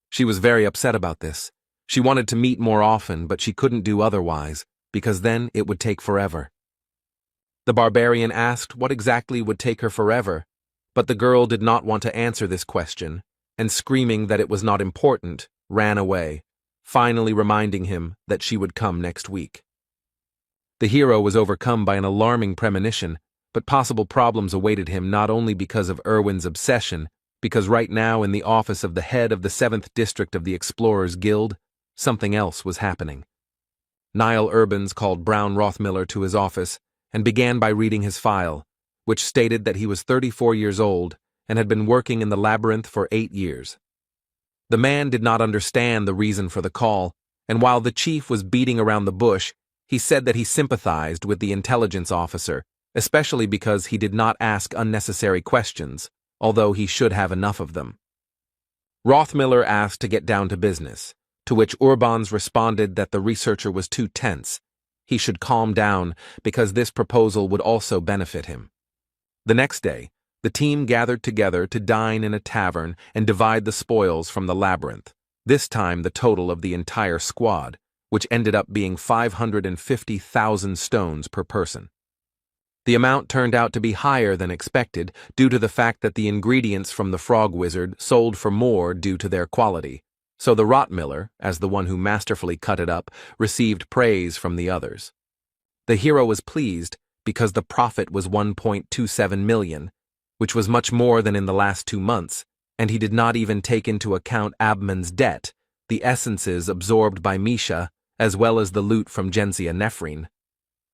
She was very upset about this. She wanted to meet more often, but she couldn't do otherwise, because then it would take forever. The barbarian asked what exactly would take her forever, but the girl did not want to answer this question, and screaming that it was not important, ran away, finally reminding him that she would come next week. The hero was overcome by an alarming premonition, but possible problems awaited him not only because of Erwin's obsession, because right now in the office of the head of the 7th District of the Explorers Guild, something else was happening. Niall Urbans called Brown Rothmiller to his office and began by reading his file, which stated that he was 34 years old and had been working in the labyrinth for 8 years. The man did not understand the reason for the call, and while the chief was beating around the bush, he said that he sympathized with the intelligence officer, especially because he did not ask unnecessary questions, although he should have enough of them. Rothmiller asked to get down to business, to which Urbans responded that the researcher was too tense. He should calm down because this proposal would also benefit him. The next day, the team gathered together to dine in a tavern and divide the spoils from the labyrinth, this time the total of the entire squad, which ended up being 550,000 stones per person. The amount turned out to be higher than expected due to the fact that the ingredients from the frog wizard sold for more due to their quality, so the Rottmiller, as the one who masterfully cut it up, received praise from the others. The hero was pleased because the profit was 1.27 million, which was much more than in the last 2 months, and he did not even take into account Abman's debt, the essences absorbed by Misha, as well as the loot from Genzia Nephrine.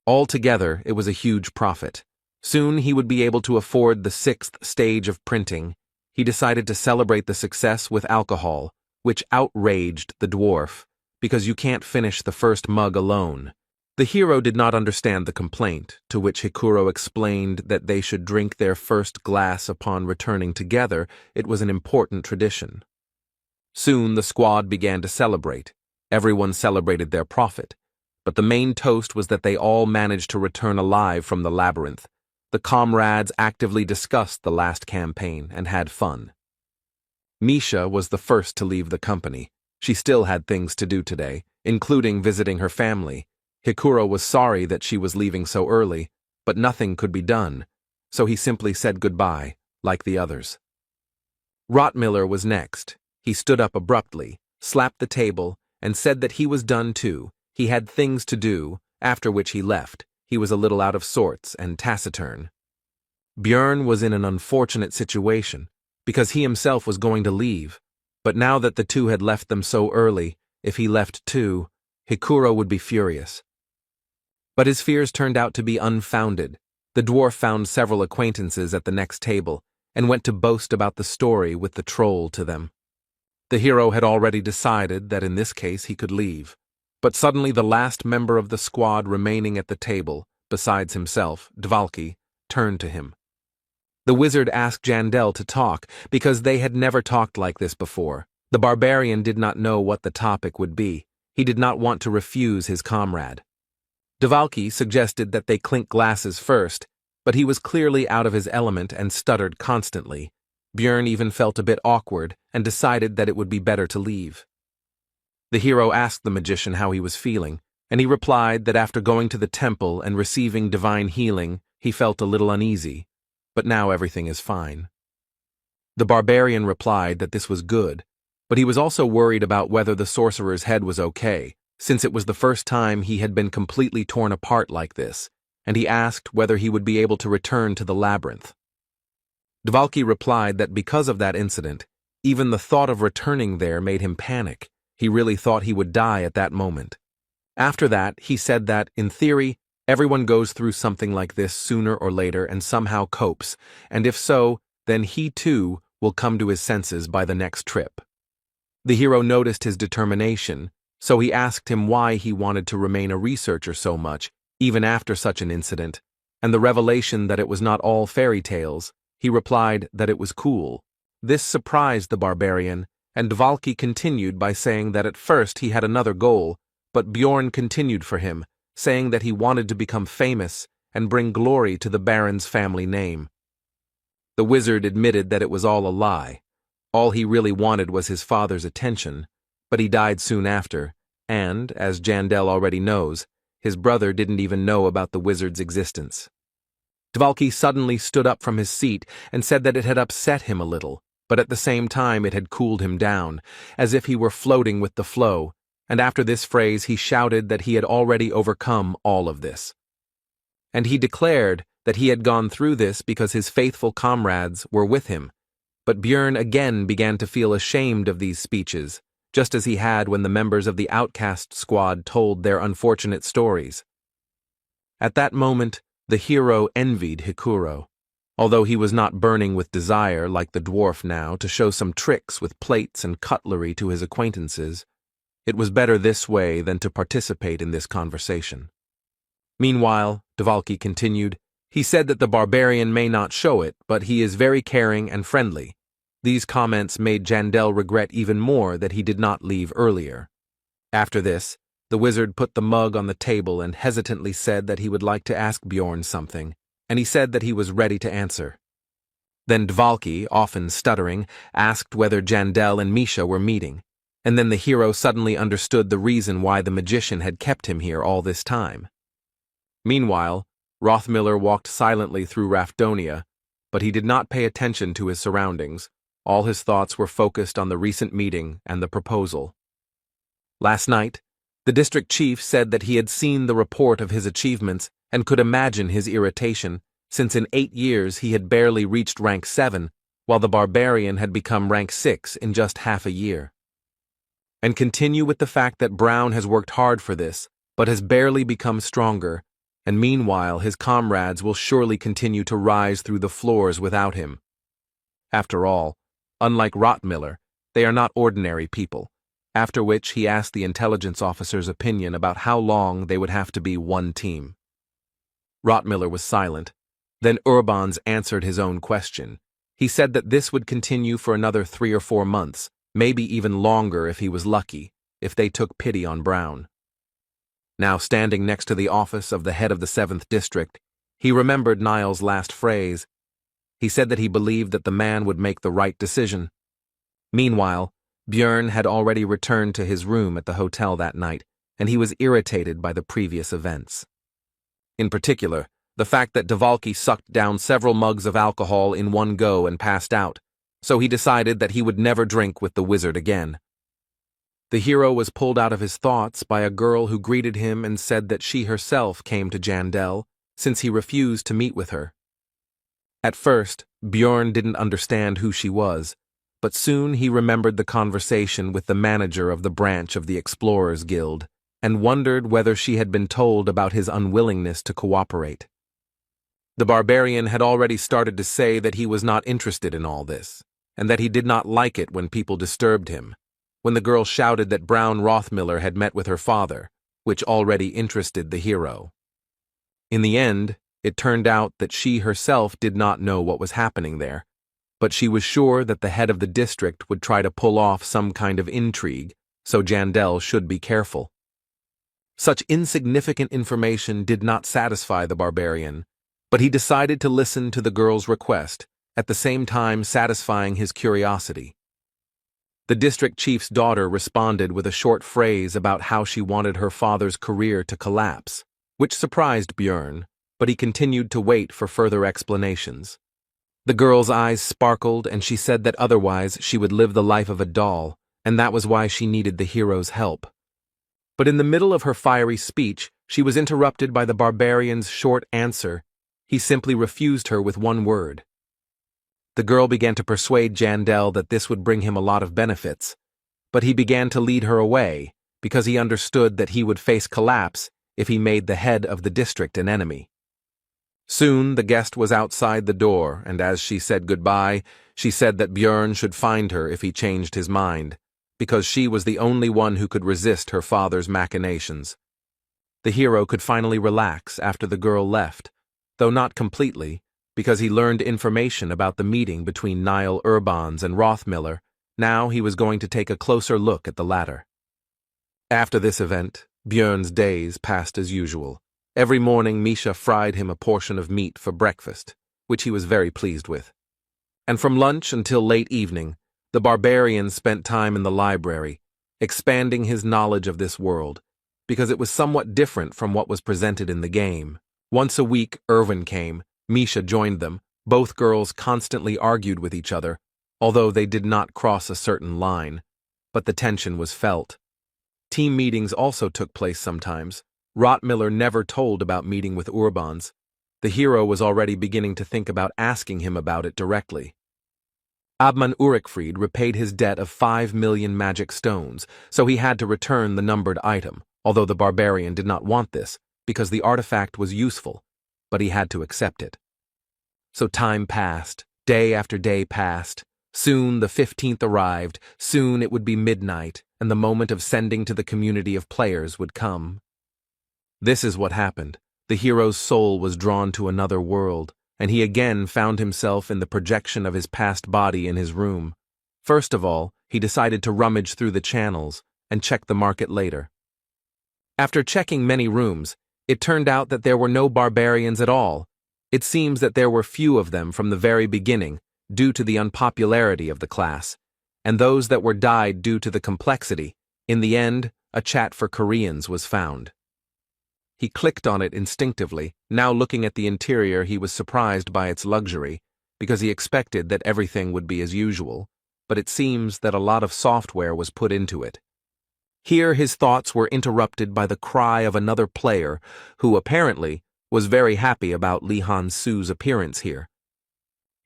Altogether, it was a huge profit. Soon he would be able to afford the 6th stage of printing. He decided to celebrate the success with alcohol, which outraged the dwarf, because you can't finish the first mug alone. The hero did not understand the complaint, to which Hikuro explained that they should drink their first glass upon returning together. It was an important tradition. Soon the squad began to celebrate. Everyone celebrated their profit. But the main toast was that they all managed to return alive from the labyrinth. The comrades actively discussed the last campaign and had fun. Misha was the first to leave the company. She still had things to do today, including visiting her family. Hikuro was sorry that she was leaving so early, but nothing could be done, so he simply said goodbye, like the others. Rottmiller was next. He stood up abruptly, slapped the table, and said that he was done too. He had things to do, after which he left. He was a little out of sorts and taciturn. Björn was in an unfortunate situation, because he himself was going to leave, but now that the two had left them so early, if he left too, Hikuro would be furious. But his fears turned out to be unfounded. The dwarf found several acquaintances at the next table, and went to boast about the story with the troll to them. The hero had already decided that in this case he could leave. But suddenly the last member of the squad remaining at the table, besides himself, Dvalki, turned to him. The wizard asked Jandel to talk, because they had never talked like this before. The barbarian did not know what the topic would be. He did not want to refuse his comrade. Dvalki suggested that they clink glasses first, but he was clearly out of his element and stuttered constantly. Björn even felt a bit awkward and decided that it would be better to leave. The hero asked the magician how he was feeling, and he replied that after going to the temple and receiving divine healing, he felt a little uneasy, but now everything is fine. The barbarian replied that this was good, but he was also worried about whether the sorcerer's head was okay, since it was the first time he had been completely torn apart like this, and he asked whether he would be able to return to the labyrinth. Dvalki replied that because of that incident, even the thought of returning there made him panic. He really thought he would die at that moment. After that, he said that, in theory, everyone goes through something like this sooner or later and somehow copes, and if so, then he too will come to his senses by the next trip. The hero noticed his determination, so he asked him why he wanted to remain a researcher so much, even after such an incident, and the revelation that it was not all fairy tales. He replied that it was cool. This surprised the barbarian, and Dvalki continued by saying that at first he had another goal, but Bjorn continued for him, saying that he wanted to become famous and bring glory to the Baron's family name. The wizard admitted that it was all a lie. All he really wanted was his father's attention, but he died soon after, and, as Jandel already knows, his brother didn't even know about the wizard's existence. Dvalki suddenly stood up from his seat and said that it had upset him a little, but at the same time it had cooled him down, as if he were floating with the flow, and after this phrase he shouted that he had already overcome all of this. And he declared that he had gone through this because his faithful comrades were with him, but Björn again began to feel ashamed of these speeches, just as he had when the members of the outcast squad told their unfortunate stories. At that moment, the hero envied Hikuro. Although he was not burning with desire like the dwarf now to show some tricks with plates and cutlery to his acquaintances, It was better this way than to participate in this conversation. Meanwhile, Dvalki continued, he said that the barbarian may not show it, but he is very caring and friendly. These comments made Jandel regret even more that he did not leave earlier. After this, the wizard put the mug on the table and hesitantly said that he would like to ask Bjorn something, and he said that he was ready to answer. Then Dvalki, often stuttering, asked whether Jandel and Misha were meeting, and then the hero suddenly understood the reason why the magician had kept him here all this time. Meanwhile, Rothmiller walked silently through Rafdonia, but he did not pay attention to his surroundings. All his thoughts were focused on the recent meeting and the proposal. Last night, the district chief said that he had seen the report of his achievements and could imagine his irritation, since in 8 years he had barely reached rank 7, while the barbarian had become rank 6 in just half a year. And continue with the fact that Brown has worked hard for this, but has barely become stronger, and meanwhile his comrades will surely continue to rise through the floors without him. After all, unlike Rothmiller, they are not ordinary people, after which he asked the intelligence officer's opinion about how long they would have to be one team. Rothmiller was silent. Then Urbans answered his own question. He said that this would continue for another 3 or 4 months, maybe even longer if he was lucky, if they took pity on Brown. Now standing next to the office of the head of the 7th District, he remembered Niall's last phrase. He said that he believed that the man would make the right decision. Meanwhile, Björn had already returned to his room at the hotel that night, and he was irritated by the previous events. In particular, the fact that Dvalki sucked down several mugs of alcohol in one go and passed out, so he decided that he would never drink with the wizard again. The hero was pulled out of his thoughts by a girl who greeted him and said that she herself came to Jandel, since he refused to meet with her. At first, Björn didn't understand who she was, but soon he remembered the conversation with the manager of the branch of the Explorers Guild, and wondered whether she had been told about his unwillingness to cooperate. The barbarian had already started to say that he was not interested in all this, and that he did not like it when people disturbed him, when the girl shouted that Brown Rothmiller had met with her father, which already interested the hero. In the end, it turned out that she herself did not know what was happening there, but she was sure that the head of the district would try to pull off some kind of intrigue, so Jandel should be careful. Such insignificant information did not satisfy the barbarian, but he decided to listen to the girl's request, at the same time satisfying his curiosity. The district chief's daughter responded with a short phrase about how she wanted her father's career to collapse, which surprised Björn, but he continued to wait for further explanations. The girl's eyes sparkled and she said that otherwise she would live the life of a doll, and that was why she needed the hero's help. But in the middle of her fiery speech, she was interrupted by the barbarian's short answer. He simply refused her with one word. The girl began to persuade Jandel that this would bring him a lot of benefits, but he began to lead her away because he understood that he would face collapse if he made the head of the district an enemy. Soon the guest was outside the door, and as she said goodbye, she said that Björn should find her if he changed his mind, because she was the only one who could resist her father's machinations. The hero could finally relax after the girl left, though not completely, because he learned information about the meeting between Niall Urbans and Rothmiller. Now he was going to take a closer look at the latter. After this event, Björn's days passed as usual. Every morning Misha fried him a portion of meat for breakfast, which he was very pleased with. And from lunch until late evening, the barbarian spent time in the library, expanding his knowledge of this world, because it was somewhat different from what was presented in the game. Once a week, Irvin came. Misha joined them. Both girls constantly argued with each other, although they did not cross a certain line, but the tension was felt. Team meetings also took place sometimes. Rothmiller never told about meeting with Urbans. The hero was already beginning to think about asking him about it directly. Abman Urikfried repaid his debt of 5 million magic stones, so he had to return the numbered item, although the barbarian did not want this, because the artifact was useful, but he had to accept it. So time passed, day after day passed, Soon the 15th arrived, soon it would be midnight, and the moment of sending to the community of players would come. This is what happened. The hero's soul was drawn to another world, and he again found himself in the projection of his past body in his room. First of all, he decided to rummage through the channels and check the market later. After checking many rooms, it turned out that there were no barbarians at all. It seems that there were few of them from the very beginning, due to the unpopularity of the class, and those that were died due to the complexity. In the end, a chat for Koreans was found. He clicked on it instinctively. Now looking at the interior, he was surprised by its luxury, because he expected that everything would be as usual, but it seems that a lot of software was put into it. Here his thoughts were interrupted by the cry of another player, who apparently was very happy about Lee Han-soo's appearance here.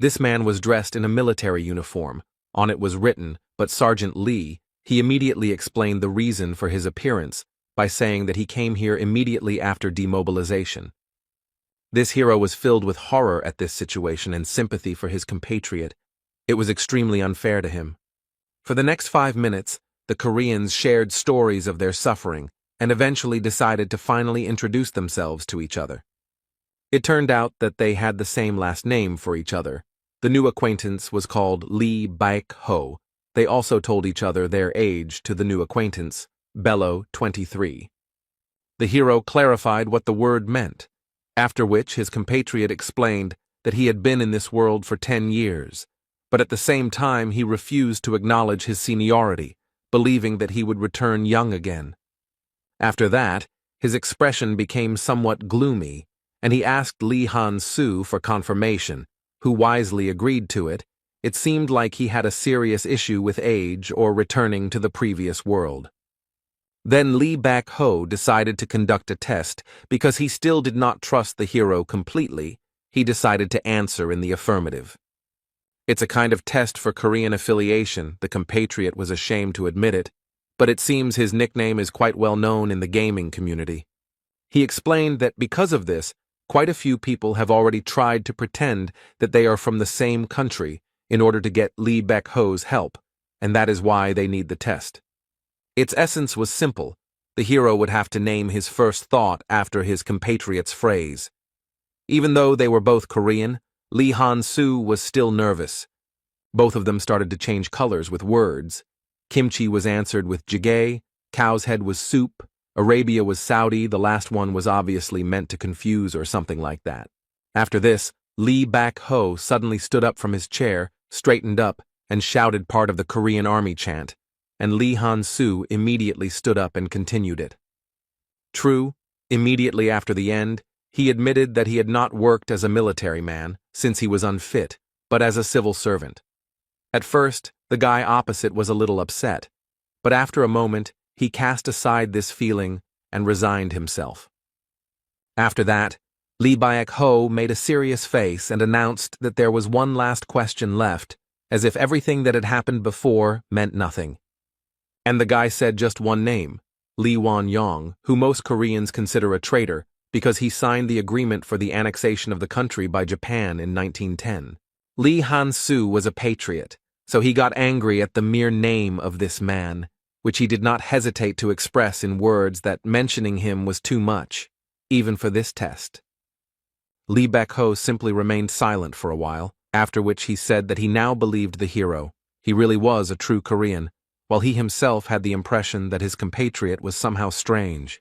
This man was dressed in a military uniform. On it was written, "But Sergeant Lee." He immediately explained the reason for his appearance by saying that he came here immediately after demobilization. This hero was filled with horror at this situation and sympathy for his compatriot. It was extremely unfair to him. For the next 5 minutes, the Koreans shared stories of their suffering and eventually decided to finally introduce themselves to each other. It turned out that they had the same last name for each other. The new acquaintance was called Lee Baek-ho. They also told each other their age to the new acquaintance, Bello, 23. The hero clarified what the word meant, after which his compatriot explained that he had been in this world for 10 years, but at the same time he refused to acknowledge his seniority, believing that he would return young again. After that, his expression became somewhat gloomy, and he asked Lee Han-soo for confirmation, who wisely agreed to it. It seemed like he had a serious issue with age or returning to the previous world. Then Lee Baek-ho decided to conduct a test. Because he still did not trust the hero completely, he decided to answer in the affirmative. It's a kind of test for Korean affiliation. The compatriot was ashamed to admit it, but it seems his nickname is quite well known in the gaming community. He explained that because of this, quite a few people have already tried to pretend that they are from the same country in order to get Lee Baek-ho's help, and that is why they need the test. Its essence was simple. The hero would have to name his first thought after his compatriot's phrase. Even though they were both Korean, Lee Han-soo was still nervous. Both of them started to change colors with words. Kimchi was answered with jjigae, cow's head was soup, Arabia was Saudi, the last one was obviously meant to confuse or something like that. After this, Lee Baek-ho suddenly stood up from his chair, straightened up, and shouted part of the Korean army chant, and Lee Han-soo immediately stood up and continued it. True, immediately after the end, he admitted that he had not worked as a military man, since he was unfit, but as a civil servant. At first, the guy opposite was a little upset, but after a moment, he cast aside this feeling and resigned himself. After that, Lee Baek-ho made a serious face and announced that there was one last question left, as if everything that had happened before meant nothing. And the guy said just one name, Lee Won-yong, who most Koreans consider a traitor because he signed the agreement for the annexation of the country by Japan in 1910. Lee Han-soo was a patriot, so he got angry at the mere name of this man, which he did not hesitate to express in words that mentioning him was too much, even for this test. Lee Baek-ho simply remained silent for a while, after which he said that he now believed the hero. He really was a true Korean, while he himself had the impression that his compatriot was somehow strange.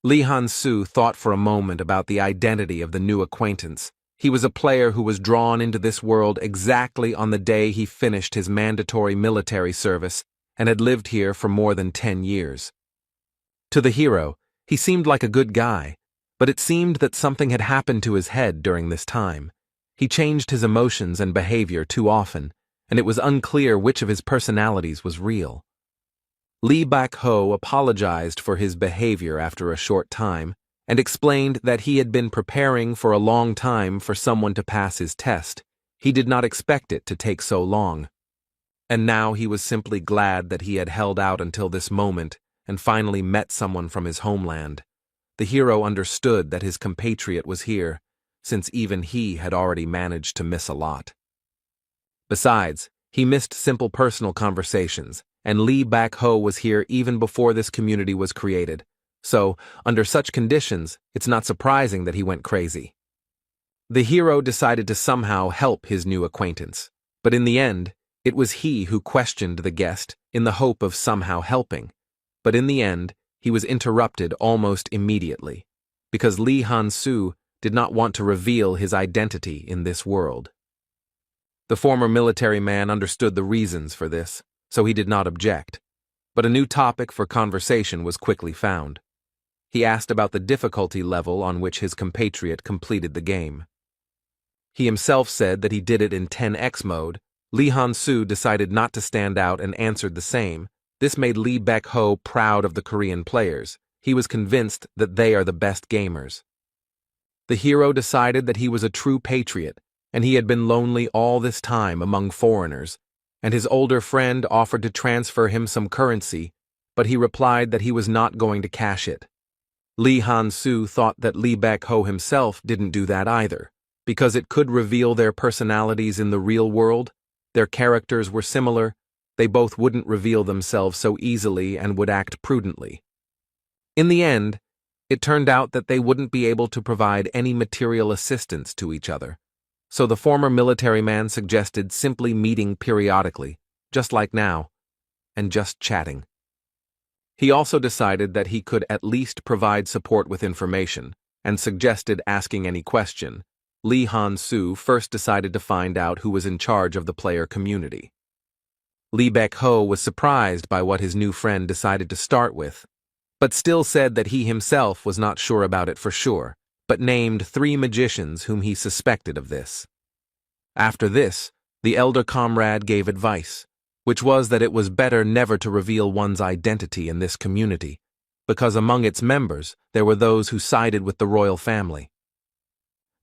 Lee Han-soo thought for a moment about the identity of the new acquaintance. He was a player who was drawn into this world exactly on the day he finished his mandatory military service and had lived here for more than 10 years. To the hero, he seemed like a good guy, but it seemed that something had happened to his head during this time. He changed his emotions and behavior too often, and it was unclear which of his personalities was real. Lee Baek-ho apologized for his behavior after a short time and explained that he had been preparing for a long time for someone to pass his test. He did not expect it to take so long. And now he was simply glad that he had held out until this moment and finally met someone from his homeland. The hero understood that his compatriot was here, since even he had already managed to miss a lot. Besides, He missed simple personal conversations, and Lee Bak-ho was here even before this community was created. So, under such conditions, it's not surprising that he went crazy. The hero decided to somehow help his new acquaintance, but in the end, it was he who questioned the guest in the hope of somehow helping. But in the end, he was interrupted almost immediately, because Lee Han-soo did not want to reveal his identity in this world. The former military man understood the reasons for this, so he did not object, but a new topic for conversation was quickly found. He asked about the difficulty level on which his compatriot completed the game. He himself said that he did it in 10x mode. Lee Han-soo decided not to stand out and answered the same. This made Lee Bak-ho proud of the Korean players. He was convinced that they are the best gamers. The hero decided that he was a true patriot, and he had been lonely all this time among foreigners, and his older friend offered to transfer him some currency, but he replied that he was not going to cash it. Lee Han-soo thought that Lee Bak-ho himself didn't do that either, because it could reveal their personalities in the real world. Their characters were similar, they both wouldn't reveal themselves so easily and would act prudently. In the end, it turned out that they wouldn't be able to provide any material assistance to each other, so the former military man suggested simply meeting periodically, just like now, and just chatting. He also decided that he could at least provide support with information, and suggested asking any question. Lee Han-soo first decided to find out who was in charge of the player community. Lee Bak-ho was surprised by what his new friend decided to start with, but still said that he himself was not sure about it for sure, but named 3 magicians whom he suspected of this. After this, the elder comrade gave advice, which was that it was better never to reveal one's identity in this community, because among its members there were those who sided with the royal family.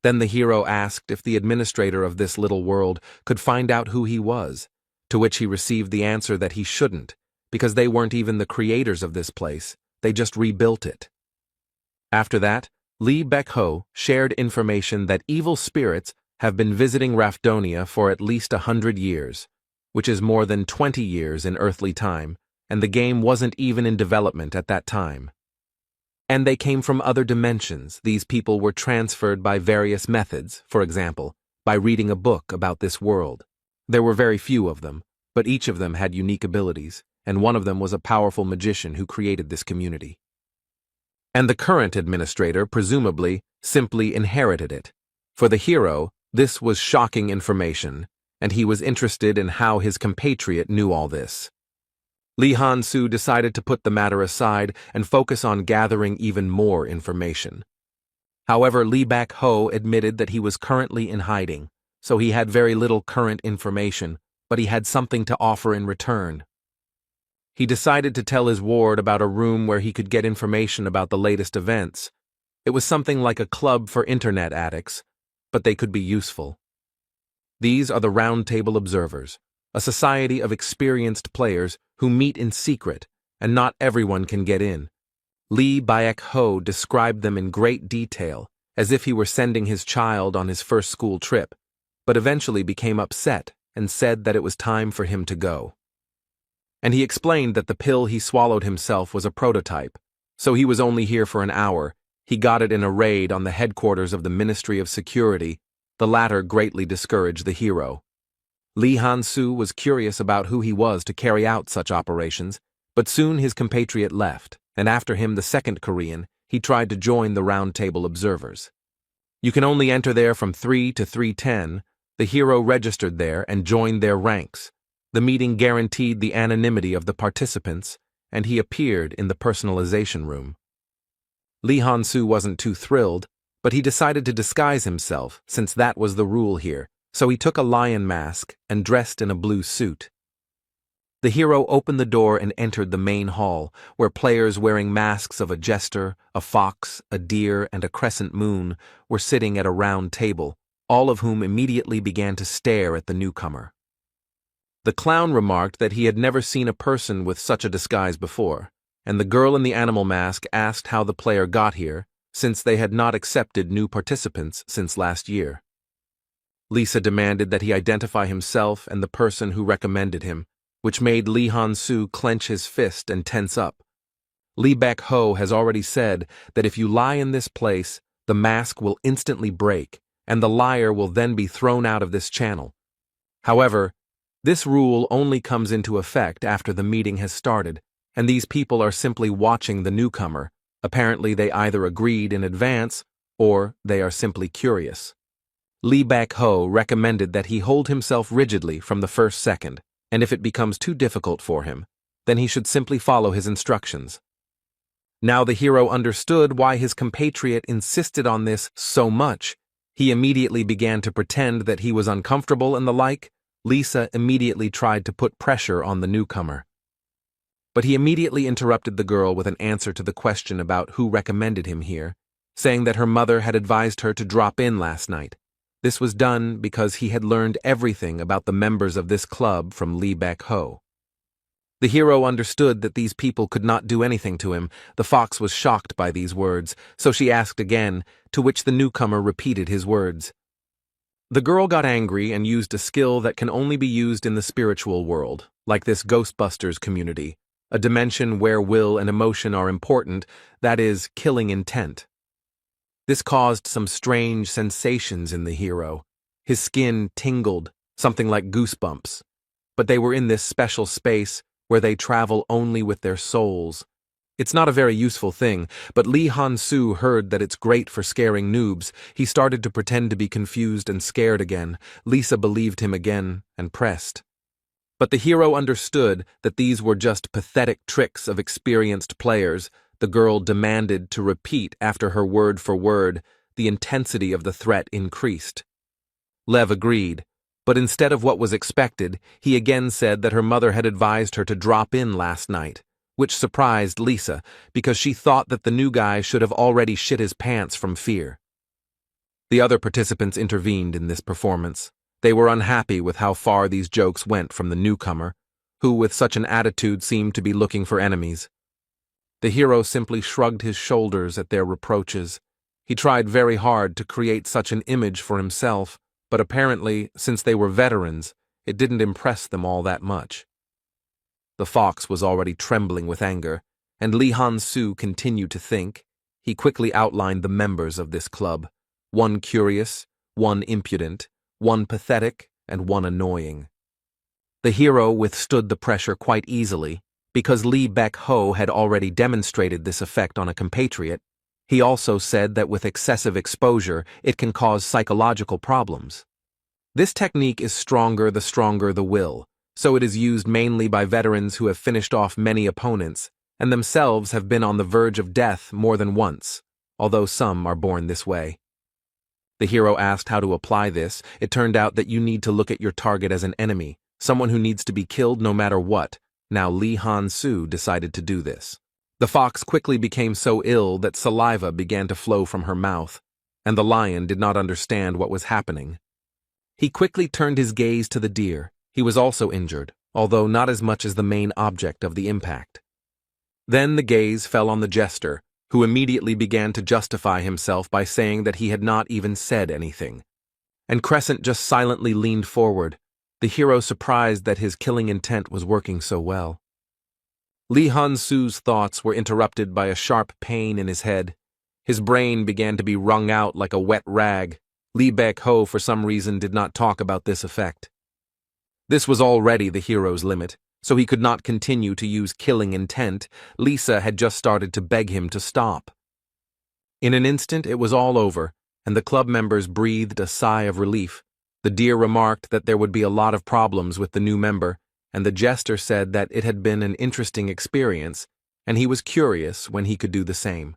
Then the hero asked if the administrator of this little world could find out who he was, to which he received the answer that he shouldn't, because they weren't even the creators of this place, they just rebuilt it. After that, Lee Bak-ho shared information that evil spirits have been visiting Rafdonia for at least 100 years, which is more than 20 years in earthly time, and the game wasn't even in development at that time. And they came from other dimensions. These people were transferred by various methods, for example, by reading a book about this world. There were very few of them, but each of them had unique abilities, and one of them was a powerful magician who created this community. And the current administrator, presumably, simply inherited it. For the hero, this was shocking information, and he was interested in how his compatriot knew all this. Lee Han-soo decided to put the matter aside and focus on gathering even more information. However, Lee Bak-ho admitted that he was currently in hiding, so he had very little current information, but he had something to offer in return. He decided to tell his ward about a room where he could get information about the latest events. It was something like a club for internet addicts, but they could be useful. These are the Round Table Observers, a society of experienced players who meet in secret, and not everyone can get in. Lee Bak-ho described them in great detail, as if he were sending his child on his first school trip, but eventually became upset and said that it was time for him to go. And he explained that the pill he swallowed himself was a prototype, so he was only here for an hour. He got it in a raid on the headquarters of the Ministry of Security. The latter greatly discouraged the hero. Lee Han-soo was curious about who he was to carry out such operations, but soon his compatriot left, and after him the second Korean, he tried to join the Round Table Observers. You can only enter there from 3 to 3:10. The hero registered there and joined their ranks. The meeting guaranteed the anonymity of the participants, and he appeared in the personalization room. Lee Han-soo wasn't too thrilled, but he decided to disguise himself, since that was the rule here. So he took a lion mask and dressed in a blue suit. The hero opened the door and entered the main hall, where players wearing masks of a jester, a fox, a deer, and a crescent moon were sitting at a round table, all of whom immediately began to stare at the newcomer. The clown remarked that he had never seen a person with such a disguise before, and the girl in the animal mask asked how the player got here, since they had not accepted new participants since last year. Lisa demanded that he identify himself and the person who recommended him, which made Lee Han-soo clench his fist and tense up. Lee Baek-ho has already said that if you lie in this place, the mask will instantly break, and the liar will then be thrown out of this channel. However, this rule only comes into effect after the meeting has started, and these people are simply watching the newcomer. Apparently they either agreed in advance, or they are simply curious. Lee Baek-ho recommended that he hold himself rigidly from the first second, and if it becomes too difficult for him, then he should simply follow his instructions. Now the hero understood why his compatriot insisted on this so much. He immediately began to pretend that he was uncomfortable and the like. Lisa immediately tried to put pressure on the newcomer. But he immediately interrupted the girl with an answer to the question about who recommended him here, saying that her mother had advised her to drop in last night. This was done because he had learned everything about the members of this club from Lee Baek-ho. The hero understood that these people could not do anything to him. The fox was shocked by these words, so she asked again, to which the newcomer repeated his words. The girl got angry and used a skill that can only be used in the spiritual world, like this Ghostbusters community, a dimension where will and emotion are important, that is, killing intent. This caused some strange sensations in the hero. His skin tingled, something like goosebumps. But they were in this special space where they travel only with their souls. It's not a very useful thing, but Lee Han-soo heard that it's great for scaring noobs. He started to pretend to be confused and scared again. Lisa believed him again and pressed. But the hero understood that these were just pathetic tricks of experienced players. The girl demanded to repeat after her word for word. The intensity of the threat increased. Lev agreed, but instead of what was expected, he again said that her mother had advised her to drop in last night, which surprised Lisa because she thought that the new guy should have already shit his pants from fear. The other participants intervened in this performance. They were unhappy with how far these jokes went from the newcomer, who with such an attitude seemed to be looking for enemies. The hero simply shrugged his shoulders at their reproaches. He tried very hard to create such an image for himself, but apparently, since they were veterans, it didn't impress them all that much. The fox was already trembling with anger, and Lee Han-soo continued to think. He quickly outlined the members of this club, one curious, one impudent, one pathetic, and one annoying. The hero withstood the pressure quite easily, because Lee Baek-ho had already demonstrated this effect on a compatriot. He also said that with excessive exposure, it can cause psychological problems. This technique is stronger the will, so it is used mainly by veterans who have finished off many opponents, and themselves have been on the verge of death more than once, although some are born this way. The hero asked how to apply this. It turned out that you need to look at your target as an enemy, someone who needs to be killed no matter what. Now Lee Han-soo decided to do this. The fox quickly became so ill that saliva began to flow from her mouth, and the lion did not understand what was happening. He quickly turned his gaze to the deer. He was also injured, although not as much as the main object of the impact. Then the gaze fell on the jester, who immediately began to justify himself by saying that he had not even said anything. And Crescent just silently leaned forward, the hero surprised that his killing intent was working so well. Lee Han-soo's thoughts were interrupted by a sharp pain in his head. His brain began to be wrung out like a wet rag. Lee Baek-ho, for some reason, did not talk about this effect. This was already the hero's limit, so he could not continue to use killing intent. Lisa had just started to beg him to stop. In an instant, it was all over, and the club members breathed a sigh of relief. The deer remarked that there would be a lot of problems with the new member, and the jester said that it had been an interesting experience, and he was curious when he could do the same.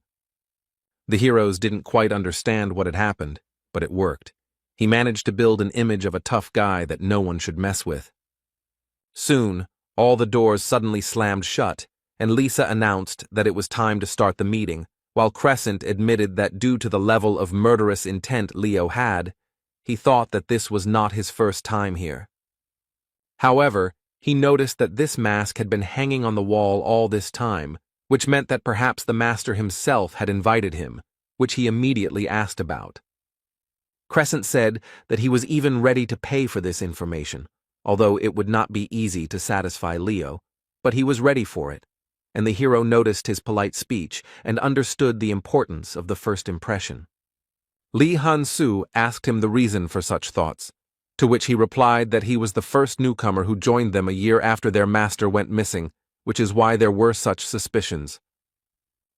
The heroes didn't quite understand what had happened, but it worked. He managed to build an image of a tough guy that no one should mess with. Soon, all the doors suddenly slammed shut, and Lisa announced that it was time to start the meeting, while Crescent admitted that due to the level of murderous intent Leo had, he thought that this was not his first time here. However, he noticed that this mask had been hanging on the wall all this time, which meant that perhaps the master himself had invited him, which he immediately asked about. Crescent said that he was even ready to pay for this information, although it would not be easy to satisfy Leo, but he was ready for it, and the hero noticed his polite speech and understood the importance of the first impression. Li Han-su asked him the reason for such thoughts, to which he replied that he was the first newcomer who joined them a year after their master went missing, which is why there were such suspicions.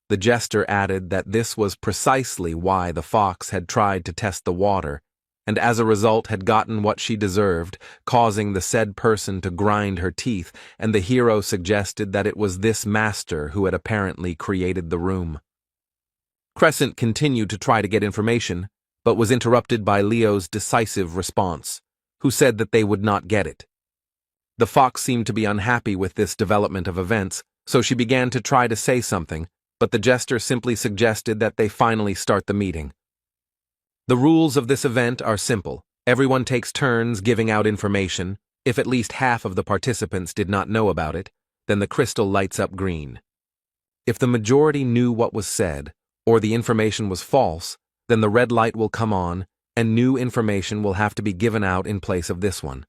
The jester added that this was precisely why the fox had tried to test the water, and as a result had gotten what she deserved, causing the said person to grind her teeth, and the hero suggested that it was this master who had apparently created the room. Crescent continued to try to get information, but was interrupted by Leo's decisive response, who said that they would not get it. The fox seemed to be unhappy with this development of events, so she began to try to say something, but the jester simply suggested that they finally start the meeting. The rules of this event are simple. Everyone takes turns giving out information. If at least half of the participants did not know about it, then the crystal lights up green. If the majority knew what was said, or the information was false, then the red light will come on, and new information will have to be given out in place of this one.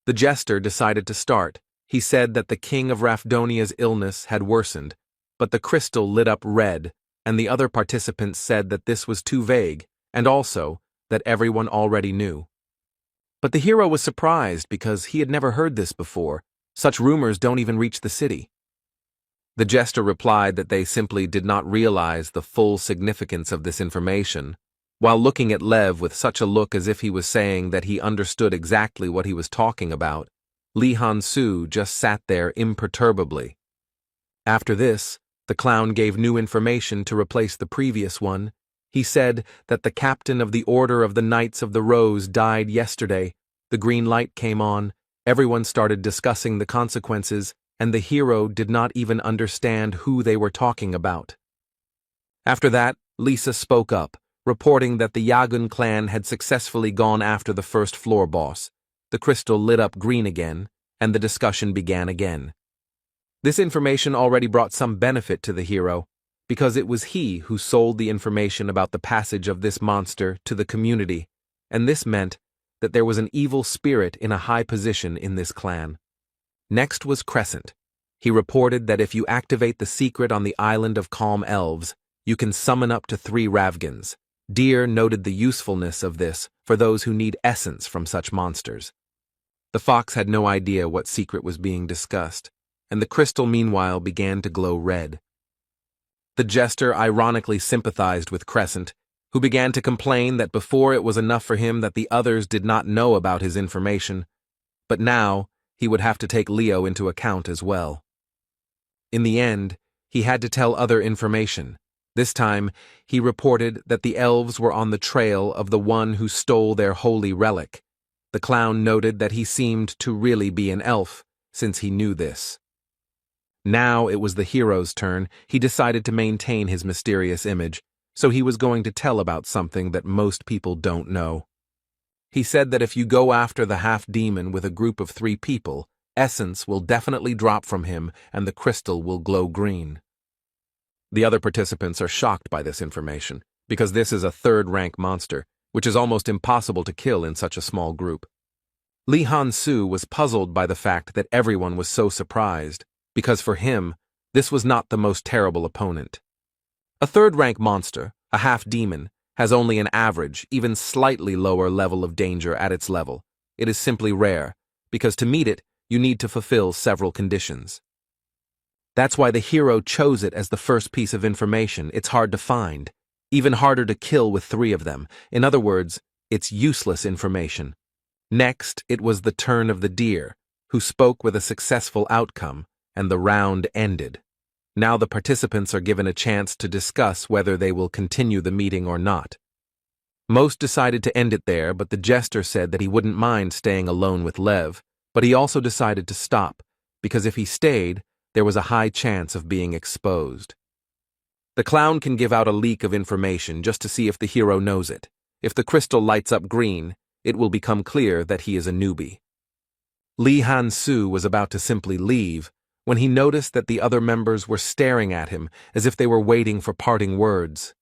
The jester decided to start. He said that the king of Rafdonia's illness had worsened, but the crystal lit up red, and the other participants said that this was too vague, and also that everyone already knew. But the hero was surprised because he had never heard this before. Such rumors don't even reach the city. The jester replied that they simply did not realize the full significance of this information, while looking at Lev with such a look as if he was saying that he understood exactly what he was talking about. Li Han-su just sat there imperturbably. After this, the clown gave new information to replace the previous one. He said that the captain of the Order of the Knights of the Rose died yesterday. The green light came on, everyone started discussing the consequences, and the hero did not even understand who they were talking about. After that, Lisa spoke up, reporting that the Yagun clan had successfully gone after the first floor boss. The crystal lit up green again, and the discussion began again. This information already brought some benefit to the hero, because it was he who sold the information about the passage of this monster to the community, and this meant that there was an evil spirit in a high position in this clan. Next was Crescent. He reported that if you activate the secret on the island of Calm Elves, you can summon up to 3 Ravgans. Deer noted the usefulness of this for those who need essence from such monsters. The fox had no idea what secret was being discussed, and the crystal meanwhile began to glow red. The jester ironically sympathized with Crescent, who began to complain that before it was enough for him that the others did not know about his information, but now he would have to take Leo into account as well. In the end, he had to tell other information. This time, he reported that the elves were on the trail of the one who stole their holy relic. The clown noted that he seemed to really be an elf, since he knew this. Now it was the hero's turn. He decided to maintain his mysterious image, so he was going to tell about something that most people don't know. He said that if you go after the half-demon with a group of 3 people, essence will definitely drop from him and the crystal will glow green. The other participants are shocked by this information, because this is a 3rd-rank monster, which is almost impossible to kill in such a small group. Li Han-su was puzzled by the fact that everyone was so surprised, because for him, this was not the most terrible opponent. A 3rd-rank monster, a half-demon, has only an average, even slightly lower level of danger at its level. It is simply rare, because to meet it, you need to fulfill several conditions. That's why the hero chose it as the first piece of information. It's hard to find, even harder to kill with 3 of them. In other words, it's useless information. Next, it was the turn of the deer, who spoke with a successful outcome, and the round ended. Now the participants are given a chance to discuss whether they will continue the meeting or not. Most decided to end it there, but the jester said that he wouldn't mind staying alone with Lev, but he also decided to stop, because if he stayed, there was a high chance of being exposed. The clown can give out a leak of information just to see if the hero knows it. If the crystal lights up green, it will become clear that he is a newbie. Li Han-su was about to simply leave when he noticed that the other members were staring at him as if they were waiting for parting words.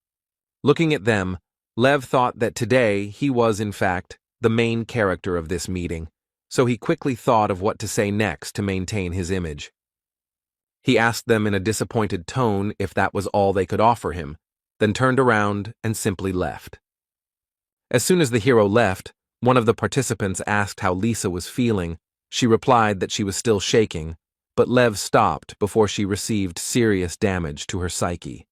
Looking at them, Lev thought that today he was, in fact, the main character of this meeting, so he quickly thought of what to say next to maintain his image. He asked them in a disappointed tone if that was all they could offer him, then turned around and simply left. As soon as the hero left, one of the participants asked how Lisa was feeling. She replied that she was still shaking, but Lev stopped before she received serious damage to her psyche.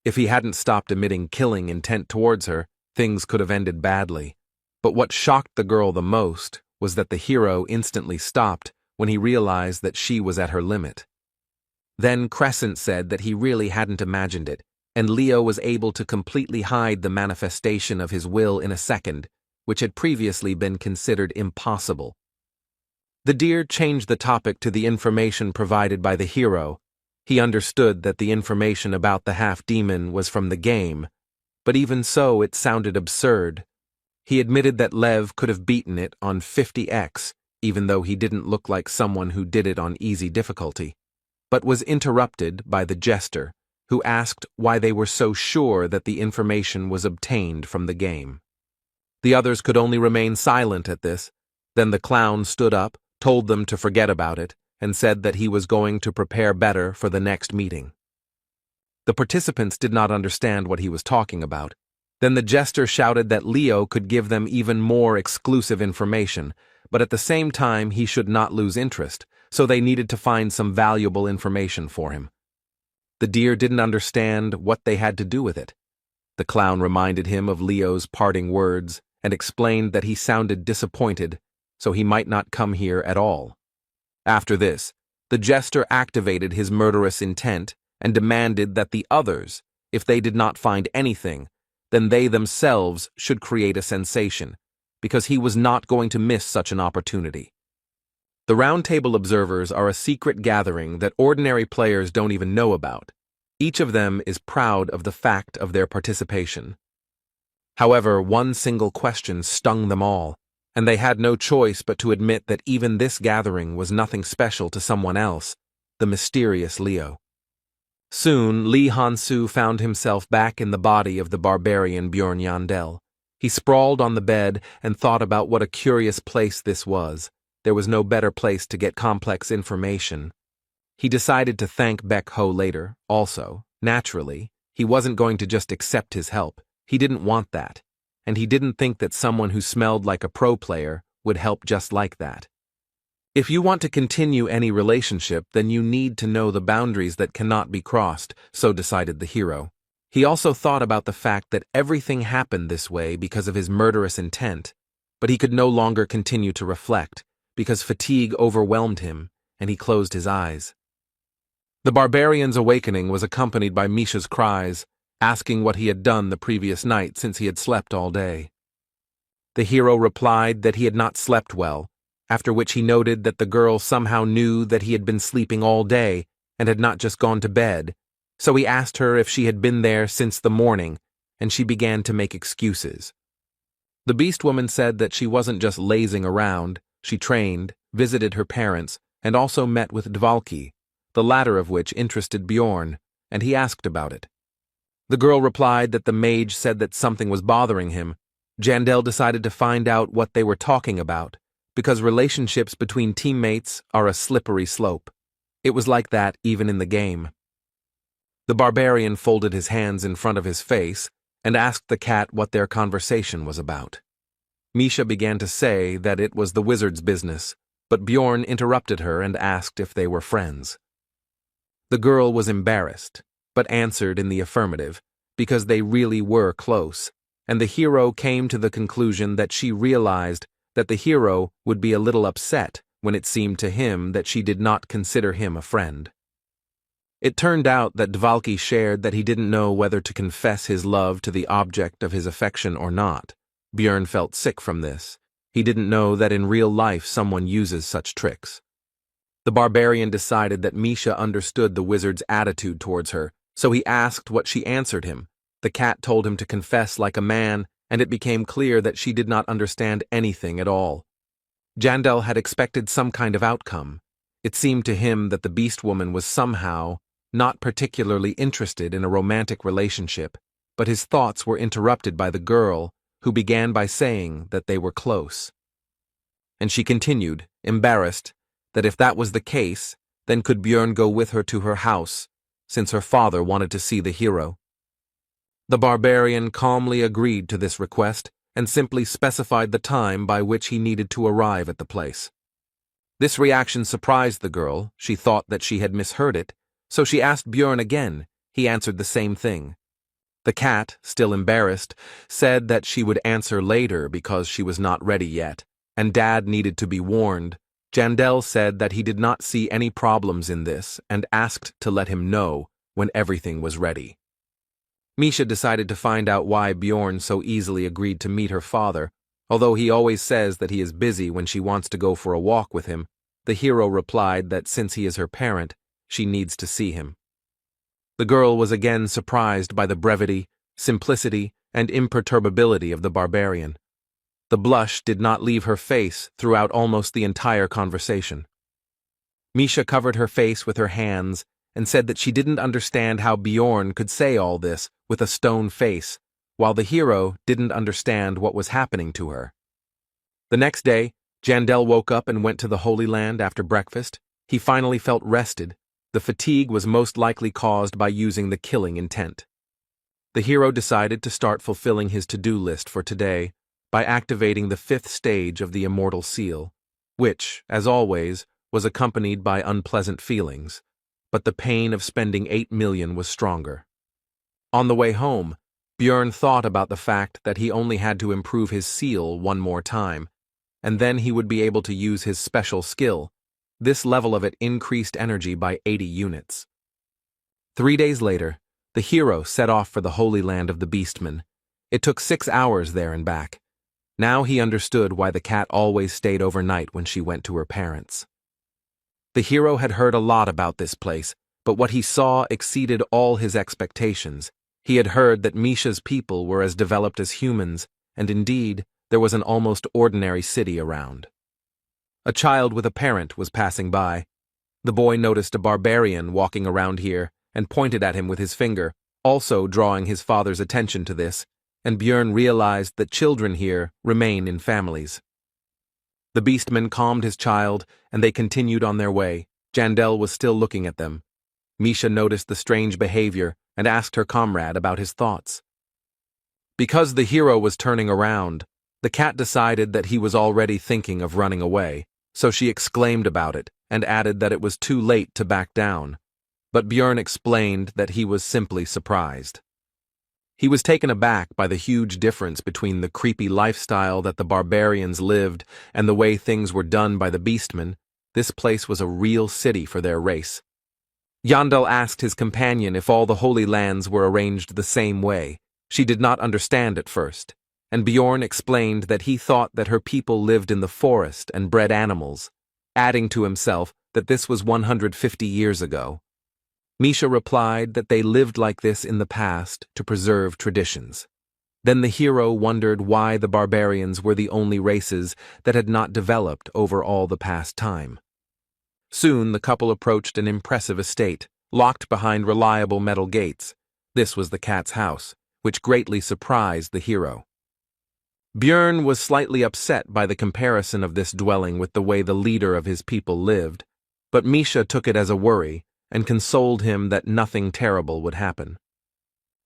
If he hadn't stopped emitting killing intent towards her, things could have ended badly. But what shocked the girl the most was that the hero instantly stopped when he realized that she was at her limit. Then Crescent said that he really hadn't imagined it, and Leo was able to completely hide the manifestation of his will in a second, which had previously been considered impossible. The deer changed the topic to the information provided by the hero. He understood that the information about the half-demon was from the game, but even so it sounded absurd. He admitted that Lev could have beaten it on 50x, even though he didn't look like someone who did it on easy difficulty, but was interrupted by the jester, who asked why they were so sure that the information was obtained from the game. The others could only remain silent at this. Then the clown stood up, told them to forget about it, and said that he was going to prepare better for the next meeting. The participants did not understand what he was talking about. Then the jester shouted that Leo could give them even more exclusive information, but at the same time he should not lose interest, so they needed to find some valuable information for him. The deer didn't understand what they had to do with it. The clown reminded him of Leo's parting words and explained that he sounded disappointed, so he might not come here at all. After this, the jester activated his murderous intent and demanded that the others, if they did not find anything, then they themselves should create a sensation, because he was not going to miss such an opportunity. The Round Table Observers are a secret gathering that ordinary players don't even know about. Each of them is proud of the fact of their participation. However, one single question stung them all, and they had no choice but to admit that even this gathering was nothing special to someone else, the mysterious Leo. Soon, Lee Han-soo found himself back in the body of the barbarian Bjorn Yandel. He sprawled on the bed and thought about what a curious place this was. There was no better place to get complex information. He decided to thank Baek-ho later, also. Naturally, he wasn't going to just accept his help. He didn't want that. And he didn't think that someone who smelled like a pro player would help just like that. If you want to continue any relationship, then you need to know the boundaries that cannot be crossed, so decided the hero. He also thought about the fact that everything happened this way because of his murderous intent, but he could no longer continue to reflect, because fatigue overwhelmed him, and he closed his eyes. The barbarian's awakening was accompanied by Misha's cries, asking what he had done the previous night since he had slept all day. The hero replied that he had not slept well, after which he noted that the girl somehow knew that he had been sleeping all day and had not just gone to bed, so he asked her if she had been there since the morning, and she began to make excuses. The beast woman said that she wasn't just lazing around, she trained, visited her parents, and also met with Dvalki, the latter of which interested Bjorn, and he asked about it. The girl replied that the mage said that something was bothering him. Jandel decided to find out what they were talking about, because relationships between teammates are a slippery slope. It was like that even in the game. The barbarian folded his hands in front of his face and asked the cat what their conversation was about. Misha began to say that it was the wizard's business, but Bjorn interrupted her and asked if they were friends. The girl was embarrassed, but answered in the affirmative, because they really were close, and the hero came to the conclusion that she realized that the hero would be a little upset when it seemed to him that she did not consider him a friend. It turned out that Dvalki shared that he didn't know whether to confess his love to the object of his affection or not. Bjorn felt sick from this. He didn't know that in real life someone uses such tricks. The barbarian decided that Misha understood the wizard's attitude towards her, so he asked what she answered him. The cat told him to confess like a man, and it became clear that she did not understand anything at all. Jandel had expected some kind of outcome. It seemed to him that the beast woman was somehow not particularly interested in a romantic relationship, but his thoughts were interrupted by the girl, who began by saying that they were close. And she continued, embarrassed, that if that was the case, then could Björn go with her to her house, since her father wanted to see the hero. The barbarian calmly agreed to this request and simply specified the time by which he needed to arrive at the place. This reaction surprised the girl. She thought that she had misheard it, so she asked Björn again. He answered the same thing. The cat, still embarrassed, said that she would answer later because she was not ready yet, and Dad needed to be warned. Jandel said that he did not see any problems in this and asked to let him know when everything was ready. Misha decided to find out why Bjorn so easily agreed to meet her father. Although he always says that he is busy when she wants to go for a walk with him, the hero replied that since he is her parent, she needs to see him. The girl was again surprised by the brevity, simplicity, and imperturbability of the barbarian. The blush did not leave her face throughout almost the entire conversation. Misha covered her face with her hands and said that she didn't understand how Bjorn could say all this with a stone face, while the hero didn't understand what was happening to her. The next day, Jandel woke up and went to the Holy Land after breakfast. He finally felt rested. The fatigue was most likely caused by using the killing intent. The hero decided to start fulfilling his to-do list for today by activating the 5th stage of the Immortal Seal, which, as always, was accompanied by unpleasant feelings, but the pain of spending 8 million was stronger. On the way home, Björn thought about the fact that he only had to improve his seal one more time, and then he would be able to use his special skill. This level of it increased energy by 80 units. 3 days later, the hero set off for the Holy Land of the Beastmen. It took 6 hours there and back. Now he understood why the cat always stayed overnight when she went to her parents. The hero had heard a lot about this place, but what he saw exceeded all his expectations. He had heard that Misha's people were as developed as humans, and indeed, there was an almost ordinary city around. A child with a parent was passing by. The boy noticed a barbarian walking around here and pointed at him with his finger, also drawing his father's attention to this, and Björn realized that children here remain in families. The beastman calmed his child, and they continued on their way. Jandel was still looking at them. Misha noticed the strange behavior and asked her comrade about his thoughts. Because the hero was turning around, the cat decided that he was already thinking of running away, so she exclaimed about it and added that it was too late to back down. But Björn explained that he was simply surprised. He was taken aback by the huge difference between the creepy lifestyle that the barbarians lived and the way things were done by the beastmen. This place was a real city for their race. Yandel asked his companion if all the Holy Lands were arranged the same way. She did not understand at first, and Bjorn explained that he thought that her people lived in the forest and bred animals, adding to himself that this was 150 years ago. Misha replied that they lived like this in the past to preserve traditions. Then the hero wondered why the barbarians were the only races that had not developed over all the past time. Soon the couple approached an impressive estate, locked behind reliable metal gates. This was the cat's house, which greatly surprised the hero. Björn was slightly upset by the comparison of this dwelling with the way the leader of his people lived, but Misha took it as a worry and consoled him that nothing terrible would happen.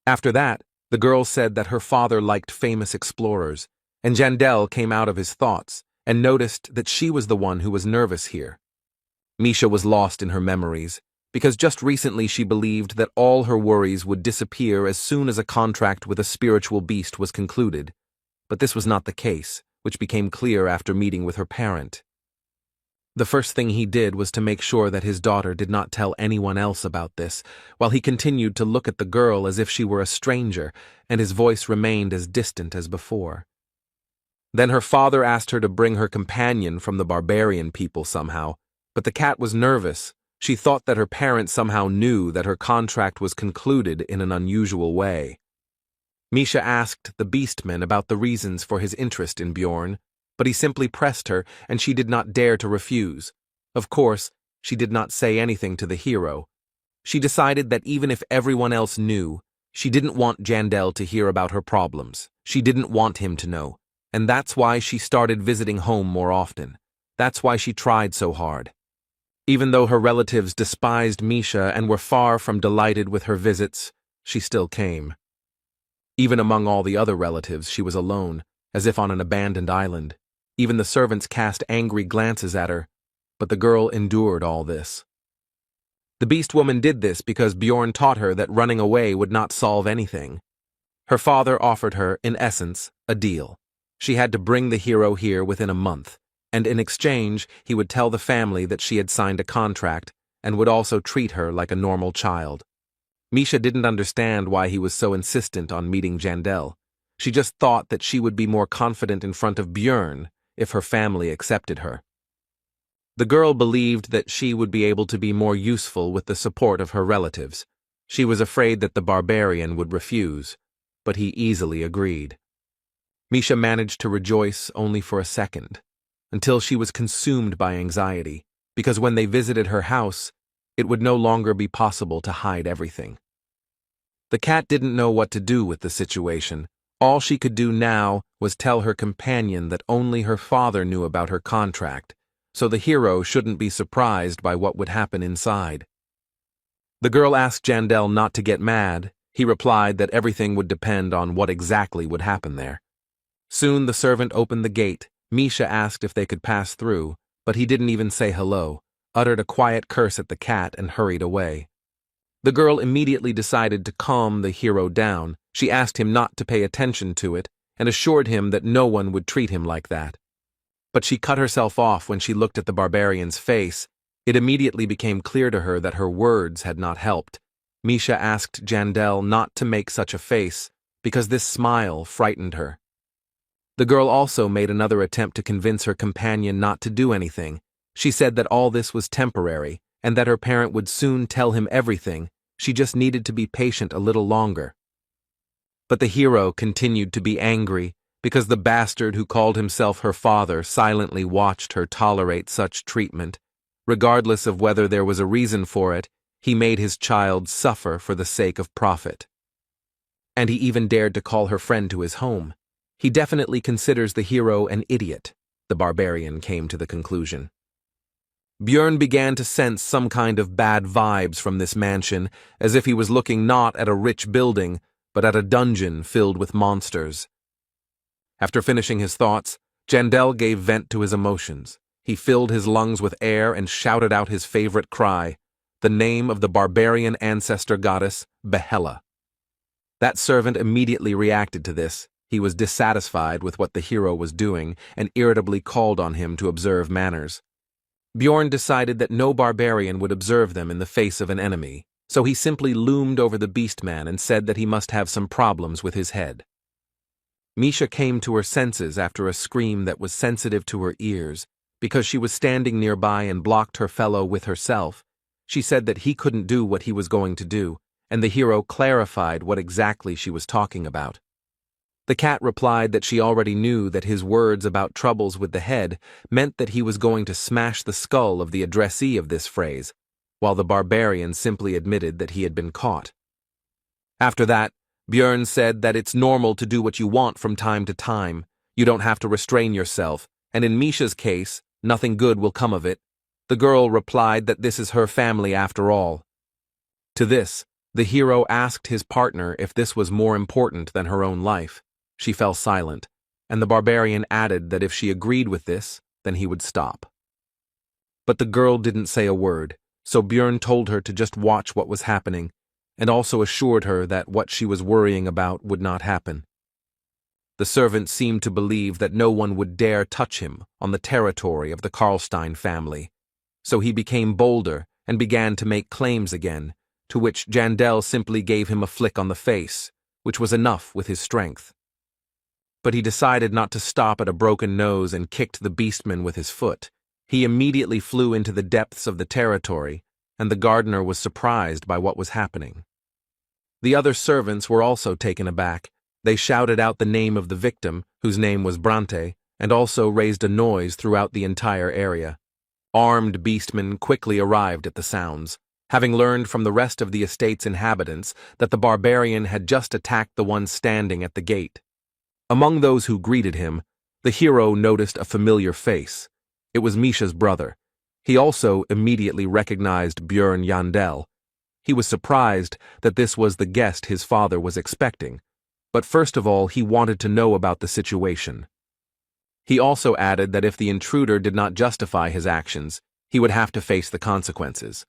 After that, the girl said that her father liked famous explorers, and Jandel came out of his thoughts and noticed that she was the one who was nervous here. Misha was lost in her memories, because just recently she believed that all her worries would disappear as soon as a contract with a spiritual beast was concluded. But this was not the case, which became clear after meeting with her parent. The first thing he did was to make sure that his daughter did not tell anyone else about this, while he continued to look at the girl as if she were a stranger, and his voice remained as distant as before. Then her father asked her to bring her companion from the barbarian people somehow, but the cat was nervous. She thought that her parents somehow knew that her contract was concluded in an unusual way. Misha asked the beastman about the reasons for his interest in Bjorn, but he simply pressed her, and she did not dare to refuse. Of course, she did not say anything to the hero. She decided that even if everyone else knew, She didn't want Jandel to hear about her problems. She didn't want him to know. And that's why she started visiting home more often. That's why she tried so hard. Even though her relatives despised Misha and were far from delighted with her visits, she still came. Even among all the other relatives, she was alone, as if on an abandoned island. Even the servants cast angry glances at her, but the girl endured all this. The beast woman did this because Bjorn taught her that running away would not solve anything. Her father offered her, in essence, a deal. She had to bring the hero here within a month, and in exchange, he would tell the family that she had signed a contract and would also treat her like a normal child. Misha didn't understand why he was so insistent on meeting Jandel. She just thought that she would be more confident in front of Bjorn if her family accepted her. The girl believed that she would be able to be more useful with the support of her relatives. She was afraid that the barbarian would refuse, but he easily agreed. Misha managed to rejoice only for a second, until she was consumed by anxiety, because when they visited her house, it would no longer be possible to hide everything. The cat didn't know what to do with the situation. All she could do now was tell her companion that only her father knew about her contract, so the hero shouldn't be surprised by what would happen inside. The girl asked Jandel not to get mad. He replied that everything would depend on what exactly would happen there. Soon the servant opened the gate. Misha asked if they could pass through, but he didn't even say hello, uttered a quiet curse at the cat and hurried away. The girl immediately decided to calm the hero down. She asked him not to pay attention to it and assured him that no one would treat him like that. But she cut herself off when she looked at the barbarian's face. It immediately became clear to her that her words had not helped. Misha asked Jandel not to make such a face, because this smile frightened her. The girl also made another attempt to convince her companion not to do anything. She said that all this was temporary, and that her parent would soon tell him everything. She just needed to be patient a little longer. But the hero continued to be angry, because the bastard who called himself her father silently watched her tolerate such treatment. Regardless of whether there was a reason for it, he made his child suffer for the sake of profit. And he even dared to call her friend to his home. He definitely considers the hero an idiot, the barbarian came to the conclusion. Bjorn began to sense some kind of bad vibes from this mansion, as if he was looking not at a rich building, but at a dungeon filled with monsters. After finishing his thoughts, Jandel gave vent to his emotions. He filled his lungs with air and shouted out his favorite cry, the name of the barbarian ancestor goddess, Yahello. That servant immediately reacted to this. He was dissatisfied with what the hero was doing and irritably called on him to observe manners. Bjorn decided that no barbarian would observe them in the face of an enemy, so he simply loomed over the beastman and said that he must have some problems with his head. Misha came to her senses after a scream that was sensitive to her ears. Because she was standing nearby and blocked her fellow with herself, she said that he couldn't do what he was going to do, and the hero clarified what exactly she was talking about. The cat replied that she already knew that his words about troubles with the head meant that he was going to smash the skull of the addressee of this phrase, while the barbarian simply admitted that he had been caught. After that, Bjorn said that it's normal to do what you want from time to time. You don't have to restrain yourself, and in Misha's case, nothing good will come of it. The girl replied that this is her family after all. To this, the hero asked his partner if this was more important than her own life. She fell silent, and the barbarian added that if she agreed with this, then he would stop. But the girl didn't say a word, so Bjorn told her to just watch what was happening, and also assured her that what she was worrying about would not happen. The servant seemed to believe that no one would dare touch him on the territory of the Karlstein family, so he became bolder and began to make claims again, to which Jandel simply gave him a flick on the face, which was enough with his strength. But he decided not to stop at a broken nose and kicked the beastman with his foot. He immediately flew into the depths of the territory, and the gardener was surprised by what was happening. The other servants were also taken aback. They shouted out the name of the victim, whose name was Brante, and also raised a noise throughout the entire area. Armed beastmen quickly arrived at the sounds. having learned from the rest of the estate's inhabitants that the barbarian had just attacked the one standing at the gate. Among those who greeted him, the hero noticed a familiar face. It was Misha's brother. He also immediately recognized Björn Yandel. He was surprised that this was the guest his father was expecting, but first of all he wanted to know about the situation. He also added that if the intruder did not justify his actions, he would have to face the consequences.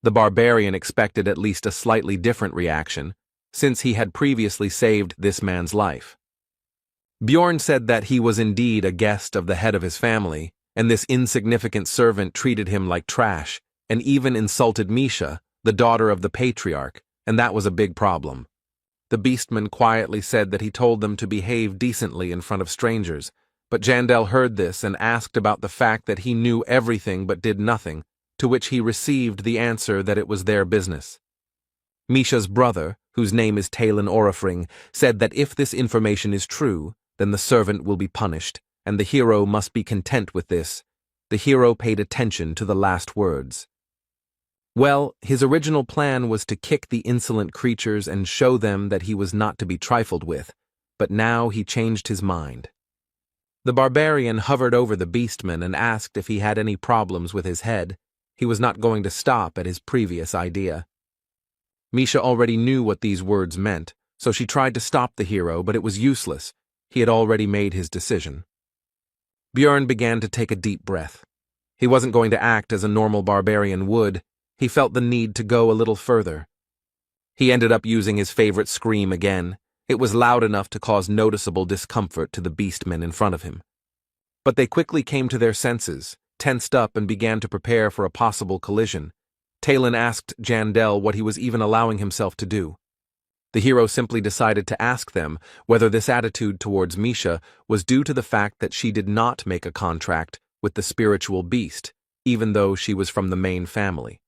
The barbarian expected at least a slightly different reaction, since he had previously saved this man's life. Bjorn said that he was indeed a guest of the head of his family, and this insignificant servant treated him like trash, and even insulted Misha, the daughter of the patriarch, and that was a big problem. The beastman quietly said that he told them to behave decently in front of strangers, but Jandel heard this and asked about the fact that he knew everything but did nothing, to which he received the answer that it was their business. Misha's brother, whose name is Talon Orifring, said that if this information is true, then the servant will be punished, and the hero must be content with this. The hero paid attention to the last words. Well, his original plan was to kick the insolent creatures and show them that he was not to be trifled with, but now he changed his mind. The barbarian hovered over the beastman and asked if he had any problems with his head. He was not going to stop at his previous idea. Misha already knew what these words meant, so she tried to stop the hero, but it was useless. He had already made his decision. Björn began to take a deep breath. He wasn't going to act as a normal barbarian would. He felt the need to go a little further. He ended up using his favorite scream again. It was loud enough to cause noticeable discomfort to the beastmen in front of him. But they quickly came to their senses, tensed up and began to prepare for a possible collision. Talon asked Jandel what he was even allowing himself to do. The hero simply decided to ask them whether this attitude towards Misha was due to the fact that she did not make a contract with the spiritual beast, even though she was from the main family.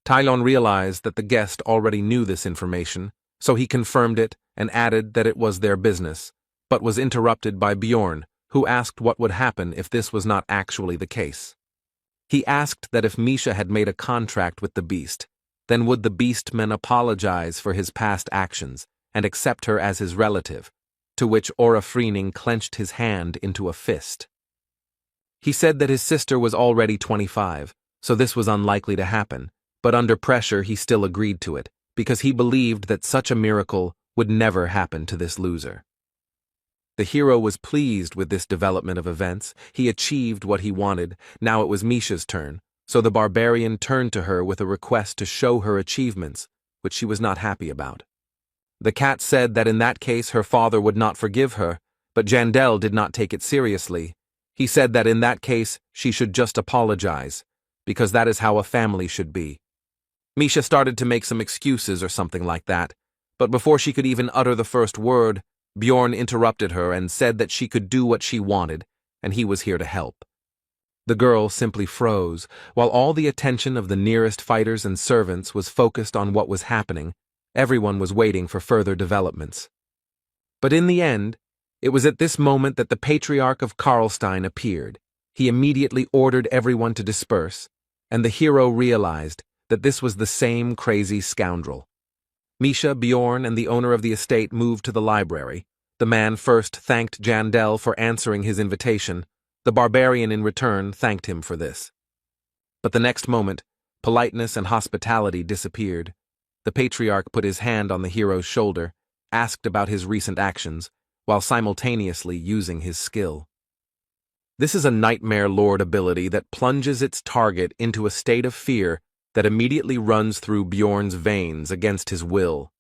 Talon realized that the guest already knew this information, so he confirmed it and added that it was their business, but was interrupted by Bjorn, who asked what would happen if this was not actually the case. He asked that if Misha had made a contract with the beast, then would the beastman apologize for his past actions and accept her as his relative, to which Orifrening clenched his hand into a fist. He said that his sister was already 25, so this was unlikely to happen, but under pressure he still agreed to it, because he believed that such a miracle would never happen to this loser. The hero was pleased with this development of events. He achieved what he wanted. Now it was Misha's turn, so the barbarian turned to her with a request to show her achievements, which she was not happy about. The cat said that in that case her father would not forgive her, but Jandel did not take it seriously. He said that in that case she should just apologize, because that is how a family should be. Misha started to make some excuses or something like that, but before she could even utter the first word, Bjorn interrupted her and said that she could do what she wanted, and he was here to help. The girl simply froze, while all the attention of the nearest fighters and servants was focused on what was happening. Everyone was waiting for further developments. But in the end, it was at this moment that the Patriarch of Karlstein appeared. He immediately ordered everyone to disperse, and the hero realized that this was the same crazy scoundrel. Misha, Bjorn, and the owner of the estate moved to the library. The man first thanked Jandel for answering his invitation. The barbarian in return thanked him for this. But the next moment, politeness and hospitality disappeared. The patriarch put his hand on the hero's shoulder, asked about his recent actions, while simultaneously using his skill. This is a Nightmare Lord ability that plunges its target into a state of fear that immediately runs through Bjorn's veins against his will.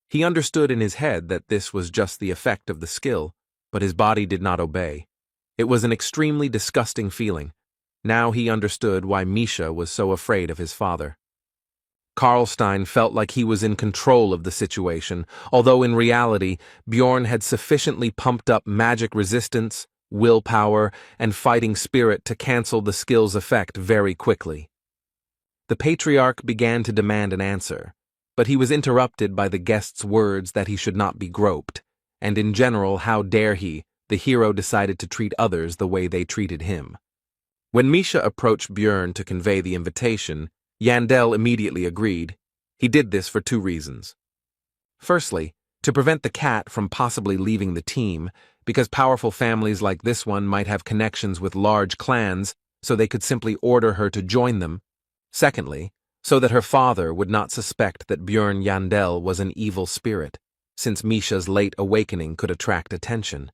He understood in his head that this was just the effect of the skill, but his body did not obey. It was an extremely disgusting feeling. Now he understood why Misha was so afraid of his father. Karlstein felt like he was in control of the situation, although in reality, Bjorn had sufficiently pumped up magic resistance, willpower, and fighting spirit to cancel the skill's effect very quickly. The patriarch began to demand an answer, but he was interrupted by the guest's words that he should not be groped, and in general, how dare he, the hero decided to treat others the way they treated him. When Misha approached Bjorn to convey the invitation, Yandel immediately agreed. He did this for two reasons. Firstly, to prevent the cat from possibly leaving the team, because powerful families like this one might have connections with large clans, so they could simply order her to join them. Secondly, so that her father would not suspect that Björn Yandel was an evil spirit, since Misha's late awakening could attract attention.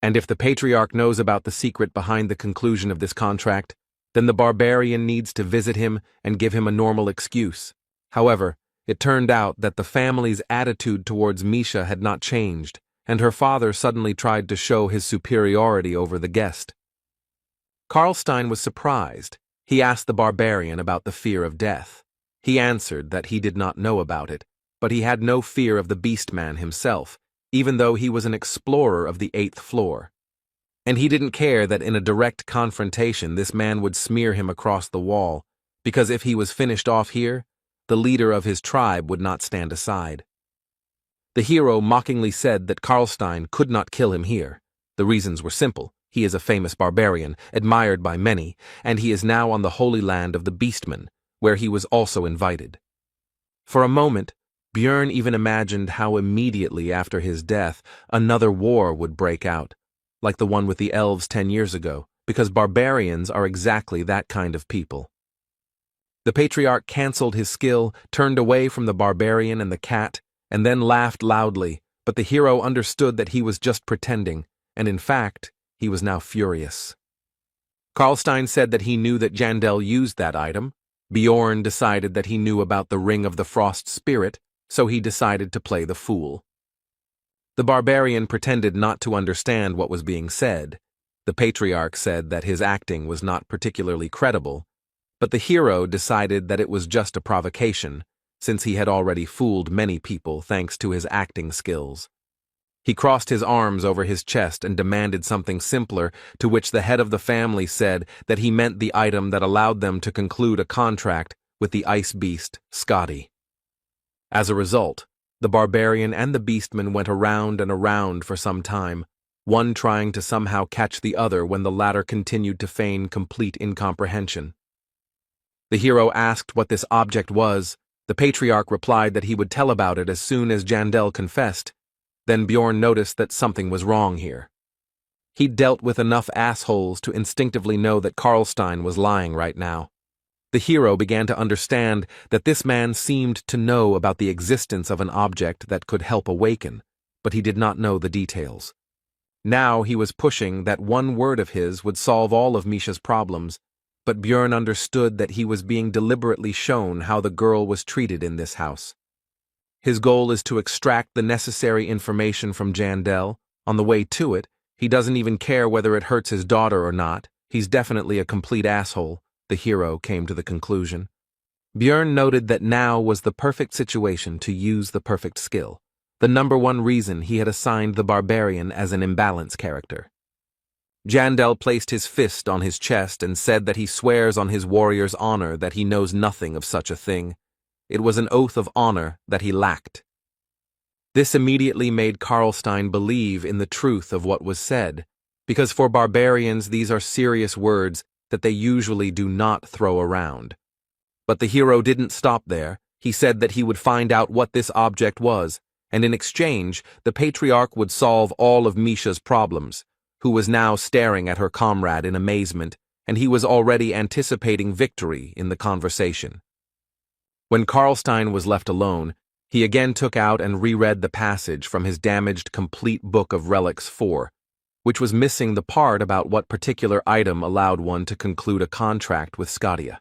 And if the patriarch knows about the secret behind the conclusion of this contract, then the barbarian needs to visit him and give him a normal excuse. However, it turned out that the family's attitude towards Misha had not changed, and her father suddenly tried to show his superiority over the guest. Karlstein was surprised. He asked the barbarian about the fear of death. He answered that he did not know about it, but he had no fear of the beastman himself, even though he was an explorer of the 8th floor. And he didn't care that in a direct confrontation this man would smear him across the wall, because if he was finished off here, the leader of his tribe would not stand aside. The hero mockingly said that Karlstein could not kill him here. The reasons were simple. He is a famous barbarian, admired by many, and he is now on the holy land of the Beastmen, where he was also invited. For a moment, Björn even imagined how immediately after his death another war would break out, like the one with the elves 10 years ago, because barbarians are exactly that kind of people. The patriarch cancelled his skill, turned away from the barbarian and the cat, and then laughed loudly, but the hero understood that he was just pretending, and in fact, he was now furious. Karlstein said that he knew that Yandel used that item. Bjorn decided that he knew about the Ring of the Frost Spirit, so he decided to play the fool. The barbarian pretended not to understand what was being said. The patriarch said that his acting was not particularly credible, but the hero decided that it was just a provocation, since he had already fooled many people thanks to his acting skills. He crossed his arms over his chest and demanded something simpler, to which the head of the family said that he meant the item that allowed them to conclude a contract with the ice beast, Scotty. As a result, the barbarian and the beastman went around and around for some time, one trying to somehow catch the other when the latter continued to feign complete incomprehension. The hero asked what this object was. The patriarch replied that he would tell about it as soon as Yandel confessed. Then Bjorn noticed that something was wrong here. He'd dealt with enough assholes to instinctively know that Karlstein was lying right now. The hero began to understand that this man seemed to know about the existence of an object that could help awaken, but he did not know the details. Now he was pushing that one word of his would solve all of Misha's problems, but Björn understood that he was being deliberately shown how the girl was treated in this house. His goal is to extract the necessary information from Yandel. On the way to it, he doesn't even care whether it hurts his daughter or not. He's definitely a complete asshole, the hero came to the conclusion. Björn noted that now was the perfect situation to use the perfect skill, the #1 reason he had assigned the barbarian as an imbalance character. Yandel placed his fist on his chest and said that he swears on his warrior's honor that he knows nothing of such a thing. It was an oath of honor that he lacked. This immediately made Karlstein believe in the truth of what was said, because for barbarians these are serious words that they usually do not throw around. But the hero didn't stop there. He said that he would find out what this object was, and in exchange, the patriarch would solve all of Misha's problems, who was now staring at her comrade in amazement, and he was already anticipating victory in the conversation. When Karlstein was left alone, he again took out and reread the passage from his damaged complete book of Relics 4, which was missing the part about what particular item allowed one to conclude a contract with Scotia.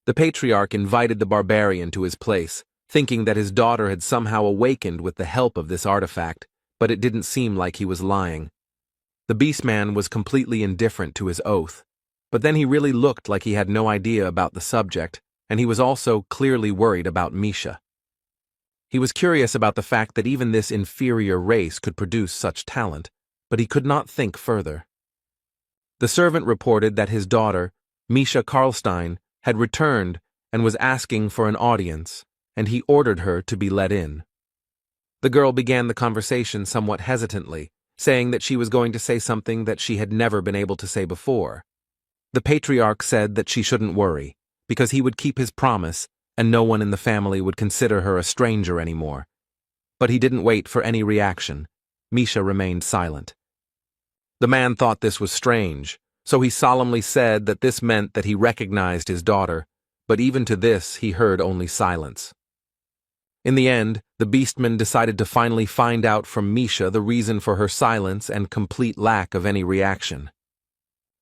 The patriarch invited the barbarian to his place, thinking that his daughter had somehow awakened with the help of this artifact, but it didn't seem like he was lying. The beastman was completely indifferent to his oath, but then he really looked like he had no idea about the subject, and he was also clearly worried about Misha. He was curious about the fact that even this inferior race could produce such talent, but he could not think further. The servant reported that his daughter, Misha Karlstein, had returned and was asking for an audience, and he ordered her to be let in. The girl began the conversation somewhat hesitantly, saying that she was going to say something that she had never been able to say before. The patriarch said that she shouldn't worry, because he would keep his promise and no one in the family would consider her a stranger anymore. But he didn't wait for any reaction. Misha remained silent. The man thought this was strange, so he solemnly said that this meant that he recognized his daughter, but even to this he heard only silence. In the end, the beastman decided to finally find out from Misha the reason for her silence and complete lack of any reaction.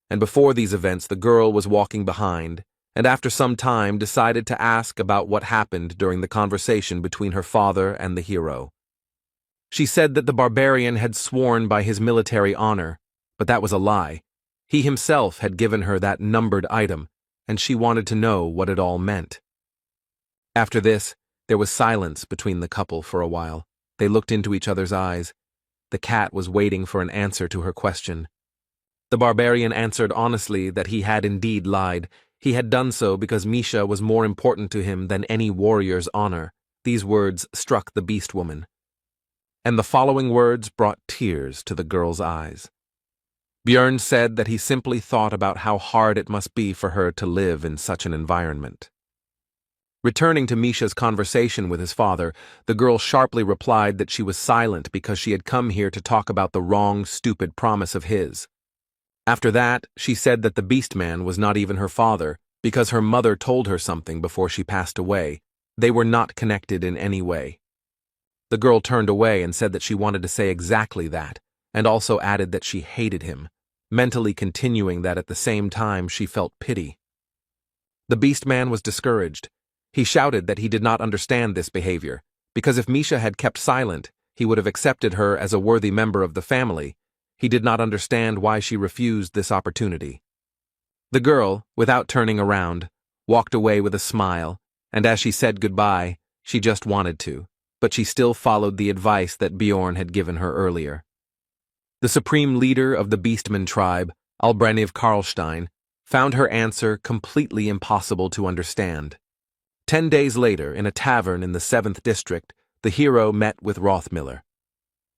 And before these events, the girl was walking behind, and after some time decided to ask about what happened during the conversation between her father and the hero. She said that the barbarian had sworn by his military honor, but that was a lie. He himself had given her that numbered item, and she wanted to know what it all meant. After this, there was silence between the couple for a while. They looked into each other's eyes. The cat was waiting for an answer to her question. The barbarian answered honestly that he had indeed lied. He had done so because Misha was more important to him than any warrior's honor. These words struck the beast woman. And the following words brought tears to the girl's eyes. Björn said that he simply thought about how hard it must be for her to live in such an environment. Returning to Misha's conversation with his father, the girl sharply replied that she was silent because she had come here to talk about the wrong, stupid promise of his. After that, she said that the beastman was not even her father, because her mother told her something before she passed away. They were not connected in any way. The girl turned away and said that she wanted to say exactly that, and also added that she hated him, mentally continuing that at the same time she felt pity. The beastman was discouraged. He shouted that he did not understand this behavior, because if Misha had kept silent, he would have accepted her as a worthy member of the family. He did not understand why she refused this opportunity. The girl, without turning around, walked away with a smile, and as she said goodbye, she just wanted to, but she still followed the advice that Bjorn had given her earlier. The supreme leader of the Beastman tribe, Albrecht Karlstein, found her answer completely impossible to understand. 10 days later, in a tavern in the 7th district, the hero met with Rothmiller.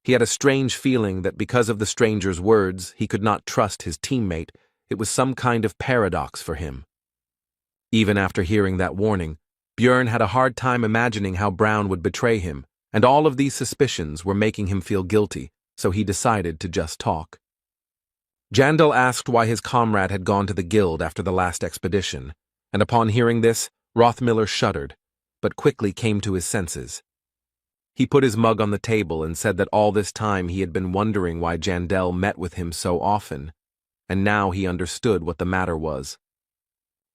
He had a strange feeling that because of the stranger's words, he could not trust his teammate. It was some kind of paradox for him. Even after hearing that warning, Björn had a hard time imagining how Brown would betray him, and all of these suspicions were making him feel guilty, so he decided to just talk. Jandal asked why his comrade had gone to the guild after the last expedition, and upon hearing this, Rothmiller shuddered, but quickly came to his senses. He put his mug on the table and said that all this time he had been wondering why Jandal met with him so often, and now he understood what the matter was.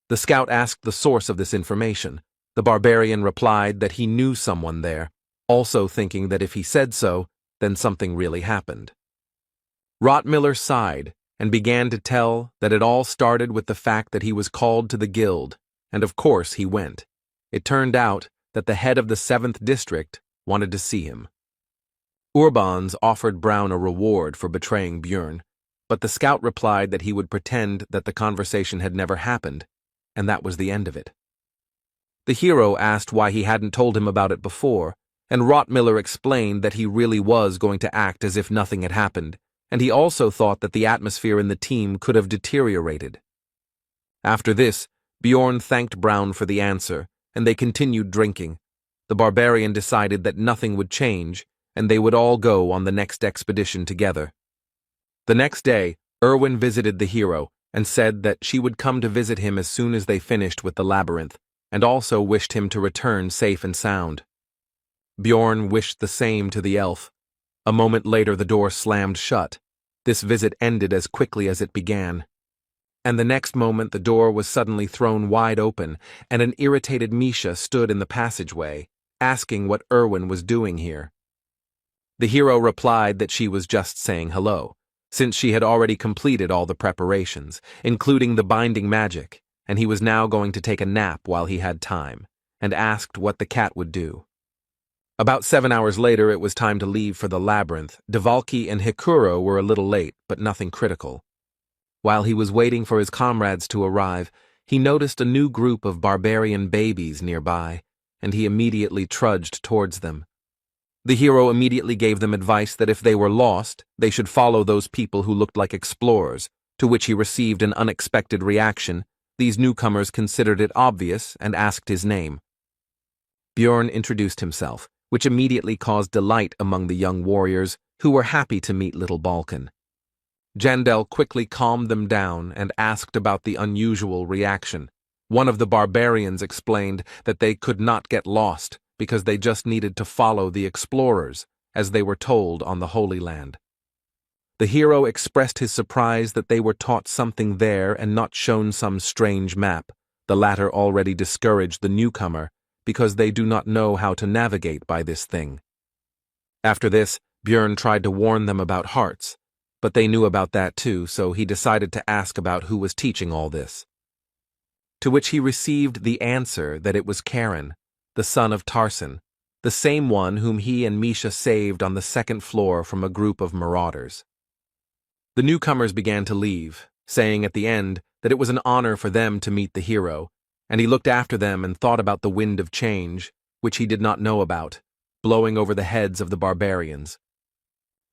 The scout asked the source of this information. The barbarian replied that he knew someone there, also thinking that if he said so, then something really happened. Rothmiller sighed and began to tell that it all started with the fact that he was called to the guild, and of course he went. It turned out that the head of the 7th district wanted to see him. Urbans offered Brown a reward for betraying Björn, but the scout replied that he would pretend that the conversation had never happened, and that was the end of it. The hero asked why he hadn't told him about it before, and Rothmiller explained that he really was going to act as if nothing had happened, and he also thought that the atmosphere in the team could have deteriorated. After this, Bjorn thanked Brown for the answer, and they continued drinking. The barbarian decided that nothing would change, and they would all go on the next expedition together. The next day, Erwin visited the hero and said that she would come to visit him as soon as they finished with the labyrinth, and also wished him to return safe and sound. Bjorn wished the same to the elf. A moment later the door slammed shut. This visit ended as quickly as it began. And the next moment the door was suddenly thrown wide open, and an irritated Misha stood in the passageway, asking what Erwin was doing here. The hero replied that she was just saying hello, since she had already completed all the preparations, including the binding magic, and he was now going to take a nap while he had time, and asked what the cat would do. About 7 hours later it was time to leave for the labyrinth. Devalki and Hikuro were a little late, but nothing critical. While he was waiting for his comrades to arrive, he noticed a new group of barbarian babies nearby, and he immediately trudged towards them. The hero immediately gave them advice that if they were lost, they should follow those people who looked like explorers, to which he received an unexpected reaction, These newcomers considered it obvious and asked his name. Bjorn introduced himself, which immediately caused delight among the young warriors, who were happy to meet little Balkan. Jandel quickly calmed them down and asked about the unusual reaction. One of the barbarians explained that they could not get lost because they just needed to follow the explorers, as they were told on the Holy Land. The hero expressed his surprise that they were taught something there and not shown some strange map. The latter already discouraged the newcomer because they do not know how to navigate by this thing. After this, Bjorn tried to warn them about hearts, but they knew about that too, so he decided to ask about who was teaching all this. To which he received the answer that it was Karen, the son of Tarsan, the same one whom he and Misha saved on the second floor from a group of marauders. The newcomers began to leave, saying at the end that it was an honor for them to meet the hero, and he looked after them and thought about the wind of change, which he did not know about, blowing over the heads of the barbarians.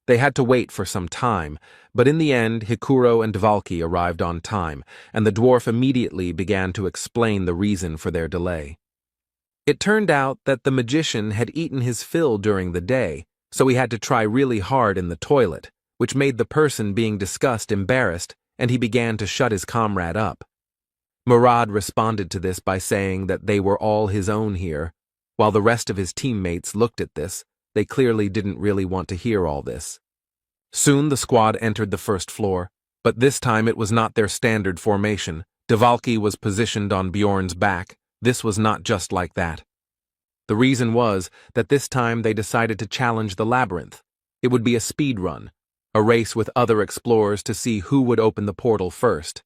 They had to wait for some time, but in the end Hikuro and Dvalki arrived on time, and the dwarf immediately began to explain the reason for their delay. It turned out that the magician had eaten his fill during the day, so he had to try really hard in the toilet, which made the person being discussed embarrassed, and he began to shut his comrade up. Murad responded to this by saying that they were all his own here. While the rest of his teammates looked at this, they clearly didn't really want to hear all this. Soon the squad entered the first floor, but this time it was not their standard formation. Dvalki was positioned on Bjorn's back. This was not just like that. The reason was that this time they decided to challenge the labyrinth. It would be a speed run, a race with other explorers to see who would open the portal first.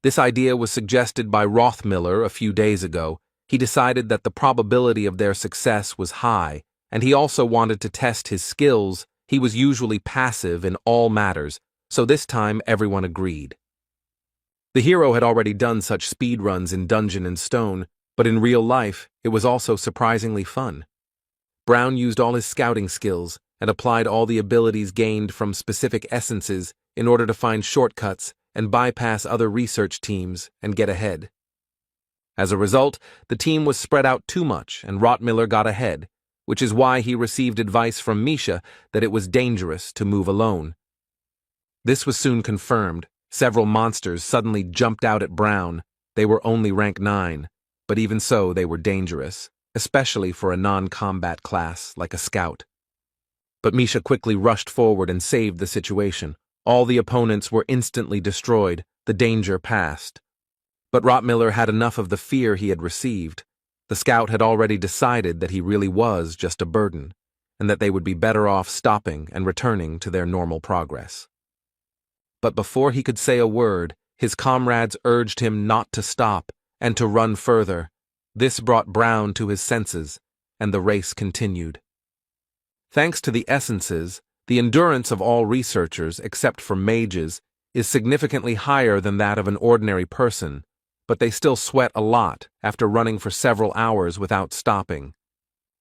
This idea was suggested by Rothmiller a few days ago. He decided that the probability of their success was high, and he also wanted to test his skills. He was usually passive in all matters, so this time everyone agreed. The hero had already done such speed runs in Dungeon and Stone, but in real life it was also surprisingly fun. Brown used all his scouting skills and applied all the abilities gained from specific essences in order to find shortcuts and bypass other research teams and get ahead. As a result, the team was spread out too much and Rothmiller got ahead, which is why he received advice from Misha that it was dangerous to move alone. This was soon confirmed. Several monsters suddenly jumped out at Brown. They were only rank 9, but even so they were dangerous, especially for a non-combat class like a scout. But Misha quickly rushed forward and saved the situation. All the opponents were instantly destroyed. The danger passed. But Rothmiller had enough of the fear he had received. The scout had already decided that he really was just a burden, and that they would be better off stopping and returning to their normal progress. But before he could say a word, his comrades urged him not to stop and to run further. This brought Brown to his senses, and the race continued. Thanks to the essences, the endurance of all researchers, except for mages, is significantly higher than that of an ordinary person, but they still sweat a lot after running for several hours without stopping.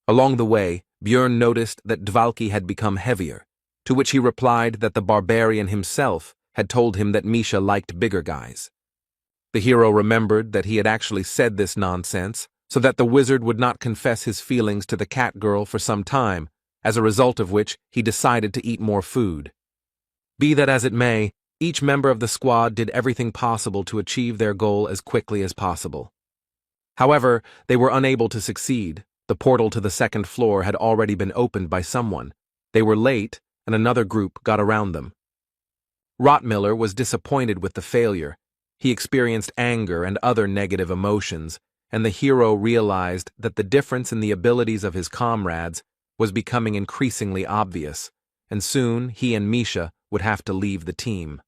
Along the way, Bjorn noticed that Dvalki had become heavier, to which he replied that the barbarian himself had told him that Misha liked bigger guys. The hero remembered that he had actually said this nonsense so that the wizard would not confess his feelings to the cat girl for some time, as a result of which he decided to eat more food. Be that as it may, each member of the squad did everything possible to achieve their goal as quickly as possible. However, they were unable to succeed. The portal to the second floor had already been opened by someone. They were late, and another group got around them. Rothmiller was disappointed with the failure. He experienced anger and other negative emotions, and the hero realized that the difference in the abilities of his comrades was becoming increasingly obvious, and soon he and Misha would have to leave the team.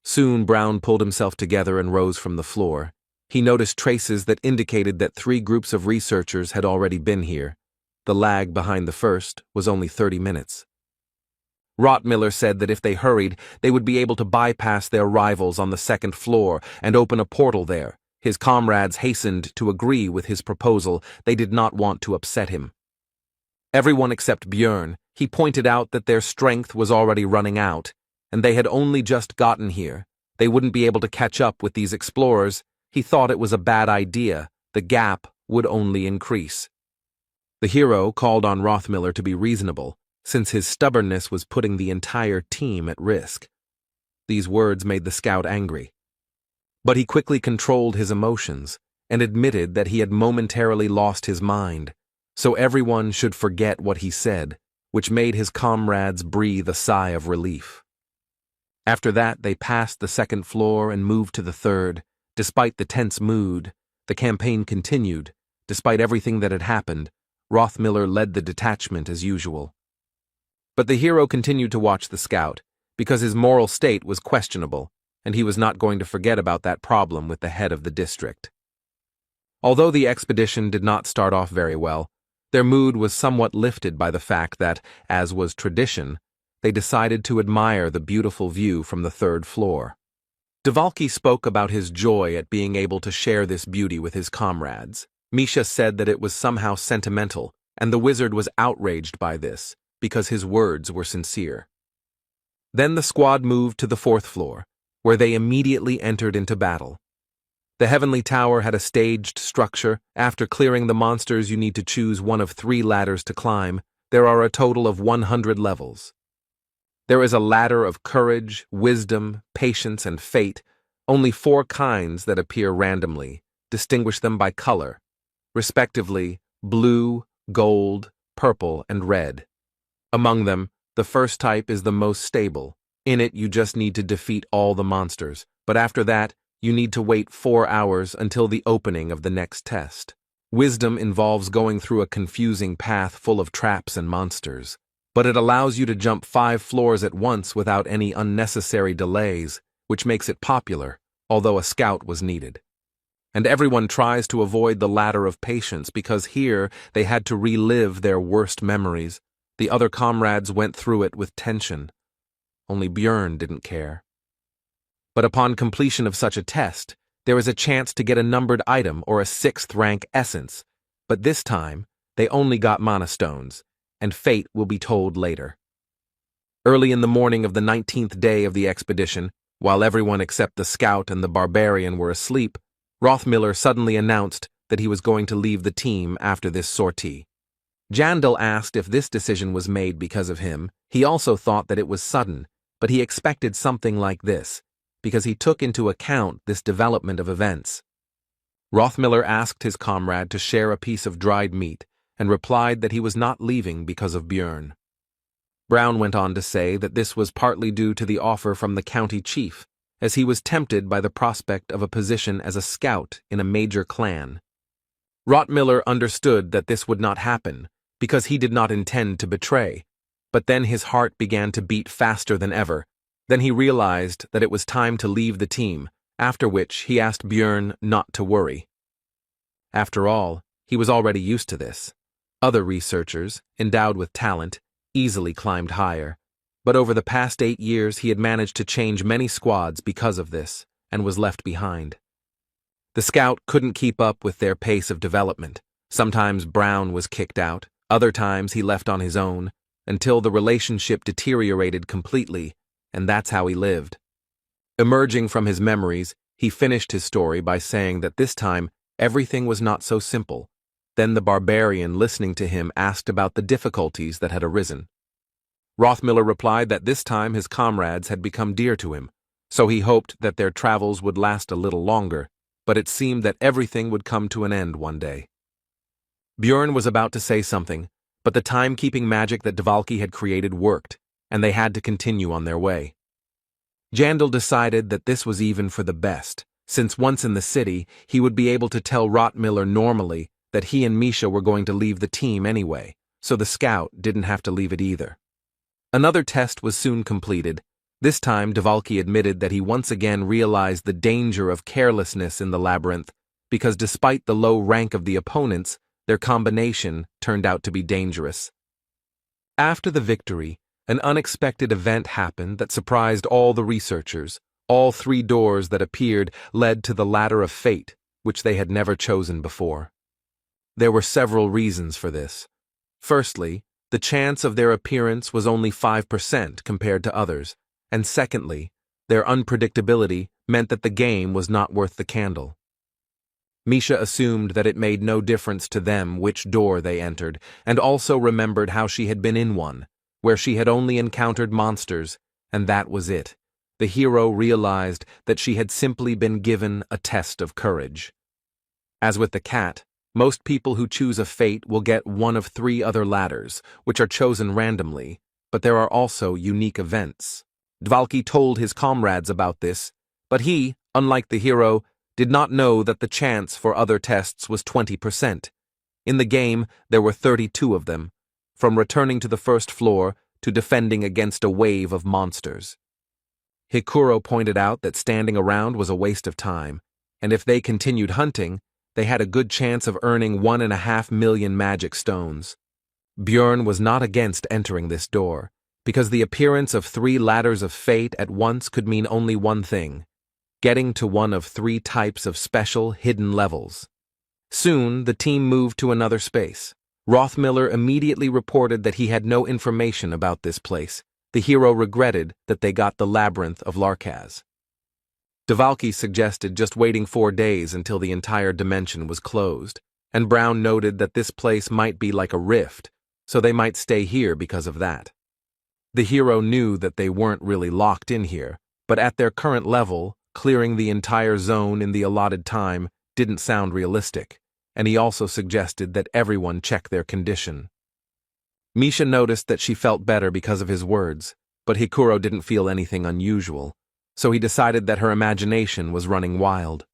Soon Brown pulled himself together and rose from the floor. He noticed traces that indicated that 3 groups of researchers had already been here. The lag behind the first was only 30 minutes. Rothmiller said that if they hurried, they would be able to bypass their rivals on the second floor and open a portal there. His comrades hastened to agree with his proposal. They did not want to upset him. Everyone except Bjorn. He pointed out that their strength was already running out, and they had only just gotten here. they wouldn't be able to catch up with these explorers, he thought it was a bad idea. The gap would only increase. The hero called on Rothmiller to be reasonable, since his stubbornness was putting the entire team at risk. These words made the scout angry. But he quickly controlled his emotions and admitted that he had momentarily lost his mind, so everyone should forget what he said, which made his comrades breathe a sigh of relief. After that, they passed the second floor and moved to the third. Despite the tense mood, the campaign continued. Despite everything that had happened, Rothmiller led the detachment as usual. But the hero continued to watch the scout, because his moral state was questionable, and he was not going to forget about that problem with the head of the district. Although the expedition did not start off very well, their mood was somewhat lifted by the fact that, as was tradition, they decided to admire the beautiful view from the third floor. Dvalki spoke about his joy at being able to share this beauty with his comrades. Misha said that it was somehow sentimental, and the wizard was outraged by this, because his words were sincere. Then the squad moved to the fourth floor, where they immediately entered into battle. The Heavenly Tower had a staged structure. After clearing the monsters, you need to choose one of 3 ladders to climb. There are a total of 100 levels. There is a ladder of courage, wisdom, patience, and fate. Only 4 kinds that appear randomly. Distinguish them by color, respectively blue, gold, purple, and red. Among them, the first type is the most stable. In it, you just need to defeat all the monsters, but after that, you need to wait 4 hours until the opening of the next test. Wisdom involves going through a confusing path full of traps and monsters, but it allows you to jump 5 floors at once without any unnecessary delays, which makes it popular, although a scout was needed. And everyone tries to avoid the ladder of patience because here they had to relive their worst memories. The other comrades went through it with tension. Only Björn didn't care. But upon completion of such a test, there is a chance to get a numbered item or a 6th rank essence, but this time they only got mana stones, and fate will be told later. Early in the morning of the 19th day of the expedition, while everyone except the scout and the barbarian were asleep, Rothmiller suddenly announced that he was going to leave the team after this sortie. Jandal asked if this decision was made because of him. He also thought that it was sudden, but he expected something like this, because he took into account this development of events. Rothmiller asked his comrade to share a piece of dried meat and replied that he was not leaving because of Björn. Brown went on to say that this was partly due to the offer from the county chief, as he was tempted by the prospect of a position as a scout in a major clan. Rothmiller understood that this would not happen, because he did not intend to betray, but then his heart began to beat faster than ever. Then he realized that it was time to leave the team, after which he asked Björn not to worry. After all, he was already used to this. Other researchers, endowed with talent, easily climbed higher, but over the past 8 years he had managed to change many squads because of this, and was left behind. The scout couldn't keep up with their pace of development. Sometimes Brown was kicked out, other times he left on his own, until the relationship deteriorated completely, and that's how he lived. Emerging from his memories, he finished his story by saying that this time everything was not so simple. Then the barbarian listening to him asked about the difficulties that had arisen. Rothmiller replied that this time his comrades had become dear to him, so he hoped that their travels would last a little longer, but it seemed that everything would come to an end one day. Björn was about to say something, but the timekeeping magic that Dvalki had created worked, and they had to continue on their way. Jandal decided that this was even for the best, since once in the city, he would be able to tell Rothmiller normally that he and Misha were going to leave the team anyway, so the scout didn't have to leave it either. Another test was soon completed. This time, Dvalki admitted that he once again realized the danger of carelessness in the labyrinth, because despite the low rank of the opponents, their combination turned out to be dangerous. After the victory, an unexpected event happened that surprised all the researchers. All 3 doors that appeared led to the ladder of fate, which they had never chosen before. There were several reasons for this. Firstly, the chance of their appearance was only 5% compared to others, and secondly, Their unpredictability meant that the game was not worth the candle. Misha assumed that it made no difference to them which door they entered, and also remembered how she had been in one, where she had only encountered monsters, and that was it. The hero realized that she had simply been given a test of courage. As with the cat, most people who choose a fate will get one of 3 other ladders, which are chosen randomly, but there are also unique events. Dvalki told his comrades about this, but he, unlike the hero, did not know that the chance for other tests was 20%. In the game, there were 32 of them, from returning to the first floor to defending against a wave of monsters. Hikuro pointed out that standing around was a waste of time, and if they continued hunting, they had a good chance of earning 1.5 million magic stones. Björn was not against entering this door, because the appearance of 3 ladders of fate at once could mean only one thing: getting to one of 3 types of special, hidden levels. Soon, the team moved to another space. Rothmiller immediately reported that he had no information about this place. The hero regretted that they got the labyrinth of Larkaz. Dvalki suggested just waiting 4 days until the entire dimension was closed, and Brown noted that this place might be like a rift, so they might stay here because of that. The hero knew that they weren't really locked in here, but at their current level, clearing the entire zone in the allotted time didn't sound realistic, and he also suggested that everyone check their condition. Misha noticed that she felt better because of his words, but Hikuro didn't feel anything unusual, so he decided that her imagination was running wild.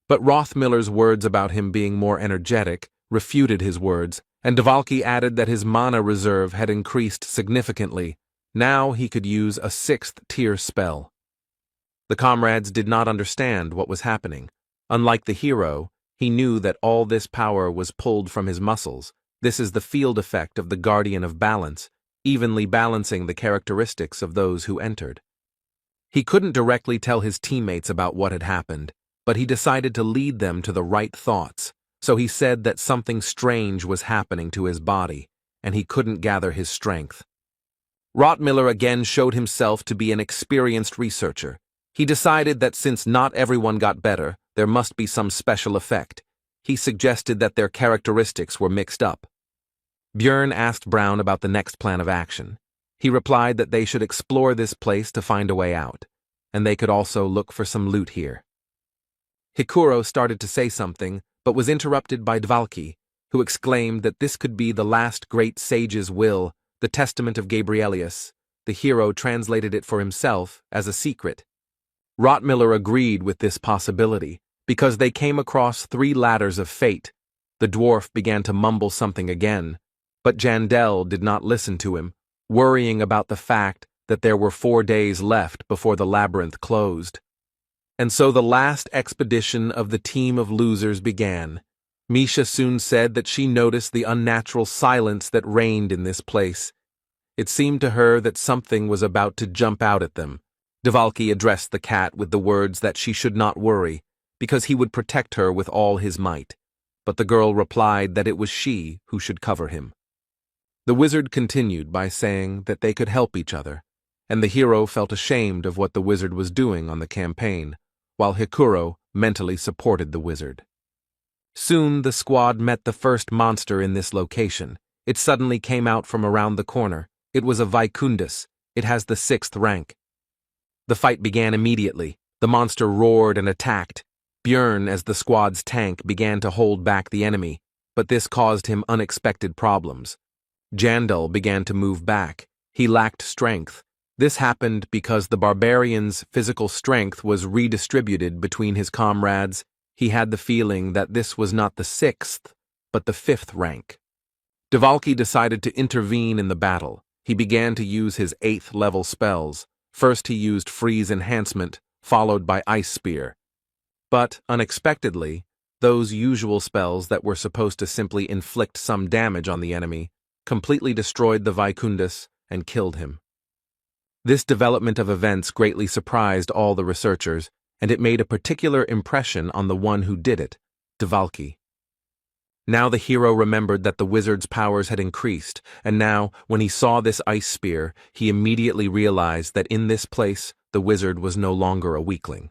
But Rothmiller's words about him being more energetic refuted his words, and Dvalki added that his mana reserve had increased significantly. Now he could use a 6th-tier spell. The comrades did not understand what was happening. Unlike the hero, he knew that all this power was pulled from his muscles. This is the field effect of the Guardian of Balance, evenly balancing the characteristics of those who entered. He couldn't directly tell his teammates about what had happened, but he decided to lead them to the right thoughts, so he said that something strange was happening to his body, and he couldn't gather his strength. Rothmiller again showed himself to be an experienced researcher. He decided that since not everyone got better, there must be some special effect. He suggested that their characteristics were mixed up. Björn asked Brown about the next plan of action. He replied that they should explore this place to find a way out, and they could also look for some loot here. Hikuro started to say something, but was interrupted by Dvalki, who exclaimed that this could be the last great sage's will, the testament of Gabrielius. The hero translated it for himself as a secret. Rothmiller agreed with this possibility, because they came across 3 ladders of fate. The dwarf began to mumble something again, but Jandel did not listen to him, worrying about the fact that there were 4 days left before the labyrinth closed. And so the last expedition of the team of losers began. Misha soon said that she noticed the unnatural silence that reigned in this place. It seemed to her that something was about to jump out at them. Dvalki addressed the cat with the words that she should not worry, because he would protect her with all his might. But the girl replied that it was she who should cover him. The wizard continued by saying that they could help each other, and the hero felt ashamed of what the wizard was doing on the campaign, while Hikuro mentally supported the wizard. Soon the squad met the first monster in this location. It suddenly came out from around the corner. It was a Vicundus. It has the 6th rank. The fight began immediately. The monster roared and attacked. Björn, as the squad's tank, began to hold back the enemy, but this caused him unexpected problems. Jandal began to move back. He lacked strength. This happened because the barbarian's physical strength was redistributed between his comrades. He had the feeling that this was not the 6th, but the 5th rank. Dvalki decided to intervene in the battle. He began to use his 8th level spells. First he used Freeze Enhancement, followed by Ice Spear. But, unexpectedly, those usual spells that were supposed to simply inflict some damage on the enemy completely destroyed the Vicundus and killed him. This development of events greatly surprised all the researchers, and it made a particular impression on the one who did it, Dvalki. Now the hero remembered that the wizard's powers had increased, and now, when he saw this ice spear, he immediately realized that in this place the wizard was no longer a weakling.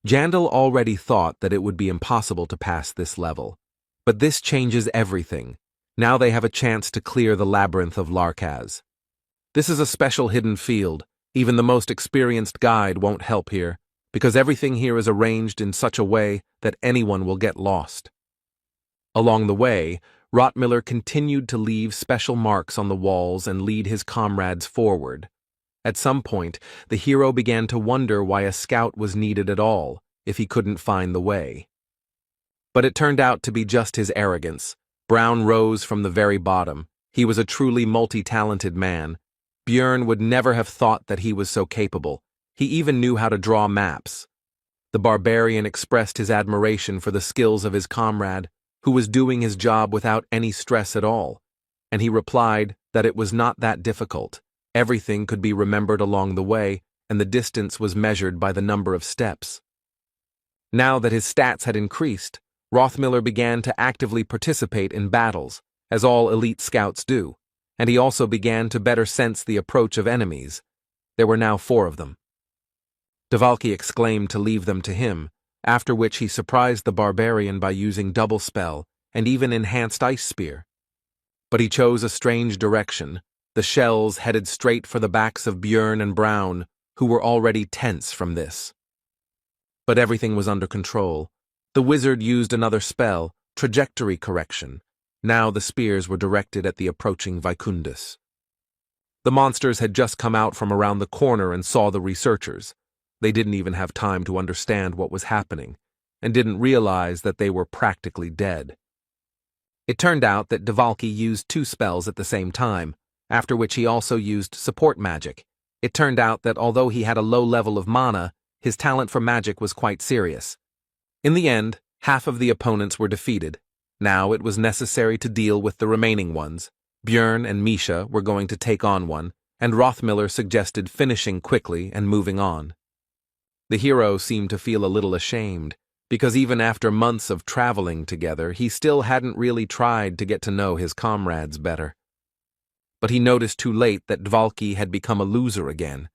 Jandal already thought that it would be impossible to pass this level. But this changes everything. Now they have a chance to clear the labyrinth of Larkaz. This is a special hidden field. Even the most experienced guide won't help here, because everything here is arranged in such a way that anyone will get lost. Along the way, Rottmiller continued to leave special marks on the walls and lead his comrades forward. At some point, the hero began to wonder why a scout was needed at all if he couldn't find the way. But it turned out to be just his arrogance. Brown rose from the very bottom. He was a truly multi-talented man. Björn would never have thought that he was so capable. He even knew how to draw maps. The barbarian expressed his admiration for the skills of his comrade, who was doing his job without any stress at all, and he replied that it was not that difficult. Everything could be remembered along the way, and the distance was measured by the number of steps. Now that his stats had increased, Rothmiller began to actively participate in battles, as all elite scouts do, and he also began to better sense the approach of enemies. There were now 4 of them. Dvalki exclaimed to leave them to him, after which he surprised the barbarian by using double spell and even enhanced ice spear. But he chose a strange direction. The shells headed straight for the backs of Björn and Brown, who were already tense from this. But everything was under control. The wizard used another spell, trajectory correction. Now the spears were directed at the approaching Vicundus. The monsters had just come out from around the corner and saw the researchers. They didn't even have time to understand what was happening, and didn't realize that they were practically dead. It turned out that Dvalki used 2 spells at the same time, after which he also used support magic. It turned out that although he had a low level of mana, his talent for magic was quite serious. In the end, half of the opponents were defeated. Now it was necessary to deal with the remaining ones. Björn and Misha were going to take on one, and Rothmiller suggested finishing quickly and moving on. The hero seemed to feel a little ashamed, because even after months of traveling together, he still hadn't really tried to get to know his comrades better. But he noticed too late that Dvalki had become a loser again.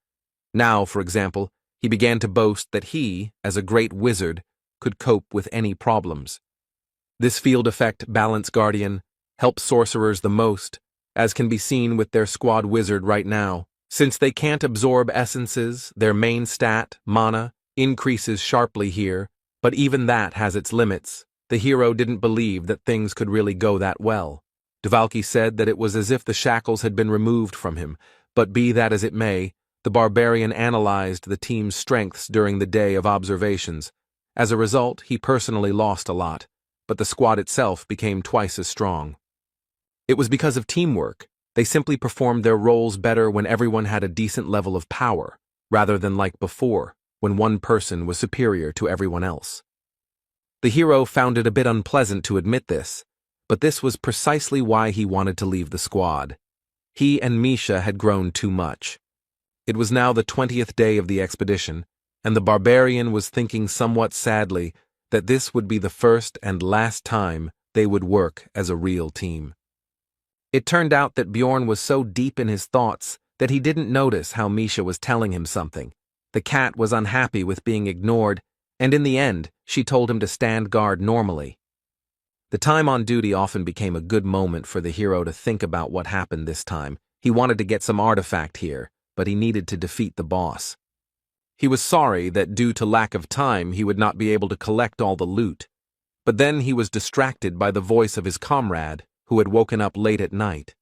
Now, for example, he began to boast that he, as a great wizard, could cope with any problems. This field effect Balance Guardian helps sorcerers the most, as can be seen with their squad wizard right now. Since they can't absorb essences, their main stat, mana, increases sharply here, but even that has its limits. The hero didn't believe that things could really go that well. Dvalki said that it was as if the shackles had been removed from him, but be that as it may, the barbarian analyzed the team's strengths during the day of observations. As a result, he personally lost a lot, but the squad itself became twice as strong. It was because of teamwork. They simply performed their roles better when everyone had a decent level of power, rather than like before, when one person was superior to everyone else. The hero found it a bit unpleasant to admit this, but this was precisely why he wanted to leave the squad. He and Misha had grown too much. It was now the 20th day of the expedition, and the barbarian was thinking somewhat sadly that this would be the first and last time they would work as a real team. It turned out that Björn was so deep in his thoughts that he didn't notice how Misha was telling him something. The cat was unhappy with being ignored, and in the end, she told him to stand guard normally. The time on duty often became a good moment for the hero to think about what happened this time. He wanted to get some artifact here, but he needed to defeat the boss. He was sorry that due to lack of time he would not be able to collect all the loot. But then he was distracted by the voice of his comrade, who had woken up late at night.